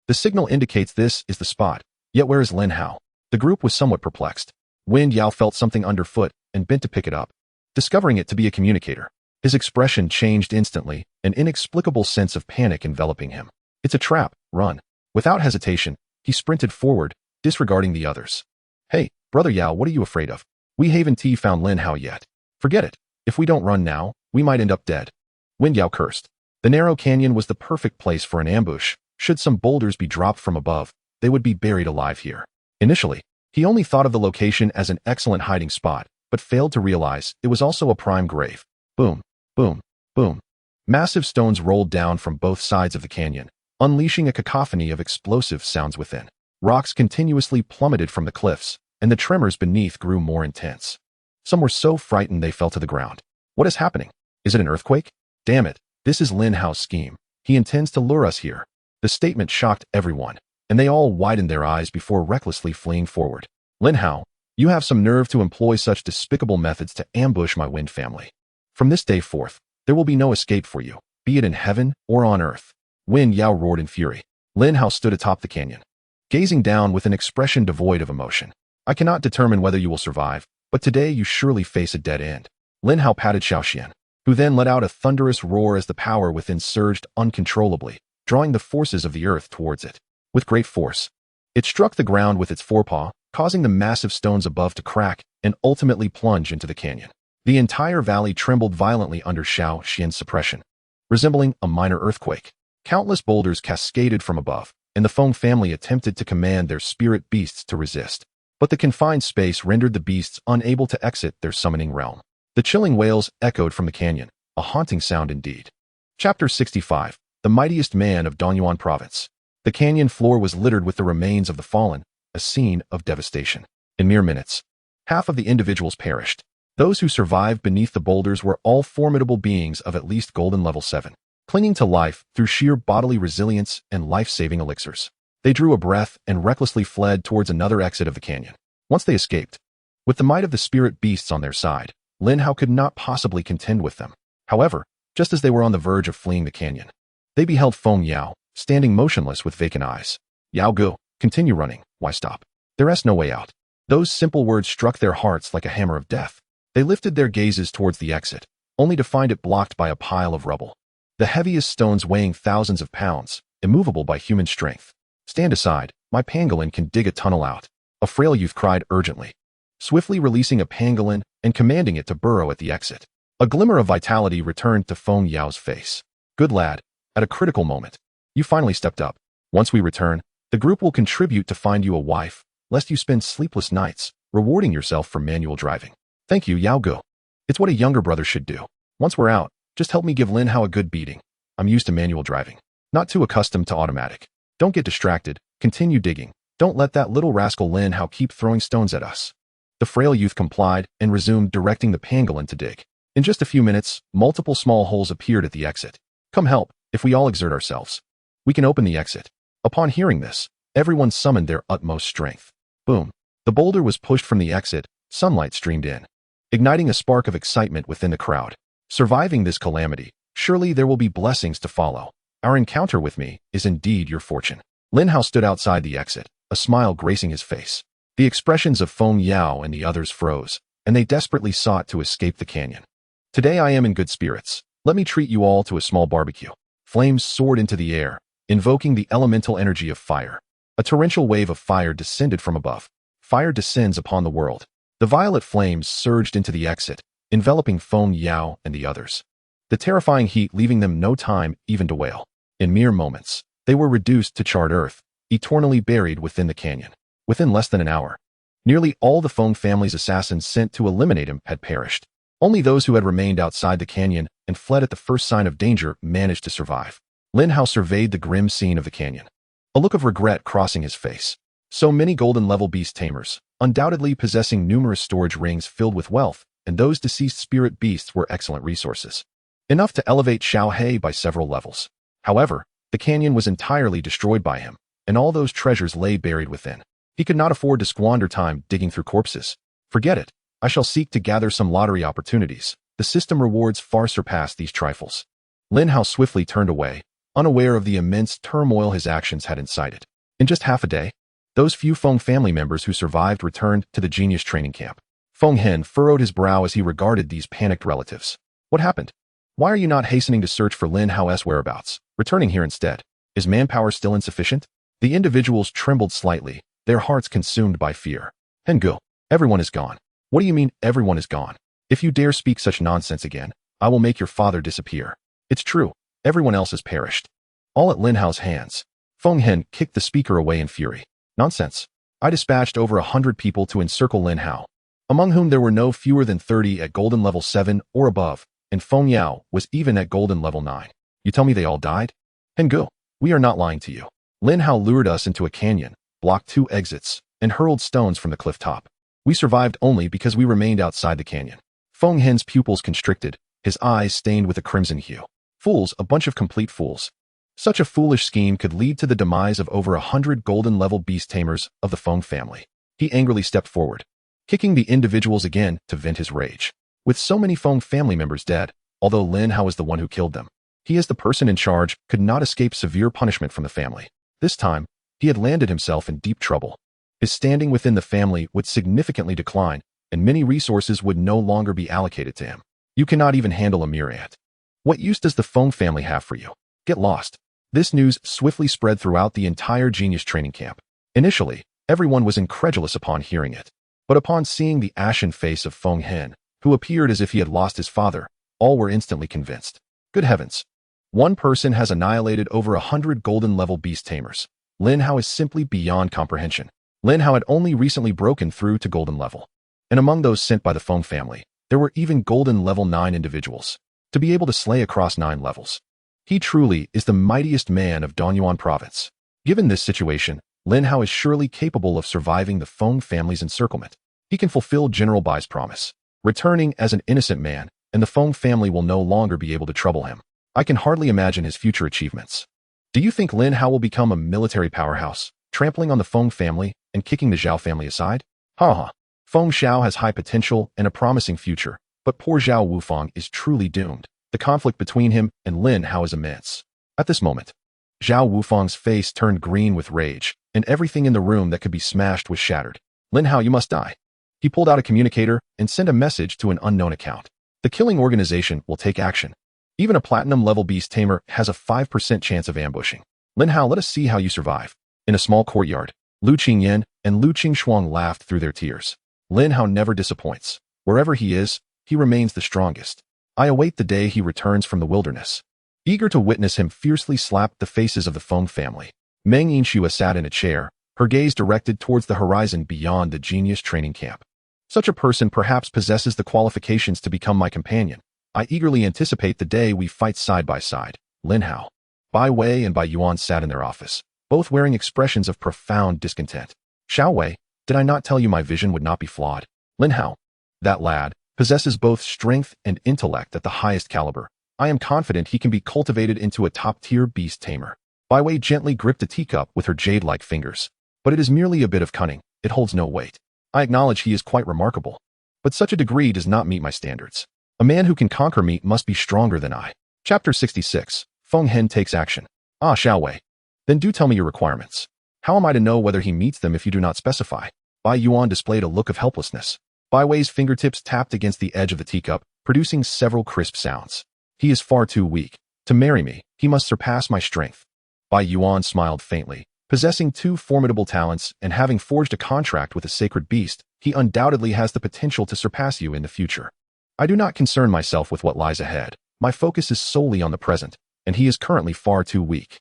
The signal indicates this is the spot, yet where is Lin Hao? The group was somewhat perplexed. Wind Yao felt something underfoot and bent to pick it up, discovering it to be a communicator. His expression changed instantly, an inexplicable sense of panic enveloping him. It's a trap, run. Without hesitation, he sprinted forward, disregarding the others. Hey, Brother Yao, what are you afraid of? We haven't found Lin Hao yet. Forget it. If we don't run now, we might end up dead. Wind Yao cursed. The narrow canyon was the perfect place for an ambush. Should some boulders be dropped from above, they would be buried alive here. Initially, he only thought of the location as an excellent hiding spot, but failed to realize it was also a prime grave. Boom, boom, boom. Massive stones rolled down from both sides of the canyon, unleashing a cacophony of explosive sounds within. Rocks continuously plummeted from the cliffs, and the tremors beneath grew more intense. Some were so frightened they fell to the ground. What is happening? Is it an earthquake? Damn it, this is Lin Hao's scheme. He intends to lure us here. The statement shocked everyone, and they all widened their eyes before recklessly fleeing forward. Lin Hao, you have some nerve to employ such despicable methods to ambush my Wind family. From this day forth, there will be no escape for you, be it in heaven or on earth. Wind Yao roared in fury. Lin Hao stood atop the canyon, gazing down with an expression devoid of emotion. I cannot determine whether you will survive, but today you surely face a dead end. Lin Hao patted Xiaoxian, who then let out a thunderous roar as the power within surged uncontrollably, drawing the forces of the earth towards it. With great force, it struck the ground with its forepaw, causing the massive stones above to crack and ultimately plunge into the canyon. The entire valley trembled violently under Xiaoxian's suppression, resembling a minor earthquake. Countless boulders cascaded from above, and the Feng family attempted to command their spirit beasts to resist. But the confined space rendered the beasts unable to exit their summoning realm. The chilling wails echoed from the canyon, a haunting sound indeed. Chapter 65. The Mightiest Man of Dongyuan Province. The canyon floor was littered with the remains of the fallen, a scene of devastation. In mere minutes, half of the individuals perished. Those who survived beneath the boulders were all formidable beings of at least golden level 7, clinging to life through sheer bodily resilience and life-saving elixirs. They drew a breath and recklessly fled towards another exit of the canyon. Once they escaped, with the might of the spirit beasts on their side, Lin Hao could not possibly contend with them. However, just as they were on the verge of fleeing the canyon, they beheld Feng Yao, standing motionless with vacant eyes. Yao Gu, continue running, why stop? There is no way out. Those simple words struck their hearts like a hammer of death. They lifted their gazes towards the exit, only to find it blocked by a pile of rubble. The heaviest stones weighing thousands of pounds, immovable by human strength. Stand aside, my pangolin can dig a tunnel out. A frail youth cried urgently, swiftly releasing a pangolin and commanding it to burrow at the exit. A glimmer of vitality returned to Feng Yao's face. Good lad, at a critical moment, you finally stepped up. Once we return, the group will contribute to find you a wife, lest you spend sleepless nights, rewarding yourself for manual driving. Thank you, Yao Gu. It's what a younger brother should do. Once we're out, just help me give Lin Hao a good beating. I'm used to manual driving, not too accustomed to automatic. Don't get distracted, continue digging. Don't let that little rascal Lin Hao keep throwing stones at us. The frail youth complied and resumed directing the pangolin to dig. In just a few minutes, multiple small holes appeared at the exit. Come help, if we all exert ourselves. We can open the exit. Upon hearing this, everyone summoned their utmost strength. Boom. The boulder was pushed from the exit, sunlight streamed in, igniting a spark of excitement within the crowd. Surviving this calamity, surely there will be blessings to follow. Our encounter with me is indeed your fortune. Lin Hao stood outside the exit, a smile gracing his face. The expressions of Feng Yao and the others froze, and they desperately sought to escape the canyon. Today I am in good spirits. Let me treat you all to a small barbecue. Flames soared into the air, invoking the elemental energy of fire. A torrential wave of fire descended from above. Fire descends upon the world. The violet flames surged into the exit, enveloping Feng Yao and the others. The terrifying heat leaving them no time even to wail. In mere moments, they were reduced to charred earth, eternally buried within the canyon. Within less than an hour, nearly all the Feng family's assassins sent to eliminate him had perished. Only those who had remained outside the canyon and fled at the first sign of danger managed to survive. Lin Hao surveyed the grim scene of the canyon, a look of regret crossing his face. So many golden-level beast tamers, undoubtedly possessing numerous storage rings filled with wealth, and those deceased spirit beasts were excellent resources, enough to elevate Xiao He by several levels. However, the canyon was entirely destroyed by him, and all those treasures lay buried within. He could not afford to squander time digging through corpses. Forget it. I shall seek to gather some lottery opportunities. The system rewards far surpass these trifles. Lin Hao swiftly turned away, unaware of the immense turmoil his actions had incited. In just half a day, those few Feng family members who survived returned to the genius training camp. Feng Hen furrowed his brow as he regarded these panicked relatives. What happened? Why are you not hastening to search for Lin Hao's whereabouts, returning here instead? Is manpower still insufficient? The individuals trembled slightly, their hearts consumed by fear. Hengu, everyone is gone. What do you mean everyone is gone? If you dare speak such nonsense again, I will make your father disappear. It's true, everyone else has perished. All at Lin Hao's hands. Feng Hen kicked the speaker away in fury. Nonsense. I dispatched over 100 people to encircle Lin Hao, among whom there were no fewer than 30 at golden level 7 or above, and Feng Yao was even at golden level 9. You tell me they all died? Hengu, we are not lying to you. Lin Hao lured us into a canyon, blocked 2 exits, and hurled stones from the cliff top. We survived only because we remained outside the canyon. Feng Hen's pupils constricted, his eyes stained with a crimson hue. Fools, a bunch of complete fools. Such a foolish scheme could lead to the demise of over 100 golden-level beast tamers of the Feng family. He angrily stepped forward, kicking the individuals again to vent his rage. With so many Feng family members dead, although Lin Hao was the one who killed them, he as the person in charge could not escape severe punishment from the family. This time, he had landed himself in deep trouble. His standing within the family would significantly decline, and many resources would no longer be allocated to him. You cannot even handle a myriad. What use does the Feng family have for you? Get lost. This news swiftly spread throughout the entire genius training camp. Initially, everyone was incredulous upon hearing it, but upon seeing the ashen face of Feng Hen, who appeared as if he had lost his father, all were instantly convinced. Good heavens. One person has annihilated over 100 golden-level beast tamers. Lin Hao is simply beyond comprehension. Lin Hao had only recently broken through to golden level, and among those sent by the Feng family, there were even golden level 9 individuals. To be able to slay across 9 levels, he truly is the mightiest man of Donyuan province. Given this situation, Lin Hao is surely capable of surviving the Feng family's encirclement. He can fulfill General Bai's promise, returning as an innocent man, and the Feng family will no longer be able to trouble him. I can hardly imagine his future achievements. Do you think Lin Hao will become a military powerhouse, trampling on the Feng family and kicking the Zhao family aside? Ha. Feng Xiao has high potential and a promising future, but poor Zhao Wufang is truly doomed. The conflict between him and Lin Hao is immense. At this moment, Zhao Wufang's face turned green with rage, and everything in the room that could be smashed was shattered. Lin Hao, you must die. He pulled out a communicator and sent a message to an unknown account. The killing organization will take action. Even a platinum-level beast tamer has a 5% chance of ambushing. Lin Hao, let us see how you survive. In a small courtyard, Lu Qingyan and Lu Qingshuang laughed through their tears. Lin Hao never disappoints. Wherever he is, he remains the strongest. I await the day he returns from the wilderness. Eager to witness him fiercely slap the faces of the Feng family, Meng Yinxua sat in a chair, her gaze directed towards the horizon beyond the genius training camp. Such a person perhaps possesses the qualifications to become my companion. I eagerly anticipate the day we fight side by side. Lin Hao. Bai Wei and Bai Yuan sat in their office, both wearing expressions of profound discontent. Xiao Wei, did I not tell you my vision would not be flawed? Lin Hao. That lad possesses both strength and intellect at the highest caliber. I am confident he can be cultivated into a top-tier beast tamer. Bai Wei gently gripped a teacup with her jade-like fingers. But it is merely a bit of cunning. It holds no weight. I acknowledge he is quite remarkable, but such a degree does not meet my standards. A man who can conquer me must be stronger than I. Chapter 66. Feng Hen takes action. Ah, Xiao Wei. Then do tell me your requirements. How am I to know whether he meets them if you do not specify? Bai Yuan displayed a look of helplessness. Bai Wei's fingertips tapped against the edge of the teacup, producing several crisp sounds. He is far too weak. To marry me, he must surpass my strength. Bai Yuan smiled faintly, Possessing two formidable talents and having forged a contract with a sacred beast, he undoubtedly has the potential to surpass you in the future. I do not concern myself with what lies ahead. My focus is solely on the present, and he is currently far too weak.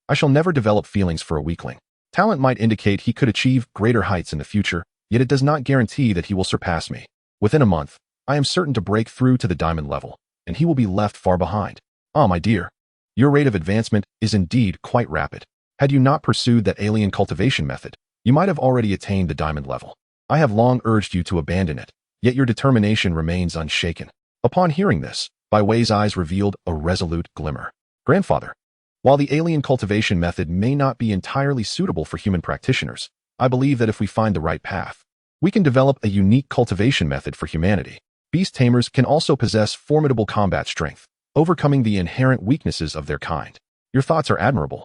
I shall never develop feelings for a weakling. Talent might indicate he could achieve greater heights in the future, yet it does not guarantee that he will surpass me. Within a month, I am certain to break through to the diamond level, and he will be left far behind. Ah, my dear, your rate of advancement is indeed quite rapid. Had you not pursued that alien cultivation method, you might have already attained the diamond level. I have long urged you to abandon it, yet your determination remains unshaken. Upon hearing this, Bai Wei's eyes revealed a resolute glimmer. Grandfather, while the alien cultivation method may not be entirely suitable for human practitioners, I believe that if we find the right path, we can develop a unique cultivation method for humanity. Beast tamers can also possess formidable combat strength, overcoming the inherent weaknesses of their kind. Your thoughts are admirable.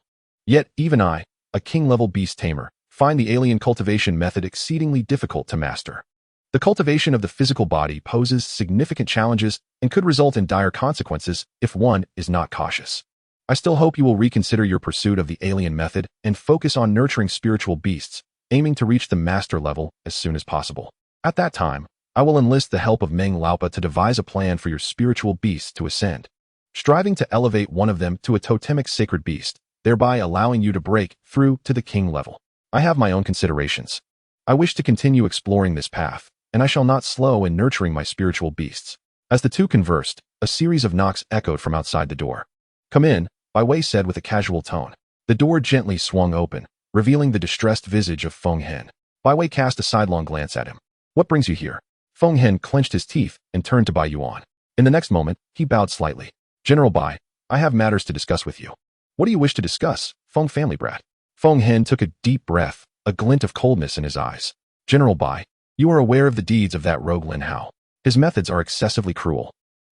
Yet, even I, a king-level beast tamer, find the alien cultivation method exceedingly difficult to master. The cultivation of the physical body poses significant challenges and could result in dire consequences if one is not cautious. I still hope you will reconsider your pursuit of the alien method and focus on nurturing spiritual beasts, aiming to reach the master level as soon as possible. At that time, I will enlist the help of Meng Laopa to devise a plan for your spiritual beasts to ascend, striving to elevate one of them to a totemic sacred beast, thereby allowing you to break through to the king level. I have my own considerations. I wish to continue exploring this path, and I shall not slow in nurturing my spiritual beasts. As the two conversed, a series of knocks echoed from outside the door. Come in, Bai Wei said with a casual tone. The door gently swung open, revealing the distressed visage of Feng Hen. Bai Wei cast a sidelong glance at him. What brings you here? Feng Hen clenched his teeth and turned to Bai Yuan. In the next moment, he bowed slightly. General Bai, I have matters to discuss with you. What do you wish to discuss, Feng family brat? Feng Hen took a deep breath, a glint of coldness in his eyes. General Bai, you are aware of the deeds of that rogue Lin Hao. His methods are excessively cruel.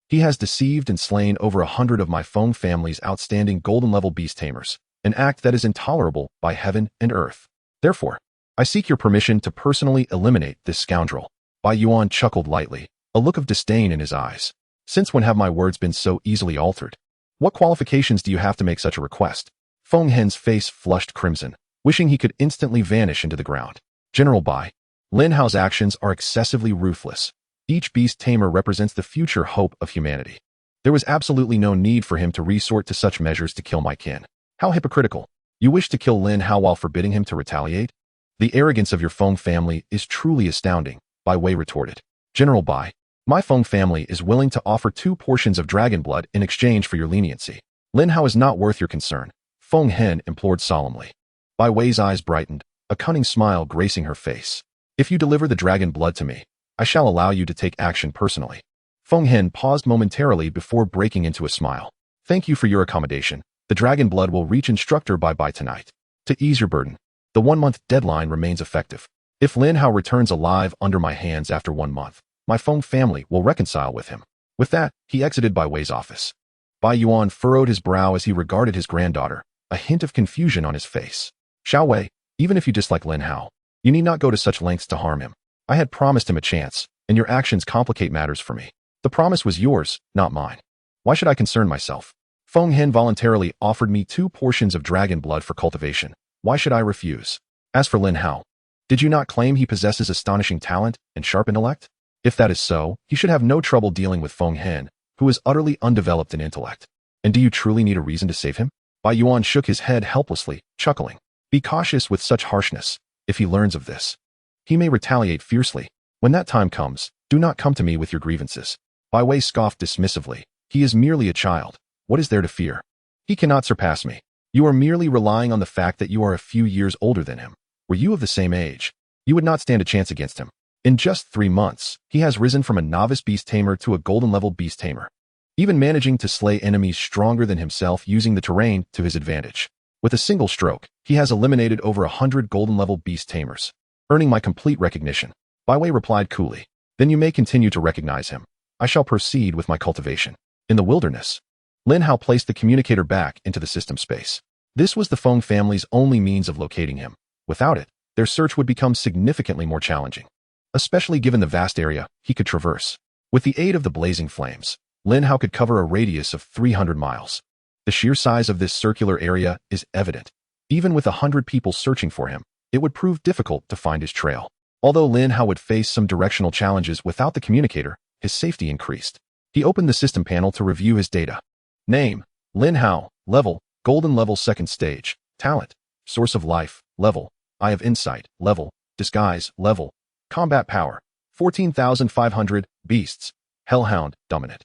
He has deceived and slain over 100 of my Feng family's outstanding golden-level beast tamers, an act that is intolerable by heaven and earth. Therefore, I seek your permission to personally eliminate this scoundrel. Bai Yuan chuckled lightly, a look of disdain in his eyes. Since when have my words been so easily altered? What qualifications do you have to make such a request? Feng Hen's face flushed crimson, wishing he could instantly vanish into the ground. General Bai, Lin Hao's actions are excessively ruthless. Each beast tamer represents the future hope of humanity. There was absolutely no need for him to resort to such measures to kill my kin. How hypocritical. You wish to kill Lin Hao while forbidding him to retaliate? The arrogance of your Feng family is truly astounding, Bai Wei retorted. General Bai, my Feng family is willing to offer 2 portions of dragon blood in exchange for your leniency. Lin Hao is not worth your concern, Feng Hen implored solemnly. Bai Wei's eyes brightened, a cunning smile gracing her face. If you deliver the dragon blood to me, I shall allow you to take action personally. Feng Hen paused momentarily before breaking into a smile. Thank you for your accommodation. The dragon blood will reach Instructor by tonight. To ease your burden, the 1-month deadline remains effective. If Lin Hao returns alive under my hands after 1 month, my Feng family will reconcile with him. With that, he exited Bai Wei's office. Bai Yuan furrowed his brow as he regarded his granddaughter, a hint of confusion on his face. Xiao Wei, even if you dislike Lin Hao, you need not go to such lengths to harm him. I had promised him a chance, and your actions complicate matters for me. The promise was yours, not mine. Why should I concern myself? Feng Hen voluntarily offered me 2 portions of dragon blood for cultivation. Why should I refuse? As for Lin Hao, did you not claim he possesses astonishing talent and sharp intellect? If that is so, he should have no trouble dealing with Feng Hen, who is utterly undeveloped in intellect. And do you truly need a reason to save him? Bai Yuan shook his head helplessly, chuckling. Be cautious with such harshness. If he learns of this, he may retaliate fiercely. When that time comes, do not come to me with your grievances. Bai Wei scoffed dismissively. He is merely a child. What is there to fear? He cannot surpass me. You are merely relying on the fact that you are a few years older than him. Were you of the same age, you would not stand a chance against him. In just 3 months, he has risen from a novice beast tamer to a golden-level beast tamer, even managing to slay enemies stronger than himself using the terrain to his advantage. With a single stroke, he has eliminated over 100 golden-level beast tamers, earning my complete recognition. Bai Wei replied coolly. Then you may continue to recognize him. I shall proceed with my cultivation. In the wilderness, Lin Hao placed the communicator back into the system space. This was the Feng family's only means of locating him. Without it, their search would become significantly more challenging, especially given the vast area he could traverse. With the aid of the blazing flames, Lin Hao could cover a radius of 300 miles. The sheer size of this circular area is evident. Even with 100 people searching for him, it would prove difficult to find his trail. Although Lin Hao would face some directional challenges without the communicator, his safety increased. He opened the system panel to review his data. Name: Lin Hao. Level: Golden level 2nd stage. Talent: Source of life. Level: Eye of Insight. Level: Disguise. Level: Combat power 14,500. Beasts: Hellhound, Dominant.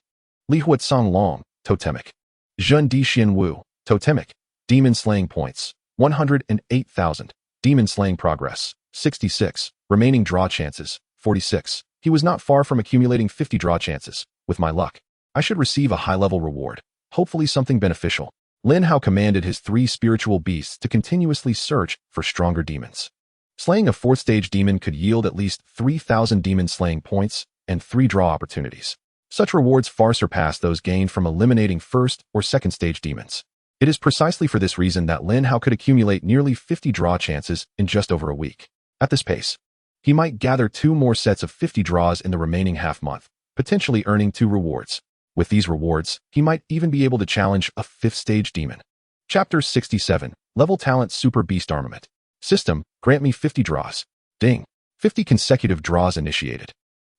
Li Huatsong Long, Totemic. Zhun Di Xuanwu, Totemic. Demon Slaying Points: 108,000. Demon Slaying Progress: 66. Remaining Draw Chances: 46. He was not far from accumulating 50 draw chances. With my luck, I should receive a high-level reward, hopefully something beneficial. Lin Hao commanded his 3 spiritual beasts to continuously search for stronger demons. Slaying a 4th-stage demon could yield at least 3,000 demon slaying points and 3 draw opportunities. Such rewards far surpass those gained from eliminating 1st or 2nd-stage demons. It is precisely for this reason that Lin Hao could accumulate nearly 50 draw chances in just over a week. At this pace, he might gather 2 more sets of 50 draws in the remaining half-month, potentially earning 2 rewards. With these rewards, he might even be able to challenge a 5th-stage demon. Chapter 67. Level Talent Super Beast Armament. System: Grant me 50 draws. Ding. 50 consecutive draws initiated.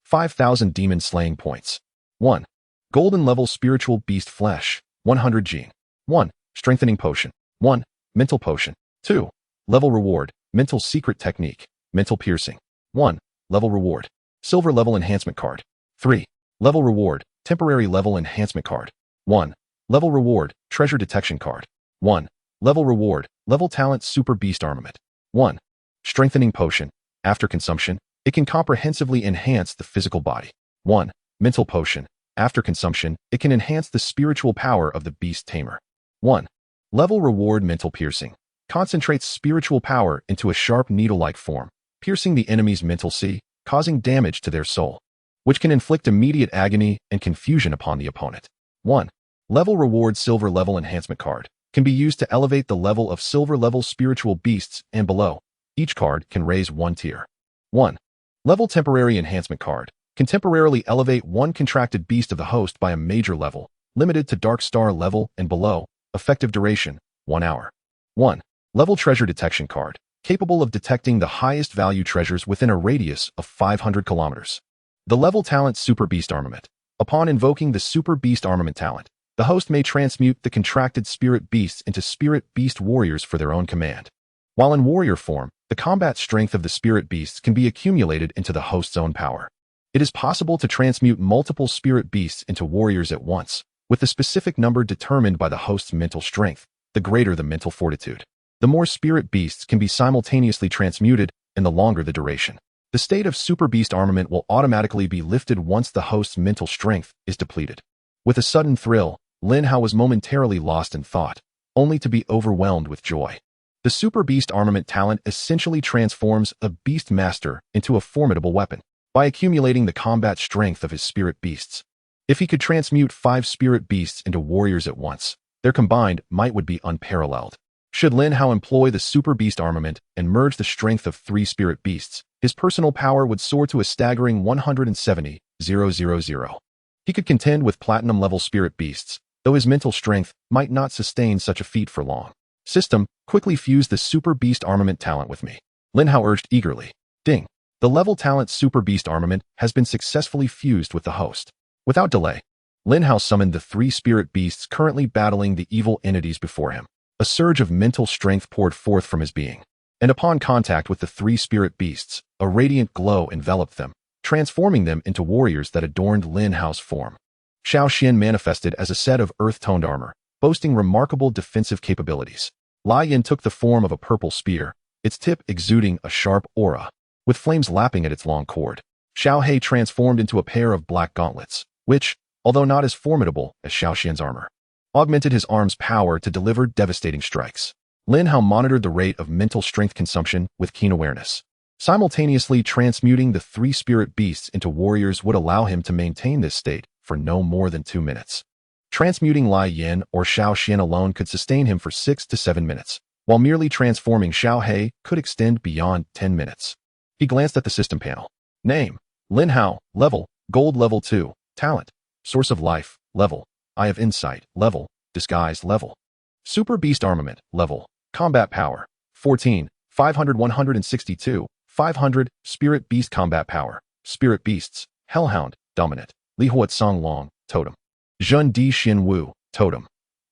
5,000 demon slaying points. 1. Golden level Spiritual Beast Flesh. 100 gene. 1. Strengthening Potion. 1. Mental Potion. 2. Level Reward: Mental Secret Technique. Mental Piercing. 1. Level Reward: Silver Level Enhancement Card. 3. Level Reward: Temporary Level Enhancement Card. 1. Level Reward: Treasure Detection Card. 1. Level Reward: Level Talent Super Beast Armament. 1. Strengthening Potion. After consumption, it can comprehensively enhance the physical body. 1. Mental Potion. After consumption, it can enhance the spiritual power of the Beast Tamer. 1. Level Reward: Mental Piercing. Concentrates spiritual power into a sharp needle-like form, piercing the enemy's mental sea, causing damage to their soul, which can inflict immediate agony and confusion upon the opponent. 1. Level Reward: Silver Level Enhancement Card. Can be used to elevate the level of silver level spiritual beasts and below. Each card can raise 1 tier. 1. Level Temporary Enhancement Card. Can temporarily elevate 1 contracted beast of the host by a major level, limited to Dark Star level and below. Effective duration: 1 hour. 1. Level Treasure Detection Card. Capable of detecting the highest value treasures within a radius of 500 kilometers. The Level Talent Super Beast Armament. Upon invoking the Super Beast Armament talent, the host may transmute the contracted spirit beasts into spirit beast warriors for their own command. While in warrior form, the combat strength of the spirit beasts can be accumulated into the host's own power. It is possible to transmute multiple spirit beasts into warriors at once, with the specific number determined by the host's mental strength. The greater the mental fortitude, the more spirit beasts can be simultaneously transmuted, and the longer the duration. The state of Super Beast Armament will automatically be lifted once the host's mental strength is depleted. With a sudden thrill, Lin Hao was momentarily lost in thought, only to be overwhelmed with joy. The Super Beast Armament talent essentially transforms a Beastmaster into a formidable weapon by accumulating the combat strength of his spirit beasts. If he could transmute 5 spirit beasts into warriors at once, their combined might would be unparalleled. Should Lin Hao employ the Super Beast Armament and merge the strength of 3 spirit beasts, his personal power would soar to a staggering 170,000. He could contend with platinum-level spirit beasts, though his mental strength might not sustain such a feat for long. System: Quickly fuse the Super Beast Armament talent with me. Lin Hao urged eagerly. Ding. The Level Talent Super Beast Armament has been successfully fused with the host. Without delay, Lin Hao summoned the 3 spirit beasts currently battling the evil entities before him. A surge of mental strength poured forth from his being, and upon contact with the 3 spirit beasts, a radiant glow enveloped them, transforming them into warriors that adorned Lin Hao's form. Xiao Xian manifested as a set of earth-toned armor, boasting remarkable defensive capabilities. Lai Yin took the form of a purple spear, its tip exuding a sharp aura, with flames lapping at its long cord. Xiao He transformed into a pair of black gauntlets, which, although not as formidable as Xiao Xian's armor, augmented his arm's power to deliver devastating strikes. Lin Hao monitored the rate of mental strength consumption with keen awareness. Simultaneously transmuting the 3 spirit beasts into warriors would allow him to maintain this state for no more than 2 minutes. Transmuting Lai Yin or Xiao Xian alone could sustain him for 6 to 7 minutes, while merely transforming Xiao He could extend beyond 10 minutes. He glanced at the system panel. Name: Lin Hao. Level: Gold level 2. Talent: Source of life. Level: Eye of Insight. Level: Disguise. Level: Super Beast Armament. Level: Combat Power. 14. 500 162. 500. Spirit Beast Combat Power. Spirit Beasts. Hellhound. Dominant. Li Huat Song Long. Totem. Zhun Di Xuanwu. Totem.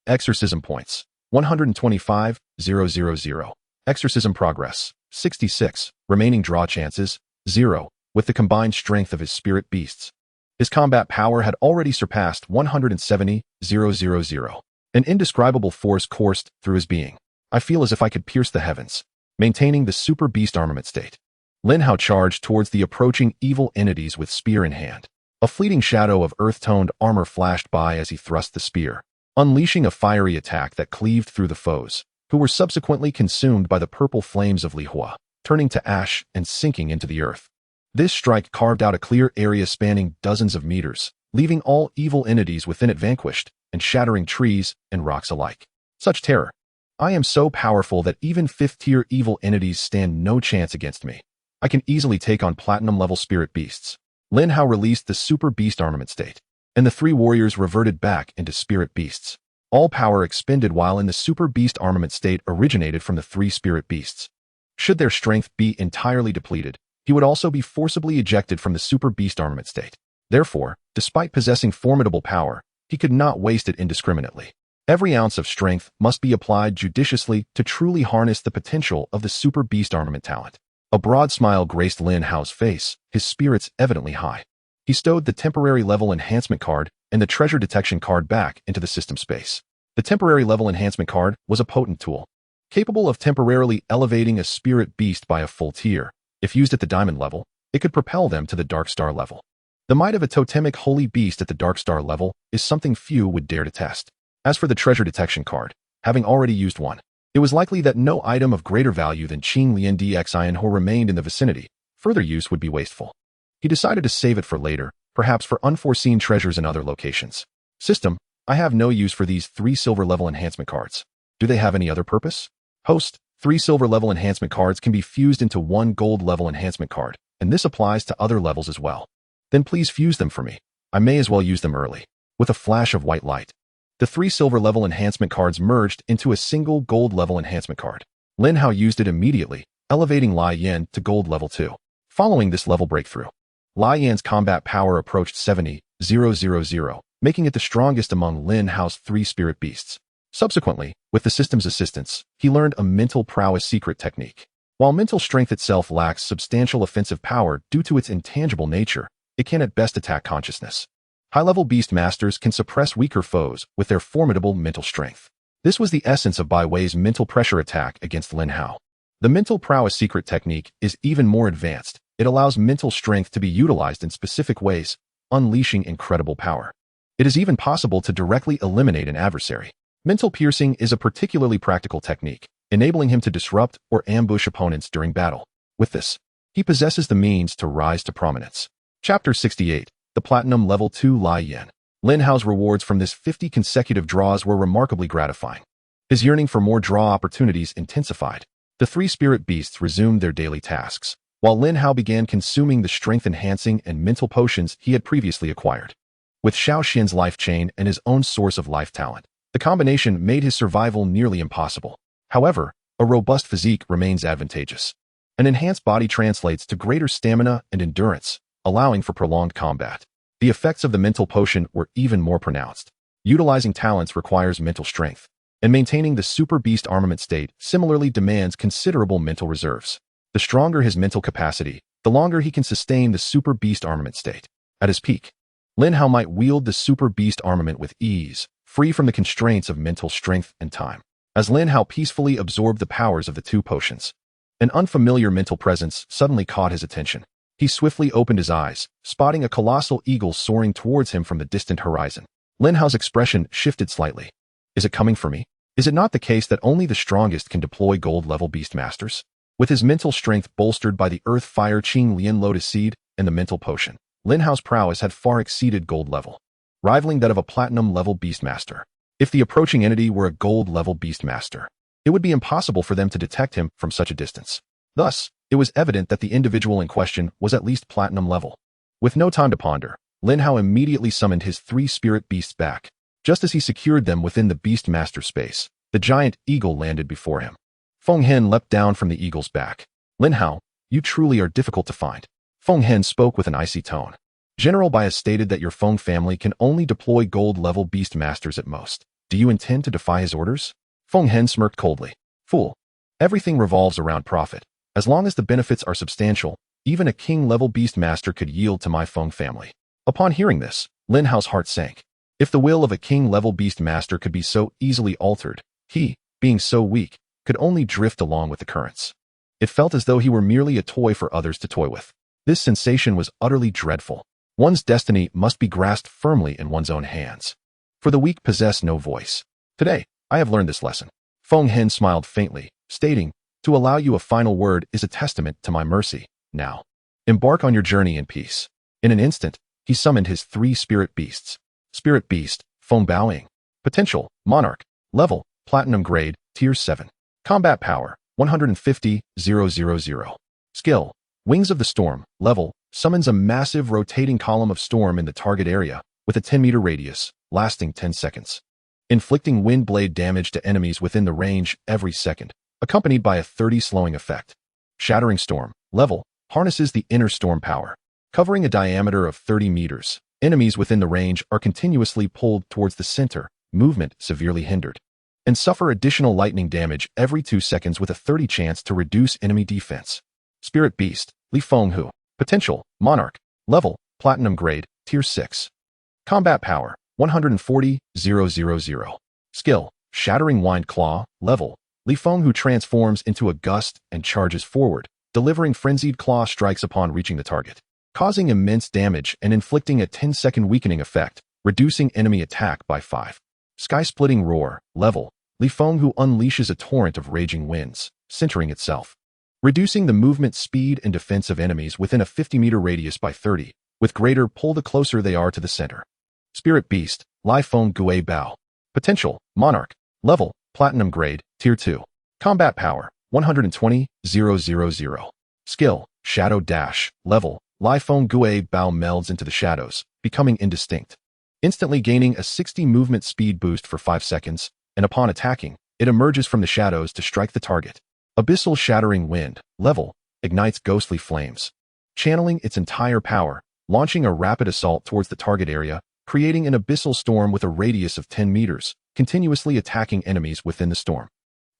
Exorcism Points. 125,000. Exorcism Progress. 66. Remaining Draw Chances. 0. With the combined strength of his spirit beasts. His combat power had already surpassed 170,000. An indescribable force coursed through his being. I feel as if I could pierce the heavens. Maintaining the super beast armament state. Lin Hao charged towards the approaching evil entities with spear in hand. A fleeting shadow of earth-toned armor flashed by as he thrust the spear, unleashing a fiery attack that cleaved through the foes, who were subsequently consumed by the purple flames of Li Hua, turning to ash and sinking into the earth. This strike carved out a clear area spanning dozens of meters, leaving all evil entities within it vanquished and shattering trees and rocks alike. Such terror. I am so powerful that even 5th-tier evil entities stand no chance against me. I can easily take on platinum-level spirit beasts. Lin Hao released the super beast armament state, and the 3 warriors reverted back into spirit beasts. All power expended while in the super beast armament state originated from the 3 spirit beasts. Should their strength be entirely depleted, he would also be forcibly ejected from the super beast armament state. Therefore, despite possessing formidable power, he could not waste it indiscriminately. Every ounce of strength must be applied judiciously to truly harness the potential of the super beast armament talent. A broad smile graced Lin Hao's face, his spirits evidently high. He stowed the temporary level enhancement card and the treasure detection card back into the system space. The temporary level enhancement card was a potent tool, capable of temporarily elevating a spirit beast by a full tier. If used at the diamond level, it could propel them to the dark star level. The might of a totemic holy beast at the dark star level is something few would dare to test. As for the treasure detection card, having already used one, it was likely that no item of greater value than Qing Lian Dxianho remained in the vicinity. Further use would be wasteful. He decided to save it for later, perhaps for unforeseen treasures in other locations. System, I have no use for these 3 silver level enhancement cards. Do they have any other purpose? Host, 3 silver level enhancement cards can be fused into 1 gold level enhancement card, and this applies to other levels as well. Then please fuse them for me. I may as well use them early. With a flash of white light, the 3 silver level enhancement cards merged into a single gold level enhancement card. Lin Hao used it immediately, elevating Lai Yan to gold level 2. Following this level breakthrough, Lai Yan's combat power approached 70,000, making it the strongest among Lin Hao's 3 spirit beasts. Subsequently, with the system's assistance, he learned a mental prowess secret technique. While mental strength itself lacks substantial offensive power due to its intangible nature, it can at best attack consciousness. High-level Beastmasters can suppress weaker foes with their formidable mental strength. This was the essence of Bai Wei's mental pressure attack against Lin Hao. The mental prowess secret technique is even more advanced. It allows mental strength to be utilized in specific ways, unleashing incredible power. It is even possible to directly eliminate an adversary. Mental piercing is a particularly practical technique, enabling him to disrupt or ambush opponents during battle. With this, he possesses the means to rise to prominence. Chapter 68. The Platinum Level 2 Lai Yan. Lin Hao's rewards from this 50 consecutive draws were remarkably gratifying. His yearning for more draw opportunities intensified. The 3 spirit beasts resumed their daily tasks, while Lin Hao began consuming the strength-enhancing and mental potions he had previously acquired. With Xiao Xin's life chain and his own source of life talent, the combination made his survival nearly impossible. However, a robust physique remains advantageous. An enhanced body translates to greater stamina and endurance, allowing for prolonged combat. The effects of the mental potion were even more pronounced. Utilizing talents requires mental strength, and maintaining the super beast armament state similarly demands considerable mental reserves. The stronger his mental capacity, the longer he can sustain the super beast armament state. At his peak, Lin Hao might wield the super beast armament with ease, free from the constraints of mental strength and time. As Lin Hao peacefully absorbed the powers of the 2 potions, an unfamiliar mental presence suddenly caught his attention. He swiftly opened his eyes, spotting a colossal eagle soaring towards him from the distant horizon. Lin Hao's expression shifted slightly. Is it coming for me? Is it not the case that only the strongest can deploy gold-level Beastmasters? With his mental strength bolstered by the Earth Fire Qing Lian Lotus Seed and the mental potion, Lin Hao's prowess had far exceeded gold level, rivaling that of a platinum-level Beastmaster. If the approaching entity were a gold-level Beastmaster, it would be impossible for them to detect him from such a distance. Thus, it was evident that the individual in question was at least platinum level. With no time to ponder, Lin Hao immediately summoned his 3 spirit beasts back. Just as he secured them within the Beastmaster space, the giant eagle landed before him. Feng Hen leapt down from the eagle's back. Lin Hao, you truly are difficult to find. Feng Hen spoke with an icy tone. General Bias stated that your Feng family can only deploy gold-level beastmasters at most. Do you intend to defy his orders? Feng Hen smirked coldly. Fool. Everything revolves around profit. As long as the benefits are substantial, even a king-level beastmaster could yield to my Feng family. Upon hearing this, Lin Hao's heart sank. If the will of a king-level beastmaster could be so easily altered, he, being so weak, could only drift along with the currents. It felt as though he were merely a toy for others to toy with. This sensation was utterly dreadful. One's destiny must be grasped firmly in one's own hands. For the weak possess no voice. Today, I have learned this lesson. Feng Hen smiled faintly, stating, to allow you a final word is a testament to my mercy. Now, embark on your journey in peace. In an instant, he summoned his 3 spirit beasts. Spirit Beast, Feng Baoying. Potential, Monarch. Level, Platinum Grade, Tier 7. Combat Power, 150,000. Skill, Wings of the Storm. Level, summons a massive rotating column of storm in the target area, with a 10-meter radius, lasting 10 seconds. Inflicting wind blade damage to enemies within the range every second, accompanied by a 30 slowing effect. Shattering Storm. Level, harnesses the inner storm power. Covering a diameter of 30 meters, enemies within the range are continuously pulled towards the center, movement severely hindered, and suffer additional lightning damage every 2 seconds with a 30 chance to reduce enemy defense. Spirit Beast, Li Fenghu. Potential, Monarch. Level, Platinum Grade, Tier 6. Combat Power, 140,000. Skill, Shattering Wind Claw. Level, Li Fenghu transforms into a gust and charges forward, delivering frenzied claw strikes upon reaching the target, causing immense damage and inflicting a 10-second weakening effect, reducing enemy attack by 5. Sky-Splitting Roar. Level, Li Fenghu unleashes a torrent of raging winds, centering itself, reducing the movement speed and defense of enemies within a 50-meter radius by 30, with greater pull the closer they are to the center. Spirit Beast, Li Feng Gui Bao. Potential, Monarch. Level, Platinum Grade, Tier 2. Combat Power, 120,000. Skill, Shadow Dash. Level, Li Feng Gui Bao melds into the shadows, becoming indistinct, instantly gaining a 60 movement speed boost for 5 seconds, and upon attacking, it emerges from the shadows to strike the target. Abyssal Shattering Wind. Level, ignites ghostly flames, channeling its entire power, launching a rapid assault towards the target area, creating an abyssal storm with a radius of 10 meters, continuously attacking enemies within the storm.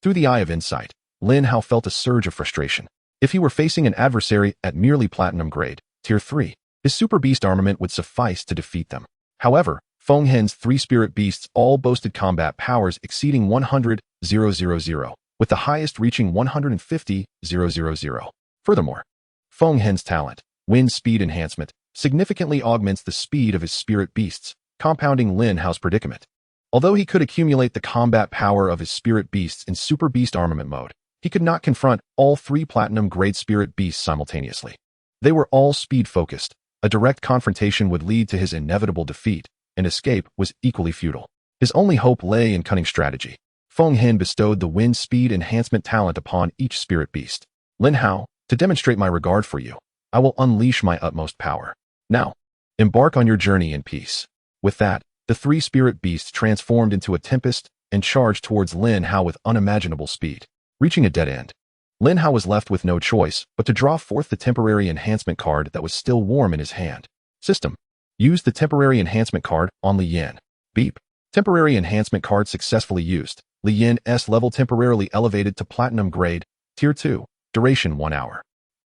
Through the eye of insight, Lin Hao felt a surge of frustration. If he were facing an adversary at merely Platinum Grade, Tier 3, his Super Beast armament would suffice to defeat them. However, Feng Hen's 3 spirit beasts all boasted combat powers exceeding 100,000, with the highest reaching 150,000. Furthermore, Feng Hen's talent, Wind Speed Enhancement, significantly augments the speed of his spirit beasts, compounding Lin Hao's predicament. Although he could accumulate the combat power of his spirit beasts in Super Beast armament mode, he could not confront all 3 Platinum Grade spirit beasts simultaneously. They were all speed-focused. A direct confrontation would lead to his inevitable defeat, and escape was equally futile. His only hope lay in cunning strategy. Feng Hen bestowed the Wind Speed Enhancement talent upon each spirit beast. Lin Hao, to demonstrate my regard for you, I will unleash my utmost power. Now, embark on your journey in peace. With that, the 3 spirit beasts transformed into a tempest and charged towards Lin Hao with unimaginable speed. Reaching a dead end, Lin Hao was left with no choice but to draw forth the temporary enhancement card that was still warm in his hand. System. Use the temporary enhancement card on Li Yin. Beep. Temporary enhancement card successfully used. Li Yin's level temporarily elevated to Platinum Grade, Tier 2. Duration 1 hour.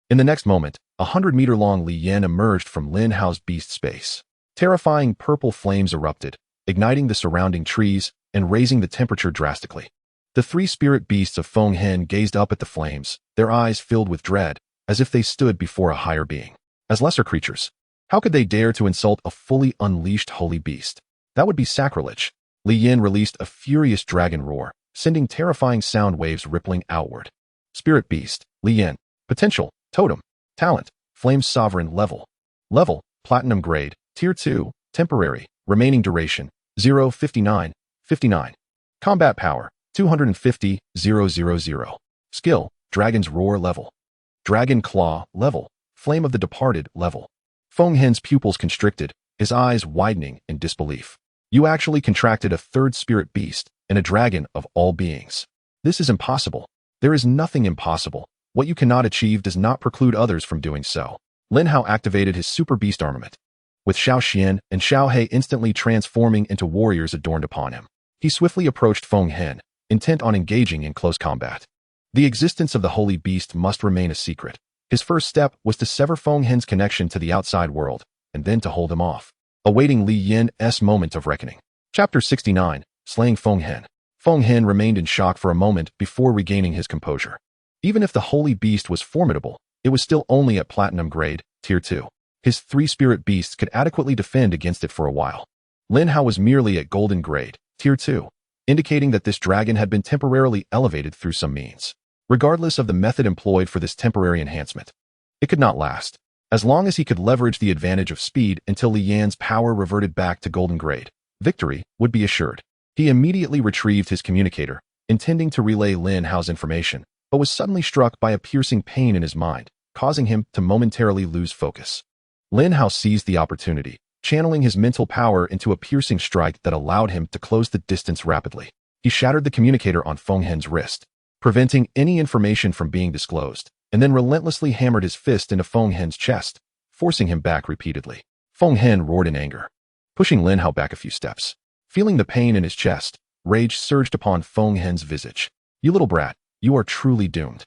In the next moment, a 100-meter-long Li Yin emerged from Lin Hao's beast space. Terrifying purple flames erupted, igniting the surrounding trees and raising the temperature drastically. The 3 spirit beasts of Feng Hen gazed up at the flames, their eyes filled with dread, as if they stood before a higher being. As lesser creatures, how could they dare to insult a fully unleashed holy beast? That would be sacrilege. Li Yin released a furious dragon roar, sending terrifying sound waves rippling outward. Spirit Beast, Li Yin. Potential, Totem. Talent, Flame Sovereign. Level, Platinum Grade, Tier 2. Temporary, remaining duration, 0.59, 59. Combat Power, 250,000. Skill, Dragon's Roar. Level, Dragon Claw. Level, Flame of the Departed. Level. Feng Hen's pupils constricted, his eyes widening in disbelief. You actually contracted a 3rd spirit beast and a dragon of all beings. This is impossible. There is nothing impossible. What you cannot achieve does not preclude others from doing so. Lin Hao activated his super beast armament, with Xiao Xian and Xiao He instantly transforming into warriors adorned upon him. He swiftly approached Feng Hen, intent on engaging in close combat. The existence of the holy beast must remain a secret. His first step was to sever Feng Hen's connection to the outside world, and then to hold him off, awaiting Li Yin's moment of reckoning. Chapter 69, Slaying Feng Hen. Feng Hen remained in shock for a moment before regaining his composure. Even if the holy beast was formidable, it was still only at platinum grade, tier 2. His 3 spirit beasts could adequately defend against it for a while. Lin Hao was merely at golden grade, tier 2, indicating that this dragon had been temporarily elevated through some means. Regardless of the method employed for this temporary enhancement, it could not last. As long as he could leverage the advantage of speed until Li Yan's power reverted back to golden grade, victory would be assured. He immediately retrieved his communicator, intending to relay Lin Hao's information, but was suddenly struck by a piercing pain in his mind, causing him to momentarily lose focus. Lin Hao seized the opportunity, channeling his mental power into a piercing strike that allowed him to close the distance rapidly. He shattered the communicator on Feng Hen's wrist, preventing any information from being disclosed, and then relentlessly hammered his fist into Feng Hen's chest, forcing him back repeatedly. Feng Hen roared in anger, pushing Lin Hao back a few steps. Feeling the pain in his chest, rage surged upon Feng Hen's visage. "You little brat, you are truly doomed.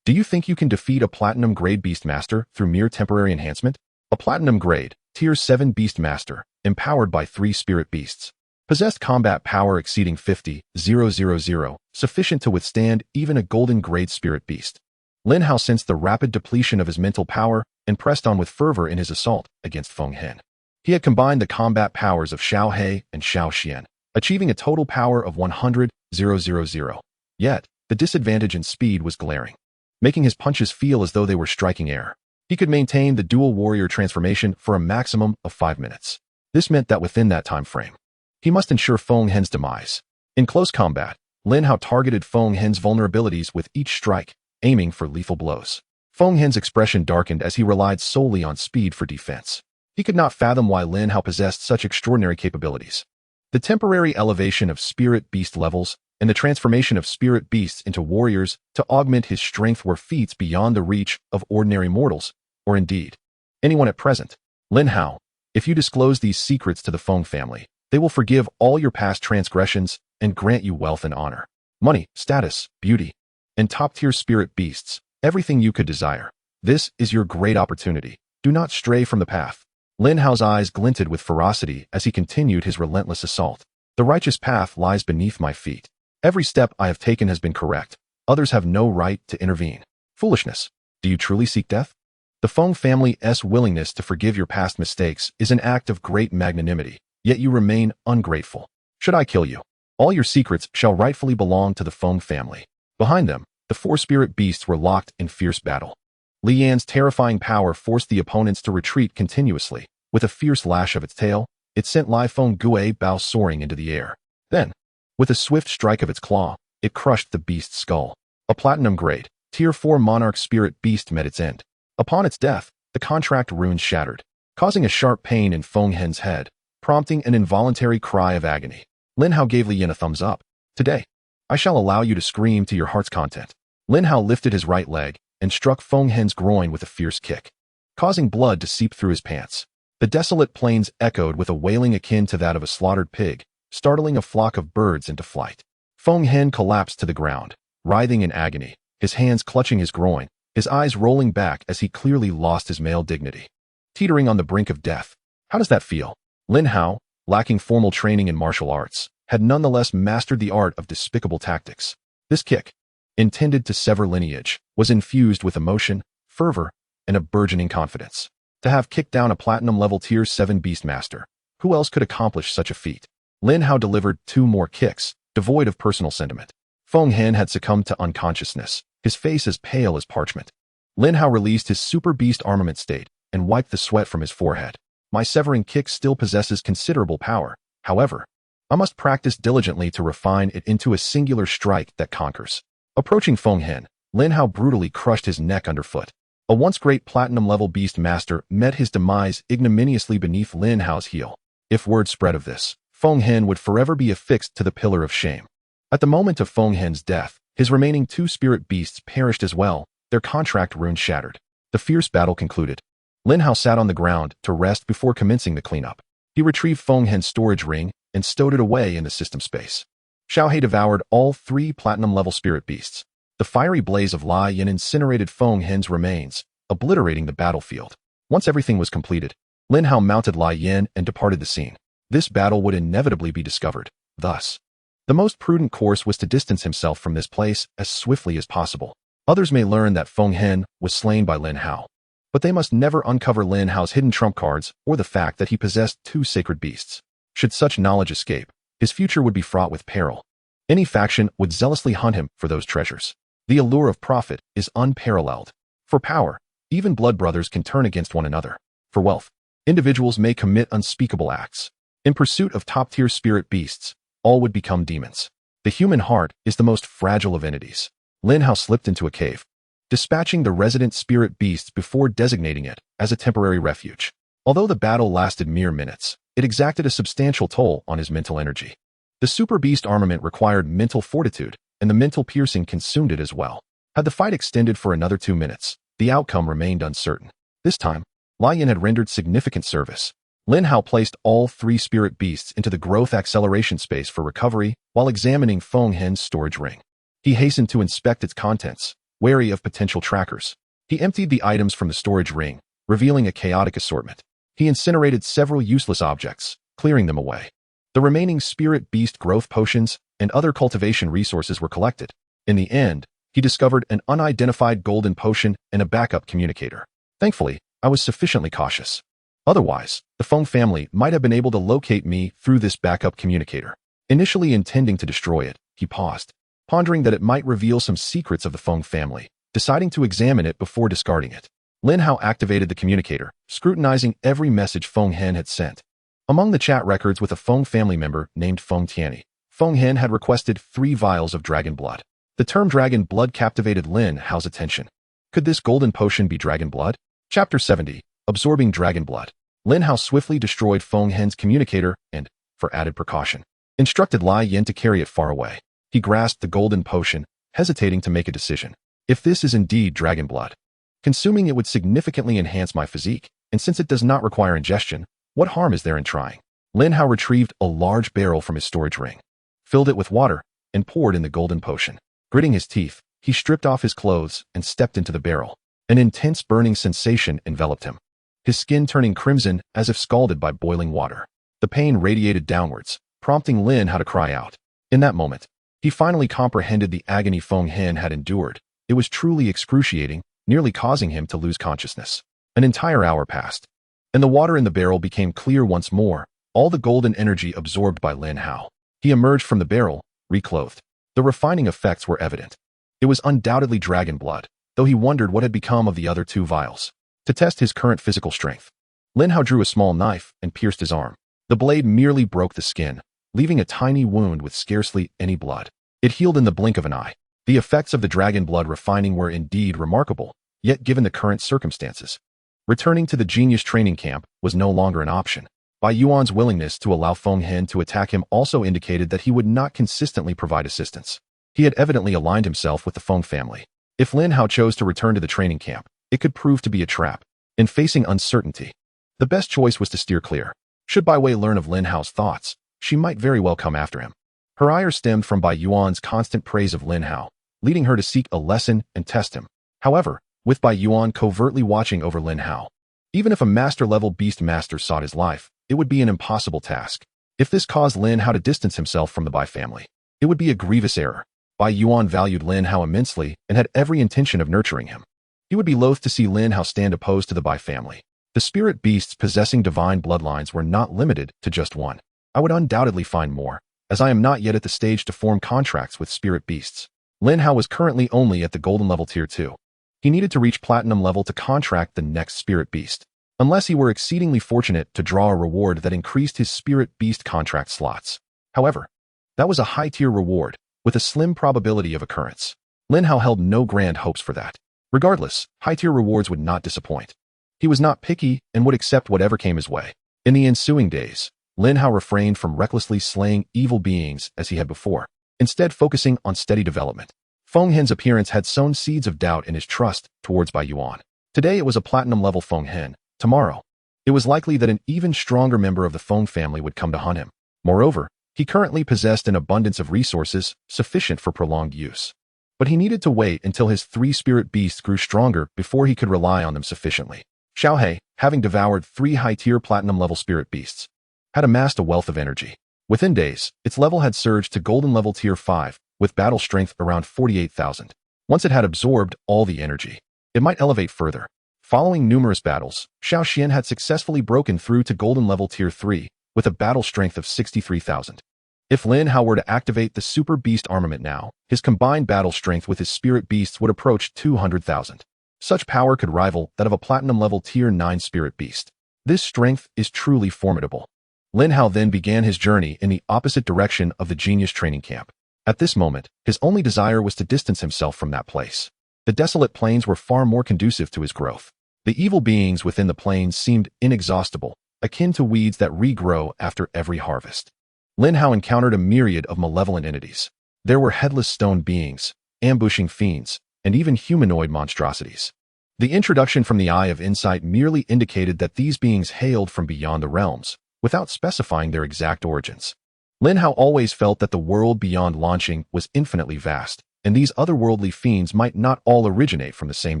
Do you think you can defeat a platinum grade Beastmaster through mere temporary enhancement? A platinum grade, tier 7 Beastmaster, empowered by 3 spirit beasts, possessed combat power exceeding 50,000, sufficient to withstand even a golden grade spirit beast." Lin Hao sensed the rapid depletion of his mental power and pressed on with fervor in his assault against Feng Hen. He had combined the combat powers of Xiao He and Xiao Xian, achieving a total power of 100,000. Yet, the disadvantage in speed was glaring, making his punches feel as though they were striking air. He could maintain the dual warrior transformation for a maximum of 5 minutes. This meant that within that time frame, he must ensure Feng Hen's demise. In close combat, Lin Hao targeted Feng Hen's vulnerabilities with each strike, aiming for lethal blows. Feng Hen's expression darkened as he relied solely on speed for defense. He could not fathom why Lin Hao possessed such extraordinary capabilities. The temporary elevation of spirit beast levels and the transformation of spirit beasts into warriors to augment his strength were feats beyond the reach of ordinary mortals, or indeed, anyone at present. Lin Hao, if you disclose these secrets to the Feng family, they will forgive all your past transgressions and grant you wealth and honor, money, status, beauty, and top-tier spirit beasts, everything you could desire. This is your great opportunity. Do not stray from the path. Lin Hao's eyes glinted with ferocity as he continued his relentless assault. The righteous path lies beneath my feet. Every step I have taken has been correct. Others have no right to intervene. Foolishness. Do you truly seek death? The Feng family's willingness to forgive your past mistakes is an act of great magnanimity, yet you remain ungrateful. Should I kill you, all your secrets shall rightfully belong to the Feng family. Behind them, the 4 spirit beasts were locked in fierce battle. Li Yan's terrifying power forced the opponents to retreat continuously. With a fierce lash of its tail, it sent Li Feng Gui Bao soaring into the air. Then, with a swift strike of its claw, it crushed the beast's skull. A platinum grade, tier 4 monarch spirit beast met its end. Upon its death, the contract runes shattered, causing a sharp pain in Feng Hen's head, prompting an involuntary cry of agony. Lin Hao gave Li Yan a thumbs up. "Today, I shall allow you to scream to your heart's content." Lin Hao lifted his right leg and struck Feng Hen's groin with a fierce kick, causing blood to seep through his pants. The desolate plains echoed with a wailing akin to that of a slaughtered pig, startling a flock of birds into flight. Feng Hen collapsed to the ground, writhing in agony, his hands clutching his groin, his eyes rolling back as he clearly lost his male dignity. Teetering on the brink of death. How does that feel? Lin Hao, lacking formal training in martial arts, had nonetheless mastered the art of despicable tactics. This kick, intended to sever lineage, was infused with emotion, fervor, and a burgeoning confidence. To have kicked down a platinum-level tier 7 Beastmaster, who else could accomplish such a feat? Lin Hao delivered 2 more kicks, devoid of personal sentiment. Feng Hen had succumbed to unconsciousness, his face as pale as parchment. Lin Hao released his super beast armament state and wiped the sweat from his forehead. My severing kick still possesses considerable power. However, I must practice diligently to refine it into a singular strike that conquers. Approaching Feng Hen, Lin Hao brutally crushed his neck underfoot. A once great platinum-level Beastmaster met his demise ignominiously beneath Lin Hao's heel. If word spread of this, Feng Hen would forever be affixed to the pillar of shame. At the moment of Feng Hen's death, His remaining 2 spirit beasts perished as well, their contract runes shattered. The fierce battle concluded. Lin Hao sat on the ground to rest before commencing the cleanup. He retrieved Feng Hen's storage ring and stowed it away in the system space. Xiaohe devoured all 3 platinum-level spirit beasts. The fiery blaze of Lai Yin incinerated Feng Hen's remains, obliterating the battlefield. Once everything was completed, Lin Hao mounted Lai Yin and departed the scene. This battle would inevitably be discovered. Thus, the most prudent course was to distance himself from this place as swiftly as possible. Others may learn that Feng Hen was slain by Lin Hao, but they must never uncover Lin Hao's hidden trump cards or the fact that he possessed 2 sacred beasts. Should such knowledge escape, his future would be fraught with peril. Any faction would zealously hunt him for those treasures. The allure of profit is unparalleled. For power, even blood brothers can turn against one another. For wealth, individuals may commit unspeakable acts. In pursuit of top-tier spirit beasts, all would become demons. The human heart is the most fragile of entities. Lin Hao slipped into a cave, dispatching the resident spirit beasts before designating it as a temporary refuge. Although the battle lasted mere minutes, it exacted a substantial toll on his mental energy. The super beast armament required mental fortitude, and the mental piercing consumed it as well. Had the fight extended for another 2 minutes, the outcome remained uncertain. This time, Lai Yin had rendered significant service. Lin Hao placed all 3 spirit beasts into the growth acceleration space for recovery while examining Feng Hen's storage ring. He hastened to inspect its contents, wary of potential trackers. He emptied the items from the storage ring, revealing a chaotic assortment. He incinerated several useless objects, clearing them away. The remaining spirit beast growth potions and other cultivation resources were collected. In the end, he discovered an unidentified golden potion and a backup communicator. Thankfully, I was sufficiently cautious. Otherwise, the Feng family might have been able to locate me through this backup communicator. Initially intending to destroy it, he paused, pondering that it might reveal some secrets of the Feng family, deciding to examine it before discarding it. Lin Hao activated the communicator, scrutinizing every message Feng Hen had sent. Among the chat records with a Feng family member named Feng Tianyi, Feng Hen had requested 3 vials of dragon blood. The term dragon blood captivated Lin Hao's attention. Could this golden potion be dragon blood? Chapter 70, Absorbing Dragon Blood. Lin Hao swiftly destroyed Feng Hen's communicator and, for added precaution, instructed Lai Yin to carry it far away. He grasped the golden potion, hesitating to make a decision. If this is indeed dragon blood, consuming it would significantly enhance my physique, and since it does not require ingestion, what harm is there in trying? Lin Hao retrieved a large barrel from his storage ring, filled it with water, and poured in the golden potion. Gritting his teeth, he stripped off his clothes and stepped into the barrel. An intense burning sensation enveloped him, his skin turning crimson as if scalded by boiling water. The pain radiated downwards, prompting Lin Hao to cry out. In that moment, he finally comprehended the agony Feng Hen had endured. It was truly excruciating, nearly causing him to lose consciousness. An entire hour passed, and the water in the barrel became clear once more, all the golden energy absorbed by Lin Hao. He emerged from the barrel, reclothed. The refining effects were evident. It was undoubtedly dragon blood, though he wondered what had become of the other 2 vials. To test his current physical strength, Lin Hao drew a small knife and pierced his arm. The blade merely broke the skin, leaving a tiny wound with scarcely any blood. It healed in the blink of an eye. The effects of the dragon blood refining were indeed remarkable, yet given the current circumstances, returning to the genius training camp was no longer an option. Bai Yuan's willingness to allow Feng Hen to attack him also indicated that he would not consistently provide assistance. He had evidently aligned himself with the Feng family. If Lin Hao chose to return to the training camp, it could prove to be a trap. In facing uncertainty, the best choice was to steer clear. Should Bai Wei learn of Lin Hao's thoughts, she might very well come after him. Her ire stemmed from Bai Yuan's constant praise of Lin Hao, leading her to seek a lesson and test him. However, with Bai Yuan covertly watching over Lin Hao, even if a master-level beastmaster sought his life, it would be an impossible task. If this caused Lin Hao to distance himself from the Bai family, it would be a grievous error. Bai Yuan valued Lin Hao immensely and had every intention of nurturing him. He would be loath to see Lin Hao stand opposed to the Bai family. The spirit beasts possessing divine bloodlines were not limited to just one. I would undoubtedly find more, as I am not yet at the stage to form contracts with spirit beasts. Lin Hao was currently only at the golden level tier 2. He needed to reach platinum level to contract the next spirit beast, unless he were exceedingly fortunate to draw a reward that increased his spirit beast contract slots. However, that was a high-tier reward, with a slim probability of occurrence. Lin Hao held no grand hopes for that. Regardless, high-tier rewards would not disappoint. He was not picky and would accept whatever came his way. In the ensuing days, Lin Hao refrained from recklessly slaying evil beings as he had before, instead focusing on steady development. Feng Hen's appearance had sown seeds of doubt in his trust towards Bai Yuan. Today it was a platinum-level Feng Hen. Tomorrow, it was likely that an even stronger member of the Feng family would come to hunt him. Moreover, he currently possessed an abundance of resources sufficient for prolonged use. But he needed to wait until his 3 spirit beasts grew stronger before he could rely on them sufficiently. Xiaohe, having devoured 3 high-tier platinum-level spirit beasts, had amassed a wealth of energy. Within days, its level had surged to golden-level tier 5, with battle strength around 48,000. Once it had absorbed all the energy, it might elevate further. Following numerous battles, Xiao Xian had successfully broken through to golden-level tier 3, with a battle strength of 63,000. If Lin Hao were to activate the super beast armament now, his combined battle strength with his spirit beasts would approach 200,000. Such power could rival that of a platinum-level tier 9 spirit beast. This strength is truly formidable. Lin Hao then began his journey in the opposite direction of the genius training camp. At this moment, his only desire was to distance himself from that place. The desolate plains were far more conducive to his growth. The evil beings within the plains seemed inexhaustible, akin to weeds that regrow after every harvest. Lin Hao encountered a myriad of malevolent entities. There were headless stone beings, ambushing fiends, and even humanoid monstrosities. The introduction from the Eye of Insight merely indicated that these beings hailed from beyond the realms, without specifying their exact origins. Lin Hao always felt that the world beyond launching was infinitely vast, and these otherworldly fiends might not all originate from the same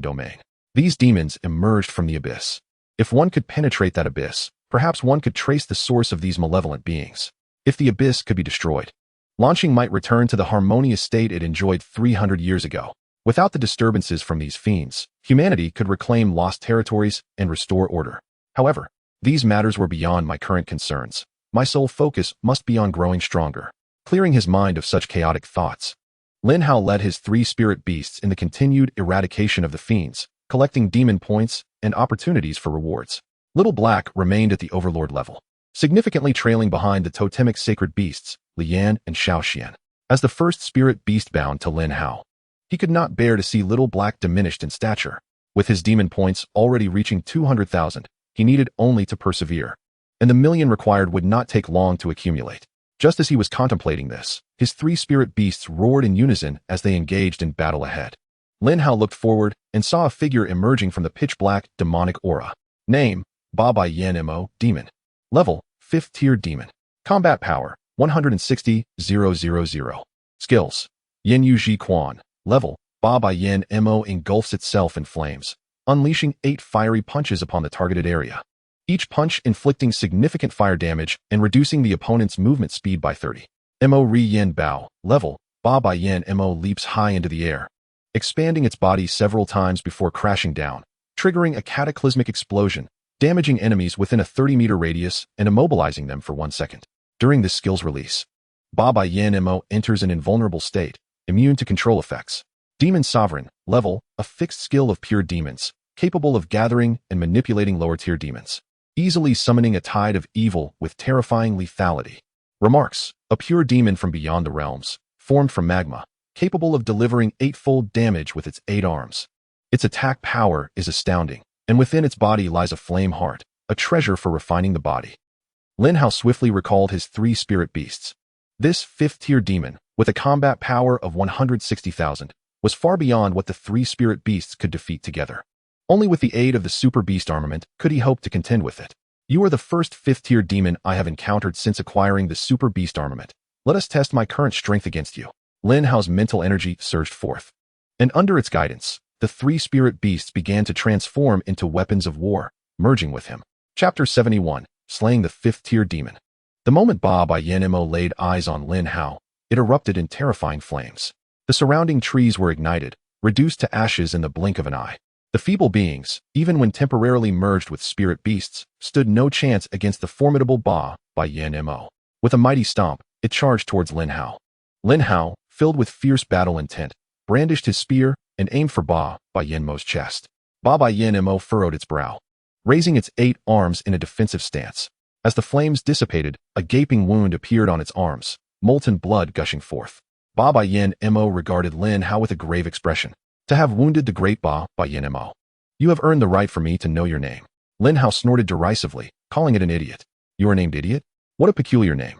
domain. These demons emerged from the abyss. If one could penetrate that abyss, perhaps one could trace the source of these malevolent beings. If the abyss could be destroyed, launching might return to the harmonious state it enjoyed 300 years ago. Without the disturbances from these fiends, humanity could reclaim lost territories and restore order. However, these matters were beyond my current concerns. My sole focus must be on growing stronger. Clearing his mind of such chaotic thoughts, Lin Hao led his 3 spirit beasts in the continued eradication of the fiends, collecting demon points and opportunities for rewards. Little Black remained at the Overlord level, significantly trailing behind the totemic sacred beasts, Lian and Xiao Xian. As the first spirit beast bound to Lin Hao, he could not bear to see Little Black diminished in stature. With his demon points already reaching 200,000, he needed only to persevere, and the million required would not take long to accumulate. Just as he was contemplating this, his 3 spirit beasts roared in unison as they engaged in battle ahead. Lin Hao looked forward and saw a figure emerging from the pitch-black demonic aura. Name: Baba Yan Mo, Demon. Level: 5th tier Demon. Combat Power: 160,000. Skills: Yin Yu Ji Quan. Level: Baba Yan Mo engulfs itself in flames, unleashing 8 fiery punches upon the targeted area. Each punch inflicting significant fire damage and reducing the opponent's movement speed by 30. Mo Ri Yen Bao. Level: Baba Yan Mo leaps high into the air, expanding its body several times before crashing down, triggering a cataclysmic explosion, damaging enemies within a 30-meter radius and immobilizing them for 1 second. During this skill's release, Baba Yan Mo enters an invulnerable state, immune to control effects. Demon Sovereign. Level: a fixed skill of pure demons, capable of gathering and manipulating lower-tier demons, easily summoning a tide of evil with terrifying lethality. Remarks: a pure demon from beyond the realms, formed from magma, capable of delivering 8-fold damage with its 8 arms. Its attack power is astounding, and within its body lies a flame heart, a treasure for refining the body. Lin Hao swiftly recalled his 3 spirit beasts. This 5th-tier demon, with a combat power of 160,000, was far beyond what the 3 spirit beasts could defeat together. Only with the aid of the super beast armament could he hope to contend with it. You are the first 5th-tier demon I have encountered since acquiring the super beast armament. Let us test my current strength against you. Lin Hao's mental energy surged forth, and under its guidance, the 3 spirit beasts began to transform into weapons of war, merging with him. Chapter 71. Slaying the 5th-tier demon. The moment Baba Yan Mo laid eyes on Lin Hao, it erupted in terrifying flames. The surrounding trees were ignited, reduced to ashes in the blink of an eye. The feeble beings, even when temporarily merged with spirit beasts, stood no chance against the formidable Baba Yan Mo. With a mighty stomp, it charged towards Lin Hao. Lin Hao, filled with fierce battle intent, brandished his spear and aimed for Baba Yan Mo's chest. Baba Yan Mo furrowed its brow, raising its 8 arms in a defensive stance. As the flames dissipated, a gaping wound appeared on its arms, molten blood gushing forth. Baba Yan Mo regarded Lin Hao with a grave expression. To have wounded the great Baba Yan Mo, you have earned the right for me to know your name. Lin Hao snorted derisively, calling it an idiot. You are named Idiot? What a peculiar name.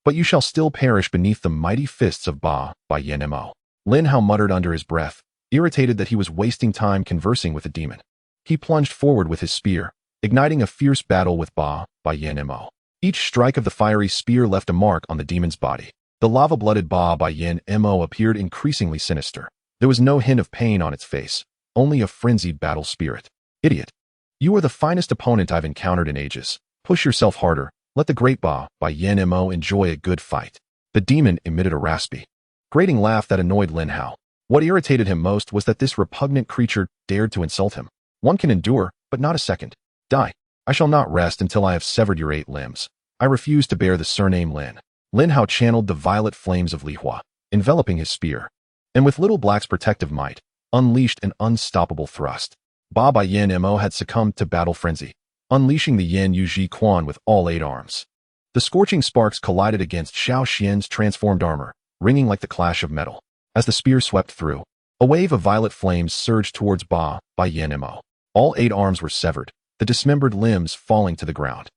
But you shall still perish beneath the mighty fists of Baba Yan Mo. Lin Hao muttered under his breath, irritated that he was wasting time conversing with the demon. He plunged forward with his spear, igniting a fierce battle with Ba Yin Mo. Each strike of the fiery spear left a mark on the demon's body. The lava-blooded Ba Yin Mo appeared increasingly sinister. There was no hint of pain on its face, only a frenzied battle spirit. Idiot. You are the finest opponent I've encountered in ages. Push yourself harder. Let the great Ba Yin Mo enjoy a good fight. The demon emitted a raspy, grating laugh that annoyed Lin Hao. What irritated him most was that this repugnant creature dared to insult him. One can endure, but not a second. Die. I shall not rest until I have severed your 8 limbs. I refuse to bear the surname Lin. Lin Hao channeled the violet flames of Li Hua, enveloping his spear, and with Little Black's protective might, unleashed an unstoppable thrust. Ba Yin Mo had succumbed to battle frenzy, unleashing the Yin Yu Ji Quan with all 8 arms. The scorching sparks collided against Xiao Xian's transformed armor, ringing like the clash of metal. As the spear swept through, a wave of violet flames surged towards Ba Yin Mo. All 8 arms were severed, the dismembered limbs falling to the ground.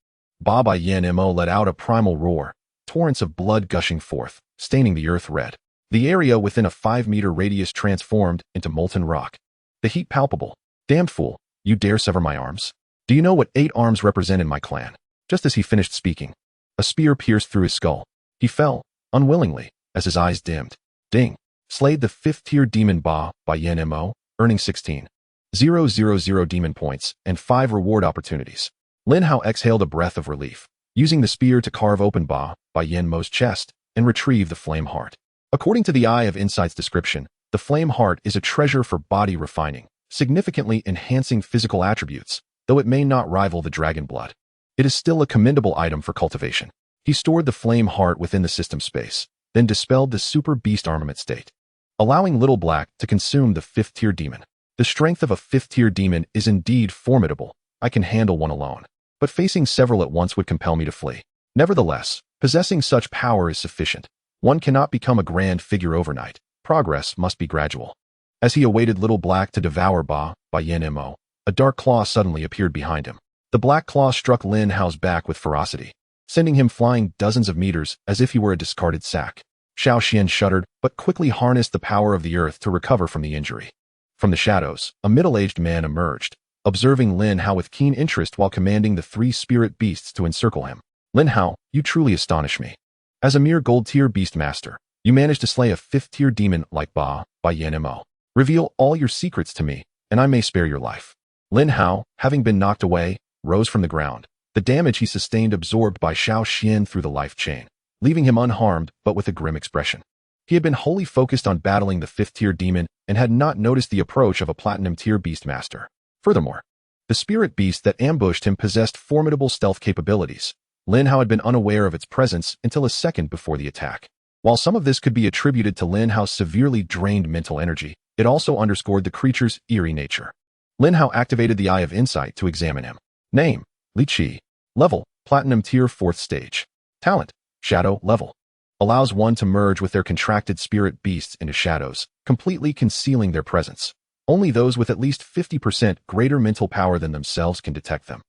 Ba Yin Mo let out a primal roar, torrents of blood gushing forth, staining the earth red. The area within a 5-meter radius transformed into molten rock. The heat palpable. Damned fool, you dare sever my arms? Do you know what 8 arms represent in my clan? Just as he finished speaking, a spear pierced through his skull. He fell, unwillingly, as his eyes dimmed. Ding. Slayed the 5th-tier demon Ba Yin Mo, earning 16,000 demon points and 5 reward opportunities. Lin Hao exhaled a breath of relief, using the spear to carve open Ba Yin Mo's chest and retrieve the flame heart. According to the Eye of Insight's description, the flame heart is a treasure for body refining, significantly enhancing physical attributes, though it may not rival the dragon blood. It is still a commendable item for cultivation. He stored the flame heart within the system space, then dispelled the super beast armament state, allowing Little Black to consume the 5th-tier demon. The strength of a 5th-tier demon is indeed formidable. I can handle one alone, but facing several at once would compel me to flee. Nevertheless, possessing such power is sufficient. One cannot become a grand figure overnight. Progress must be gradual. As he awaited Little Black to devour Ba Yin Mo, a dark claw suddenly appeared behind him. The black claw struck Lin Hao's back with ferocity, sending him flying dozens of meters as if he were a discarded sack. Xiao Xian shuddered, but quickly harnessed the power of the earth to recover from the injury. From the shadows, a middle-aged man emerged, observing Lin Hao with keen interest while commanding the 3 spirit beasts to encircle him. Lin Hao, you truly astonish me. As a mere gold-tier beastmaster, you managed to slay a 5th-tier demon like Ba Yin Mo. Reveal all your secrets to me, and I may spare your life. Lin Hao, having been knocked away, rose from the ground. The damage he sustained absorbed by Xiao Xian through the life chain, leaving him unharmed but with a grim expression. He had been wholly focused on battling the 5th-tier demon and had not noticed the approach of a platinum-tier beastmaster. Furthermore, the spirit beast that ambushed him possessed formidable stealth capabilities. Lin Hao had been unaware of its presence until a second before the attack. While some of this could be attributed to Lin Hao's severely drained mental energy, it also underscored the creature's eerie nature. Lin Hao activated the Eye of Insight to examine him. Name: Li Qi. Level: Platinum Tier 4th Stage. Talent: Shadow Level. Allows one to merge with their contracted spirit beasts into shadows, completely concealing their presence. Only those with at least 50% greater mental power than themselves can detect them.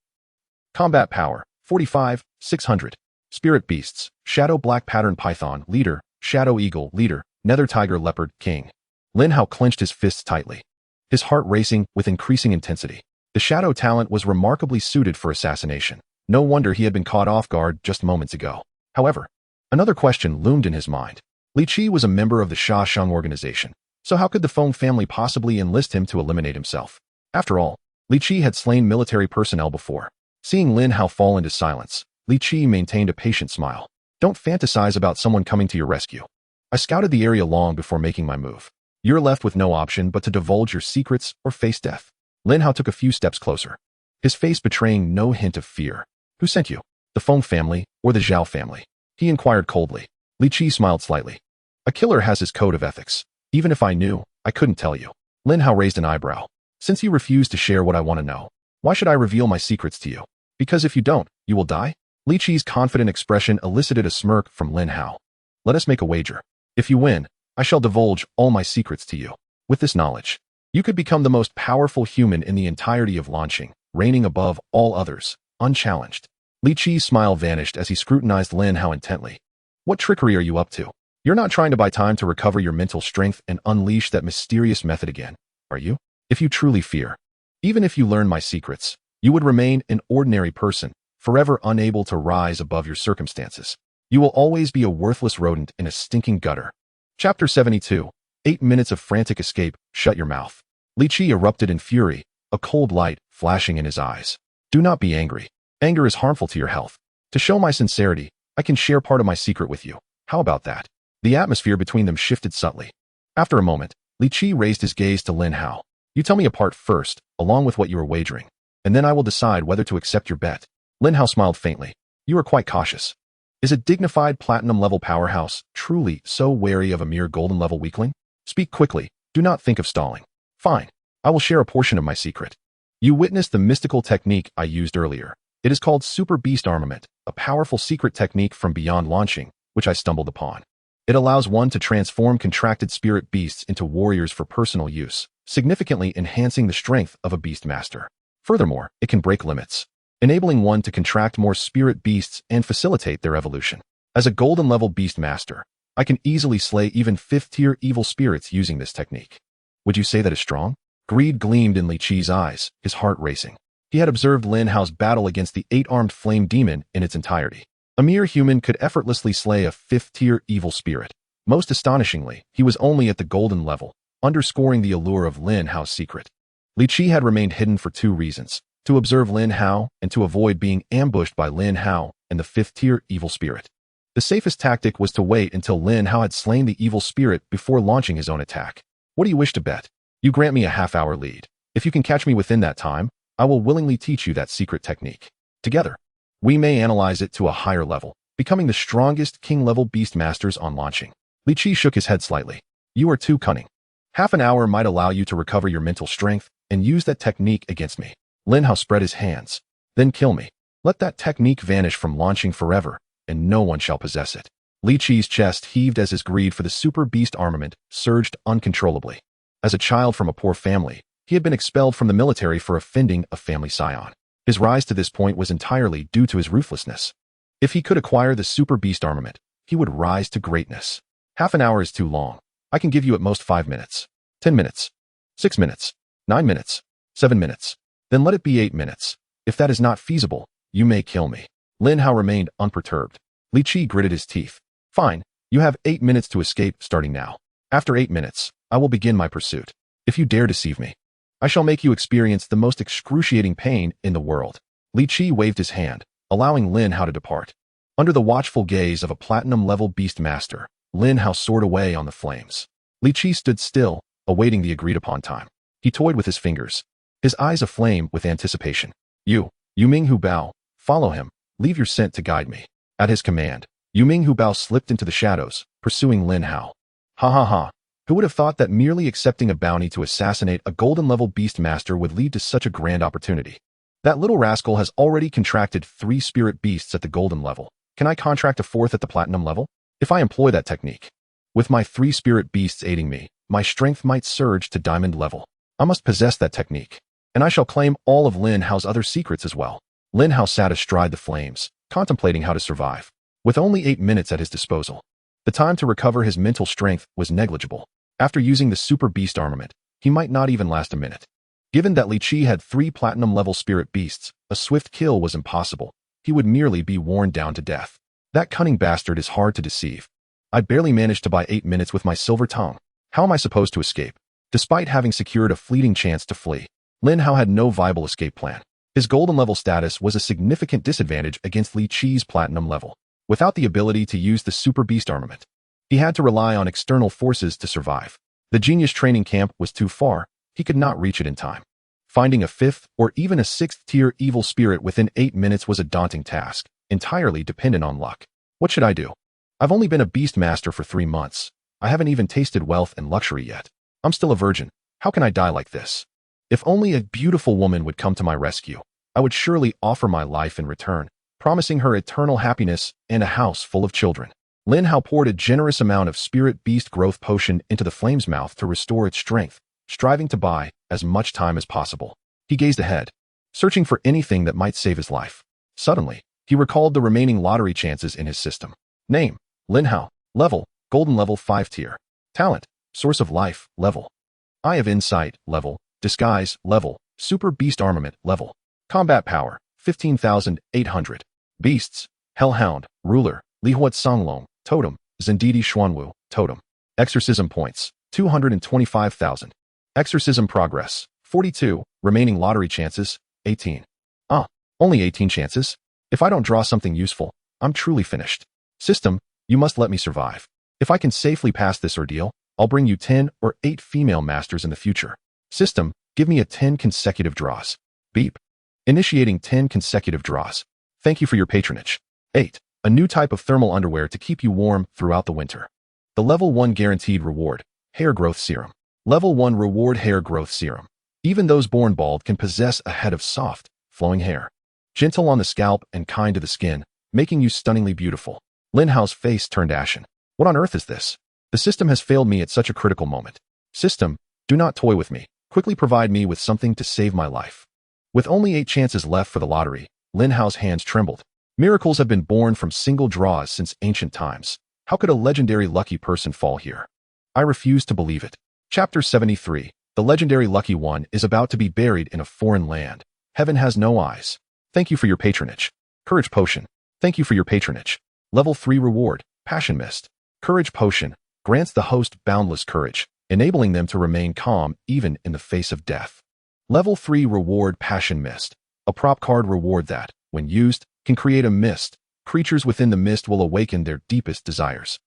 Combat Power: 45,600. Spirit Beasts: Shadow Black Pattern Python Leader, Shadow Eagle Leader, Nether Tiger Leopard King. Lin Hao clenched his fists tightly, his heart racing with increasing intensity. The shadow talent was remarkably suited for assassination. No wonder he had been caught off guard just moments ago. However, another question loomed in his mind. Li Qi was a member of the Sha Shang organization, so how could the Feng family possibly enlist him to eliminate himself? After all, Li Qi had slain military personnel before. Seeing Lin Hao fall into silence, Li Qi maintained a patient smile. Don't fantasize about someone coming to your rescue. I scouted the area long before making my move. You're left with no option but to divulge your secrets or face death. Lin Hao took a few steps closer, his face betraying no hint of fear. Who sent you? The Feng family or the Zhao family? He inquired coldly. Li Qi smiled slightly. A killer has his code of ethics. Even if I knew, I couldn't tell you. Lin Hao raised an eyebrow. Since you refuse to share what I want to know, why should I reveal my secrets to you? Because if you don't, you will die? Li Qi's confident expression elicited a smirk from Lin Hao. Let us make a wager. If you win, I shall divulge all my secrets to you. With this knowledge, you could become the most powerful human in the entirety of Lanqing, reigning above all others, unchallenged. Li Qi's smile vanished as he scrutinized Lin Hao intently. What trickery are you up to? You're not trying to buy time to recover your mental strength and unleash that mysterious method again, are you? If you truly fear, even if you learn my secrets, you would remain an ordinary person, forever unable to rise above your circumstances. You will always be a worthless rodent in a stinking gutter. Chapter 72. 8 minutes of frantic escape. Shut your mouth. Li Qi erupted in fury, a cold light flashing in his eyes. Do not be angry. Anger is harmful to your health. To show my sincerity, I can share part of my secret with you. How about that? The atmosphere between them shifted subtly. After a moment, Li Qi raised his gaze to Lin Hao. You tell me apart first, along with what you are wagering, and then I will decide whether to accept your bet. Lin Hao smiled faintly. You are quite cautious. Is a dignified platinum-level powerhouse truly so wary of a mere golden-level weakling? Speak quickly. Do not think of stalling. Fine. I will share a portion of my secret. You witnessed the mystical technique I used earlier. It is called Super Beast Armament, a powerful secret technique from beyond launching, which I stumbled upon. It allows one to transform contracted spirit beasts into warriors for personal use, significantly enhancing the strength of a beastmaster. Furthermore, it can break limits, enabling one to contract more spirit beasts and facilitate their evolution. As a golden-level beastmaster, I can easily slay even 5th-tier evil spirits using this technique. Would you say that is strong? Greed gleamed in Li Qi's eyes, his heart racing. He had observed Lin Hao's battle against the 8-armed flame demon in its entirety. A mere human could effortlessly slay a 5th-tier evil spirit. Most astonishingly, he was only at the golden level, underscoring the allure of Lin Hao's secret. Li Qi had remained hidden for 2 reasons: to observe Lin Hao and to avoid being ambushed by Lin Hao and the 5th-tier evil spirit. The safest tactic was to wait until Lin Hao had slain the evil spirit before launching his own attack. What do you wish to bet? You grant me a half-hour lead. If you can catch me within that time, I will willingly teach you that secret technique. Together, we may analyze it to a higher level, becoming the strongest king-level beastmasters on launching. Li Qi shook his head slightly. You are too cunning. Half an hour might allow you to recover your mental strength and use that technique against me. Lin Hao spread his hands. Then kill me. Let that technique vanish from launching forever, and no one shall possess it. Li Qi's chest heaved as his greed for the super beast armament surged uncontrollably. As a child from a poor family, he had been expelled from the military for offending a family scion. His rise to this point was entirely due to his ruthlessness. If he could acquire the super beast armament, he would rise to greatness. Half an hour is too long. I can give you at most 5 minutes. 10 minutes. 6 minutes. 9 minutes. 7 minutes. Then let it be 8 minutes. If that is not feasible, you may kill me. Lin Hao remained unperturbed. Li Qi gritted his teeth. Fine, you have 8 minutes to escape starting now. After 8 minutes, I will begin my pursuit. If you dare deceive me, I shall make you experience the most excruciating pain in the world. Li Qi waved his hand, allowing Lin Hao to depart. Under the watchful gaze of a platinum-level beastmaster, Lin Hao soared away on the flames. Li Qi stood still, awaiting the agreed-upon time. He toyed with his fingers, his eyes aflame with anticipation. You Ming Hu Bao, follow him, leave your scent to guide me. At his command, Ming Hu Bao slipped into the shadows, pursuing Lin Hao. Ha ha ha. Who would have thought that merely accepting a bounty to assassinate a golden-level beastmaster would lead to such a grand opportunity? That little rascal has already contracted 3 spirit beasts at the golden level. Can I contract a 4th at the platinum level? If I employ that technique, with my 3 spirit beasts aiding me, my strength might surge to diamond level. I must possess that technique, and I shall claim all of Lin Hao's other secrets as well. Lin Hao sat astride the flames, contemplating how to survive. With only 8 minutes at his disposal, the time to recover his mental strength was negligible. After using the super beast armament, he might not even last a minute. Given that Li Qi had 3 platinum-level spirit beasts, a swift kill was impossible. He would merely be worn down to death. That cunning bastard is hard to deceive. I barely managed to buy 8 minutes with my silver tongue. How am I supposed to escape? Despite having secured a fleeting chance to flee, Lin Hao had no viable escape plan. His golden-level status was a significant disadvantage against Li Qi's platinum level. Without the ability to use the super beast armament, he had to rely on external forces to survive. The genius training camp was too far. He could not reach it in time. Finding a 5th or even a 6th-tier evil spirit within 8 minutes was a daunting task, entirely dependent on luck. What should I do? I've only been a beastmaster for 3 months. I haven't even tasted wealth and luxury yet. I'm still a virgin. How can I die like this? If only a beautiful woman would come to my rescue, I would surely offer my life in return, promising her eternal happiness and a house full of children. Lin Hao poured a generous amount of spirit beast growth potion into the flame's mouth to restore its strength, striving to buy as much time as possible. He gazed ahead, searching for anything that might save his life. Suddenly, he recalled the remaining lottery chances in his system. Name: Lin Hao. Level: Golden level 5 tier. Talent, Source of Life, level. Eye of Insight, level. Disguise, level. Super Beast Armament, level. Combat Power, 15,800. Beasts, Hellhound, Ruler, Lihuat Songlong, Totem, Zendidi Xuanwu, Totem. Exorcism Points, 225,000. Exorcism Progress, 42. Remaining lottery chances, 18. Only 18 chances? If I don't draw something useful, I'm truly finished. System, you must let me survive. If I can safely pass this ordeal, I'll bring you 10 or 8 female masters in the future. System, give me a 10 consecutive draws. Beep. Initiating 10 consecutive draws. Thank you for your patronage. 8. A new type of thermal underwear to keep you warm throughout the winter. The Level 1 Guaranteed Reward, Hair Growth Serum. Level 1 Reward Hair Growth Serum. Even those born bald can possess a head of soft, flowing hair. Gentle on the scalp and kind to the skin, making you stunningly beautiful. Lin Hao's face turned ashen. What on earth is this? The system has failed me at such a critical moment. System, do not toy with me. Quickly provide me with something to save my life. With only 8 chances left for the lottery, Lin Hao's hands trembled. Miracles have been born from single draws since ancient times. How could a legendary lucky person fall here? I refuse to believe it. Chapter 73. The legendary lucky one is about to be buried in a foreign land. Heaven has no eyes. Thank you for your patronage. Courage Potion. Thank you for your patronage. Level 3 Reward, Passion Mist. Courage Potion grants the host boundless courage, enabling them to remain calm even in the face of death. Level 3 Reward, Passion Mist. A prop card reward that, when used, can create a mist. Creatures within the mist will awaken their deepest desires,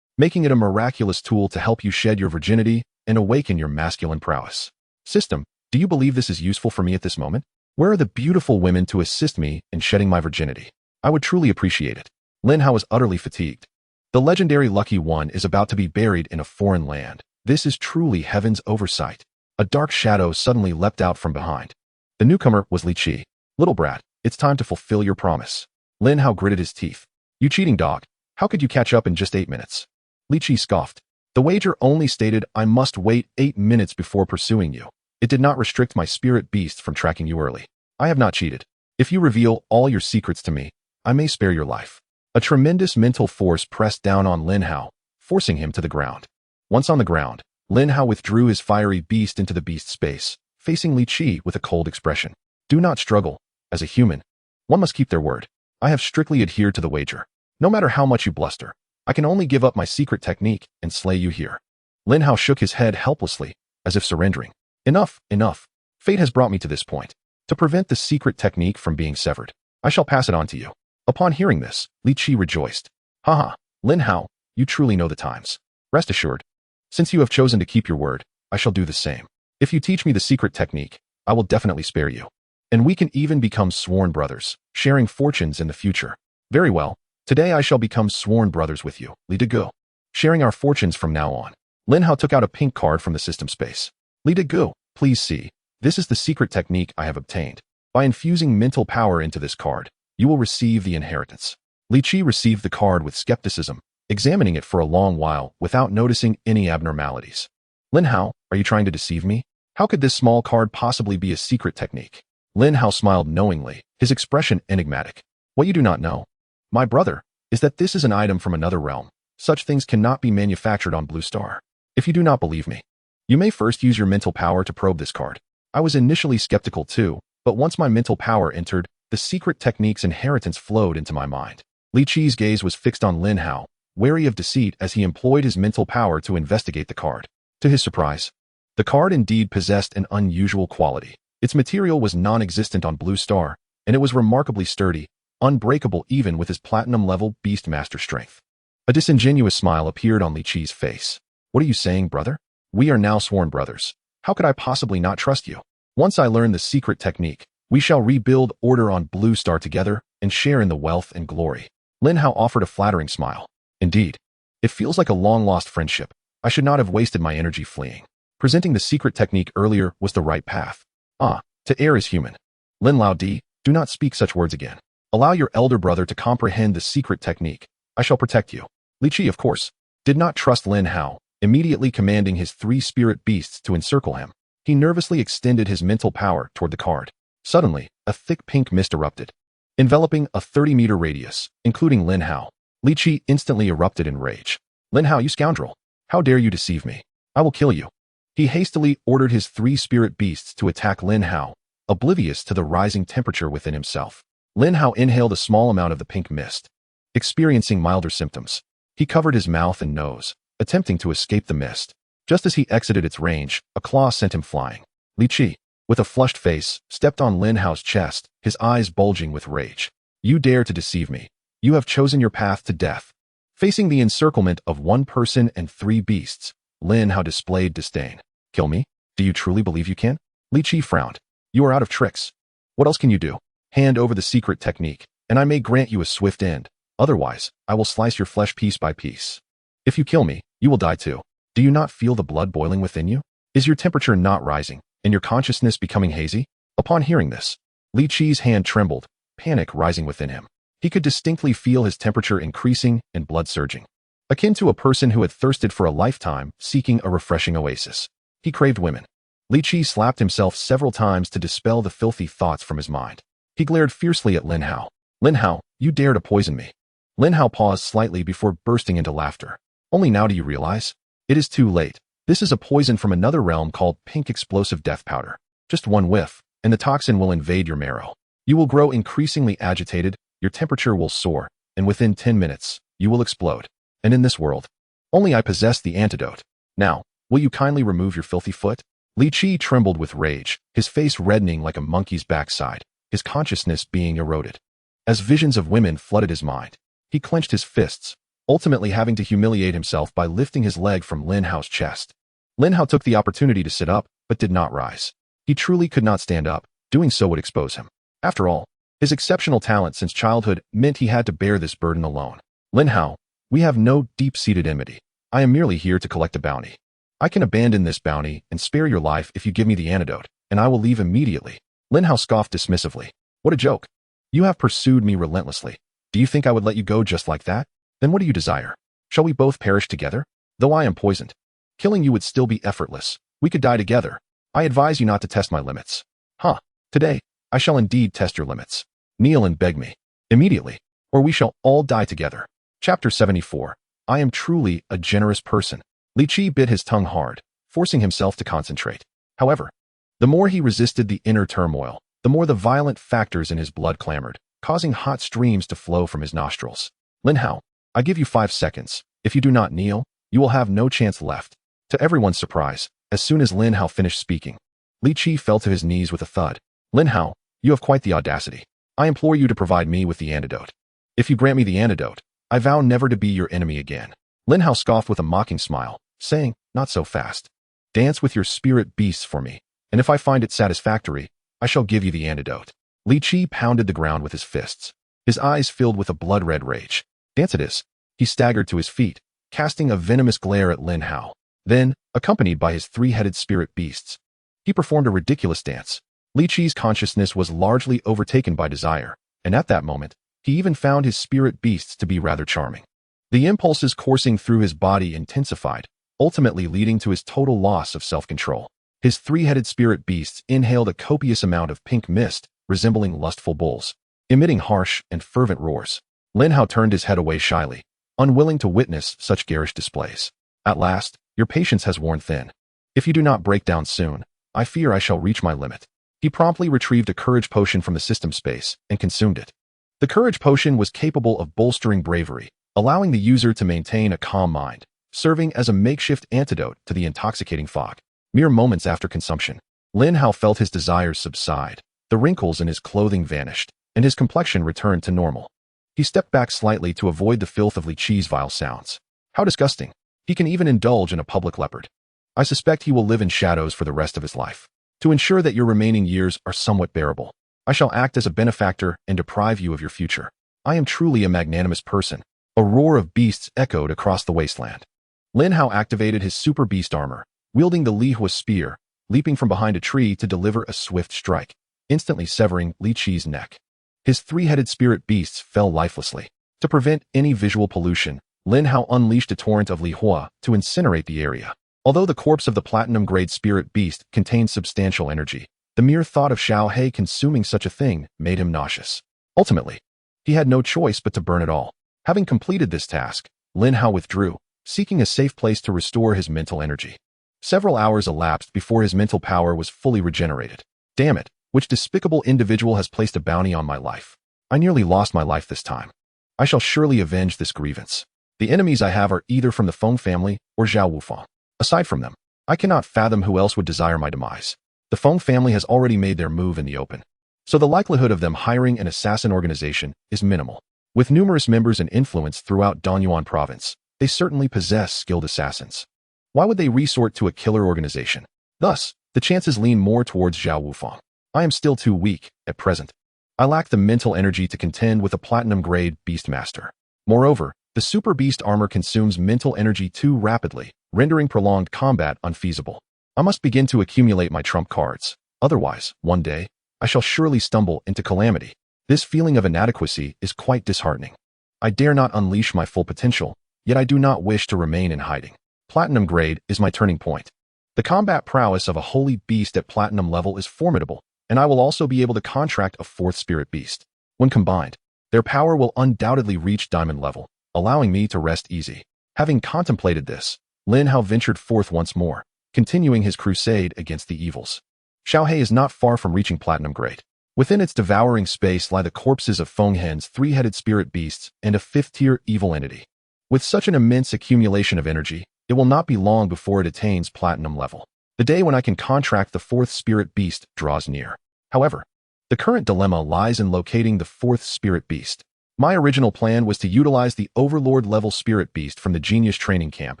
making it a miraculous tool to help you shed your virginity and awaken your masculine prowess. System, do you believe this is useful for me at this moment? Where are the beautiful women to assist me in shedding my virginity? I would truly appreciate it. Lin Hao is utterly fatigued. The legendary lucky one is about to be buried in a foreign land. This is truly heaven's oversight. A dark shadow suddenly leapt out from behind. The newcomer was Li Qi. Little brat, it's time to fulfill your promise. Lin Hao gritted his teeth. You cheating dog. How could you catch up in just 8 minutes? Li Qi scoffed. The wager only stated I must wait 8 minutes before pursuing you. It did not restrict my spirit beast from tracking you early. I have not cheated. If you reveal all your secrets to me, I may spare your life. A tremendous mental force pressed down on Lin Hao, forcing him to the ground. Once on the ground, Lin Hao withdrew his fiery beast into the beast space, facing Li Qi with a cold expression. Do not struggle. As a human, one must keep their word. I have strictly adhered to the wager. No matter how much you bluster, I can only give up my secret technique and slay you here. Lin Hao shook his head helplessly, as if surrendering. Enough, enough. Fate has brought me to this point. To prevent the secret technique from being severed, I shall pass it on to you. Upon hearing this, Li Qi rejoiced. Haha, Lin Hao, you truly know the times. Rest assured, since you have chosen to keep your word, I shall do the same. If you teach me the secret technique, I will definitely spare you. And we can even become sworn brothers, sharing fortunes in the future. Very well, today I shall become sworn brothers with you, Li Degu. Sharing our fortunes from now on. Lin Hao took out a pink card from the system space. Li Degu, please see. This is the secret technique I have obtained. By infusing mental power into this card, you will receive the inheritance. Li Qi received the card with skepticism, examining it for a long while without noticing any abnormalities. Lin Hao, are you trying to deceive me? How could this small card possibly be a secret technique? Lin Hao smiled knowingly, his expression enigmatic. What you do not know, my brother, is that this is an item from another realm. Such things cannot be manufactured on Blue Star. If you do not believe me, you may first use your mental power to probe this card. I was initially skeptical too, but once my mental power entered, the secret technique's inheritance flowed into my mind. Li Qi's gaze was fixed on Lin Hao, wary of deceit as he employed his mental power to investigate the card. To his surprise, the card indeed possessed an unusual quality. Its material was non-existent on Blue Star, and it was remarkably sturdy, unbreakable even with his platinum-level Beastmaster strength. A disingenuous smile appeared on Li Qi's face. What are you saying, brother? We are now sworn brothers. How could I possibly not trust you? Once I learn the secret technique, we shall rebuild order on Blue Star together and share in the wealth and glory. Lin Hao offered a flattering smile. Indeed, it feels like a long-lost friendship. I should not have wasted my energy fleeing. Presenting the secret technique earlier was the right path. To err is human. Lin Lao Di, do not speak such words again. Allow your elder brother to comprehend the secret technique. I shall protect you. Li Qi, of course, did not trust Lin Hao, immediately commanding his 3 spirit beasts to encircle him. He nervously extended his mental power toward the card. Suddenly, a thick pink mist erupted, enveloping a 30-meter radius, including Lin Hao. Li Qi instantly erupted in rage. Lin Hao, you scoundrel! How dare you deceive me? I will kill you. He hastily ordered his 3 spirit beasts to attack Lin Hao, oblivious to the rising temperature within himself. Lin Hao inhaled a small amount of the pink mist. Experiencing milder symptoms, he covered his mouth and nose, attempting to escape the mist. Just as he exited its range, a claw sent him flying. Li Qi, with a flushed face, stepped on Lin Hao's chest, his eyes bulging with rage. You dare to deceive me. You have chosen your path to death. Facing the encirclement of 1 person and 3 beasts, Lin Hao displayed disdain. Kill me? Do you truly believe you can? Li Qi frowned. You are out of tricks. What else can you do? Hand over the secret technique, and I may grant you a swift end. Otherwise, I will slice your flesh piece by piece. If you kill me, you will die too. Do you not feel the blood boiling within you? Is your temperature not rising, and your consciousness becoming hazy? Upon hearing this, Li Qi's hand trembled, panic rising within him. He could distinctly feel his temperature increasing and blood surging. Akin to a person who had thirsted for a lifetime, seeking a refreshing oasis. He craved women. Li Qi slapped himself several times to dispel the filthy thoughts from his mind. He glared fiercely at Lin Hao. Lin Hao, you dare to poison me. Lin Hao paused slightly before bursting into laughter. Only now do you realize? It is too late. This is a poison from another realm called pink explosive death powder. Just one whiff, and the toxin will invade your marrow. You will grow increasingly agitated, your temperature will soar, and within 10 minutes, you will explode. And in this world, only I possess the antidote. Now, will you kindly remove your filthy foot? Li Qi trembled with rage, his face reddening like a monkey's backside, his consciousness being eroded. As visions of women flooded his mind, he clenched his fists, ultimately having to humiliate himself by lifting his leg from Lin Hao's chest. Lin Hao took the opportunity to sit up, but did not rise. He truly could not stand up. Doing so would expose him. After all, his exceptional talent since childhood meant he had to bear this burden alone. Lin Hao, we have no deep-seated enmity. I am merely here to collect a bounty. I can abandon this bounty and spare your life if you give me the antidote, and I will leave immediately. Lin Hao scoffed dismissively. What a joke. You have pursued me relentlessly. Do you think I would let you go just like that? Then what do you desire? Shall we both perish together? Though I am poisoned, killing you would still be effortless. We could die together. I advise you not to test my limits. Huh. Today, I shall indeed test your limits. Kneel and beg me. Immediately, or we shall all die together. Chapter 74. I am truly a generous person. Li Qi bit his tongue hard, forcing himself to concentrate. However, the more he resisted the inner turmoil, the more the violent factors in his blood clamored, causing hot streams to flow from his nostrils. Lin Hao, I give you 5 seconds. If you do not kneel, you will have no chance left. To everyone's surprise, as soon as Lin Hao finished speaking, Li Qi fell to his knees with a thud. Lin Hao, you have quite the audacity. I implore you to provide me with the antidote. If you grant me the antidote, I vow never to be your enemy again. Lin Hao scoffed with a mocking smile, saying, not so fast. Dance with your spirit beasts for me, and if I find it satisfactory, I shall give you the antidote. Li Qi pounded the ground with his fists, his eyes filled with a blood-red rage. Dance it is. He staggered to his feet, casting a venomous glare at Lin Hao. Then, accompanied by his 3-headed spirit beasts, he performed a ridiculous dance. Li Qi's consciousness was largely overtaken by desire, and at that moment, he even found his spirit beasts to be rather charming. The impulses coursing through his body intensified, ultimately leading to his total loss of self-control. His 3-headed spirit beasts inhaled a copious amount of pink mist, resembling lustful bulls, emitting harsh and fervent roars. Lin Hao turned his head away shyly, unwilling to witness such garish displays. At last, your patience has worn thin. If you do not break down soon, I fear I shall reach my limit. He promptly retrieved a courage potion from the system space and consumed it. The courage potion was capable of bolstering bravery, allowing the user to maintain a calm mind, serving as a makeshift antidote to the intoxicating fog. Mere moments after consumption, Lin Hao felt his desires subside, the wrinkles in his clothing vanished, and his complexion returned to normal. He stepped back slightly to avoid the filth of Li Qi's vile sounds. How disgusting. He can even indulge in a public leopard. I suspect he will live in shadows for the rest of his life. To ensure that your remaining years are somewhat bearable, I shall act as a benefactor and deprive you of your future. I am truly a magnanimous person. A roar of beasts echoed across the wasteland. Lin Hao activated his super beast armor, wielding the Li Hua spear, leaping from behind a tree to deliver a swift strike, instantly severing Li Qi's neck. His 3-headed spirit beasts fell lifelessly. To prevent any visual pollution, Lin Hao unleashed a torrent of Li Hua to incinerate the area. Although the corpse of the platinum-grade spirit beast contained substantial energy, the mere thought of Xiao He consuming such a thing made him nauseous. Ultimately, he had no choice but to burn it all. Having completed this task, Lin Hao withdrew, seeking a safe place to restore his mental energy. Several hours elapsed before his mental power was fully regenerated. Damn it, which despicable individual has placed a bounty on my life? I nearly lost my life this time. I shall surely avenge this grievance. The enemies I have are either from the Feng family or Xuanwu. Aside from them, I cannot fathom who else would desire my demise. The Feng family has already made their move in the open, so the likelihood of them hiring an assassin organization is minimal. With numerous members and influence throughout Danyuan province, they certainly possess skilled assassins. Why would they resort to a killer organization? Thus, the chances lean more towards Xuanwu. I am still too weak, at present. I lack the mental energy to contend with a platinum-grade Beastmaster. Moreover, the Super Beast armor consumes mental energy too rapidly, rendering prolonged combat unfeasible. I must begin to accumulate my trump cards. Otherwise, one day, I shall surely stumble into calamity. This feeling of inadequacy is quite disheartening. I dare not unleash my full potential, yet I do not wish to remain in hiding. Platinum grade is my turning point. The combat prowess of a holy beast at platinum level is formidable, and I will also be able to contract a fourth spirit beast. When combined, their power will undoubtedly reach diamond level, allowing me to rest easy. Having contemplated this, Lin Hao ventured forth once more, continuing his crusade against the evils. Xiaohe is not far from reaching platinum grade. Within its devouring space lie the corpses of Feng Hen's three-headed spirit beasts and a fifth-tier evil entity. With such an immense accumulation of energy, it will not be long before it attains platinum level. The day when I can contract the fourth spirit beast draws near. However, the current dilemma lies in locating the fourth spirit beast. My original plan was to utilize the Overlord-level spirit beast from the Genius training camp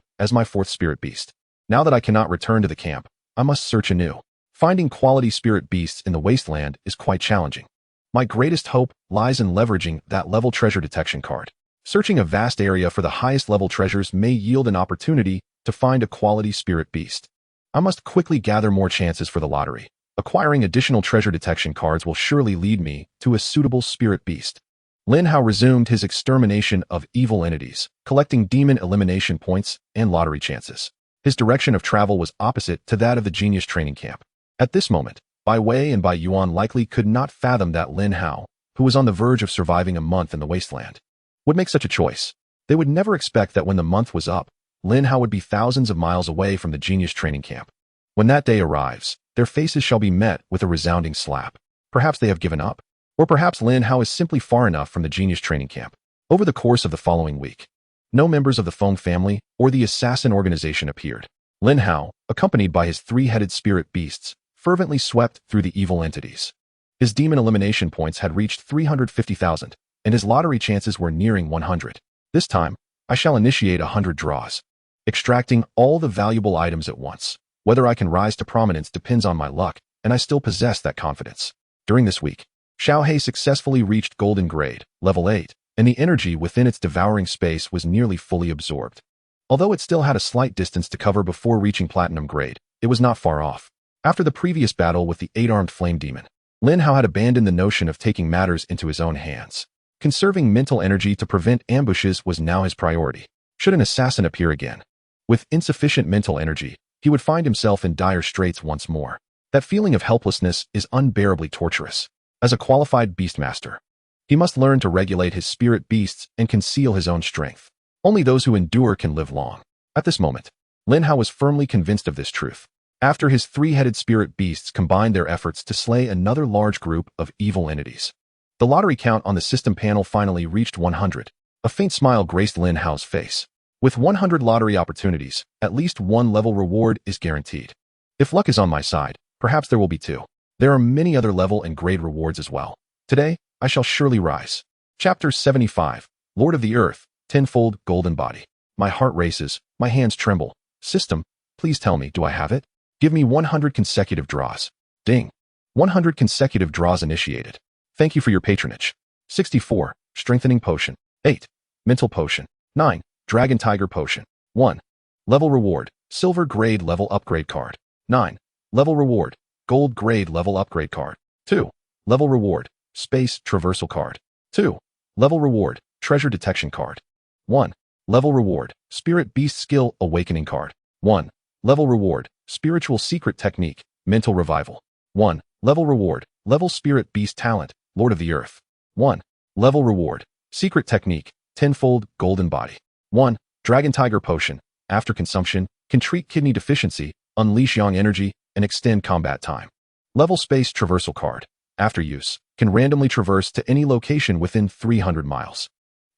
as my fourth spirit beast. Now that I cannot return to the camp, I must search anew. Finding quality spirit beasts in the wasteland is quite challenging. My greatest hope lies in leveraging that level treasure detection card. Searching a vast area for the highest level treasures may yield an opportunity to find a quality spirit beast. I must quickly gather more chances for the lottery. Acquiring additional treasure detection cards will surely lead me to a suitable spirit beast. Lin Hao resumed his extermination of evil entities, collecting demon elimination points and lottery chances. His direction of travel was opposite to that of the Genius training camp. At this moment, Bai Wei and Bai Yuan likely could not fathom that Lin Hao, who was on the verge of surviving a month in the wasteland, would make such a choice. They would never expect that when the month was up, Lin Hao would be thousands of miles away from the Genius training camp. When that day arrives, their faces shall be met with a resounding slap. Perhaps they have given up. Or perhaps Lin Hao is simply far enough from the Genius training camp. Over the course of the following week, no members of the Feng family or the assassin organization appeared. Lin Hao, accompanied by his three-headed spirit beasts, fervently swept through the evil entities. His demon elimination points had reached 350,000, and his lottery chances were nearing 100. This time, I shall initiate 100 draws, extracting all the valuable items at once. Whether I can rise to prominence depends on my luck, and I still possess that confidence. During this week, Xiaohe successfully reached Golden Grade, level 8, and the energy within its devouring space was nearly fully absorbed. Although it still had a slight distance to cover before reaching Platinum Grade, it was not far off. After the previous battle with the 8-armed flame demon, Lin Hao had abandoned the notion of taking matters into his own hands. Conserving mental energy to prevent ambushes was now his priority. Should an assassin appear again, with insufficient mental energy, he would find himself in dire straits once more. That feeling of helplessness is unbearably torturous. As a qualified beastmaster, he must learn to regulate his spirit beasts and conceal his own strength. Only those who endure can live long. At this moment, Lin Hao was firmly convinced of this truth. After his three-headed spirit beasts combined their efforts to slay another large group of evil entities, the lottery count on the system panel finally reached 100. A faint smile graced Lin Hao's face. With 100 lottery opportunities, at least one level reward is guaranteed. If luck is on my side, perhaps there will be two. There are many other level and grade rewards as well. Today, I shall surely rise. Chapter 75, Lord of the Earth, Tenfold Golden Body. My heart races, my hands tremble. System, please tell me, do I have it? Give me 100 consecutive draws. Ding. 100 consecutive draws initiated. Thank you for your patronage. 64, Strengthening Potion. 8, Mental Potion. 9, Dragon Tiger Potion. 1. Level Reward, Silver Grade Level Upgrade Card. 9. Level Reward, Gold Grade Level Upgrade Card. 2. Level Reward, Space Traversal Card. 2. Level Reward, Treasure Detection Card. 1. Level Reward, Spirit Beast Skill Awakening Card. 1. Level Reward, Spiritual Secret Technique, Mental Revival. 1. Level Reward, Level Spirit Beast Talent, Lord of the Earth. 1. Level Reward, Secret Technique, Tenfold Golden Body. 1. Dragon Tiger Potion, after consumption, can treat kidney deficiency, unleash yang energy, and extend combat time. Level Space Traversal Card, after use, can randomly traverse to any location within 300 miles.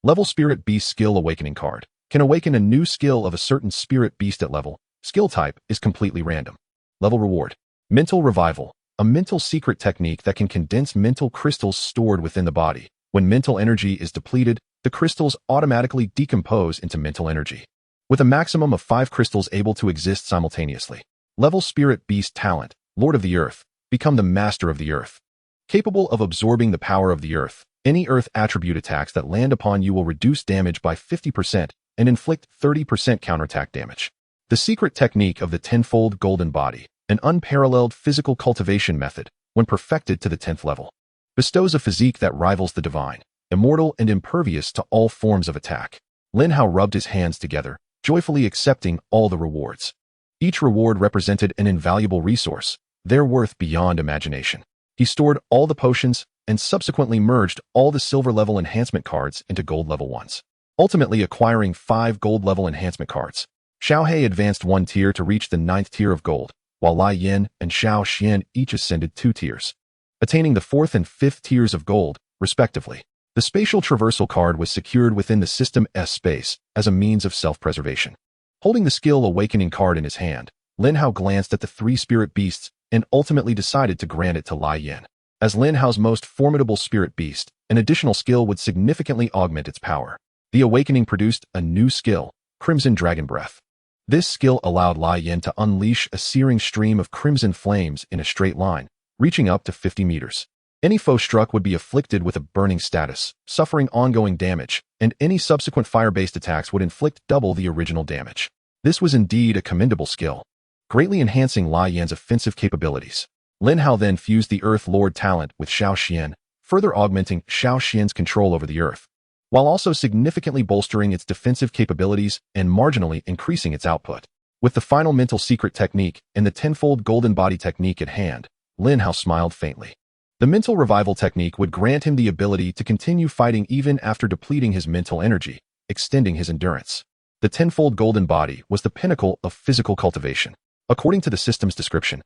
Level Spirit Beast Skill Awakening Card, can awaken a new skill of a certain spirit beast at level. Skill type is completely random. Level Reward, Mental Revival, a mental secret technique that can condense mental crystals stored within the body. When mental energy is depleted, the crystals automatically decompose into mental energy, with a maximum of 5 crystals able to exist simultaneously. Level Spirit Beast Talent, Lord of the Earth, become the Master of the Earth. Capable of absorbing the power of the Earth, any Earth attribute attacks that land upon you will reduce damage by 50% and inflict 30% counterattack damage. The secret technique of the tenfold golden body, an unparalleled physical cultivation method, when perfected to the 10th level, bestows a physique that rivals the divine, immortal and impervious to all forms of attack. Lin Hao rubbed his hands together, joyfully accepting all the rewards. Each reward represented an invaluable resource, their worth beyond imagination. He stored all the potions and subsequently merged all the silver-level enhancement cards into gold-level ones, ultimately acquiring 5 gold-level enhancement cards. Xiaohe advanced 1 tier to reach the 9th tier of gold, while Lai Yin and Xiao Xian each ascended 2 tiers, attaining the 4th and 5th tiers of gold, respectively. The Spatial Traversal card was secured within the System S space as a means of self-preservation. Holding the Skill Awakening card in his hand, Lin Hao glanced at the 3 spirit beasts and ultimately decided to grant it to Lai Yin. As Lin Hao's most formidable spirit beast, an additional skill would significantly augment its power. The Awakening produced a new skill, Crimson Dragon Breath. This skill allowed Lai Yin to unleash a searing stream of crimson flames in a straight line, reaching up to 50 meters. Any foe struck would be afflicted with a burning status, suffering ongoing damage, and any subsequent fire-based attacks would inflict double the original damage. This was indeed a commendable skill, greatly enhancing Lai Yan's offensive capabilities. Lin Hao then fused the Earth Lord talent with Xiao Xian, further augmenting Xiao Xian's control over the Earth, while also significantly bolstering its defensive capabilities and marginally increasing its output. With the final mental secret technique and the tenfold golden body technique at hand, Lin Hao smiled faintly. The mental revival technique would grant him the ability to continue fighting even after depleting his mental energy, extending his endurance. The tenfold golden body was the pinnacle of physical cultivation. According to the system's description,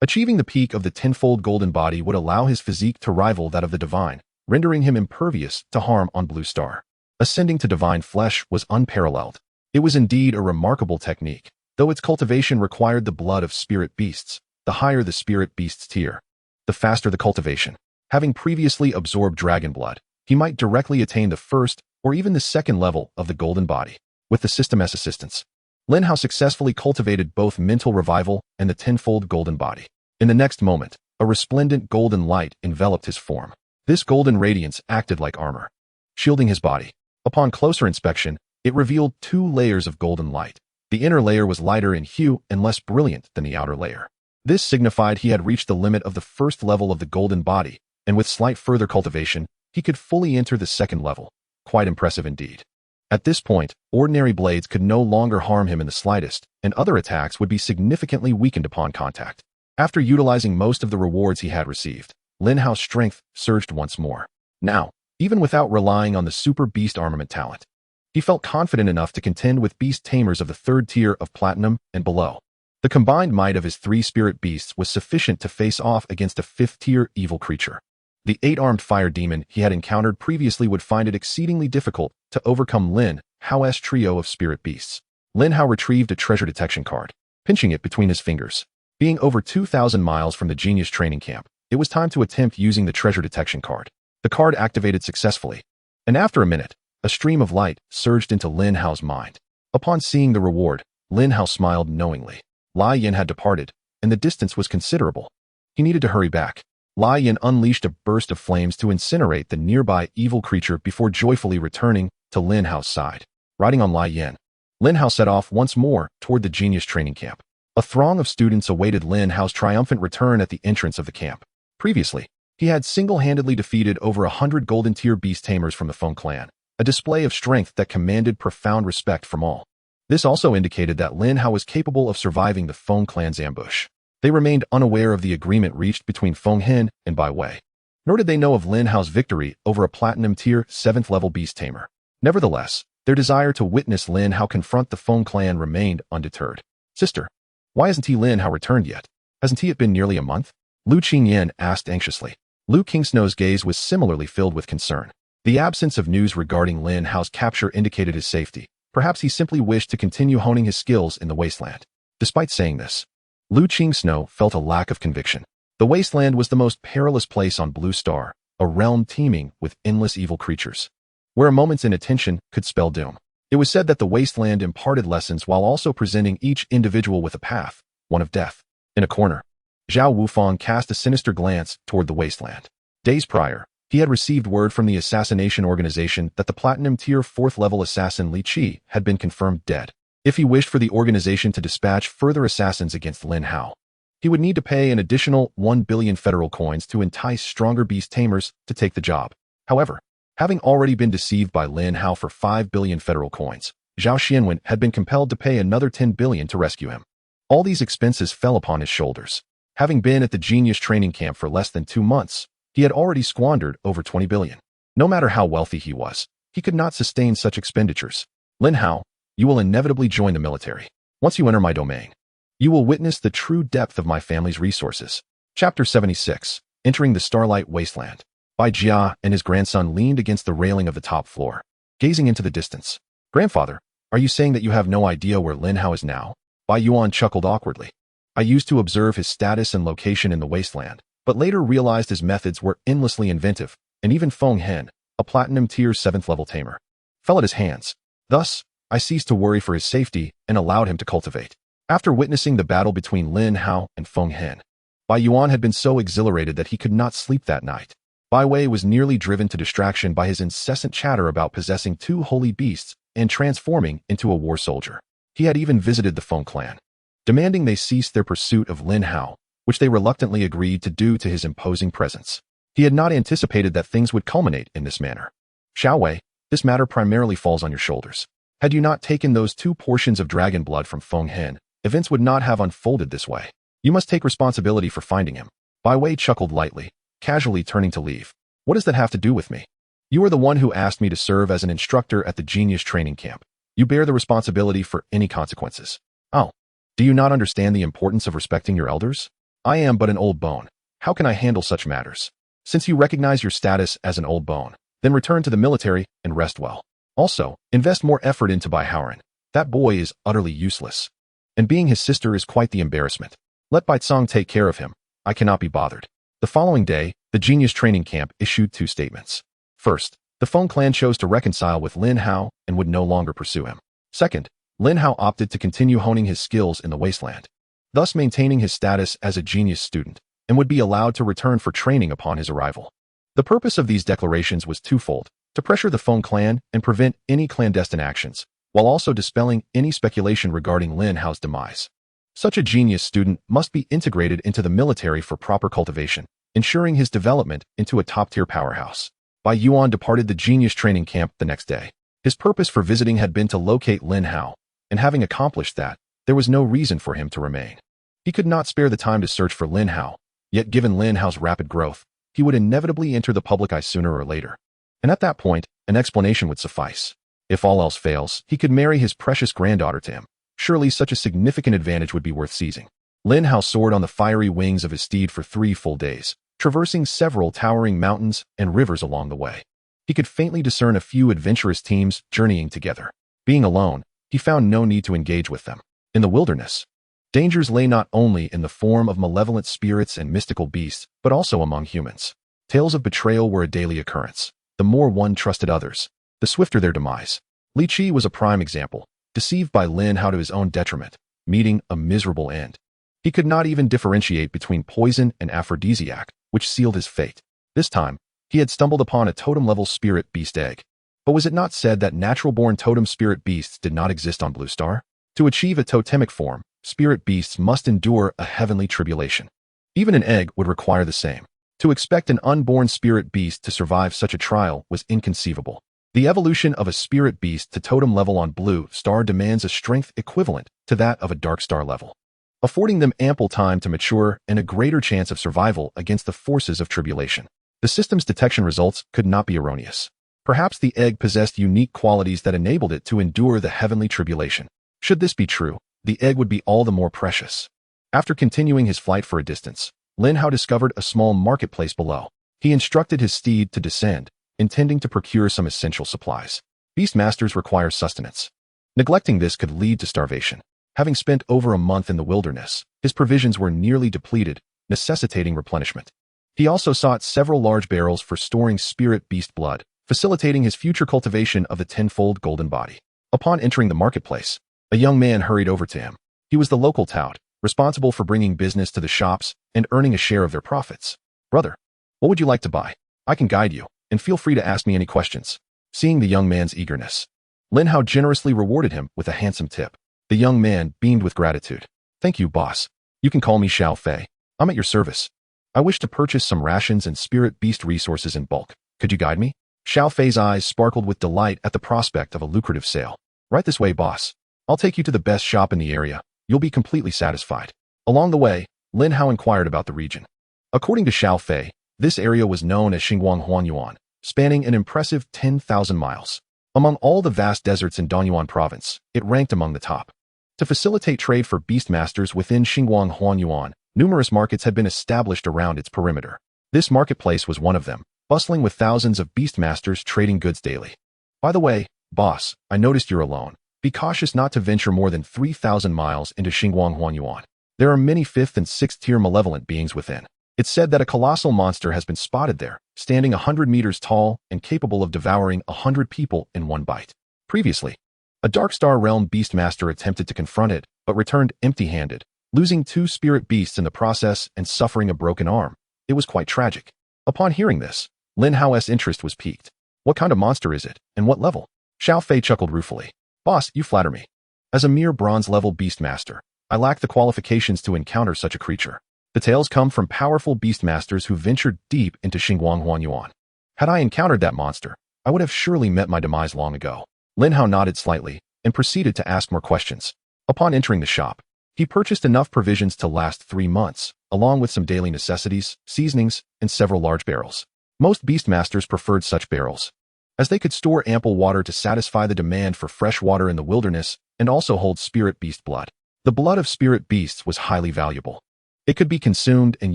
achieving the peak of the tenfold golden body would allow his physique to rival that of the divine, rendering him impervious to harm on Blue Star. Ascending to divine flesh was unparalleled. It was indeed a remarkable technique, though its cultivation required the blood of spirit beasts. The higher the spirit beast's tier, the faster the cultivation. Having previously absorbed dragon blood, he might directly attain the 1st or even the 2nd level of the golden body. With the system's assistance, Lin Hao successfully cultivated both mental revival and the tenfold golden body. In the next moment, a resplendent golden light enveloped his form. This golden radiance acted like armor, shielding his body. Upon closer inspection, it revealed 2 layers of golden light. The inner layer was lighter in hue and less brilliant than the outer layer. This signified he had reached the limit of the 1st level of the golden body, and with slight further cultivation, he could fully enter the 2nd level. Quite impressive indeed. At this point, ordinary blades could no longer harm him in the slightest, and other attacks would be significantly weakened upon contact. After utilizing most of the rewards he had received, Lin Hao's strength surged once more. Now, even without relying on the super beast armament talent, he felt confident enough to contend with beast tamers of the 3rd tier of platinum and below. The combined might of his 3 spirit beasts was sufficient to face off against a 5th-tier evil creature. The 8-armed fire demon he had encountered previously would find it exceedingly difficult to overcome Lin Hao's trio of spirit beasts. Lin Hao retrieved a treasure detection card, pinching it between his fingers. Being over 2,000 miles from the genius training camp, it was time to attempt using the treasure detection card. The card activated successfully, and after a minute, a stream of light surged into Lin Hao's mind. Upon seeing the reward, Lin Hao smiled knowingly. Lai Yin had departed, and the distance was considerable. He needed to hurry back. Lai Yin unleashed a burst of flames to incinerate the nearby evil creature before joyfully returning to Lin Hao's side. Riding on Lai Yin, Lin Hao set off once more toward the genius training camp. A throng of students awaited Lin Hao's triumphant return at the entrance of the camp. Previously, he had single-handedly defeated over 100 golden tier beast tamers from the Feng clan, a display of strength that commanded profound respect from all. This also indicated that Lin Hao was capable of surviving the Feng clan's ambush. They remained unaware of the agreement reached between Feng Hin and Bai Wei, nor did they know of Lin Hao's victory over a platinum tier 7th level beast tamer. Nevertheless, Their desire to witness Lin Hao confront the Feng clan remained undeterred. Sister, why hasn't Lin Hao returned yet? Hasn't it been nearly a month? Lu Qingyan asked anxiously. Lu Kingsnow's gaze was similarly filled with concern. The absence of news regarding Lin Hao's capture indicated his safety. Perhaps he simply wished to continue honing his skills in the wasteland. Despite saying this, Lu Qingsnow felt a lack of conviction. The wasteland was the most perilous place on Blue Star, a realm teeming with endless evil creatures, where a moment's inattention could spell doom. It was said that the wasteland imparted lessons while also presenting each individual with a path, one of death. In a corner, Zhao Wufang cast a sinister glance toward the wasteland. Days prior, he had received word from the assassination organization that the Platinum Tier 4th level assassin Li Qi had been confirmed dead. If he wished for the organization to dispatch further assassins against Lin Hao, he would need to pay an additional 1 billion federal coins to entice stronger beast tamers to take the job. However, having already been deceived by Lin Hao for 5 billion federal coins, Zhao Xianwen had been compelled to pay another 10 billion to rescue him. All these expenses fell upon his shoulders. Having been at the genius training camp for less than 2 months, he had already squandered over 20 billion. No matter how wealthy he was, he could not sustain such expenditures. Lin Hao, you will inevitably join the military. Once you enter my domain, you will witness the true depth of my family's resources. Chapter 76, Entering the Starlight Wasteland. Bai Jia and his grandson leaned against the railing of the top floor, gazing into the distance. Grandfather, are you saying that you have no idea where Lin Hao is now? Bai Yuan chuckled awkwardly. I used to observe his status and location in the wasteland, but later realized his methods were endlessly inventive, and even Feng Hen, a platinum tier 7th level tamer, fell at his hands. Thus, I ceased to worry for his safety and allowed him to cultivate. After witnessing the battle between Lin Hao and Feng Hen, Bai Yuan had been so exhilarated that he could not sleep that night. Bai Wei was nearly driven to distraction by his incessant chatter about possessing 2 holy beasts and transforming into a war soldier. He had even visited the Feng clan, demanding they cease their pursuit of Lin Hao, which they reluctantly agreed to due to his imposing presence. He had not anticipated that things would culminate in this manner. Xiao Wei, this matter primarily falls on your shoulders. Had you not taken those 2 portions of dragon blood from Feng Hen, events would not have unfolded this way. You must take responsibility for finding him. Bai Wei chuckled lightly, casually turning to leave. What does that have to do with me? You are the one who asked me to serve as an instructor at the genius training camp. You bear the responsibility for any consequences. Oh, do you not understand the importance of respecting your elders? I am but an old bone. How can I handle such matters? Since you recognize your status as an old bone, then return to the military and rest well. Also, invest more effort into Bai Haoran. That boy is utterly useless. And being his sister is quite the embarrassment. Let Bai Tsong take care of him. I cannot be bothered. The following day, the genius training camp issued 2 statements. First, the Feng clan chose to reconcile with Lin Hao and would no longer pursue him. Second, Lin Hao opted to continue honing his skills in the wasteland, thus maintaining his status as a genius student, and would be allowed to return for training upon his arrival. The purpose of these declarations was twofold: to pressure the Feng clan and prevent any clandestine actions, while also dispelling any speculation regarding Lin Hao's demise. Such a genius student must be integrated into the military for proper cultivation, ensuring his development into a top-tier powerhouse. Bai Yuan departed the genius training camp the next day. His purpose for visiting had been to locate Lin Hao, and having accomplished that, there was no reason for him to remain. He could not spare the time to search for Lin Hao, yet given Lin Hao's rapid growth, he would inevitably enter the public eye sooner or later. And at that point, an explanation would suffice. If all else fails, he could marry his precious granddaughter to him. Surely such a significant advantage would be worth seizing. Lin Hao soared on the fiery wings of his steed for 3 full days, traversing several towering mountains and rivers along the way. He could faintly discern a few adventurous teams journeying together. Being alone, he found no need to engage with them. In the wilderness, dangers lay not only in the form of malevolent spirits and mystical beasts, but also among humans. Tales of betrayal were a daily occurrence. The more one trusted others, the swifter their demise. Li Qi was a prime example, deceived by Lin Hao to his own detriment, meeting a miserable end. He could not even differentiate between poison and aphrodisiac, which sealed his fate. This time, he had stumbled upon a totem-level spirit beast egg. But was it not said that natural-born totem spirit beasts did not exist on Blue Star? To achieve a totemic form, spirit beasts must endure a heavenly tribulation. Even an egg would require the same. To expect an unborn spirit beast to survive such a trial was inconceivable. The evolution of a spirit beast to totem level on Blue Star demands a strength equivalent to that of a dark star level, affording them ample time to mature and a greater chance of survival against the forces of tribulation. The system's detection results could not be erroneous. Perhaps the egg possessed unique qualities that enabled it to endure the heavenly tribulation. Should this be true, the egg would be all the more precious. After continuing his flight for a distance, Lin Hao discovered a small marketplace below. He instructed his steed to descend, intending to procure some essential supplies. Beastmasters require sustenance. Neglecting this could lead to starvation. Having spent over a month in the wilderness, his provisions were nearly depleted, necessitating replenishment. He also sought several large barrels for storing spirit beast blood, facilitating his future cultivation of the tenfold golden body. Upon entering the marketplace, a young man hurried over to him. He was the local tout, responsible for bringing business to the shops and earning a share of their profits. Brother, what would you like to buy? I can guide you, and feel free to ask me any questions. Seeing the young man's eagerness, Lin Hao generously rewarded him with a handsome tip. The young man beamed with gratitude. Thank you, boss. You can call me Xiao Fei. I'm at your service. I wish to purchase some rations and spirit beast resources in bulk. Could you guide me? Xiao Fei's eyes sparkled with delight at the prospect of a lucrative sale. Right this way, boss. I'll take you to the best shop in the area. You'll be completely satisfied. Along the way, Lin Hao inquired about the region. According to Xiao Fei, this area was known as Xuanming, spanning an impressive 10,000 miles. Among all the vast deserts in Danyuan province, it ranked among the top. To facilitate trade for beastmasters within Xuanming, numerous markets had been established around its perimeter. This marketplace was one of them, bustling with thousands of beastmasters trading goods daily. By the way, boss, I noticed you're alone. Be cautious not to venture more than 3,000 miles into Xuanming. There are many 5th and 6th tier malevolent beings within. It's said that a colossal monster has been spotted there, standing 100 meters tall and capable of devouring 100 people in one bite. Previously, a Dark Star Realm Beastmaster attempted to confront it, but returned empty-handed, losing 2 spirit beasts in the process and suffering a broken arm. It was quite tragic. Upon hearing this, Lin Hao's interest was piqued. What kind of monster is it, and what level? Xiao Fei chuckled ruefully. Boss, you flatter me. As a mere bronze-level Beastmaster, I lack the qualifications to encounter such a creature. The tales come from powerful Beastmasters who ventured deep into Xuanming. Had I encountered that monster, I would have surely met my demise long ago. Lin Hao nodded slightly and proceeded to ask more questions. Upon entering the shop, he purchased enough provisions to last 3 months, along with some daily necessities, seasonings, and several large barrels. Most Beastmasters preferred such barrels, as they could store ample water to satisfy the demand for fresh water in the wilderness and also hold spirit beast blood. The blood of spirit beasts was highly valuable. It could be consumed and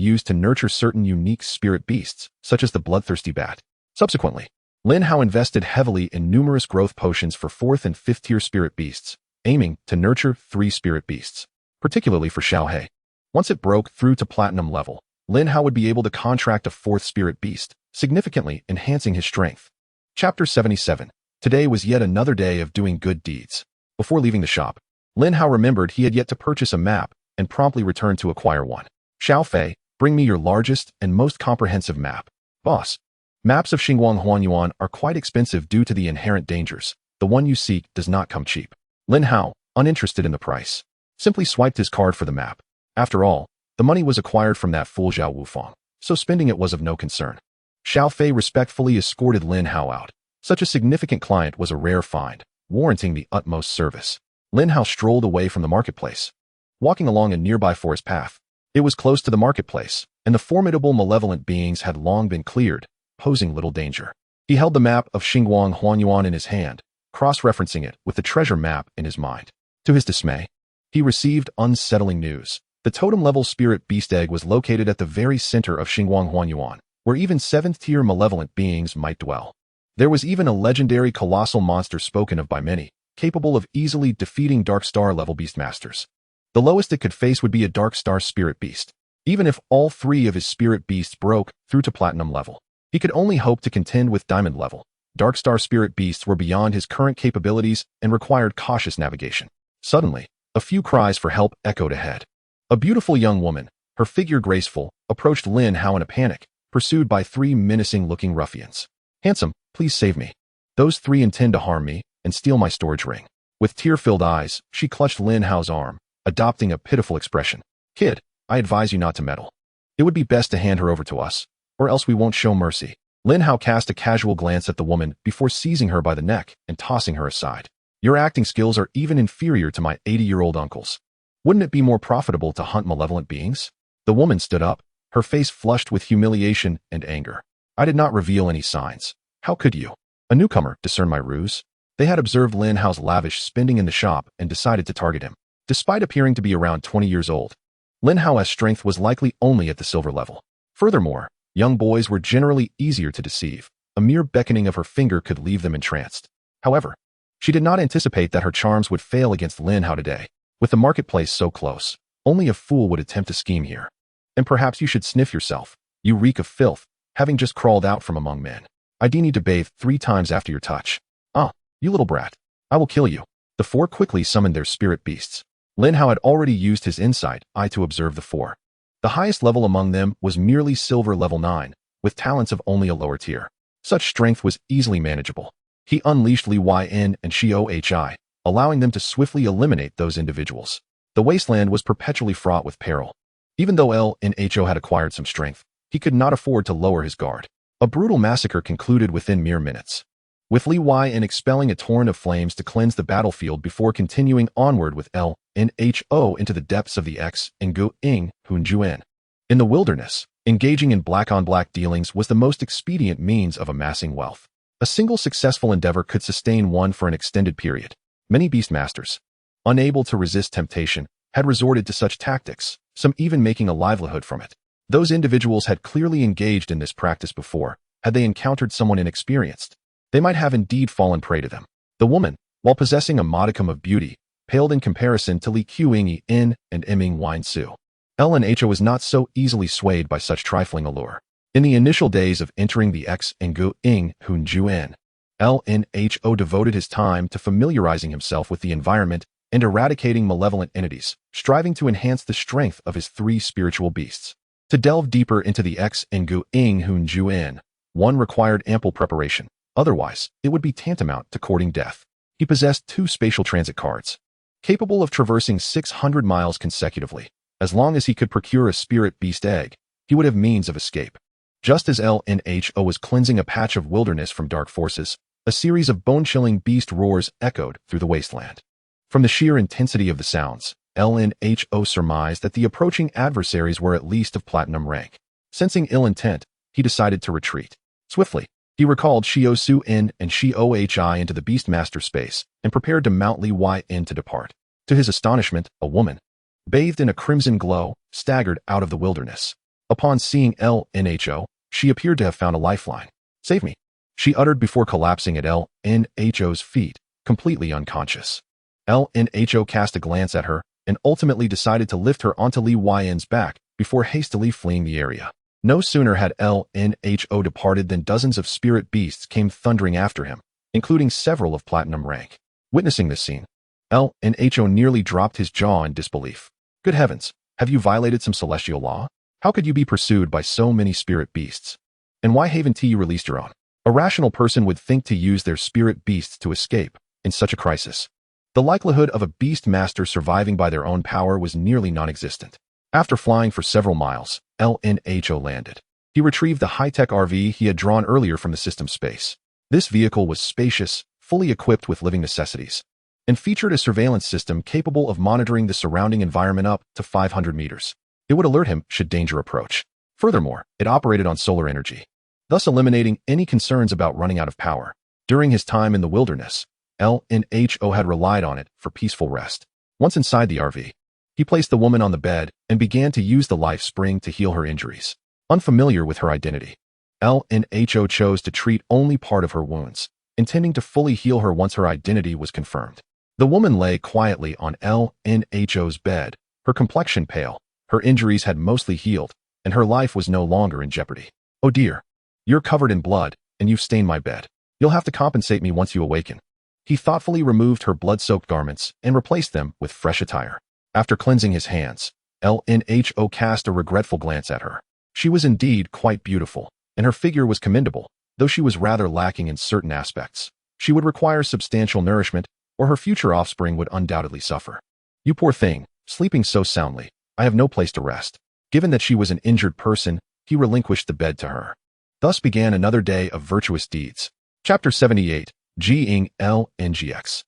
used to nurture certain unique spirit beasts, such as the bloodthirsty bat. Subsequently, Lin Hao invested heavily in numerous growth potions for 4th and 5th tier spirit beasts, aiming to nurture 3 spirit beasts, particularly for Xiao He. Once it broke through to platinum level, Lin Hao would be able to contract a 4th spirit beast, significantly enhancing his strength. Chapter 77. Today was yet another day of doing good deeds. Before leaving the shop, Lin Hao remembered he had yet to purchase a map and promptly returned to acquire one. Xiao Fei, bring me your largest and most comprehensive map. Boss, maps of Xuanming are quite expensive due to the inherent dangers. The one you seek does not come cheap. Lin Hao, uninterested in the price, simply swiped his card for the map. After all, the money was acquired from that fool Zhao Wufang, so spending it was of no concern. Xiao Fei respectfully escorted Lin Hao out. Such a significant client was a rare find, warranting the utmost service. Lin Hao strolled away from the marketplace, walking along a nearby forest path. It was close to the marketplace, and the formidable malevolent beings had long been cleared, posing little danger. He held the map of Xuanming in his hand, cross-referencing it with the treasure map in his mind. To his dismay, he received unsettling news. The totem-level spirit beast egg was located at the very center of Xuanming, where even 7th tier malevolent beings might dwell. There was even a legendary colossal monster spoken of by many, capable of easily defeating Dark Star level Beastmasters. The lowest it could face would be a Dark Star spirit beast. Even if all 3 of his spirit beasts broke through to platinum level, he could only hope to contend with diamond level. Dark Star spirit beasts were beyond his current capabilities and required cautious navigation. Suddenly, a few cries for help echoed ahead. A beautiful young woman, her figure graceful, approached Lin Hao in a panic, pursued by 3 menacing-looking ruffians. Handsome, please save me. Those 3 intend to harm me and steal my storage ring. With tear-filled eyes, she clutched Lin Hao's arm, adopting a pitiful expression. Kid, I advise you not to meddle. It would be best to hand her over to us, or else we won't show mercy. Lin Hao cast a casual glance at the woman before seizing her by the neck and tossing her aside. Your acting skills are even inferior to my 80-year-old uncle's. Wouldn't it be more profitable to hunt malevolent beings? The woman stood up, her face flushed with humiliation and anger. I did not reveal any signs. How could you? A newcomer discerned my ruse. They had observed Lin Hao's lavish spending in the shop and decided to target him. Despite appearing to be around 20 years old, Lin Hao's strength was likely only at the silver level. Furthermore, young boys were generally easier to deceive. A mere beckoning of her finger could leave them entranced. However, she did not anticipate that her charms would fail against Lin Hao today. With the marketplace so close, only a fool would attempt to scheme here. And perhaps you should sniff yourself. You reek of filth, having just crawled out from among men. I need to bathe 3 times after your touch. Ah, you little brat. I will kill you. The 4 quickly summoned their spirit beasts. Lin Hao had already used his insight eye to observe the 4. The highest level among them was merely silver level 9, with talents of only a lower tier. Such strength was easily manageable. He unleashed Li Yin and Xuanming, allowing them to swiftly eliminate those individuals. The wasteland was perpetually fraught with peril. Even though Lin Hao had acquired some strength, he could not afford to lower his guard. A brutal massacre concluded within mere minutes, with Li Yin expelling a torrent of flames to cleanse the battlefield before continuing onward with Lin Hao into the depths of the X and Gu Ing Hunjuan. In the wilderness, engaging in black-on-black dealings was the most expedient means of amassing wealth. A single successful endeavor could sustain one for an extended period. Many beastmasters, unable to resist temptation, had resorted to such tactics, some even making a livelihood from it. Those individuals had clearly engaged in this practice before. Had they encountered someone inexperienced, they might have indeed fallen prey to them. The woman, while possessing a modicum of beauty, paled in comparison to Li Qiang and Imming Wine Su. Lin Hao was not so easily swayed by such trifling allure. In the initial days of entering the X and Gu Ing Hunjuan, Lin Hao devoted his time to familiarizing himself with the environment and eradicating malevolent entities, striving to enhance the strength of his 3 spiritual beasts. To delve deeper into the X and Gu Ing Hunjuan, one required ample preparation. Otherwise, it would be tantamount to courting death. He possessed 2 spatial transit cards, capable of traversing 600 miles consecutively. As long as he could procure a spirit beast egg, he would have means of escape. Just as Lin Hao was cleansing a patch of wilderness from dark forces, a series of bone-chilling beast roars echoed through the wasteland. From the sheer intensity of the sounds, Lin Hao surmised that the approaching adversaries were at least of platinum rank. Sensing ill intent, he decided to retreat. Swiftly, he recalled Xiao Su-in and Xuanwu into the Beastmaster space and prepared to mount Li Yin to depart. To his astonishment, a woman, bathed in a crimson glow, staggered out of the wilderness. Upon seeing Lin Hao, she appeared to have found a lifeline. "Save me," she uttered before collapsing at Lin Hao's feet, completely unconscious. Lin Hao cast a glance at her and ultimately decided to lift her onto Li Yin's back before hastily fleeing the area. No sooner had Lin Hao departed than dozens of spirit beasts came thundering after him, including several of platinum rank. Witnessing this scene, Lin Hao nearly dropped his jaw in disbelief. "Good heavens, have you violated some celestial law? How could you be pursued by so many spirit beasts? And why haven't you released your own?" A rational person would think to use their spirit beasts to escape in such a crisis. The likelihood of a beastmaster surviving by their own power was nearly non-existent. After flying for several miles, Lin Hao landed. He retrieved the high-tech RV he had drawn earlier from the system space. This vehicle was spacious, fully equipped with living necessities, and featured a surveillance system capable of monitoring the surrounding environment up to 500 meters. It would alert him should danger approach. Furthermore, it operated on solar energy, thus eliminating any concerns about running out of power. During his time in the wilderness, Lin Hao had relied on it for peaceful rest. Once inside the RV, he placed the woman on the bed and began to use the life spring to heal her injuries. Unfamiliar with her identity, Lin Hao chose to treat only part of her wounds, intending to fully heal her once her identity was confirmed. The woman lay quietly on Lin Hao's bed, her complexion pale. Her injuries had mostly healed, and her life was no longer in jeopardy. "Oh dear, you're covered in blood, and you've stained my bed. You'll have to compensate me once you awaken." He thoughtfully removed her blood-soaked garments and replaced them with fresh attire. After cleansing his hands, Lin Hao cast a regretful glance at her. She was indeed quite beautiful, and her figure was commendable, though she was rather lacking in certain aspects. She would require substantial nourishment, or her future offspring would undoubtedly suffer. "You poor thing, sleeping so soundly. I have no place to rest." Given that she was an injured person, he relinquished the bed to her. Thus began another day of virtuous deeds. Chapter 78, Jing Lngx.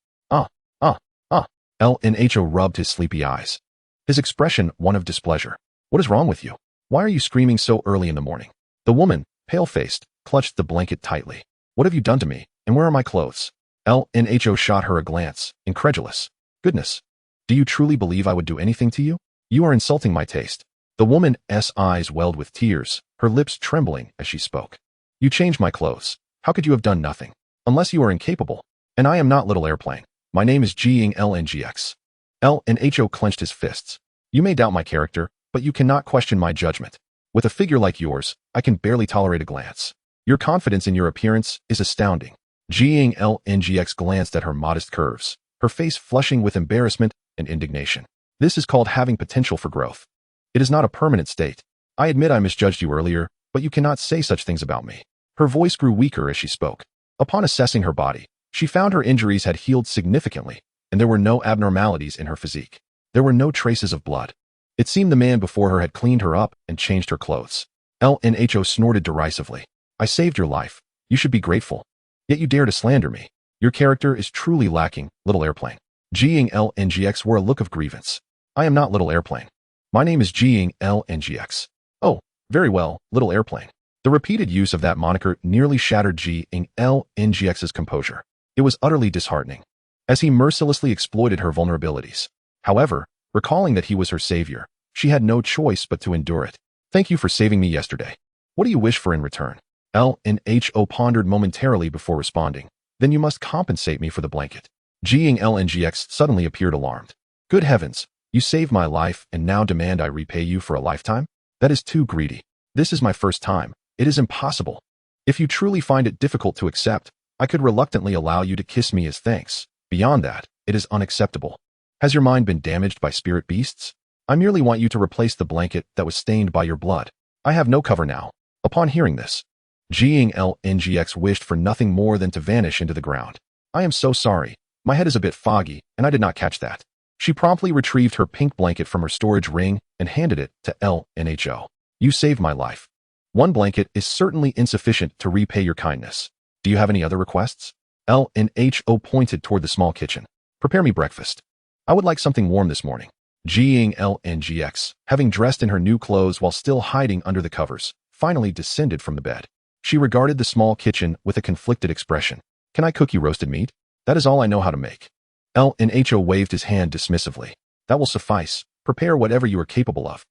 Lin Hao rubbed his sleepy eyes, his expression one of displeasure. "What is wrong with you? Why are you screaming so early in the morning?" The woman, pale-faced, clutched the blanket tightly. What have you done to me, and where are my clothes? Lin Hao shot her a glance, incredulous. Goodness. Do you truly believe I would do anything to you? You are insulting my taste. The woman's eyes welled with tears, her lips trembling as she spoke. You changed my clothes. How could you have done nothing? Unless you are incapable. And I am not Little Airplane. My name is Jing LNGX. Lin Hao clenched his fists. You may doubt my character, but you cannot question my judgment. With a figure like yours, I can barely tolerate a glance. Your confidence in your appearance is astounding. Jing LNGX glanced at her modest curves, her face flushing with embarrassment and indignation. This is called having potential for growth. It is not a permanent state. I admit I misjudged you earlier, but you cannot say such things about me. Her voice grew weaker as she spoke. Upon assessing her body, she found her injuries had healed significantly, and there were no abnormalities in her physique. There were no traces of blood. It seemed the man before her had cleaned her up and changed her clothes. Lin Hao snorted derisively. I saved your life. You should be grateful. Yet you dare to slander me. Your character is truly lacking, Little Airplane. Jing LNGX wore a look of grievance. I am not Little Airplane. My name is Jing LNGX. Oh, very well, Little Airplane. The repeated use of that moniker nearly shattered Jing LNGX's composure. It was utterly disheartening, as he mercilessly exploited her vulnerabilities. However, recalling that he was her savior, she had no choice but to endure it. Thank you for saving me yesterday. What do you wish for in return? Lin Hao pondered momentarily before responding. Then you must compensate me for the blanket. Jing LNGX suddenly appeared alarmed. Good heavens, you saved my life and now demand I repay you for a lifetime? That is too greedy. This is my first time. It is impossible. If you truly find it difficult to accept, I could reluctantly allow you to kiss me as thanks. Beyond that, it is unacceptable. Has your mind been damaged by spirit beasts? I merely want you to replace the blanket that was stained by your blood. I have no cover now. Upon hearing this, Jing LNGX wished for nothing more than to vanish into the ground. I am so sorry. My head is a bit foggy, and I did not catch that. She promptly retrieved her pink blanket from her storage ring and handed it to Lin Hao. You saved my life. One blanket is certainly insufficient to repay your kindness. Do you have any other requests? Lin Hao pointed toward the small kitchen. Prepare me breakfast. I would like something warm this morning. Jing LNGX, having dressed in her new clothes while still hiding under the covers, finally descended from the bed. She regarded the small kitchen with a conflicted expression. Can I cook you roasted meat? That is all I know how to make. Lin Hao waved his hand dismissively. That will suffice. Prepare whatever you are capable of.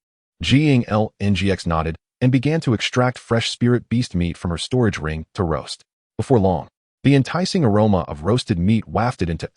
Jing LNGX nodded and began to extract fresh spirit beast meat from her storage ring to roast. Before long, the enticing aroma of roasted meat wafted into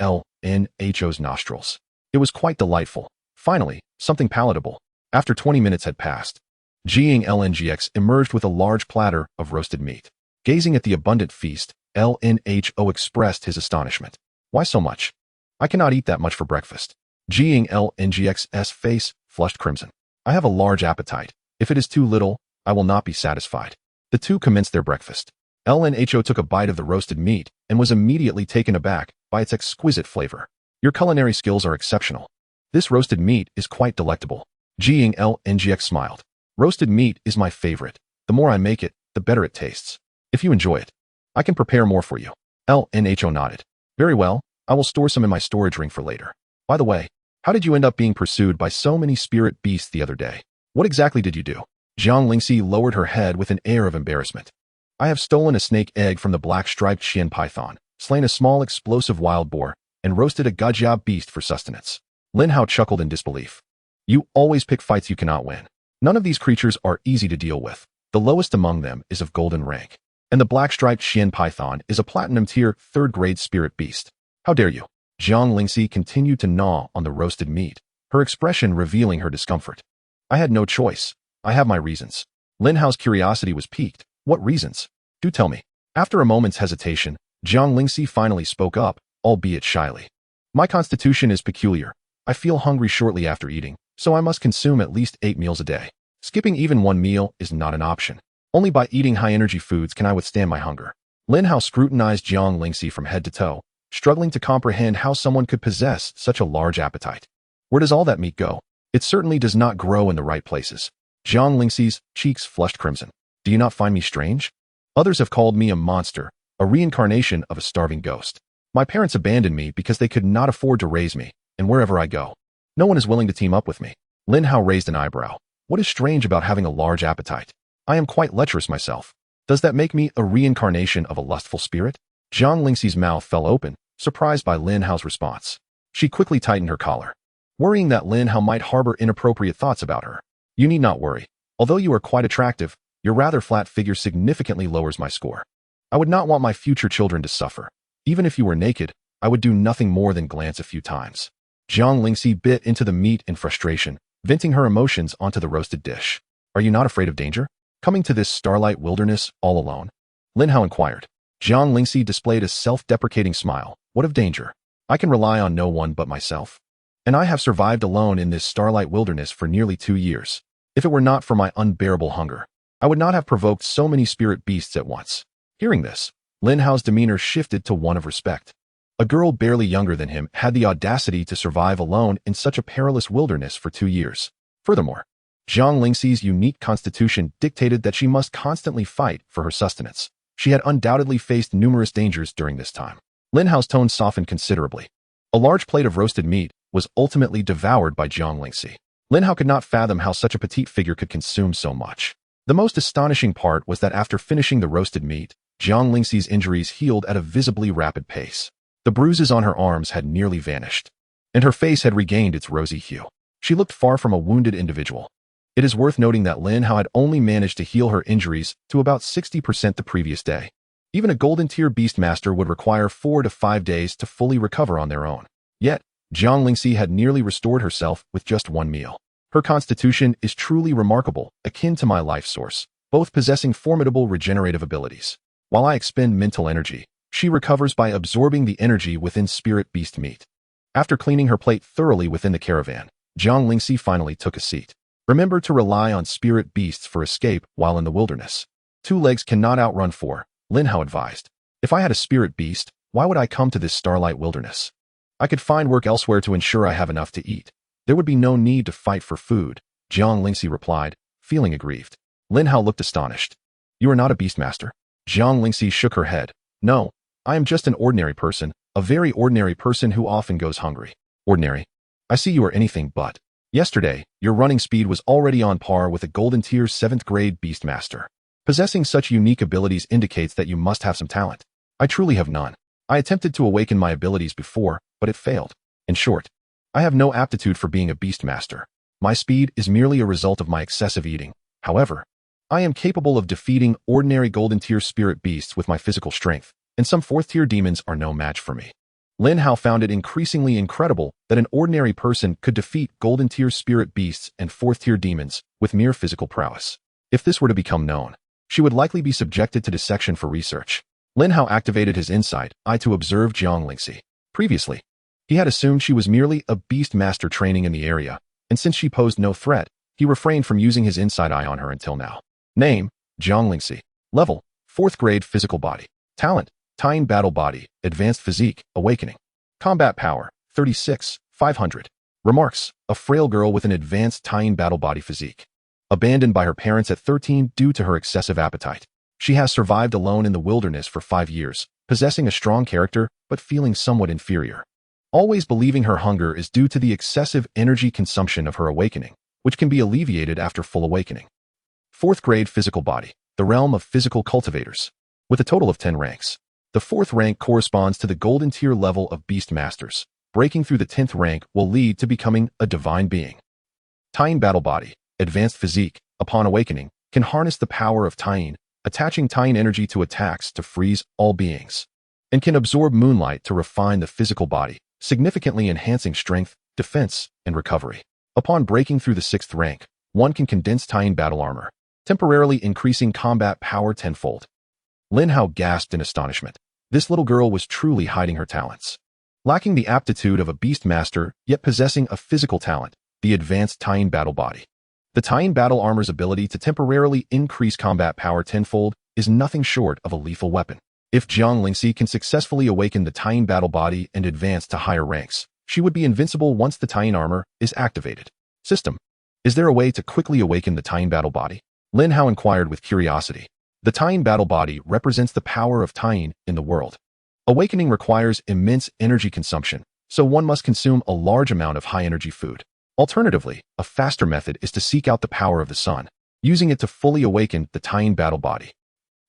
Lin Hao's nostrils. It was quite delightful. Finally, something palatable. After 20 minutes had passed, Jing LNGX emerged with a large platter of roasted meat. Gazing at the abundant feast, Lin Hao expressed his astonishment. Why so much? I cannot eat that much for breakfast. Jing LNGX's face flushed crimson. I have a large appetite. If it is too little, I will not be satisfied. The two commenced their breakfast. Lin Hao took a bite of the roasted meat and was immediately taken aback by its exquisite flavor. Your culinary skills are exceptional. This roasted meat is quite delectable. Jing LNGX smiled. Roasted meat is my favorite. The more I make it, the better it tastes. If you enjoy it, I can prepare more for you. Lin Hao nodded. Very well, I will store some in my storage ring for later. By the way, how did you end up being pursued by so many spirit beasts the other day? What exactly did you do? Xuanming lowered her head with an air of embarrassment. I have stolen a snake egg from the black-striped Xian python, slain a small explosive wild boar, and roasted a gajia beast for sustenance. Lin Hao chuckled in disbelief. You always pick fights you cannot win. None of these creatures are easy to deal with. The lowest among them is of golden rank, and the black-striped Xian python is a platinum-tier, third-grade spirit beast. How dare you? Xuanming continued to gnaw on the roasted meat, her expression revealing her discomfort. I had no choice. I have my reasons. Lin Hao's curiosity was piqued. What reasons? Do tell me. After a moment's hesitation, Xuanming finally spoke up, albeit shyly. My constitution is peculiar. I feel hungry shortly after eating, so I must consume at least 8 meals a day. Skipping even one meal is not an option. Only by eating high-energy foods can I withstand my hunger. Lin Hao scrutinized Xuanming from head to toe, struggling to comprehend how someone could possess such a large appetite. Where does all that meat go? It certainly does not grow in the right places. Xuanming's cheeks flushed crimson. Do you not find me strange? Others have called me a monster, a reincarnation of a starving ghost. My parents abandoned me because they could not afford to raise me, and wherever I go, no one is willing to team up with me. Lin Hao raised an eyebrow. What is strange about having a large appetite? I am quite lecherous myself. Does that make me a reincarnation of a lustful spirit? Zhang Lingxi's mouth fell open, surprised by Lin Hao's response. She quickly tightened her collar, worrying that Lin Hao might harbor inappropriate thoughts about her. You need not worry. Although you are quite attractive, your rather flat figure significantly lowers my score. I would not want my future children to suffer. Even if you were naked, I would do nothing more than glance a few times. Zhang Lingxi bit into the meat in frustration, venting her emotions onto the roasted dish. Are you not afraid of danger? Coming to this starlight wilderness all alone? Lin Hao inquired. Zhang Lingxi displayed a self-deprecating smile. What of danger? I can rely on no one but myself. And I have survived alone in this starlight wilderness for nearly 2 years. If it were not for my unbearable hunger, I would not have provoked so many spirit beasts at once. Hearing this, Lin Hao's demeanor shifted to one of respect. A girl barely younger than him had the audacity to survive alone in such a perilous wilderness for 2 years. Furthermore, Zhang Lingxi's unique constitution dictated that she must constantly fight for her sustenance. She had undoubtedly faced numerous dangers during this time. Lin Hao's tone softened considerably. A large plate of roasted meat was ultimately devoured by Zhang Lingxi. Lin Hao could not fathom how such a petite figure could consume so much. The most astonishing part was that after finishing the roasted meat, Zhang Lingxi's injuries healed at a visibly rapid pace. The bruises on her arms had nearly vanished, and her face had regained its rosy hue. She looked far from a wounded individual. It is worth noting that Lin Hao had only managed to heal her injuries to about 60% the previous day. Even a golden tier beastmaster would require 4 to 5 days to fully recover on their own. Yet, Zhang Lingxi had nearly restored herself with just one meal. Her constitution is truly remarkable, akin to my life source, both possessing formidable regenerative abilities. While I expend mental energy, she recovers by absorbing the energy within spirit beast meat. After cleaning her plate thoroughly within the caravan, Zhang Lingxi finally took a seat. Remember to rely on spirit beasts for escape while in the wilderness. 2 legs cannot outrun 4, Lin Hao advised. If I had a spirit beast, why would I come to this starlight wilderness? I could find work elsewhere to ensure I have enough to eat. There would be no need to fight for food, Zhang Lingxi replied, feeling aggrieved. Lin Hao looked astonished. You are not a beastmaster? Zhang Lingxi shook her head. No, I am just an ordinary person, a very ordinary person who often goes hungry. Ordinary? I see you are anything but. Yesterday, your running speed was already on par with a golden tier 7th grade beastmaster. Possessing such unique abilities indicates that you must have some talent. I truly have none. I attempted to awaken my abilities before, but it failed. In short, I have no aptitude for being a beastmaster. My speed is merely a result of my excessive eating. However, I am capable of defeating ordinary golden tier spirit beasts with my physical strength, and some 4th tier demons are no match for me. Lin Hao found it increasingly incredible that an ordinary person could defeat golden tier spirit beasts and 4th tier demons with mere physical prowess. If this were to become known, she would likely be subjected to dissection for research. Lin Hao activated his insight eye to observe Zhang Lingxi. Previously, he had assumed she was merely a beastmaster training in the area, and since she posed no threat, he refrained from using his insight eye on her until now. Name, Zhang Lingxi. Level, 4th grade physical body. Talent, Tying battle body, advanced physique, awakening. Combat power, 36, 500. Remarks, a frail girl with an advanced tying battle body physique. Abandoned by her parents at 13 due to her excessive appetite. She has survived alone in the wilderness for 5 years, possessing a strong character, but feeling somewhat inferior. Always believing her hunger is due to the excessive energy consumption of her awakening, which can be alleviated after full awakening. 4th grade physical body, the realm of physical cultivators. With a total of 10 ranks. The 4th rank corresponds to the golden tier level of beastmasters. Breaking through the 10th rank will lead to becoming a divine being. Tying battle body, advanced physique, upon awakening, can harness the power of tying, attaching tying energy to attacks to freeze all beings, and can absorb moonlight to refine the physical body, significantly enhancing strength, defense, and recovery. Upon breaking through the 6th rank, one can condense tying battle armor, temporarily increasing combat power tenfold. Lin Hao gasped in astonishment. This little girl was truly hiding her talents. Lacking the aptitude of a beastmaster, yet possessing a physical talent, the advanced tying battle body. The tying battle armor's ability to temporarily increase combat power tenfold is nothing short of a lethal weapon. If Zhang Lingxi can successfully awaken the tying battle body and advance to higher ranks, she would be invincible once the tying armor is activated. System. Is there a way to quickly awaken the tying battle body? Lin Hao inquired with curiosity. The tying battle body represents the power of tying in the world. Awakening requires immense energy consumption, so one must consume a large amount of high-energy food. Alternatively, a faster method is to seek out the power of the sun, using it to fully awaken the tying battle body.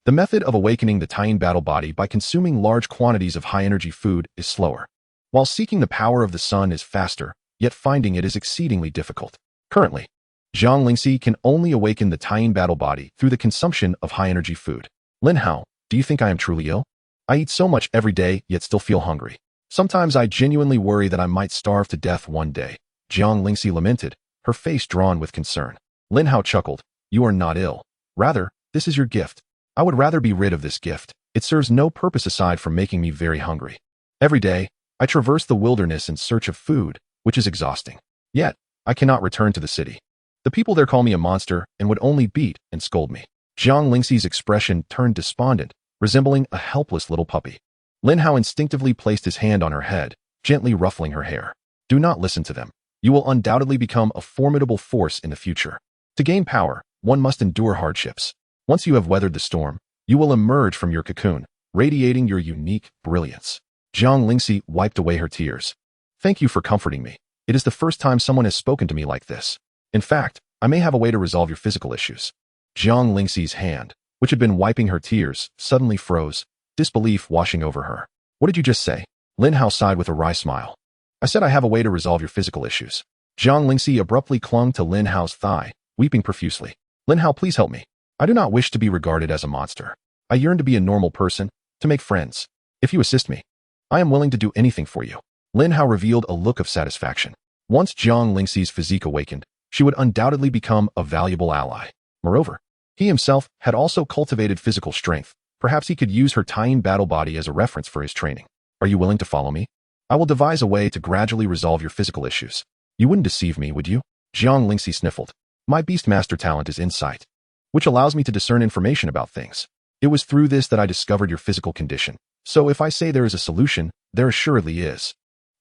The method of awakening the Taming battle body by consuming large quantities of high-energy food is slower, while seeking the power of the sun is faster, yet finding it is exceedingly difficult. Currently, Xuanming can only awaken the Taming battle body through the consumption of high-energy food. Lin Hao, do you think I am truly ill? I eat so much every day, yet still feel hungry. Sometimes I genuinely worry that I might starve to death one day. Xuanming lamented, her face drawn with concern. Lin Hao chuckled, you are not ill. Rather, this is your gift. I would rather be rid of this gift. It serves no purpose aside from making me very hungry. Every day, I traverse the wilderness in search of food, which is exhausting. Yet, I cannot return to the city. The people there call me a monster and would only beat and scold me. Xuanming's expression turned despondent, resembling a helpless little puppy. Lin Hao instinctively placed his hand on her head, gently ruffling her hair. Do not listen to them. You will undoubtedly become a formidable force in the future. To gain power, one must endure hardships. Once you have weathered the storm, you will emerge from your cocoon, radiating your unique brilliance. Xuanming wiped away her tears. Thank you for comforting me. It is the first time someone has spoken to me like this. In fact, I may have a way to resolve your physical issues. Xuanming's hand, which had been wiping her tears, suddenly froze, disbelief washing over her. What did you just say? Lin Hao sighed with a wry smile. I said I have a way to resolve your physical issues. Xuanming abruptly clung to Lin Hao's thigh, weeping profusely. Lin Hao, please help me. I do not wish to be regarded as a monster. I yearn to be a normal person, to make friends. If you assist me, I am willing to do anything for you. Lin Hao revealed a look of satisfaction. Once Xuanming's physique awakened, she would undoubtedly become a valuable ally. Moreover, he himself had also cultivated physical strength. Perhaps he could use her Taming battle body as a reference for his training. Are you willing to follow me? I will devise a way to gradually resolve your physical issues. You wouldn't deceive me, would you? Xuanming sniffled. My Beastmaster talent is insight, which allows me to discern information about things. It was through this that I discovered your physical condition. So if I say there is a solution, there assuredly is.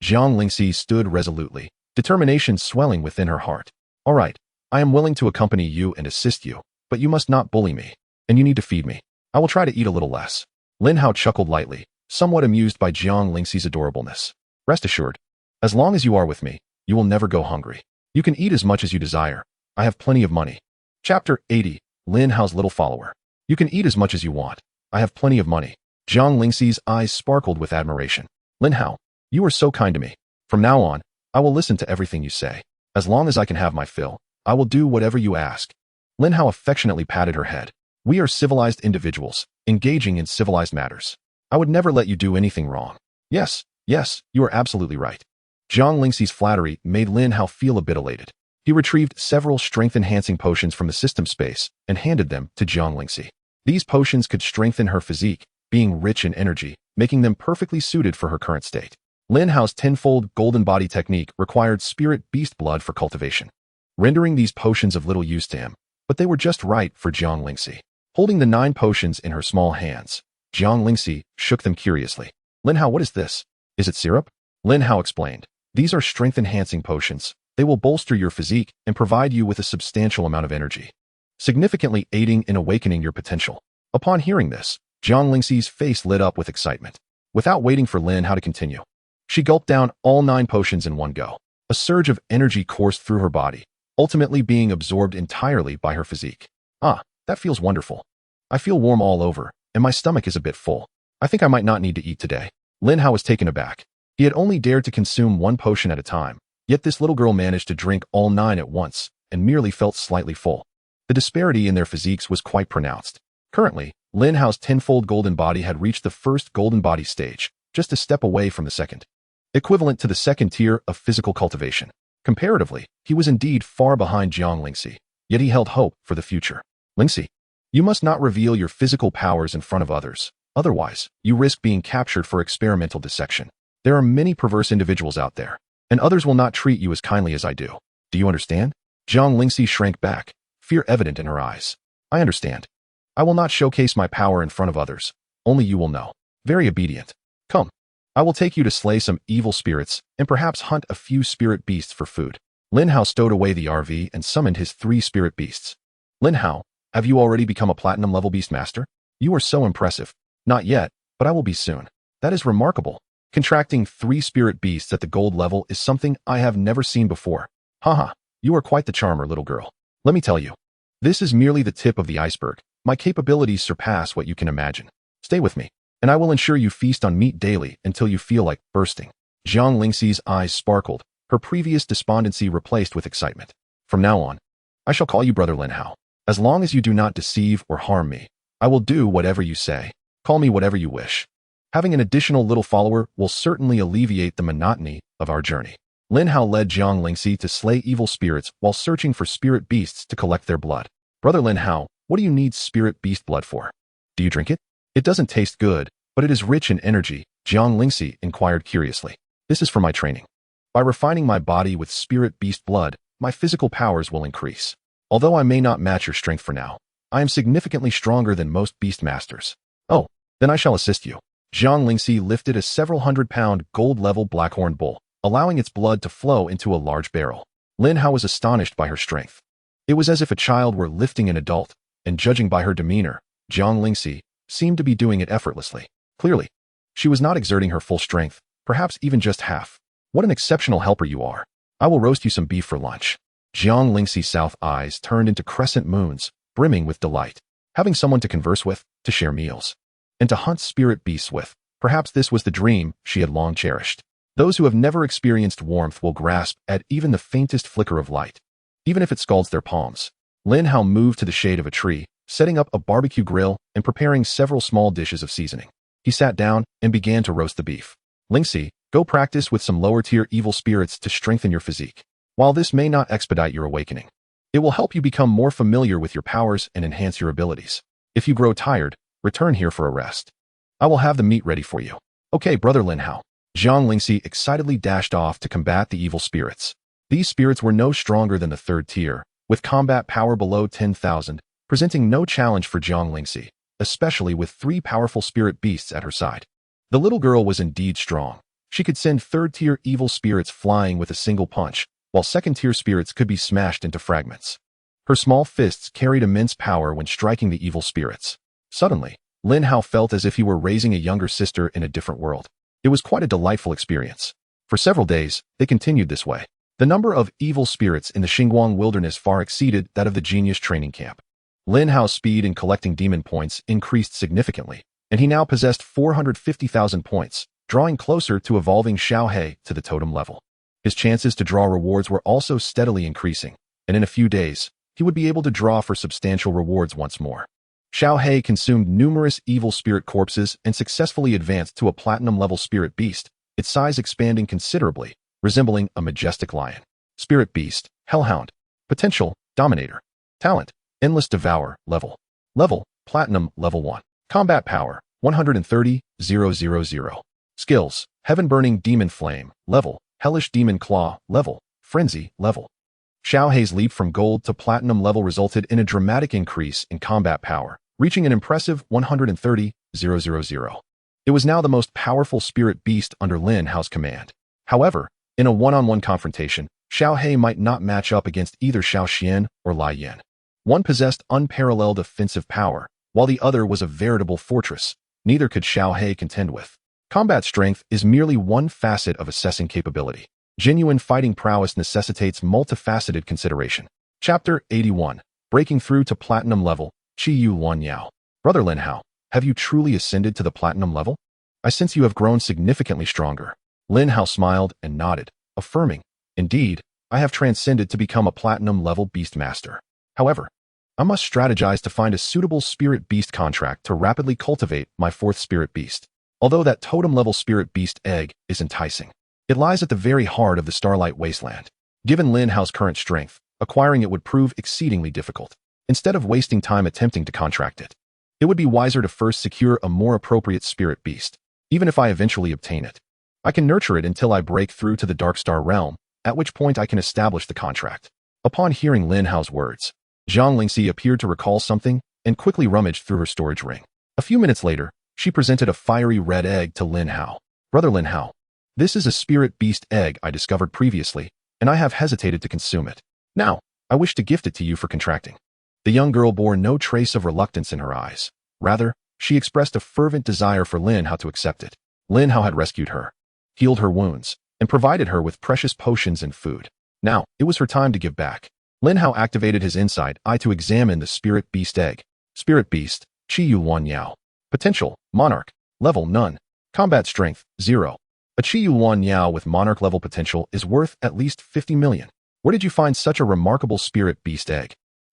Xuanming stood resolutely, determination swelling within her heart. All right, I am willing to accompany you and assist you, but you must not bully me, and you need to feed me. I will try to eat a little less. Lin Hao chuckled lightly, somewhat amused by Xuanming's adorableness. Rest assured, as long as you are with me, you will never go hungry. You can eat as much as you desire. I have plenty of money. Chapter 80, Lin Hao's little follower. You can eat as much as you want. I have plenty of money. Xuanming's eyes sparkled with admiration. Lin Hao, you are so kind to me. From now on, I will listen to everything you say. As long as I can have my fill, I will do whatever you ask. Lin Hao affectionately patted her head. We are civilized individuals, engaging in civilized matters. I would never let you do anything wrong. Yes, you are absolutely right. Xuanming's flattery made Lin Hao feel a bit elated. He retrieved several strength-enhancing potions from the system space and handed them to Xuanming. These potions could strengthen her physique, being rich in energy, making them perfectly suited for her current state. Lin Hao's tenfold golden body technique required spirit beast blood for cultivation, rendering these potions of little use to him, but they were just right for Xuanming. Holding the 9 potions in her small hands, Xuanming shook them curiously. Lin Hao, what is this? Is it syrup? Lin Hao explained. These are strength-enhancing potions. They will bolster your physique and provide you with a substantial amount of energy, significantly aiding in awakening your potential. Upon hearing this, Xuanming's face lit up with excitement. Without waiting for Lin Hao to continue, she gulped down all 9 potions in one go. A surge of energy coursed through her body, ultimately being absorbed entirely by her physique. Ah, that feels wonderful. I feel warm all over, and my stomach is a bit full. I think I might not need to eat today. Lin Hao was taken aback. He had only dared to consume 1 potion at a time, yet this little girl managed to drink all 9 at once and merely felt slightly full. The disparity in their physiques was quite pronounced. Currently, Lin Hao's tenfold golden body had reached the first golden body stage, just a step away from the second, equivalent to the second tier of physical cultivation. Comparatively, he was indeed far behind Xuanming, yet he held hope for the future. Lingxi, you must not reveal your physical powers in front of others. Otherwise, you risk being captured for experimental dissection. There are many perverse individuals out there, and others will not treat you as kindly as I do. Do you understand? Xuanming shrank back, fear evident in her eyes. I understand. I will not showcase my power in front of others. Only you will know. Very obedient. Come. I will take you to slay some evil spirits and perhaps hunt a few spirit beasts for food. Lin Hao stowed away the RV and summoned his 3 spirit beasts. Lin Hao, have you already become a platinum-level Beastmaster? You are so impressive. Not yet, but I will be soon. That is remarkable. Contracting 3 spirit beasts at the gold level is something I have never seen before. Haha, you are quite the charmer, little girl. Let me tell you. This is merely the tip of the iceberg. My capabilities surpass what you can imagine. Stay with me, and I will ensure you feast on meat daily until you feel like bursting. Jiang Lingxi's eyes sparkled, her previous despondency replaced with excitement. From now on, I shall call you Brother Lin Hao. As long as you do not deceive or harm me, I will do whatever you say. Call me whatever you wish. Having an additional little follower will certainly alleviate the monotony of our journey. Lin Hao led Jiang Lingxi to slay evil spirits while searching for spirit beasts to collect their blood. Brother Lin Hao, what do you need spirit beast blood for? Do you drink it? It doesn't taste good, but it is rich in energy, Jiang Lingxi inquired curiously. This is for my training. By refining my body with spirit beast blood, my physical powers will increase. Although I may not match your strength for now, I am significantly stronger than most beastmasters. Oh, then I shall assist you. Jiang Lingxi lifted a several hundred-pound gold-level blackhorn bull, allowing its blood to flow into a large barrel. Lin Hao was astonished by her strength. It was as if a child were lifting an adult, and judging by her demeanor, Jiang Lingxi seemed to be doing it effortlessly. Clearly, she was not exerting her full strength, perhaps even just half. What an exceptional helper you are. I will roast you some beef for lunch. Jiang Lingxi's south eyes turned into crescent moons, brimming with delight. Having someone to converse with, to share meals, and to hunt spirit beasts with, perhaps this was the dream she had long cherished. Those who have never experienced warmth will grasp at even the faintest flicker of light, even if it scalds their palms. Lin Hao moved to the shade of a tree, setting up a barbecue grill and preparing several small dishes of seasoning. He sat down and began to roast the beef. Lingxi, go practice with some lower-tier evil spirits to strengthen your physique. While this may not expedite your awakening, it will help you become more familiar with your powers and enhance your abilities. If you grow tired, return here for a rest. I will have the meat ready for you. Okay, Brother Lin Hao. Jiang Lingxi excitedly dashed off to combat the evil spirits. These spirits were no stronger than the third tier, with combat power below 10,000, presenting no challenge for Jiang Lingxi, especially with 3 powerful spirit beasts at her side. The little girl was indeed strong. She could send third-tier evil spirits flying with a single punch, while second-tier spirits could be smashed into fragments. Her small fists carried immense power when striking the evil spirits. Suddenly, Lin Hao felt as if he were raising a younger sister in a different world. It was quite a delightful experience. For several days, they continued this way. The number of evil spirits in the Xinguang wilderness far exceeded that of the genius training camp. Lin Hao's speed in collecting demon points increased significantly, and he now possessed 450,000 points, drawing closer to evolving Xiaohe to the totem level. His chances to draw rewards were also steadily increasing, and in a few days, he would be able to draw for substantial rewards once more. Xiaohe consumed numerous evil spirit corpses and successfully advanced to a platinum-level spirit beast, its size expanding considerably, resembling a majestic lion. Spirit beast, hellhound. Potential, dominator. Talent, endless devour, level. Level, platinum, level 1. Combat power, 130,000. Skills, heaven-burning demon flame, level. Hellish demon claw, level. Frenzy, level. Xiaohe's leap from gold to platinum level resulted in a dramatic increase in combat power, reaching an impressive 130,000. It was now the most powerful spirit beast under Lin Hao's command. However, in a one-on-one confrontation, Xiaohe might not match up against either Xiao Xian or Lai Yan. One possessed unparalleled offensive power, while the other was a veritable fortress. Neither could Xiaohe contend with. Combat strength is merely one facet of assessing capability. Genuine fighting prowess necessitates multifaceted consideration. Chapter 81. Breaking through to platinum level, Qi Yu Luan Yao. Brother Lin Hao, have you truly ascended to the platinum level? I sense you have grown significantly stronger. Lin Hao smiled and nodded, affirming, indeed, I have transcended to become a platinum-level beastmaster. However, I must strategize to find a suitable spirit beast contract to rapidly cultivate my 4th spirit beast. Although that totem-level spirit beast egg is enticing, it lies at the very heart of the Starlight Wasteland. Given Lin Hao's current strength, acquiring it would prove exceedingly difficult. Instead of wasting time attempting to contract it, it would be wiser to first secure a more appropriate spirit beast. Even if I eventually obtain it, I can nurture it until I break through to the Dark Star realm, at which point I can establish the contract. Upon hearing Lin Hao's words, Jiang Lingxi appeared to recall something and quickly rummaged through her storage ring. A few minutes later, she presented a fiery red egg to Lin Hao. Brother Lin Hao, this is a spirit beast egg I discovered previously, and I have hesitated to consume it. Now, I wish to gift it to you for contracting. The young girl bore no trace of reluctance in her eyes. Rather, she expressed a fervent desire for Lin Hao to accept it. Lin Hao had rescued her, healed her wounds, and provided her with precious potions and food. Now, it was her time to give back. Lin Hao activated his insight eye to examine the spirit beast egg. Spirit Beast, Xuanming. Potential, Monarch. Level, none. Combat Strength, 0. A Xuanming with Monarch level potential is worth at least 50 million. Where did you find such a remarkable Spirit Beast egg?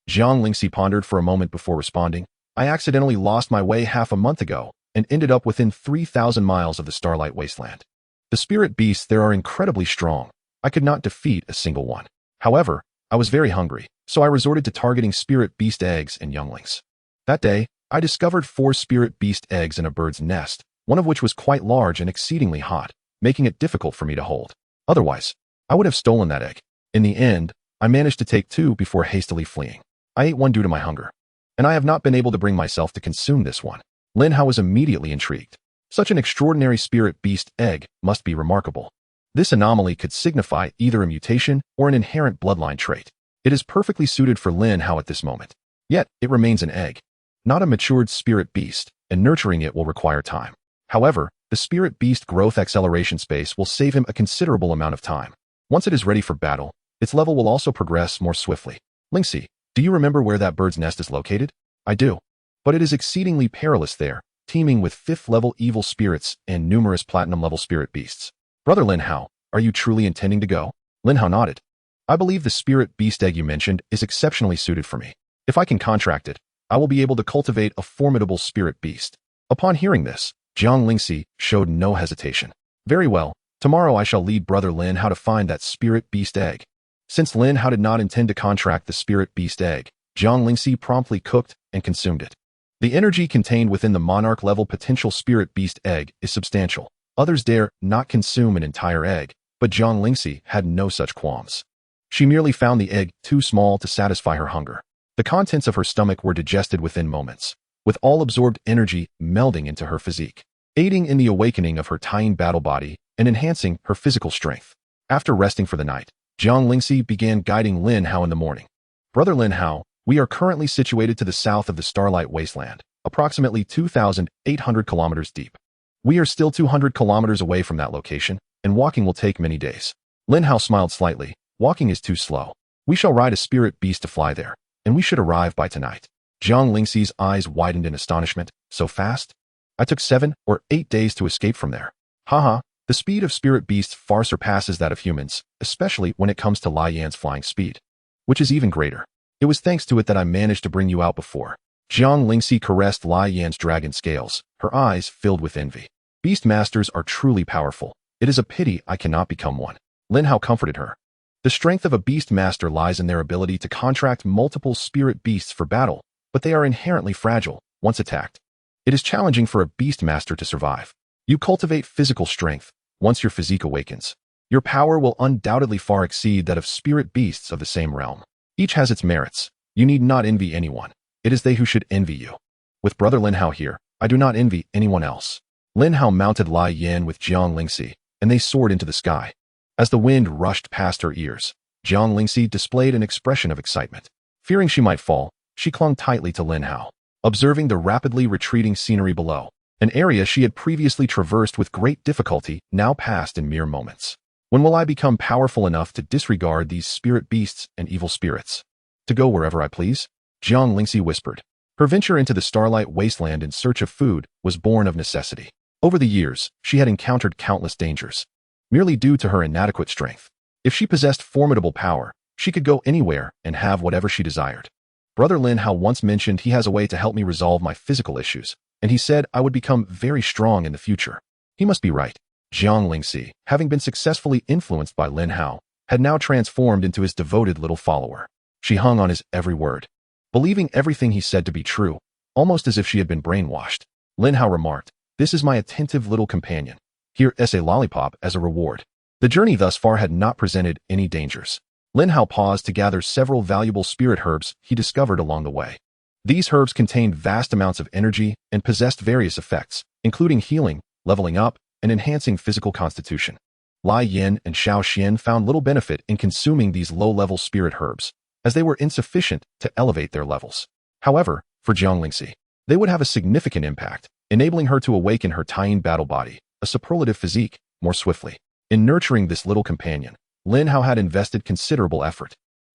Xuanming pondered for a moment before responding. I accidentally lost my way half a month ago and ended up within 3,000 miles of the Starlight Wasteland. The Spirit Beasts there are incredibly strong. I could not defeat a single one. However, I was very hungry, so I resorted to targeting Spirit Beast eggs and younglings. That day, I discovered 4 Spirit Beast eggs in a bird's nest, one of which was quite large and exceedingly hot, making it difficult for me to hold. Otherwise, I would have stolen that egg. In the end, I managed to take 2 before hastily fleeing. I ate one due to my hunger, and I have not been able to bring myself to consume this one. Lin Hao was immediately intrigued. Such an extraordinary Spirit Beast egg must be remarkable. This anomaly could signify either a mutation or an inherent bloodline trait. It is perfectly suited for Lin Hao at this moment. Yet, it remains an egg, not a matured Spirit Beast, and nurturing it will require time. However, the Spirit Beast growth acceleration space will save him a considerable amount of time. Once it is ready for battle, its level will also progress more swiftly. Lingxi, do you remember where that bird's nest is located? I do. But it is exceedingly perilous there, teeming with 5th-level evil spirits and numerous platinum-level spirit beasts. Brother Lin Hao, are you truly intending to go? Lin Hao nodded. I believe the Spirit Beast egg you mentioned is exceptionally suited for me. If I can contract it, I will be able to cultivate a formidable Spirit Beast. Upon hearing this, Lingxi showed no hesitation. Very well, tomorrow I shall lead Brother Lin Hao to find that Spirit Beast egg. Since Lin Hao did not intend to contract the Spirit Beast egg, Lingxi promptly cooked and consumed it. The energy contained within the Monarch-level potential Spirit Beast egg is substantial. Others dare not consume an entire egg, but Lingxi had no such qualms. She merely found the egg too small to satisfy her hunger. The contents of her stomach were digested within moments, with all absorbed energy melding into her physique, aiding in the awakening of her Taming battle body and enhancing her physical strength. After resting for the night, Lingxi began guiding Lin Hao in the morning. Brother Lin Hao, we are currently situated to the south of the Starlight Wasteland, approximately 2,800 kilometers deep. We are still 200 kilometers away from that location, and walking will take many days. Lin Hao smiled slightly. Walking is too slow. We shall ride a Spirit Beast to fly there, and we should arrive by tonight. Lingxi's eyes widened in astonishment. So fast? I took 7 or 8 days to escape from there. Haha, the speed of Spirit Beasts far surpasses that of humans, especially when it comes to Lai Yan's flying speed, which is even greater. It was thanks to it that I managed to bring you out before. Lingxi caressed Lai Yan's dragon scales, her eyes filled with envy. Beastmasters are truly powerful. It is a pity I cannot become one. Lin Hao comforted her. The strength of a Beastmaster lies in their ability to contract multiple Spirit Beasts for battle, but they are inherently fragile once attacked. It is challenging for a Beastmaster to survive. You cultivate physical strength once your physique awakens. Your power will undoubtedly far exceed that of Spirit Beasts of the same realm. Each has its merits. You need not envy anyone. It is they who should envy you. With Brother Lin Hao here, I do not envy anyone else. Lin Hao mounted Lai Yan with Lingxi, and they soared into the sky. As the wind rushed past her ears, Lingxi displayed an expression of excitement. Fearing she might fall, she clung tightly to Lin Hao, observing the rapidly retreating scenery below. An area she had previously traversed with great difficulty now passed in mere moments. When will I become powerful enough to disregard these spirit beasts and evil spirits? To go wherever I please? Lingxi whispered. Her venture into the Starlight Wasteland in search of food was born of necessity. Over the years, she had encountered countless dangers, merely due to her inadequate strength. If she possessed formidable power, she could go anywhere and have whatever she desired. Brother Lin Hao once mentioned he has a way to help me resolve my physical issues, and he said I would become very strong in the future. He must be right. Lingxi, having been successfully influenced by Lin Hao, had now transformed into his devoted little follower. She hung on his every word, believing everything he said to be true, almost as if she had been brainwashed. Lin Hao remarked, "This is my attentive little companion. Here is a lollipop as a reward." The journey thus far had not presented any dangers. Lin Hao paused to gather several valuable spirit herbs he discovered along the way. These herbs contained vast amounts of energy and possessed various effects, including healing, leveling up, and enhancing physical constitution. Lai Yin and Xiao Xian found little benefit in consuming these low-level spirit herbs, as they were insufficient to elevate their levels. However, for Lingxi, they would have a significant impact, enabling her to awaken her Taming battle body, a superlative physique, more swiftly. In nurturing this little companion, Lin Hao had invested considerable effort.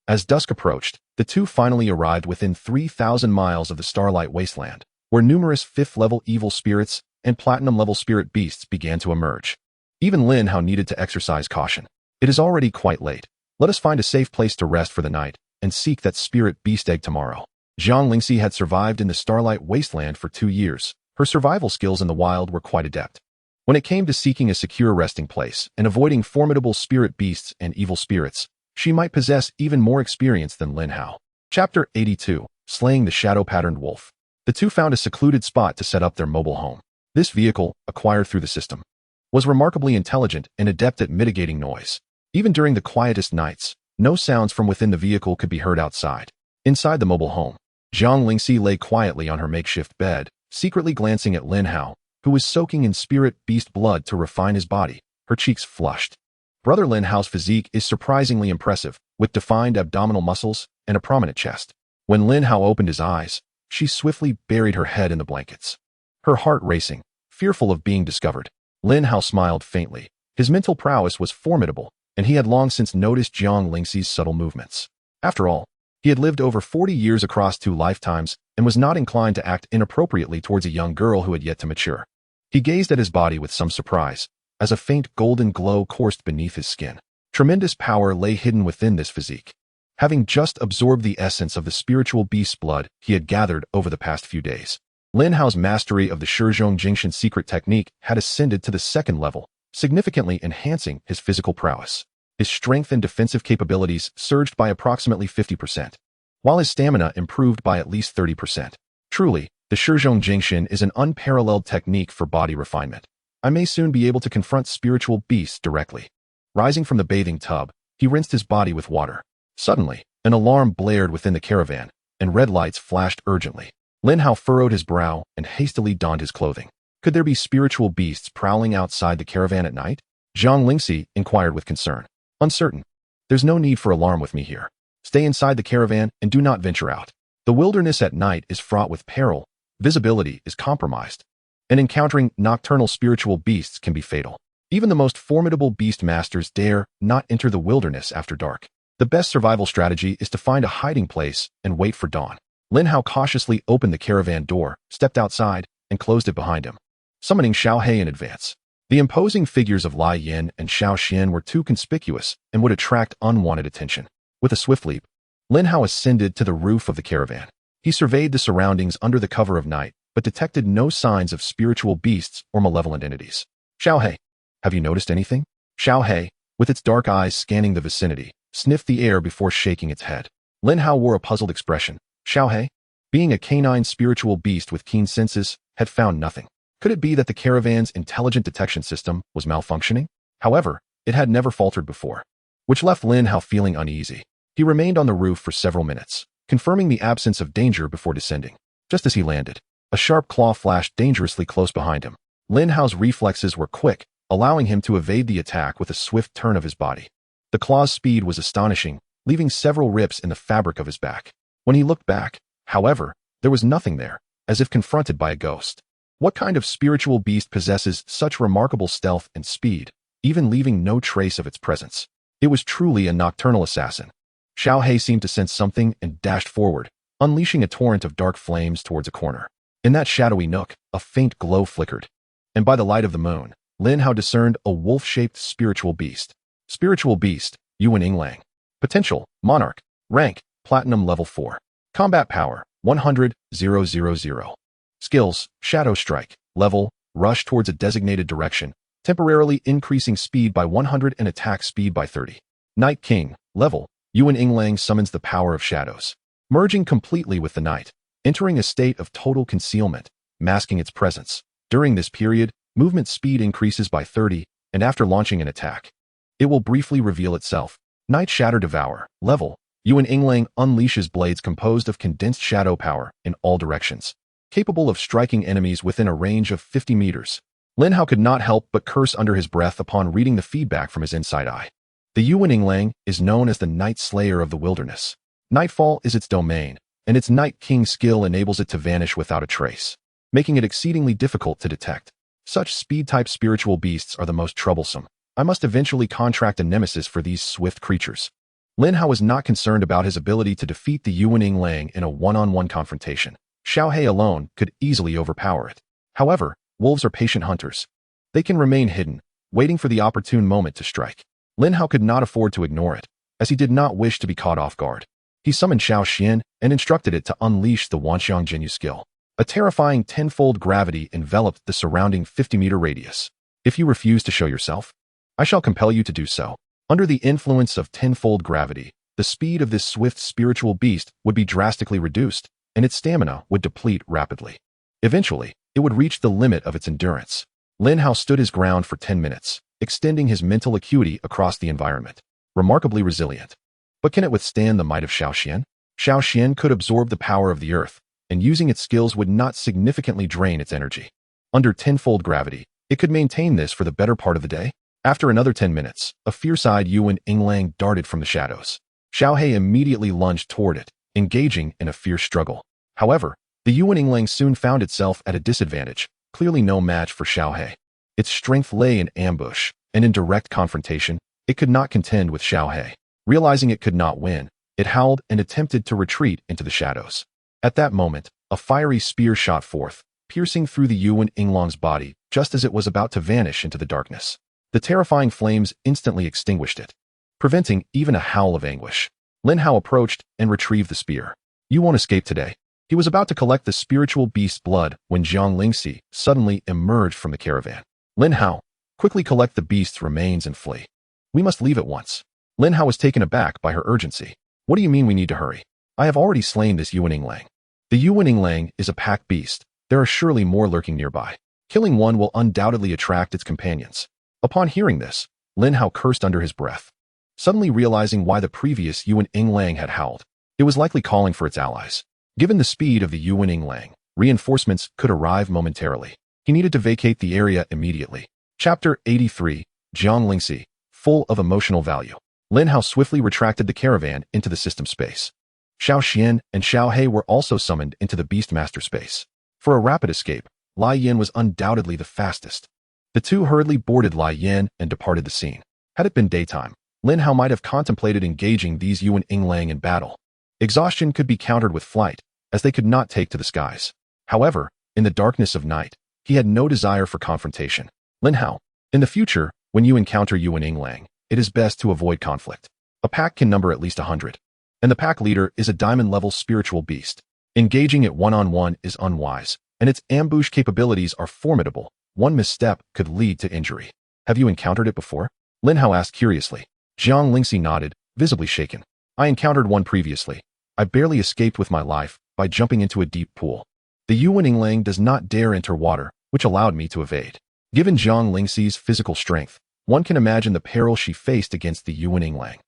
As dusk approached, the two finally arrived within 3,000 miles of the Starlight Wasteland, where numerous 5th-level evil spirits and platinum-level spirit beasts began to emerge. Even Lin Hao needed to exercise caution. It is already quite late. Let us find a safe place to rest for the night and seek that spirit beast egg tomorrow. Xuanming had survived in the Starlight Wasteland for 2 years. Her survival skills in the wild were quite adept. When it came to seeking a secure resting place and avoiding formidable spirit beasts and evil spirits, she might possess even more experience than Lin Hao. Chapter 82, Slaying the Shadow-Patterned Wolf. The two found a secluded spot to set up their mobile home. This vehicle, acquired through the system, was remarkably intelligent and adept at mitigating noise. Even during the quietest nights, no sounds from within the vehicle could be heard outside. Inside the mobile home, Xuanming lay quietly on her makeshift bed, secretly glancing at Lin Hao, who was soaking in spirit beast blood to refine his body, her cheeks flushed. Brother Lin Hao's physique is surprisingly impressive, with defined abdominal muscles and a prominent chest. When Lin Hao opened his eyes, she swiftly buried her head in the blankets, her heart racing, fearful of being discovered. Lin Hao smiled faintly. His mental prowess was formidable, and he had long since noticed Xuanming's subtle movements. After all, he had lived over 40 years across 2 lifetimes and was not inclined to act inappropriately towards a young girl who had yet to mature. He gazed at his body with some surprise, as a faint golden glow coursed beneath his skin. Tremendous power lay hidden within this physique. Having just absorbed the essence of the spiritual beast's blood he had gathered over the past few days, Lin Hao's mastery of the Shizhong secret technique had ascended to the 2nd level, significantly enhancing his physical prowess. His strength and defensive capabilities surged by approximately 50%, while his stamina improved by at least 30%. Truly, the Shizhong is an unparalleled technique for body refinement. I may soon be able to confront spiritual beasts directly. Rising from the bathing tub, he rinsed his body with water. Suddenly, an alarm blared within the caravan, and red lights flashed urgently. Lin Hao furrowed his brow and hastily donned his clothing. Could there be spiritual beasts prowling outside the caravan at night? Xuanming inquired with concern. Uncertain. There's no need for alarm with me here. Stay inside the caravan and do not venture out. The wilderness at night is fraught with peril. Visibility is compromised, and encountering nocturnal spiritual beasts can be fatal. Even the most formidable beastmasters dare not enter the wilderness after dark. The best survival strategy is to find a hiding place and wait for dawn. Lin Hao cautiously opened the caravan door, stepped outside, and closed it behind him, summoning Xiaohe in advance. The imposing figures of Lai Yin and Xiao Xian were too conspicuous and would attract unwanted attention. With a swift leap, Lin Hao ascended to the roof of the caravan. He surveyed the surroundings under the cover of night, but detected no signs of spiritual beasts or malevolent entities. Xiaohe, have you noticed anything? Xiaohe, with its dark eyes scanning the vicinity, sniffed the air before shaking its head. Lin Hao wore a puzzled expression. Xiaohe, being a canine spiritual beast with keen senses, had found nothing. Could it be that the caravan's intelligent detection system was malfunctioning? However, it had never faltered before, which left Lin Hao feeling uneasy. He remained on the roof for several minutes, confirming the absence of danger before descending. Just as he landed, a sharp claw flashed dangerously close behind him. Lin Hao's reflexes were quick, allowing him to evade the attack with a swift turn of his body. The claw's speed was astonishing, leaving several rips in the fabric of his back. When he looked back, however, there was nothing there, as if confronted by a ghost. What kind of spiritual beast possesses such remarkable stealth and speed, even leaving no trace of its presence? It was truly a nocturnal assassin. Xiaohe seemed to sense something and dashed forward, unleashing a torrent of dark flames towards a corner. In that shadowy nook, a faint glow flickered, and by the light of the moon, Lin Hao discerned a wolf-shaped spiritual beast. Spiritual beast, Xuanming. Potential, Monarch. Rank, Platinum level 4. Combat power, 100,000. Skills, Shadow Strike. Level, rush towards a designated direction, temporarily increasing speed by 100 and attack speed by 30. Night King. Level, Xuanming summons the power of shadows, merging completely with the night, entering a state of total concealment, masking its presence. During this period, movement speed increases by 30, and after launching an attack, it will briefly reveal itself. Night Shatter Devour. Level, Xuanming unleashes blades composed of condensed shadow power in all directions, capable of striking enemies within a range of 50 meters. Lin Hao could not help but curse under his breath upon reading the feedback from his inside eye. The Xuanming is known as the Night Slayer of the Wilderness. Nightfall is its domain, and its Night King skill enables it to vanish without a trace, making it exceedingly difficult to detect. Such speed-type spiritual beasts are the most troublesome. I must eventually contract a nemesis for these swift creatures. Lin Hao was not concerned about his ability to defeat the Yuan Yinglang in a one-on-one confrontation. Xiaohe alone could easily overpower it. However, wolves are patient hunters. They can remain hidden, waiting for the opportune moment to strike. Lin Hao could not afford to ignore it, as he did not wish to be caught off guard. He summoned Xiao Xian and instructed it to unleash the Wanxiang Jinyu skill. A terrifying tenfold gravity enveloped the surrounding 50-meter radius. If you refuse to show yourself, I shall compel you to do so. Under the influence of tenfold gravity, the speed of this swift spiritual beast would be drastically reduced, and its stamina would deplete rapidly. Eventually, it would reach the limit of its endurance. Lin Hao stood his ground for 10 minutes, extending his mental acuity across the environment. Remarkably resilient. But can it withstand the might of Xiao Xian? Xiao Xian could absorb the power of the earth, and using its skills would not significantly drain its energy. Under tenfold gravity, it could maintain this for the better part of the day. After another 10 minutes, a fierce-eyed Yuan Yinglang darted from the shadows. Xiaohe immediately lunged toward it, engaging in a fierce struggle. However, the Yuan Yinglang soon found itself at a disadvantage, clearly no match for Xiaohe. Its strength lay in ambush, and in direct confrontation, it could not contend with Xiaohe. Realizing it could not win, it howled and attempted to retreat into the shadows. At that moment, a fiery spear shot forth, piercing through the Yuan Yinglang's body just as it was about to vanish into the darkness. The terrifying flames instantly extinguished it, preventing even a howl of anguish. Lin Hao approached and retrieved the spear. You won't escape today. He was about to collect the spiritual beast's blood when Jiang Lingxi suddenly emerged from the caravan. Lin Hao, quickly collect the beast's remains and flee. We must leave at once. Lin Hao was taken aback by her urgency. What do you mean we need to hurry? I have already slain this Yuan Yinglang. The Yuan Yinglang is a pack beast. There are surely more lurking nearby. Killing one will undoubtedly attract its companions. Upon hearing this, Lin Hao cursed under his breath. Suddenly realizing why the previous Yuan Yinglang had howled, it was likely calling for its allies. Given the speed of the Yuan Yinglang, reinforcements could arrive momentarily. He needed to vacate the area immediately. Chapter 83, Jiang Lingxi, full of emotional value. Lin Hao swiftly retracted the caravan into the system space. Xiao Xian and Xiaohe were also summoned into the Beastmaster space. For a rapid escape, Lai Yin was undoubtedly the fastest. The two hurriedly boarded Lai Yin and departed the scene. Had it been daytime, Lin Hao might have contemplated engaging these Yuan Yinglang in battle. Exhaustion could be countered with flight, as they could not take to the skies. However, in the darkness of night, he had no desire for confrontation. Lin Hao, in the future, when you encounter Yuan Yinglang, it is best to avoid conflict. A pack can number at least 100, and the pack leader is a diamond-level spiritual beast. Engaging it one-on-one is unwise, and its ambush capabilities are formidable. One misstep could lead to injury. Have you encountered it before? Lin Hao asked curiously. Jiang Lingxi nodded, visibly shaken. I encountered one previously. I barely escaped with my life by jumping into a deep pool. The Yuan Yinglang does not dare enter water, which allowed me to evade. Given Jiang Lingxi's physical strength, one can imagine the peril she faced against the Yuan Yinglang.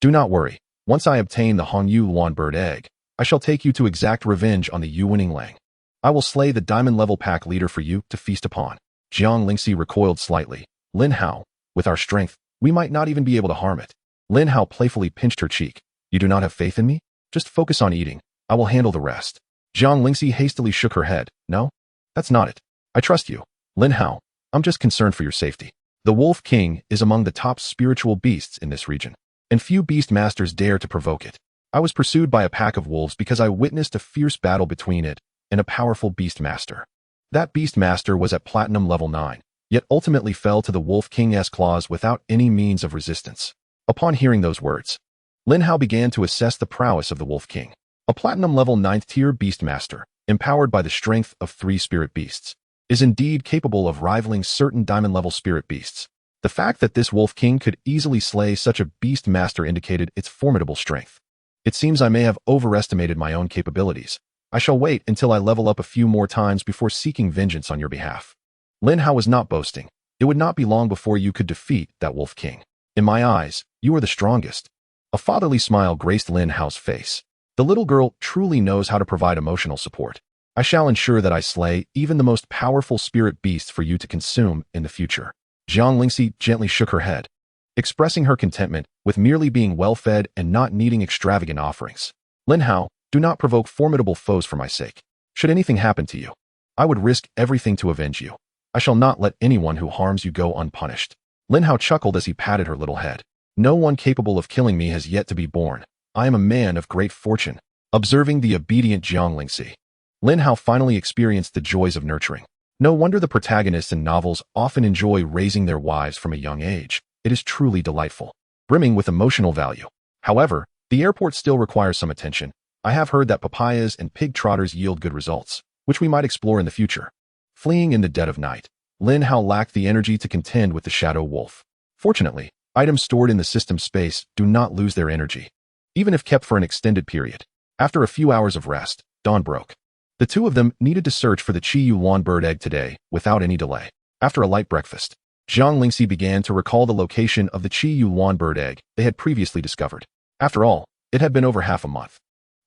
Do not worry. Once I obtain the Hongyu Luan bird egg, I shall take you to exact revenge on the Yuan Yinglang. I will slay the diamond-level pack leader for you to feast upon. Jiang Lingxi recoiled slightly. Lin Hao, with our strength, we might not even be able to harm it. Lin Hao playfully pinched her cheek. You do not have faith in me? Just focus on eating. I will handle the rest. Jiang Lingxi hastily shook her head. No? That's not it. I trust you. Lin Hao, I'm just concerned for your safety. The Wolf King is among the top spiritual beasts in this region, and few Beastmasters dare to provoke it. I was pursued by a pack of wolves because I witnessed a fierce battle between it and a powerful Beastmaster. That Beastmaster was at Platinum level 9, yet ultimately fell to the Wolf King's claws without any means of resistance. Upon hearing those words, Lin Hao began to assess the prowess of the Wolf King. A Platinum level 9th tier Beastmaster, empowered by the strength of 3 spirit beasts, is indeed capable of rivaling certain diamond-level spirit beasts. The fact that this Wolf King could easily slay such a Beastmaster indicated its formidable strength. It seems I may have overestimated my own capabilities. I shall wait until I level up a few more times before seeking vengeance on your behalf. Lin Hao was not boasting. It would not be long before you could defeat that Wolf King. In my eyes, you are the strongest. A fatherly smile graced Lin Hao's face. The little girl truly knows how to provide emotional support. I shall ensure that I slay even the most powerful spirit beasts for you to consume in the future. Jiang Lingxi gently shook her head, expressing her contentment with merely being well-fed and not needing extravagant offerings. Lin Hao, do not provoke formidable foes for my sake. Should anything happen to you, I would risk everything to avenge you. I shall not let anyone who harms you go unpunished. Lin Hao chuckled as he patted her little head. No one capable of killing me has yet to be born. I am a man of great fortune. Observing the obedient Xuanming, Lin Hao finally experienced the joys of nurturing. No wonder the protagonists in novels often enjoy raising their wives from a young age. It is truly delightful, brimming with emotional value. However, the airport still requires some attention. I have heard that papayas and pig trotters yield good results, which we might explore in the future. Fleeing in the dead of night, Lin Hao lacked the energy to contend with the shadow wolf. Fortunately, items stored in the system space do not lose their energy, even if kept for an extended period. After a few hours of rest, dawn broke. The two of them needed to search for the Xuanwu bird egg today without any delay. After a light breakfast, Xuanming began to recall the location of the Xuanwu bird egg they had previously discovered. After all, it had been over half a month.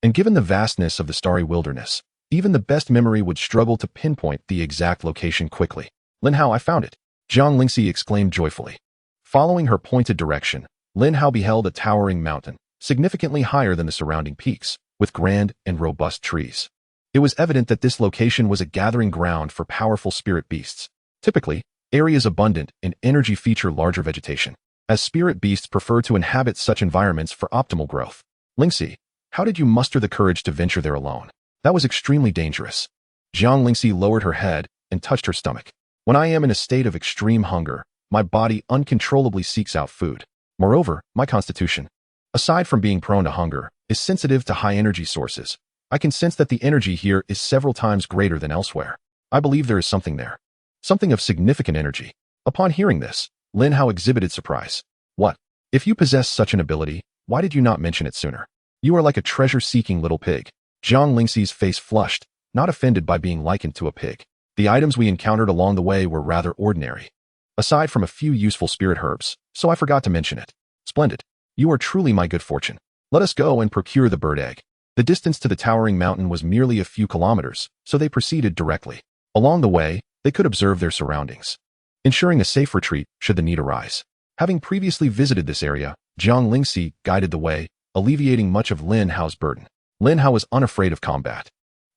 And given the vastness of the starry wilderness, even the best memory would struggle to pinpoint the exact location quickly. Lin Hao, I found it! Xuanming exclaimed joyfully. Following her pointed direction, Lin Hao beheld a towering mountain, significantly higher than the surrounding peaks, with grand and robust trees. It was evident that this location was a gathering ground for powerful spirit beasts. Typically, areas abundant in energy feature larger vegetation, as spirit beasts prefer to inhabit such environments for optimal growth. Lingxi, how did you muster the courage to venture there alone? That was extremely dangerous. Xuanming lowered her head and touched her stomach. When I am in a state of extreme hunger, my body uncontrollably seeks out food. Moreover, my constitution, aside from being prone to hunger, is sensitive to high energy sources. I can sense that the energy here is several times greater than elsewhere. I believe there is something there. Something of significant energy. Upon hearing this, Lin Hao exhibited surprise. What? If you possess such an ability, why did you not mention it sooner? You are like a treasure-seeking little pig. Xuanming's face flushed, not offended by being likened to a pig. The items we encountered along the way were rather ordinary, aside from a few useful spirit herbs, so I forgot to mention it. Splendid. You are truly my good fortune. Let us go and procure the bird egg. The distance to the towering mountain was merely a few kilometers, so they proceeded directly. Along the way, they could observe their surroundings, ensuring a safe retreat should the need arise. Having previously visited this area, Xuanming guided the way, alleviating much of Lin Hao's burden. Lin Hao was unafraid of combat,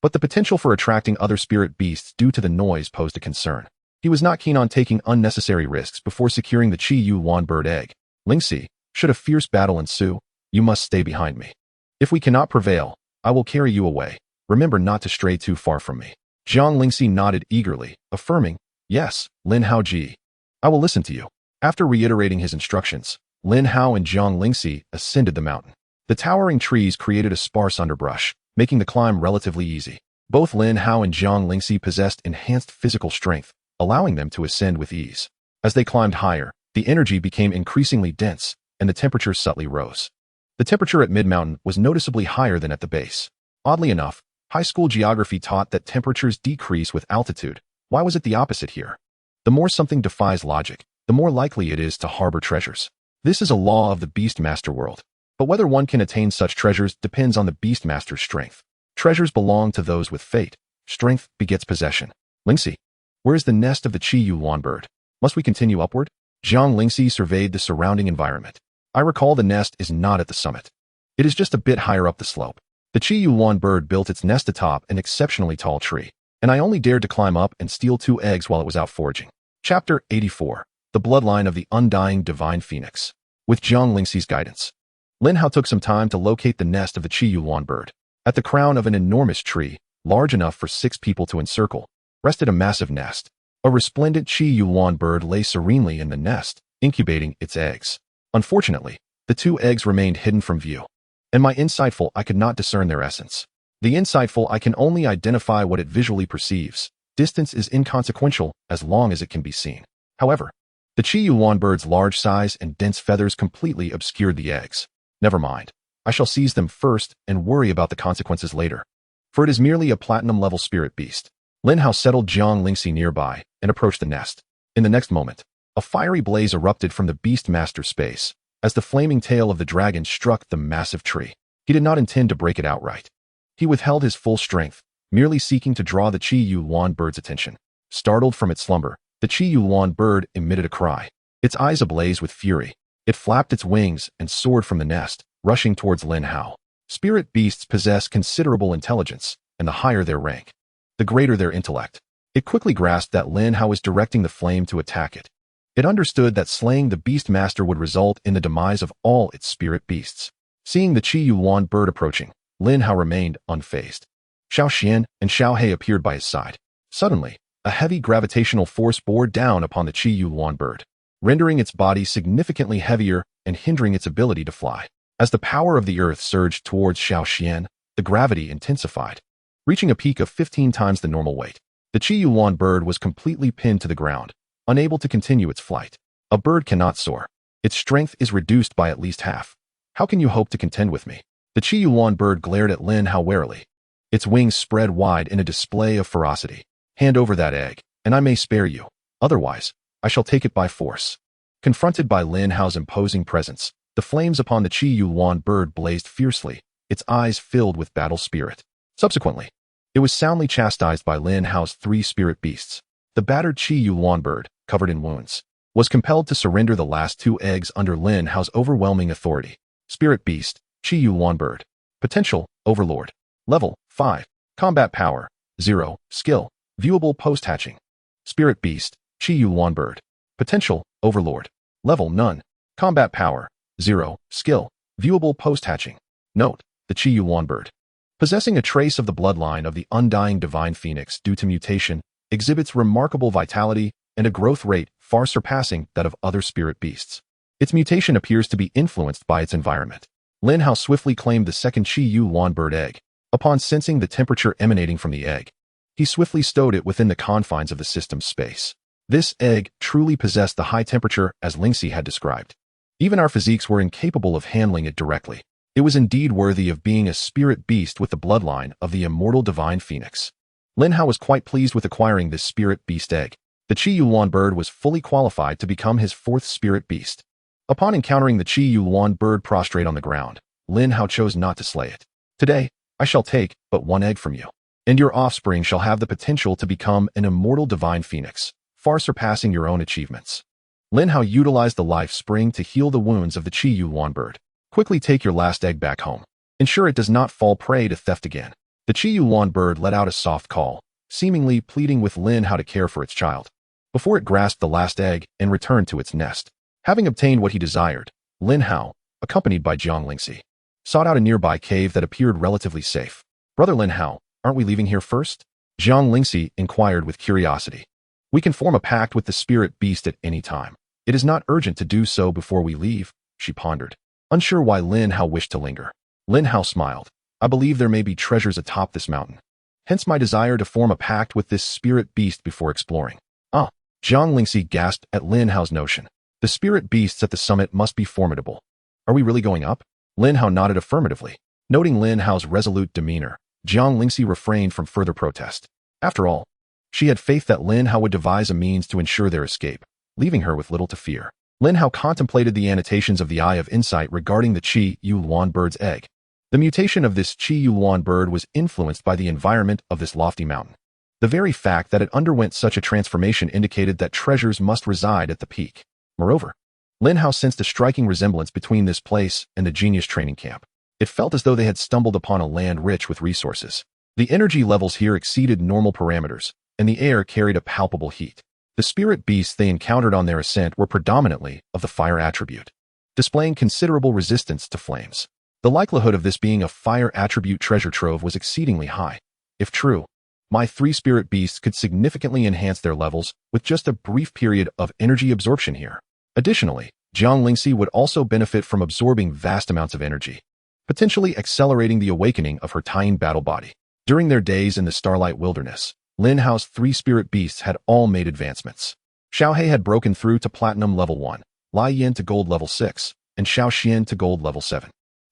but the potential for attracting other spirit beasts due to the noise posed a concern. He was not keen on taking unnecessary risks before securing the Xuanwu bird egg. Lingxi, should a fierce battle ensue, you must stay behind me. If we cannot prevail, I will carry you away. Remember not to stray too far from me. Xuanming nodded eagerly, affirming, yes, Lin Hao ji. I will listen to you. After reiterating his instructions, Lin Hao and Xuanming ascended the mountain. The towering trees created a sparse underbrush, making the climb relatively easy. Both Lin Hao and Xuanming possessed enhanced physical strength, allowing them to ascend with ease. As they climbed higher, the energy became increasingly dense, and the temperature subtly rose. The temperature at mid-mountain was noticeably higher than at the base. Oddly enough, high school geography taught that temperatures decrease with altitude. Why was it the opposite here? The more something defies logic, the more likely it is to harbor treasures. This is a law of the Beastmaster world. But whether one can attain such treasures depends on the Beastmaster's strength. Treasures belong to those with fate. Strength begets possession. Lingxi, where is the nest of the Xuanwu bird? Must we continue upward? Xuanming surveyed the surrounding environment. I recall the nest is not at the summit. It is just a bit higher up the slope. The Xuanwu bird built its nest atop an exceptionally tall tree, and I only dared to climb up and steal 2 eggs while it was out foraging. Chapter 84. The Bloodline of the Undying Divine Phoenix. With Xuanming's guidance, Lin Hao took some time to locate the nest of the Xuanwu bird. At the crown of an enormous tree, large enough for 6 people to encircle, rested a massive nest. A resplendent Xuanwu bird lay serenely in the nest, incubating its eggs. Unfortunately, the 2 eggs remained hidden from view, and my insightful I could not discern their essence. The insightful I can only identify what it visually perceives. Distance is inconsequential as long as it can be seen. However, the Xuanwu bird's large size and dense feathers completely obscured the eggs. Never mind. I shall seize them first and worry about the consequences later. For it is merely a platinum-level spirit beast. Lin Hao settled Xuanming nearby and approached the nest. In the next moment, a fiery blaze erupted from the Beastmaster's space as the flaming tail of the dragon struck the massive tree. He did not intend to break it outright. He withheld his full strength, merely seeking to draw the Xuanwu bird's attention. Startled from its slumber, the Xuanwu bird emitted a cry. Its eyes ablaze with fury. It flapped its wings and soared from the nest, rushing towards Lin Hao. Spirit beasts possess considerable intelligence, and the higher their rank, the greater their intellect. It quickly grasped that Lin Hao was directing the flame to attack it. It understood that slaying the Beastmaster would result in the demise of all its spirit beasts. Seeing the Xuanwu bird approaching, Lin Hao remained unfazed. Xiao Xian and Xiao He appeared by his side. Suddenly, a heavy gravitational force bore down upon the Xuanwu bird, rendering its body significantly heavier and hindering its ability to fly. As the power of the earth surged towards Xiao Xian, the gravity intensified, reaching a peak of 15 times the normal weight. The Xuanwu bird was completely pinned to the ground, unable to continue its flight. A bird cannot soar. Its strength is reduced by at least half. How can you hope to contend with me? The Xuanwu bird glared at Lin Hao warily. Its wings spread wide in a display of ferocity. Hand over that egg, and I may spare you. Otherwise, I shall take it by force. Confronted by Lin Hao's imposing presence, the flames upon the Xuanwu bird blazed fiercely, its eyes filled with battle spirit. Subsequently, it was soundly chastised by Lin Hao's 3 spirit beasts. The battered Xuanwu bird, covered in wounds, was compelled to surrender the last 2 eggs under Lin Hao's overwhelming authority. Spirit Beast, Xuanwu bird. Potential, Overlord. Level, 5. Combat power, 0. Skill, viewable post-hatching. Spirit Beast, Xuanwu bird. Potential, Overlord. Level, none. Combat power, 0. Skill, viewable post-hatching. Note, the Xuanwu bird, possessing a trace of the bloodline of the undying divine phoenix due to mutation, exhibits remarkable vitality and a growth rate far surpassing that of other spirit beasts. Its mutation appears to be influenced by its environment. Lin Hao swiftly claimed the second Xuanwu bird egg. Upon sensing the temperature emanating from the egg, he swiftly stowed it within the confines of the system's space. This egg truly possessed the high temperature as Lingxi had described. Even our physiques were incapable of handling it directly. It was indeed worthy of being a spirit beast with the bloodline of the immortal divine phoenix. Lin Hao was quite pleased with acquiring this spirit beast egg. The Xuanwu bird was fully qualified to become his 4th spirit beast. Upon encountering the Xuanwu bird prostrate on the ground, Lin Hao chose not to slay it. Today, I shall take but 1 egg from you, and your offspring shall have the potential to become an immortal divine phoenix, far surpassing your own achievements. Lin Hao utilized the life spring to heal the wounds of the Xuanwu bird. Quickly take your last egg back home. Ensure it does not fall prey to theft again. The Xuanwu bird let out a soft call, seemingly pleading with Lin Hao to care for its child, before it grasped the last egg and returned to its nest. Having obtained what he desired, Lin Hao, accompanied by Jiang Lingxi, sought out a nearby cave that appeared relatively safe. Brother Lin Hao, aren't we leaving here first? Jiang Lingxi inquired with curiosity. We can form a pact with the spirit beast at any time. It is not urgent to do so before we leave, she pondered, unsure why Lin Hao wished to linger. Lin Hao smiled. I believe there may be treasures atop this mountain. Hence my desire to form a pact with this spirit beast before exploring. Ah, Jiang Lingxi gasped at Lin Hao's notion. The spirit beasts at the summit must be formidable. Are we really going up? Lin Hao nodded affirmatively. Noting Lin Hao's resolute demeanor, Jiang Lingxi refrained from further protest. After all, she had faith that Lin Hao would devise a means to ensure their escape, leaving her with little to fear. Lin Hao contemplated the annotations of the Eye of Insight regarding the Xuanwu bird's egg. The mutation of this Xuanwu bird was influenced by the environment of this lofty mountain. The very fact that it underwent such a transformation indicated that treasures must reside at the peak. Moreover, Lin Hao sensed a striking resemblance between this place and the genius training camp. It felt as though they had stumbled upon a land rich with resources. The energy levels here exceeded normal parameters, and the air carried a palpable heat. The spirit beasts they encountered on their ascent were predominantly of the fire attribute, displaying considerable resistance to flames. The likelihood of this being a fire attribute treasure trove was exceedingly high. If true, my 3 spirit beasts could significantly enhance their levels with just a brief period of energy absorption here. Additionally, Jiang Lingxi would also benefit from absorbing vast amounts of energy, potentially accelerating the awakening of her Tying battle body. During their days in the Starlight Wilderness, Lin Hao's 3 spirit beasts had all made advancements. Xiao He had broken through to Platinum level 1, Lai Yin to Gold level 6, and Xiao Xian to Gold level 7.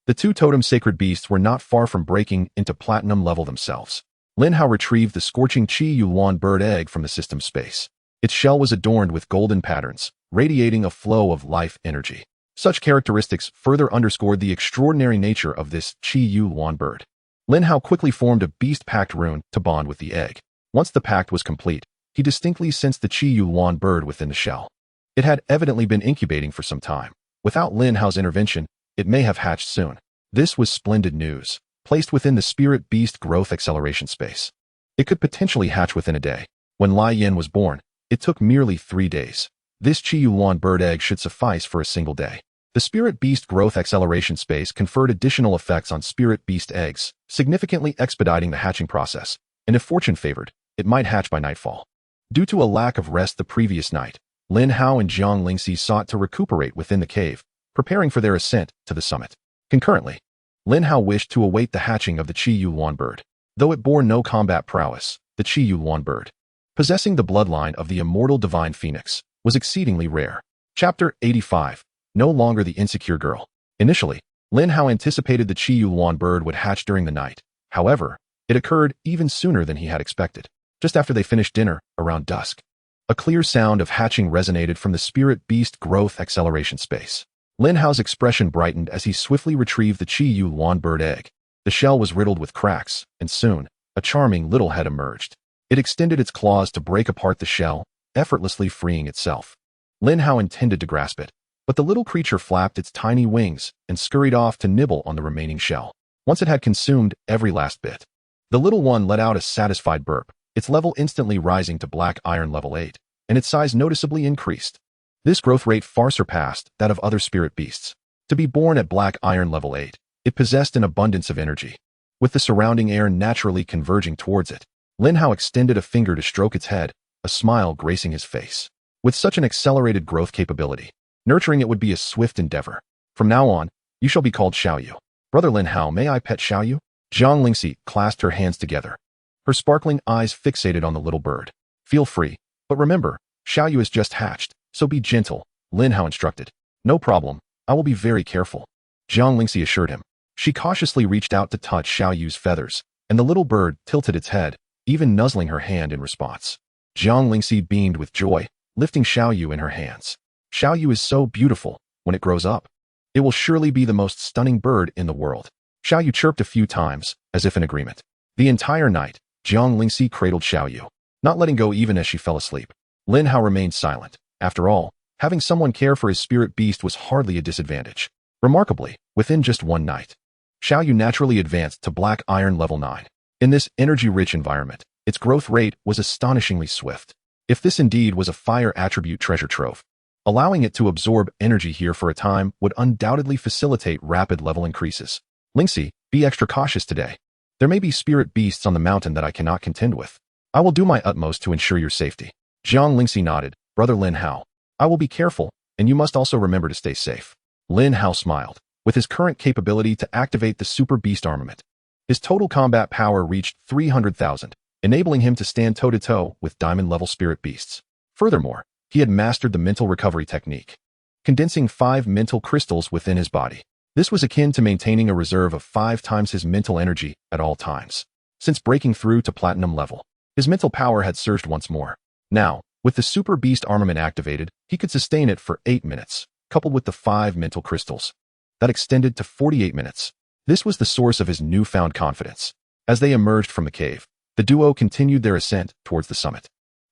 The 2 totem sacred beasts were not far from breaking into Platinum level themselves. Lin Hao retrieved the scorching Xuanwu bird egg from the system space. Its shell was adorned with golden patterns, radiating a flow of life energy. Such characteristics further underscored the extraordinary nature of this Xuanwu bird. Lin Hao quickly formed a beast pact rune to bond with the egg. Once the pact was complete, he distinctly sensed the Xuanwu bird within the shell. It had evidently been incubating for some time. Without Lin Hao's intervention, it may have hatched soon. This was splendid news. Placed within the spirit beast growth acceleration space, it could potentially hatch within a day. When Lai Yin was born, it took merely 3 days. This Xuanwu bird egg should suffice for a single day. The Spirit Beast growth acceleration space conferred additional effects on Spirit Beast eggs, significantly expediting the hatching process, and if fortune favored, it might hatch by nightfall. Due to a lack of rest the previous night, Lin Hao and Xuanming sought to recuperate within the cave, preparing for their ascent to the summit. Concurrently, Lin Hao wished to await the hatching of the Xuanwu bird. Though it bore no combat prowess, the Xuanwu bird, possessing the bloodline of the immortal divine phoenix, was exceedingly rare. Chapter 85. No longer the insecure girl. Initially, Lin Hao anticipated the Xuanwu bird would hatch during the night. However, it occurred even sooner than he had expected. Just after they finished dinner, around dusk, a clear sound of hatching resonated from the Spirit Beast growth acceleration space. Lin Hao's expression brightened as he swiftly retrieved the Xuanwu bird egg. The shell was riddled with cracks, and soon, a charming little head emerged. It extended its claws to break apart the shell, effortlessly freeing itself. Lin Hao intended to grasp it, but the little creature flapped its tiny wings and scurried off to nibble on the remaining shell. Once it had consumed every last bit, the little one let out a satisfied burp, its level instantly rising to black iron level 8, and its size noticeably increased. This growth rate far surpassed that of other spirit beasts. To be born at black iron level 8, it possessed an abundance of energy. With the surrounding air naturally converging towards it, Lin Hao extended a finger to stroke its head, a smile gracing his face. With such an accelerated growth capability, nurturing it would be a swift endeavor. From now on, you shall be called Xuanwu. Brother Lin Hao, may I pet Xuanwu? Xuanming clasped her hands together, her sparkling eyes fixated on the little bird. Feel free, but remember, Xuanwu is just hatched, so be gentle, Lin Hao instructed. No problem, I will be very careful, Xuanming assured him. She cautiously reached out to touch Xuanwu's feathers, and the little bird tilted its head, even nuzzling her hand in response. Xuanming beamed with joy, lifting Xuanwu in her hands. Xuanwu is so beautiful. When it grows up, it will surely be the most stunning bird in the world. Xuanwu chirped a few times, as if in agreement. The entire night, Xuanming cradled Xuanwu, not letting go even as she fell asleep. Lin Hao remained silent. After all, having someone care for his spirit beast was hardly a disadvantage. Remarkably, within just one night, Xuanwu naturally advanced to black iron level 9. In this energy-rich environment, its growth rate was astonishingly swift. If this indeed was a fire attribute treasure trove, allowing it to absorb energy here for a time would undoubtedly facilitate rapid level increases. Lingxi, be extra cautious today. There may be spirit beasts on the mountain that I cannot contend with. I will do my utmost to ensure your safety. Xuanming nodded. Brother Lin Hao, I will be careful, and you must also remember to stay safe. Lin Hao smiled. With his current capability to activate the Super Beast armament, his total combat power reached 300,000, enabling him to stand toe-to-toe with diamond-level spirit beasts. Furthermore, he had mastered the mental recovery technique, condensing 5 mental crystals within his body. This was akin to maintaining a reserve of 5 times his mental energy at all times. Since breaking through to platinum level, his mental power had surged once more. Now, with the Super Beast armament activated, he could sustain it for 8 minutes, coupled with the 5 mental crystals. That extended to 48 minutes. This was the source of his newfound confidence. As they emerged from the cave, the duo continued their ascent towards the summit.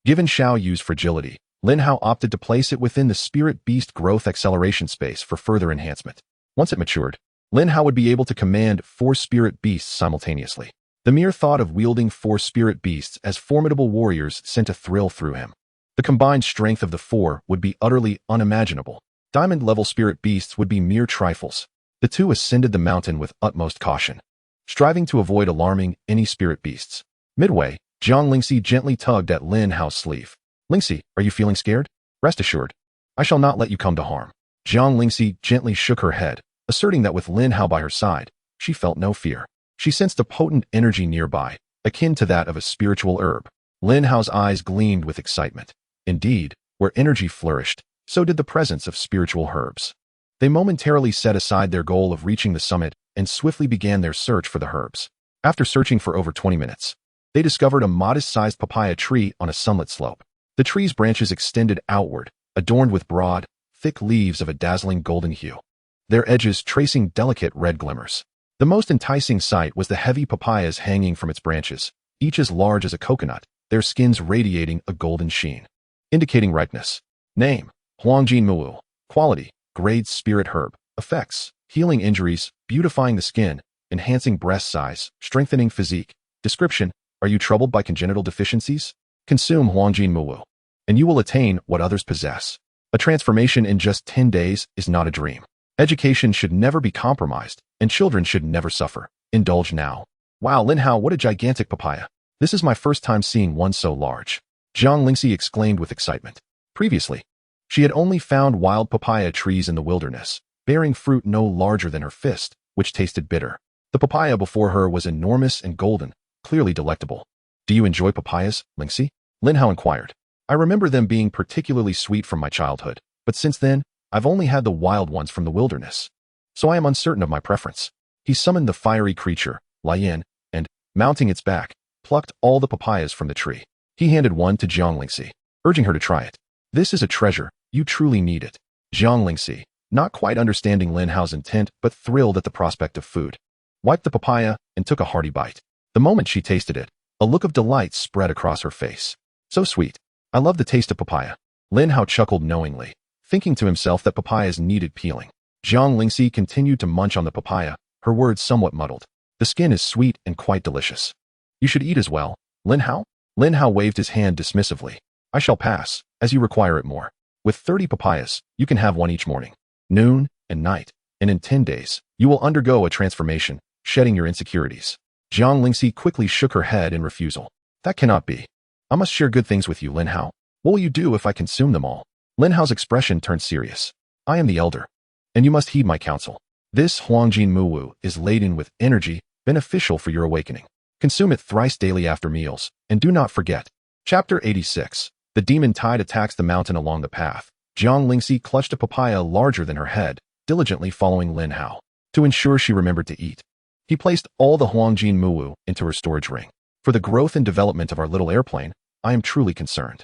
Given Xuanwu's fragility, Lin Hao opted to place it within the Spirit Beast growth acceleration space for further enhancement. Once it matured, Lin Hao would be able to command 4 spirit beasts simultaneously. The mere thought of wielding 4 spirit beasts as formidable warriors sent a thrill through him. The combined strength of the 4 would be utterly unimaginable. Diamond-level spirit beasts would be mere trifles. The two ascended the mountain with utmost caution, striving to avoid alarming any spirit beasts. Midway, Xuanming gently tugged at Lin Hao's sleeve. Lingxi, are you feeling scared? Rest assured, I shall not let you come to harm. Xuanming gently shook her head, asserting that with Lin Hao by her side, she felt no fear. She sensed a potent energy nearby, akin to that of a spiritual herb. Lin Hao's eyes gleamed with excitement. Indeed, where energy flourished, so did the presence of spiritual herbs. They momentarily set aside their goal of reaching the summit and swiftly began their search for the herbs. After searching for over 20 minutes, they discovered a modest-sized papaya tree on a sunlit slope. The tree's branches extended outward, adorned with broad, thick leaves of a dazzling golden hue, their edges tracing delicate red glimmers. The most enticing sight was the heavy papayas hanging from its branches, each as large as a coconut, their skins radiating a golden sheen, indicating ripeness. Name: Xuanwu. Quality: grade spirit herb. Effects: healing injuries, beautifying the skin, enhancing breast size, strengthening physique. Description: are you troubled by congenital deficiencies? Consume Xuanwu, and you will attain what others possess. A transformation in just 10 days is not a dream. Education should never be compromised, and children should never suffer. Indulge now. Wow, Lin Hao, what a gigantic papaya. This is my first time seeing one so large. Zhang Lingxi exclaimed with excitement. Previously, she had only found wild papaya trees in the wilderness, bearing fruit no larger than her fist, which tasted bitter. The papaya before her was enormous and golden, clearly delectable. Do you enjoy papayas, Lingxi? Lin Hao inquired. I remember them being particularly sweet from my childhood, but since then, I've only had the wild ones from the wilderness. So I am uncertain of my preference. He summoned the fiery creature, Lian, and, mounting its back, plucked all the papayas from the tree. He handed one to Zhang Lingxi, urging her to try it. This is a treasure, you truly need it. Zhang Lingxi, not quite understanding Lin Hao's intent but thrilled at the prospect of food, wiped the papaya and took a hearty bite. The moment she tasted it, a look of delight spread across her face. So sweet. I love the taste of papaya. Lin Hao chuckled knowingly, thinking to himself that papayas needed peeling. Zhang Lingxi continued to munch on the papaya, her words somewhat muddled. The skin is sweet and quite delicious. You should eat as well, Lin Hao? Lin Hao waved his hand dismissively. I shall pass, as you require it more. With 30 papayas, you can have one each morning, noon, and night, and in 10 days, you will undergo a transformation, shedding your insecurities. Zhang Lingxi quickly shook her head in refusal. That cannot be. I must share good things with you, Lin Hao. What will you do if I consume them all? Lin Hao's expression turned serious. I am the elder, and you must heed my counsel. This Xuanwu is laden with energy, beneficial for your awakening. Consume it thrice daily after meals, and do not forget. Chapter 86. The demon tide attacks the mountain along the path. Zhang Lingxi clutched a papaya larger than her head, diligently following Lin Hao, to ensure she remembered to eat. He placed all the Xuanwu into her storage ring. For the growth and development of our little airplane, I am truly concerned.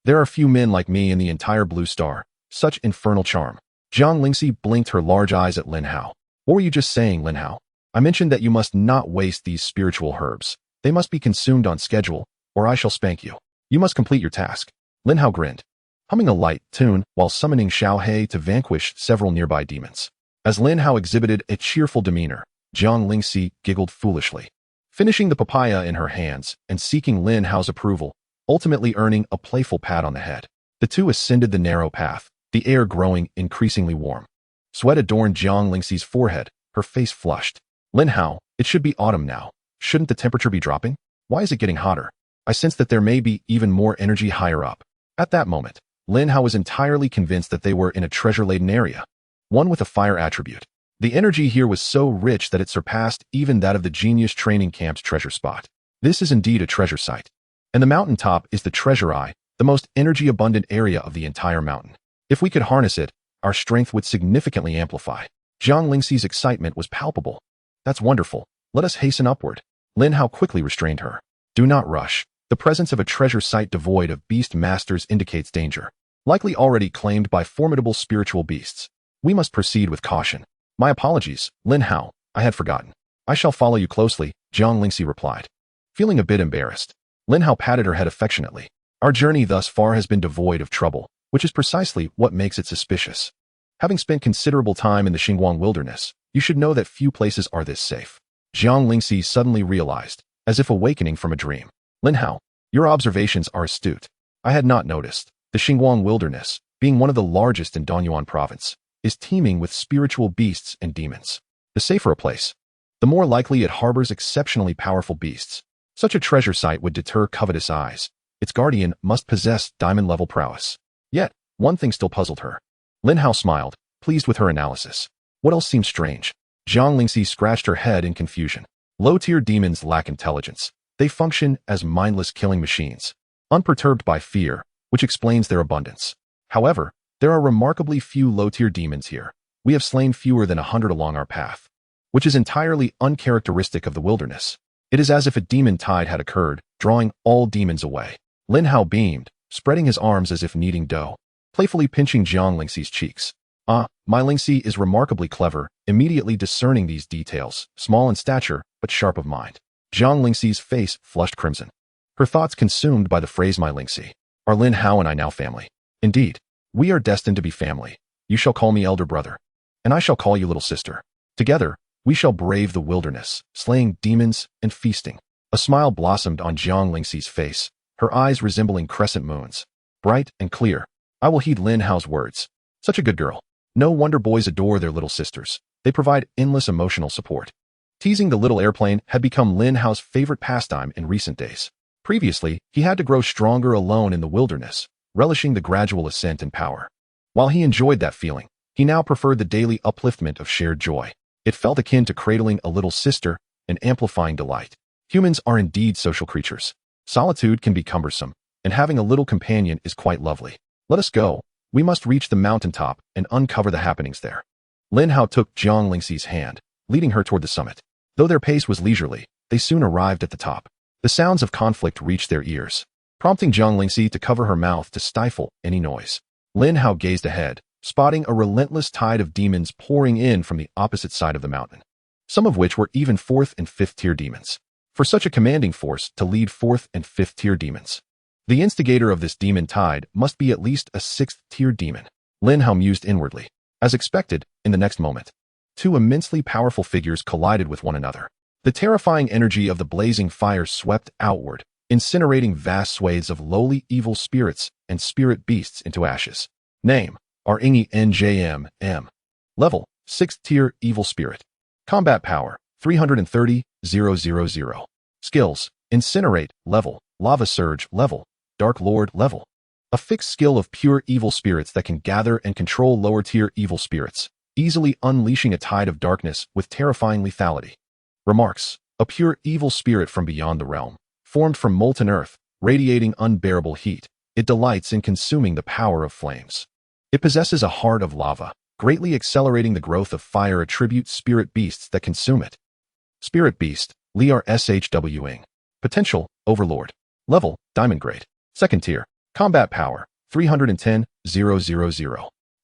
There are few men like me in the entire blue star. Such infernal charm. Zhang Lingxi blinked her large eyes at Lin Hao. What were you just saying, Lin Hao? I mentioned that you must not waste these spiritual herbs. They must be consumed on schedule, or I shall spank you. You must complete your task. Lin Hao grinned, humming a light tune while summoning Xiao He to vanquish several nearby demons. As Lin Hao exhibited a cheerful demeanor, Zhang Lingxi giggled foolishly, finishing the papaya in her hands and seeking Lin Hao's approval, ultimately earning a playful pat on the head. The two ascended the narrow path, the air growing increasingly warm. Sweat adorned Zhang Lingxi's forehead, her face flushed. Lin Hao, it should be autumn now. Shouldn't the temperature be dropping? Why is it getting hotter? I sense that there may be even more energy higher up. At that moment, Lin Hao was entirely convinced that they were in a treasure-laden area, one with a fire attribute. The energy here was so rich that it surpassed even that of the Genius Training Camp's treasure spot. This is indeed a treasure site. And the mountaintop is the treasure eye, the most energy-abundant area of the entire mountain. If we could harness it, our strength would significantly amplify. Zhang Lingxi's excitement was palpable. That's wonderful. Let us hasten upward. Lin Hao quickly restrained her. Do not rush. The presence of a treasure site devoid of beast masters indicates danger, likely already claimed by formidable spiritual beasts. We must proceed with caution. My apologies, Lin Hao. I had forgotten. I shall follow you closely, Zhang Lingxi replied. Feeling a bit embarrassed, Lin Hao patted her head affectionately. Our journey thus far has been devoid of trouble, which is precisely what makes it suspicious. Having spent considerable time in the Xinguang wilderness, you should know that few places are this safe. Zhang Lingxi suddenly realized, as if awakening from a dream. Lin Hao, your observations are astute. I had not noticed. The Xinguang wilderness, being one of the largest in Danyuan province, is teeming with spiritual beasts and demons. The safer a place, the more likely it harbors exceptionally powerful beasts. Such a treasure site would deter covetous eyes. Its guardian must possess diamond-level prowess. Yet, one thing still puzzled her. Lin Hao smiled, pleased with her analysis. What else seemed strange? Zhang Lingxi scratched her head in confusion. Low-tier demons lack intelligence. They function as mindless killing machines, unperturbed by fear, which explains their abundance. However, there are remarkably few low-tier demons here. We have slain fewer than 100 along our path, which is entirely uncharacteristic of the wilderness. It is as if a demon tide had occurred, drawing all demons away. Lin Hao beamed, spreading his arms as if kneading dough, playfully pinching Zhang Lingxi's cheeks. My Lingxi is remarkably clever, immediately discerning these details, small in stature, but sharp of mind. Zhang Lingxi's face flushed crimson. Her thoughts consumed by the phrase my Lingxi. Are Lin Hao and I now family? Indeed, we are destined to be family. You shall call me elder brother, and I shall call you little sister. Together, we shall brave the wilderness, slaying demons and feasting. A smile blossomed on Zhang Lingxi's face, her eyes resembling crescent moons, bright and clear. I will heed Lin Hao's words. Such a good girl. No wonder boys adore their little sisters. They provide endless emotional support. Teasing the little airplane had become Lin Hao's favorite pastime in recent days. Previously, he had to grow stronger alone in the wilderness, relishing the gradual ascent in power. While he enjoyed that feeling, he now preferred the daily upliftment of shared joy. It felt akin to cradling a little sister and amplifying delight. Humans are indeed social creatures. Solitude can be cumbersome, and having a little companion is quite lovely. Let us go. We must reach the mountaintop and uncover the happenings there. Lin Hao took Xuanming's hand, leading her toward the summit. Though their pace was leisurely, they soon arrived at the top. The sounds of conflict reached their ears, prompting Xuanming to cover her mouth to stifle any noise. Lin Hao gazed ahead, spotting a relentless tide of demons pouring in from the opposite side of the mountain, some of which were even 4th and 5th tier demons. For such a commanding force to lead 4th and 5th tier demons, the instigator of this demon tide must be at least a 6th tier demon. Lin Hao mused inwardly. As expected, in the next moment, two immensely powerful figures collided with one another. The terrifying energy of the blazing fire swept outward, incinerating vast swathes of lowly evil spirits and spirit beasts into ashes. Name: RNGNJM. Level: 6th tier evil spirit. Combat power: 330,000. Skills: Incinerate level, Lava Surge level, Dark Lord level. A fixed skill of pure evil spirits that can gather and control lower tier evil spirits, easily unleashing a tide of darkness with terrifying lethality. Remarks: a pure evil spirit from beyond the realm, formed from molten earth, radiating unbearable heat. It delights in consuming the power of flames. It possesses a heart of lava, greatly accelerating the growth of fire attribute spirit beasts that consume it. Spirit Beast, Xuanming. Potential: Overlord. Level: Diamond Grade. 2nd tier. Combat power: 310,000.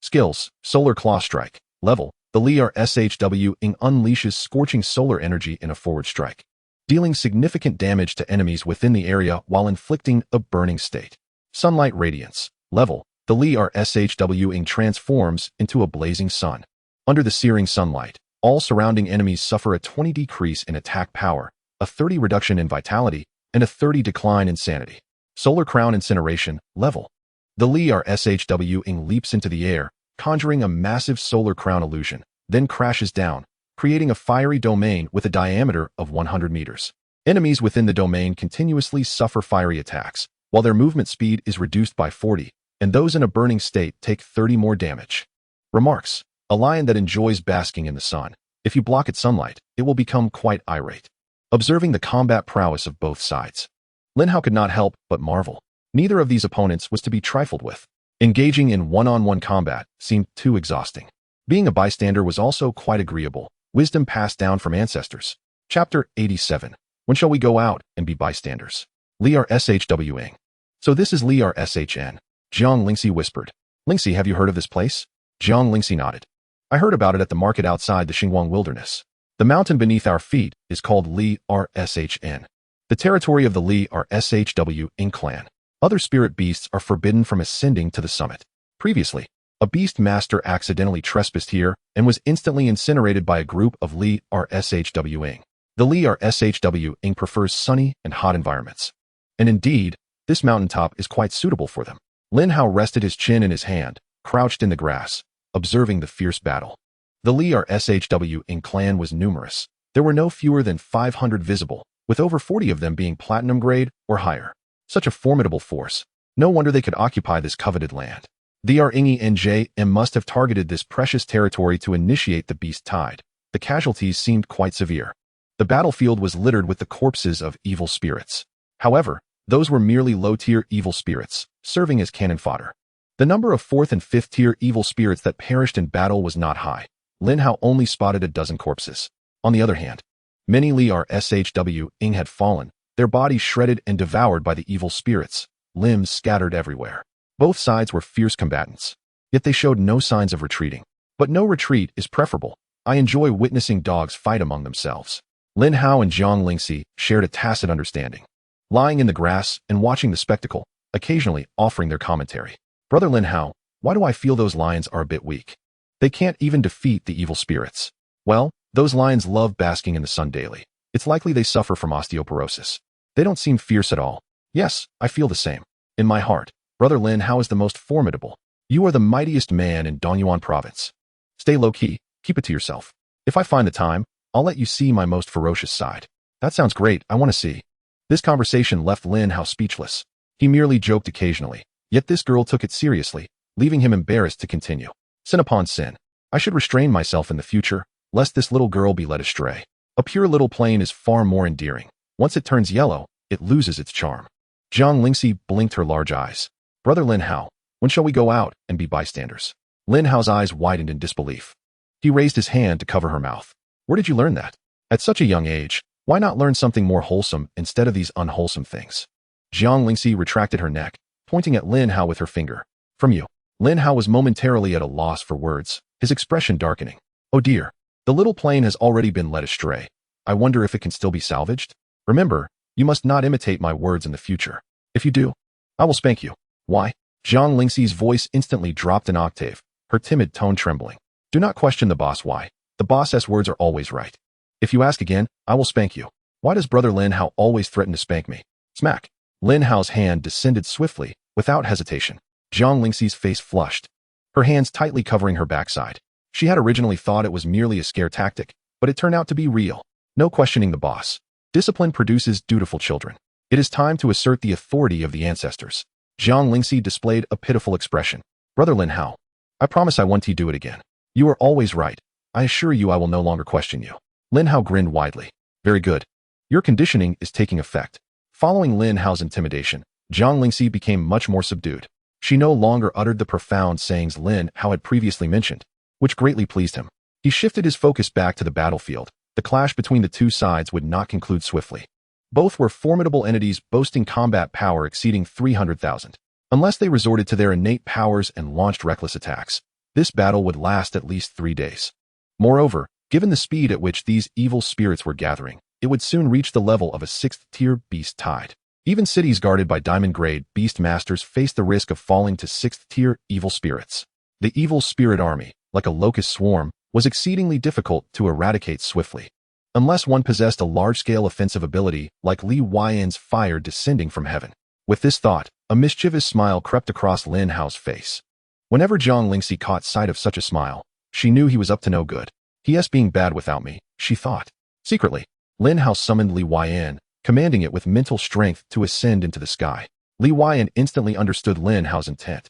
Skills: Solar Claw Strike. Level: the Xuanming unleashes scorching solar energy in a forward strike, dealing significant damage to enemies within the area while inflicting a burning state. Sunlight Radiance. Level: the Xuanming transforms into a blazing sun. Under the searing sunlight, all surrounding enemies suffer a 20 decrease in attack power, a 30 reduction in vitality, and a 30 decline in sanity. Solar Crown Incineration. Level: the Xuanming leaps into the air, conjuring a massive solar crown illusion, then crashes down, creating a fiery domain with a diameter of 100 meters. Enemies within the domain continuously suffer fiery attacks, while their movement speed is reduced by 40, and those in a burning state take 30 more damage. Remarks: a lion that enjoys basking in the sun. If you block its sunlight, it will become quite irate. Observing the combat prowess of both sides, Lin Hao could not help but marvel. Neither of these opponents was to be trifled with. Engaging in one-on-one combat seemed too exhausting. Being a bystander was also quite agreeable. Wisdom passed down from ancestors. Chapter 87. When shall we go out and be bystanders? Xuanming. So this is Xuanming. Xuanming whispered. Lingxi, have you heard of this place? Xuanming nodded. I heard about it at the market outside the Xinguang wilderness. The mountain beneath our feet is called Xuanming. The territory of the Xuanming clan. Other spirit beasts are forbidden from ascending to the summit. Previously, a beastmaster accidentally trespassed here and was instantly incinerated by a group of Xuanming. The Xuanming prefers sunny and hot environments. And indeed, this mountaintop is quite suitable for them. Lin Hao rested his chin in his hand, crouched in the grass, observing the fierce battle. The Xuanming clan was numerous. There were no fewer than 500 visible, with over 40 of them being platinum grade or higher. Such a formidable force. No wonder they could occupy this coveted land. The RNGNJM must have targeted this precious territory to initiate the beast tide. The casualties seemed quite severe. The battlefield was littered with the corpses of evil spirits. However, those were merely low-tier evil spirits, serving as cannon fodder. The number of 4th and 5th tier evil spirits that perished in battle was not high. Lin Hao only spotted a dozen corpses. On the other hand, many Xuanming had fallen, their bodies shredded and devoured by the evil spirits, limbs scattered everywhere. Both sides were fierce combatants, yet they showed no signs of retreating. But no retreat is preferable. I enjoy witnessing dogs fight among themselves. Lin Hao and Xuanming shared a tacit understanding, lying in the grass and watching the spectacle, occasionally offering their commentary. Brother Lin Hao, why do I feel those lions are a bit weak? They can't even defeat the evil spirits. Well, those lions love basking in the sun daily. It's likely they suffer from osteoporosis. They don't seem fierce at all. Yes, I feel the same. In my heart, Brother Lin Hao is the most formidable. You are the mightiest man in Dongyuan province. Stay low-key, keep it to yourself. If I find the time, I'll let you see my most ferocious side. That sounds great, I want to see. This conversation left Lin Hao speechless. He merely joked occasionally, yet this girl took it seriously, leaving him embarrassed to continue. Sin upon sin. I should restrain myself in the future, lest this little girl be led astray. A pure little plane is far more endearing. Once it turns yellow, it loses its charm. Zhang Lingxi blinked her large eyes. Brother Lin Hao, when shall we go out and be bystanders? Lin Hao's eyes widened in disbelief. He raised his hand to cover her mouth. Where did you learn that? At such a young age, why not learn something more wholesome instead of these unwholesome things? Zhang Lingxi retracted her neck, pointing at Lin Hao with her finger. From you. Lin Hao was momentarily at a loss for words, his expression darkening. Oh dear. The little plane has already been led astray. I wonder if it can still be salvaged? Remember, you must not imitate my words in the future. If you do, I will spank you. Why? Zhang Lingxi's voice instantly dropped an octave, her timid tone trembling. Do not question the boss why. The boss's words are always right. If you ask again, I will spank you. Why does Brother Lin Hao always threaten to spank me? Smack. Lin Hao's hand descended swiftly, without hesitation. Zhang Lingxi's face flushed, her hands tightly covering her backside. She had originally thought it was merely a scare tactic, but it turned out to be real. No questioning the boss. Discipline produces dutiful children. It is time to assert the authority of the ancestors. Zhang Lingxi displayed a pitiful expression. Brother Lin Hao, I promise I won't do it again. You are always right. I assure you I will no longer question you. Lin Hao grinned widely. Very good. Your conditioning is taking effect. Following Lin Hao's intimidation, Zhang Lingxi became much more subdued. She no longer uttered the profound sayings Lin Hao had previously mentioned, which greatly pleased him. He shifted his focus back to the battlefield. The clash between the two sides would not conclude swiftly. Both were formidable entities boasting combat power exceeding 300,000. Unless they resorted to their innate powers and launched reckless attacks, this battle would last at least 3 days. Moreover, given the speed at which these evil spirits were gathering, it would soon reach the level of a 6th-tier beast tide. Even cities guarded by diamond-grade beastmasters faced the risk of falling to 6th-tier evil spirits. The evil spirit army, like a locust swarm, was exceedingly difficult to eradicate swiftly. Unless one possessed a large-scale offensive ability like Li Huayan's fire descending from heaven. With this thought, a mischievous smile crept across Lin Hao's face. Whenever Zhang Lingxi caught sight of such a smile, she knew he was up to no good. He being bad without me, she thought. Secretly, Lin Hao summoned Li Huayan, commanding it with mental strength to ascend into the sky. Li Huayan instantly understood Lin Hao's intent,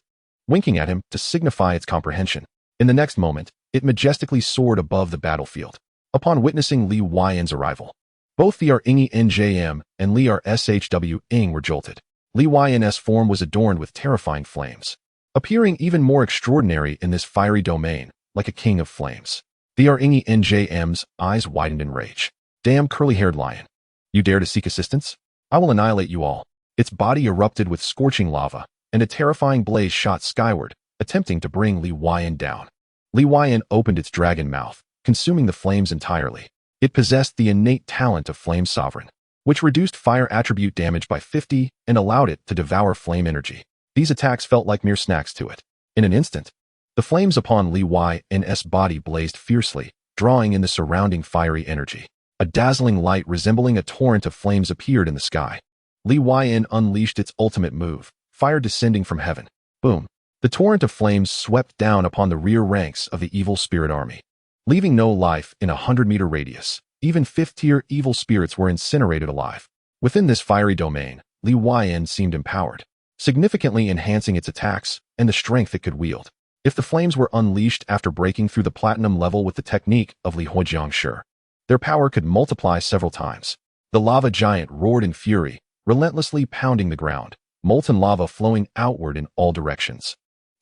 winking at him to signify its comprehension. In the next moment, it majestically soared above the battlefield. Upon witnessing Li Huayan's arrival, both the Ringi NJM and Li Shw Ing were jolted. Li Huayan's form was adorned with terrifying flames, appearing even more extraordinary in this fiery domain, like a king of flames. The Ringi NJM's eyes widened in rage. Damn curly-haired lion. You dare to seek assistance? I will annihilate you all. Its body erupted with scorching lava, and a terrifying blaze shot skyward, attempting to bring Li Huayan down. Li Huayan opened its dragon mouth, consuming the flames entirely. It possessed the innate talent of Flame Sovereign, which reduced fire attribute damage by 50 and allowed it to devour flame energy. These attacks felt like mere snacks to it. In an instant, the flames upon Li Huayan's body blazed fiercely, drawing in the surrounding fiery energy. A dazzling light resembling a torrent of flames appeared in the sky. Li Huayan unleashed its ultimate move, fire descending from heaven. Boom! The torrent of flames swept down upon the rear ranks of the evil spirit army, leaving no life in a 100-meter radius. Even 5th-tier evil spirits were incinerated alive. Within this fiery domain, Li Huayan seemed empowered, significantly enhancing its attacks and the strength it could wield. If the flames were unleashed after breaking through the platinum level with the technique of Li Huajiangshi, their power could multiply several times. The lava giant roared in fury, relentlessly pounding the ground, molten lava flowing outward in all directions.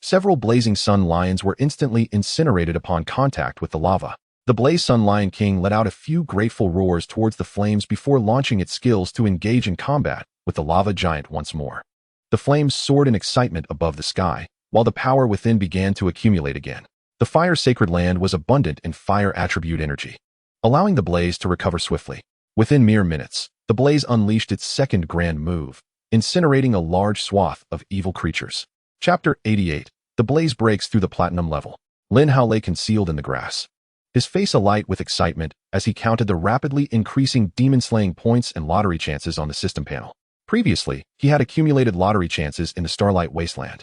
Several blazing sun lions were instantly incinerated upon contact with the lava. The Blaze Sun Lion King let out a few grateful roars towards the flames before launching its skills to engage in combat with the lava giant once more. The flames soared in excitement above the sky, while the power within began to accumulate again. The fire sacred land was abundant in fire attribute energy, allowing the blaze to recover swiftly. Within mere minutes, the blaze unleashed its second grand move, incinerating a large swath of evil creatures. Chapter 88. The blaze breaks through the platinum level. Lin Hao lay concealed in the grass, his face alight with excitement as he counted the rapidly increasing demon-slaying points and lottery chances on the system panel. Previously, he had accumulated lottery chances in the Starlight Wasteland,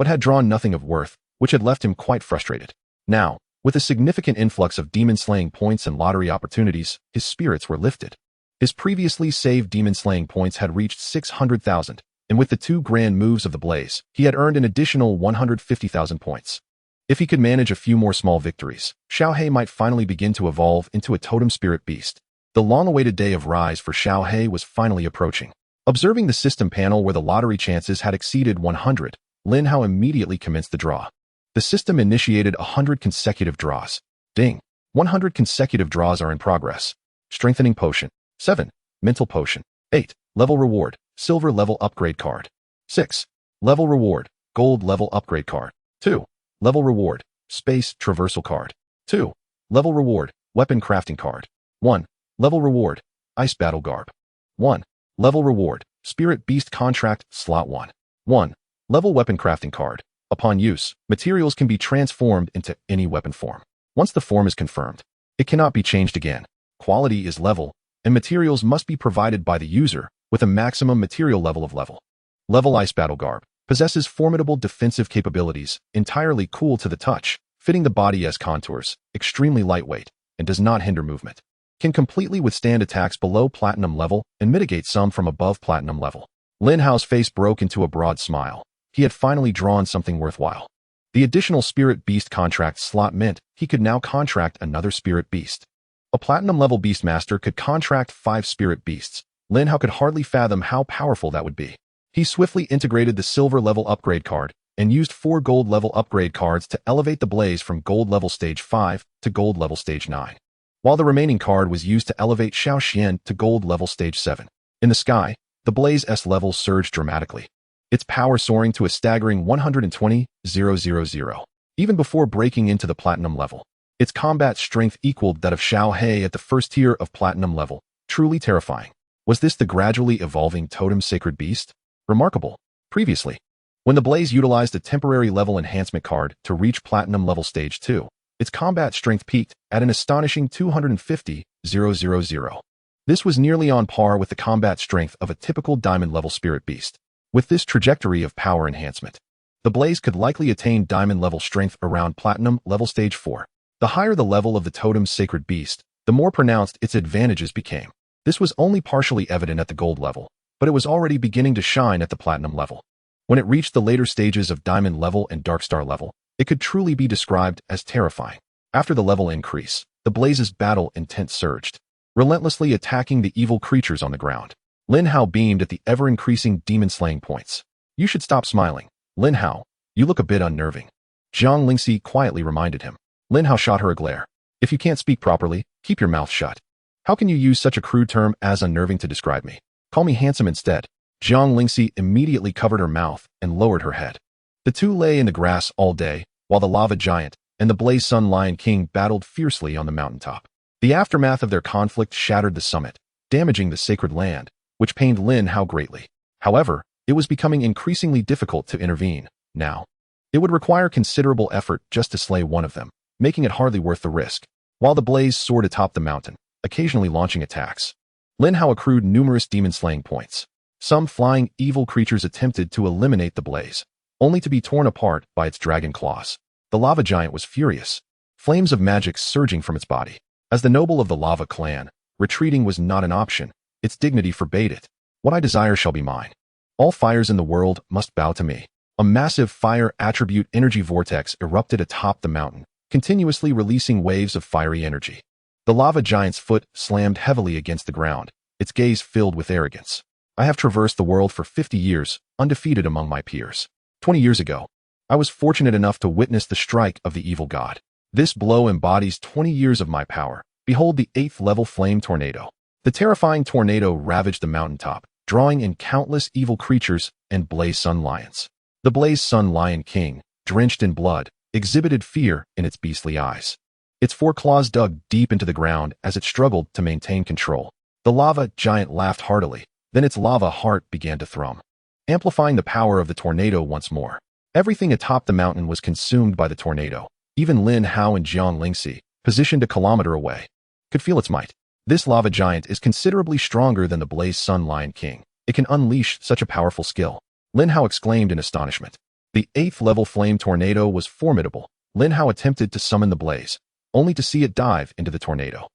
but had drawn nothing of worth, which had left him quite frustrated. Now, with a significant influx of demon-slaying points and lottery opportunities, his spirits were lifted. His previously saved demon-slaying points had reached 600,000, and with the 2 grand moves of the blaze, he had earned an additional 150,000 points. If he could manage a few more small victories, Xiaohe might finally begin to evolve into a totem spirit beast. The long-awaited day of rise for Xiaohe was finally approaching. Observing the system panel where the lottery chances had exceeded 100, Lin Hao immediately commenced the draw. The system initiated 100 consecutive draws. Ding! 100 consecutive draws are in progress. Strengthening potion. 7. Mental potion. 8. Level reward. Silver level upgrade card. 6. Level reward. Gold level upgrade card. 2. Level reward. Space traversal card. 2. Level reward. Weapon crafting card. 1. Level reward. Ice battle garb. 1. Level reward. Spirit beast contract slot 1. 1. Level weapon crafting card. Upon use, materials can be transformed into any weapon form. Once the form is confirmed, it cannot be changed again. Quality is level, and materials must be provided by the user with a maximum material level of level. Level Ice Battle Garb possesses formidable defensive capabilities, entirely cool to the touch, fitting the body as contours, extremely lightweight, and does not hinder movement. Can completely withstand attacks below platinum level and mitigate some from above platinum level. Lin Hao's face broke into a broad smile. He had finally drawn something worthwhile. The additional Spirit Beast contract slot meant he could now contract another Spirit Beast. A platinum-level Beastmaster could contract 5 Spirit Beasts. Lin Hao could hardly fathom how powerful that would be. He swiftly integrated the silver-level upgrade card and used 4 gold-level upgrade cards to elevate the blaze from gold-level stage 5 to gold-level stage 9, while the remaining card was used to elevate Xiaoxian to gold-level stage 7. In the sky, the blaze's level surged dramatically, its power soaring to a staggering 120,000, even before breaking into the platinum level. Its combat strength equaled that of Xiaohe at the first tier of platinum level, truly terrifying. Was this the gradually evolving totem sacred beast? Remarkable. Previously, when the blaze utilized a temporary level enhancement card to reach platinum level stage 2, its combat strength peaked at an astonishing 250,000. This was nearly on par with the combat strength of a typical diamond level spirit beast. With this trajectory of power enhancement, the blaze could likely attain diamond level strength around platinum level stage 4. The higher the level of the totem's sacred beast, the more pronounced its advantages became. This was only partially evident at the gold level, but it was already beginning to shine at the platinum level. When it reached the later stages of diamond level and dark star level, it could truly be described as terrifying. After the level increase, the blaze's battle intent surged, relentlessly attacking the evil creatures on the ground. Lin Hao beamed at the ever-increasing demon-slaying points. You should stop smiling. Lin Hao, you look a bit unnerving. Xuanming quietly reminded him. Lin Hao shot her a glare. If you can't speak properly, keep your mouth shut. How can you use such a crude term as unnerving to describe me? Call me handsome instead. Xuanming immediately covered her mouth and lowered her head. The two lay in the grass all day, while the lava giant and the Blaze Sun Lion King battled fiercely on the mountaintop. The aftermath of their conflict shattered the summit, damaging the sacred land, which pained Lin Hao greatly. However, it was becoming increasingly difficult to intervene. Now, it would require considerable effort just to slay one of them, making it hardly worth the risk. While the blaze soared atop the mountain, occasionally launching attacks, Lin Hao accrued numerous demon-slaying points. Some flying evil creatures attempted to eliminate the blaze, only to be torn apart by its dragon claws. The lava giant was furious, flames of magic surging from its body. As the noble of the lava clan, retreating was not an option. Its dignity forbade it. What I desire shall be mine. All fires in the world must bow to me. A massive fire attribute energy vortex erupted atop the mountain, continuously releasing waves of fiery energy. The lava giant's foot slammed heavily against the ground, its gaze filled with arrogance. I have traversed the world for 50 years, undefeated among my peers. 20 years ago, I was fortunate enough to witness the strike of the evil god. This blow embodies 20 years of my power. Behold the 8th level flame tornado. The terrifying tornado ravaged the mountaintop, drawing in countless evil creatures and Blaze Sun Lions. The Blaze Sun Lion King, drenched in blood, exhibited fear in its beastly eyes. Its 4 claws dug deep into the ground as it struggled to maintain control. The lava giant laughed heartily, then its lava heart began to thrum, amplifying the power of the tornado once more. Everything atop the mountain was consumed by the tornado. Even Lin Hao and Xuanming, positioned a kilometer away, could feel its might. This lava giant is considerably stronger than the Blaze Sun Lion King. It can unleash such a powerful skill. Lin Hao exclaimed in astonishment. The 8th level flame tornado was formidable. Lin Hao attempted to summon the blaze, only to see it dive into the tornado.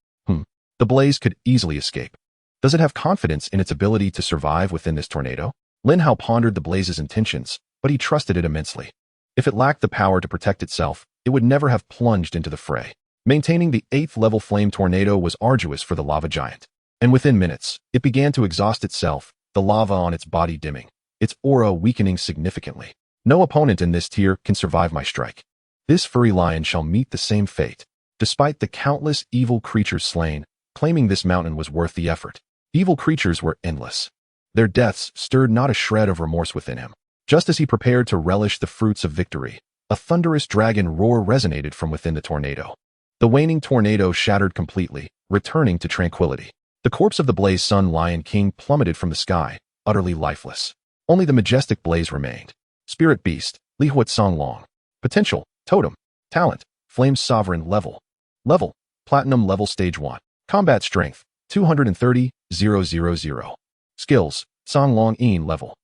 The blaze could easily escape. Does it have confidence in its ability to survive within this tornado? Lin Hao pondered the blaze's intentions, but he trusted it immensely. If it lacked the power to protect itself, it would never have plunged into the fray. Maintaining the 8th level flame tornado was arduous for the lava giant. And within minutes, it began to exhaust itself, the lava on its body dimming, its aura weakening significantly. No opponent in this tier can survive my strike. This furry lion shall meet the same fate. Despite the countless evil creatures slain, claiming this mountain was worth the effort. Evil creatures were endless. Their deaths stirred not a shred of remorse within him. Just as he prepared to relish the fruits of victory, a thunderous dragon roar resonated from within the tornado. The waning tornado shattered completely, returning to tranquility. The corpse of the Blaze Sun Lion King plummeted from the sky, utterly lifeless. Only the majestic blaze remained. Spirit Beast, Li Huatsong. Potential, Totem, Talent, Flame Sovereign Level. Level, Platinum Level Stage 1. Combat Strength, 230,000. Skills, Song Long Yin Level.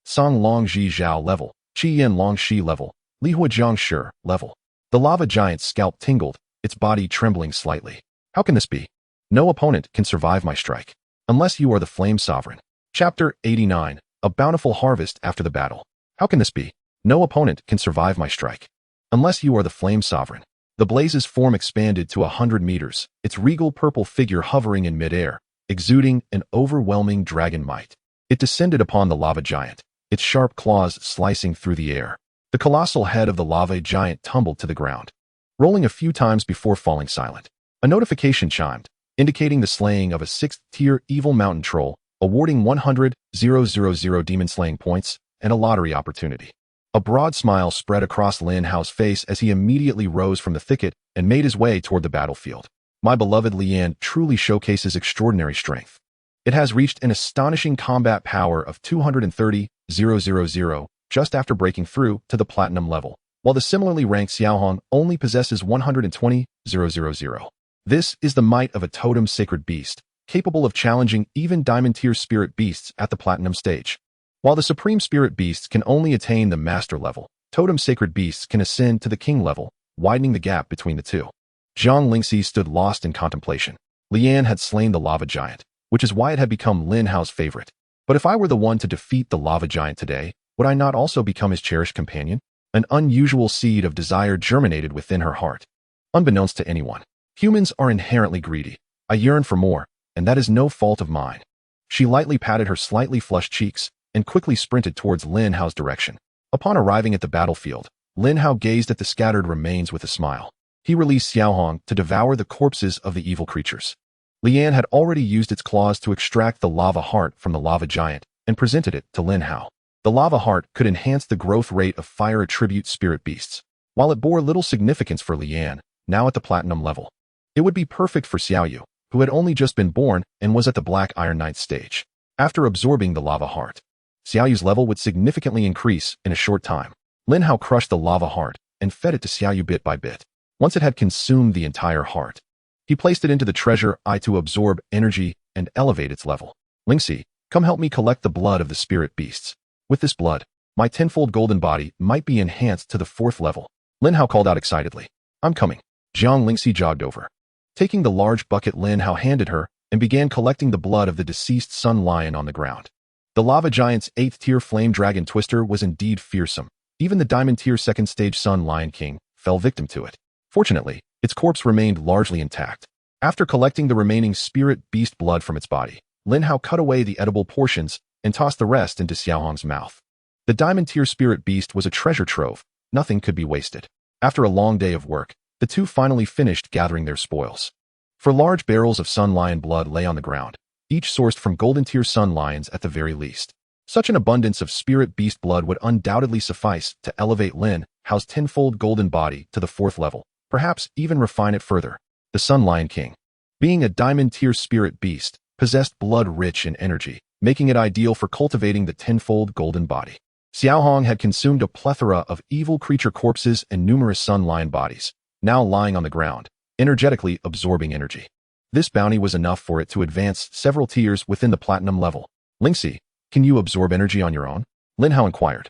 Song Long Ji Zhao Level. Qi Yin Long Shi Level. Li Huajiang Shi Level. The lava giant's scalp tingled, its body trembling slightly. How can this be? No opponent can survive my strike. Unless you are the Flame Sovereign. Chapter 89. A Bountiful Harvest After the Battle. How can this be? No opponent can survive my strike. Unless you are the Flame Sovereign. The blaze's form expanded to 100 meters, its regal purple figure hovering in midair, exuding an overwhelming dragon might. It descended upon the lava giant, its sharp claws slicing through the air. The colossal head of the lava giant tumbled to the ground, rolling a few times before falling silent. A notification chimed, indicating the slaying of a 6th-tier evil mountain troll, awarding 100,000 demon-slaying points and a lottery opportunity. A broad smile spread across Lin Hao's face as he immediately rose from the thicket and made his way toward the battlefield. My beloved Lian truly showcases extraordinary strength. It has reached an astonishing combat power of 230,000 just after breaking through to the platinum level, while the similarly ranked Xiaohong only possesses 120,000. This is the might of a totem sacred beast, capable of challenging even diamond-tier spirit beasts at the platinum stage. While the supreme spirit beasts can only attain the master level, totem sacred beasts can ascend to the king level, widening the gap between the two. Zhang Lingxi stood lost in contemplation. Lian had slain the lava giant, which is why it had become Lin Hao's favorite. But if I were the one to defeat the lava giant today, would I not also become his cherished companion? An unusual seed of desire germinated within her heart. Unbeknownst to anyone, humans are inherently greedy. I yearn for more, and that is no fault of mine. She lightly patted her slightly flushed cheeks and quickly sprinted towards Lin Hao's direction. Upon arriving at the battlefield, Lin Hao gazed at the scattered remains with a smile. He released Xiaohong to devour the corpses of the evil creatures. Lian had already used its claws to extract the lava heart from the lava giant and presented it to Lin Hao. The lava heart could enhance the growth rate of fire attribute spirit beasts. While it bore little significance for Lian, now at the platinum level, it would be perfect for Xiaoyu, who had only just been born and was at the Black Iron Knight stage. After absorbing the lava heart, Xiaoyu's level would significantly increase in a short time. Lin Hao crushed the lava heart and fed it to Xiaoyu bit by bit. Once it had consumed the entire heart, he placed it into the treasure eye to absorb energy and elevate its level. Lingxi, come help me collect the blood of the spirit beasts. With this blood, my tenfold golden body might be enhanced to the 4th level. Lin Hao called out excitedly. I'm coming. Zhang Lingxi jogged over. Taking the large bucket Lin Hao handed her and began collecting the blood of the deceased sun lion on the ground. The lava giant's 8th-tier flame dragon twister was indeed fearsome. Even the diamond-tier 2nd-stage sun lion king fell victim to it. Fortunately, its corpse remained largely intact. After collecting the remaining spirit beast blood from its body, Lin Hao cut away the edible portions and tossed the rest into Xiaohong's mouth. The diamond-tier spirit beast was a treasure trove. Nothing could be wasted. After a long day of work, the two finally finished gathering their spoils. For large barrels of sun lion blood lay on the ground, each sourced from golden-tier sun lions at the very least. Such an abundance of spirit beast blood would undoubtedly suffice to elevate Lin Hao's tenfold golden body to the 4th level, perhaps even refine it further. The Sun Lion King, being a diamond-tier spirit beast, possessed blood rich in energy, making it ideal for cultivating the tenfold golden body. Xiaohong had consumed a plethora of evil creature corpses and numerous sun lion bodies, now lying on the ground, energetically absorbing energy. This bounty was enough for it to advance several tiers within the platinum level. Lingxi, can you absorb energy on your own? Lin Hao inquired.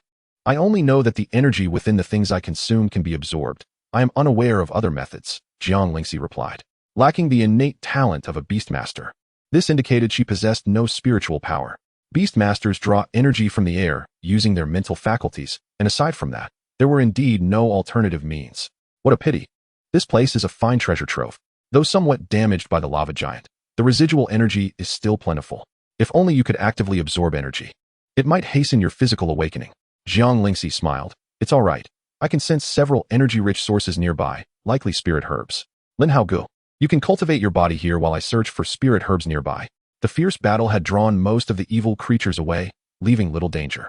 I only know that the energy within the things I consume can be absorbed. I am unaware of other methods, Xuanming replied, lacking the innate talent of a beastmaster. This indicated she possessed no spiritual power. Beastmasters draw energy from the air, using their mental faculties, and aside from that, there were indeed no alternative means. What a pity. This place is a fine treasure trove. Though somewhat damaged by the lava giant, the residual energy is still plentiful. If only you could actively absorb energy. It might hasten your physical awakening. Xuanming smiled. It's all right. I can sense several energy-rich sources nearby, likely spirit herbs. Lin Hao, you can cultivate your body here while I search for spirit herbs nearby. The fierce battle had drawn most of the evil creatures away, leaving little danger.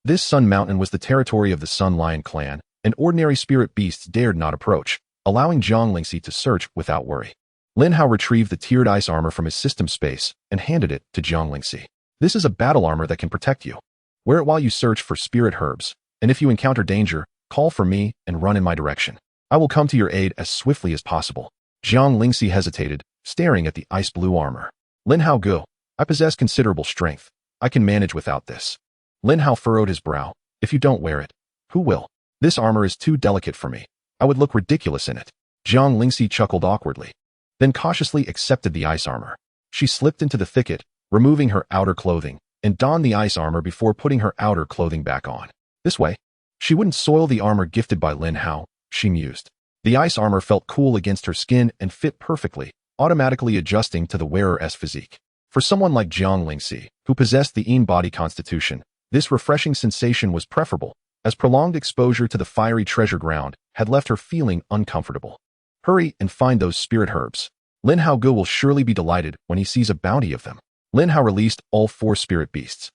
This Sun Mountain was the territory of the Sun Lion clan, and ordinary spirit beasts dared not approach, allowing Xuanming to search without worry. Lin Hao retrieved the tiered ice armor from his system space and handed it to Xuanming. This is a battle armor that can protect you. Wear it while you search for spirit herbs, and if you encounter danger, call for me and run in my direction. I will come to your aid as swiftly as possible. Xuanming hesitated, staring at the ice blue armor. Lin Hao, I possess considerable strength. I can manage without this. Lin Hao furrowed his brow. If you don't wear it, who will? This armor is too delicate for me. I would look ridiculous in it. Xuanming chuckled awkwardly, then cautiously accepted the ice armor. She slipped into the thicket, removing her outer clothing, and donned the ice armor before putting her outer clothing back on. This way, she wouldn't soil the armor gifted by Lin Hao, she mused. The ice armor felt cool against her skin and fit perfectly, automatically adjusting to the wearer's physique. For someone like Xuanming, who possessed the Yin body constitution, this refreshing sensation was preferable, as prolonged exposure to the fiery treasure ground had left her feeling uncomfortable. Hurry and find those spirit herbs. Lin Hao will surely be delighted when he sees a bounty of them. Lin Hao released all 4 spirit beasts.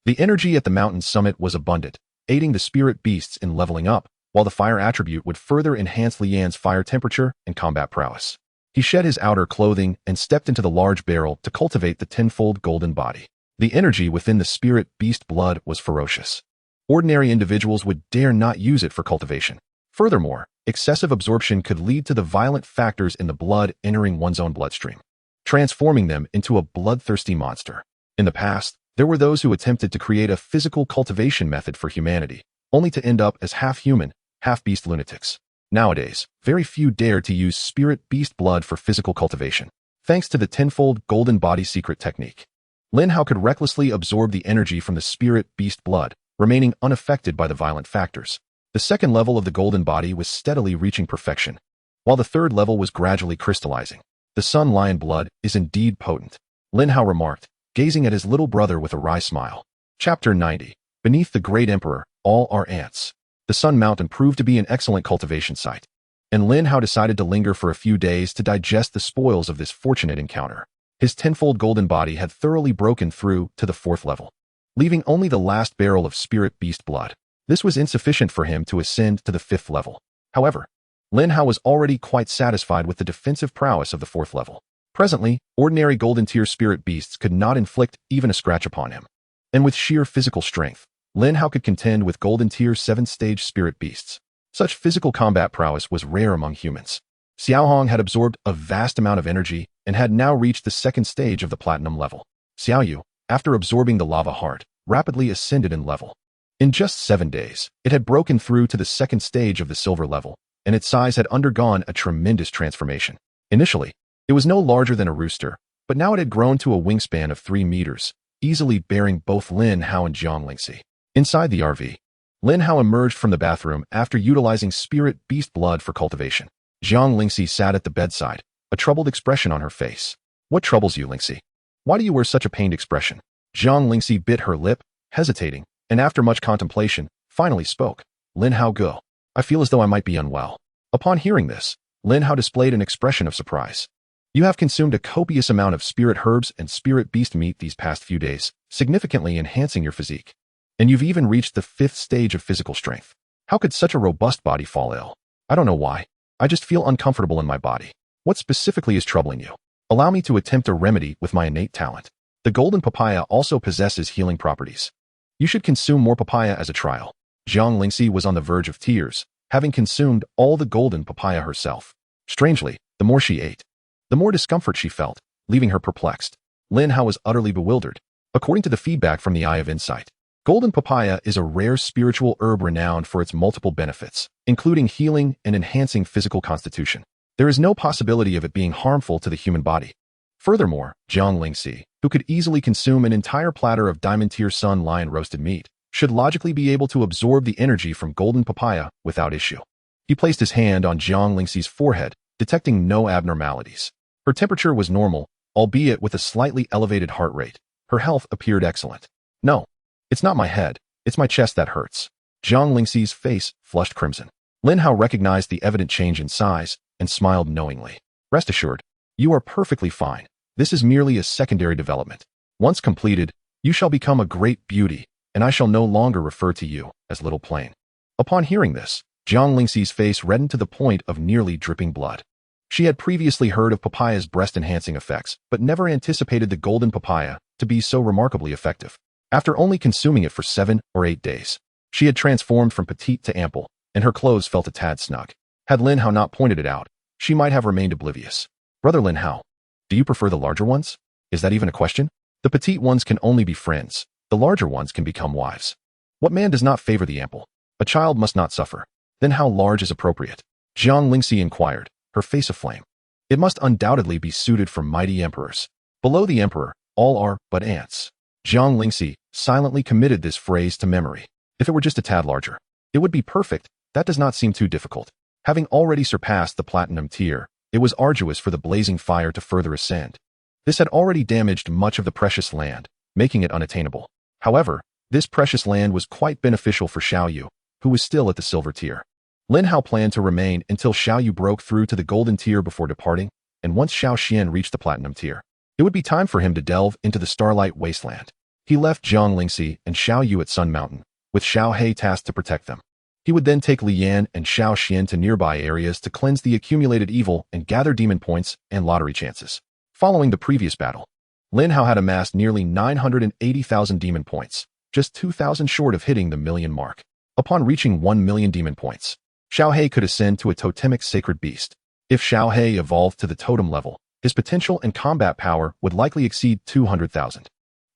The energy at the mountain's summit was abundant, aiding the spirit beasts in leveling up, while the fire attribute would further enhance Lian's fire temperature and combat prowess. He shed his outer clothing and stepped into the large barrel to cultivate the tenfold golden body. The energy within the spirit beast blood was ferocious. Ordinary individuals would dare not use it for cultivation. Furthermore, excessive absorption could lead to the violent factors in the blood entering one's own bloodstream, transforming them into a bloodthirsty monster. In the past, there were those who attempted to create a physical cultivation method for humanity, only to end up as half-human, half-beast lunatics. Nowadays, very few dare to use spirit beast blood for physical cultivation, thanks to the tenfold golden body secret technique. Lin Hao could recklessly absorb the energy from the spirit beast blood, remaining unaffected by the violent factors. The second level of the golden body was steadily reaching perfection, while the third level was gradually crystallizing. The Sun Lion blood is indeed potent, Lin Hao remarked, gazing at his little brother with a wry smile. Chapter 90. Beneath the Great Emperor, all are ants. The Sun Mountain proved to be an excellent cultivation site, and Lin Hao decided to linger for a few days to digest the spoils of this fortunate encounter. His tenfold golden body had thoroughly broken through to the 4th level, leaving only the last barrel of spirit beast blood. This was insufficient for him to ascend to the 5th level. However, Lin Hao was already quite satisfied with the defensive prowess of the 4th level. Presently, ordinary golden tier spirit beasts could not inflict even a scratch upon him. And with sheer physical strength, Lin Hao could contend with golden tier 7th-stage spirit beasts. Such physical combat prowess was rare among humans. Xiaohong had absorbed a vast amount of energy and had now reached the 2nd stage of the platinum level. Xiaoyu, after absorbing the lava heart, rapidly ascended in level. In just 7 days, it had broken through to the 2nd stage of the silver level, and its size had undergone a tremendous transformation. Initially, it was no larger than a rooster, but now it had grown to a wingspan of 3 meters, easily bearing both Lin Hao and Xuanming. Inside the RV, Lin Hao emerged from the bathroom after utilizing spirit beast blood for cultivation. Xuanming sat at the bedside, a troubled expression on her face. What troubles you, Lingxi? Why do you wear such a pained expression? Xuanming bit her lip, hesitating, and after much contemplation, finally spoke. Lin Hao, I feel as though I might be unwell. Upon hearing this, Lin Hao displayed an expression of surprise. You have consumed a copious amount of spirit herbs and spirit beast meat these past few days, significantly enhancing your physique. And you've even reached the 5th stage of physical strength. How could such a robust body fall ill? I don't know why. I just feel uncomfortable in my body. What specifically is troubling you? Allow me to attempt a remedy with my innate talent. The golden papaya also possesses healing properties. You should consume more papaya as a trial. Xuanming was on the verge of tears, having consumed all the golden papaya herself. Strangely, the more she ate, the more discomfort she felt, leaving her perplexed. Lin Hao was utterly bewildered. According to the feedback from the Eye of Insight, Golden papaya is a rare spiritual herb renowned for its multiple benefits, including healing and enhancing physical constitution. There is no possibility of it being harmful to the human body. Furthermore, Xuanming, who could easily consume an entire platter of diamond-tier sun lion roasted meat, should logically be able to absorb the energy from golden papaya without issue. He placed his hand on Xuanming's forehead, detecting no abnormalities. Her temperature was normal, albeit with a slightly elevated heart rate. Her health appeared excellent. No, it's not my head, it's my chest that hurts. Xuanming's face flushed crimson. Lin Hao recognized the evident change in size and smiled knowingly. Rest assured, you are perfectly fine. This is merely a secondary development. Once completed, you shall become a great beauty, and I shall no longer refer to you as Little Plain. Upon hearing this, Xuanming's face reddened to the point of nearly dripping blood. She had previously heard of papaya's breast-enhancing effects, but never anticipated the golden papaya to be so remarkably effective. After only consuming it for 7 or 8 days, she had transformed from petite to ample, and her clothes felt a tad snug. Had Lin Hao not pointed it out, she might have remained oblivious. Brother Lin Hao, do you prefer the larger ones? Is that even a question? The petite ones can only be friends. The larger ones can become wives. What man does not favor the ample? A child must not suffer. Then how large is appropriate? Xuanming inquired, her face aflame. It must undoubtedly be suited for mighty emperors. Below the emperor, all are but ants. Xuanming silently committed this phrase to memory. If it were just a tad larger, it would be perfect. That does not seem too difficult. Having already surpassed the platinum tier, it was arduous for the blazing fire to further ascend. This had already damaged much of the precious land, making it unattainable. However, this precious land was quite beneficial for Xuanwu, who was still at the silver tier. Lin Hao planned to remain until Xuanwu broke through to the golden tier before departing, and once Xiao Xian reached the platinum tier, it would be time for him to delve into the starlight wasteland. He left Xuanming and Xuanwu at Sun Mountain, with Xiao He tasked to protect them. He would then take Li Yan and Xiao Xian to nearby areas to cleanse the accumulated evil and gather demon points and lottery chances. Following the previous battle, Lin Hao had amassed nearly 980,000 demon points, just 2,000 short of hitting the million mark. Upon reaching 1 million demon points, Xiao He could ascend to a totemic sacred beast. If Xiao He evolved to the totem level, his potential and combat power would likely exceed 200,000.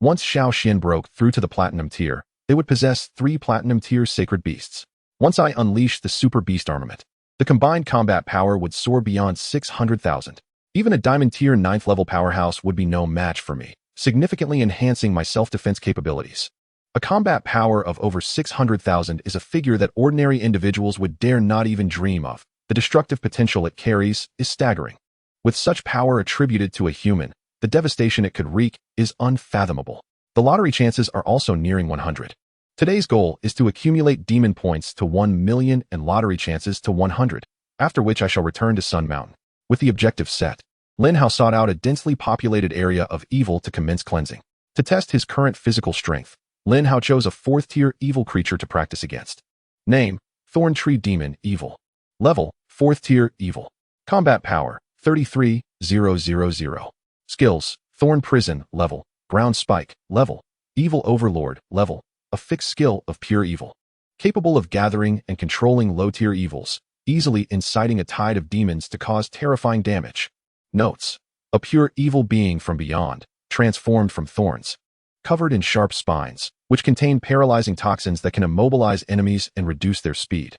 Once Xiao Xian broke through to the platinum tier, they would possess 3 platinum tier sacred beasts. Once I unleashed the super beast armament, the combined combat power would soar beyond 600,000. Even a diamond tier 9th level powerhouse would be no match for me, significantly enhancing my self-defense capabilities. A combat power of over 600,000 is a figure that ordinary individuals would dare not even dream of. The destructive potential it carries is staggering. With such power attributed to a human, the devastation it could wreak is unfathomable. The lottery chances are also nearing 100. Today's goal is to accumulate demon points to 1 million and lottery chances to 100, after which I shall return to Sun Mountain. With the objective set, Lin Hao sought out a densely populated area of evil to commence cleansing. To test his current physical strength, Lin Hao chose a 4th-tier evil creature to practice against. Name: Thorn Tree Demon Evil. Level: 4th-tier Evil. Combat Power: 33,000. Skills: Thorn Prison Level. Ground Spike Level. Evil Overlord Level. A fixed skill of pure evil. Capable of gathering and controlling low-tier evils, easily inciting a tide of demons to cause terrifying damage. Notes: a pure evil being from beyond, transformed from thorns, covered in sharp spines, which contain paralyzing toxins that can immobilize enemies and reduce their speed.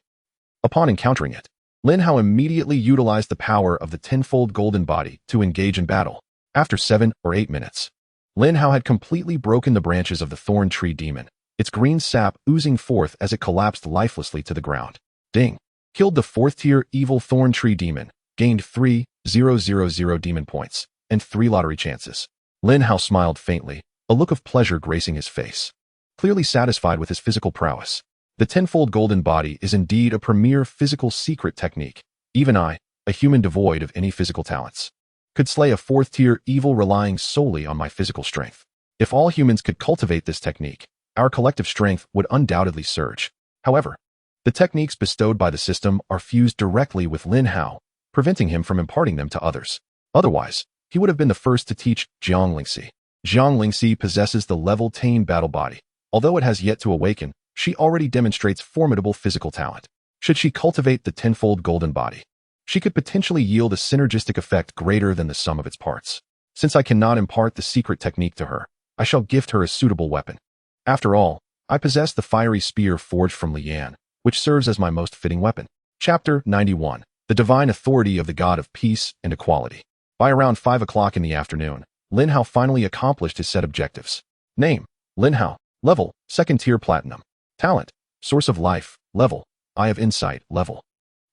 Upon encountering it, Lin Hao immediately utilized the power of the tenfold golden body to engage in battle. After 7 or 8 minutes, Lin Hao had completely broken the branches of the thorn tree demon, its green sap oozing forth as it collapsed lifelessly to the ground. Ding! Killed the 4th-tier evil thorn tree demon, gained 3,000 demon points, and 3 lottery chances. Lin Hao smiled faintly, a look of pleasure gracing his face. Clearly satisfied with his physical prowess, the tenfold golden body is indeed a premier physical secret technique. Even I, a human devoid of any physical talents, could slay a 4th-tier evil relying solely on my physical strength. If all humans could cultivate this technique, our collective strength would undoubtedly surge. However, the techniques bestowed by the system are fused directly with Lin Hao, preventing him from imparting them to others. Otherwise, he would have been the first to teach Xuanming. Xuanming possesses the level 10 battle body. Although it has yet to awaken, she already demonstrates formidable physical talent. Should she cultivate the tenfold golden body, she could potentially yield a synergistic effect greater than the sum of its parts. Since I cannot impart the secret technique to her, I shall gift her a suitable weapon. After all, I possess the fiery spear forged from Lian, which serves as my most fitting weapon. Chapter 91. The Divine Authority of the God of Peace and Equality. By around 5 o'clock in the afternoon, Lin Hao finally accomplished his set objectives. Name: Lin Hao. Level: 2nd tier Platinum. Talent: Source of Life. Level: Eye of Insight. Level: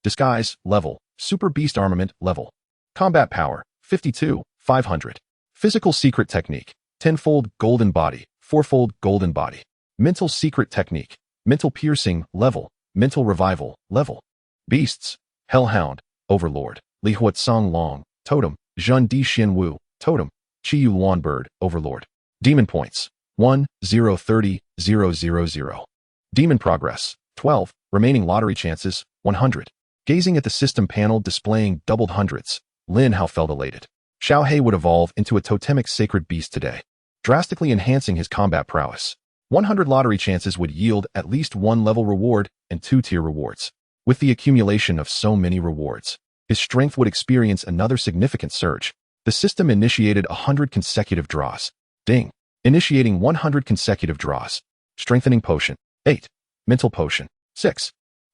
Disguise. Level: Super Beast Armament. Level: Combat Power: 52, 500. Physical Secret Technique: Tenfold Golden Body, Fourfold Golden Body. Mental Secret Technique: Mental Piercing. Level: Mental Revival. Level: Beasts: Hellhound, Overlord, Li Huatsong Long, Totem, Zhun Di Xuanwu, Totem, Qiyu Luan Bird, Overlord. Demon Points: 1, 0, 30, 0, 0, 0. Demon Progress: 12. Remaining Lottery Chances: 100. Gazing at the system panel displaying doubled hundreds, Lin Hao felt elated. Xiao He would evolve into a totemic sacred beast today, drastically enhancing his combat prowess. 100 lottery chances would yield at least 1 level reward and 2 tier rewards. With the accumulation of so many rewards, his strength would experience another significant surge. The system initiated 100 consecutive draws. Ding. Initiating 100 consecutive draws. Strengthening Potion: 8. Mental Potion: 6.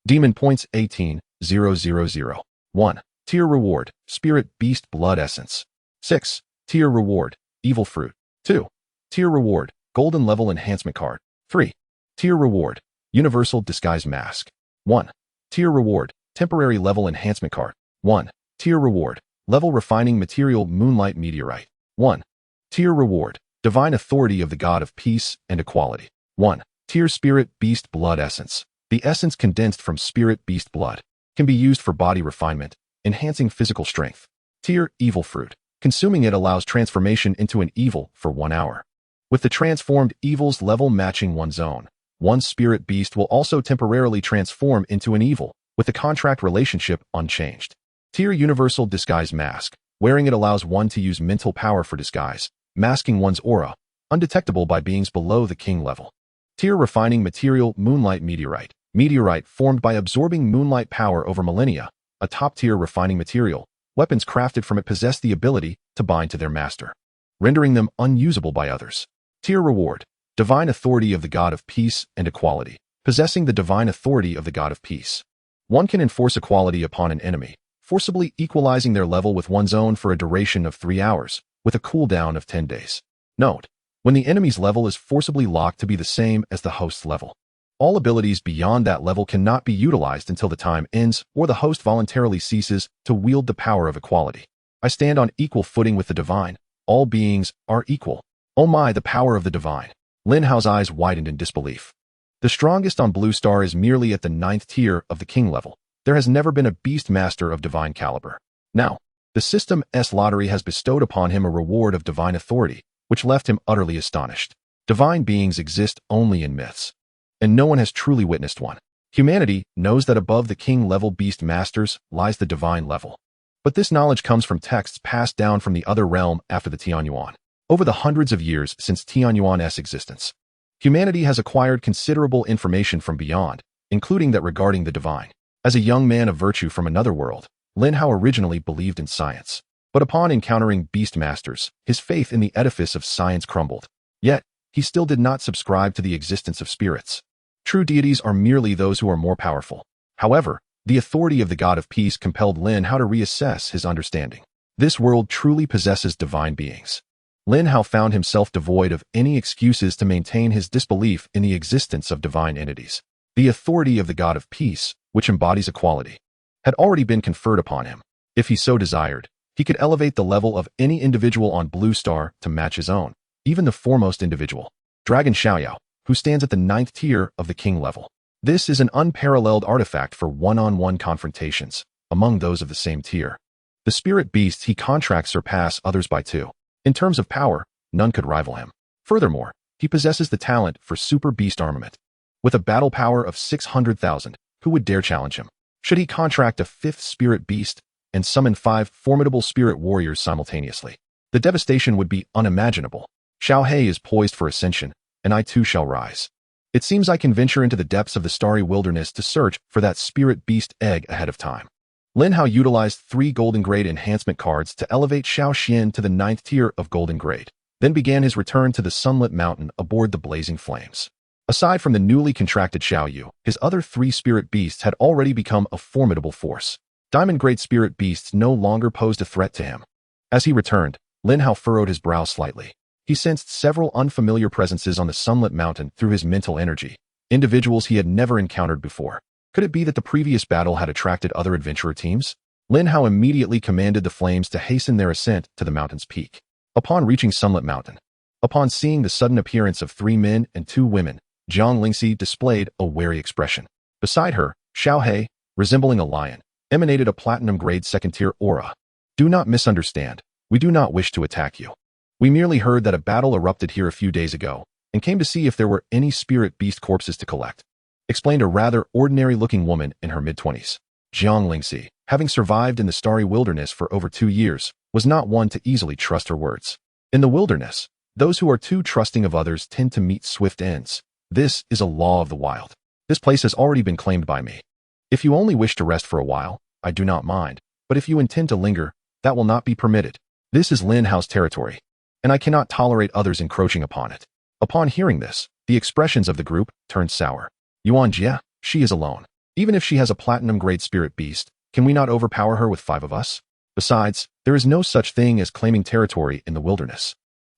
Demon Points: 18, 0, 0, 0. 1. Tier Reward: Spirit Beast Blood Essence. 6. Tier Reward: Evil Fruit. 2. Tier Reward: Golden Level Enhancement Card. 3. Tier Reward: Universal Disguise Mask. 1. Tier Reward: Temporary Level Enhancement Card. 1. Tier Reward: Level Refining Material Moonlight Meteorite. 1. Tier Reward: Divine Authority of the God of Peace and Equality. 1. Tier Spirit Beast Blood Essence. The essence condensed from Spirit Beast Blood can be used for body refinement, enhancing physical strength. Tier Evil Fruit. Consuming it allows transformation into an evil for 1 hour. With the transformed evil's level matching one's own, one spirit beast will also temporarily transform into an evil, with the contract relationship unchanged. Tier Universal Disguise Mask. Wearing it allows one to use mental power for disguise, masking one's aura, undetectable by beings below the king level. Tier Refining Material Moonlight Meteorite. Meteorite formed by absorbing moonlight power over millennia, a top-tier refining material. Weapons crafted from it possess the ability to bind to their master, rendering them unusable by others. Tier Reward: Divine Authority of the God of Peace and Equality. Possessing the Divine Authority of the God of Peace, one can enforce equality upon an enemy, forcibly equalizing their level with one's own for a duration of 3 hours, with a cooldown of 10 days. Note: when the enemy's level is forcibly locked to be the same as the host's level, all abilities beyond that level cannot be utilized until the time ends or the host voluntarily ceases to wield the power of equality. I stand on equal footing with the divine. All beings are equal. Oh my, the power of the divine. Lin Hao's eyes widened in disbelief. The strongest on Blue Star is merely at the 9th tier of the king level. There has never been a Beastmaster of divine caliber. Now, the system's lottery has bestowed upon him a reward of divine authority, which left him utterly astonished. Divine beings exist only in myths, and no one has truly witnessed one. Humanity knows that above the king-level Beastmasters lies the divine level. But this knowledge comes from texts passed down from the other realm after the Tianyuan. Over the hundreds of years since Tianyuan's existence, humanity has acquired considerable information from beyond, including that regarding the divine. As a young man of virtue from another world, Lin Hao originally believed in science. But upon encountering Beastmasters, his faith in the edifice of science crumbled. Yet, he still did not subscribe to the existence of spirits. True deities are merely those who are more powerful. However, the authority of the God of Peace compelled Lin Hao to reassess his understanding. This world truly possesses divine beings. Lin Hao found himself devoid of any excuses to maintain his disbelief in the existence of divine entities. The authority of the God of Peace, which embodies equality, had already been conferred upon him. If he so desired, he could elevate the level of any individual on Blue Star to match his own, even the foremost individual, Dragon Xiaoyao, who stands at the 9th tier of the king level. This is an unparalleled artifact for one-on-one confrontations among those of the same tier. The spirit beasts he contracts surpass others by 2. In terms of power, none could rival him. Furthermore, he possesses the talent for super beast armament. With a battle power of 600,000, who would dare challenge him? Should he contract a 5th spirit beast and summon 5 formidable spirit warriors simultaneously, the devastation would be unimaginable. Xiao He is poised for ascension, and I too shall rise. It seems I can venture into the depths of the starry wilderness to search for that spirit beast egg ahead of time. Lin Hao utilized 3 Golden Grade enhancement cards to elevate Xiao Xian to the 9th tier of Golden Grade, then began his return to the sunlit mountain aboard the blazing flames. Aside from the newly contracted Xuanwu, his other 3 spirit beasts had already become a formidable force. Diamond Great Spirit beasts no longer posed a threat to him. As he returned, Lin Hao furrowed his brow slightly. He sensed several unfamiliar presences on the sunlit mountain through his mental energy, individuals he had never encountered before. Could it be that the previous battle had attracted other adventurer teams? Lin Hao immediately commanded the flames to hasten their ascent to the mountain's peak. Upon reaching Sunlit Mountain, upon seeing the sudden appearance of 3 men and 2 women, Zhang Lingxi displayed a wary expression. Beside her, Xiaohe, resembling a lion, emanated a platinum-grade second-tier aura. Do not misunderstand. We do not wish to attack you. We merely heard that a battle erupted here a few days ago, and came to see if there were any spirit beast corpses to collect, explained a rather ordinary-looking woman in her mid-20s. Zhang Lingxi, having survived in the starry wilderness for over 2 years, was not one to easily trust her words. In the wilderness, those who are too trusting of others tend to meet swift ends. This is a law of the wild. This place has already been claimed by me. If you only wish to rest for a while, I do not mind, but if you intend to linger, that will not be permitted. This is Lin Hao's territory, and I cannot tolerate others encroaching upon it. Upon hearing this, the expressions of the group turned sour. Yuan Jie, she is alone. Even if she has a platinum-grade spirit beast, can we not overpower her with 5 of us? Besides, there is no such thing as claiming territory in the wilderness.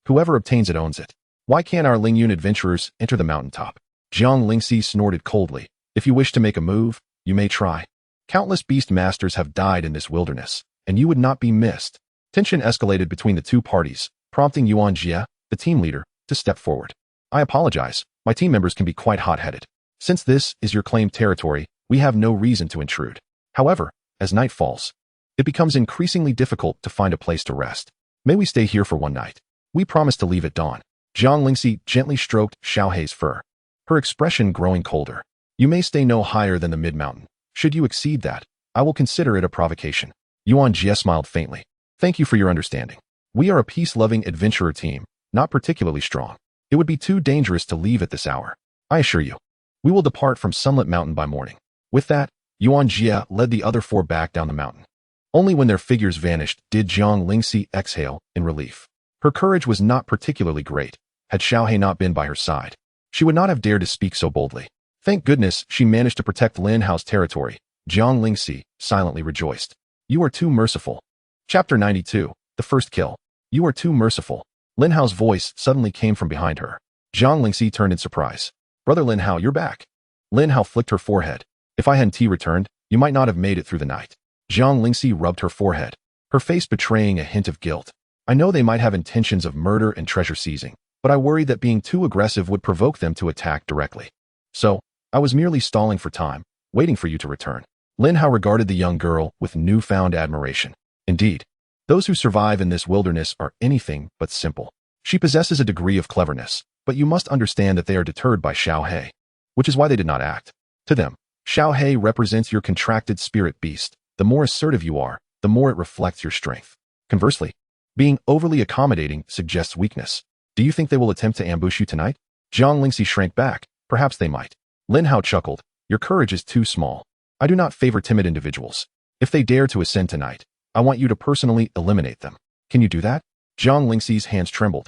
Whoever obtains it owns it. Why can't our Lingyun adventurers enter the mountaintop? Zhang Lingxi snorted coldly. If you wish to make a move, you may try. Countless beastmasters have died in this wilderness, and you would not be missed. Tension escalated between the 2 parties, prompting Yuan Jie, the team leader, to step forward. I apologize, my team members can be quite hot-headed. Since this is your claimed territory, we have no reason to intrude. However, as night falls, it becomes increasingly difficult to find a place to rest. May we stay here for one night? We promise to leave at dawn. Zhang Lingxi gently stroked Xiaohe's fur, her expression growing colder. You may stay no higher than the mid-mountain. Should you exceed that, I will consider it a provocation. Yuan Jie smiled faintly. Thank you for your understanding. We are a peace-loving adventurer team, not particularly strong. It would be too dangerous to leave at this hour. I assure you. We will depart from Sunlit Mountain by morning. With that, Yuan Jie led the other 4 back down the mountain. Only when their figures vanished did Zhang Lingxi exhale in relief. Her courage was not particularly great. Had Xiaohe not been by her side, she would not have dared to speak so boldly. Thank goodness she managed to protect Lin Hao's territory. Zhang Lingxi silently rejoiced. You are too merciful. Chapter 92, The First Kill. You are too merciful. Lin Hao's voice suddenly came from behind her. Zhang Lingxi turned in surprise. Brother Lin Hao, you're back. Lin Hao flicked her forehead. If I hadn't returned, you might not have made it through the night. Zhang Lingxi rubbed her forehead, her face betraying a hint of guilt. I know they might have intentions of murder and treasure seizing, but I worried that being too aggressive would provoke them to attack directly. So, I was merely stalling for time, waiting for you to return. Lin Hao regarded the young girl with newfound admiration. Indeed, those who survive in this wilderness are anything but simple. She possesses a degree of cleverness, but you must understand that they are deterred by Xiaohe, which is why they did not act. To them, Xiaohe represents your contracted spirit beast. The more assertive you are, the more it reflects your strength. Conversely, being overly accommodating suggests weakness. Do you think they will attempt to ambush you tonight? Zhang Lingxi shrank back. Perhaps they might. Lin Hao chuckled. Your courage is too small. I do not favor timid individuals. If they dare to ascend tonight, I want you to personally eliminate them. Can you do that? Zhang Lingxi's hands trembled,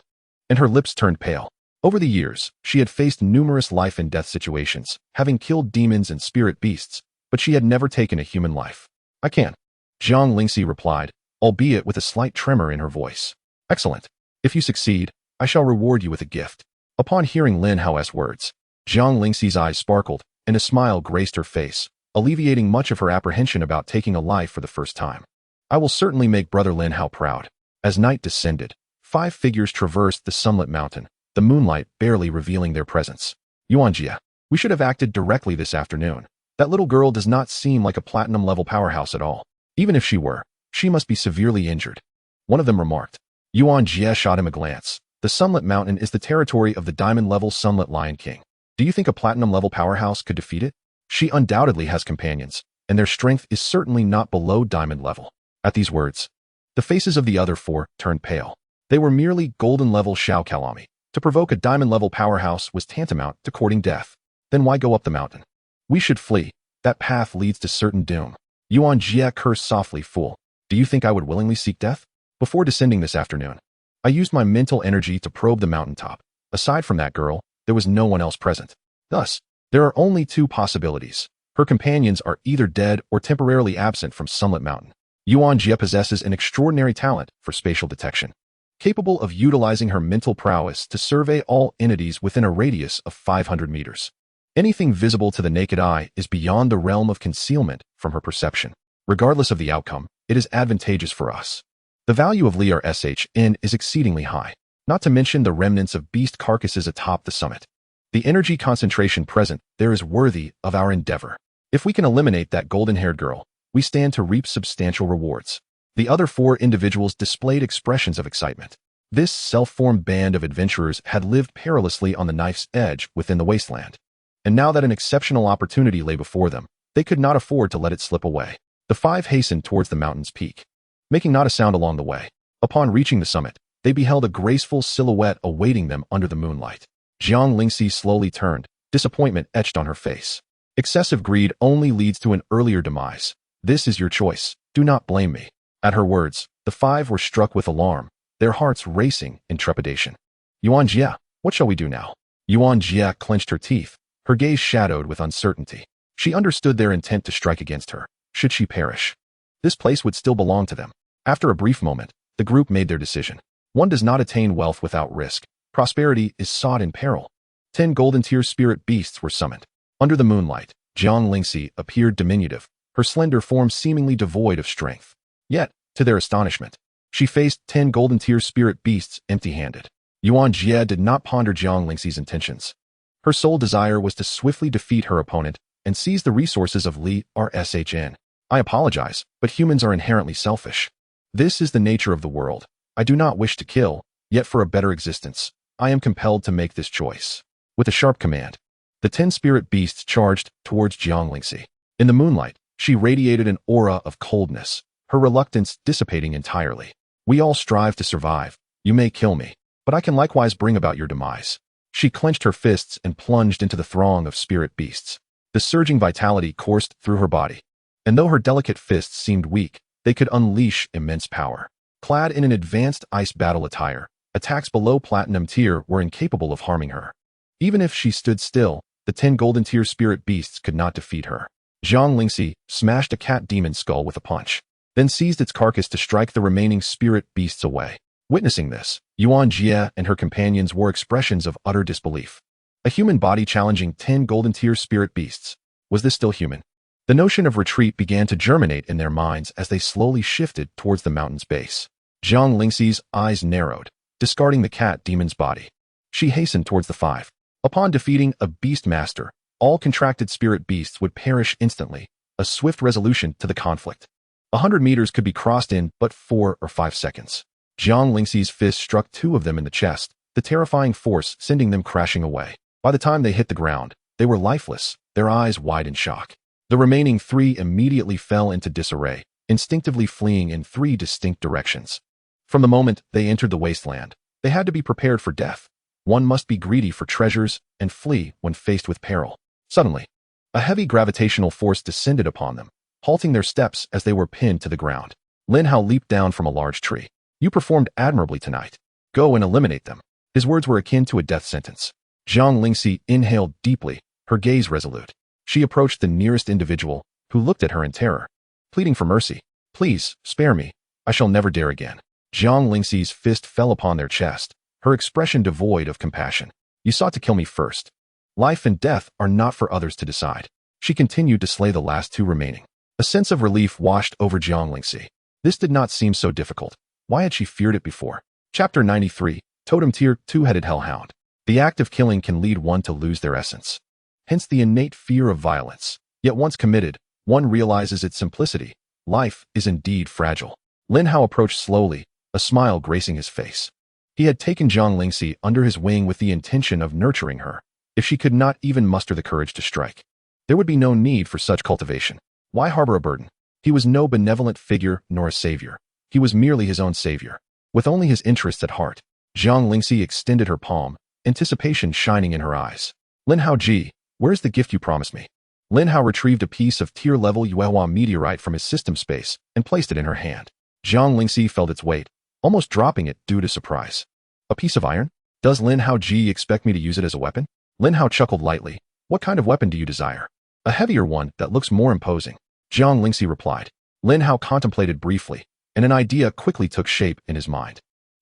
and her lips turned pale. Over the years, she had faced numerous life and death situations, having killed demons and spirit beasts, but she had never taken a human life. I can. Zhang Lingxi replied, albeit with a slight tremor in her voice. Excellent. If you succeed, I shall reward you with a gift. Upon hearing Lin Hao's words, Zhang Lingxi's eyes sparkled, and a smile graced her face, alleviating much of her apprehension about taking a life for the first time. I will certainly make Brother Lin Hao proud. As night descended, 5 figures traversed the sunlit mountain, the moonlight barely revealing their presence. Yuan Jie, we should have acted directly this afternoon. That little girl does not seem like a platinum-level powerhouse at all. Even if she were, she must be severely injured. One of them remarked. Yuan Jie shot him a glance. The Sunlit Mountain is the territory of the diamond-level Sunlit Lion King. Do you think a platinum-level powerhouse could defeat it? She undoubtedly has companions, and their strength is certainly not below diamond level. At these words, the faces of the other 4 turned pale. They were merely golden-level Xiao Kalami. To provoke a diamond-level powerhouse was tantamount to courting death. Then why go up the mountain? We should flee. That path leads to certain doom. Yuan Jie cursed softly. Fool. Do you think I would willingly seek death? Before descending this afternoon, I used my mental energy to probe the mountaintop. Aside from that girl, there was no one else present. Thus, there are only two possibilities. Her companions are either dead or temporarily absent from Sunlit Mountain. Xuanjie possesses an extraordinary talent for spatial detection, capable of utilizing her mental prowess to survey all entities within a radius of 500 meters. Anything visible to the naked eye is beyond the realm of concealment from her perception. Regardless of the outcome, it is advantageous for us. The value of Li or SHN is exceedingly high, not to mention the remnants of beast carcasses atop the summit. The energy concentration present there is worthy of our endeavor. If we can eliminate that golden-haired girl, we stand to reap substantial rewards. The other four individuals displayed expressions of excitement. This self-formed band of adventurers had lived perilously on the knife's edge within the wasteland. And now that an exceptional opportunity lay before them, they could not afford to let it slip away. The five hastened towards the mountain's peak, making not a sound along the way. Upon reaching the summit, they beheld a graceful silhouette awaiting them under the moonlight. Jiang Lingxi slowly turned, disappointment etched on her face. Excessive greed only leads to an earlier demise. This is your choice. Do not blame me. At her words, the five were struck with alarm, their hearts racing in trepidation. Xuanjie, what shall we do now? Xuanjie clenched her teeth, her gaze shadowed with uncertainty. She understood their intent to strike against her. Should she perish, this place would still belong to them. After a brief moment, the group made their decision. One does not attain wealth without risk. Prosperity is sought in peril. 10 golden-tier spirit beasts were summoned. Under the moonlight, Jiang Lingxi appeared diminutive, her slender form seemingly devoid of strength. Yet, to their astonishment, she faced 10 golden-tier spirit beasts empty-handed. Xuanjie did not ponder Jiang Lingxi's intentions. Her sole desire was to swiftly defeat her opponent and seize the resources of Li or SHN. I apologize, but humans are inherently selfish. This is the nature of the world. I do not wish to kill, yet for a better existence, I am compelled to make this choice. With a sharp command, the 10 spirit beasts charged towards Jiang Lingxi. In the moonlight, she radiated an aura of coldness, her reluctance dissipating entirely. We all strive to survive. You may kill me, but I can likewise bring about your demise. She clenched her fists and plunged into the throng of spirit beasts. The surging vitality coursed through her body, and though her delicate fists seemed weak, they could unleash immense power. Clad in an advanced ice battle attire, attacks below platinum tier were incapable of harming her. Even if she stood still, the 10 golden tier spirit beasts could not defeat her. Jiang Lingxi smashed a cat demon skull with a punch, then seized its carcass to strike the remaining spirit beasts away. Witnessing this, Xuanjie and her companions wore expressions of utter disbelief. A human body challenging 10 golden tier spirit beasts. Was this still human? The notion of retreat began to germinate in their minds as they slowly shifted towards the mountain's base. Jiang Lingxi's eyes narrowed, discarding the cat demon's body. She hastened towards the five. Upon defeating a Beastmaster, all contracted spirit beasts would perish instantly, a swift resolution to the conflict. 100 meters could be crossed in but 4 or 5 seconds. Jiang Lingxi's fist struck 2 of them in the chest, the terrifying force sending them crashing away. By the time they hit the ground, they were lifeless, their eyes wide in shock. The remaining 3 immediately fell into disarray, instinctively fleeing in 3 distinct directions. From the moment they entered the wasteland, they had to be prepared for death. One must be greedy for treasures and flee when faced with peril. Suddenly, a heavy gravitational force descended upon them, halting their steps as they were pinned to the ground. Lin Hao leaped down from a large tree. You performed admirably tonight. Go and eliminate them. His words were akin to a death sentence. Jiang Lingxi inhaled deeply, her gaze resolute. She approached the nearest individual, who looked at her in terror, pleading for mercy. Please, spare me. I shall never dare again. Jiang Lingxi's fist fell upon their chest, her expression devoid of compassion. You sought to kill me first. Life and death are not for others to decide. She continued to slay the last 2 remaining. A sense of relief washed over Jiang Lingxi. This did not seem so difficult. Why had she feared it before? Chapter 93, Totem Tier 2-Headed Hellhound. The act of killing can lead one to lose their essence. Hence the innate fear of violence. Yet once committed, one realizes its simplicity. Life is indeed fragile. Lin Hao approached slowly, a smile gracing his face. He had taken Jiang Lingxi under his wing with the intention of nurturing her. If she could not even muster the courage to strike, there would be no need for such cultivation. Why harbor a burden? He was no benevolent figure nor a savior. He was merely his own savior, with only his interests at heart. Jiang Lingxi extended her palm, anticipation shining in her eyes. Lin Hao Ji, where's the gift you promised me? Lin Hao retrieved a piece of tier-level Yuehua meteorite from his system space and placed it in her hand. Jiang Lingxi felt its weight, almost dropping it due to surprise. A piece of iron? Does Lin Hao Ji expect me to use it as a weapon? Lin Hao chuckled lightly, What kind of weapon do you desire? A heavier one that looks more imposing. Lingxi replied. Lin Hao contemplated briefly, and an idea quickly took shape in his mind.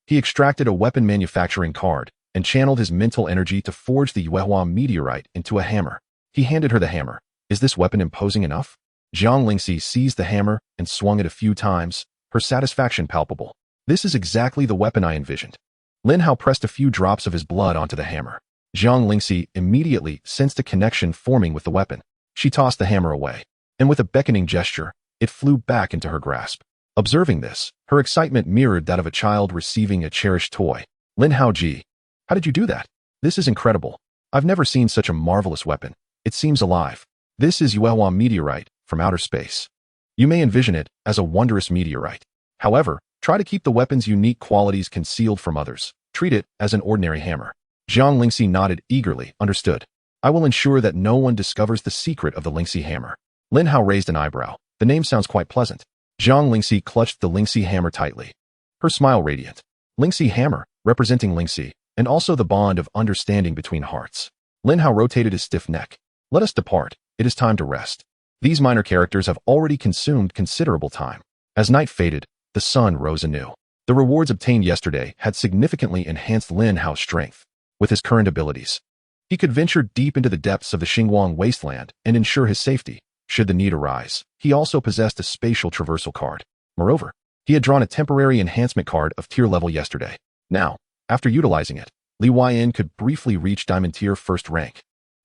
He extracted a weapon manufacturing card and channeled his mental energy to forge the Yuehua meteorite into a hammer. He handed her the hammer. Is this weapon imposing enough? Lingxi seized the hammer and swung it a few times, her satisfaction palpable. This is exactly the weapon I envisioned. Lin Hao pressed a few drops of his blood onto the hammer. Lingxi immediately sensed a connection forming with the weapon. She tossed the hammer away, and with a beckoning gesture, it flew back into her grasp. Observing this, her excitement mirrored that of a child receiving a cherished toy. Lin Hao Ji, how did you do that? This is incredible. I've never seen such a marvelous weapon. It seems alive. This is Yuehua meteorite from outer space. You may envision it as a wondrous meteorite. However, try to keep the weapon's unique qualities concealed from others. Treat it as an ordinary hammer. Lingxi nodded eagerly. Understood. I will ensure that no one discovers the secret of the Lingxi hammer. Lin Hao raised an eyebrow. The name sounds quite pleasant. Lingxi clutched the Lingxi hammer tightly. Her smile radiant. Lingxi hammer, representing Lingxi, and also the bond of understanding between hearts. Lin Hao rotated his stiff neck. Let us depart. It is time to rest. These minor characters have already consumed considerable time. As night faded, the sun rose anew. The rewards obtained yesterday had significantly enhanced Lin Hao's strength. With his current abilities, he could venture deep into the depths of the Xingguang wasteland and ensure his safety, should the need arise. He also possessed a spatial traversal card. Moreover, he had drawn a temporary enhancement card of tier level yesterday. Now, after utilizing it, Li Huayan could briefly reach Diamond Tier 1st rank,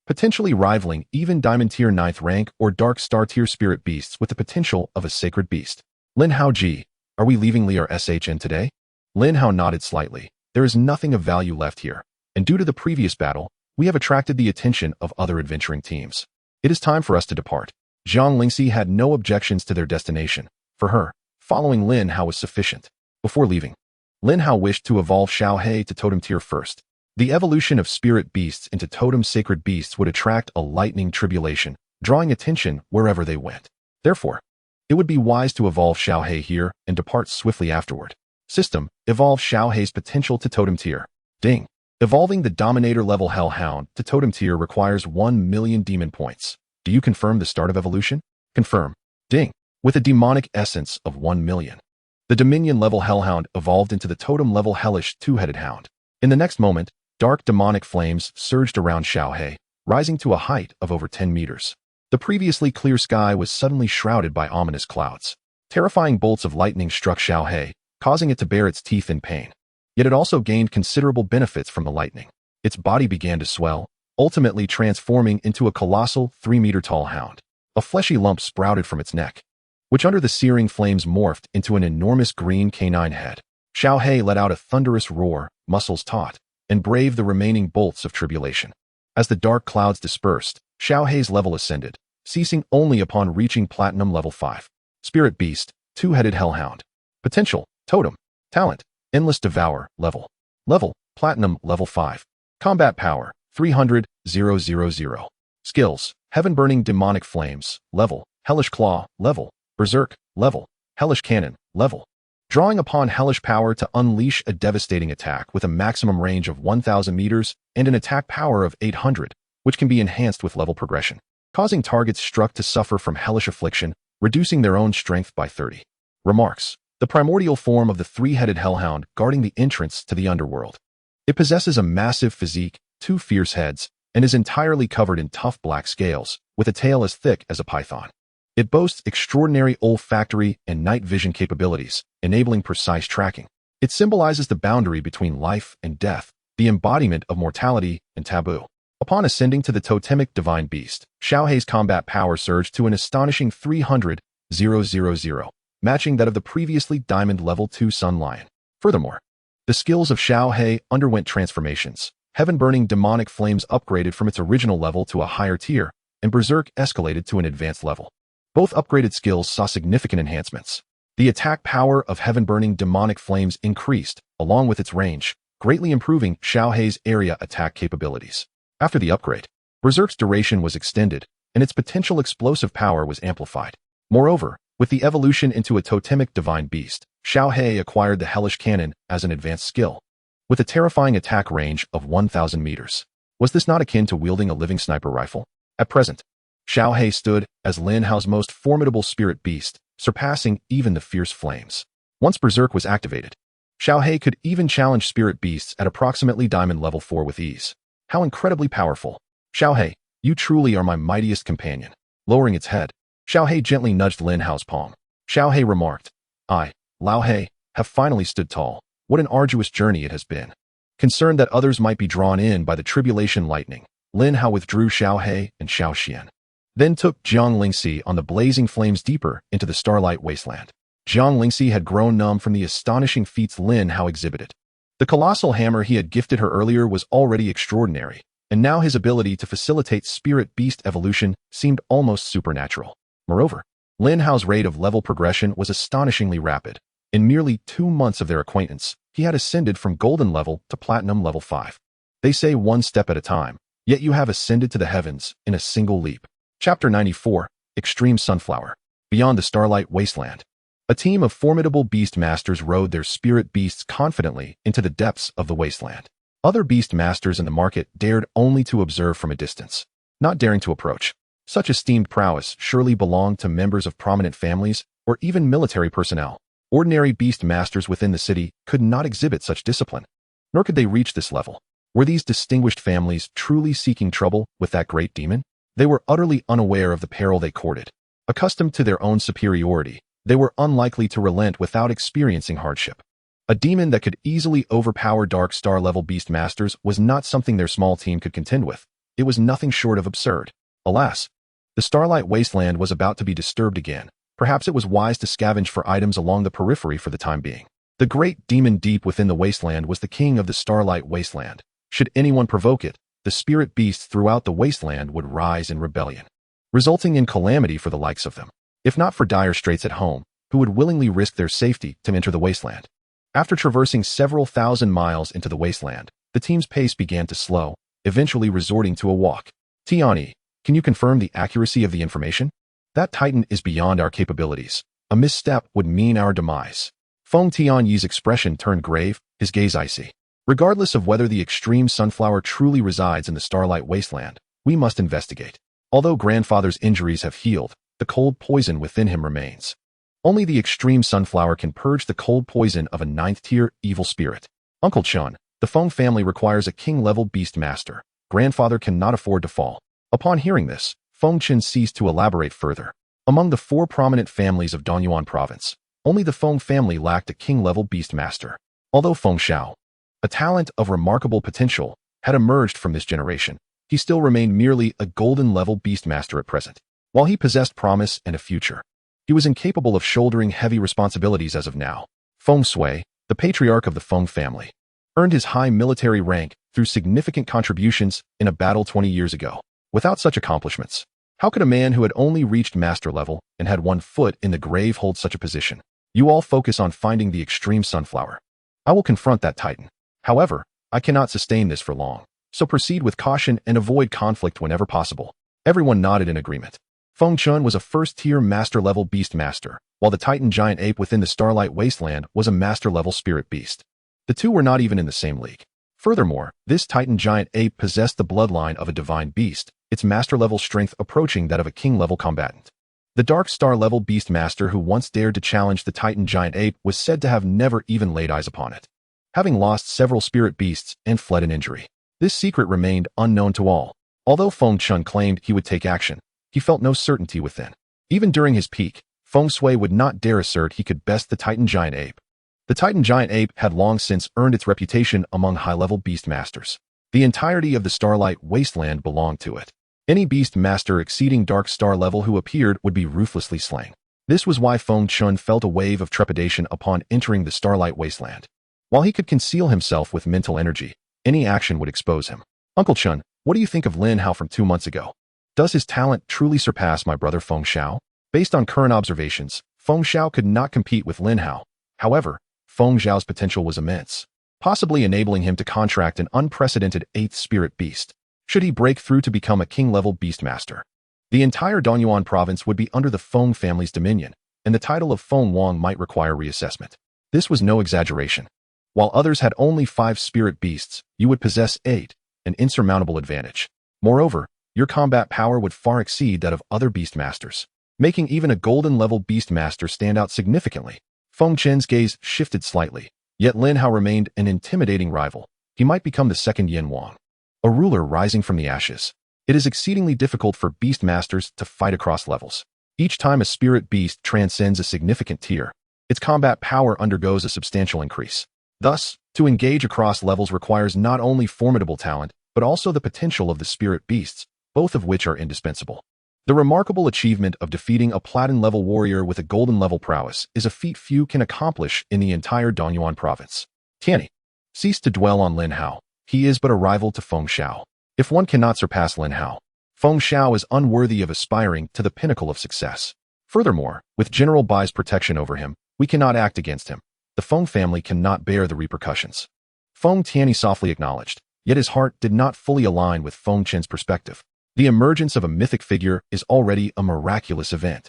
potentially rivaling even Diamond Tier 9th rank or Dark Star Tier Spirit Beasts with the potential of a Sacred Beast. Lin Hao Ji, are we leaving Liar Shn today? Lin Hao nodded slightly. There is nothing of value left here, and due to the previous battle, we have attracted the attention of other adventuring teams. It is time for us to depart. Lingxi had no objections to their destination. For her, following Lin Hao was sufficient. Before leaving, Lin Hao wished to evolve Xiaohe to Totem Tier 1st. The evolution of Spirit Beasts into Totem Sacred Beasts would attract a lightning tribulation, drawing attention wherever they went. Therefore, it would be wise to evolve Xiaohe here and depart swiftly afterward. System, evolve Xiaohe's potential to Totem Tier. Ding. Evolving the Dominator-level Hellhound to Totem Tier requires 1 million demon points. Do you confirm the start of evolution? Confirm. Ding. With a demonic essence of 1 million. The Dominion-level Hellhound evolved into the Totem-level Hellish Two-Headed Hound. In the next moment, dark demonic flames surged around Xiaohe, rising to a height of over 10 meters. The previously clear sky was suddenly shrouded by ominous clouds. Terrifying bolts of lightning struck Xiaohe, causing it to bare its teeth in pain. Yet it also gained considerable benefits from the lightning. Its body began to swell, ultimately transforming into a colossal 3-meter-tall hound. A fleshy lump sprouted from its neck, which under the searing flames morphed into an enormous green canine head. Xiaohe let out a thunderous roar, muscles taut, and braved the remaining bolts of tribulation. As the dark clouds dispersed, Xiaohe's level ascended, ceasing only upon reaching Platinum Level 5. Spirit Beast, Two-Headed Hellhound. Potential, Totem. Talent, Endless Devour, Level. Level, Platinum Level 5. Combat Power, 300,000. Skills, Heaven-Burning Demonic Flames, Level. Hellish Claw, Level. Berserk, Level. Hellish Cannon, Level. Drawing upon hellish power to unleash a devastating attack with a maximum range of 1,000 meters and an attack power of 800, which can be enhanced with level progression, causing targets struck to suffer from hellish affliction, reducing their own strength by 30. Remarks. The primordial form of the three-headed hellhound guarding the entrance to the underworld. It possesses a massive physique, 2 fierce heads, and is entirely covered in tough black scales, with a tail as thick as a python. It boasts extraordinary olfactory and night vision capabilities, enabling precise tracking. It symbolizes the boundary between life and death, the embodiment of mortality and taboo. Upon ascending to the totemic divine beast, Xiaohe's combat power surged to an astonishing 300,000, matching that of the previously Diamond Level 2 Sun Lion. Furthermore, the skills of Xiaohe underwent transformations. Heaven-Burning Demonic Flames upgraded from its original level to a higher tier, and Berserk escalated to an advanced level. Both upgraded skills saw significant enhancements. The attack power of Heaven-Burning Demonic Flames increased, along with its range, greatly improving Xiaohe's area attack capabilities. After the upgrade, Berserk's duration was extended, and its potential explosive power was amplified. Moreover, with the evolution into a totemic divine beast, Xiaohe acquired the Hellish Cannon as an advanced skill, with a terrifying attack range of 1,000 meters. Was this not akin to wielding a living sniper rifle? At present, Xiaohe stood as Lin Hao's most formidable spirit beast, surpassing even the fierce flames. Once Berserk was activated, Xiaohe could even challenge spirit beasts at approximately Diamond level 4 with ease. How incredibly powerful. Xiaohe, you truly are my mightiest companion. Lowering its head, Xiaohe gently nudged Lin Hao's palm. Xiaohe remarked, I, Lao He, have finally stood tall. What an arduous journey it has been. Concerned that others might be drawn in by the tribulation lightning, Lin Hao withdrew Xiaohe and Xiao Xian, then took Jiang Lingxi on the blazing flames deeper into the starlight wasteland. Jiang Lingxi had grown numb from the astonishing feats Lin Hao exhibited. The colossal hammer he had gifted her earlier was already extraordinary, and now his ability to facilitate spirit beast evolution seemed almost supernatural. Moreover, Lin Hao's rate of level progression was astonishingly rapid. In merely 2 months of their acquaintance, he had ascended from golden level to platinum level 5. They say one step at a time, yet you have ascended to the heavens in a single leap. Chapter 94, Extreme Sunflower. Beyond the starlight wasteland, a team of formidable beast masters rode their spirit beasts confidently into the depths of the wasteland. Other beast masters in the market dared only to observe from a distance, not daring to approach. Such esteemed prowess surely belonged to members of prominent families or even military personnel. Ordinary beast masters within the city could not exhibit such discipline, nor could they reach this level. Were these distinguished families truly seeking trouble with that great demon? They were utterly unaware of the peril they courted. Accustomed to their own superiority, they were unlikely to relent without experiencing hardship. A demon that could easily overpower Dark Star-level beast masters was not something their small team could contend with. It was nothing short of absurd. Alas, the starlight wasteland was about to be disturbed again. Perhaps it was wise to scavenge for items along the periphery for the time being. The great demon deep within the wasteland was the king of the starlight wasteland. Should anyone provoke it, the spirit beasts throughout the wasteland would rise in rebellion, resulting in calamity for the likes of them. If not for dire straits at home, who would willingly risk their safety to enter the wasteland? After traversing several thousand miles into the wasteland, the team's pace began to slow, eventually resorting to a walk. Tianyi, can you confirm the accuracy of the information? That titan is beyond our capabilities. A misstep would mean our demise. Feng Tianyi's expression turned grave, his gaze icy. Regardless of whether the extreme sunflower truly resides in the starlight wasteland, we must investigate. Although grandfather's injuries have healed, the cold poison within him remains. Only the extreme sunflower can purge the cold poison of a 9th-tier evil spirit. Uncle Chun, the Feng family requires a king-level beast master. Grandfather cannot afford to fall. Upon hearing this, Feng Chen ceased to elaborate further. Among the 4 prominent families of Donyuan province, only the Feng family lacked a king-level beast master. Although Feng Xiao, a talent of remarkable potential, had emerged from this generation, he still remained merely a golden-level beast master at present. While he possessed promise and a future, he was incapable of shouldering heavy responsibilities as of now. Feng Sui, the patriarch of the Feng family, earned his high military rank through significant contributions in a battle 20 years ago. Without such accomplishments, how could a man who had only reached master level and had 1 foot in the grave hold such a position? You all focus on finding the extreme sunflower. I will confront that titan. However, I cannot sustain this for long, so proceed with caution and avoid conflict whenever possible. Everyone nodded in agreement. Feng Chun was a first-tier master-level beast master, while the titan giant ape within the starlight wasteland was a master-level spirit beast. The two were not even in the same league. Furthermore, this titan giant ape possessed the bloodline of a divine beast, its master-level strength approaching that of a king-level combatant. The Dark Star-level beast master who once dared to challenge the titan giant ape was said to have never even laid eyes upon it, having lost several spirit beasts and fled in injury. This secret remained unknown to all. Although Feng Chun claimed he would take action, he felt no certainty within. Even during his peak, Feng Sui would not dare assert he could best the titan giant ape. The titan giant ape had long since earned its reputation among high-level beast masters. The entirety of the starlight wasteland belonged to it. Any beast master exceeding Dark Star level who appeared would be ruthlessly slain. This was why Feng Chun felt a wave of trepidation upon entering the starlight wasteland. While he could conceal himself with mental energy, any action would expose him. Uncle Chun, what do you think of Lin Hao from 2 months ago? Does his talent truly surpass my brother Feng Xiao? Based on current observations, Feng Xiao could not compete with Lin Hao. However, Feng Xiao's potential was immense, possibly enabling him to contract an unprecedented 8th spirit beast. Should he break through to become a king-level beastmaster, the entire Donyuan province would be under the Feng family's dominion, and the title of Feng Wang might require reassessment. This was no exaggeration. While others had only 5 spirit beasts, you would possess 8, an insurmountable advantage. Moreover, your combat power would far exceed that of other Beastmasters, making even a golden-level Beastmaster stand out significantly. Feng Chen's gaze shifted slightly, yet Lin Hao remained an intimidating rival. He might become the second Yin Wang, a ruler rising from the ashes. It is exceedingly difficult for Beastmasters to fight across levels. Each time a spirit beast transcends a significant tier, its combat power undergoes a substantial increase. Thus, to engage across levels requires not only formidable talent, but also the potential of the spirit beasts, both of which are indispensable. The remarkable achievement of defeating a platinum-level warrior with a golden-level prowess is a feat few can accomplish in the entire Donyuan province. Tianyi, cease to dwell on Lin Hao. He is but a rival to Feng Xiao. If one cannot surpass Lin Hao, Feng Xiao is unworthy of aspiring to the pinnacle of success. Furthermore, with General Bai's protection over him, we cannot act against him. The Feng family cannot bear the repercussions. Feng Tianyi softly acknowledged, yet his heart did not fully align with Feng Chen's perspective. The emergence of a mythic figure is already a miraculous event.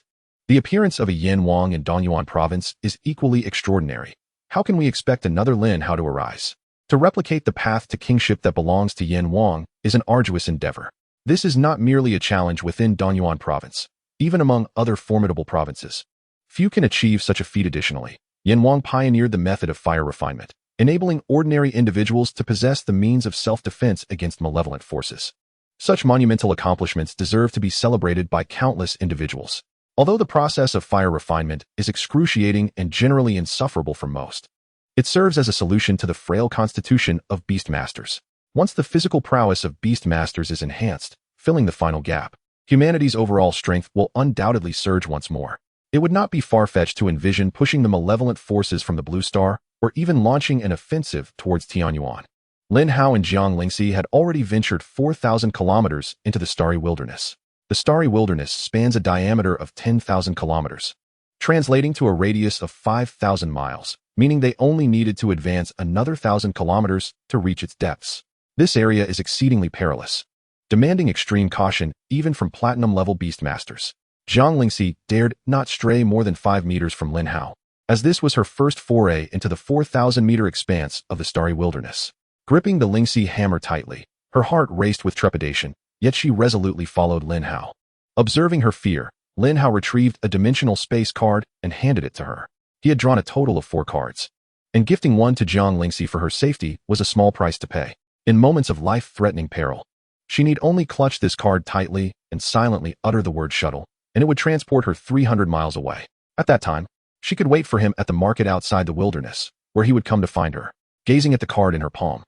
The appearance of a Yin Wang in Donyuan province is equally extraordinary. How can we expect another Lin Hao to arise? To replicate the path to kingship that belongs to Yin Wang is an arduous endeavor. This is not merely a challenge within Donyuan province. Even among other formidable provinces, few can achieve such a feat. Additionally, Yin Wang pioneered the method of fire refinement, enabling ordinary individuals to possess the means of self-defense against malevolent forces. Such monumental accomplishments deserve to be celebrated by countless individuals. Although the process of fire refinement is excruciating and generally insufferable for most, it serves as a solution to the frail constitution of Beastmasters. Once the physical prowess of Beastmasters is enhanced, filling the final gap, humanity's overall strength will undoubtedly surge once more. It would not be far-fetched to envision pushing the malevolent forces from the Blue Star, or even launching an offensive towards Tianyuan. Lin Hao and Jiang Lingxi had already ventured 4,000 kilometers into the Starry Wilderness. The Starry Wilderness spans a diameter of 10,000 kilometers, translating to a radius of 5,000 miles, meaning they only needed to advance another 1,000 kilometers to reach its depths. This area is exceedingly perilous, demanding extreme caution even from platinum-level Beastmasters. Jiang Lingxi dared not stray more than 5 meters from Lin Hao, as this was her first foray into the 4,000-meter expanse of the Starry Wilderness. Gripping the Lingxi hammer tightly, her heart raced with trepidation, yet she resolutely followed Lin Hao. Observing her fear, Lin Hao retrieved a dimensional space card and handed it to her. He had drawn a total of 4 cards, and gifting one to Jiang Lingxi for her safety was a small price to pay. In moments of life-threatening peril, she need only clutch this card tightly and silently utter the word shuttle, and it would transport her 300 miles away. At that time, she could wait for him at the market outside the wilderness, where he would come to find her. Gazing at the card in her palm,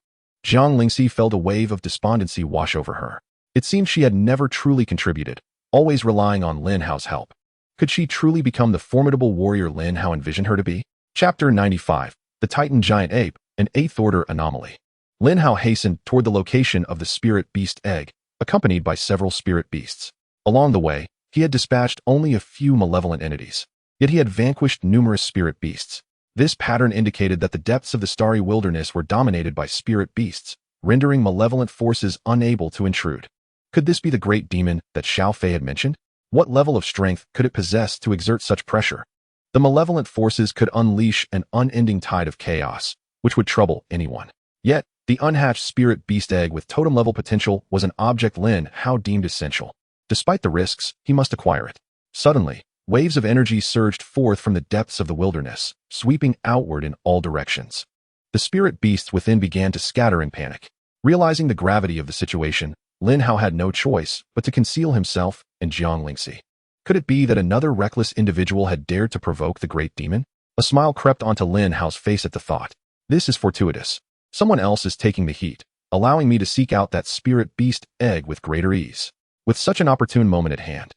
Jiang Lingxi felt a wave of despondency wash over her. It seemed she had never truly contributed, always relying on Lin Hao's help. Could she truly become the formidable warrior Lin Hao envisioned her to be? Chapter 95. The Titan Giant Ape, an 8th-order anomaly. Lin Hao hastened toward the location of the spirit beast egg, accompanied by several spirit beasts. Along the way, he had dispatched only a few malevolent entities, yet he had vanquished numerous spirit beasts. This pattern indicated that the depths of the Starry Wilderness were dominated by spirit beasts, rendering malevolent forces unable to intrude. Could this be the great demon that Xiao Fei had mentioned? What level of strength could it possess to exert such pressure? The malevolent forces could unleash an unending tide of chaos, which would trouble anyone. Yet, the unhatched spirit beast egg with totem-level potential was an object Lin Hao deemed essential. Despite the risks, he must acquire it. Suddenly, waves of energy surged forth from the depths of the wilderness, sweeping outward in all directions. The spirit beasts within began to scatter in panic. Realizing the gravity of the situation, Lin Hao had no choice but to conceal himself and Jiang Lingxi. Could it be that another reckless individual had dared to provoke the great demon? A smile crept onto Lin Hao's face at the thought. This is fortuitous. Someone else is taking the heat, allowing me to seek out that spirit beast egg with greater ease. With such an opportune moment at hand,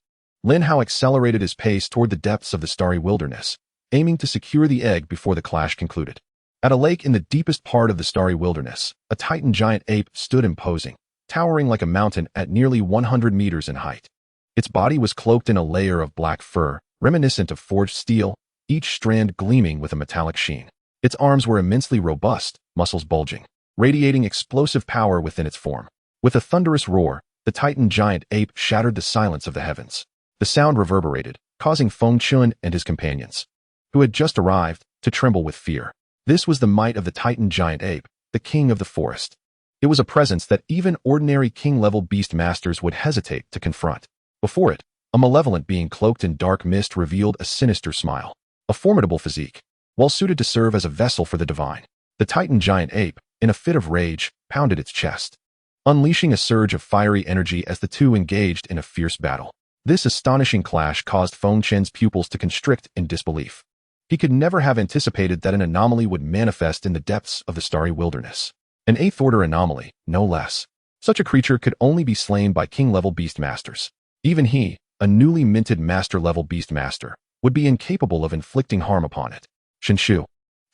Lin Hao accelerated his pace toward the depths of the Starry Wilderness, aiming to secure the egg before the clash concluded. At a lake in the deepest part of the Starry Wilderness, a Titan giant ape stood imposing, towering like a mountain at nearly 100 meters in height. Its body was cloaked in a layer of black fur, reminiscent of forged steel, each strand gleaming with a metallic sheen. Its arms were immensely robust, muscles bulging, radiating explosive power within its form. With a thunderous roar, the Titan giant ape shattered the silence of the heavens. The sound reverberated, causing Feng Chun and his companions, who had just arrived, to tremble with fear. This was the might of the Titan giant ape, the king of the forest. It was a presence that even ordinary king-level beastmasters would hesitate to confront. Before it, a malevolent being cloaked in dark mist revealed a sinister smile. A formidable physique, well suited to serve as a vessel for the divine. The Titan giant ape, in a fit of rage, pounded its chest, unleashing a surge of fiery energy as the two engaged in a fierce battle. This astonishing clash caused Feng Chen's pupils to constrict in disbelief. He could never have anticipated that an anomaly would manifest in the depths of the starry wilderness. An eighth-order anomaly, no less. Such a creature could only be slain by king-level beastmasters. Even he, a newly minted master-level beastmaster, would be incapable of inflicting harm upon it. Xinshu,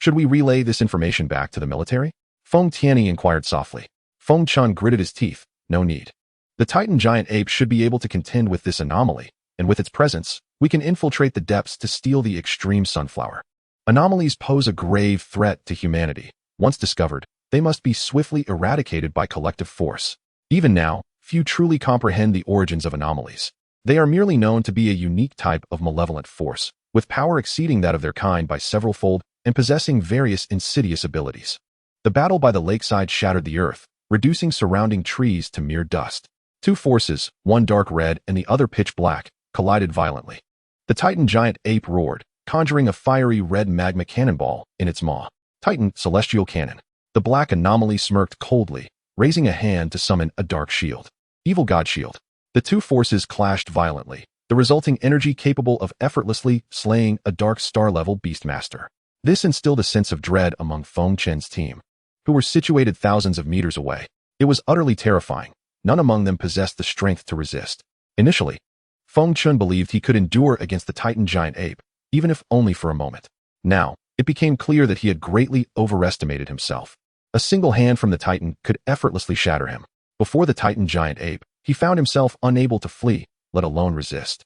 should we relay this information back to the military? Feng Tianyi inquired softly. Feng Chun gritted his teeth. No need. The Titan giant ape should be able to contend with this anomaly, and with its presence, we can infiltrate the depths to steal the extreme sunflower. Anomalies pose a grave threat to humanity. Once discovered, they must be swiftly eradicated by collective force. Even now, few truly comprehend the origins of anomalies. They are merely known to be a unique type of malevolent force, with power exceeding that of their kind by several-fold and possessing various insidious abilities. The battle by the lakeside shattered the earth, reducing surrounding trees to mere dust. Two forces, one dark red and the other pitch black, collided violently. The Titan giant ape roared, conjuring a fiery red magma cannonball in its maw. Titan celestial cannon. The black anomaly smirked coldly, raising a hand to summon a dark shield. Evil god shield. The two forces clashed violently, the resulting energy capable of effortlessly slaying a dark star-level beastmaster. This instilled a sense of dread among Feng Chen's team, who were situated thousands of meters away. It was utterly terrifying. None among them possessed the strength to resist. Initially, Feng Chun believed he could endure against the Titan giant ape, even if only for a moment. Now, it became clear that he had greatly overestimated himself. A single hand from the Titan could effortlessly shatter him. Before the Titan giant ape, he found himself unable to flee, let alone resist.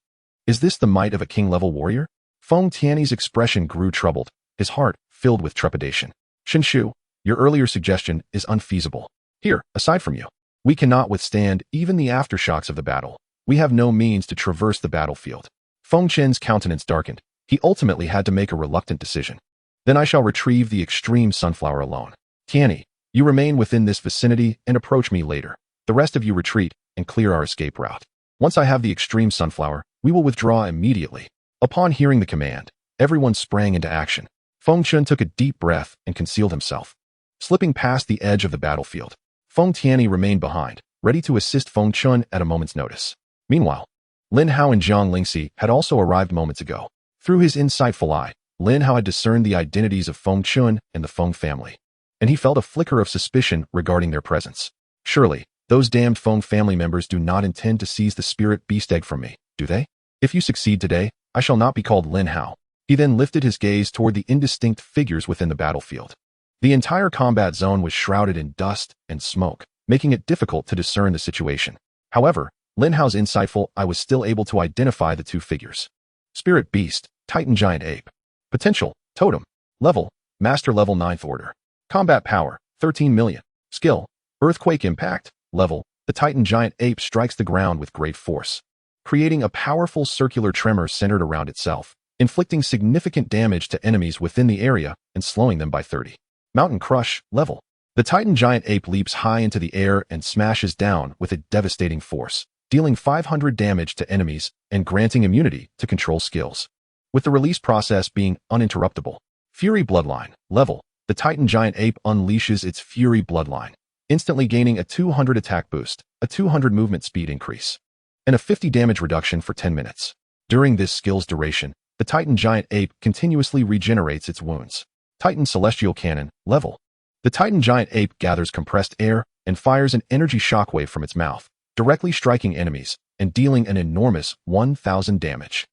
Is this the might of a king-level warrior? Feng Tianyi's expression grew troubled, his heart filled with trepidation. Xinshu, your earlier suggestion is unfeasible. Here, aside from you, we cannot withstand even the aftershocks of the battle. We have no means to traverse the battlefield. Feng Chen's countenance darkened. He ultimately had to make a reluctant decision. Then I shall retrieve the extreme sunflower alone. Tianyi, you remain within this vicinity and approach me later. The rest of you retreat and clear our escape route. Once I have the extreme sunflower, we will withdraw immediately. Upon hearing the command, everyone sprang into action. Feng Chun took a deep breath and concealed himself. Slipping past the edge of the battlefield, Feng Tianyi remained behind, ready to assist Feng Chun at a moment's notice. Meanwhile, Lin Hao and Zhang Lingxi had also arrived moments ago. Through his insightful eye, Lin Hao had discerned the identities of Feng Chun and the Feng family, and he felt a flicker of suspicion regarding their presence. Surely, those damned Feng family members do not intend to seize the spirit beast egg from me, do they? If you succeed today, I shall not be called Lin Hao. He then lifted his gaze toward the indistinct figures within the battlefield. The entire combat zone was shrouded in dust and smoke, making it difficult to discern the situation. However, Lin Hao's insightful eye was still able to identify the two figures. Spirit Beast, Titan Giant Ape. Potential, Totem. Level, Master Level 9th Order. Combat Power, 13 million. Skill, Earthquake Impact. Level, the Titan Giant Ape strikes the ground with great force, creating a powerful circular tremor centered around itself, inflicting significant damage to enemies within the area and slowing them by 30. Mountain Crush. Level, the Titan Giant Ape leaps high into the air and smashes down with a devastating force, dealing 500 damage to enemies and granting immunity to control skills, with the release process being uninterruptible. Fury Bloodline. Level, the Titan Giant Ape unleashes its Fury Bloodline, instantly gaining a 200 attack boost, a 200 movement speed increase, and a 50 damage reduction for 10 minutes. During this skill's duration, the Titan Giant Ape continuously regenerates its wounds. Titan Celestial Cannon. Level, the Titan Giant Ape gathers compressed air and fires an energy shockwave from its mouth, directly striking enemies and dealing an enormous 1,000 damage.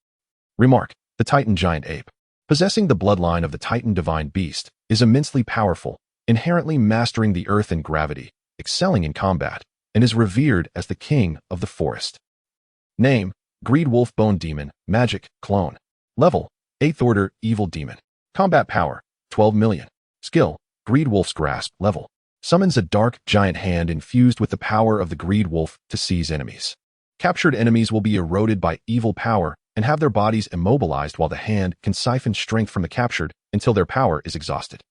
Remark, the Titan Giant Ape, possessing the bloodline of the Titan Divine Beast, is immensely powerful, inherently mastering the earth and gravity, excelling in combat, and is revered as the king of the forest. Name, Greed Wolf Bone Demon, Magic, Clone. Level, 8th Order, Evil Demon. Combat Power, 12 million. Skill, Greed Wolf's Grasp. Level, summons a dark, giant hand infused with the power of the Greed Wolf to seize enemies. Captured enemies will be eroded by evil power and have their bodies immobilized while the hand can siphon strength from the captured until their power is exhausted.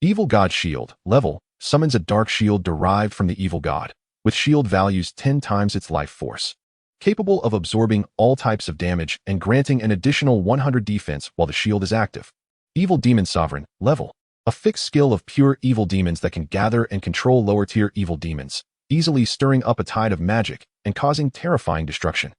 Evil God Shield. Level, summons a dark shield derived from the evil god, with shield values 10 times its life force. Capable of absorbing all types of damage and granting an additional 100 defense while the shield is active. Evil Demon Sovereign, level. A fixed skill of pure evil demons that can gather and control lower-tier evil demons, easily stirring up a tide of magic and causing terrifying destruction.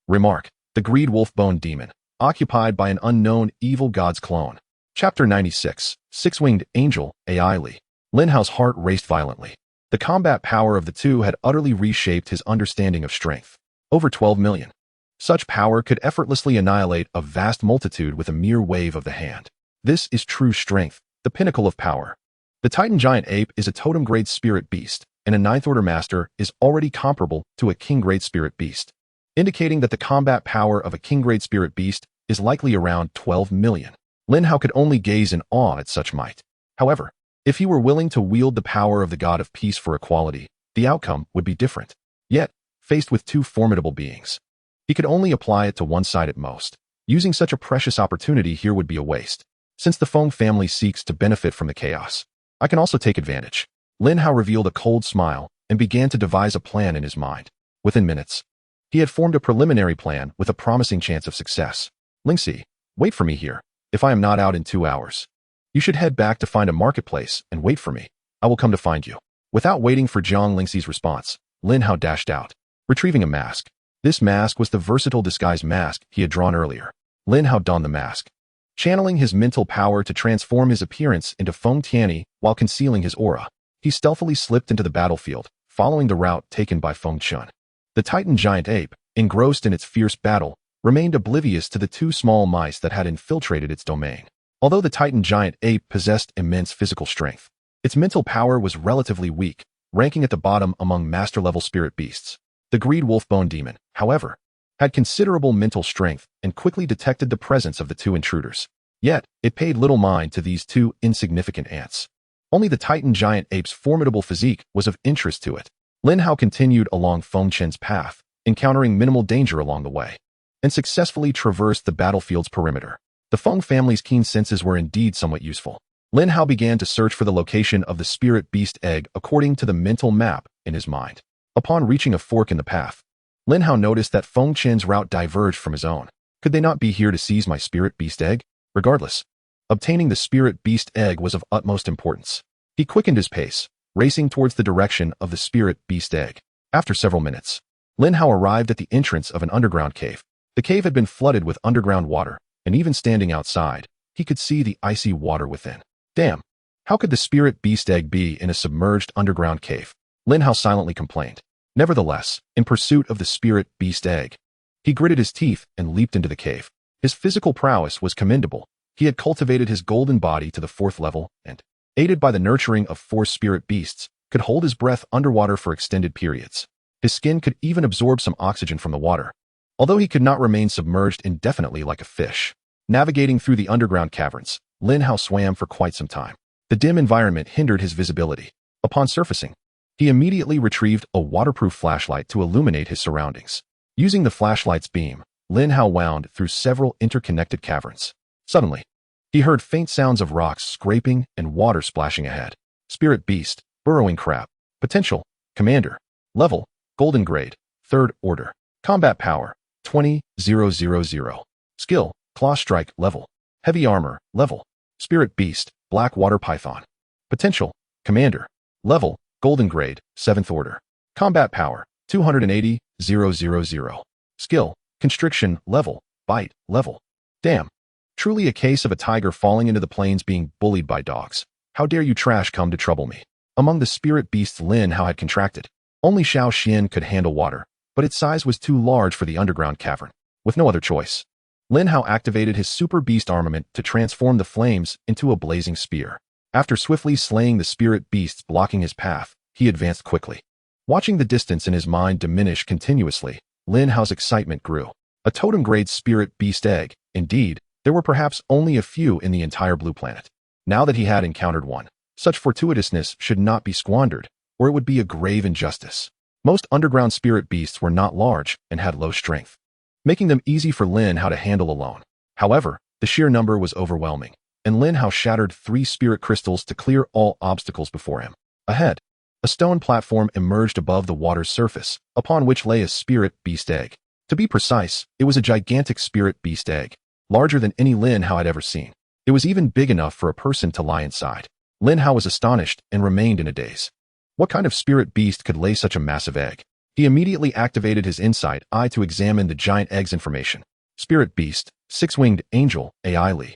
Remark: the Greed Wolfbone Demon, occupied by an unknown evil god's clone. Chapter 96, Six-Winged Angel, AI Li. Lin Hao's heart raced violently. The combat power of the two had utterly reshaped his understanding of strength. Over 12 million. Such power could effortlessly annihilate a vast multitude with a mere wave of the hand. This is true strength, the pinnacle of power. The Titan Giant Ape is a totem-grade spirit beast, and a 9th Order Master is already comparable to a King-grade spirit beast, indicating that the combat power of a King-grade spirit beast is likely around 12 million. Lin Hao could only gaze in awe at such might. However, if he were willing to wield the power of the God of Peace for equality, the outcome would be different. Yet, faced with two formidable beings, he could only apply it to one side at most. Using such a precious opportunity here would be a waste. Since the Feng family seeks to benefit from the chaos, I can also take advantage. Lin Hao revealed a cold smile and began to devise a plan in his mind. Within minutes, he had formed a preliminary plan with a promising chance of success. Lingxi, wait for me here. If I am not out in 2 hours, you should head back to find a marketplace and wait for me. I will come to find you. Without waiting for Jiang Lingxi's response, Lin Hao dashed out, retrieving a mask. This mask was the versatile disguise mask he had drawn earlier. Lin Hao donned the mask, channeling his mental power to transform his appearance into Feng Tianyi while concealing his aura. He stealthily slipped into the battlefield, following the route taken by Feng Chun. The Titan Giant Ape, engrossed in its fierce battle, remained oblivious to the two small mice that had infiltrated its domain. Although the Titan Giant Ape possessed immense physical strength, its mental power was relatively weak, ranking at the bottom among master-level spirit beasts. The Greed Wolfbone Demon, however, had considerable mental strength and quickly detected the presence of the two intruders. Yet, it paid little mind to these two insignificant ants. Only the Titan Giant Ape's formidable physique was of interest to it. Lin Hao continued along Feng Chen's path, encountering minimal danger along the way, and successfully traversed the battlefield's perimeter. The Feng family's keen senses were indeed somewhat useful. Lin Hao began to search for the location of the spirit beast egg according to the mental map in his mind. Upon reaching a fork in the path, Lin Hao noticed that Feng Chen's route diverged from his own. Could they not be here to seize my spirit beast egg? Regardless, obtaining the spirit beast egg was of utmost importance. He quickened his pace, racing towards the direction of the spirit beast egg. After several minutes, Lin Hao arrived at the entrance of an underground cave. The cave had been flooded with underground water, and even standing outside, he could see the icy water within. Damn! How could the spirit beast egg be in a submerged underground cave? Lin Hao silently complained. Nevertheless, in pursuit of the spirit beast egg, he gritted his teeth and leaped into the cave. His physical prowess was commendable. He had cultivated his golden body to the 4th level and, aided by the nurturing of 4 spirit beasts, could hold his breath underwater for extended periods. His skin could even absorb some oxygen from the water, although he could not remain submerged indefinitely like a fish. Navigating through the underground caverns, Lin Hao swam for quite some time. The dim environment hindered his visibility. Upon surfacing, he immediately retrieved a waterproof flashlight to illuminate his surroundings. Using the flashlight's beam, Lin Hao wound through several interconnected caverns. Suddenly, he heard faint sounds of rocks scraping and water splashing ahead. Spirit Beast, Burrowing Crab. Potential, Commander. Level, Golden Grade, 3rd Order. Combat Power, 20,000. Skill, Claw Strike. Level, Heavy Armor. Level, Spirit Beast, Black Water Python. Potential, Commander. Level, Golden Grade, 7th Order. Combat Power, 280,000. Skill, Constriction. Level, Bite. Level. Damn. Truly a case of a tiger falling into the plains being bullied by dogs. How dare you trash come to trouble me? Among the spirit beasts Lin Hao had contracted, only Xiao Xian could handle water, but its size was too large for the underground cavern. With no other choice, Lin Hao activated his super beast armament to transform the flames into a blazing spear. After swiftly slaying the spirit beasts blocking his path, he advanced quickly. Watching the distance in his mind diminish continuously, Lin Hao's excitement grew. A totem-grade spirit beast egg. Indeed, there were perhaps only a few in the entire blue planet. Now that he had encountered one, such fortuitousness should not be squandered, or it would be a grave injustice. Most underground spirit beasts were not large and had low strength, making them easy for Lin Hao to handle alone. However, the sheer number was overwhelming, and Lin Hao shattered 3 spirit crystals to clear all obstacles before him. Ahead, a stone platform emerged above the water's surface, upon which lay a spirit beast egg. To be precise, it was a gigantic spirit beast egg, larger than any Lin Hao had ever seen. It was even big enough for a person to lie inside. Lin Hao was astonished and remained in a daze. What kind of spirit beast could lay such a massive egg? He immediately activated his insight eye to examine the giant egg's information. Spirit beast, six-winged angel, AI Li.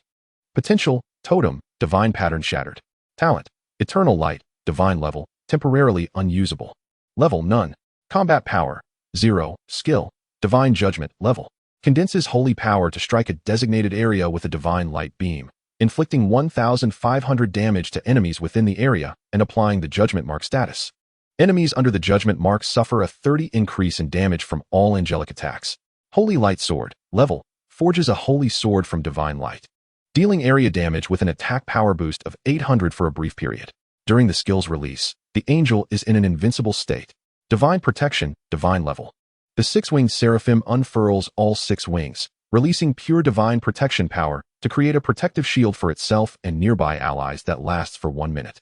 Potential, totem, divine pattern shattered. Talent, eternal light, divine level, temporarily unusable. Level none. Combat power, 0. Skill, divine judgment, level. Condenses holy power to strike a designated area with a divine light beam, inflicting 1,500 damage to enemies within the area and applying the judgment mark status. Enemies under the judgment mark suffer a 30 increase in damage from all angelic attacks. Holy light sword, level, forges a holy sword from divine light, dealing area damage with an attack power boost of 800 for a brief period. During the skill's release, the angel is in an invincible state. Divine protection, divine level. The six-winged seraphim unfurls all 6 wings, releasing pure divine protection power to create a protective shield for itself and nearby allies that lasts for 1 minute.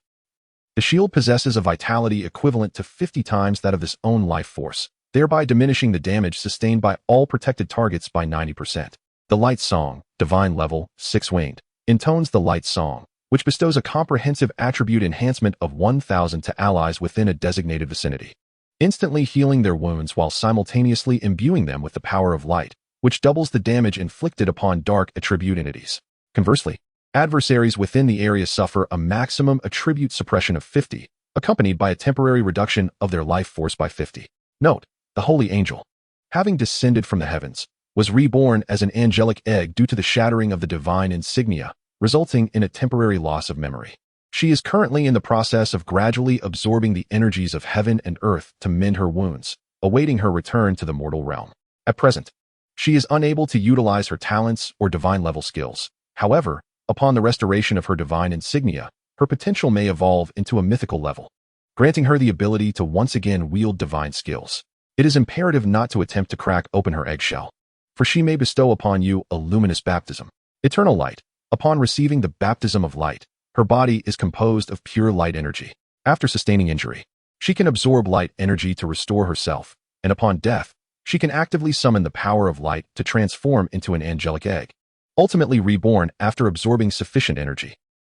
The shield possesses a vitality equivalent to 50 times that of its own life force, thereby diminishing the damage sustained by all protected targets by 90%. The light song, divine level, 6-winged, intones the light song, which bestows a comprehensive attribute enhancement of 1,000 to allies within a designated vicinity, instantly healing their wounds while simultaneously imbuing them with the power of light, which doubles the damage inflicted upon dark attribute entities. Conversely, adversaries within the area suffer a maximum attribute suppression of 50, accompanied by a temporary reduction of their life force by 50. Note, the holy angel, having descended from the heavens, was reborn as an angelic egg due to the shattering of the divine insignia, resulting in a temporary loss of memory. She is currently in the process of gradually absorbing the energies of heaven and earth to mend her wounds, awaiting her return to the mortal realm. At present, she is unable to utilize her talents or divine level skills. However, upon the restoration of her divine insignia, her potential may evolve into a mythical level, granting her the ability to once again wield divine skills. It is imperative not to attempt to crack open her eggshell, for she may bestow upon you a luminous baptism. Eternal light. Upon receiving the baptism of light, her body is composed of pure light energy. After sustaining injury, she can absorb light energy to restore herself, and upon death, she can actively summon the power of light to transform into an angelic egg, ultimately reborn after absorbing sufficient energy.